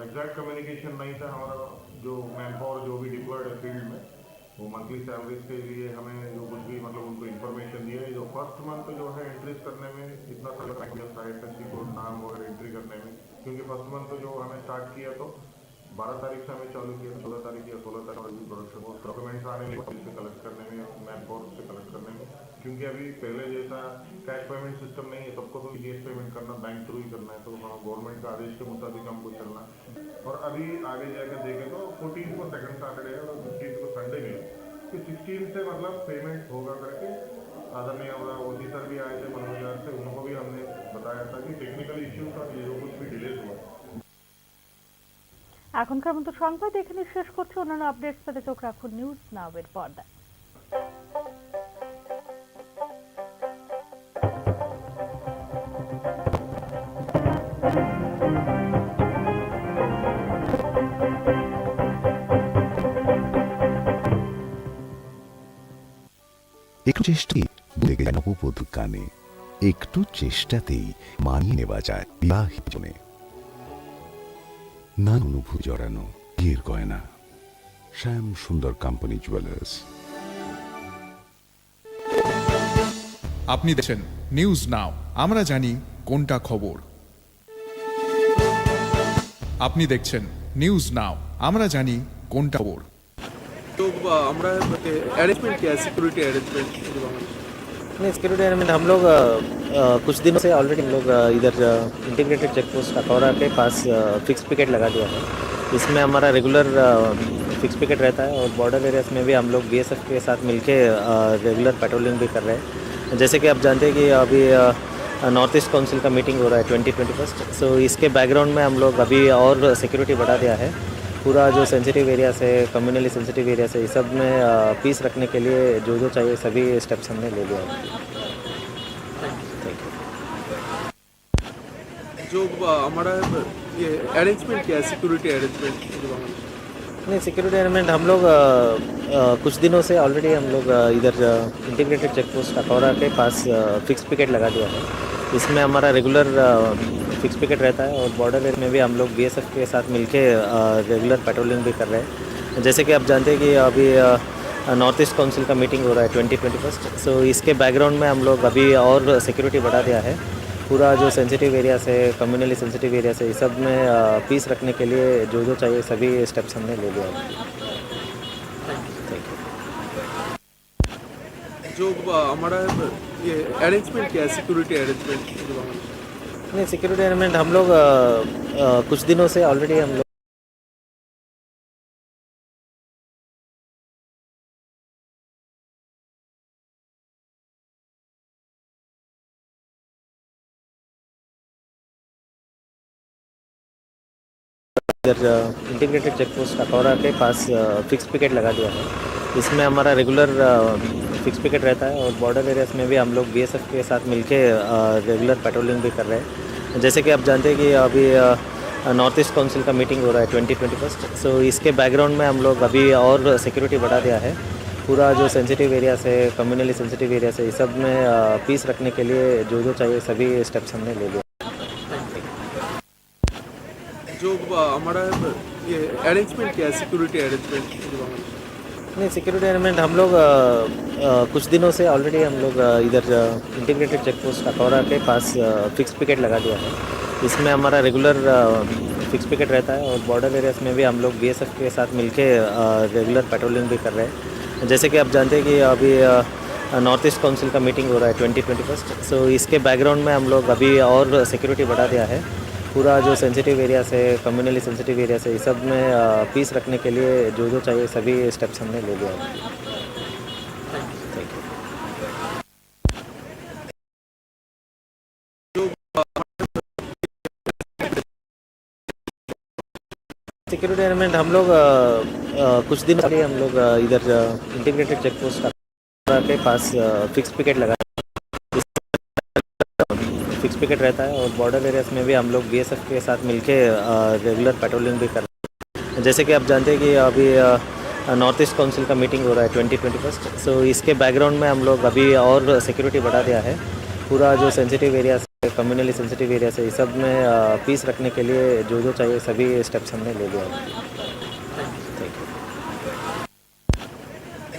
एग्जैक्ट कम्युनिकेशन नहीं था हमारा, जो मैन पावर जो भी डिप्लॉयड है फील्ड में, वो मंथली सैलरीज के लिए हमें जो कुछ भी मतलब उनको इन्फॉर्मेशन दिए, जो फर्स्ट मंथ जो है एंट्रीज करने में इतना सारा नाम वगैरह एंट्री करने में, क्योंकि फर्स्ट मंथ जो हमें स्टार्ट किया तो 12 तारीख से हमें चालू किया, 14 तारीख या 16 तारीख प्रोडक्शन को डॉक्यूमेंट्स आने में, से कलेक्ट करने में, मैन पावर से कलेक्ट करने में, क्योंकि अभी पहले जैसा कैश पेमेंट सिस्टम नहीं है, सबको तो ईडीएस पेमेंट करना बैंक थ्रू ही करना है, तो गवर्नमेंट का आदेश के मुताबिक हमको चलना। और अभी आगे जाकर देखें तो 14 को सेकंड सैटरडे है और 15 को संडे भी है, तो 16 से मतलब पेमेंट होगा करके आदरणीय ओसी सर भी आए थे मनोजार से, उनको भी हमने बताया था कि टेक्निकल इश्यूज और ये जो कुछ भी डिलेज हुआ। এখনকার মতো সংবাদ এখানে শেষ করছি। অন্যান্য আপডেটস পেতে চোখ রাখুন নিউজ নাও এর পর্দায়। একটু চেষ্টাই লেগে যায় নববধূর কানে, একটু চেষ্টাতেই মানিয়ে নেওয়া যায় বিবাহিত জনে। নান অনুভূতি জড়ানো বিয়ের গয়না, শ্যাম সুন্দর কোম্পানি জুয়েলার্স। আপনি দেখছেন নিউজ নাও, আমরা জানি কোনটা খবর। আপনি দেখছেন নিউজ নাও, আমরা জানি কোনটা খবর। तो আমরা अरेंजमेंट किया सिक्योरिटी अरेंजमेंट नहीं, सिक्योरिटी अरेंजमेंट हम लोग कुछ दिनों से ऑलरेडी हम लोग इधर इंटीग्रेटेड चेक पोस्ट अखौरा के पास फिक्स पिकेट लगा दिया है। इसमें हमारा रेगुलर फिक्स पिकेट रहता है और बॉर्डर एरियाज में भी हम लोग बीएसएफ के साथ मिलके रेगुलर पेट्रोलिंग भी कर रहे हैं। जैसे कि आप जानते हैं कि अभी नॉर्थ ईस्ट काउंसिल का मीटिंग हो रहा है 2021, सो इसके बैकग्राउंड में हम लोग अभी और सिक्योरिटी बढ़ा दिया है। पूरा जो सेंसिटिव एरिया से कम्युनली सेंसिटिव एरिया से इस सब में पीस रखने के लिए जो चाहिए सभी स्टेप्स हमने ले लिया है। जो हमारा ये अरेंजमेंट क्या है, सिक्योरिटी अरेंजमेंट? नहीं, सिक्योरिटी अरेंजमेंट हम लोग कुछ दिनों से ऑलरेडी हम लोग इधर इंटीग्रेटेड चेक पोस्ट अखौरा के पास फिक्स पिकेट लगा दिया है। इसमें हमारा रेगुलर फिक्स पिकेट रहता है और बॉर्डर एरिया में भी हम लोग बीएसएफ के साथ मिलके रेगुलर पेट्रोलिंग भी कर रहे हैं। जैसे कि आप जानते हैं कि अभी नॉर्थ ईस्ट काउंसिल का मीटिंग हो रहा है 2021, सो इसके बैकग्राउंड में हम लोग अभी और सिक्योरिटी बढ़ा दिया है। पूरा जो सेंसिटिव एरिया से कम्युनली सेंसिटिव एरिया से इस सब में पीस रखने के लिए जो चाहिए सभी स्टेप्स हमने ले लिया है। जो हमारा ये अरेंजमेंट क्या है, सिक्योरिटी अरेंजमेंट? नहीं, सिक्योरिटी अरेंजमेंट हम लोग कुछ दिनों से ऑलरेडी हम लोग इधर इंटीग्रेटेड चेक पोस्ट अखौरा के पास फिक्स पिकेट लगा दिया है। इसमें हमारा रेगुलर फिक्स पिकेट रहता है और बॉर्डर एरियाज में भी हम लोग बीएसएफ के साथ मिलके रेगुलर पेट्रोलिंग भी कर रहे हैं। जैसे कि आप जानते हैं कि अभी नॉर्थ ईस्ट काउंसिल का मीटिंग हो रहा है 2021, सो इसके बैकग्राउंड में हम लोग अभी और सिक्योरिटी बढ़ा दिया है। पूरा जो सेंसिटिव एरिया से कम्युनली सेंसिटिव एरिया से इस सब में पीस रखने के लिए जो चाहिए सभी स्टेप्स हमने ले लिया। जो हमारा ये अरेंजमेंट क्या है, सिक्योरिटी अरेंजमेंट? नहीं, सिक्योरिटी अरेंजमेंट हम लोग कुछ दिनों से ऑलरेडी हम लोग इधर इंटीग्रेटेड चेक पोस्ट अखौरा के पास फिक्स पिकेट लगा दिया है। इसमें हमारा रेगुलर फिक्स पिकेट रहता है और बॉर्डर एरियाज में भी हम लोग बीएसएफ के साथ मिलके रेगुलर पेट्रोलिंग भी कर रहे हैं। जैसे कि आप जानते हैं कि अभी नॉर्थ ईस्ट काउंसिल का मीटिंग हो रहा है 2021, सो इसके बैकग्राउंड में हम लोग अभी और सिक्योरिटी बढ़ा दिया है। पूरा जो सेंसिटिव एरिया से कम्युनली सेंसिटिव एरिया से इस सब में पीस रखने के लिए जो चाहिए सभी स्टेप्स हमने ले लिया है। सिक्योरिटी अरेंजमेंट हम लोग कुछ दिन पहले हम लोग इधर इंटीग्रेटेड चेक पोस्ट के पास फिक्स पिकेट लगा फिक्स पिकेट रहता है और बॉर्डर एरियाज में भी हम लोग बीएसएफ के साथ मिलके रेगुलर पेट्रोलिंग भी कर रहे हैं। जैसे कि आप जानते हैं कि अभी नॉर्थ ईस्ट काउंसिल का मीटिंग हो रहा है 2021, सो इसके बैकग्राउंड में हम लोग अभी और सिक्योरिटी बढ़ा दिया है। पूरा जो सेंसिटिव एरिया से कम्युनली सेंसिटिव एरिया से इस सब में पीस रखने के लिए जो चाहिए सभी स्टेप्स हमने ले लिया है।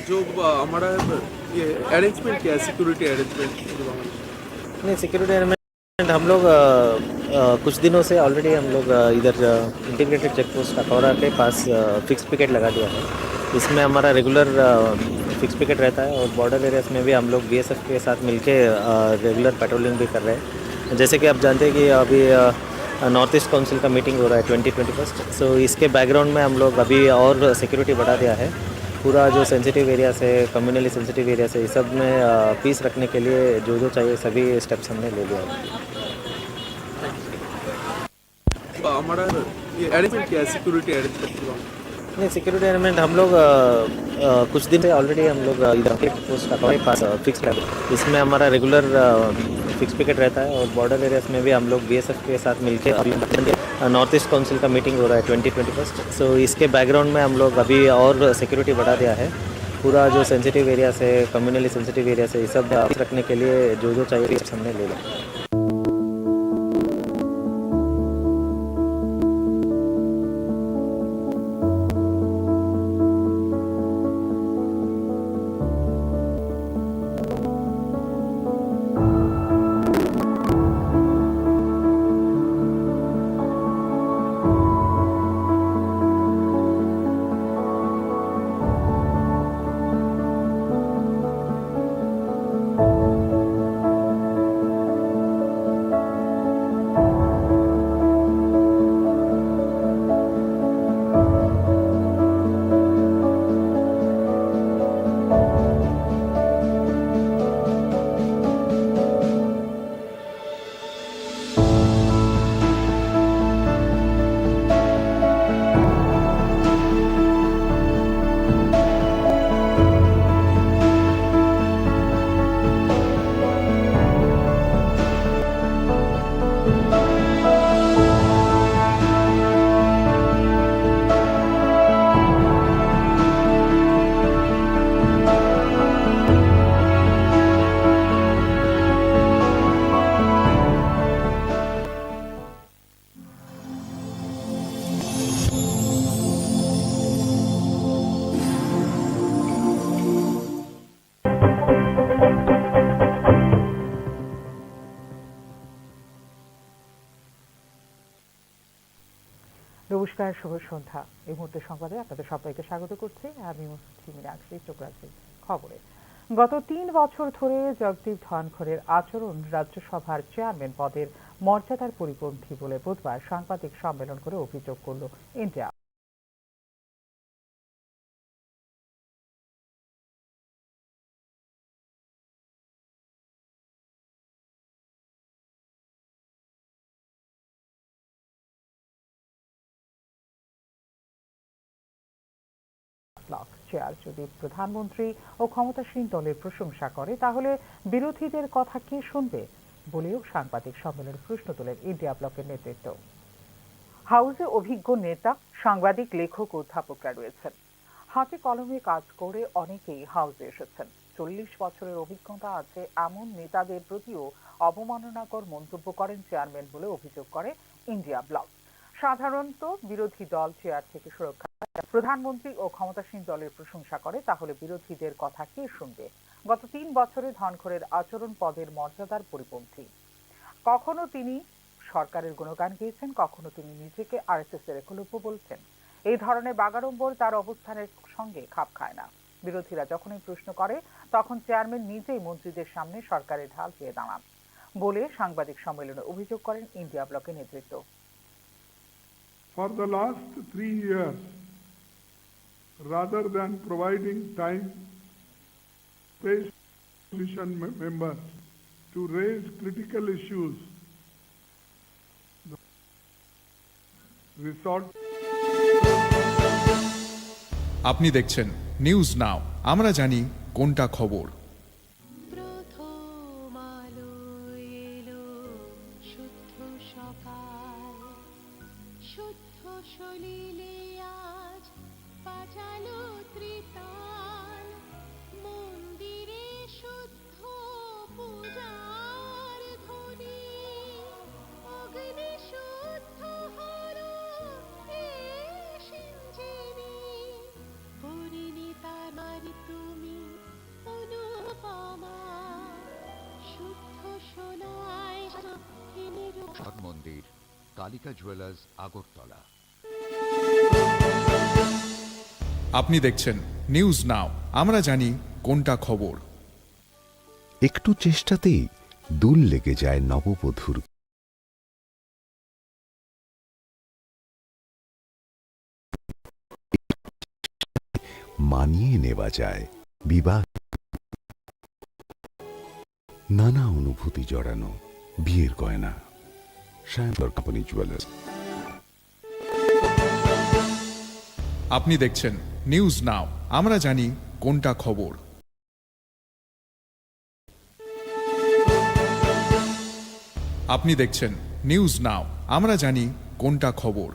जो हमारा ये अरेंजमेंट क्या है, सिक्योरिटी अरेंजमेंट? नहीं, सिक्योरिटी अरेंजमेंट हम लोग कुछ दिनों से ऑलरेडी हम लोग इधर इंटीग्रेटेड चेक पोस्ट अखौरा के पास फिक्स पिकेट लगा दिया है। इसमें हमारा रेगुलर फिक्स पिकेट रहता है और बॉर्डर एरियाज में भी हम लोग बीएसएफ के साथ मिलके रेगुलर पेट्रोलिंग भी कर रहे हैं। जैसे कि आप जानते हैं कि अभी नॉर्थ ईस्ट काउंसिल का मीटिंग हो रहा है 2021, सो इसके बैकग्राउंड में हम लोग अभी और सिक्योरिटी बढ़ा दिया है। पूरा जो सेंसिटिव एरिया से कम्युनली सेंसिटिव एरिया से इस सब में पीस रखने के लिए जो चाहिए सभी स्टेप्स हमने ले लिया है। हमारा ये अरेंजमेंट क्या है, सिक्योरिटी अरेंजमेंट? नहीं, सिक्योरिटी अरेंजमेंट हम लोग कुछ दिन से ऑलरेडी हम लोग इधर पोस्ट के पास फिक्स लगा। इसमें हमारा रेगुलर फिक्स पिकेट रहता है और बॉर्डर एरियाज में भी हम लोग बीएसएफ के साथ मिलके नॉर्थ ईस्ट काउंसिल का मीटिंग हो रहा है 2021, सो इसके बैकग्राउंड में हम लोग अभी और सिक्योरिटी बढ़ा दिया है। पूरा जो सेंसिटिव एरिया से कम्युनली सेंसिटिव एरिया से इस सब रखने के लिए जो चाहिए हमने ले लिया। নমস্কার, শুভ সন্ধ্যা। এই মুহূর্তে সংবাদে আপনাদের সবাইকে স্বাগত করছি। আমি মুস্তাফি মীনাক্ষী। চোখ রাখছি খবরে। গত 3 বছর ধরে জগদীপ ধনখড়ের আচরণ রাজ্যসভার চেয়ারম্যান পদের মর্যাদার পরিপন্থী বলে বুধবার সাংবাদিক সম্মেলন করে অভিযোগ করল ইন্ডিয়া। চেয়ার যদি প্রধানমন্ত্রী ও ক্ষমতাসীন দলের প্রশংসা করে তাহলে বিরোধীদের কথা কে শুনবে বলেও সাংবাদিক সম্মেলনে প্রশ্ন তোলেন ইন্ডিয়া ব্লকের নেতৃত্ব। হাউসে অভিজ্ঞ নেতা, সাংবাদিক, লেখক, অধ্যাপকরা রয়েছেন। হাতে কলমে কাজ করে অনেকেই হাউসে এসেছেন। 40 বছরের অভিজ্ঞতা আছে এমন নেতাদের প্রতিও অবমাননাকর মন্তব্য করেন চেয়ারম্যান বলে অভিযোগ করে ইন্ডিয়া ব্লক। সাধারণত বিরোধী দল চেয়ার থেকে সুরক্ষা, প্রধানমন্ত্রী ও ক্ষমতাসীন দলের প্রশংসা করে তাহলে বিরোধীদের কথা কে শুনবে? গত 3 বছরে ধনখড়ের আচরণ পদের মর্যাদার পরিপন্থী। কখনো তিনি সরকারের গুণগান গেয়েছেন, কখনো তিনি নিজেকে আরএসএস এর একলব্য বলছেন। এই ধরনের বাগাড়ম্বর তার অবস্থানের সঙ্গে খাপ খায় না। বিরোধীরা যখনই প্রশ্ন করে তখন চেয়ারম্যান নিজেই মন্ত্রীদের সামনে সরকারের ঢাল হয়ে দাঁড়ান বলে সাংবাদিক সম্মেলনে অভিযোগ করেন ইন্ডিয়া ব্লকের নেতৃত্ব। For the last 3 years, rather than providing time, space opposition members to raise critical issues, resort. আপনি দেখছেন নিউজ নাও, আমরা জানি কোনটা খবর। প্রথম আলো এলো শুদ্ধ সকাল, শুদ্ধ সলিলে আজ বাজালো ত্রিতাল, মন্দিরে শুদ্ধ পূজার ধ্বনি, অগ্নি শুদ্ধ হর এ সিঞ্জিনী, পরিণীতা নারী তুমি অনুপমা, শুদ্ধ সোনায় সৎ মন্দির, কালিকা জুয়েলার্স, আগরতলা। আপনি দেখছেন নিউজ নাও, আমরা জানি কোনটা খবর। একটু চেষ্টাতেই দুল লেগে যায় নববধূর। মানিয়ে নেওয়া যায় বিবাহ। নানা অনুভূতি জড়ানো বিয়ের গয়না। শ্যামল কোম্পানি জুয়েলার্স। আপনি দেখছেন নিউজ নাও, আমরা জানি কোনটা খবর। আপনি দেখছেন নিউজ নাও, আমরা জানি কোনটা খবর।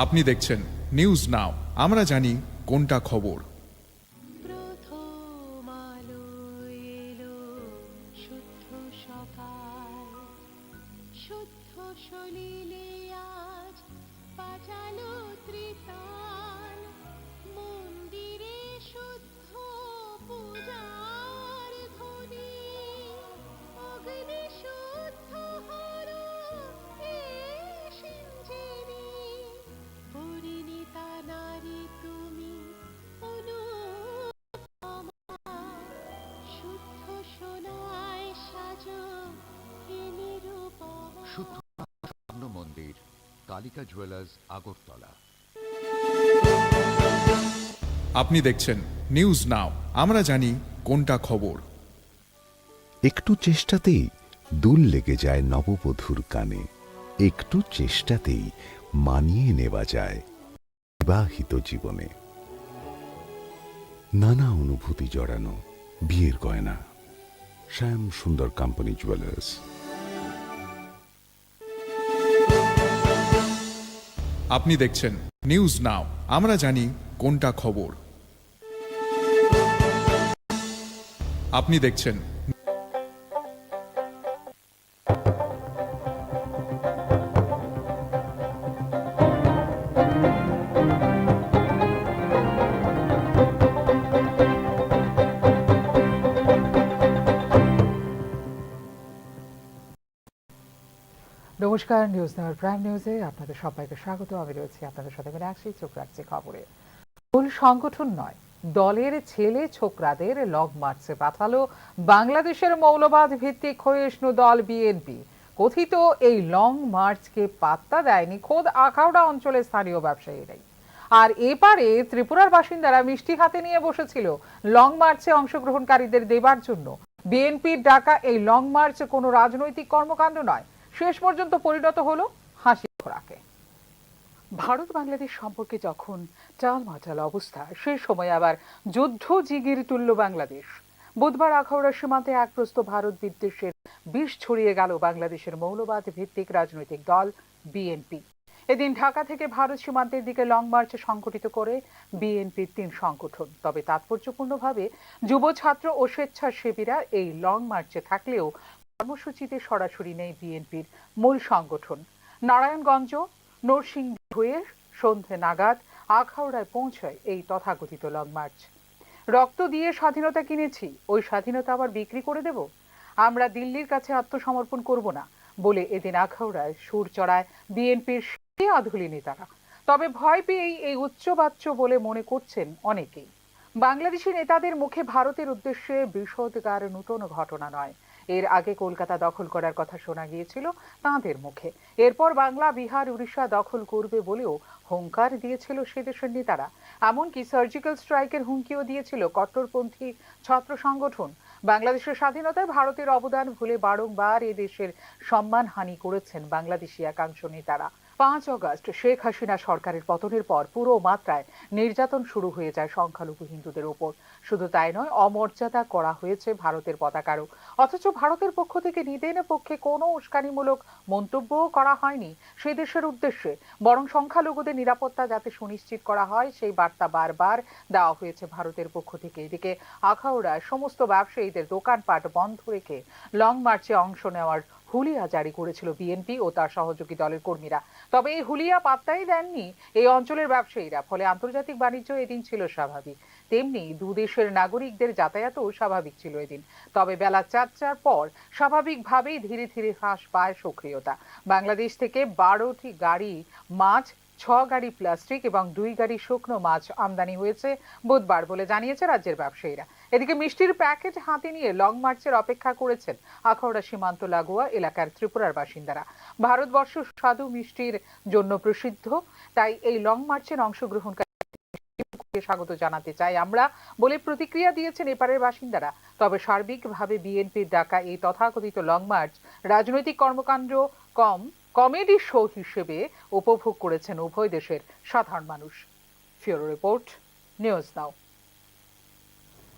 আপনি দেখছেন নিউজ নাও, আমরা জানি কোনটা খবর। প্রথম আলো এলো শুদ্ধ সকাল শুদ্ধ সলিলে আজ বাজালো ত্রিতাল মন্দিরে শুদ্ধ পূজার ধ্বনি অগ্নি শুদ্ধ হর সিঞ্জিনী পরিণীতা নারী তুমি অনুপমা শুদ্ধ সোনায় সাজো হে নিরুপমা শুদ্ধ স্বর্ণ মন্দির কালিকা জুয়েলার্স আগরতলা। আপনি দেখছেন নিউজ নাও, আমরা জানি কোনটা খবর। একটু চেষ্টাতেই দুল লেগে যায় নববধূর কানে, একটু চেষ্টাতেই মানিয়ে নেওয়া যায় বিবাহিত জীবনে। নানা অনুভূতি জড়ানো বিয়ের গয়না, শ্যাম সুন্দর কোম্পানি জুয়েলার্স। আপনি দেখছেন নিউজ নাও, আমরা জানি কোনটা খবর। আপনি দেখছেন নমস্কার, নিউজ নাওয়ার প্রাইম নিউজে আপনাদের সবাইকে স্বাগত। আমি রয়েছি আপনাদের সাথে মিনাক্ষী। চোখ রাখছি খবরে। মূল সংগঠন নয়, দলের ছেলে ছোকরাদের লং মার্চে পাঠালো বাংলাদেশের মৌলবাদ ভিত্তিক ক্ষয়িষ্ণু দল বিএনপি। কথিত এই লং মার্চকে পাত্তা দেয়নি খোদ আখাউড়া অঞ্চলের স্থানীয় ব্যবসায়ীরাই। আর এপারে ত্রিপুরার বাসিন্দারা মিষ্টি হাতে নিয়ে বসেছিল লং মার্চে অংশগ্রহণকারীদের দেবার জন্য। বিএনপির ডাকা এই লং মার্চ কোনো রাজনৈতিক কর্মকাণ্ড নয়, শেষ পর্যন্ত পরিণত হলো হাসি খোরাকে। ভারত বাংলাদেশ সম্পর্কে যখন টালমাটাল অবস্থা, সেই সময় আবার যুদ্ধ জিগির তুলল বাংলাদেশ। বুধবার আখাউড়া সীমান্তে এক প্রস্ত ভারত বিদ্বেষের বিষ ছড়িয়ে গেল বাংলাদেশের মৌলবাদ ভিত্তিক রাজনৈতিক দল বিএনপি। এদিন ঢাকা থেকে ভারত সীমান্তের দিকে লং মার্চ সংগঠিত করে বিএনপির 3 সংগঠন। তবে তাৎপর্যপূর্ণভাবে যুব ছাত্র ও স্বেচ্ছাসেবীরা এই লং মার্চে থাকলেও কর্মসূচিতে সরাসরি নেই বিএনপির মূল সংগঠন। নারায়ণগঞ্জ নরসিংদী হয়ে সন্ধে নাগাদ আখাউড়ায় পৌঁছায় এই তথাকথিত লং মার্চ। রক্ত দিয়ে স্বাধীনতা কিনেছি, ওই স্বাধীনতা আবার বিক্রি করে দেব? আমরা দিল্লির কাছে আত্মসমর্পণ করব না বলে এদিন আখাউড়ায় সুর চড়ায় বিএনপির আধুলি নেতারা। তবে ভয় পেয়েই এই উচ্চবাচ্য বলে মনে করছেন অনেকেই। বাংলাদেশি নেতাদের মুখে ভারতের উদ্দেশ্যে বিষোদগার নতুন ঘটনা নয়। এর আগে কলকাতা দখল করার কথা শোনা গিয়েছিল তাঁদের মুখে। এরপর বাংলা, বিহার, উড়িষ্যা দখল করবে বলেও হুঙ্কার দিয়েছিল সে দেশের নেতারা। এমনকি সার্জিক্যাল স্ট্রাইকের হুমকিও দিয়েছিল কট্টরপন্থী ছাত্র সংগঠন। বাংলাদেশের স্বাধীনতায় ভারতের অবদান ভুলে বারংবার এ দেশের সম্মানহানি করেছেন বাংলাদেশি একাংশ নেতারা। 5 আগস্ট শেখ হাসিনা সরকারের পতনের পর পুরো মাত্রায় নির্যাতন শুরু হয়ে যায় সংখ্যালঘু হিন্দুদের ওপর। শুধু তাই নয়, অমর্যাদা করা হয়েছে ভারতের পতাকারও। অথচ ভারতের পক্ষ থেকে নিদেনের পক্ষে কোনো উস্কানিমূলক মন্তব্যও করা হয়নি সেই দেশের উদ্দেশ্যে। বরং সংখ্যালঘুদের নিরাপত্তা যাতে সুনিশ্চিত করা হয় সেই বার্তা বারবার দেওয়া হয়েছে ভারতের পক্ষ থেকে। এদিকে আখাউড়ায় সমস্ত ব্যবসায়ীদের দোকানপাট বন্ধ রেখে লং মার্চে অংশ নেওয়ার হুলিয়া জারি করেছিল বিএনপি ও তার সহযোগী দলের কর্মীরা। তবে এই হুলিয়া পাত্তাই দেননি এই অঞ্চলের ব্যবসায়ীরা। ফলে আন্তর্জাতিক বাণিজ্য এদিন ছিল স্বাভাবিক, তেমনি দুদেশের নাগরিকদের যাতায়াতও স্বাভাবিক ছিল এদিন। তবে বেলা 4টার পর স্বাভাবিকভাবেই ধীরে ধীরে হ্রাস পায় সক্রিয়তা। বাংলাদেশ থেকে 12টি গাড়ি মাছ, 6 গাড়ি প্লাস্টিক এবং 2 গাড়ি শুকনো মাছ আমদানি হয়েছে বুধবার বলে জানিয়েছে রাজ্যের ব্যবসায়ীরা। এদিকে মিষ্টির প্যাকেট হাতে নিয়ে লং মার্চের অপেক্ষা করেছেন আখাউড়া সীমান্ত লাগোয়া এলাকার ত্রিপুরার বাসিন্দারা। ভারতবর্ষ স্বাদু মিষ্টির জন্য প্রসিদ্ধ, তাই এই লং মার্চের অংশগ্রহণকারী স্বাগত জানাতে চাই আমরা বলে প্রতিক্রিয়া দিয়েছেন এপারের বাসিন্দারা। তবে সার্বিকভাবে বিএনপির ডাকা এই তথাকথিত লং মার্চ রাজনৈতিক কর্মকাণ্ড কম কমেডি শো হিসেবে উপভোগ করেছেন উভয় দেশের সাধারণ মানুষ। ফিউরো রিপোর্ট, নিউজ নাও।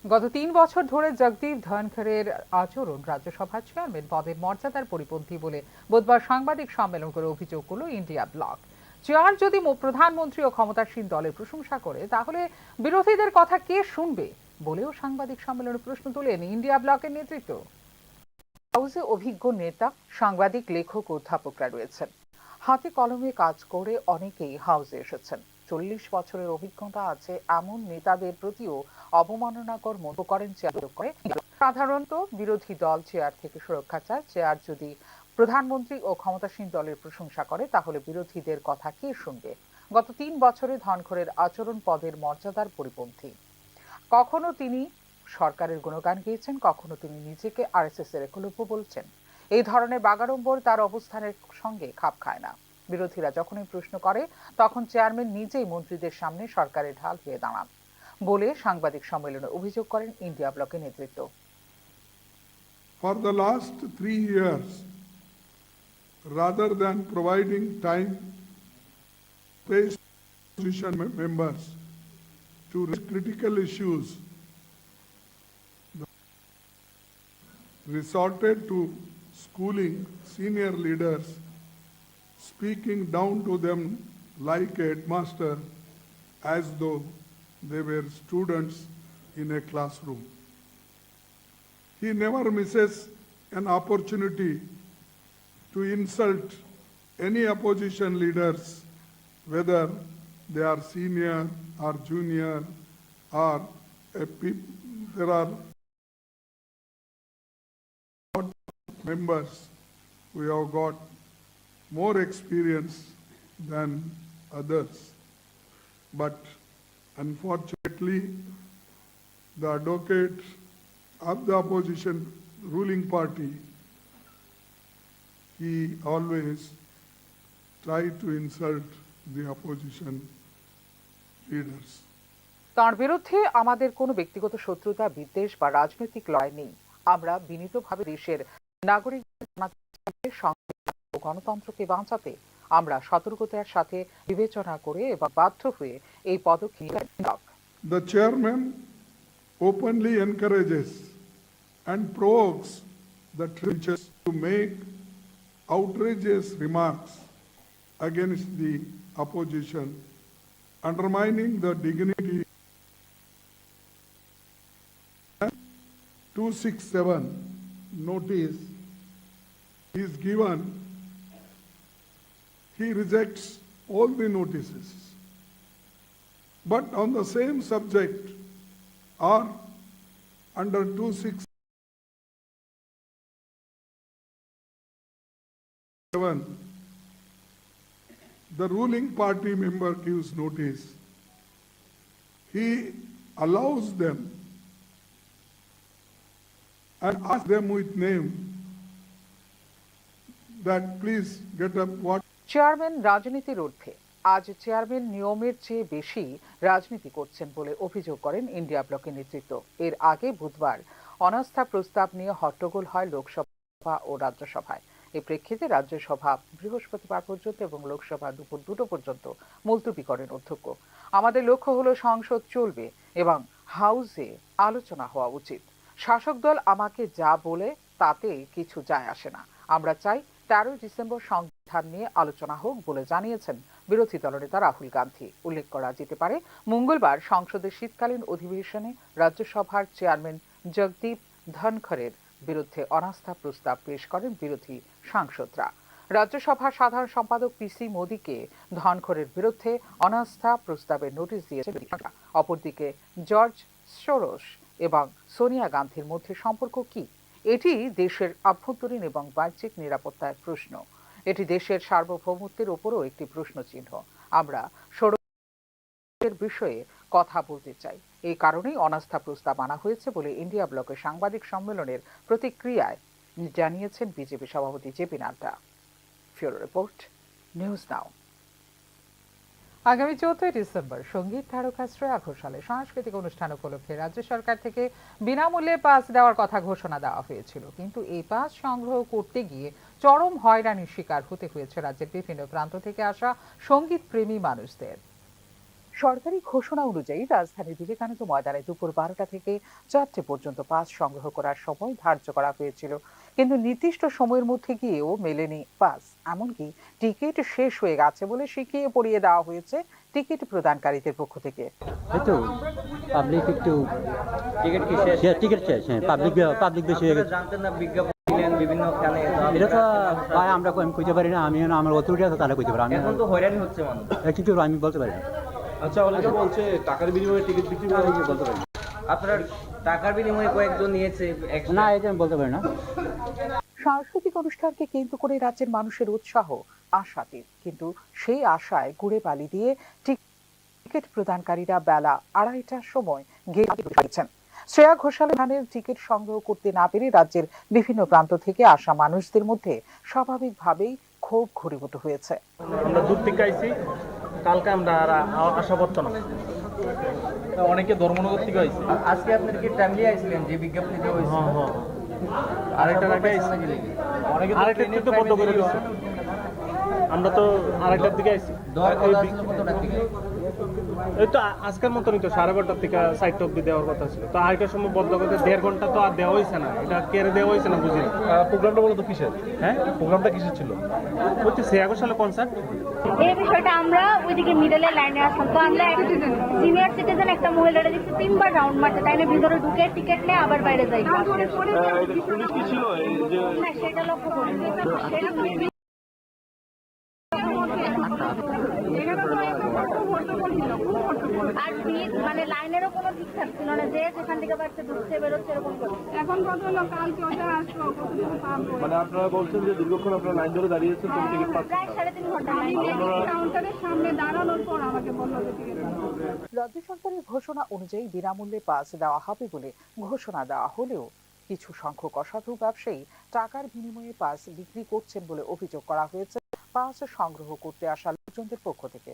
গত 3 বছর ধরে জগদীপ ধনখড়ের আচরণ রাজ্যসভার চেয়ারম্যান পদের মর্যাদার পরিপন্থী বলে বুধবার সাংবাদিক সম্মেলন করে অভিযোগ করল ইন্ডিয়া ব্লক। চেয়ার যদি প্রধানমন্ত্রী ও ক্ষমতাসীন দলের প্রশংসা করে তাহলে বিরোধীদের কথা কে শুনবে বলেও সাংবাদিক সম্মেলনে প্রশ্ন তোলেন ইন্ডিয়া ব্লকের নেতৃত্ব। হাউসে অভিজ্ঞ নেতা, সাংবাদিক, লেখক, অধ্যাপকরা রয়েছেন। হাতে কলমে কাজ করে অনেকেই হাউসে এসেছেন। 40 বছরের অভিজ্ঞতা আছে এমন নেতাদের প্রতিও অবমাননাকর মন্তব্য করেন চেয়ার। সাধারণত বিরোধী দল চেয়ার থেকে সুরক্ষা চায়। চেয়ার যদি প্রধানমন্ত্রী ও ক্ষমতাসীন দলের প্রশংসা করে তাহলে বিরোধীদের কথা কে শুনবে? গত 3 বছরে ধনখড়ের আচরণ পদের মর্যাদার পরিপন্থী। কখনো তিনি সরকারের গুণগান গেয়েছেন, কখনো তিনি নিজেকে আরএসএস এর একলব্য বলছেন। এই ধরনের বাগাড়ম্বর তার অবস্থানের সঙ্গে খাপ খায় না। বিরোধীরা যখনই প্রশ্ন করে তখন চেয়ারম্যান নিজেই মন্ত্রীদের সামনে সরকারের ঢাল হয়ে দাঁড়ান বলে সাংবাদিক সম্মেলনে অভিযোগ করেন ইন্ডিয়া ব্লকের নেতৃত্ব। For the last 3 years, rather than providing time, opposition members to raise critical issues, resorted to schooling senior leaders, speaking down to them like a headmaster as though they were students in a classroom. He never misses an opportunity to insult any opposition leaders, whether they are senior or junior or there are members who have got more experience than others. But unfortunately, the advocate of the opposition ruling party, he always tried to insult the opposition leaders. তার বিরুদ্ধে আমাদের কোনো ব্যক্তিগত শত্রুতা, বিদ্বেষ বা রাজনৈতিক লড়াই নেই। আমরা বিনীতভাবে দেশের নাগরিকদের গণতন্ত্রকে বাঁচাতে আমরা সতর্কতার সাথে বিবেচনা করে এবং বাধ্য হয়ে এই পদক্ষেপ। The chairman openly encourages and provokes the trenches to make outrageous remarks against the opposition, undermining the dignity. 267 notice is given. He rejects all the notices. But on the same subject or under 267, the ruling party member gives notice. He allows them and asks them with name that please get up what. Chairman রাজনীতির ঊর্ধ্বে। আজ চেয়ারম্যান নিয়মের চেয়ে বেশি রাজনীতি করছেন বলে অভিযোগ করেন ইন্ডিয়া ব্লকের নেতৃত্ব। এর আগে বুধবার অনাস্থা প্রস্তাব নিয়ে হট্টগোল হয় লোকসভা ও রাজ্যসভায়। এই প্রেক্ষিতে রাজ্যসভা বৃহস্পতিবার পর্যন্ত এবং লোকসভা দুপুর 2টো পর্যন্ত মুলতবি করেন অধ্যক্ষ। আমাদের লক্ষ্য হলো সংসদ চলবে এবং হাউসে আলোচনা হওয়া উচিত। শাসক দল আমাকে যা বলে তাতে কিছু যায় আসে না। আমরা চাই 13 ডিসেম্বর সংবিধান নিয়ে আলোচনা হোক বলে জানিয়েছেন বিরোধী দলনেতা রাহুল গান্ধী। উল্লেখ করা যেতে পারে, মঙ্গলবার সংসদের শীতকালীন অধিবেশনে রাজ্যসভার চেয়ারম্যান জগদীপ ধনখড়ের বিরুদ্ধে অনাস্থা প্রস্তাব পেশ করেন বিরোধী সাংসদরা। রাজ্যসভার সাধারণ সম্পাদক পিসি মোদীকে ধনখড়ের বিরুদ্ধে অনাস্থা প্রস্তাবের নোটিশ দিয়েছেন। অপরদিকে জর্জ সোরস এবং সোনিয়া গান্ধীর মধ্যে সম্পর্ক কি? এটি দেশের আভ্যন্তরীণ এবং বাহ্যিক নিরাপত্তার প্রশ্ন। এটি দেশের সার্বভৌমত্বের উপরও একটি প্রশ্ন চিহ্ন। আমরা সড়কের বিষয়ে কথা বলতে চাই। এই কারণেই অনাস্থা প্রস্তাব আনা হয়েছে বলে ইন্ডিয়া ব্লকের সাংবাদিক সম্মেলনের প্রতিক্রিয়ায় জানিয়েছেন বিজেপি সভাপতি JP Nadda. Bureau report, news now. আগামী 14 ডিসেম্বর সঙ্গীত তারকা শ্রেয়া ঘোষালের সাংস্কৃতিক অনুষ্ঠান উপলক্ষে রাজ্য সরকার থেকে বিনামূল্যে পাস দেওয়ার কথা ঘোষণা দেওয়া হয়েছিল, কিন্তু এই পাস সংগ্রহ করতে গিয়ে চরম হয়রানির শিকার হতে হয়েছে রাজ্যের বিভিন্ন প্রান্ত থেকে আসা সঙ্গীত প্রেমী মানুষদের। সরকারি ঘোষণা অনুযায়ী রাজধানীর বিবেকানন্দ ময়দানে দুপুর 12টা থেকে 4টে পর্যন্ত পাস সংগ্রহ করার সময় ধার্য করা হয়েছিল, কিন্তু নির্দিষ্ট সময়ের মধ্যে গিয়েও মেলেনি পাস। এমনকি টিকিট শেষ হয়ে গেছে বলে শিখিয়ে পড়িয়ে দেওয়া হয়েছে টিকিট প্রদানকারীদের পক্ষ থেকে। পাবলিক একটু টিকিট কি শেষ? টিকিট শেষ, হ্যাঁ, পাবলিক বেশি হয়ে গেছে। জানতেন না বিজ্ঞাপন দিলেন, বিভিন্ন খানে এটা তো ভাই আমরা আমি কইতে পারি না, আমি আমার অথরিটি আছে তাহলে কইতে পারি। আমি এখন তো হয়রানি হচ্ছে মানুষ, কিছু আমি বলতে পারি না। আচ্ছা, অনেকে বলছে টাকার বিনিময়ে টিকিট বিক্রি করে, বলতে পারি আপনার টাকার বিনিময়ে কয়েকজন নিয়েছে, না এটা আমি বলতে পারি না। সাংস্কৃতিক অনুষ্ঠানকে কেন্দ্র করে রাজ্যের মানুষের উৎসাহ আশাতীত, কিন্তু সেই আশায় গুড়ে বালি দিয়ে টিকিট প্রদানকারীরা বেলা 2:30টার সময় গেট দিয়েছেন। শ্রেয়া ঘোষালের গানের টিকিট সংগ্রহ করতে না পেরে রাজ্যের বিভিন্ন প্রান্ত থেকে আসা মানুষদের মধ্যে স্বাভাবিকভাবেই ক্ষোভ ঘনীভূত হয়েছে। আমরা দূর থেকে আইছি, কালকে আমরা আশা করতাম না, অনেকে ধর্মনগর থেকে আইছি। আজকে আপনার কি ফ্যামিলি আইছিলেন যে বিজ্ঞপ্তি দেওয়া হয়েছে? আরেকটা আগে আইছি, আরেকটা একটু বন্ধ করে দিচ্ছে। আমরা তো আরেকটার দিকে আইছি, এই তো আজকের মতনই তো 12:30 থেকে 4টা অব্দি দেওয়ার কথা ছিল, তো আরেকটার সময় বন্ধ করতে 1.5 ঘন্টা তো আর দেওয়া হয়েছে না। এটা কেড়ে দেওয়া হয়েছে না, বুঝি না। প্রোগ্রামটা বলো তো কিসের? হ্যাঁ, প্রোগ্রামটা কিসের ছিল? ওই তো শ্রেয়া ঘোষালের কনসার্ট। এই বিষয়টা আমরা ওইদিকে মিডলে লাইনে আসলাম, তো আমরা সিনিয়র সিটিজেন একটা মহিলাটা দেখছি 3বার রাউন্ড মারতে, তাই না ভিতরে ঢুকে টিকিট নিয়ে আবার বাইরে যাই। পুলিশ কি ছিল? না, সেটা লক্ষ্য করি। আর মানে লাইনেরও কোনো ঠিকঠাক ছিল না, যে যেখান থেকে বাড়ছে ঢুকছে বেরোচ্ছে এরকম করে। এখন কত হলো, কালকে ওটা আসলো, মানে আপনারা বলছেন যে দীর্ঘক্ষণ আপনারা লাইন ধরে দাঁড়িয়েছেন, তো টিকিট পাচ্ছেন? প্রায় 3.5 ঘন্টা কাউন্টারের সামনে দাঁড়ানোর পর আমাকে বললো যে টিকিট। রাজ্য সরকারের ঘোষণা অনুযায়ী বিনামূল্যে পাস দেওয়া হবে বলে ঘোষণা দেওয়া হলেও কিছু সংখ্যক অসাধু ব্যবসায়ী টাকার বিনিময়ে পাস বিক্রি করছেন বলে অভিযোগ করা হয়েছে পাস সংগ্রহ করতে আসা লোকজনদের পক্ষ থেকে।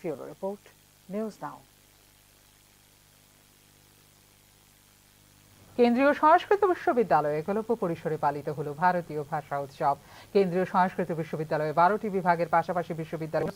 ফিওরো রিপোর্ট, নিউজ নাও। কেন্দ্রীয় সংস্কৃত বিশ্ববিদ্যালয়ে একলব্য পরিসরে পালিত হলো ভারতীয় ভাষা উৎসব। কেন্দ্রীয় সংস্কৃত বিশ্ববিদ্যালয়ে 12টি বিভাগের পাশাপাশি বিশ্ববিদ্যালয়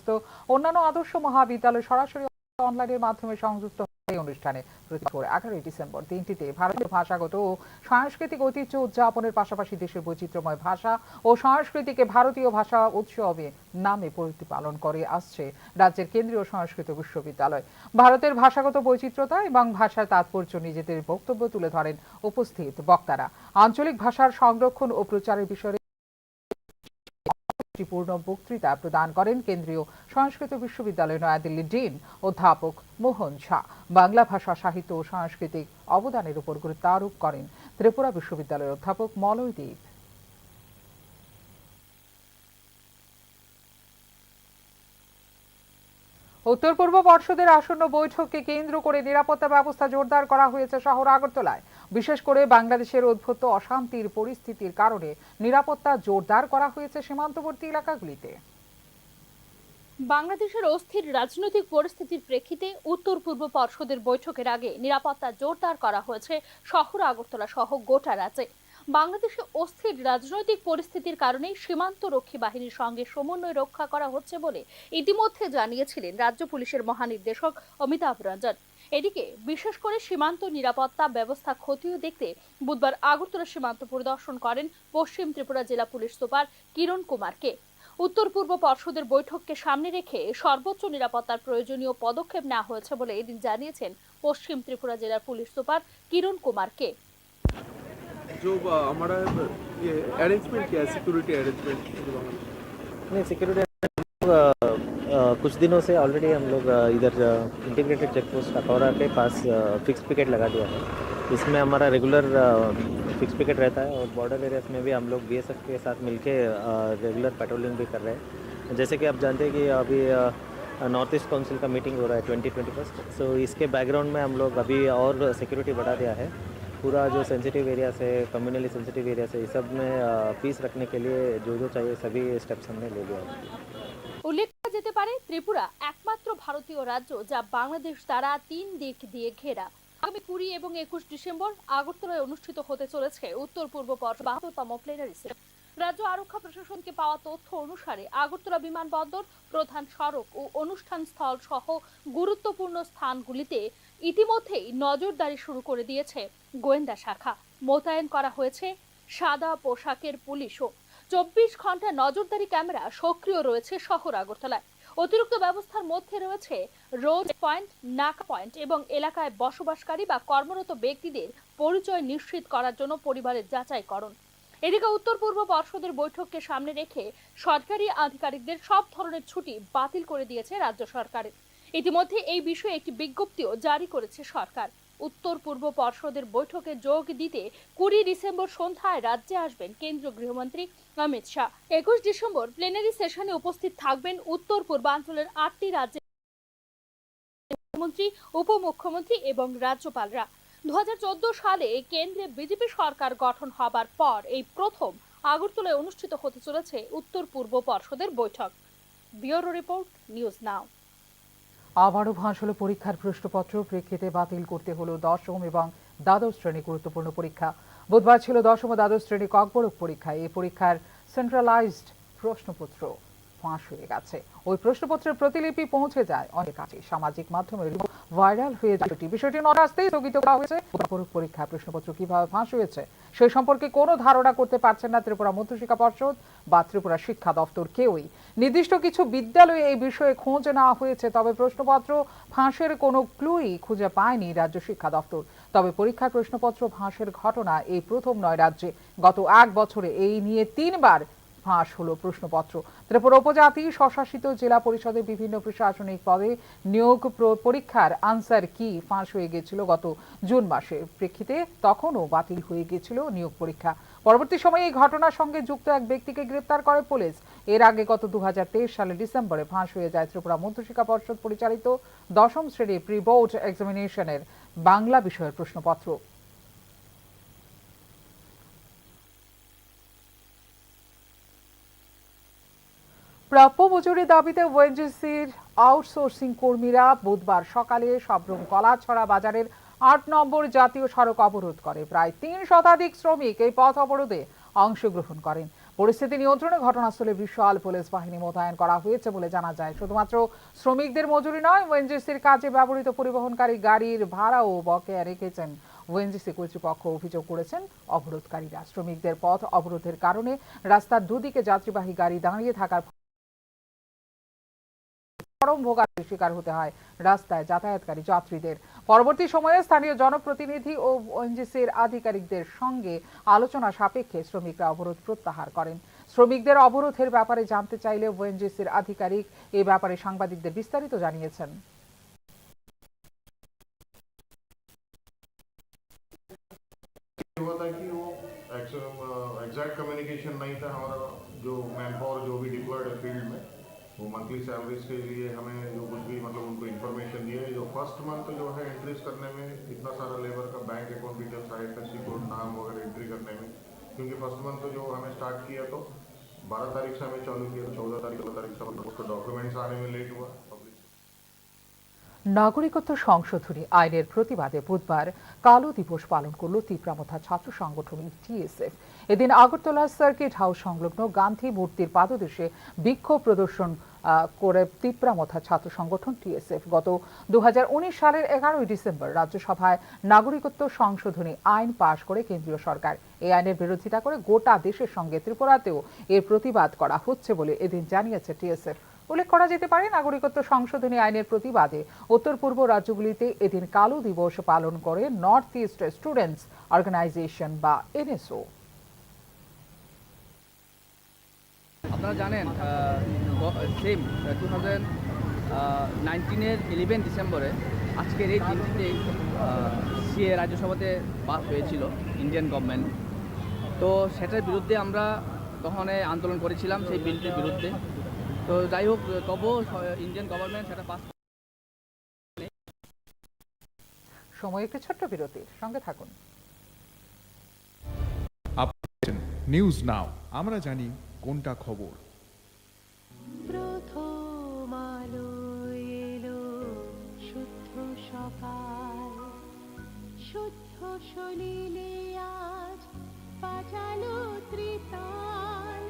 অন্যান্য আদর্শ মহাবিদ্যালয় সরাসরি অনলাইনের মাধ্যমে সংযুক্ত এই অনুষ্ঠানে প্রতি 11 ডিসেম্বর দিনটিতে ভারতীয় ভাষাগত ও সাংস্কৃতিক ঐতিহ্য উদযাপনের পাশাপাশি দেশের বৈচিত্র্যময় ভাষা ও সংস্কৃতিকে ভারতীয় ভাষা উৎসবে নামে প্রতিপালন করে আসছে রাজ্যের কেন্দ্রীয় সংস্কৃত বিশ্ববিদ্যালয়। ভারতের ভাষাগত বৈচিত্র্যতা এবং ভাষার তাৎপর্য নিজেদের বক্তব্য তুলে ধরেন উপস্থিত বক্তারা। আঞ্চলিক ভাষার সংরক্ষণ ও প্রচারের বিষয়ে পূর্ণ বক্তৃতা প্রদান করেন কেন্দ্রীয় সংস্কৃত বিশ্ববিদ্যালয় নয়াদিল্লির ডিন অধ্যাপক মোহন ঝা। বাংলা ভাষা, সাহিত্য ও সাংস্কৃতিক অবদানের উপর গুরুত্ব আরোপ করেন ত্রিপুরা বিশ্ববিদ্যালয়ের অধ্যাপক মলয় দেব। উত্তর পূর্ব পর্ষদের আসন্ন বৈঠককে কেন্দ্র করে নিরাপত্তা ব্যবস্থা জোরদার করা হয়েছে শহর আগরতলায়। বিশেষ করে বাংলাদেশের উদ্ভূত অশান্তির পরিস্থিতির কারণে নিরাপত্তা জোরদার করা হয়েছে সীমান্তবর্তী এলাকাগুলিতে। বাংলাদেশের অস্থির রাজনৈতিক পরিস্থিতির প্রেক্ষিতে উত্তর পূর্ব পর্ষদের বৈঠকের আগে নিরাপত্তা জোরদার করা হয়েছে শহর আগরতলা সহ গোটা রাজ্যে। বাংলাদেশে অস্থির রাজনৈতিক পরিস্থিতির কারণে সীমান্ত রক্ষী বাহিনীর সঙ্গে সমন্বয় রক্ষা করা হচ্ছে বলে ইতিমধ্যে জানিয়েছিলেন রাজ্য পুলিশের মহানির্দেশক অমিতাভ রঞ্জন। এদিকে বিশেষ করে সীমান্ত নিরাপত্তা ব্যবস্থা খতিয়ে দেখতে বুধবার আগরতলা সীমান্ত পরিদর্শন করেন পশ্চিম ত্রিপুরা জেলা পুলিশ সুপার কিরণ কুমারকে। উত্তর পূর্ব পর্ষদের বৈঠককে সামনে রেখে সর্বোচ্চ নিরাপত্তার প্রয়োজনীয় পদক্ষেপ নেওয়া হয়েছে বলে এদিন জানিয়েছেন পশ্চিম ত্রিপুরা জেলার পুলিশ সুপার किरण कुमार के। जो हमारा ये अरेंजमेंट क्या है, सिक्योरिटी अरेंजमेंट? नहीं, सिक्योरिटी कुछ दिनों से ऑलरेडी हम लोग इधर इंटीग्रेटेड चेक पोस्ट अकौरा के पास फिक्स पिकेट लगा दिया है। इसमें हमारा रेगुलर फिक्स पिकेट रहता है और बॉर्डर एरियाज में भी हम लोग BSF के साथ मिलके रेगुलर पेट्रोलिंग भी कर रहे हैं। जैसे कि आप जानते हैं कि अभी नॉर्थ ईस्ट काउंसिल का मीटिंग हो रहा है 2021, सो इसके बैकग्राउंड में हम लोग अभी और सिक्योरिटी बढ़ा दिया है। पूरा जो सेंसिटिव एरिया से, कम्युनली सेंसिटिव एरिया से, इस सब में पीस रखने के लिए जो चाहिए सभी स्टेप्स हमने ले लिया है। উল্লেখ করা যেতে পারে ত্রিপুরা একমাত্র ভারতীয় রাজ্য যা বাংলাদেশ দ্বারা 3 দিক দিয়ে ঘেরা। আগামী 20 এবং 21 ডিসেম্বর আগরতলায় অনুষ্ঠিত হতে চলেছে উত্তর পূর্ব পর্ষদ 72তম প্লেনারি সেশন। রাজ্য আরক্ষা প্রশাসনকে পাওয়া তথ্য অনুসারে আগরতলা বিমানবন্দর, প্রধান সড়ক ও অনুষ্ঠান স্থল সহ গুরুত্বপূর্ণ স্থানগুলিতে ইতিমধ্যেই নজরদারি শুরু করে দিয়েছে গোয়েন্দা শাখা। মোতায়েন করা হয়েছে সাদা পোশাকের পুলিশও। 24 ঘন্টা নজরদারি ক্যামেরা সক্রিয় রয়েছে শহর আগরতলায়। অতিরিক্ত ব্যবস্থার মধ্যে রয়েছে রোড পয়েন্ট, নাকা পয়েন্ট এবং এলাকায় বসবাসকারী বা কর্মরত ব্যক্তিদের পরিচয় নিশ্চিত করার জন্য পরিবারের যাচাইকরণ। এদিকে উত্তর পূর্ব পর্ষদের বৈঠককে সামনে রেখে সরকারি আধিকারিকদের সব ধরনের ছুটি বাতিল করে দিয়েছে রাজ্য সরকার। ইতিমধ্যে এই বিষয়ে একটি বিজ্ঞপ্তিও জারি করেছে সরকার। উত্তর পূর্ব পর্ষদের বৈঠকে যোগ দিতে 20 ডিসেম্বর সন্ধ্যায় রাজ্যে আসবেন কেন্দ্রীয় গৃহমন্ত্রী অমিত শাহ। 21 ডিসেম্বর প্লেনারি সেশনে উপস্থিত থাকবেন উত্তর পূর্বাঞ্চলের 8টি রাজ্যের মুখ্যমন্ত্রী, উপমুখ্যমন্ত্রী এবং রাজ্যপালরা। 2014 সালে কেন্দ্রে বিজেপি সরকার গঠন হবার পর এই প্রথম আগরতলায় অনুষ্ঠিত হতে চলেছে উত্তর পূর্ব পর্ষদের বৈঠক। ব্যুরো রিপোর্ট, নিউজ নাও। আবারও ফাঁস হলো পরীক্ষার প্রশ্নপত্র, প্রেক্ষিতে বাতিল করতে হলো দশম এবং দ্বাদশ শ্রেণী গুরুত্বপূর্ণ পরীক্ষা। বুধবার ছিল দশম ও দ্বাদশ শ্রেণী ককবরক পরীক্ষা। এই পরীক্ষার সেন্ট্রালাইজড প্রশ্নপত্র ফাঁস হয়ে গেছে। ওই প্রশ্নপত্রের প্রতিলিপি পৌঁছে যায় অনেক কাছে। সামাজিক মাধ্যমে ভাইরাল হয়ে যায় বিষয়টি নজরে আসতেই স্থগিত করা হয়েছে। ককবরক পরীক্ষার প্রশ্নপত্র কিভাবে ফাঁস হয়েছে সে সম্পর্কে কোনো ধারণা করতে পারছেন না ত্রিপুরা মধ্যশিক্ষা পর্ষদ বা ত্রিপুরা শিক্ষা দপ্তর কেউই। নির্দিষ্ট কিছু বিদ্যালয়ে এই বিষয়ে খোঁজ নেওয়া হয়েছে, তবে প্রশ্নপত্র ফাঁসের কোনো ক্লুই খুঁজে পায়নি রাজ্য শিক্ষা দপ্তর। তবে পরীক্ষার প্রশ্নপত্র ফাঁসের ঘটনা এই প্রথম নয় রাজ্যে। গত 1 বছরে এই নিয়ে 3 বার ফাঁস হলো প্রশ্নপত্র। ত্রিপুরা উপজাতি স্বশাসিত জেলা পরিষদের বিভিন্ন প্রশাসনিক পদে নিয়োগ পরীক্ষার আনসার কি ফাঁস হয়ে গিয়েছিল গত জুন মাসে। প্রেক্ষিতে তখনও বাতিল হয়ে গিয়েছিল নিয়োগ পরীক্ষা। পরবর্তী সময়ে এই ঘটনার সঙ্গে যুক্ত এক ব্যক্তিকে গ্রেপ্তার করে পুলিশ। এর আগে গত 2023 সালের ডিসেম্বরে ফাঁস হয়ে যায় ত্রিপুরা মধ্যশিক্ষা পর্ষদ পরিচালিত দশম শ্রেণীর প্রি বোর্ড এক্সামিনেশনের বাংলা বিষয়ের প্রশ্নপত্র। প্রাপ্য মজুরি দাবিতে ওএনজিসির আউটসোর্সিং কর্মীরা বুধবার সকালে সাবরুম কলাছড়া বাজারের 8 নম্বর জাতীয় সড়ক অবরোধ করে। প্রায় 3 শতাধিক শ্রমিক এই পথ অবরোধে অংশগ্রহণ করেন। পরিস্থিতি নিয়ন্ত্রণে ঘটনাস্থলে বিশাল পুলিশ বাহিনী মোতায়েন করা হয়েছে বলে জানা যায়। শুধুমাত্র শ্রমিকদের মজুরি নয়, ওএনজিসির কাজে ব্যবহৃত পরিবহনকারী গাড়ির ভাড়াও বকেয়া রেখেছেন ওএনজিসি কর্তৃপক্ষ। অভিযোগ করেছেন অবরোধকারীরা। শ্রমিকদের পথ অবরোধের কারণে রাস্তার দুদিকে যাত্রীবাহী গাড়ি দাঁড়িয়ে থাকার চরম ভোগান্তির শিকার হতে হয় রাস্তায় যাতায়াতকারী যাত্রীদের। পরবর্তী সময়ে স্থানীয় জনপ্রতিনিধি ও ওএনজিসির আধিকারিকদের সঙ্গে আলোচনা সাপেক্ষে শ্রমিকরা অবরোধ প্রত্যাহার করেন। শ্রমিকদের অবরোধের ব্যাপারে জানতে চাইলে ওএনজিসির আধিকারিক এ ব্যাপারে সাংবাদিকদের বিস্তারিত জানিয়েছেন। एग्जैक्ट कम्युनिकेशन नहीं था हमारा, जो मैन पावर जो भी डिप्लॉयड है फील्ड में वो मंथली सैलरीज के लिए हमें जो कुछ भी मतलब उनको इन्फॉर्मेशन दिए। जो फर्स्ट मंथ जो है एंट्रीज करने में इतना सारा लेबर का bank account details, IFSC code, नाम वगैरह एंट्री करने में, क्योंकि फर्स्ट मंथ जो हमें स्टार्ट किया तो 12 तारीख से हमें चालू किया, 14 तारीख से उसको डॉक्यूमेंट्स आने में लेट हुआ। নাগরিকত্ব সংশোধনী আইনের প্রতিবাদে বুধবার কালো দিবস পালন করল তিপ্রামথা ছাত্র সংগঠন টিএসএফ। এদিন আগরতলার সার্কিট হাউস সংলগ্ন গান্ধী মূর্তির পাদদেশে বিক্ষোভ প্রদর্শন করে তিপ্রামথা ছাত্র সংগঠন টিএসএফ। গত 2019 সালের 11 ডিসেম্বর রাজ্যসভায় নাগরিকত্ব সংশোধনী আইন পাশ করে কেন্দ্রীয় সরকার। এই আইনের বিরোধিতা করে গোটা দেশের সঙ্গে ত্রিপুরাতেও এর প্রতিবাদ করা হচ্ছে বলে এদিন জানিয়েছে টিএসএফ। উল্লেখ করা যেতে পারে, নাগরিকত্ব সংশোধনী আইনের প্রতিবাদে উত্তর পূর্ব রাজ্যগুলিতে এদিন কালো দিবস পালন করে নর্থ ইস্ট স্টুডেন্টস অর্গানাইজেশন বা এনএসও। আপনারা জানেন সেম 2019-এর 11 ডিসেম্বরে আজকের এই দিনটিতেই সিএ রাজ্যসভাতে পাস হয়েছিল ইন্ডিয়ান গভর্নমেন্ট। তো সেটার বিরুদ্ধে আমরা তখন আন্দোলন করেছিলাম সেই বিলটির বিরুদ্ধে। তো যাই হোক, তবুও ইন্ডিয়ান গভর্নমেন্ট সেটা পাস। সময় একটি ছোট্ট বিরতির, সঙ্গে থাকুন। নিউজ নাও, আমরা জানি কোনটা খবর। প্রথম আলো এলো, শুদ্ধ সকাল, শুদ্ধ সলিলে আজ বাজালো ত্রিতাল,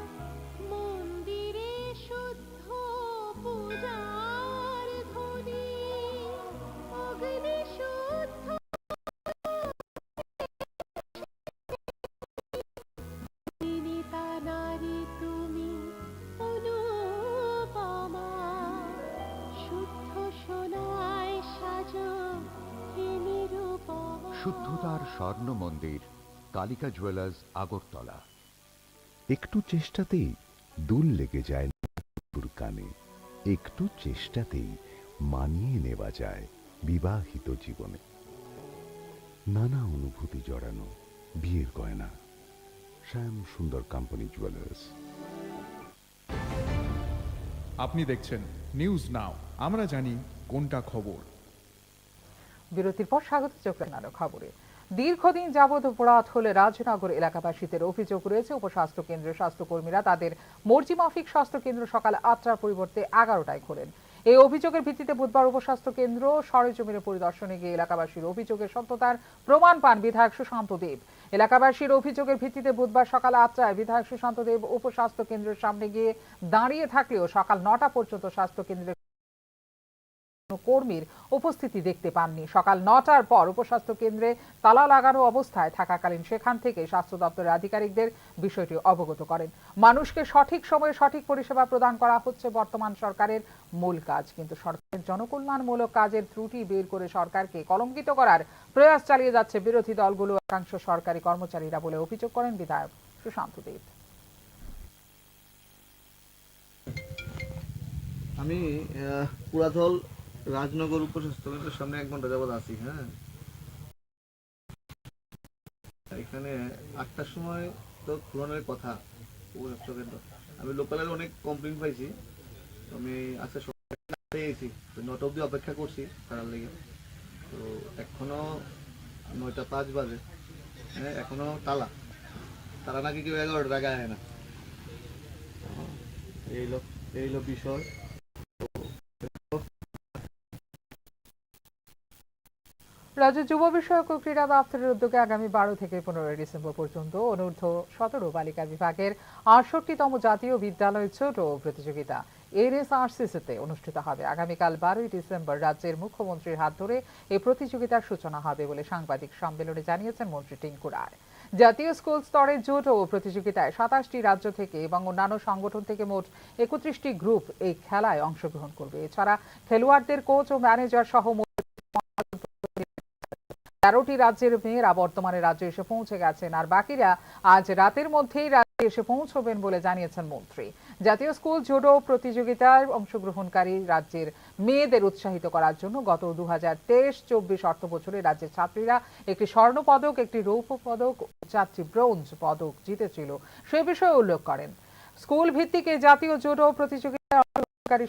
মন্দিরে শুদ্ধ পূজার ধ্বনি, অগ্নি শুদ্ধ নারী তুমি অনুপমা, শুদ্ধ সোনায় সাজো হে নিরুপমা। শুদ্ধতার স্বর্ণ মন্দির কালিকা জুয়েলার্স আগরতলা। একটু চেষ্টাতেই দুল লেগে যায় নববধূর কানে, একটু চেষ্টাতেই মানিয়ে নেওয়া যায় বিবাহিত জীবনে। নানা অনুভূতি জড়ানো বিয়ের গয়না। শ্যাম সুন্দর কোম্পানি জুয়েলার্স। আপনি দেখছেন নিউজ নাও, আমরা জানি কোনটা খবর। বিরতির পর স্বাগত চোখের আরো খবরে। দীর্ঘদিন যাবৎ অপরাধ হলে রাজনগর এলাকাবাসীদের অভিযোগ রয়েছে উপস্বাস্থ্য কেন্দ্রের স্বাস্থ্যকর্মীরা তাদের মর্জি মাফিক স্বাস্থ্য কেন্দ্র সকাল 8টার পরিবর্তে 11টায় খোলেন। এই অভিযোগের ভিত্তিতে বুধবার উপস্বাস্থ্য কেন্দ্র সরেজমিনে পরিদর্শনে গিয়ে এলাকাবাসীর অভিযোগের সত্যতার প্রমাণ পান বিধায়ক সুশান্ত দেব। এলাকাবাসীর অভিযোগের ভিত্তিতে বুধবার সকাল 8টায় বিধায়ক সুশান্ত দেব উপস্বাস্থ্য কেন্দ্রের সামনে গিয়ে দাঁড়িয়ে থাকলেও সকাল 9টা পর্যন্ত স্বাস্থ্য কেন্দ্রের কর্মীর উপস্থিতি দেখতে পাননি। সকাল 9টার পর উপস্বাস্থ্য কেন্দ্রে তালা লাগানো অবস্থায় থাকাকালীন সেখান থেকে স্বাস্থ্য দপ্তরের আধিকারিকদের বিষয়টি অবগত করেন। মানুষকে সঠিক সময়ে সঠিক পরিষেবা প্রদান করা হচ্ছে বর্তমান সরকারের মূল কাজ, কিন্তু সরকারের জনকল্যাণমূলক কাজের ত্রুটি বের করে সরকারকে কলঙ্কিত করার প্রয়াস চালিয়ে যাচ্ছে বিরোধী দলগুলো একাংশ সরকারি কর্মচারীরা বলে অভিযোগ করেন বিধায়ক সুশান্ত দেব। আমি পুরাতল রাজনগর উপস্বাস্থ্য কেন্দ্রের সামনে 1 ঘন্টা যাবত আছি। হ্যাঁ, এখানে 8টার সময় তো খুলনের কথা উপস্বাস্থ্য কেন্দ্র। আমি লোকালের অনেক কমপ্লেন পাইছি, আমি আজকে সকালে এসেছি, 9টা অবধি অপেক্ষা করছি তার লেগে। তো এখনো 9টা 5 বাজে, হ্যাঁ এখনো তারা নাকি কেউ 11টার আগে আয় না। এই লোক বিষয়। রাজ্য যুব বিষয়ক ও ক্রীড়া দপ্তরের উদ্যোগে আগামী 12 থেকে 15 ডিসেম্বর পর্যন্ত অনূর্ধ্ব 17 বালিকা বিভাগের 68তম জাতীয় বিদ্যালয় ছোট প্রতিযোগিতা এরএসআরসিসিতে অনুষ্ঠিত হবে। আগামীকাল 12 ডিসেম্বর রাজ্যের মুখ্যমন্ত্রীর হাত ধরে এই প্রতিযোগিতার সূচনা হবে বলে সাংবাদিক সম্মেলনে জানিয়েছেন মন্ত্রী টিঙ্কু রায়। জাতীয় স্কুল স্তরের জুডো প্রতিযোগিতায় 27টি রাজ্য থেকে এবং অন্যান্য সংগঠন থেকে মোট 31টি গ্রুপ এই খেলায় অংশগ্রহণ করবে। এছাড়া খেলোয়াড়দের কোচ ও ম্যানেজার সহ 13টি রাজ্যের মেয়েরা বর্তমানে রাজ্যে এসে পৌঁছে গেছেন, আর বাকিরা আজ রাতের মধ্যেই রাজ্যে এসে পৌঁছবেন বলে জানিয়েছেন মন্ত্রী। জাতীয় স্কুল জুডো প্রতিযোগিতায় অংশগ্রহণকারী রাজ্যের মেয়েদের উৎসাহিত করার জন্য গত 2023-24 অর্থ বছরে রাজ্যের ছাত্রীরা একটি স্বর্ণ পদক, একটি রৌপ্য পদক ও 4টি ব্রোঞ্জ পদক জিতেছিল, সে বিষয়ে উল্লেখ করেন। স্কুল ভিত্তিক এই জাতীয় জুডো প্রতিযোগিতায় অংশগ্রহণকারী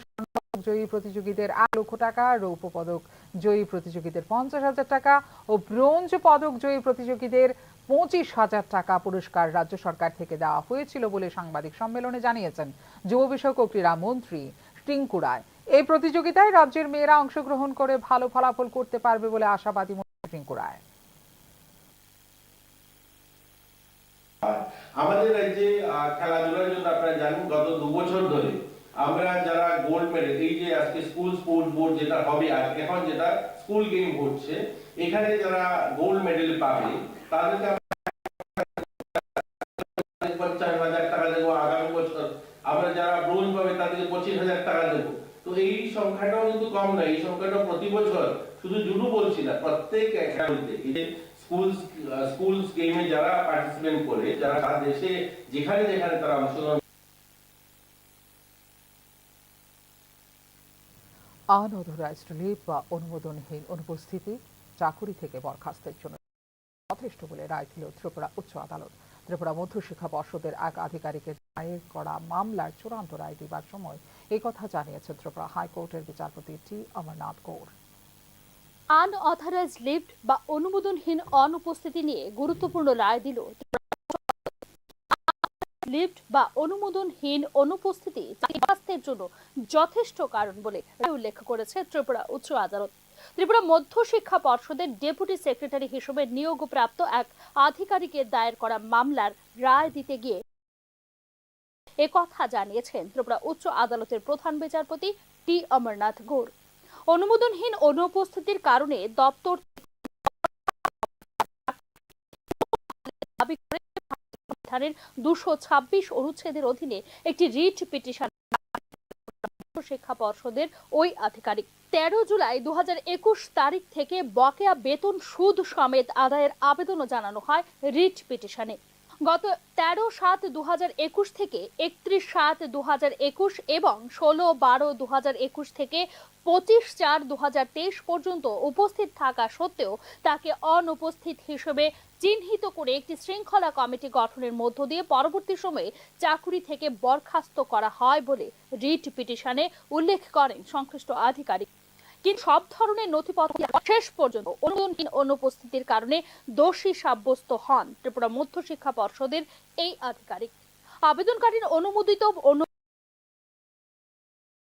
জয়ী প্রতিযোগীদের 8 লক্ষ টাকা, রৌপ্য পদক জয়ী প্রতিযোগীদের 50,000 টাকা ও ব্রোঞ্জ পদক জয়ী প্রতিযোগীদের 25,000 টাকা পুরস্কার রাজ্য সরকার থেকে দেওয়া হয়েছিল বলে সাংবাদিক সম্মেলনে জানিয়েছেন যুব বিষয়ক ও ক্রীড়া মন্ত্রী টিঙ্কু রায়। এই প্রতিযোগিতায় রাজ্যের মেয়েরা অংশগ্রহণ করে ভালো ফলাফল করতে পারবে বলে আশাবাদী মন্ত্রী টিঙ্কু রায়। আমাদের রাজ্যে খেলাধুলার জন্য আপনারা জানেন গত 2 বছর ধরে আমরা যারা গোল্ড মেডেল, এই যে আজকে স্কুল স্পোর্টস বোর্ড যেটা হবে, এখন যেটা স্কুল গেম হচ্ছে, এখানে যারা গোল্ড মেডেল পাবে তাদেরকে 50,000 টাকা দেবো। আগামী বছর আমরা যারা ব্রোঞ্জ পাবে তাদেরকে 25,000 টাকা দেবো। তো এই সংখ্যাটাও কিন্তু কম নয়, এই সংখ্যাটা প্রতি বছর, শুধু জুডো বলছি না, প্রত্যেক খেলাতে স্কুল গেমে যারা পার্টিসিপেট করে, যারা দেশে যেখানে যেখানে তারা অংশগ্রহণ অনঅথরাইজড লিভ বা অনুমোদনহীন অনুপস্থিতি চাকুরি থেকে বরখাস্তের জন্য যথেষ্ট বলে রায় দিল ত্রিপুরা উচ্চ আদালত। ত্রিপুরা মধ্যশিক্ষা পর্ষদের এক আধিকারিকের দায়ের করা মামলার চূড়ান্ত রায় দেবার সময় এই কথা জানিয়েছে ত্রিপুরা হাইকোর্টের বিচারপতি টি অমরনাথ গৌর। আনঅথরাইজড লিভ বা অনুমোদনহীন অনুপস্থিতি নিয়ে গুরুত্বপূর্ণ রায় দিল। লিভ বা অনুমোদনহীন অনুপস্থিতি বরখাস্তের জন্য যথেষ্ট কারণ বলে উল্লেখ করেছে ত্রিপুরা উচ্চ আদালত। ত্রিপুরা মধ্যশিক্ষা পর্ষদের ডেপুটি সেক্রেটারি হিসেবে নিয়োগপ্রাপ্ত এক আধিকারিকের দায়ের করা মামলার রায় দিতে গিয়ে একথা জানিয়েছেন ত্রিপুরা উচ্চ আদালতের প্রধান বিচারপতি টি অমরনাথ গৌর। অনুমোদনহীন অনুপস্থিতির কারণে দপ্তর 226 অনুচ্ছেদের অধীনে একটি রিট পিটিশন শিক্ষা পর্ষদের ওই আধিকারিক 13 জুলাই 2021 তারিখ থেকে বকেয়া বেতন সুদ সমেত আদায়ের আবেদনও জানানো হয় রিট পিটিশনে। গত 13/7/2021 থেকে 31/7/2021 এবং 16/12/2021 থেকে 25/4/2023 পর্যন্ত উপস্থিত থাকা সত্ত্বেও তাকে অনুপস্থিত হিসেবে চিহ্নিত করে একটি শৃঙ্খলা কমিটি গঠনের মধ্য দিয়ে পরবর্তী সময়ে চাকরি থেকে বরখাস্ত করা হয় বলে রিট পিটিশনে উল্লেখ করেন সংশ্লিষ্ট আধিকারিক। কিন্তু সব ধরনের নথিপত্র শেষ পর্যন্ত অনুমোদনহীন অনুপস্থিতির কারণে দোষী সাব্যস্ত হন ত্রিপুরা মধ্যশিক্ষা পর্ষদের এই আধিকারিক। আবেদনকারীর অনুমোদিত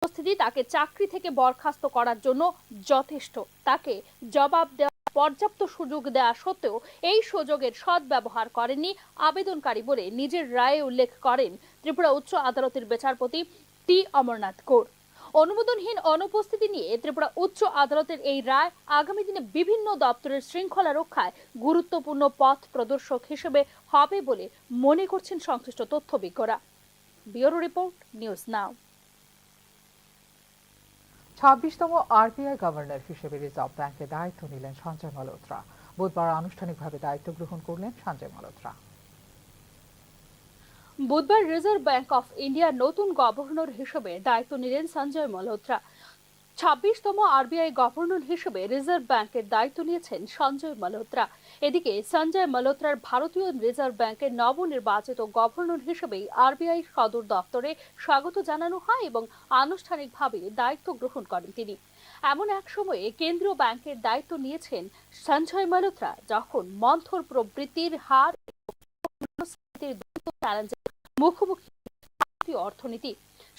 উপস্থিতি তাকে চাকরি থেকে বরখাস্ত করার জন্য যথেষ্ট। তাকে জবাব দেওয়ার পর্যাপ্ত সুযোগ দেওয়া সত্ত্বেও এই সুযোগের সদ্ব্যবহার করেননি আবেদনকারী বলে নিজের রায়ে উল্লেখ করেন ত্রিপুরা উচ্চ আদালতের বিচারপতি টি অমরনাথ কৌর। অনুমোদনহীন অনুপস্থিতি নিয়ে ত্রিপুরা উচ্চ আদালতের এই রায় আগামী দিনে বিভিন্ন দপ্তরের শৃঙ্খলা রক্ষায় গুরুত্বপূর্ণ পথ প্রদর্শক হিসেবে হবে বলে মনে করছেন সংশ্লিষ্ট তথ্যবিজ্ঞরা। Bureau report, news now. 26তম আরবিআই গভর্নর হিসেবে রিজার্ভ ব্যাংকের দায়িত্ব নিলেন সঞ্জয় মালহোত্রা। বুধবার আনুষ্ঠানিকভাবে দায়িত্ব গ্রহণ করলেন সঞ্জয় মালহোত্রা। বুধবার রিজার্ভ ব্যাংক অফ ইন্ডিয়ার নতুন গভর্নর হিসেবে দায়িত্ব নিলেন সঞ্জয় মালহোত্রা। 26তম আরবিআই গভর্নর হিসেবে রিজার্ভ ব্যাংকের দায়িত্ব নিয়েছেন সঞ্জয় মালহোত্রা। এদিকে সঞ্জয় মালহোত্রার ভারতীয় রিজার্ভ ব্যাংকের নবনির্বাচিত গভর্নর হিসেবে আরবিআই সদর দপ্তরে স্বাগত জানানো হয় এবং আনুষ্ঠানিকভাবে দায়িত্ব গ্রহণ করেন তিনি। এমন এক সময়ে কেন্দ্রীয় ব্যাংকের দায়িত্ব নিয়েছেন সঞ্জয় মালহোত্রা যখন মন্থর প্রবৃদ্ধির হার চ্যালেঞ্জের মুখোমুখি অর্থনীতি।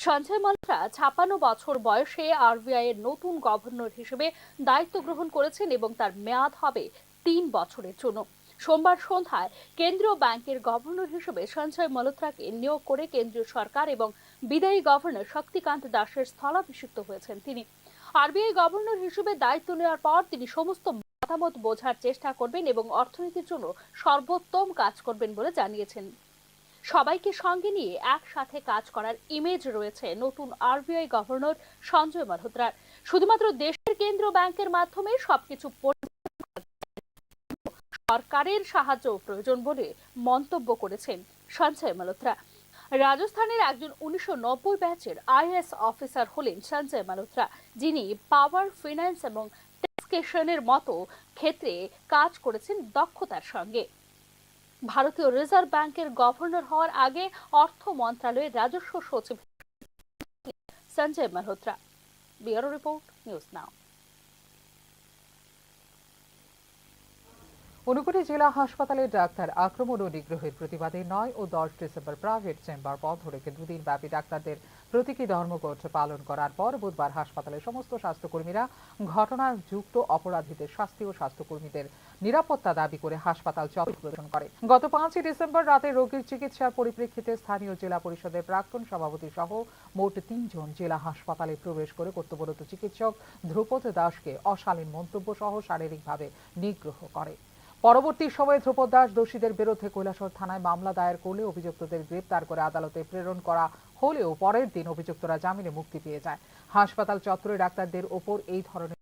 সঞ্জয় মালহোত্রা 56 বছর বয়সে আরবিআই এর নতুন গভর্নর হিসেবে দায়িত্ব গ্রহণ করেছেন এবং তার মেয়াদ হবে 3 বছরের জন্য। সোমবার সন্ধ্যায় কেন্দ্রীয় ব্যাংকের গভর্নর হিসেবে সঞ্জয় মালহোত্রাকে নিয়োগ করে কেন্দ্রীয় সরকার এবং বিদায়ী গভর্নর শক্তিকান্ত দাসের স্থলাভিষিক্ত হয়েছেন তিনি। আরবিআই গভর্নর হিসেবে দায়িত্ব নেওয়ার পর তিনি সমস্ত মতামত বোঝার চেষ্টা করবেন এবং অর্থনীতির জন্য সর্বোত্তম কাজ করবেন বলে জানিয়েছেন। সবাইকে সঙ্গে নিয়ে একসাথে কাজ করার ইমেজ রয়েছে নতুন আরবিআই গভর্নর সঞ্জয় মালহোত্রার। শুধুমাত্র দেশের কেন্দ্রীয় ব্যাংকের মাধ্যমে সবকিছু সরকারের সাহায্য প্রয়োজন বলে মন্তব্য করেছেন সঞ্জয় মালহোত্রা। রাজস্থানের একজন 1990 ব্যাচের আইএএস অফিসার হলেন সঞ্জয় মালহোত্রা, যিনি পাওয়ার, ফিন্যান্স এবং ট্যাক্সেশনের মতো ক্ষেত্রে কাজ করেছেন দক্ষতার সঙ্গে। ভারতীয় রিজার্ভ ব্যাংকের গভর্নর হওয়ার আগে অর্থ মন্ত্রণালয়ের রাজস্ব সচিব Sanjay Malhotra. Bureau report, news নাও। ঊনকোটি জেলা হাসপাতালের ডাক্তার আক্রমণ ও নিগ্রহের প্রতিবাদে 9 ও 10 ডিসেম্বর প্রাইভেট চেম্বার বন্ধ রেখে দুদিন ব্যাপী ডাক্তারদের প্রতীকী ধর্মঘট পালন করার পর বুধবার হাসপাতালের সমস্ত স্বাস্থ্যকর্মীরা ঘটনায় যুক্ত অপরাধীদের শাস্তি ও স্বাস্থ্যকর্মীদের নিরাপত্তা দাবি করে হাসপাতাল চত্বর প্রদর্শন করে। গত 5 ডিসেম্বর রাতে রোগীর চিকিৎসার পরিপ্রেক্ষিতে স্থানীয় জেলা পরিষদের প্রাক্তন সভাপতি সহ মোট 3 জন জেলা হাসপাতালে প্রবেশ করে কর্তব্যরত চিকিৎসক ধ্রুপদ দাসকে অশালীন মন্তব্য সহ শারীরিকভাবে নিগ্রহ করে। পরবর্তী সময়ে ধ্রুপদ দাস দোষীদের বিরুদ্ধে কৈলাসহর থানায় মামলা দায়ের করলে অভিযুক্তদের গ্রেপ্তার করে আদালতে প্রেরণ করা হলেও পরের দিন অভিযুক্তরা জামিনে মুক্তি পেয়ে যায়। হাসপাতাল চত্বরে ডাক্তারদের ওপর এই ধরনের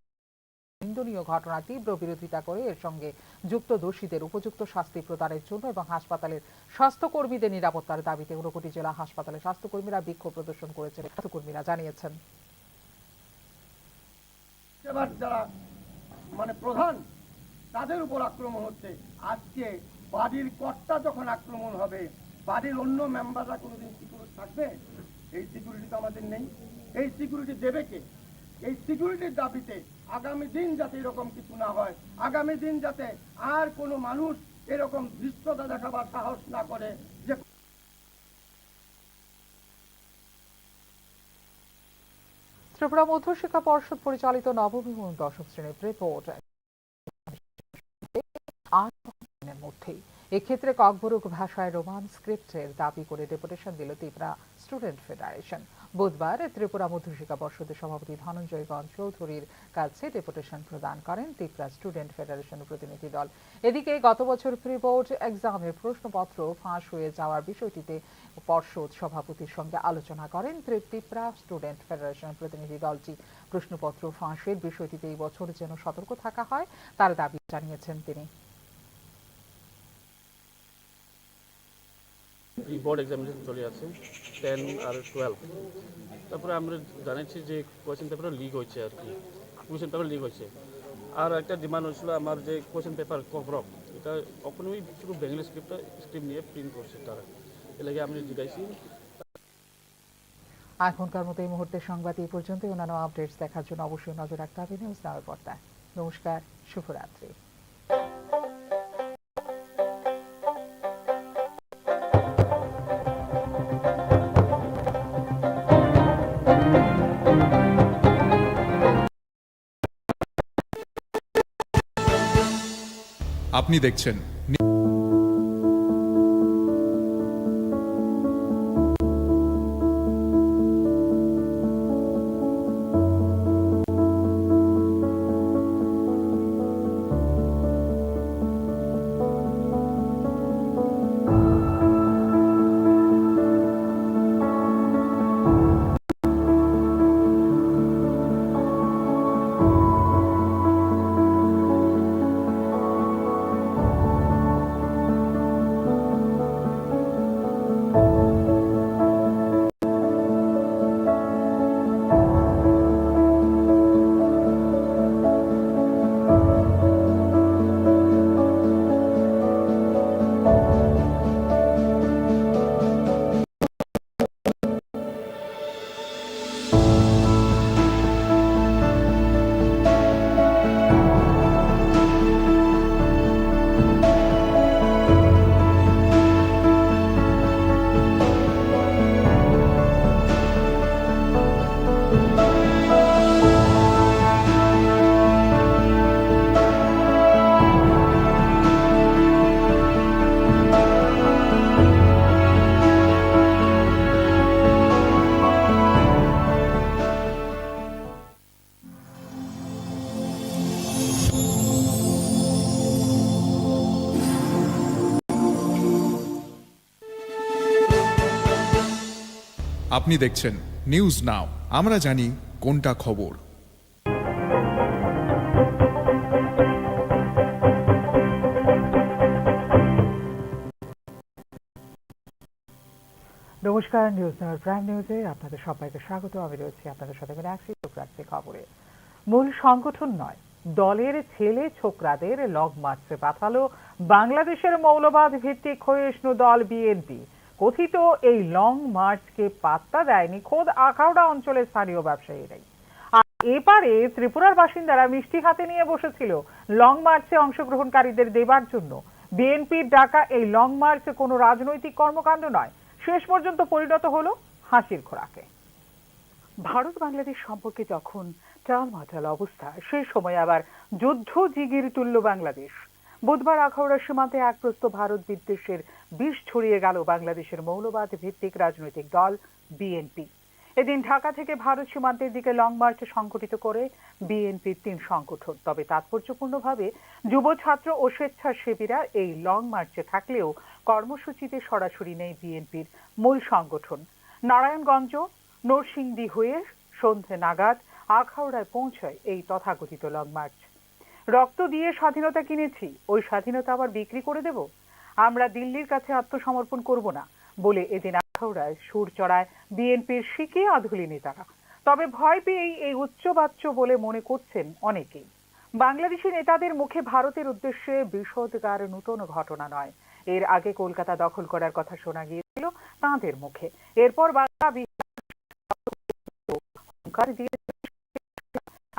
নিন্দনীয় ঘটনা তীব্র বিরোধিতা করে এর সঙ্গে যুক্ত দোষীদের উপযুক্ত শাস্তি প্রদানের জন্য এবং হাসপাতালের স্বাস্থ্যকর্মীদের নিরাপত্তার দাবিতে ঊনকোটি জেলা হাসপাতালের স্বাস্থ্যকর্মীরা বিক্ষোভ প্রদর্শন করেছেন স্বাস্থ্যকর্মীরা জানিয়েছেন। যারা প্রধান তাদের উপর আক্রমণ হচ্ছে। আজকে বাড়ির কর্তা যখন আক্রমণ হবে, বাড়ির অন্য মেম্বাররা কোনোদিন সিকিউরিটি থাকবে? এই সিকিউরিটি তো আমাদের নেই। এই সিকিউরিটি দেবে কে? এই সিকিউরিটির দাবিতে আগামী দিন যাতে এরকম কিছু না হয়, আগামী দিন যাতে আর কোনো মানুষ এরকম দৃশ্যতা দেখাবার সাহস না করে যে ত্রিপুরা মধ্যশিক্ষা পর্ষদ পরিচালিত নবম এবং দশম শ্রেণীর রিপোর্ট মধ্যেই এক্ষেত্রে ককবরক ভাষায় রোমান স্ক্রিপ্টের দাবি করে ডেপুটেশন দিল ত্রিপুরা স্টুডেন্ট ফেডারেশন। বুধবার ত্রিপুরা মধ্যশিক্ষা পর্ষদের সভাপতি ধনঞ্জয় গণ চৌধুরীর কাছে ডেপুটেশন প্রদান করেন ত্রিপুরা স্টুডেন্ট ফেডারেশনের প্রতিনিধি দল। এদিকে গত বছর প্রি বোর্ড এক্সামের প্রশ্নপত্র ফাঁস হয়ে যাওয়ার বিষয়টিতে পর্ষদ সভাপতির সঙ্গে আলোচনা করেন ত্রিপুরা স্টুডেন্ট ফেডারেশনের প্রতিনিধি দলটি। প্রশ্নপত্র ফাঁসের বিষয়টিতে এই বছর যেন সতর্ক থাকা হয় তার দাবি জানিয়েছেন তিনি। প্রি বোর্ড এক্সামিনেশন চলে আছে 10 আর 12। তারপরে আমরা জানাচ্ছি যে কোয়েশ্চেন পেপার লিক হয়েছে আর কি, কোয়েশ্চেন পেপার লিক হয়েছে। আর একটা ডিমান্ড হয়েছিল আমার যে কোয়েশ্চেন পেপার কভারঅপ, এটা ওখানেই শুধু বেঙ্গলি স্ক্রিপ্ট নিয়ে প্রিন্ট করছে তারা, এর লাগে আমি জিজ্ঞাসি। এখনকার মতো এই মুহূর্তের সংবাদ এই পর্যন্ত। অন্যান্য আপডেটস দেখার জন্য অবশ্যই নজর রাখতে হবে নিউজ নাওয়ের পর্দায়। নমস্কার, শুভরাত্রি। আপনি দেখছেন আপনি দেখছেন নিউজ নাও, আমরা জানি কোনটা খবর। নমস্কার, নিউজ নাওয়ার প্রাইম নিউজে আপনাদের সবাইকে স্বাগত। আমি রয়েছি আপনাদের সাথে রাখছি খবরে। মূল সংগঠন নয়, দলের ছেলে ছোকরাদের লং মার্চে পাঠালো বাংলাদেশের মৌলবাদ ভিত্তিক ক্ষয়িষ্ণু দল বিএনপি। কথিত এই লং মার্চকে পাত্তা দেয়নি খোদ আখাউড়া অঞ্চলের স্থানীয় ব্যবসায়ীরাই। আর এপারে ত্রিপুরার বাসিন্দারা মিষ্টি হাতে নিয়ে বসেছিল লং মার্চে অংশগ্রহণকারীদের দেবার জন্য। বিএনপির ডাকা এই লং মার্চ কোনো রাজনৈতিক কর্মকাণ্ড নয়, শেষ পর্যন্ত পরিণত হলো হাসির খোরাকে। ভারত বাংলাদেশ সম্পর্কে যখন টালমাটাল অবস্থা, সেই সময় আবার যুদ্ধ জিগির তুল্য বাংলাদেশ। বুধবার আখাউড়া সীমান্তে এক প্রস্ত ভারত বিদ্বেষের বিষ ছড়িয়ে গেল বাংলাদেশের মৌলবাদ ভিত্তিক রাজনৈতিক দল বিএনপি। এদিন ঢাকা থেকে ভারত সীমান্তের দিকে লং মার্চ সংগঠিত করে বিএনপির 3 সংগঠন। তবে তাৎপর্যপূর্ণভাবে যুব ছাত্র ও স্বেচ্ছাসেবীরা এই লং মার্চে থাকলেও কর্মসূচিতে সরাসরি নেই বিএনপির মূল সংগঠন। নারায়ণগঞ্জ নরসিংদী হয়ে সন্ধে নাগাদ আখাউড়ায় পৌঁছায় এই তথাকথিত লং মার্চ। রক্ত দিয়ে স্বাধীনতা কিনেছি, ওই স্বাধীনতা আবার বিক্রি করে দেব? আমরা দিল্লির কাছে আত্মসমর্পণ করব না বলে এদিন আখাউড়ায় সুর চড়ায় বিএনপির শিকে আধুলি নেতারা। তবে ভয় পেয়েই এই উচ্চবাচ্য বলে মনে করছেন অনেকেই। বাংলাদেশি নেতাদের মুখে ভারতের উদ্দেশ্যে বিষোদগার নতুন ঘটনা নয়। এর আগে কলকাতা দখল করার কথা শোনা গিয়েছিল তাঁদের মুখে। এরপর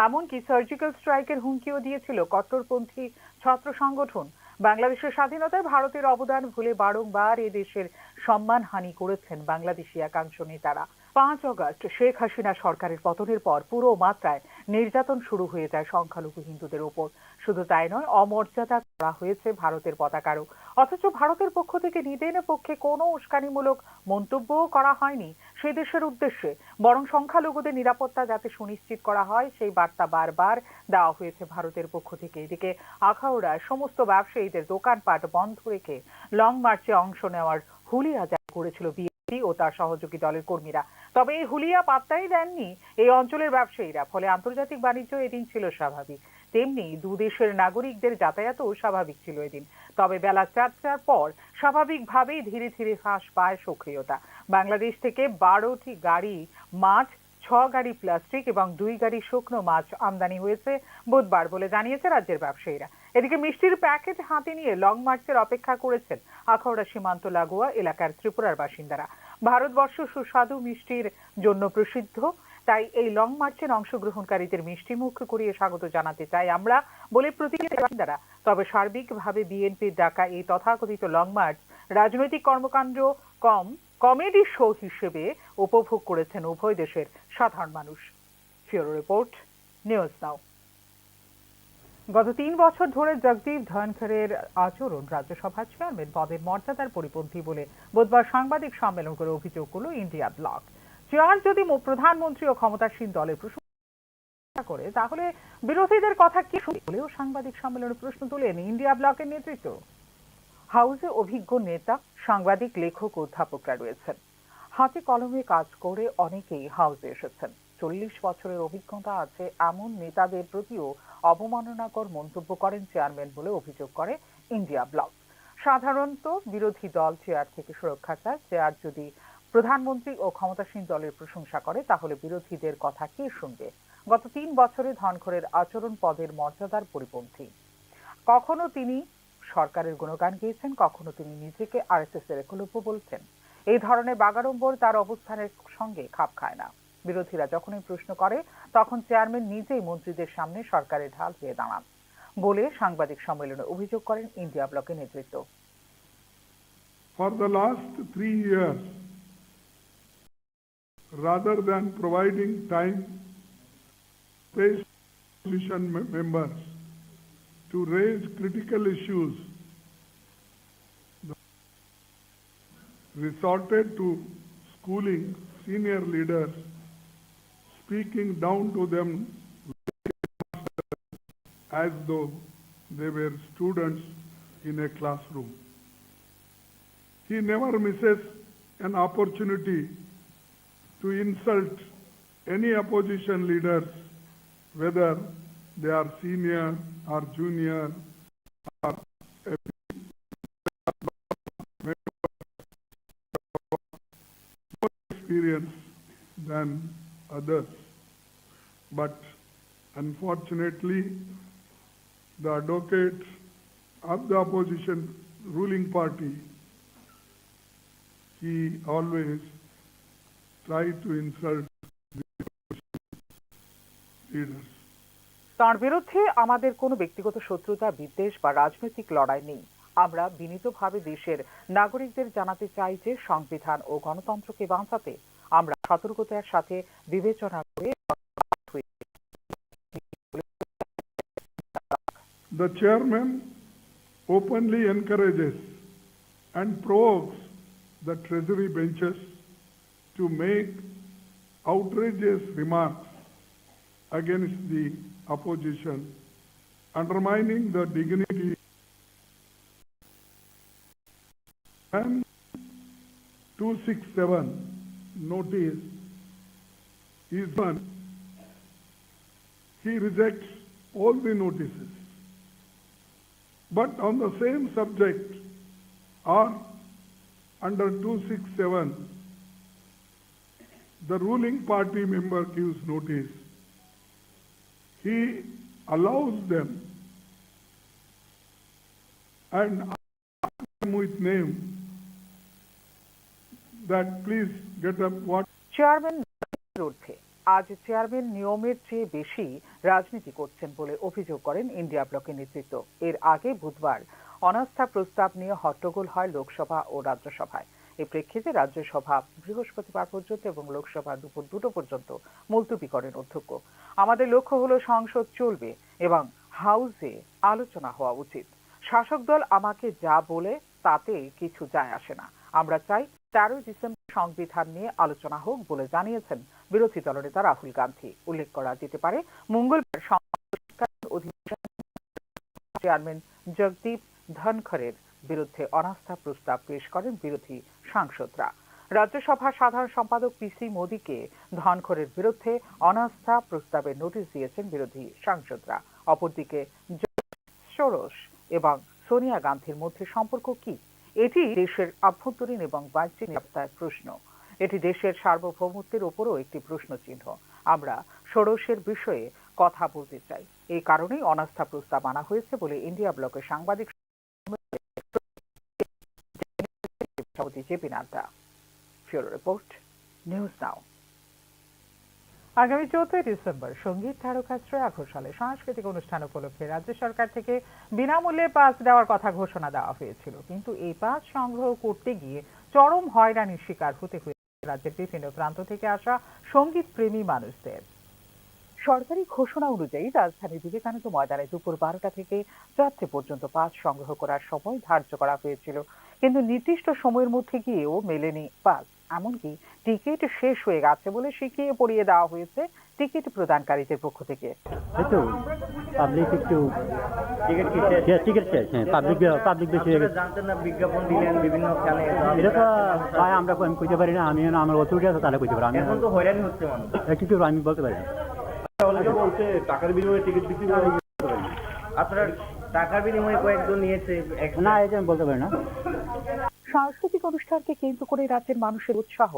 এমনকি সার্জিক্যাল স্ট্রাইকের হুমকিও দিয়েছিল কট্টরপন্থী ছাত্র সংগঠন। বাংলাদেশের স্বাধীনতায় ভারতের অবদান ভুলে বারংবার এ দেশের সম্মানহানি করেছেন বাংলাদেশি একাংশ নেতারা। 5 আগস্ট শেখ হাসিনা সরকারের পতনের পর পুরো মাত্রায় নির্যাতন শুরু হয়ে যায় সংখ্যালঘু হিন্দুদের ওপর। শুধু তাই নয়, অমর্যাদা করা হয়েছে ভারতের পতাকারও। অথচ ভারতের পক্ষ থেকে নিদেন পক্ষে কোনো উস্কানিমূলক মন্তব্যও করা হয়নি সে দেশের উদ্দেশ্যে, বরং সংখ্যালঘুদের নিরাপত্তা যাতে সুনিশ্চিত করা হয় সেই বার্তা বারবার দেওয়া হয়েছে ভারতের পক্ষ থেকে। এদিকে আখাউড়ায় সমস্ত ব্যবসায়ীদের দোকানপাট বন্ধ রেখে লং মার্চে অংশ নেওয়ার হুলিয়া জারি করেছিল বিএনপি ও তার সহযোগী দলের কর্মীরা। তবে এই হুলিয়া পাত্তাই দেননি এই অঞ্চলের ব্যবসায়ীরা, ফলে আন্তর্জাতিক বাণিজ্য এদিন ছিল স্বাভাবিক। তেমনি দুদেশের নাগরিকদের যাতায়াতও স্বাভাবিক ছিল এদিন। তবে বেলা 4টার পর স্বাভাবিকভাবেই ধীরে ধীরে হ্রাস পায় সক্রিয়তা। বাংলাদেশ থেকে 12টি গাড়ি মাছ, 6 গাড়ি প্লাস্টিক এবং 2 গাড়ি শুকনো মাছ আমদানি হয়েছে বুধবার বলে জানিয়েছে রাজ্যের ব্যবসায়ীরা। এদিকে মিষ্টির প্যাকেট হাতে নিয়ে লং মার্চের অপেক্ষা করেছেন আখাউড়া সীমান্ত লাগোয়া এলাকার ত্রিপুরার বাসিন্দারা। ভারতবর্ষ সুস্বাদু মিষ্টির জন্য প্রসিদ্ধ, তাই এই লং মার্চের অংশগ্রহণকারীদের মিষ্টি মুখ করিয়ে স্বাগত জানাতে চাই আমরা বলে প্রতিক্রিয়া বাসিন্দারা। তবে সার্বিকভাবে বিএনপির ডাকা এই তথাকথিত লং মার্চ রাজনৈতিক কর্মকাণ্ড কমেডি শো হিসেবে উপভোগ করেছেন উভয় দেশের সাধারণ মানুষ। ব্যুরো রিপোর্ট, নিউজ নাও। গত 3 বছর ধরে জগদীপ ধনখড়ের আচরণ রাজ্যসভার চেয়ারম্যান পদের মর্যাদার পরিপন্থী বলে বুধবার সাংবাদিক সম্মেলন করে অভিযোগ করল ইন্ডিয়া ব্লক। চেয়ার যদি প্রধানমন্ত্রী ও ক্ষমতাসীন দলের প্রশংসা করে তাহলে বিরোধীদের কথা কি শুনবে বলেও সাংবাদিক সম্মেলনে প্রশ্ন তোলেন ইন্ডিয়া ব্লকের নেতৃত্ব। হাউসে অভিজ্ঞ নেতা, সাংবাদিক, লেখক, অধ্যাপকরা রয়েছেন। হাতে কলমে কাজ করে অনেকেই হাউসে এসেছেন। 40 বছরের অভিজ্ঞতা আছে এমন নেতাদের প্রতিও অবমাননাকর মন্তব্য করেন চেয়ারম্যান বলে অভিযোগ করে ইন্ডিয়া ব্লক। সাধারণত বিরোধী দল চেয়ার থেকে সুরক্ষা চায়। চেয়ার যদি প্রধানমন্ত্রী ও ক্ষমতাসীন দলের প্রশংসা করে তাহলে বিরোধীদের কথা কে শুনবে? গত 3 বছরে ধনখড়ের আচরণ পদের মর্যাদার পরিপন্থী। কখনো তিনি সরকারের গুণগান গেয়েছেন, কখনো তিনি নিজেকে আরএসএস এর একলব্য বলছেন। এই ধরনের বাগাড়ম্বর তার অবস্থানের সঙ্গে খাপ খায় না। বিরোধীরা যখনই প্রশ্ন করে তখন চেয়ারম্যান নিজেই মন্ত্রীদের সামনে সরকারের ঢাল হয়ে দাঁড়ান বলে সাংবাদিক সম্মেলনে অভিযোগ করেন ইন্ডিয়া ব্লকের নেতৃত্ব। For the last 3 years, rather than providing time to opposition members to raise critical issues, resorted to schooling senior leaders, speaking down to them as though they were students in a classroom. He never misses an opportunity to insult any opposition leaders, whether they are senior or junior or more experienced than others. But unfortunately, the advocate of the opposition ruling party, he always tried to insult the leaders. তার বিরুদ্ধে আমাদের কোনো ব্যক্তিগত শত্রুতা, বিদ্বেষ বা রাজনৈতিক লড়াই নেই। আমরা বিনীতভাবে দেশের নাগরিকদের জানাতে চাই যে সংবিধান ও গণতন্ত্রকে বাঁচাতে আমরা সতর্কতার সাথে বিবেচনা করে The chairman openly encourages and provokes the treasury benches to make outrageous remarks against the opposition, undermining the dignity. And 267 notice is one. He rejects all the notices. But on the same subject or under 267, the ruling party member gives notice. He allows them and asks them with name that please get up what. Chairman বিরুদ্ধে আজ চেয়ারম্যান নিয়মের চেয়ে বেশি রাজনীতি করছেন বলে অভিযোগ করেন ইন্ডিয়া ব্লকের নেতৃত্ব। এর আগে বুধবার অনাস্থা প্রস্তাব নিয়ে হট্টগোল হয় লোকসভা ও রাজ্যসভায়। এই প্রেক্ষিতে রাজ্যসভা বৃহস্পতিবার পর্যন্ত এবং লোকসভা দুপুর 2টো পর্যন্ত মুলতবি করেন অধ্যক্ষ। আমাদের লক্ষ্য হলো সংসদ চলবে এবং হাউসে আলোচনা হওয়া উচিত। শাসক দল আমাকে যা বলে তাতে কিছু যায় আসে না। আমরা চাই 13 ডিসেম্বর সংবিধান নিয়ে আলোচনা হোক বলে জানিয়েছেন বিরোধী দলনেতা রাহুল গান্ধী। উল্লেখ করা যেতে পারে মঙ্গলবার চেয়ারম্যান জগদীপ ধনখড়ের বিরুদ্ধে অনাস্থা প্রস্তাব পেশ করেন বিরোধী সাংসদরা। রাজ্যসভার সাধারণ সম্পাদক পিসি মোদীকে ধনখড়ের বিরুদ্ধে অনাস্থা প্রস্তাবের নোটিশ দিয়েছেন বিরোধী সাংসদরা। অপরদিকে সোরস এবং সোনিয়া গান্ধীর মধ্যে সম্পর্ক কি? এটি দেশের আভ্যন্তরীণ এবং বাহ্যিক নিরাপত্তার প্রশ্ন। এটি দেশের সার্বভৌমত্বের উপরও একটি প্রশ্ন চিহ্ন। আমরা সোরসের বিষয়ে কথা বলতে চাই। এই কারণেই অনাস্থা প্রস্তাব আনা হয়েছে বলে ইন্ডিয়া ব্লকের সাংবাদিক সভাপতি JP Nadda. Bureau report, news now. আগামী 14 ডিসেম্বর সঙ্গীত তারকা শ্রেয়া ঘোষালের সাংস্কৃতিক অনুষ্ঠান উপলক্ষে রাজ্য সরকার থেকে বিনামূল্যে পাস দেওয়ার কথা ঘোষণা দেওয়া হয়েছিল, কিন্তু এই পাস সংগ্রহ করতে গিয়ে চরম হয়রানির শিকার হতে হয়েছে রাজ্যের বিভিন্ন প্রান্ত থেকে আসা সঙ্গীত প্রেমী মানুষদের। সরকারি ঘোষণা অনুযায়ী রাজধানীর বিবেকানন্দ ময়দানে দুপুর 12টা থেকে 4টে পর্যন্ত পাস সংগ্রহ করার সময় ধার্য করা হয়েছিল, কিন্তু নির্দিষ্ট সময়ের মধ্যে গিয়েও মেলেনি পাস। এমনকি টিকিট শেষ হয়ে গেছে বলে শিখিয়ে পড়িয়ে দেওয়া হয়েছে টিকিট প্রদানকারীদের পক্ষ থেকে। পাবলিক একটু টিকিট শেষ, হ্যাঁ, পাবলিক বেশি হয়ে গেছে। জানতেন না বিজ্ঞাপন দিলেন বিভিন্ন খেলে, এটা তো ভাই আমরা কইতে পারি না। আমি আমার অথরিটি আছে তাহলে কইতে পারি। আমি এখন তো হয়রানি হচ্ছে মানুষ, একটু আমি বলতে পারি না। বলছে টাকার বিনিময়ে টিকিট বিক্রি করে। আপনার টাকার বিনিময়ে কয়েকজন নিয়েছে না, এটা আমি বলতে পারি না। সাংস্কৃতিক অনুষ্ঠানকে কেন্দ্র করে রাজ্যের মানুষের উৎসাহ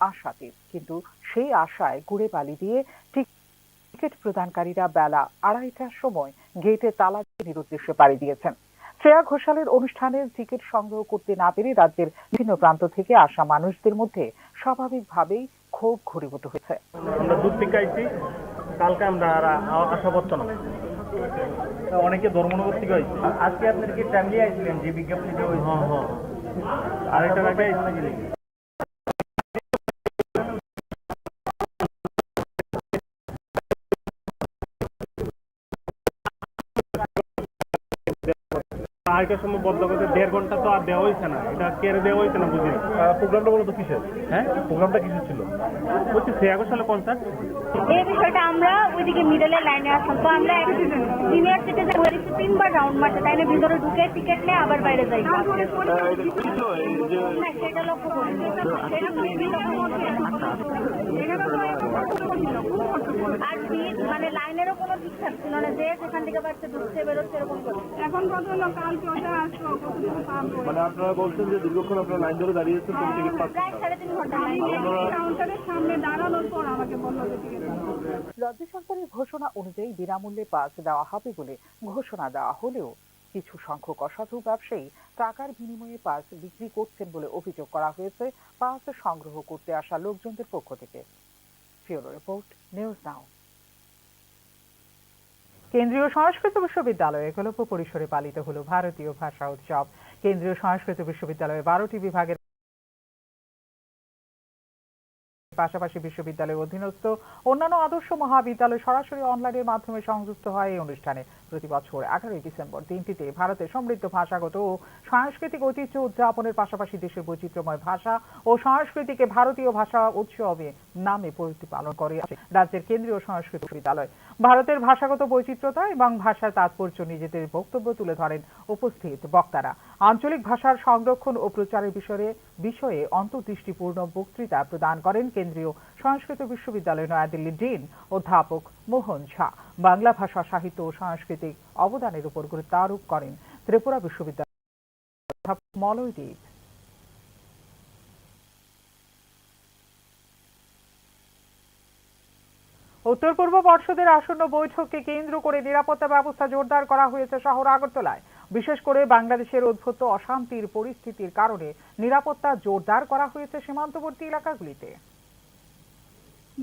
আশাতীত, কিন্তু সেই আশায় গুড়ে বালি দিয়ে টিকিট প্রদানকারীরা বেলা 2:30টার সময় গেটে তালা দিয়ে নিরুদ্দেশ্যে পাড়ি দিয়েছেন। শ্রেয়া ঘোষালের অনুষ্ঠানের টিকিট সংগ্রহ করতে না পেরে রাজ্যের বিভিন্ন প্রান্ত থেকে আসা মানুষদের মধ্যে স্বাভাবিকভাবেই ক্ষোভ ঘনীভূত হয়েছে। আমরা দূর থেকে আইছি, কালকে আমরা আশা করতো না, অনেকে ধর্মনগর থেকে আইছি। আজকে আপনার কি ফ্যামিলি আইছিলেন যে বিজ্ঞাপন দিতে হয়েছে? হ্যাঁ, আরেকটা আগে আইছি। আরেকটার সময় বদ্ধ করতে 1.5 ঘন্টা তো আর দেওয়া হয়েছে না, এটা কেড়ে দেওয়া হয়েছে না, বুঝি। প্রোগ্রামটা বলতো কিসের? হ্যাঁ, প্রোগ্রামটা কিসের ছিল? বলছি শ্রেয়া ঘোষাল কনসার্ট। এই বিষয়টা আমরা ওইদিকে মিডলে লাইনে আসলাম, তো আমরা সিনিয়র সিটিজেন হয়েছি 3বার রাউন্ড মারতে, তাই না? ভিতরে ঢুকে টিকিট নিয়ে আবার বাইরে যাই। সেটা লক্ষ্য করি, আর ভিড় মানে লাইনেরও কোনো ঠিকঠাক ছিল না, যে সেখান থেকে বাড়ছে ঢুকছে বেরোচ্ছে এরকম করে। এখন কত লোক কালকে ওটা আসলো, মানে আপনারা বলছেন যে দীর্ঘক্ষণ আপনারা লাইন ধরে দাঁড়িয়েছেন, টিকিট পাচ্ছেন? প্রায় 3.5 ঘন্টা কাউন্টারের সামনে দাঁড়ানোর পর আমাকে বললো যে টিকিট। রাজ্য সরকারের ঘোষণা অনুযায়ী বিনামূল্যে পাস দেওয়া হবে বলে ঘোষণা দেওয়া হলেও কিছু সংখ্যক অসাধু ব্যবসায়ী টাকার বিনিময়ে পাস বিক্রি করছেন বলে অভিযোগ করা হয়েছে পাস সংগ্রহ করতে আসা লোকজনদের পক্ষ থেকে। ব্যুরো রিপোর্ট, নিউজ নাও। কেন্দ্রীয় সংস্কৃত বিশ্ববিদ্যালয়ে একলব্য পরিসরে পালিত হলো ভারতীয় ভাষা উৎসব। কেন্দ্রীয় সংস্কৃত বিশ্ববিদ্যালয়ে 12টি বিভাগের পাশাপাশি বিশ্ববিদ্যালয়ের অধীনস্থ অন্যান্য আদর্শ মহাবিদ্যালয় সরাসরি অনলাইনের মাধ্যমে সংযুক্ত হয় এই অনুষ্ঠানে। প্রতি বছর 11 ডিসেম্বর দিনটিতে ভারতের সমৃদ্ধ ভাষাগত ও সাংস্কৃতিক ঐতিহ্য উদযাপনের পাশাপাশি দেশের বৈচিত্র্যময় ভাষা ও সংস্কৃতিকে ভারতীয় ভাষা উৎসবে নামে প্রতিপালন করে রাজ্যের কেন্দ্রীয় সংস্কৃত বিশ্ববিদ্যালয়। ভারতের ভাষাগত বৈচিত্র্যতা এবং ভাষার তাৎপর্য নিজেদের বক্তব্য তুলে ধরেন উপস্থিত বক্তারা। আঞ্চলিক ভাষার সংরক্ষণ ও প্রচারের বিষয়ে অন্তর্দৃষ্টিপূর্ণ বক্তৃতা প্রদান করেন কেন্দ্রীয় সংস্কৃত বিশ্ববিদ্যালয় নয়াদিল্লির ডিন অধ্যাপক মোহন ঝা। বাংলা ভাষা, সাহিত্য ও সাংস্কৃতিক অবদানের উপর গুরুত্ব আরোপ করেন ত্রিপুরা বিশ্ববিদ্যালয়ের অধ্যাপক মলয় দেব। উত্তর পূর্ব পর্ষদের আসন্ন বৈঠককে কেন্দ্র করে নিরাপত্তা ব্যবস্থা জোরদার করা হয়েছে শহর আগরতলায়। বিশেষ করে বাংলাদেশের উদ্ভূত অশান্তির পরিস্থিতির কারণে নিরাপত্তা জোরদার করা হয়েছে সীমান্তবর্তী এলাকাগুলিতে।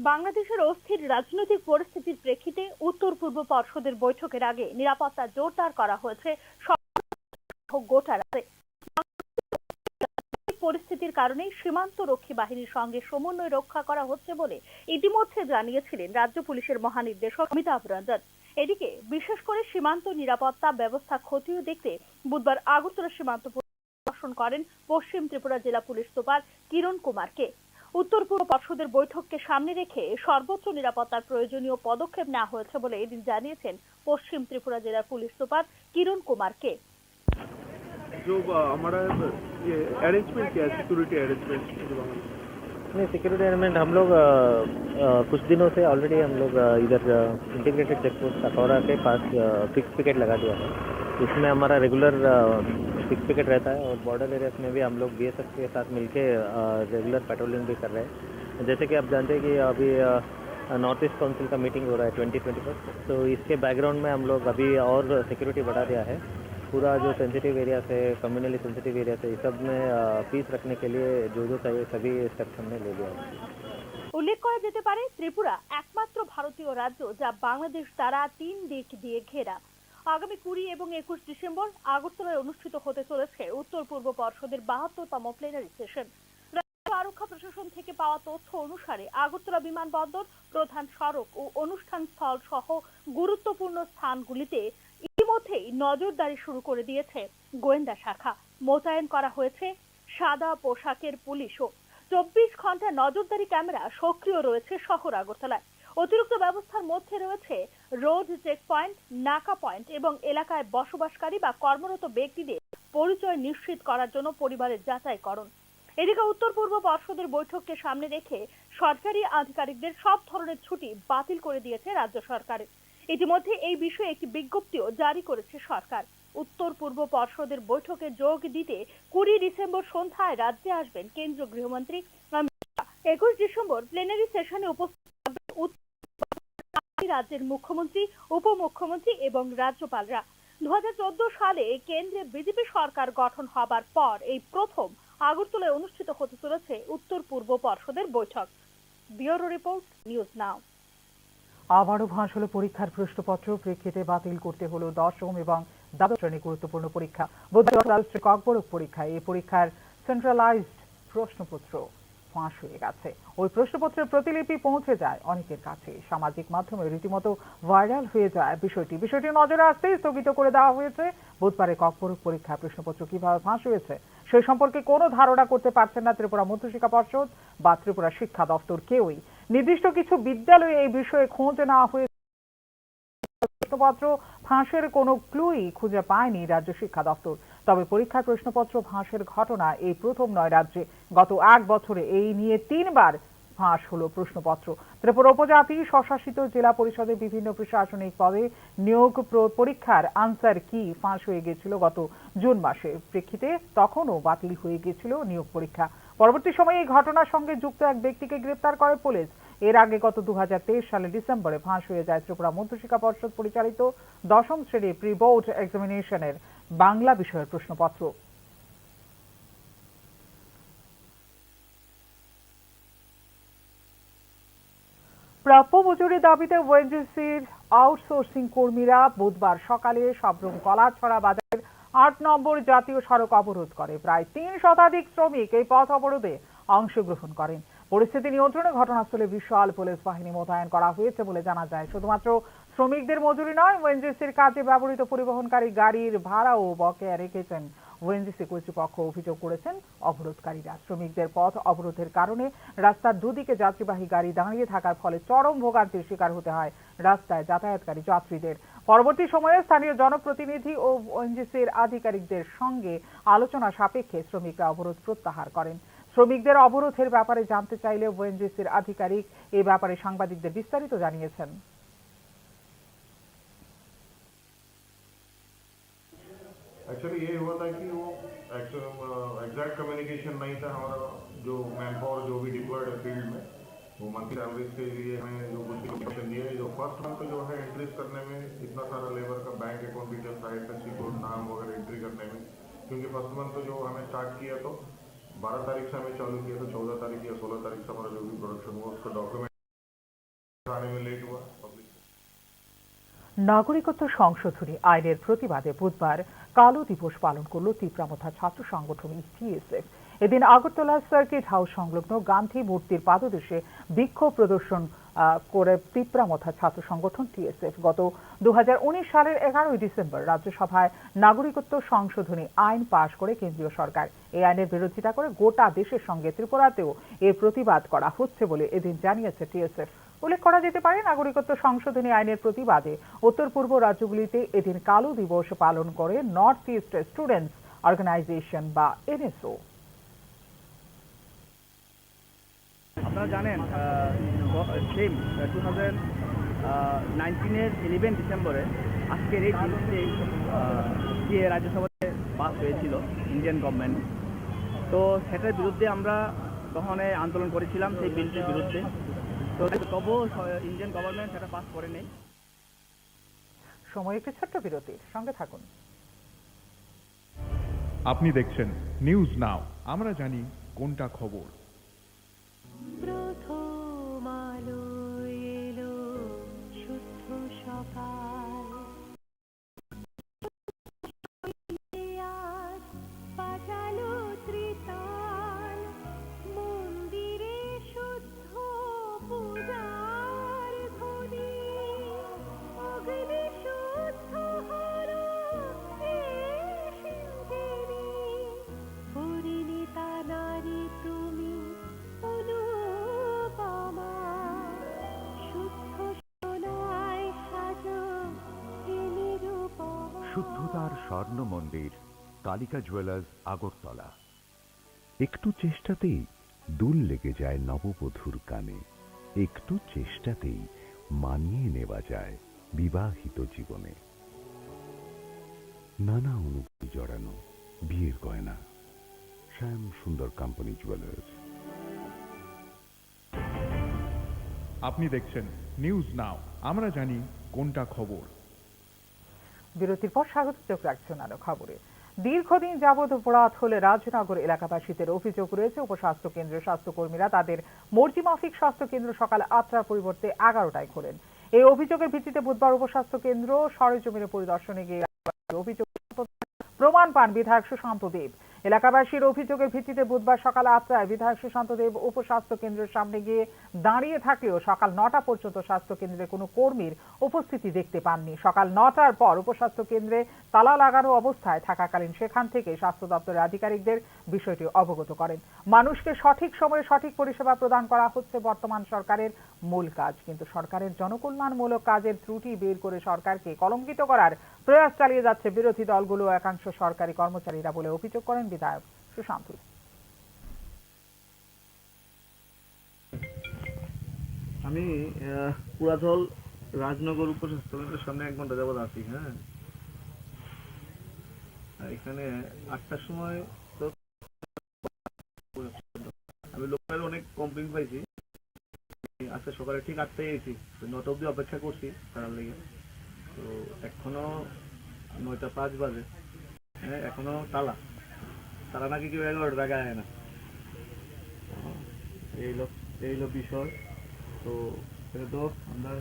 বাংলাদেশের অস্থির রাজনৈতিক পরিস্থিতির প্রেক্ষিতে উত্তর পূর্ব পর্ষদের বৈঠকের আগে নিরাপত্তা জোরদার করা হয়েছে গোটা রাজ্যে। পরিস্থিতির কারণে সীমান্ত রক্ষী বাহিনীর সঙ্গে সমন্বয় রক্ষা করা হচ্ছে বলে ইতিমধ্যে জানিয়েছিলেন রাজ্য পুলিশের মহানির্দেশক অমিতাভ রঞ্জন। এদিকে বিশেষ করে সীমান্ত নিরাপত্তা ব্যবস্থা খতিয়ে দেখতে বুধবার আগরতলা সীমান্ত পরিদর্শন করেন পশ্চিম ত্রিপুরা জেলা পুলিশ সুপার কিরণ কুমারকে। উত্তর পূর্ব পর্ষদের বৈঠককে সামনে রেখে সর্বোচ্চ নিরাপত্তার প্রয়োজনীয় পদক্ষেপ নেওয়া হয়েছে বলে এদিন জানিয়েছেন পশ্চিম ত্রিপুরা জেলার পুলিশ সুপার किरण कुमार के। जो हमारा ये अरेंजमेंट क्या है, सिक्योरिटी अरेंजमेंट नहीं, सिक्योरिटी अरेंजमेंट हम लोग कुछ दिनों से ऑलरेडी हम लोग इधर इंटीग्रेटेड चेक पोस्ट अखौरा के पास फिक्स पिकेट लगा दिया है। इसमें हमारा रेगुलर फिक्स पिकेट रहता है और बॉर्डर एरियाज में भी हम लोग बीएसएफ के साथ मिलके रेगुलर पेट्रोलिंग भी कर रहे हैं। जैसे कि आप जानते हैं कि अभी नॉर्थ ईस्ट काउंसिल का मीटिंग हो रहा है 2021, तो इसके बैकग्राउंड में हम लोग अभी और सिक्योरिटी बढ़ा दिया है। पूरा जो सेंसिटिव एरियाज है, कम्युनली सेंसिटिव एरियाज है, इस सब में पीस रखने के लिए जो चाहिए सभी स्टेप्स हमने ले लिया है। উল্লেখ করা যেতে পারে ত্রিপুরা একমাত্র ভারতীয় রাজ্য যা বাংলাদেশ দ্বারা 3 দিক দিয়ে ঘেরা। আগামী 20 এবং 21 ডিসেম্বর আগরতলায় অনুষ্ঠিত হতে চলেছে উত্তর পূর্ব পর্ষদের 72তম প্লেনারি সেশন। আরক্ষা প্রশাসন থেকে পাওয়া তথ্য অনুসারে আগরতলা বিমানবন্দর, প্রধান সড়ক ও অনুষ্ঠান স্থল সহ গুরুত্বপূর্ণ স্থানগুলিতে ইতিমধ্যেই নজরদারি শুরু করে দিয়েছে গোয়েন্দা শাখা। মোতায়েন করা হয়েছে সাদা পোশাকের পুলিশও। 24 ঘন্টা নজরদারি ক্যামেরা সক্রিয় রয়েছে শহর আগরতলায়। অতিরিক্ত ব্যবস্থার মধ্যে রয়েছে রোড চেক পয়েন্ট, নাকা পয়েন্ট এবং এলাকায় বসবাসকারী বা কর্মরত ব্যক্তিদের পরিচয় নিশ্চিত করার জন্য পরিবারের যাচাইকরণ। এদিকে উত্তর পূর্ব পর্ষদের বৈঠককে সামনে রেখে সরকারি আধিকারিকদের সব ধরনের ছুটি বাতিল করে দিয়েছে রাজ্য সরকার। ইতিমধ্যে এই বিষয়ে একটি বিজ্ঞপ্তিও জারি করেছে সরকার। উত্তর পূর্ব পর্ষদের বৈঠকে যোগ দিতে 20 ডিসেম্বর সন্ধ্যায় রাজ্যে আসবেন কেন্দ্রীয় গৃহমন্ত্রী অমিত শাহ। 21 ডিসেম্বর প্লেনারি সেশনে উপস্থিত থাকবেন রাজ্যের মুখ্যমন্ত্রী, উপমুখ্যমন্ত্রী এবং রাজ্যপালরা। 2014 সালে কেন্দ্রে বিজেপি সরকার গঠন হবার পর এই প্রথম আগরতলায় অনুষ্ঠিত হতে চলেছে উত্তর পূর্ব পর্ষদের বৈঠক। ব্যুরো রিপোর্ট, নিউজ নাও। আবারও ফাঁস হলো পরীক্ষার প্রশ্নপত্র, প্রেক্ষিতে বাতিল করতে হলো 10ম এবং দ্বাদশ শ্রেণীর গুরুত্বপূর্ণ পরীক্ষা। বুধবার ককবরক পরীক্ষায় এই পরীক্ষার সেন্ট্রালাইজড প্রশ্নপত্র ফাঁস হয়ে গেছে। ওই প্রশ্নপত্রের প্রতিলিপি পৌঁছে যায় অনেকের কাছে। সামাজিক মাধ্যমে রীতিমতো ভাইরাল হয়ে যায় বিষয়টি নজরে আসতেই স্থগিত করে দেওয়া হয়েছে। বুধবারে ককবরক পরীক্ষার প্রশ্নপত্র কিভাবে ফাঁস হয়েছে সে সম্পর্কে কোনো ধারণা করতে পারছেন না ত্রিপুরা মধ্যশিক্ষা পর্ষদ বা ত্রিপুরা শিক্ষা দপ্তর কেউই। নির্দিষ্ট কিছু বিদ্যালয়ে এই বিষয়ে খোঁজ নেওয়া হয়েছে। প্রশ্নপত্র ফাঁসের কোনো ক্লুই খুঁজে পায়নি রাজ্য শিক্ষা দপ্তর। তবে পরীক্ষার প্রশ্নপত্র ফাঁসের ঘটনা এই প্রথম নয় রাজ্যে। গত 1 বছরে এই নিয়ে 3 বার ফাঁস হলো প্রশ্নপত্র। ত্রিপুরা উপজাতি স্বশাসিত জেলা পরিষদের বিভিন্ন প্রশাসনিক পদে নিয়োগ পরীক্ষার আনসার কি ফাঁস হয়ে গেছিল গত জুন মাসে। প্রেক্ষিতে তখনও বাতিল হয়ে গেছিল নিয়োগ পরীক্ষা। পরবর্তী সময়ে এই ঘটনার সঙ্গে যুক্ত এক ব্যক্তিকে গ্রেপ্তার করে পুলিশ। এর আগে গত 2023 সালের ডিসেম্বরে ফাঁস হয়ে যায় ত্রিপুরা মধ্যশিক্ষা পর্ষদ পরিচালিত 10ম শ্রেণীর প্রি বোর্ড এক্সামিনেশনের বাংলা বিষয়ের প্রশ্নপত্র। প্রাপ্য মজুরি দাবিতে ওএনজিসির আউটসোর্সিং কর্মীরা বুধবার সকালে সাবরুম কলাছড়া বাজারের 8 নম্বর জাতীয় সড়ক অবরোধ করে। প্রায় 3 শতাধিক শ্রমিক এই পথ অবরোধে অংশগ্রহণ করেন। পরিস্থিতি নিয়ন্ত্রণে ঘটনাস্থলে বিশাল পুলিশ বাহিনী মোতায়েন করা হয়েছে বলে জানা যায়। শুধুমাত্র শ্রমিকদের মজুরি নয়, ওএনজিসির কাজে ব্যবহৃত পরিবহনকারী গাড়ির ভাড়াও বকেয়া রেখেছেন ওএনজিসি কর্তৃপক্ষ। অভিযোগ করেছেন অবরোধকারীরা। শ্রমিকদের পথ অবরোধের কারণে রাস্তার দুদিকে যাত্রীবাহী গাড়ি দাঁড়িয়ে থাকার ফলে চরম ভোগান্তির শিকার হতে হয় রাস্তায় যাতায়াতকারী যাত্রীদের। পরবর্তী সময়ে স্থানীয় জনপ্রতিনিধি ও ওএনজিসির আধিকারিকদের সঙ্গে আলোচনা সাপেক্ষে শ্রমিকরা অবরোধ প্রত্যাহার করেন। শ্রমিকদের অবরোধের ব্যাপারে জানতে চাইলে ওএনজিসির আধিকারিক এই ব্যাপারে সাংবাদিকদের বিস্তারিত জানিয়েছেন। एक्चुअली ये हुआ था कि वो एग्जैक्ट कम्युनिकेशन नहीं था। हमारा जो मैन पावर जो भी डिप्लॉयड है फील्ड में, वो मंथली सैलरीज के लिए हमें जो कुछ भी कमीशन दिए, जो फर्स्ट मंथ जो है एंट्रीज करने में इतना सारा लेबर का bank account details, IFSC code, नाम वगैरह एंट्री करने में, क्योंकि फर्स्ट मंथ जो हमें स्टार्ट किया तो 12 तारीख से हमें चालू किया, तो 14 तारीख या 16 तारीख से हमारा जो भी प्रोडक्शन हुआ उसका डॉक्यूमेंट आने में लेट हुआ। নাগরিকত্ব সংশোধনী আইনের প্রতিবাদে বুধবার কালো দিবস পালন করল তীব্রামথা ছাত্র সংগঠন টিএসএফ। এদিন আগরতলা সার্কিট হাউস সংলগ্ন গান্ধী মূর্তির পাদদেশে বিক্ষোভ প্রদর্শন করে তীব্রামথা ছাত্র সংগঠন টিএসএফ। গত 2019 সালের 11 ডিসেম্বর রাজ্যসভায় নাগরিকত্ব সংশোধনী আইন পাশ করে কেন্দ্রীয় সরকার। এই আইনের বিরোধিতা করে গোটা দেশের সঙ্গে ত্রিপুরাতেও এর প্রতিবাদ করা হচ্ছে বলে এদিন জানিয়েছে টিএসএফ। উল্লেখ করা যেতে পারে, নাগরিকত্ব সংশোধনী আইনের প্রতিবাদে উত্তর পূর্ব রাজ্যগুলিতে এদিন কালো দিবস পালন করে নর্থ ইস্ট স্টুডেন্টস অর্গানাইজেশন বা এনএসও। আপনারা জানেন সেম 2019-এর 11 ডিসেম্বরে আজকের এই বিলটি গিয়ে রাজ্যসভাতে পাস হয়েছিল ইন্ডিয়ান গভর্নমেন্ট। তো সেটার বিরুদ্ধে আমরা তখন আন্দোলন করেছিলাম সেই বিলটির বিরুদ্ধে। তো তবুও ইন্ডিয়ান গভর্নমেন্ট সেটা পাস করে নেই। সময় একটি ছোট্ট বিরতির সঙ্গে থাকুন। আপনি দেখছেন নিউজ নাও, আমরা জানি কোনটা খবর। প্রথম আলো এলো শুদ্ধ সকাল, আজ বাজালো ত্রিতাল, মন্দিরে শুদ্ধ পূজার ধ্বনি, অগ্নি শুদ্ধ হলো সিন্ধুরি, পরিণীতা নারী তুমি অনুপমা, শুদ্ধ সোনায় সাজো হে নিরুপমা। শুদ্ধতার স্বর্ণ মন্দির কালিকা জুয়েলার্স আগরতলা। একটু চেষ্টাতেই দুল লেগে যায় নববধূর কানে, একটু চেষ্টাতেই মানিয়ে নেওয়া যায় বিবাহিত জীবনে। নানা অনুভূতি জড়ানো বিয়ের গয়না, শ্যাম সুন্দর কোম্পানি জুয়েলার্স। আপনি দেখছেন নিউজ নাও, আমরা জানি কোনটা খবর। বিরতির পর স্বাগত চোখ রাখছেন আরো খবরে। দীর্ঘদিন যাবৎ অপরাধ হলে রাজনগর এলাকাবাসীদের অভিযোগ রয়েছে উপস্বাস্থ্য কেন্দ্রের স্বাস্থ্যকর্মীরা তাদের মর্জিমাফিক স্বাস্থ্য কেন্দ্র সকাল 8টার পরিবর্তে 11টায় খোলেন। এই অভিযোগের ভিত্তিতে বুধবার উপস্বাস্থ্য কেন্দ্র সরেজমিনে পরিদর্শনে গিয়ে অভিযোগ প্রমাণ পান বিধায়ক সুশান্ত দেব। এলাকাবাসীর অভিযোগের ভিত্তিতে বুধবার সকাল 8টায় বিধায়ক সুশান্ত দেব উপস্বাস্থ্য কেন্দ্রের সামনে গিয়ে দাঁড়িয়ে থাকলেও সকাল 9টা পর্যন্ত স্বাস্থ্য কেন্দ্রে কোনো কর্মীর উপস্থিতি দেখতে পাননি। সকাল 9টার পর উপস্বাস্থ্য কেন্দ্রে তালা লাগানো অবস্থায় থাকাকালীন সেখান থেকে স্বাস্থ্য দপ্তরের আধিকারিকদের বিষয়টি অবগত করেন। মানুষকে সঠিক সময়ে সঠিক পরিষেবা প্রদান করা হচ্ছে বর্তমান সরকারের মূল কাজ, কিন্তু সরকারের জনকল্যাণমূলক কাজের ত্রুটি বের করে সরকারকে কলঙ্কিত করার প্রয়াস চালিয়ে যাচ্ছে বিরোধী দলগুলো একাংশ সরকারি কর্মচারীরা বলে অভিযোগ করেন বিধায়ক সুশান্ত। আমি পুরাতল রাজনগর উপস্বাস্থ্য কেন্দ্রের সামনে 1 ঘন্টা যাবত আছি। হ্যাঁ, এখানে 8টার সময় তো আমি লোকাল অনেক কমপ্লেন পাইছি। আজকে সকালে ঠিক 8টায় এসেছি, 9টা অব্দি অপেক্ষা করছি তার লেগে। তো এখনো 9টা 5 বাজে। হ্যাঁ, এখনো তালা নাকি কেউ 11টা টাকা আয় না। এই লো বিষয়। তো আমরা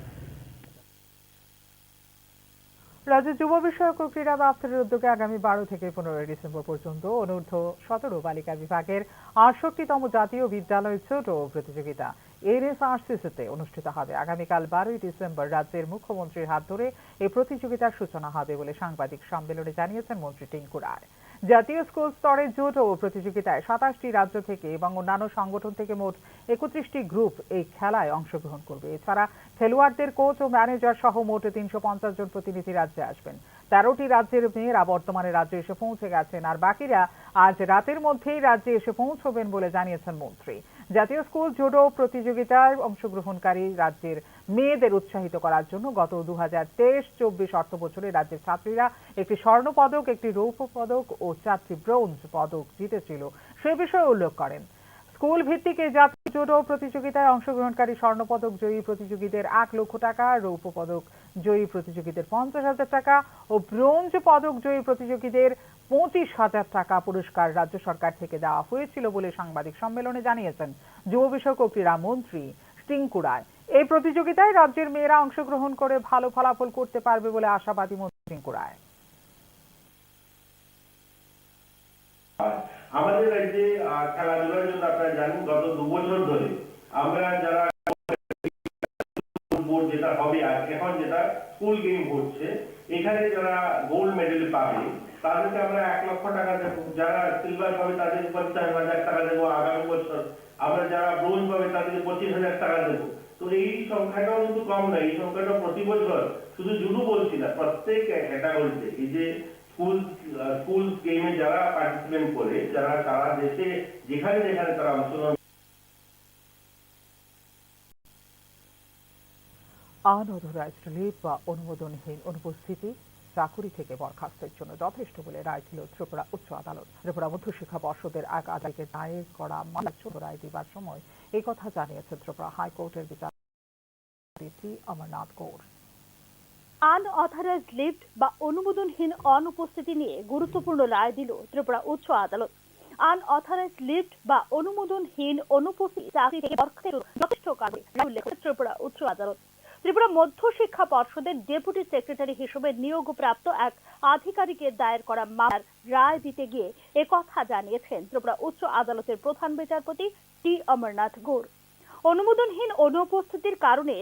রাজ্য যুব বিষয়ক ও ক্রীড়া দপ্তরের উদ্যোগে আগামী 12 থেকে 15 ডিসেম্বর পর্যন্ত অনূর্ধ্ব 17 বালিকা বিভাগের 68তম জাতীয় বিদ্যালয় ছোট প্রতিযোগিতা এনএসআরসিসিতে অনুষ্ঠিত হবে। আগামীকাল 12 ডিসেম্বর রাজ্যের মুখ্যমন্ত্রীর হাত ধরে এই প্রতিযোগিতার সূচনা হবে বলে সাংবাদিক সম্মেলনে জানিয়েছেন মন্ত্রী টিঙ্কু রায়। জাতীয় স্কুল স্তরে জুডো প্রতিযোগিতায় 27টি রাজ্য থেকে এবং অন্যান্য সংগঠন থেকে মোট 31টি গ্রুপ এই খেলায় অংশগ্রহণ করবে। এছাড়া খেলোয়াড়দের কোচ ও ম্যানেজার সহ মোট 350 জন প্রতিনিধি রাজ্যে আসবেন। 13টি রাজ্যের মেয়েরা বর্তমানে রাজ্যে এসে পৌঁছে গেছেন, আর বাকিরা আজ রাতের মধ্যেই রাজ্যে এসে পৌঁছবেন বলে জানিয়েছেন মন্ত্রী। জাতীয় স্কুল জুডো প্রতিযোগিতায় অংশগ্রহণকারী রাজ্যের মেয়েদের উৎসাহিত করার জন্য গত 2023-24 অর্থ বছরে রাজ্যের ছাত্রীরা একটি স্বর্ণ পদক, একটি রৌপ্য পদক ও 4টি ব্রোঞ্জ পদক জিতেছিল, সে বিষয়ে উল্লেখ করেন। স্কুল ভিত্তিক এই জাতীয় জুডো প্রতিযোগিতায় অংশগ্রহণকারী স্বর্ণপদক জয়ী প্রতিযোগীদের 1 লক্ষ টাকা, রৌপ্য পদক জয়ী প্রতিযোগীদের 50,000 টাকা ও ব্রোঞ্জ পদক জয়ী প্রতিযোগীদের 25,000 টাকা পুরস্কার রাজ্য সরকার থেকে দেওয়া হয়েছিল বলে সাংবাদিক সম্মেলনে জানিয়েছেন যুব বিষয়ক ও ক্রীড়া মন্ত্রী টিঙ্কু রায়। এই প্রতিযোগিতায় রাজ্যের মেয়েরা অংশগ্রহণ করে ভালো ফলাফল করতে পারবে বলে আশাবাদী মন্ত্রী টিঙ্কু রায়। আমাদের রাজ্যে খেলাধুলার জন্য আপনারা জানেন গত 2 বছর ধরে আমরা যারা বোর্ড যেটা হবে এখন যেটা স্কুল গেম হচ্ছে, এখানে যারা গোল্ড মেডেল পাবে তাদেরকে আমরা 1 লক্ষ টাকা দেবো, যারা সিলভার পাবে তাদের 50,000 টাকা দেবো আগামী বছর, আমরা যারা ব্রোঞ্জ পাবে তাদেরকে 25,000 টাকা দেবো। তো এই সংখ্যাটাও কিন্তু কম নয়, এই সংখ্যাটা প্রতি বছর শুধু জুডো বলছি না, প্রত্যেক ক্যাটাগরিতে এই যে স্কুল গেমে যারা পার্টিসিপেট করে, যারা সারা দেশে যেখানে তারা অংশগ্রহণ আনঅথরাইজড লিভ বা অনুমোদনহীন অনুপস্থিতি চাকুরি থেকে বরখাস্তের জন্য যথেষ্ট বলে রায় দিল ত্রিপুরা উচ্চ আদালত। ত্রিপুরা মধ্যশিক্ষা পর্ষদের এক আদালতে দায়ের করা মামলার জন্য রায় দেবার সময় এই কথা জানিয়েছেন ত্রিপুরা হাইকোর্টের বিচারপতি অমরনাথ গৌর। আনঅথরাইজড লিভ বা অনুমোদনহীন অনুপস্থিতি নিয়ে গুরুত্বপূর্ণ রায় দিল ত্রিপুরা উচ্চ আদালত। আনঅথরাইজড লিভ বা অনুমোদনহীন অনুপস্থিতি চাকরি থেকে বরখাস্তের যথেষ্ট কারণ উল্লেখ করে ত্রিপুরা উচ্চ আদালত। ত্রিপুরা মধ্যশিক্ষা পর্ষদের ডেপুটি সেক্রেটারি হিসেবে নিয়োগপ্রাপ্ত এক আধিকারিকের দায়ের করা মামলার রায় দিতে গিয়ে একথা জানিয়েছেন ত্রিপুরা উচ্চ আদালতের প্রধান বিচারপতি টি অমরনাথ গৌর। অনুমোদনহীন অনুপস্থিতির কারণে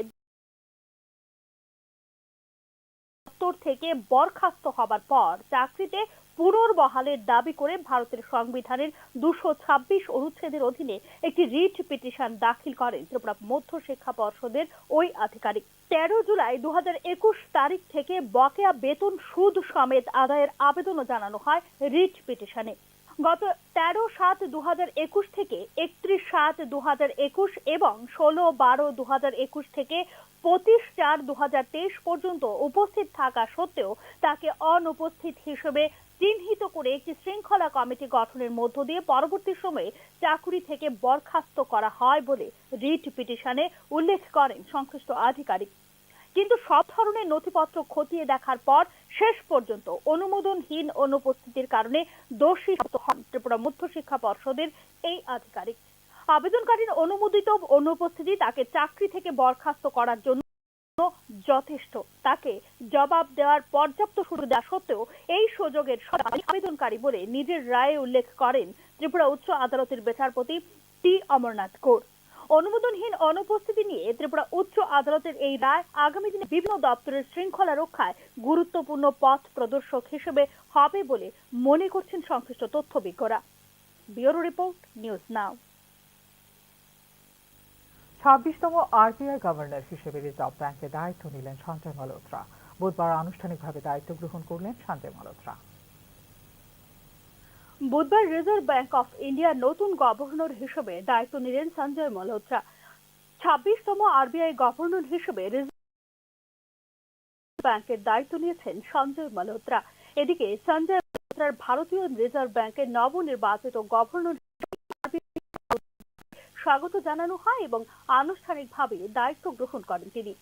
থেকে বরখাস্ত হবার পর চাকরিতে পুনর্বহালের দাবি করে ভারতের সংবিধানের 226 অনুচ্ছেদের অধীনে একটি রিট পিটিশন দাখিল করেন ত্রিপুরা মধ্যশিক্ষা পর্ষদের ওই আধিকারিক। 13 জুলাই 2021 তারিখ থেকে বকেয়া বেতন সুদ সমেত আদায়ের আবেদনও জানানো হয় রিট পিটিশনে। গত 13/7/2021 থেকে 31/7/2021 এবং 16/12/2021 থেকে 25/4/2023 পর্যন্ত উপস্থিত থাকা সত্ত্বেও তাকে অনুপস্থিত হিসেবে চিহ্নিত করে একটি শৃঙ্খলা কমিটি গঠনের মধ্য দিয়ে পরবর্তী সময়ে চাকরি থেকে বরখাস্ত করা হয় বলে রিট পিটিশনে উল্লেখ করেন সংশ্লিষ্ট আধিকারিক। কিন্তু সব ধরনের নথিপত্র খতিয়ে দেখার পর শেষ পর্যন্ত অনুমোদনহীন অনুপস্থিতির কারণে দোষী হন ত্রিপুরা মধ্যশিক্ষা পর্ষদের এই আধিকারিক। আবেদনকারীর অনুমোদিত অনুপস্থিতি তাকে চাকরি থেকে বরখাস্ত করার জন্য যথেষ্ট। তাকে জবাব দেওয়ার পর্যাপ্ত সুযোগ দেওয়া সত্ত্বেও এই সুযোগের আবেদনকারী বলে নিজের রায়ে উল্লেখ করেন ত্রিপুরা উচ্চ আদালতের বিচারপতি টি অমরনাথ গৌর। অনুমোদনহীন অনুপস্থিতি নিয়ে ত্রিপুরা উচ্চ আদালতের এই রায় আগামী দিনে বিভিন্ন দপ্তরের শৃঙ্খলা রক্ষায় গুরুত্বপূর্ণ পথ প্রদর্শক হিসেবে হবে বলে মনে করছেন সংশ্লিষ্ট তথ্যবিজ্ঞরা। Bureau report, news now. 26তম আরবিআই গভর্নর হিসেবে রিজার্ভ ব্যাংকে দায়িত্ব নিলেন সঞ্জয় মালহোত্রা। বুধবার আনুষ্ঠানিকভাবে দায়িত্ব গ্রহণ করলেন সঞ্জয় মালহোত্রা। বুধবার রিজার্ভ ব্যাংক অফ ইন্ডিয়ার নতুন গভর্নর হিসেবে দায়িত্ব নিলেন সঞ্জয় মালহোত্রা। 26তম আরবিআই গভর্নর হিসেবে রিজার্ভ ব্যাংকের দায়িত্ব নিয়েছেন সঞ্জয় মালহোত্রা। এদিকে সঞ্জয় মালহোত্রার ভারতীয় রিজার্ভ ব্যাংকের নবনির্বাচিত গভর্নর স্বাগত জানানো হয় এবং আনুষ্ঠানিকভাবে দায়িত্ব গ্রহণ করেন তিনি।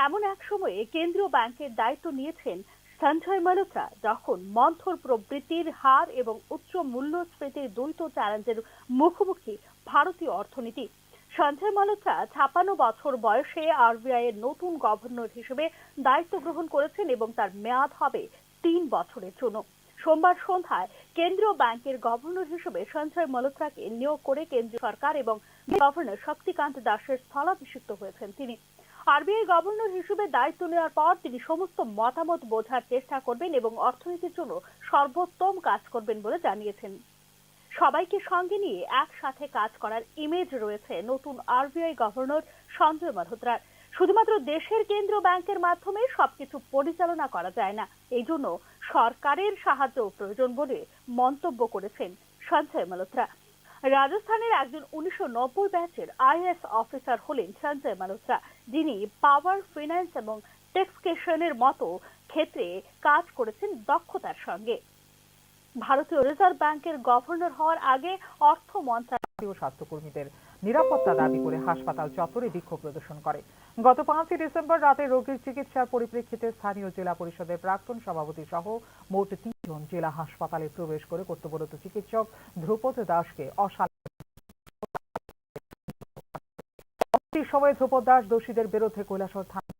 এমন এক সময়ে কেন্দ্রীয় ব্যাংকের দায়িত্ব নিয়েছেন সঞ্জয় মালহোত্রা যখন মন্থর প্রবৃদ্ধির হার এবং উচ্চ মূল্যস্ফীতির দ্বৈত চ্যালেঞ্জের মুখোমুখি ভারতীয় অর্থনীতি। সঞ্জয় মালহোত্রা 56 বছর বয়সে আরবিআই এর নতুন গভর্নর হিসেবে দায়িত্ব গ্রহণ করেছেন এবং তার মেয়াদ হবে 3 বছরের জন্য। সোমবার সন্ধ্যায় কেন্দ্রীয় ব্যাংকের গভর্নর হিসেবে সঞ্জয় মালহোত্রাকে নিয়োগ করে কেন্দ্রীয় সরকার এবং গভর্নর শক্তিকান্ত দাসের স্থলাভিষিক্ত হয়েছেন তিনি। আরবিআই গভর্নর হিসেবে দায়িত্ব নেওয়ার পর তিনি সমস্ত মতামত বোঝার চেষ্টা করবেন এবং অর্থনীতির জন্য সর্বোত্তম কাজ করবেন বলে জানিয়েছেন। সবাইকে সঙ্গে নিয়ে একসাথে কাজ করার ইমেজ রয়েছে নতুন আরবিআই গভর্নর সঞ্জয় মালহোত্রার। শুধুমাত্র দেশের কেন্দ্রীয় ব্যাংকের মাধ্যমে সবকিছু পরিচালনা করা যায় না, এই জন্য সরকারের সাহায্য প্রয়োজন বলে মন্তব্য করেছেন সঞ্জয় মালহোত্রা। রাজস্থানের একজন 1990 ব্যাচের আইএএস অফিসার হলেন সঞ্জয় মালহোত্রা, যিনি পাওয়ার, ফিন্যান্স এবং ট্যাক্সেশনের মতো ক্ষেত্রে কাজ করেছেন দক্ষতার সঙ্গে। ভারতীয় রিজার্ভ ব্যাংকের গভর্নর হওয়ার আগে অর্থ মন্ত্রণালয় স্বাস্থ্যকর্মীদের নিরাপত্তা দাবি করে হাসপাতাল চত্বরে বিক্ষোভ প্রদর্শন করে। গত 5 ডিসেম্বর রাতে রোগীর চিকিৎসার পরিপ্রেক্ষিতে স্থানীয় জেলা পরিষদের প্রাক্তন সভাপতি সহ মোট 3 জন জেলা হাসপাতালে প্রবেশ করে কর্তব্যরত চিকিৎসক ধ্রুপদ দাসকে সময় ধ্রুপদ দাস দোষীদের বিরুদ্ধে কৈলাসহর থানা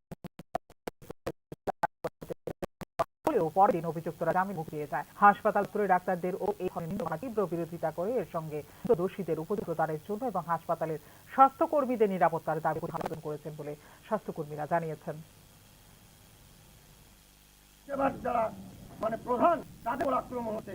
পরদিন অভিযুক্তরা জামিন মুক্তি পেয়ে যায়। হাসপাতাল চত্বরে ডাক্তারদের ও এই ধরনের তীব্র বিরোধিতা করে এর সঙ্গে দোষীদের উপযুক্ত দানের জন্য এবং হাসপাতালের স্বাস্থ্যকর্মীদের নিরাপত্তার দাবি আবেদন করেছেন বলে স্বাস্থ্যকর্মীরা জানিয়েছেন। এবার যারা মানে প্রধান তাদের আক্রমণ হতে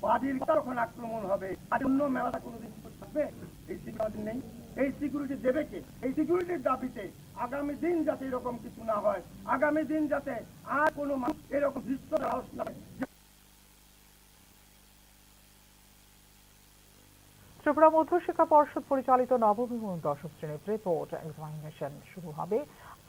বাদীর যখন আক্রমণ হবে আর অন্য মেলাটা কোনোদিন থাকবে, এই সিকিউরিটি নেই। এই সিকিউরিটি দেবে কে? এই সিকিউরিটির দাবিতে আগামী দিন যাতে এরকম কিছু না হয়, আগামী দিন যাতে আর কোনো এরকম দৃশ্য সাহস না। ত্রিপুরা মধ্যশিক্ষা পর্ষদ পরিচালিত নবম এবং 10ম শ্রেণীর প্রি বোর্ড এক্সামিনেশন শুরু হবে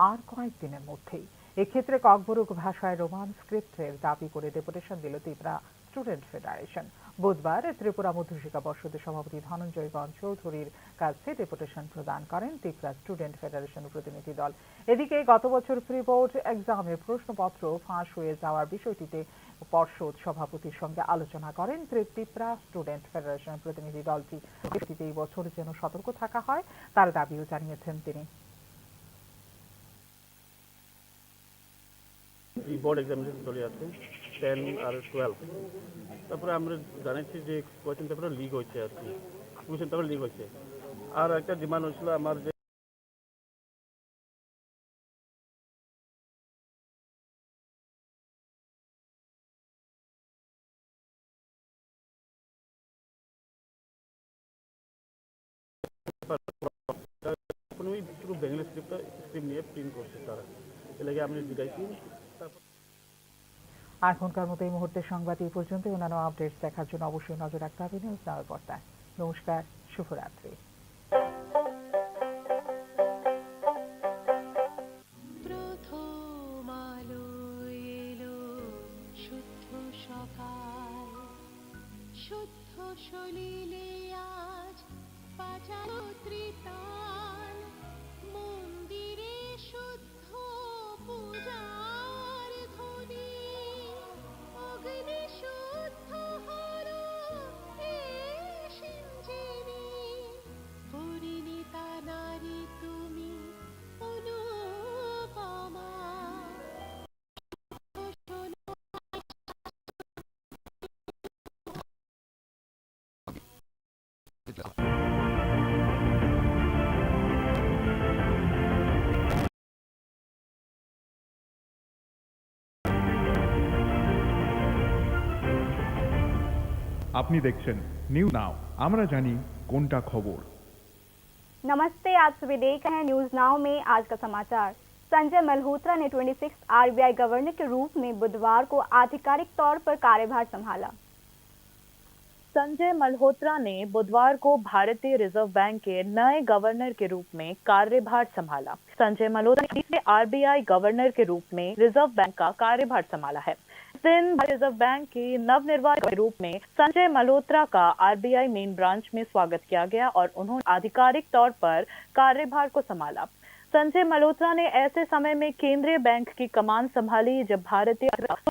আর কয়েকদিনের মধ্যেই। এক্ষেত্রে ককবরক ভাষায় রোমান স্ক্রিপ্টের দাবি করে ডেপুটেশন দিল ত্রিপুরা স্টুডেন্ট ফেডারেশন। বুধবার ত্রিপুরা মধ্যশিক্ষা পর্ষদের সভাপতি ধনঞ্জয় গণ চৌধুরীর কাছে ডেপুটেশন প্রদান করেন ত্রিপুরা স্টুডেন্ট ফেডারেশন প্রতিনিধি দল। এদিকে গত বছর প্রি বোর্ড এক্সামের প্রশ্নপত্র ফাঁস হয়ে যাওয়ার বিষয়টিতে পর্ষদ সভাপতির সঙ্গে আলোচনা করেন ত্রিপুরা স্টুডেন্ট ফেডারেশন প্রতিনিধি দলটি। বিষয়টিতে এই বছর যেন সতর্ক থাকা হয় তার দাবিও জানিয়েছেন তিনি। বোর্ড এক্সামিনেশন চলে আছে 10 আর 12, তারপরে আমরা জানাচ্ছি যে কোয়েশ্চেন পেপার লিক হয়েছে আর কি, কোয়েশ্চেন পেপার লিক হয়েছে। আর একটা ডিমান্ড হয়েছিল আমার যে বেঙ্গলি স্ক্রিপ্ট নিয়ে প্রিন্ট করছে তারা, এর লাগে আমি দিয়েছি। এখনকার মতো এই মুহূর্তের সংবাদ এই পর্যন্ত। অন্যান্য আপডেটস দেখার জন্য অবশ্যই নজর রাখতে হবে নিউজ নাওয়ের পর্দায়। নমস্কার, শুভরাত্রি। প্রথম আলো এলো শুদ্ধ সকাল, শুদ্ধ সলিলে আজ বাজালো ত্রিতাল, মন্দিরে শুদ্ধ পূজার ধ্বনি, অগ্নি শুদ্ধ হলো এ সিঞ্জিনী, পরিণীতা নারী তুমি অনুপমা। আপনি দেখছেন নিউজ নাও, আমরা জানি কোনটা খবর। नमस्ते, आज सुबह देख रहे हैं न्यूज नाउ में आज का समाचार। संजय मल्होत्रा ने 26 आरबीआई गवर्नर के रूप में बुधवार को आधिकारिक तौर पर कार्यभार संभाला। संजय मल्होत्रा ने बुधवार को भारतीय रिजर्व बैंक के नए गवर्नर के रूप में कार्यभार संभाला। संजय मल्होत्रा ने आरबीआई गवर्नर के रूप में रिजर्व बैंक का कार्यभार संभाला है। इस दिन रिजर्व बैंक के नवनिर्वाचित के रूप में संजय मल्होत्रा का आरबीआई मेन ब्रांच में स्वागत किया गया और उन्होंने आधिकारिक तौर पर कार्यभार को संभाला। संजय मल्होत्रा ने ऐसे समय में केंद्रीय बैंक की कमान संभाली जब भारतीय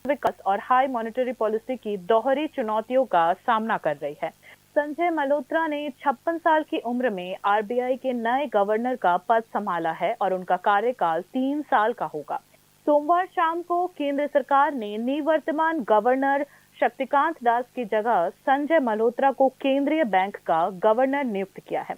विकास और हाई मॉनेटरी पॉलिसी की दोहरी चुनौतियों का सामना कर रही है। संजय मल्होत्रा ने 56 साल की उम्र में आरबीआई के नए गवर्नर का पद संभाला है और उनका कार्यकाल 3 साल का होगा। सोमवार शाम को केंद्र सरकार ने निवर्तमान गवर्नर शक्तिकांत दास की जगह संजय मल्होत्रा को केंद्रीय बैंक का गवर्नर नियुक्त किया है।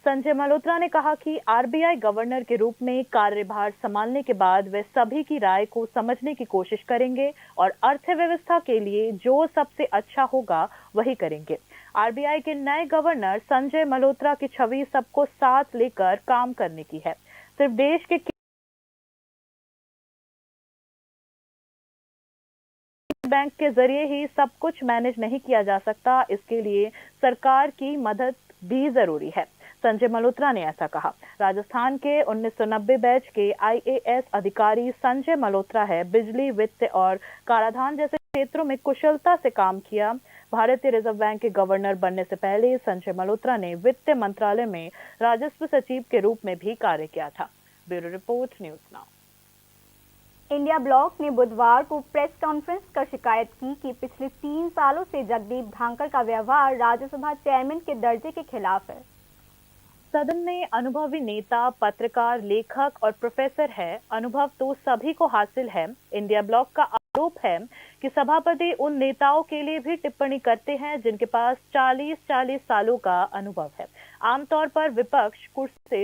संजय मल्होत्रा ने कहा कि आरबीआई गवर्नर के रूप में कार्यभार संभालने के बाद वे सभी की राय को समझने की कोशिश करेंगे और अर्थव्यवस्था के लिए जो सबसे अच्छा होगा वही करेंगे। आरबीआई के नए गवर्नर संजय मल्होत्रा की छवि सबको साथ लेकर काम करने की है। सिर्फ देश के बैंक के जरिए ही सब कुछ मैनेज नहीं किया जा सकता, इसके लिए सरकार की मदद भी जरूरी है। संजय मल्होत्रा ने ऐसा कहा। राजस्थान के 1990 बैच के आईएएस अधिकारी संजय मल्होत्रा है बिजली, वित्त और कराधान जैसे क्षेत्रों में कुशलता से काम किया। भारतीय रिजर्व बैंक के गवर्नर बनने से पहले संजय मल्होत्रा ने वित्त मंत्रालय में राजस्व सचिव के रूप में भी कार्य किया था। Bureau report, news now. India block ने बुधवार को प्रेस कॉन्फ्रेंस कर शिकायत की कि पिछले 3 सालों से जगदीप धांकर का व्यवहार राज्यसभा चेयरमैन के दर्जे के खिलाफ है। सदन में अनुभवी नेता, पत्रकार, लेखक और प्रोफेसर है। अनुभव तो सभी को हासिल है। इंडिया ब्लॉक का आरोप है कि सभापति उन नेताओं के लिए भी टिप्पणी करते हैं जिनके पास 40 सालों का अनुभव है। आमतौर पर विपक्ष कुर्सी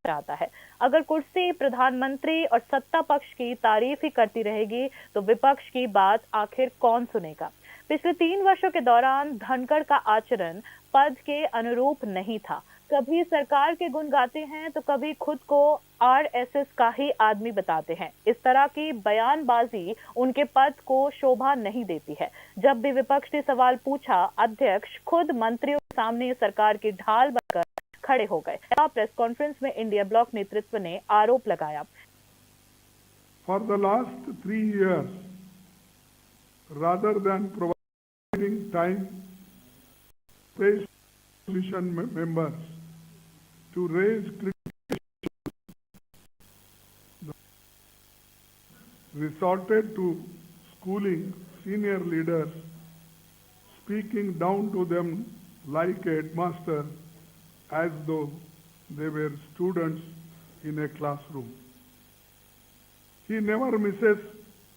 आता है। अगर कुर्सी प्रधानमंत्री और सत्ता पक्ष की तारीफ ही करती रहेगी तो विपक्ष की बात आखिर कौन सुनेगा। पिछले 3 वर्षों के दौरान धनखड़ का आचरण पद के अनुरूप नहीं था। कभी सरकार के गुण गाते हैं तो कभी खुद को आरएसएस का ही आदमी बताते हैं। इस तरह की बयानबाजी उनके पद को शोभा नहीं देती है। जब भी विपक्ष ने सवाल पूछा, अध्यक्ष खुद मंत्रियों के सामने सरकार की ढाल बनकर खड़े हो गए। प्रेस कॉन्फ्रेंस में इंडिया ब्लॉक नेतृत्व ने आरोप लगाया। For the last 3 years, rather than providing time, space opposition members to raise critical issues, resorted to schooling senior leaders, speaking down to them like a headmaster as though they were students in a classroom. He never misses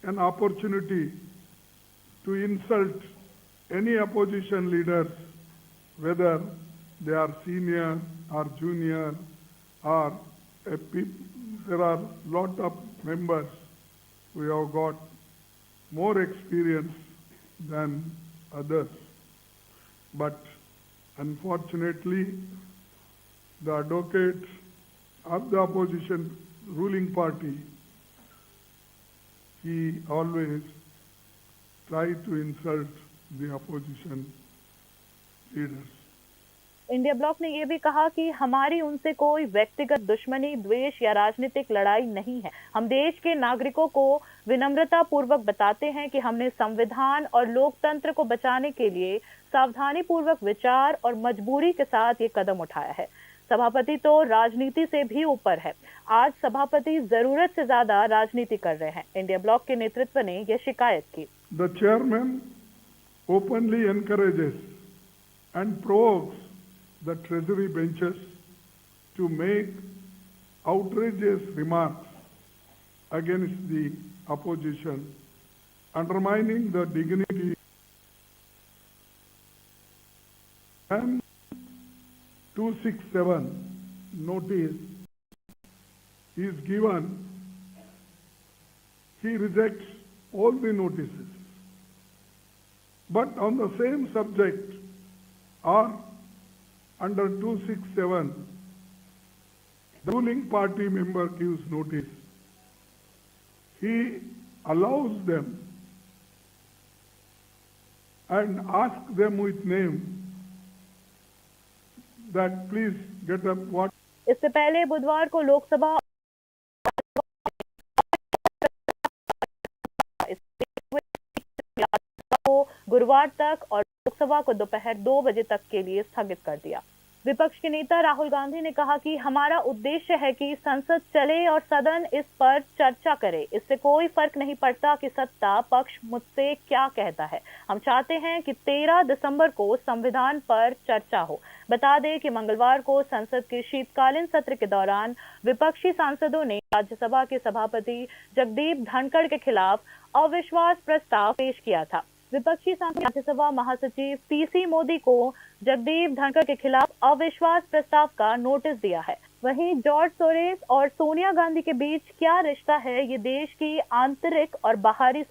an opportunity to insult any opposition leaders, whether they are senior or junior, or there are lot of members who have got more experience than others. But unfortunately, the advocate of the opposition ruling party, he always tried to insult the opposition leaders. India block ने ये भी कहा कि हमारी उनसे कोई व्यक्तिगत दुश्मनी, द्वेष या राजनीतिक लड़ाई नहीं है। हम देश के नागरिकों को विनम्रता पूर्वक बताते हैं कि हमने संविधान और लोकतंत्र को बचाने के लिए सावधानी पूर्वक विचार और मजबूरी के साथ ये कदम उठाया है। सभापति तो राजनीति से भी ऊपर है। आज सभापति जरूरत से ज्यादा राजनीति कर रहे हैं। इंडिया ब्लॉक के नेतृत्व ने यह शिकायत की। The chairman openly encourages and provokes the treasury benches to make outrageous remarks against the opposition, undermining the dignity and 267 notice is given. He rejects all the notices. But on the same subject or under 267, the ruling party member gives notice. He allows them and asks them with name that please get up what. इससे पहले बुधवार को लोकसभा को गुरुवार तक और लोकसभा को दोपहर 2 बजे तक के लिए स्थगित कर दिया। विपक्ष के नेता राहुल गांधी ने कहा कि हमारा उद्देश्य है कि संसद चले और सदन इस पर चर्चा करे। इससे कोई फर्क नहीं पड़ता कि सत्ता पक्ष मुझसे क्या कहता है। हम चाहते हैं कि 13 दिसंबर को संविधान पर चर्चा हो। बता दें कि मंगलवार को संसद के शीतकालीन सत्र के दौरान विपक्षी सांसदों ने राज्यसभा के सभापति जगदीप धनखड़ के खिलाफ अविश्वास प्रस्ताव पेश किया था। विपक्षी सांसद राज्यसभा महासचिव पीसी मोदी को जगदीप धनखड़ के खिलाफ अविश्वास प्रस्ताव का नोटिस दिया है। वहीं जॉर्ज सोरेस और सोनिया गांधी के बीच क्या रिश्ता है, ये देश की आंतरिक और बाहरी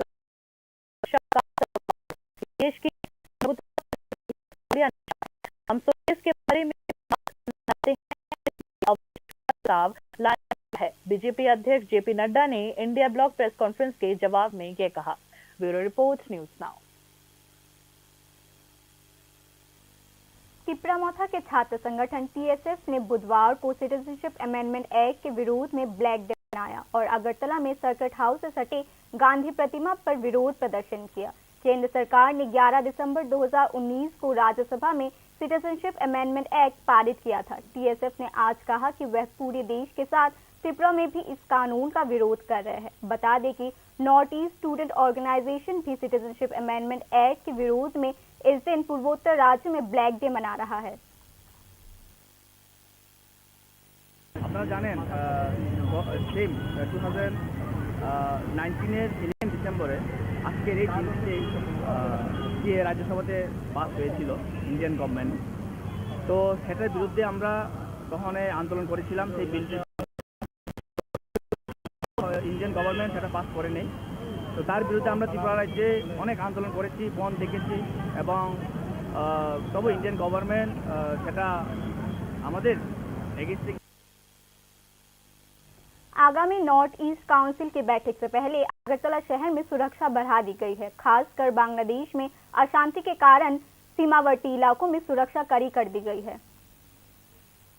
देश की हम सोरेस के बारे में बात लाया है। बीजेपी अध्यक्ष जेपी नड्डा ने इंडिया ब्लॉक प्रेस कॉन्फ्रेंस के जवाब में ये कहा। Bureau report, news now. Tipra Motha के छात्र संगठन टीएसएफ ने बुधवार को सिटीजनशिप अमेंडमेंट एक्ट के विरोध में ब्लैक डे मनाया और अगरतला में सर्किट हाउस से सटे गांधी प्रतिमा पर विरोध प्रदर्शन किया। केंद्र सरकार ने 11 दिसंबर 2019 को राज्यसभा में सिटीजनशिप अमेंडमेंट एक्ट पारित किया था। टीएसएफ ने आज कहा कि वह पूरे देश के साथ त्रिपुरा में भी इस कानून का विरोध कर रहे हैं। बता दें कि नॉर्थ ईस्ट स्टूडेंट ऑर्गेनाइजेशन भी सिटीजनशिप अमेंडमेंट एक्ट के विरोध में इस दिन पूर्वोत्तर राज्य में ब्लैक डे मना रहा है। আপনারা জানেন সেম 2019 11 ডিসেম্বরে আজকের এই দিনটি যে রাজ্যসভাতে পাস হয়েছিল ইন্ডিয়ান গভর্নমেন্ট, তো সেটার বিরুদ্ধে আমরা তখন আন্দোলন করেছিলাম। সেই বিলটি ইন্ডিয়ান গভর্নমেন্ট সেটা পাস করে নেই, তো তার বিরুদ্ধে আমরা ত্রিপুরা রাজ্যে অনেক আন্দোলন করেছি, বন্ধ দেখেছি এবং তবু ইন্ডিয়ান গভর্নমেন্ট সেটা আমাদের এগেইনস্টে। आगामी नॉर्थ ईस्ट काउंसिल की बैठक से पहले अगरतला शहर में सुरक्षा बढ़ा दी गई है। खासकर बांग्लादेश में अशांति के कारण सीमावर्ती इलाकों में सुरक्षा कड़ी कर दी गई है।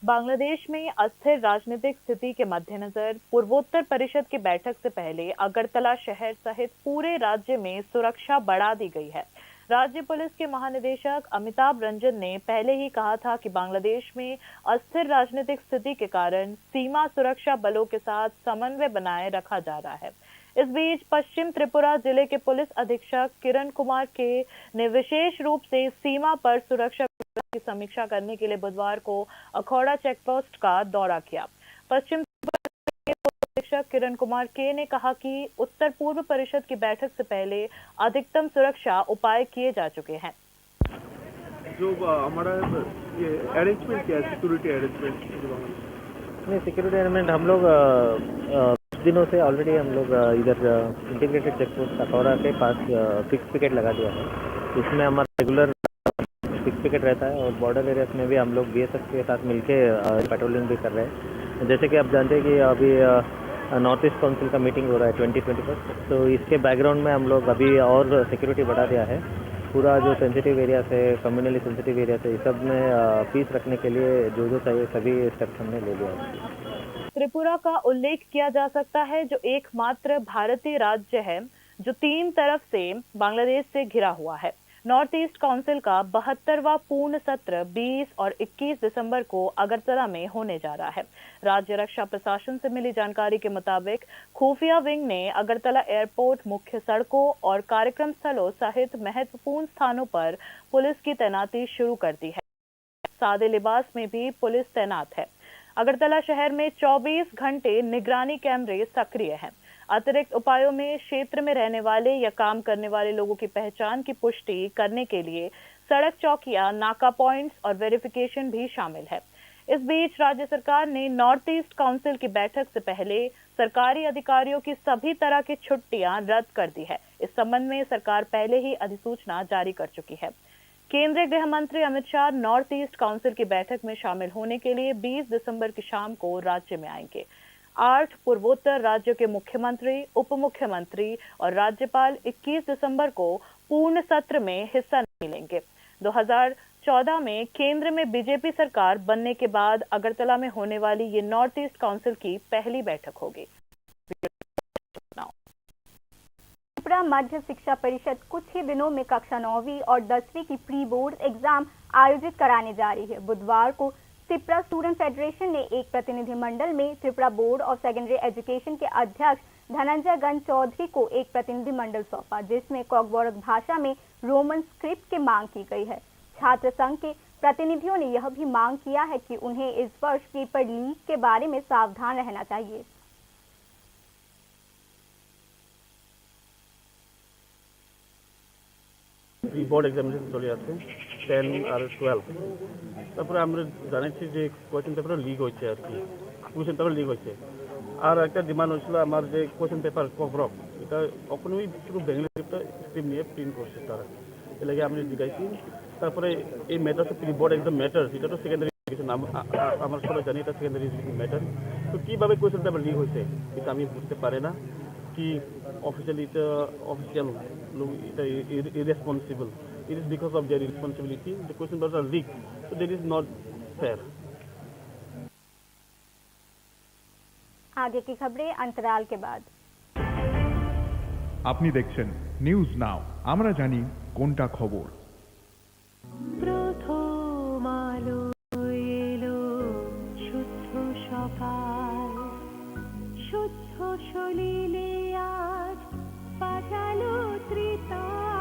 बांग्लादेश में अस्थिर राजनीतिक स्थिति के मद्देनजर पूर्वोत्तर परिषद की बैठक से पहले अगरतला शहर सहित पूरे राज्य में सुरक्षा बढ़ा दी गई है। राज्य पुलिस के महानिदेशक अमिताभ रंजन ने पहले ही कहा था कि बांग्लादेश में अस्थिर राजनीतिक स्थिति के कारण सीमा सुरक्षा बलों के साथ समन्वय बनाए रखा जा रहा है। इस बीच पश्चिम त्रिपुरा जिले के पुलिस अधीक्षक किरण कुमार के ने विशेष रूप से सीमा पर सुरक्षा की समीक्षा करने के लिए बुधवार को अखौड़ा चेकपोस्ट का दौरा किया। पश्चिम त्रिपुरा के पुलिस अधीक्षक किरण कुमार के ने कहा कि उत्तर पूर्व परिषद की बैठक से पहले अधिकतम सुरक्षा उपाय किए जा चुके हैं। जो हमारा ये अरेंजमेंट क्या है, सिक्योरिटी अरेंजमेंट? नहीं, सिक्योरिटी अरेंजमेंट हम लोग दिनों से ऑलरेडी हम लोग इधर इंटीग्रेटेड चेक पोस्ट अखौरा के पास फिक्स पिकेट लगा दिया है। इसमें हमारा रेगुलर फिक्स पिकेट रहता है और बॉर्डर एरियाज में भी हम लोग बीएसएफ के साथ मिलके पेट्रोलिंग भी कर रहे हैं। जैसे कि आप जानते हैं कि अभी नॉर्थ ईस्ट काउंसिल का मीटिंग हो रहा है 2021, तो इसके बैकग्राउंड में हम लोग अभी और सिक्योरिटी बढ़ा दिया है। पूरा जो सेंसिटिव एरियाज है, कम्युनली सेंसिटिव एरियाज है, इस सब में पीस रखने के लिए जो चाहिए सभी स्टेप्स हमने ले लिया है। त्रिपुरा का उल्लेख किया जा सकता है, जो एकमात्र भारतीय राज्य है जो 3 तरफ से बांग्लादेश से घिरा हुआ है। नॉर्थ ईस्ट काउंसिल का 72वां पूर्ण सत्र 20 और 21 दिसंबर को अगरतला में होने जा रहा है। राज्य रक्षा प्रशासन से मिली जानकारी के मुताबिक खुफिया विंग ने अगरतला एयरपोर्ट, मुख्य सड़कों और कार्यक्रम स्थलों सहित महत्वपूर्ण स्थानों पर पुलिस की तैनाती शुरू कर दी है। सादे लिबास में भी पुलिस तैनात है। अगरतला शहर में 24 घंटे निगरानी कैमरे सक्रिय हैं। अतिरिक्त उपायों में क्षेत्र में रहने वाले या काम करने वाले लोगों की पहचान की पुष्टि करने के लिए सड़क चौकियां, नाका पॉइंट्स और वेरिफिकेशन भी शामिल है। इस बीच राज्य सरकार ने नॉर्थ ईस्ट काउंसिल की बैठक से पहले सरकारी अधिकारियों की सभी तरह की छुट्टियां रद्द कर दी है। इस संबंध में सरकार पहले ही अधिसूचना जारी कर चुकी है। केंद्रीय गृह मंत्री Amit Shah north east council की बैठक में शामिल होने के लिए 20 दिसंबर की शाम को राज्य में आएंगे। 8 पूर्वोत्तर राज्यों के मुख्यमंत्री, उप मुख्यमंत्री और राज्यपाल 21 दिसंबर को पूर्ण सत्र में हिस्सा नहीं लेंगे। 2014 में केंद्र में बीजेपी सरकार बनने के बाद अगरतला में होने वाली ये नॉर्थ ईस्ट काउंसिल की पहली बैठक होगी। त्रिपुरा मध्य शिक्षा परिषद कुछ ही दिनों में कक्षा 9वीं और 10वीं की प्री बोर्ड एग्जाम आयोजित कराने जा रही है। बुधवार को त्रिपुरा स्टूडेंट फेडरेशन ने एक प्रतिनिधिमंडल में Tripura board of secondary education के अध्यक्ष धनंजय गण चौधरी को एक प्रतिनिधिमंडल सौंपा, जिसमें कॉकबोरक भाषा में रोमन स्क्रिप्ट की मांग की गई है। छात्र संघ के प्रतिनिधियों ने यह भी मांग किया है कि उन्हें इस वर्ष पेपर लीक के बारे में सावधान रहना चाहिए। বোর্ড এক্সামিনেশন চলে যাচ্ছে 10 আর 12। তারপরে আমরা জানাচ্ছি যে কোয়েশ্চেন পেপার লিক হচ্ছে, আর কি কোয়েশ্চেন পেপার লিক হচ্ছে। আর একটা ডিমান্ড হয়েছিল আমার যে কোয়েশ্চেন পেপার কবরক, এটা কখনোই পুরো বেঙ্গলি স্ক্রিপ্ট নিয়ে প্রিন্ট করছে তারা, এর লাগে আমি জিজ্ঞাসি। তারপরে এই ম্যাটার প্রি বোর্ড একদম ম্যাটার, এটা তো সেকেন্ডারি এডুকেশন, আমার সবাই জানি এটা সেকেন্ডারি এডুকেশন ম্যাটার। তো কীভাবে কোয়েশ্চেন পেপার লিক হয়েছে এটা আমি বুঝতে পারি না। कि ऑफिशियल लोग irresponsible. It is because of their responsibility. The question papers are leaked, so that is not fair. आगे की खबरें अंतराल के बाद। আপনি দেখছেন নিউজ নাও, আমরা জানি কোনটা খবর। প্রথম আলো এলো, শুদ্ধ সকাল, শুদ্ধ সলিলে আজ পাঠালো ত্রিতাল।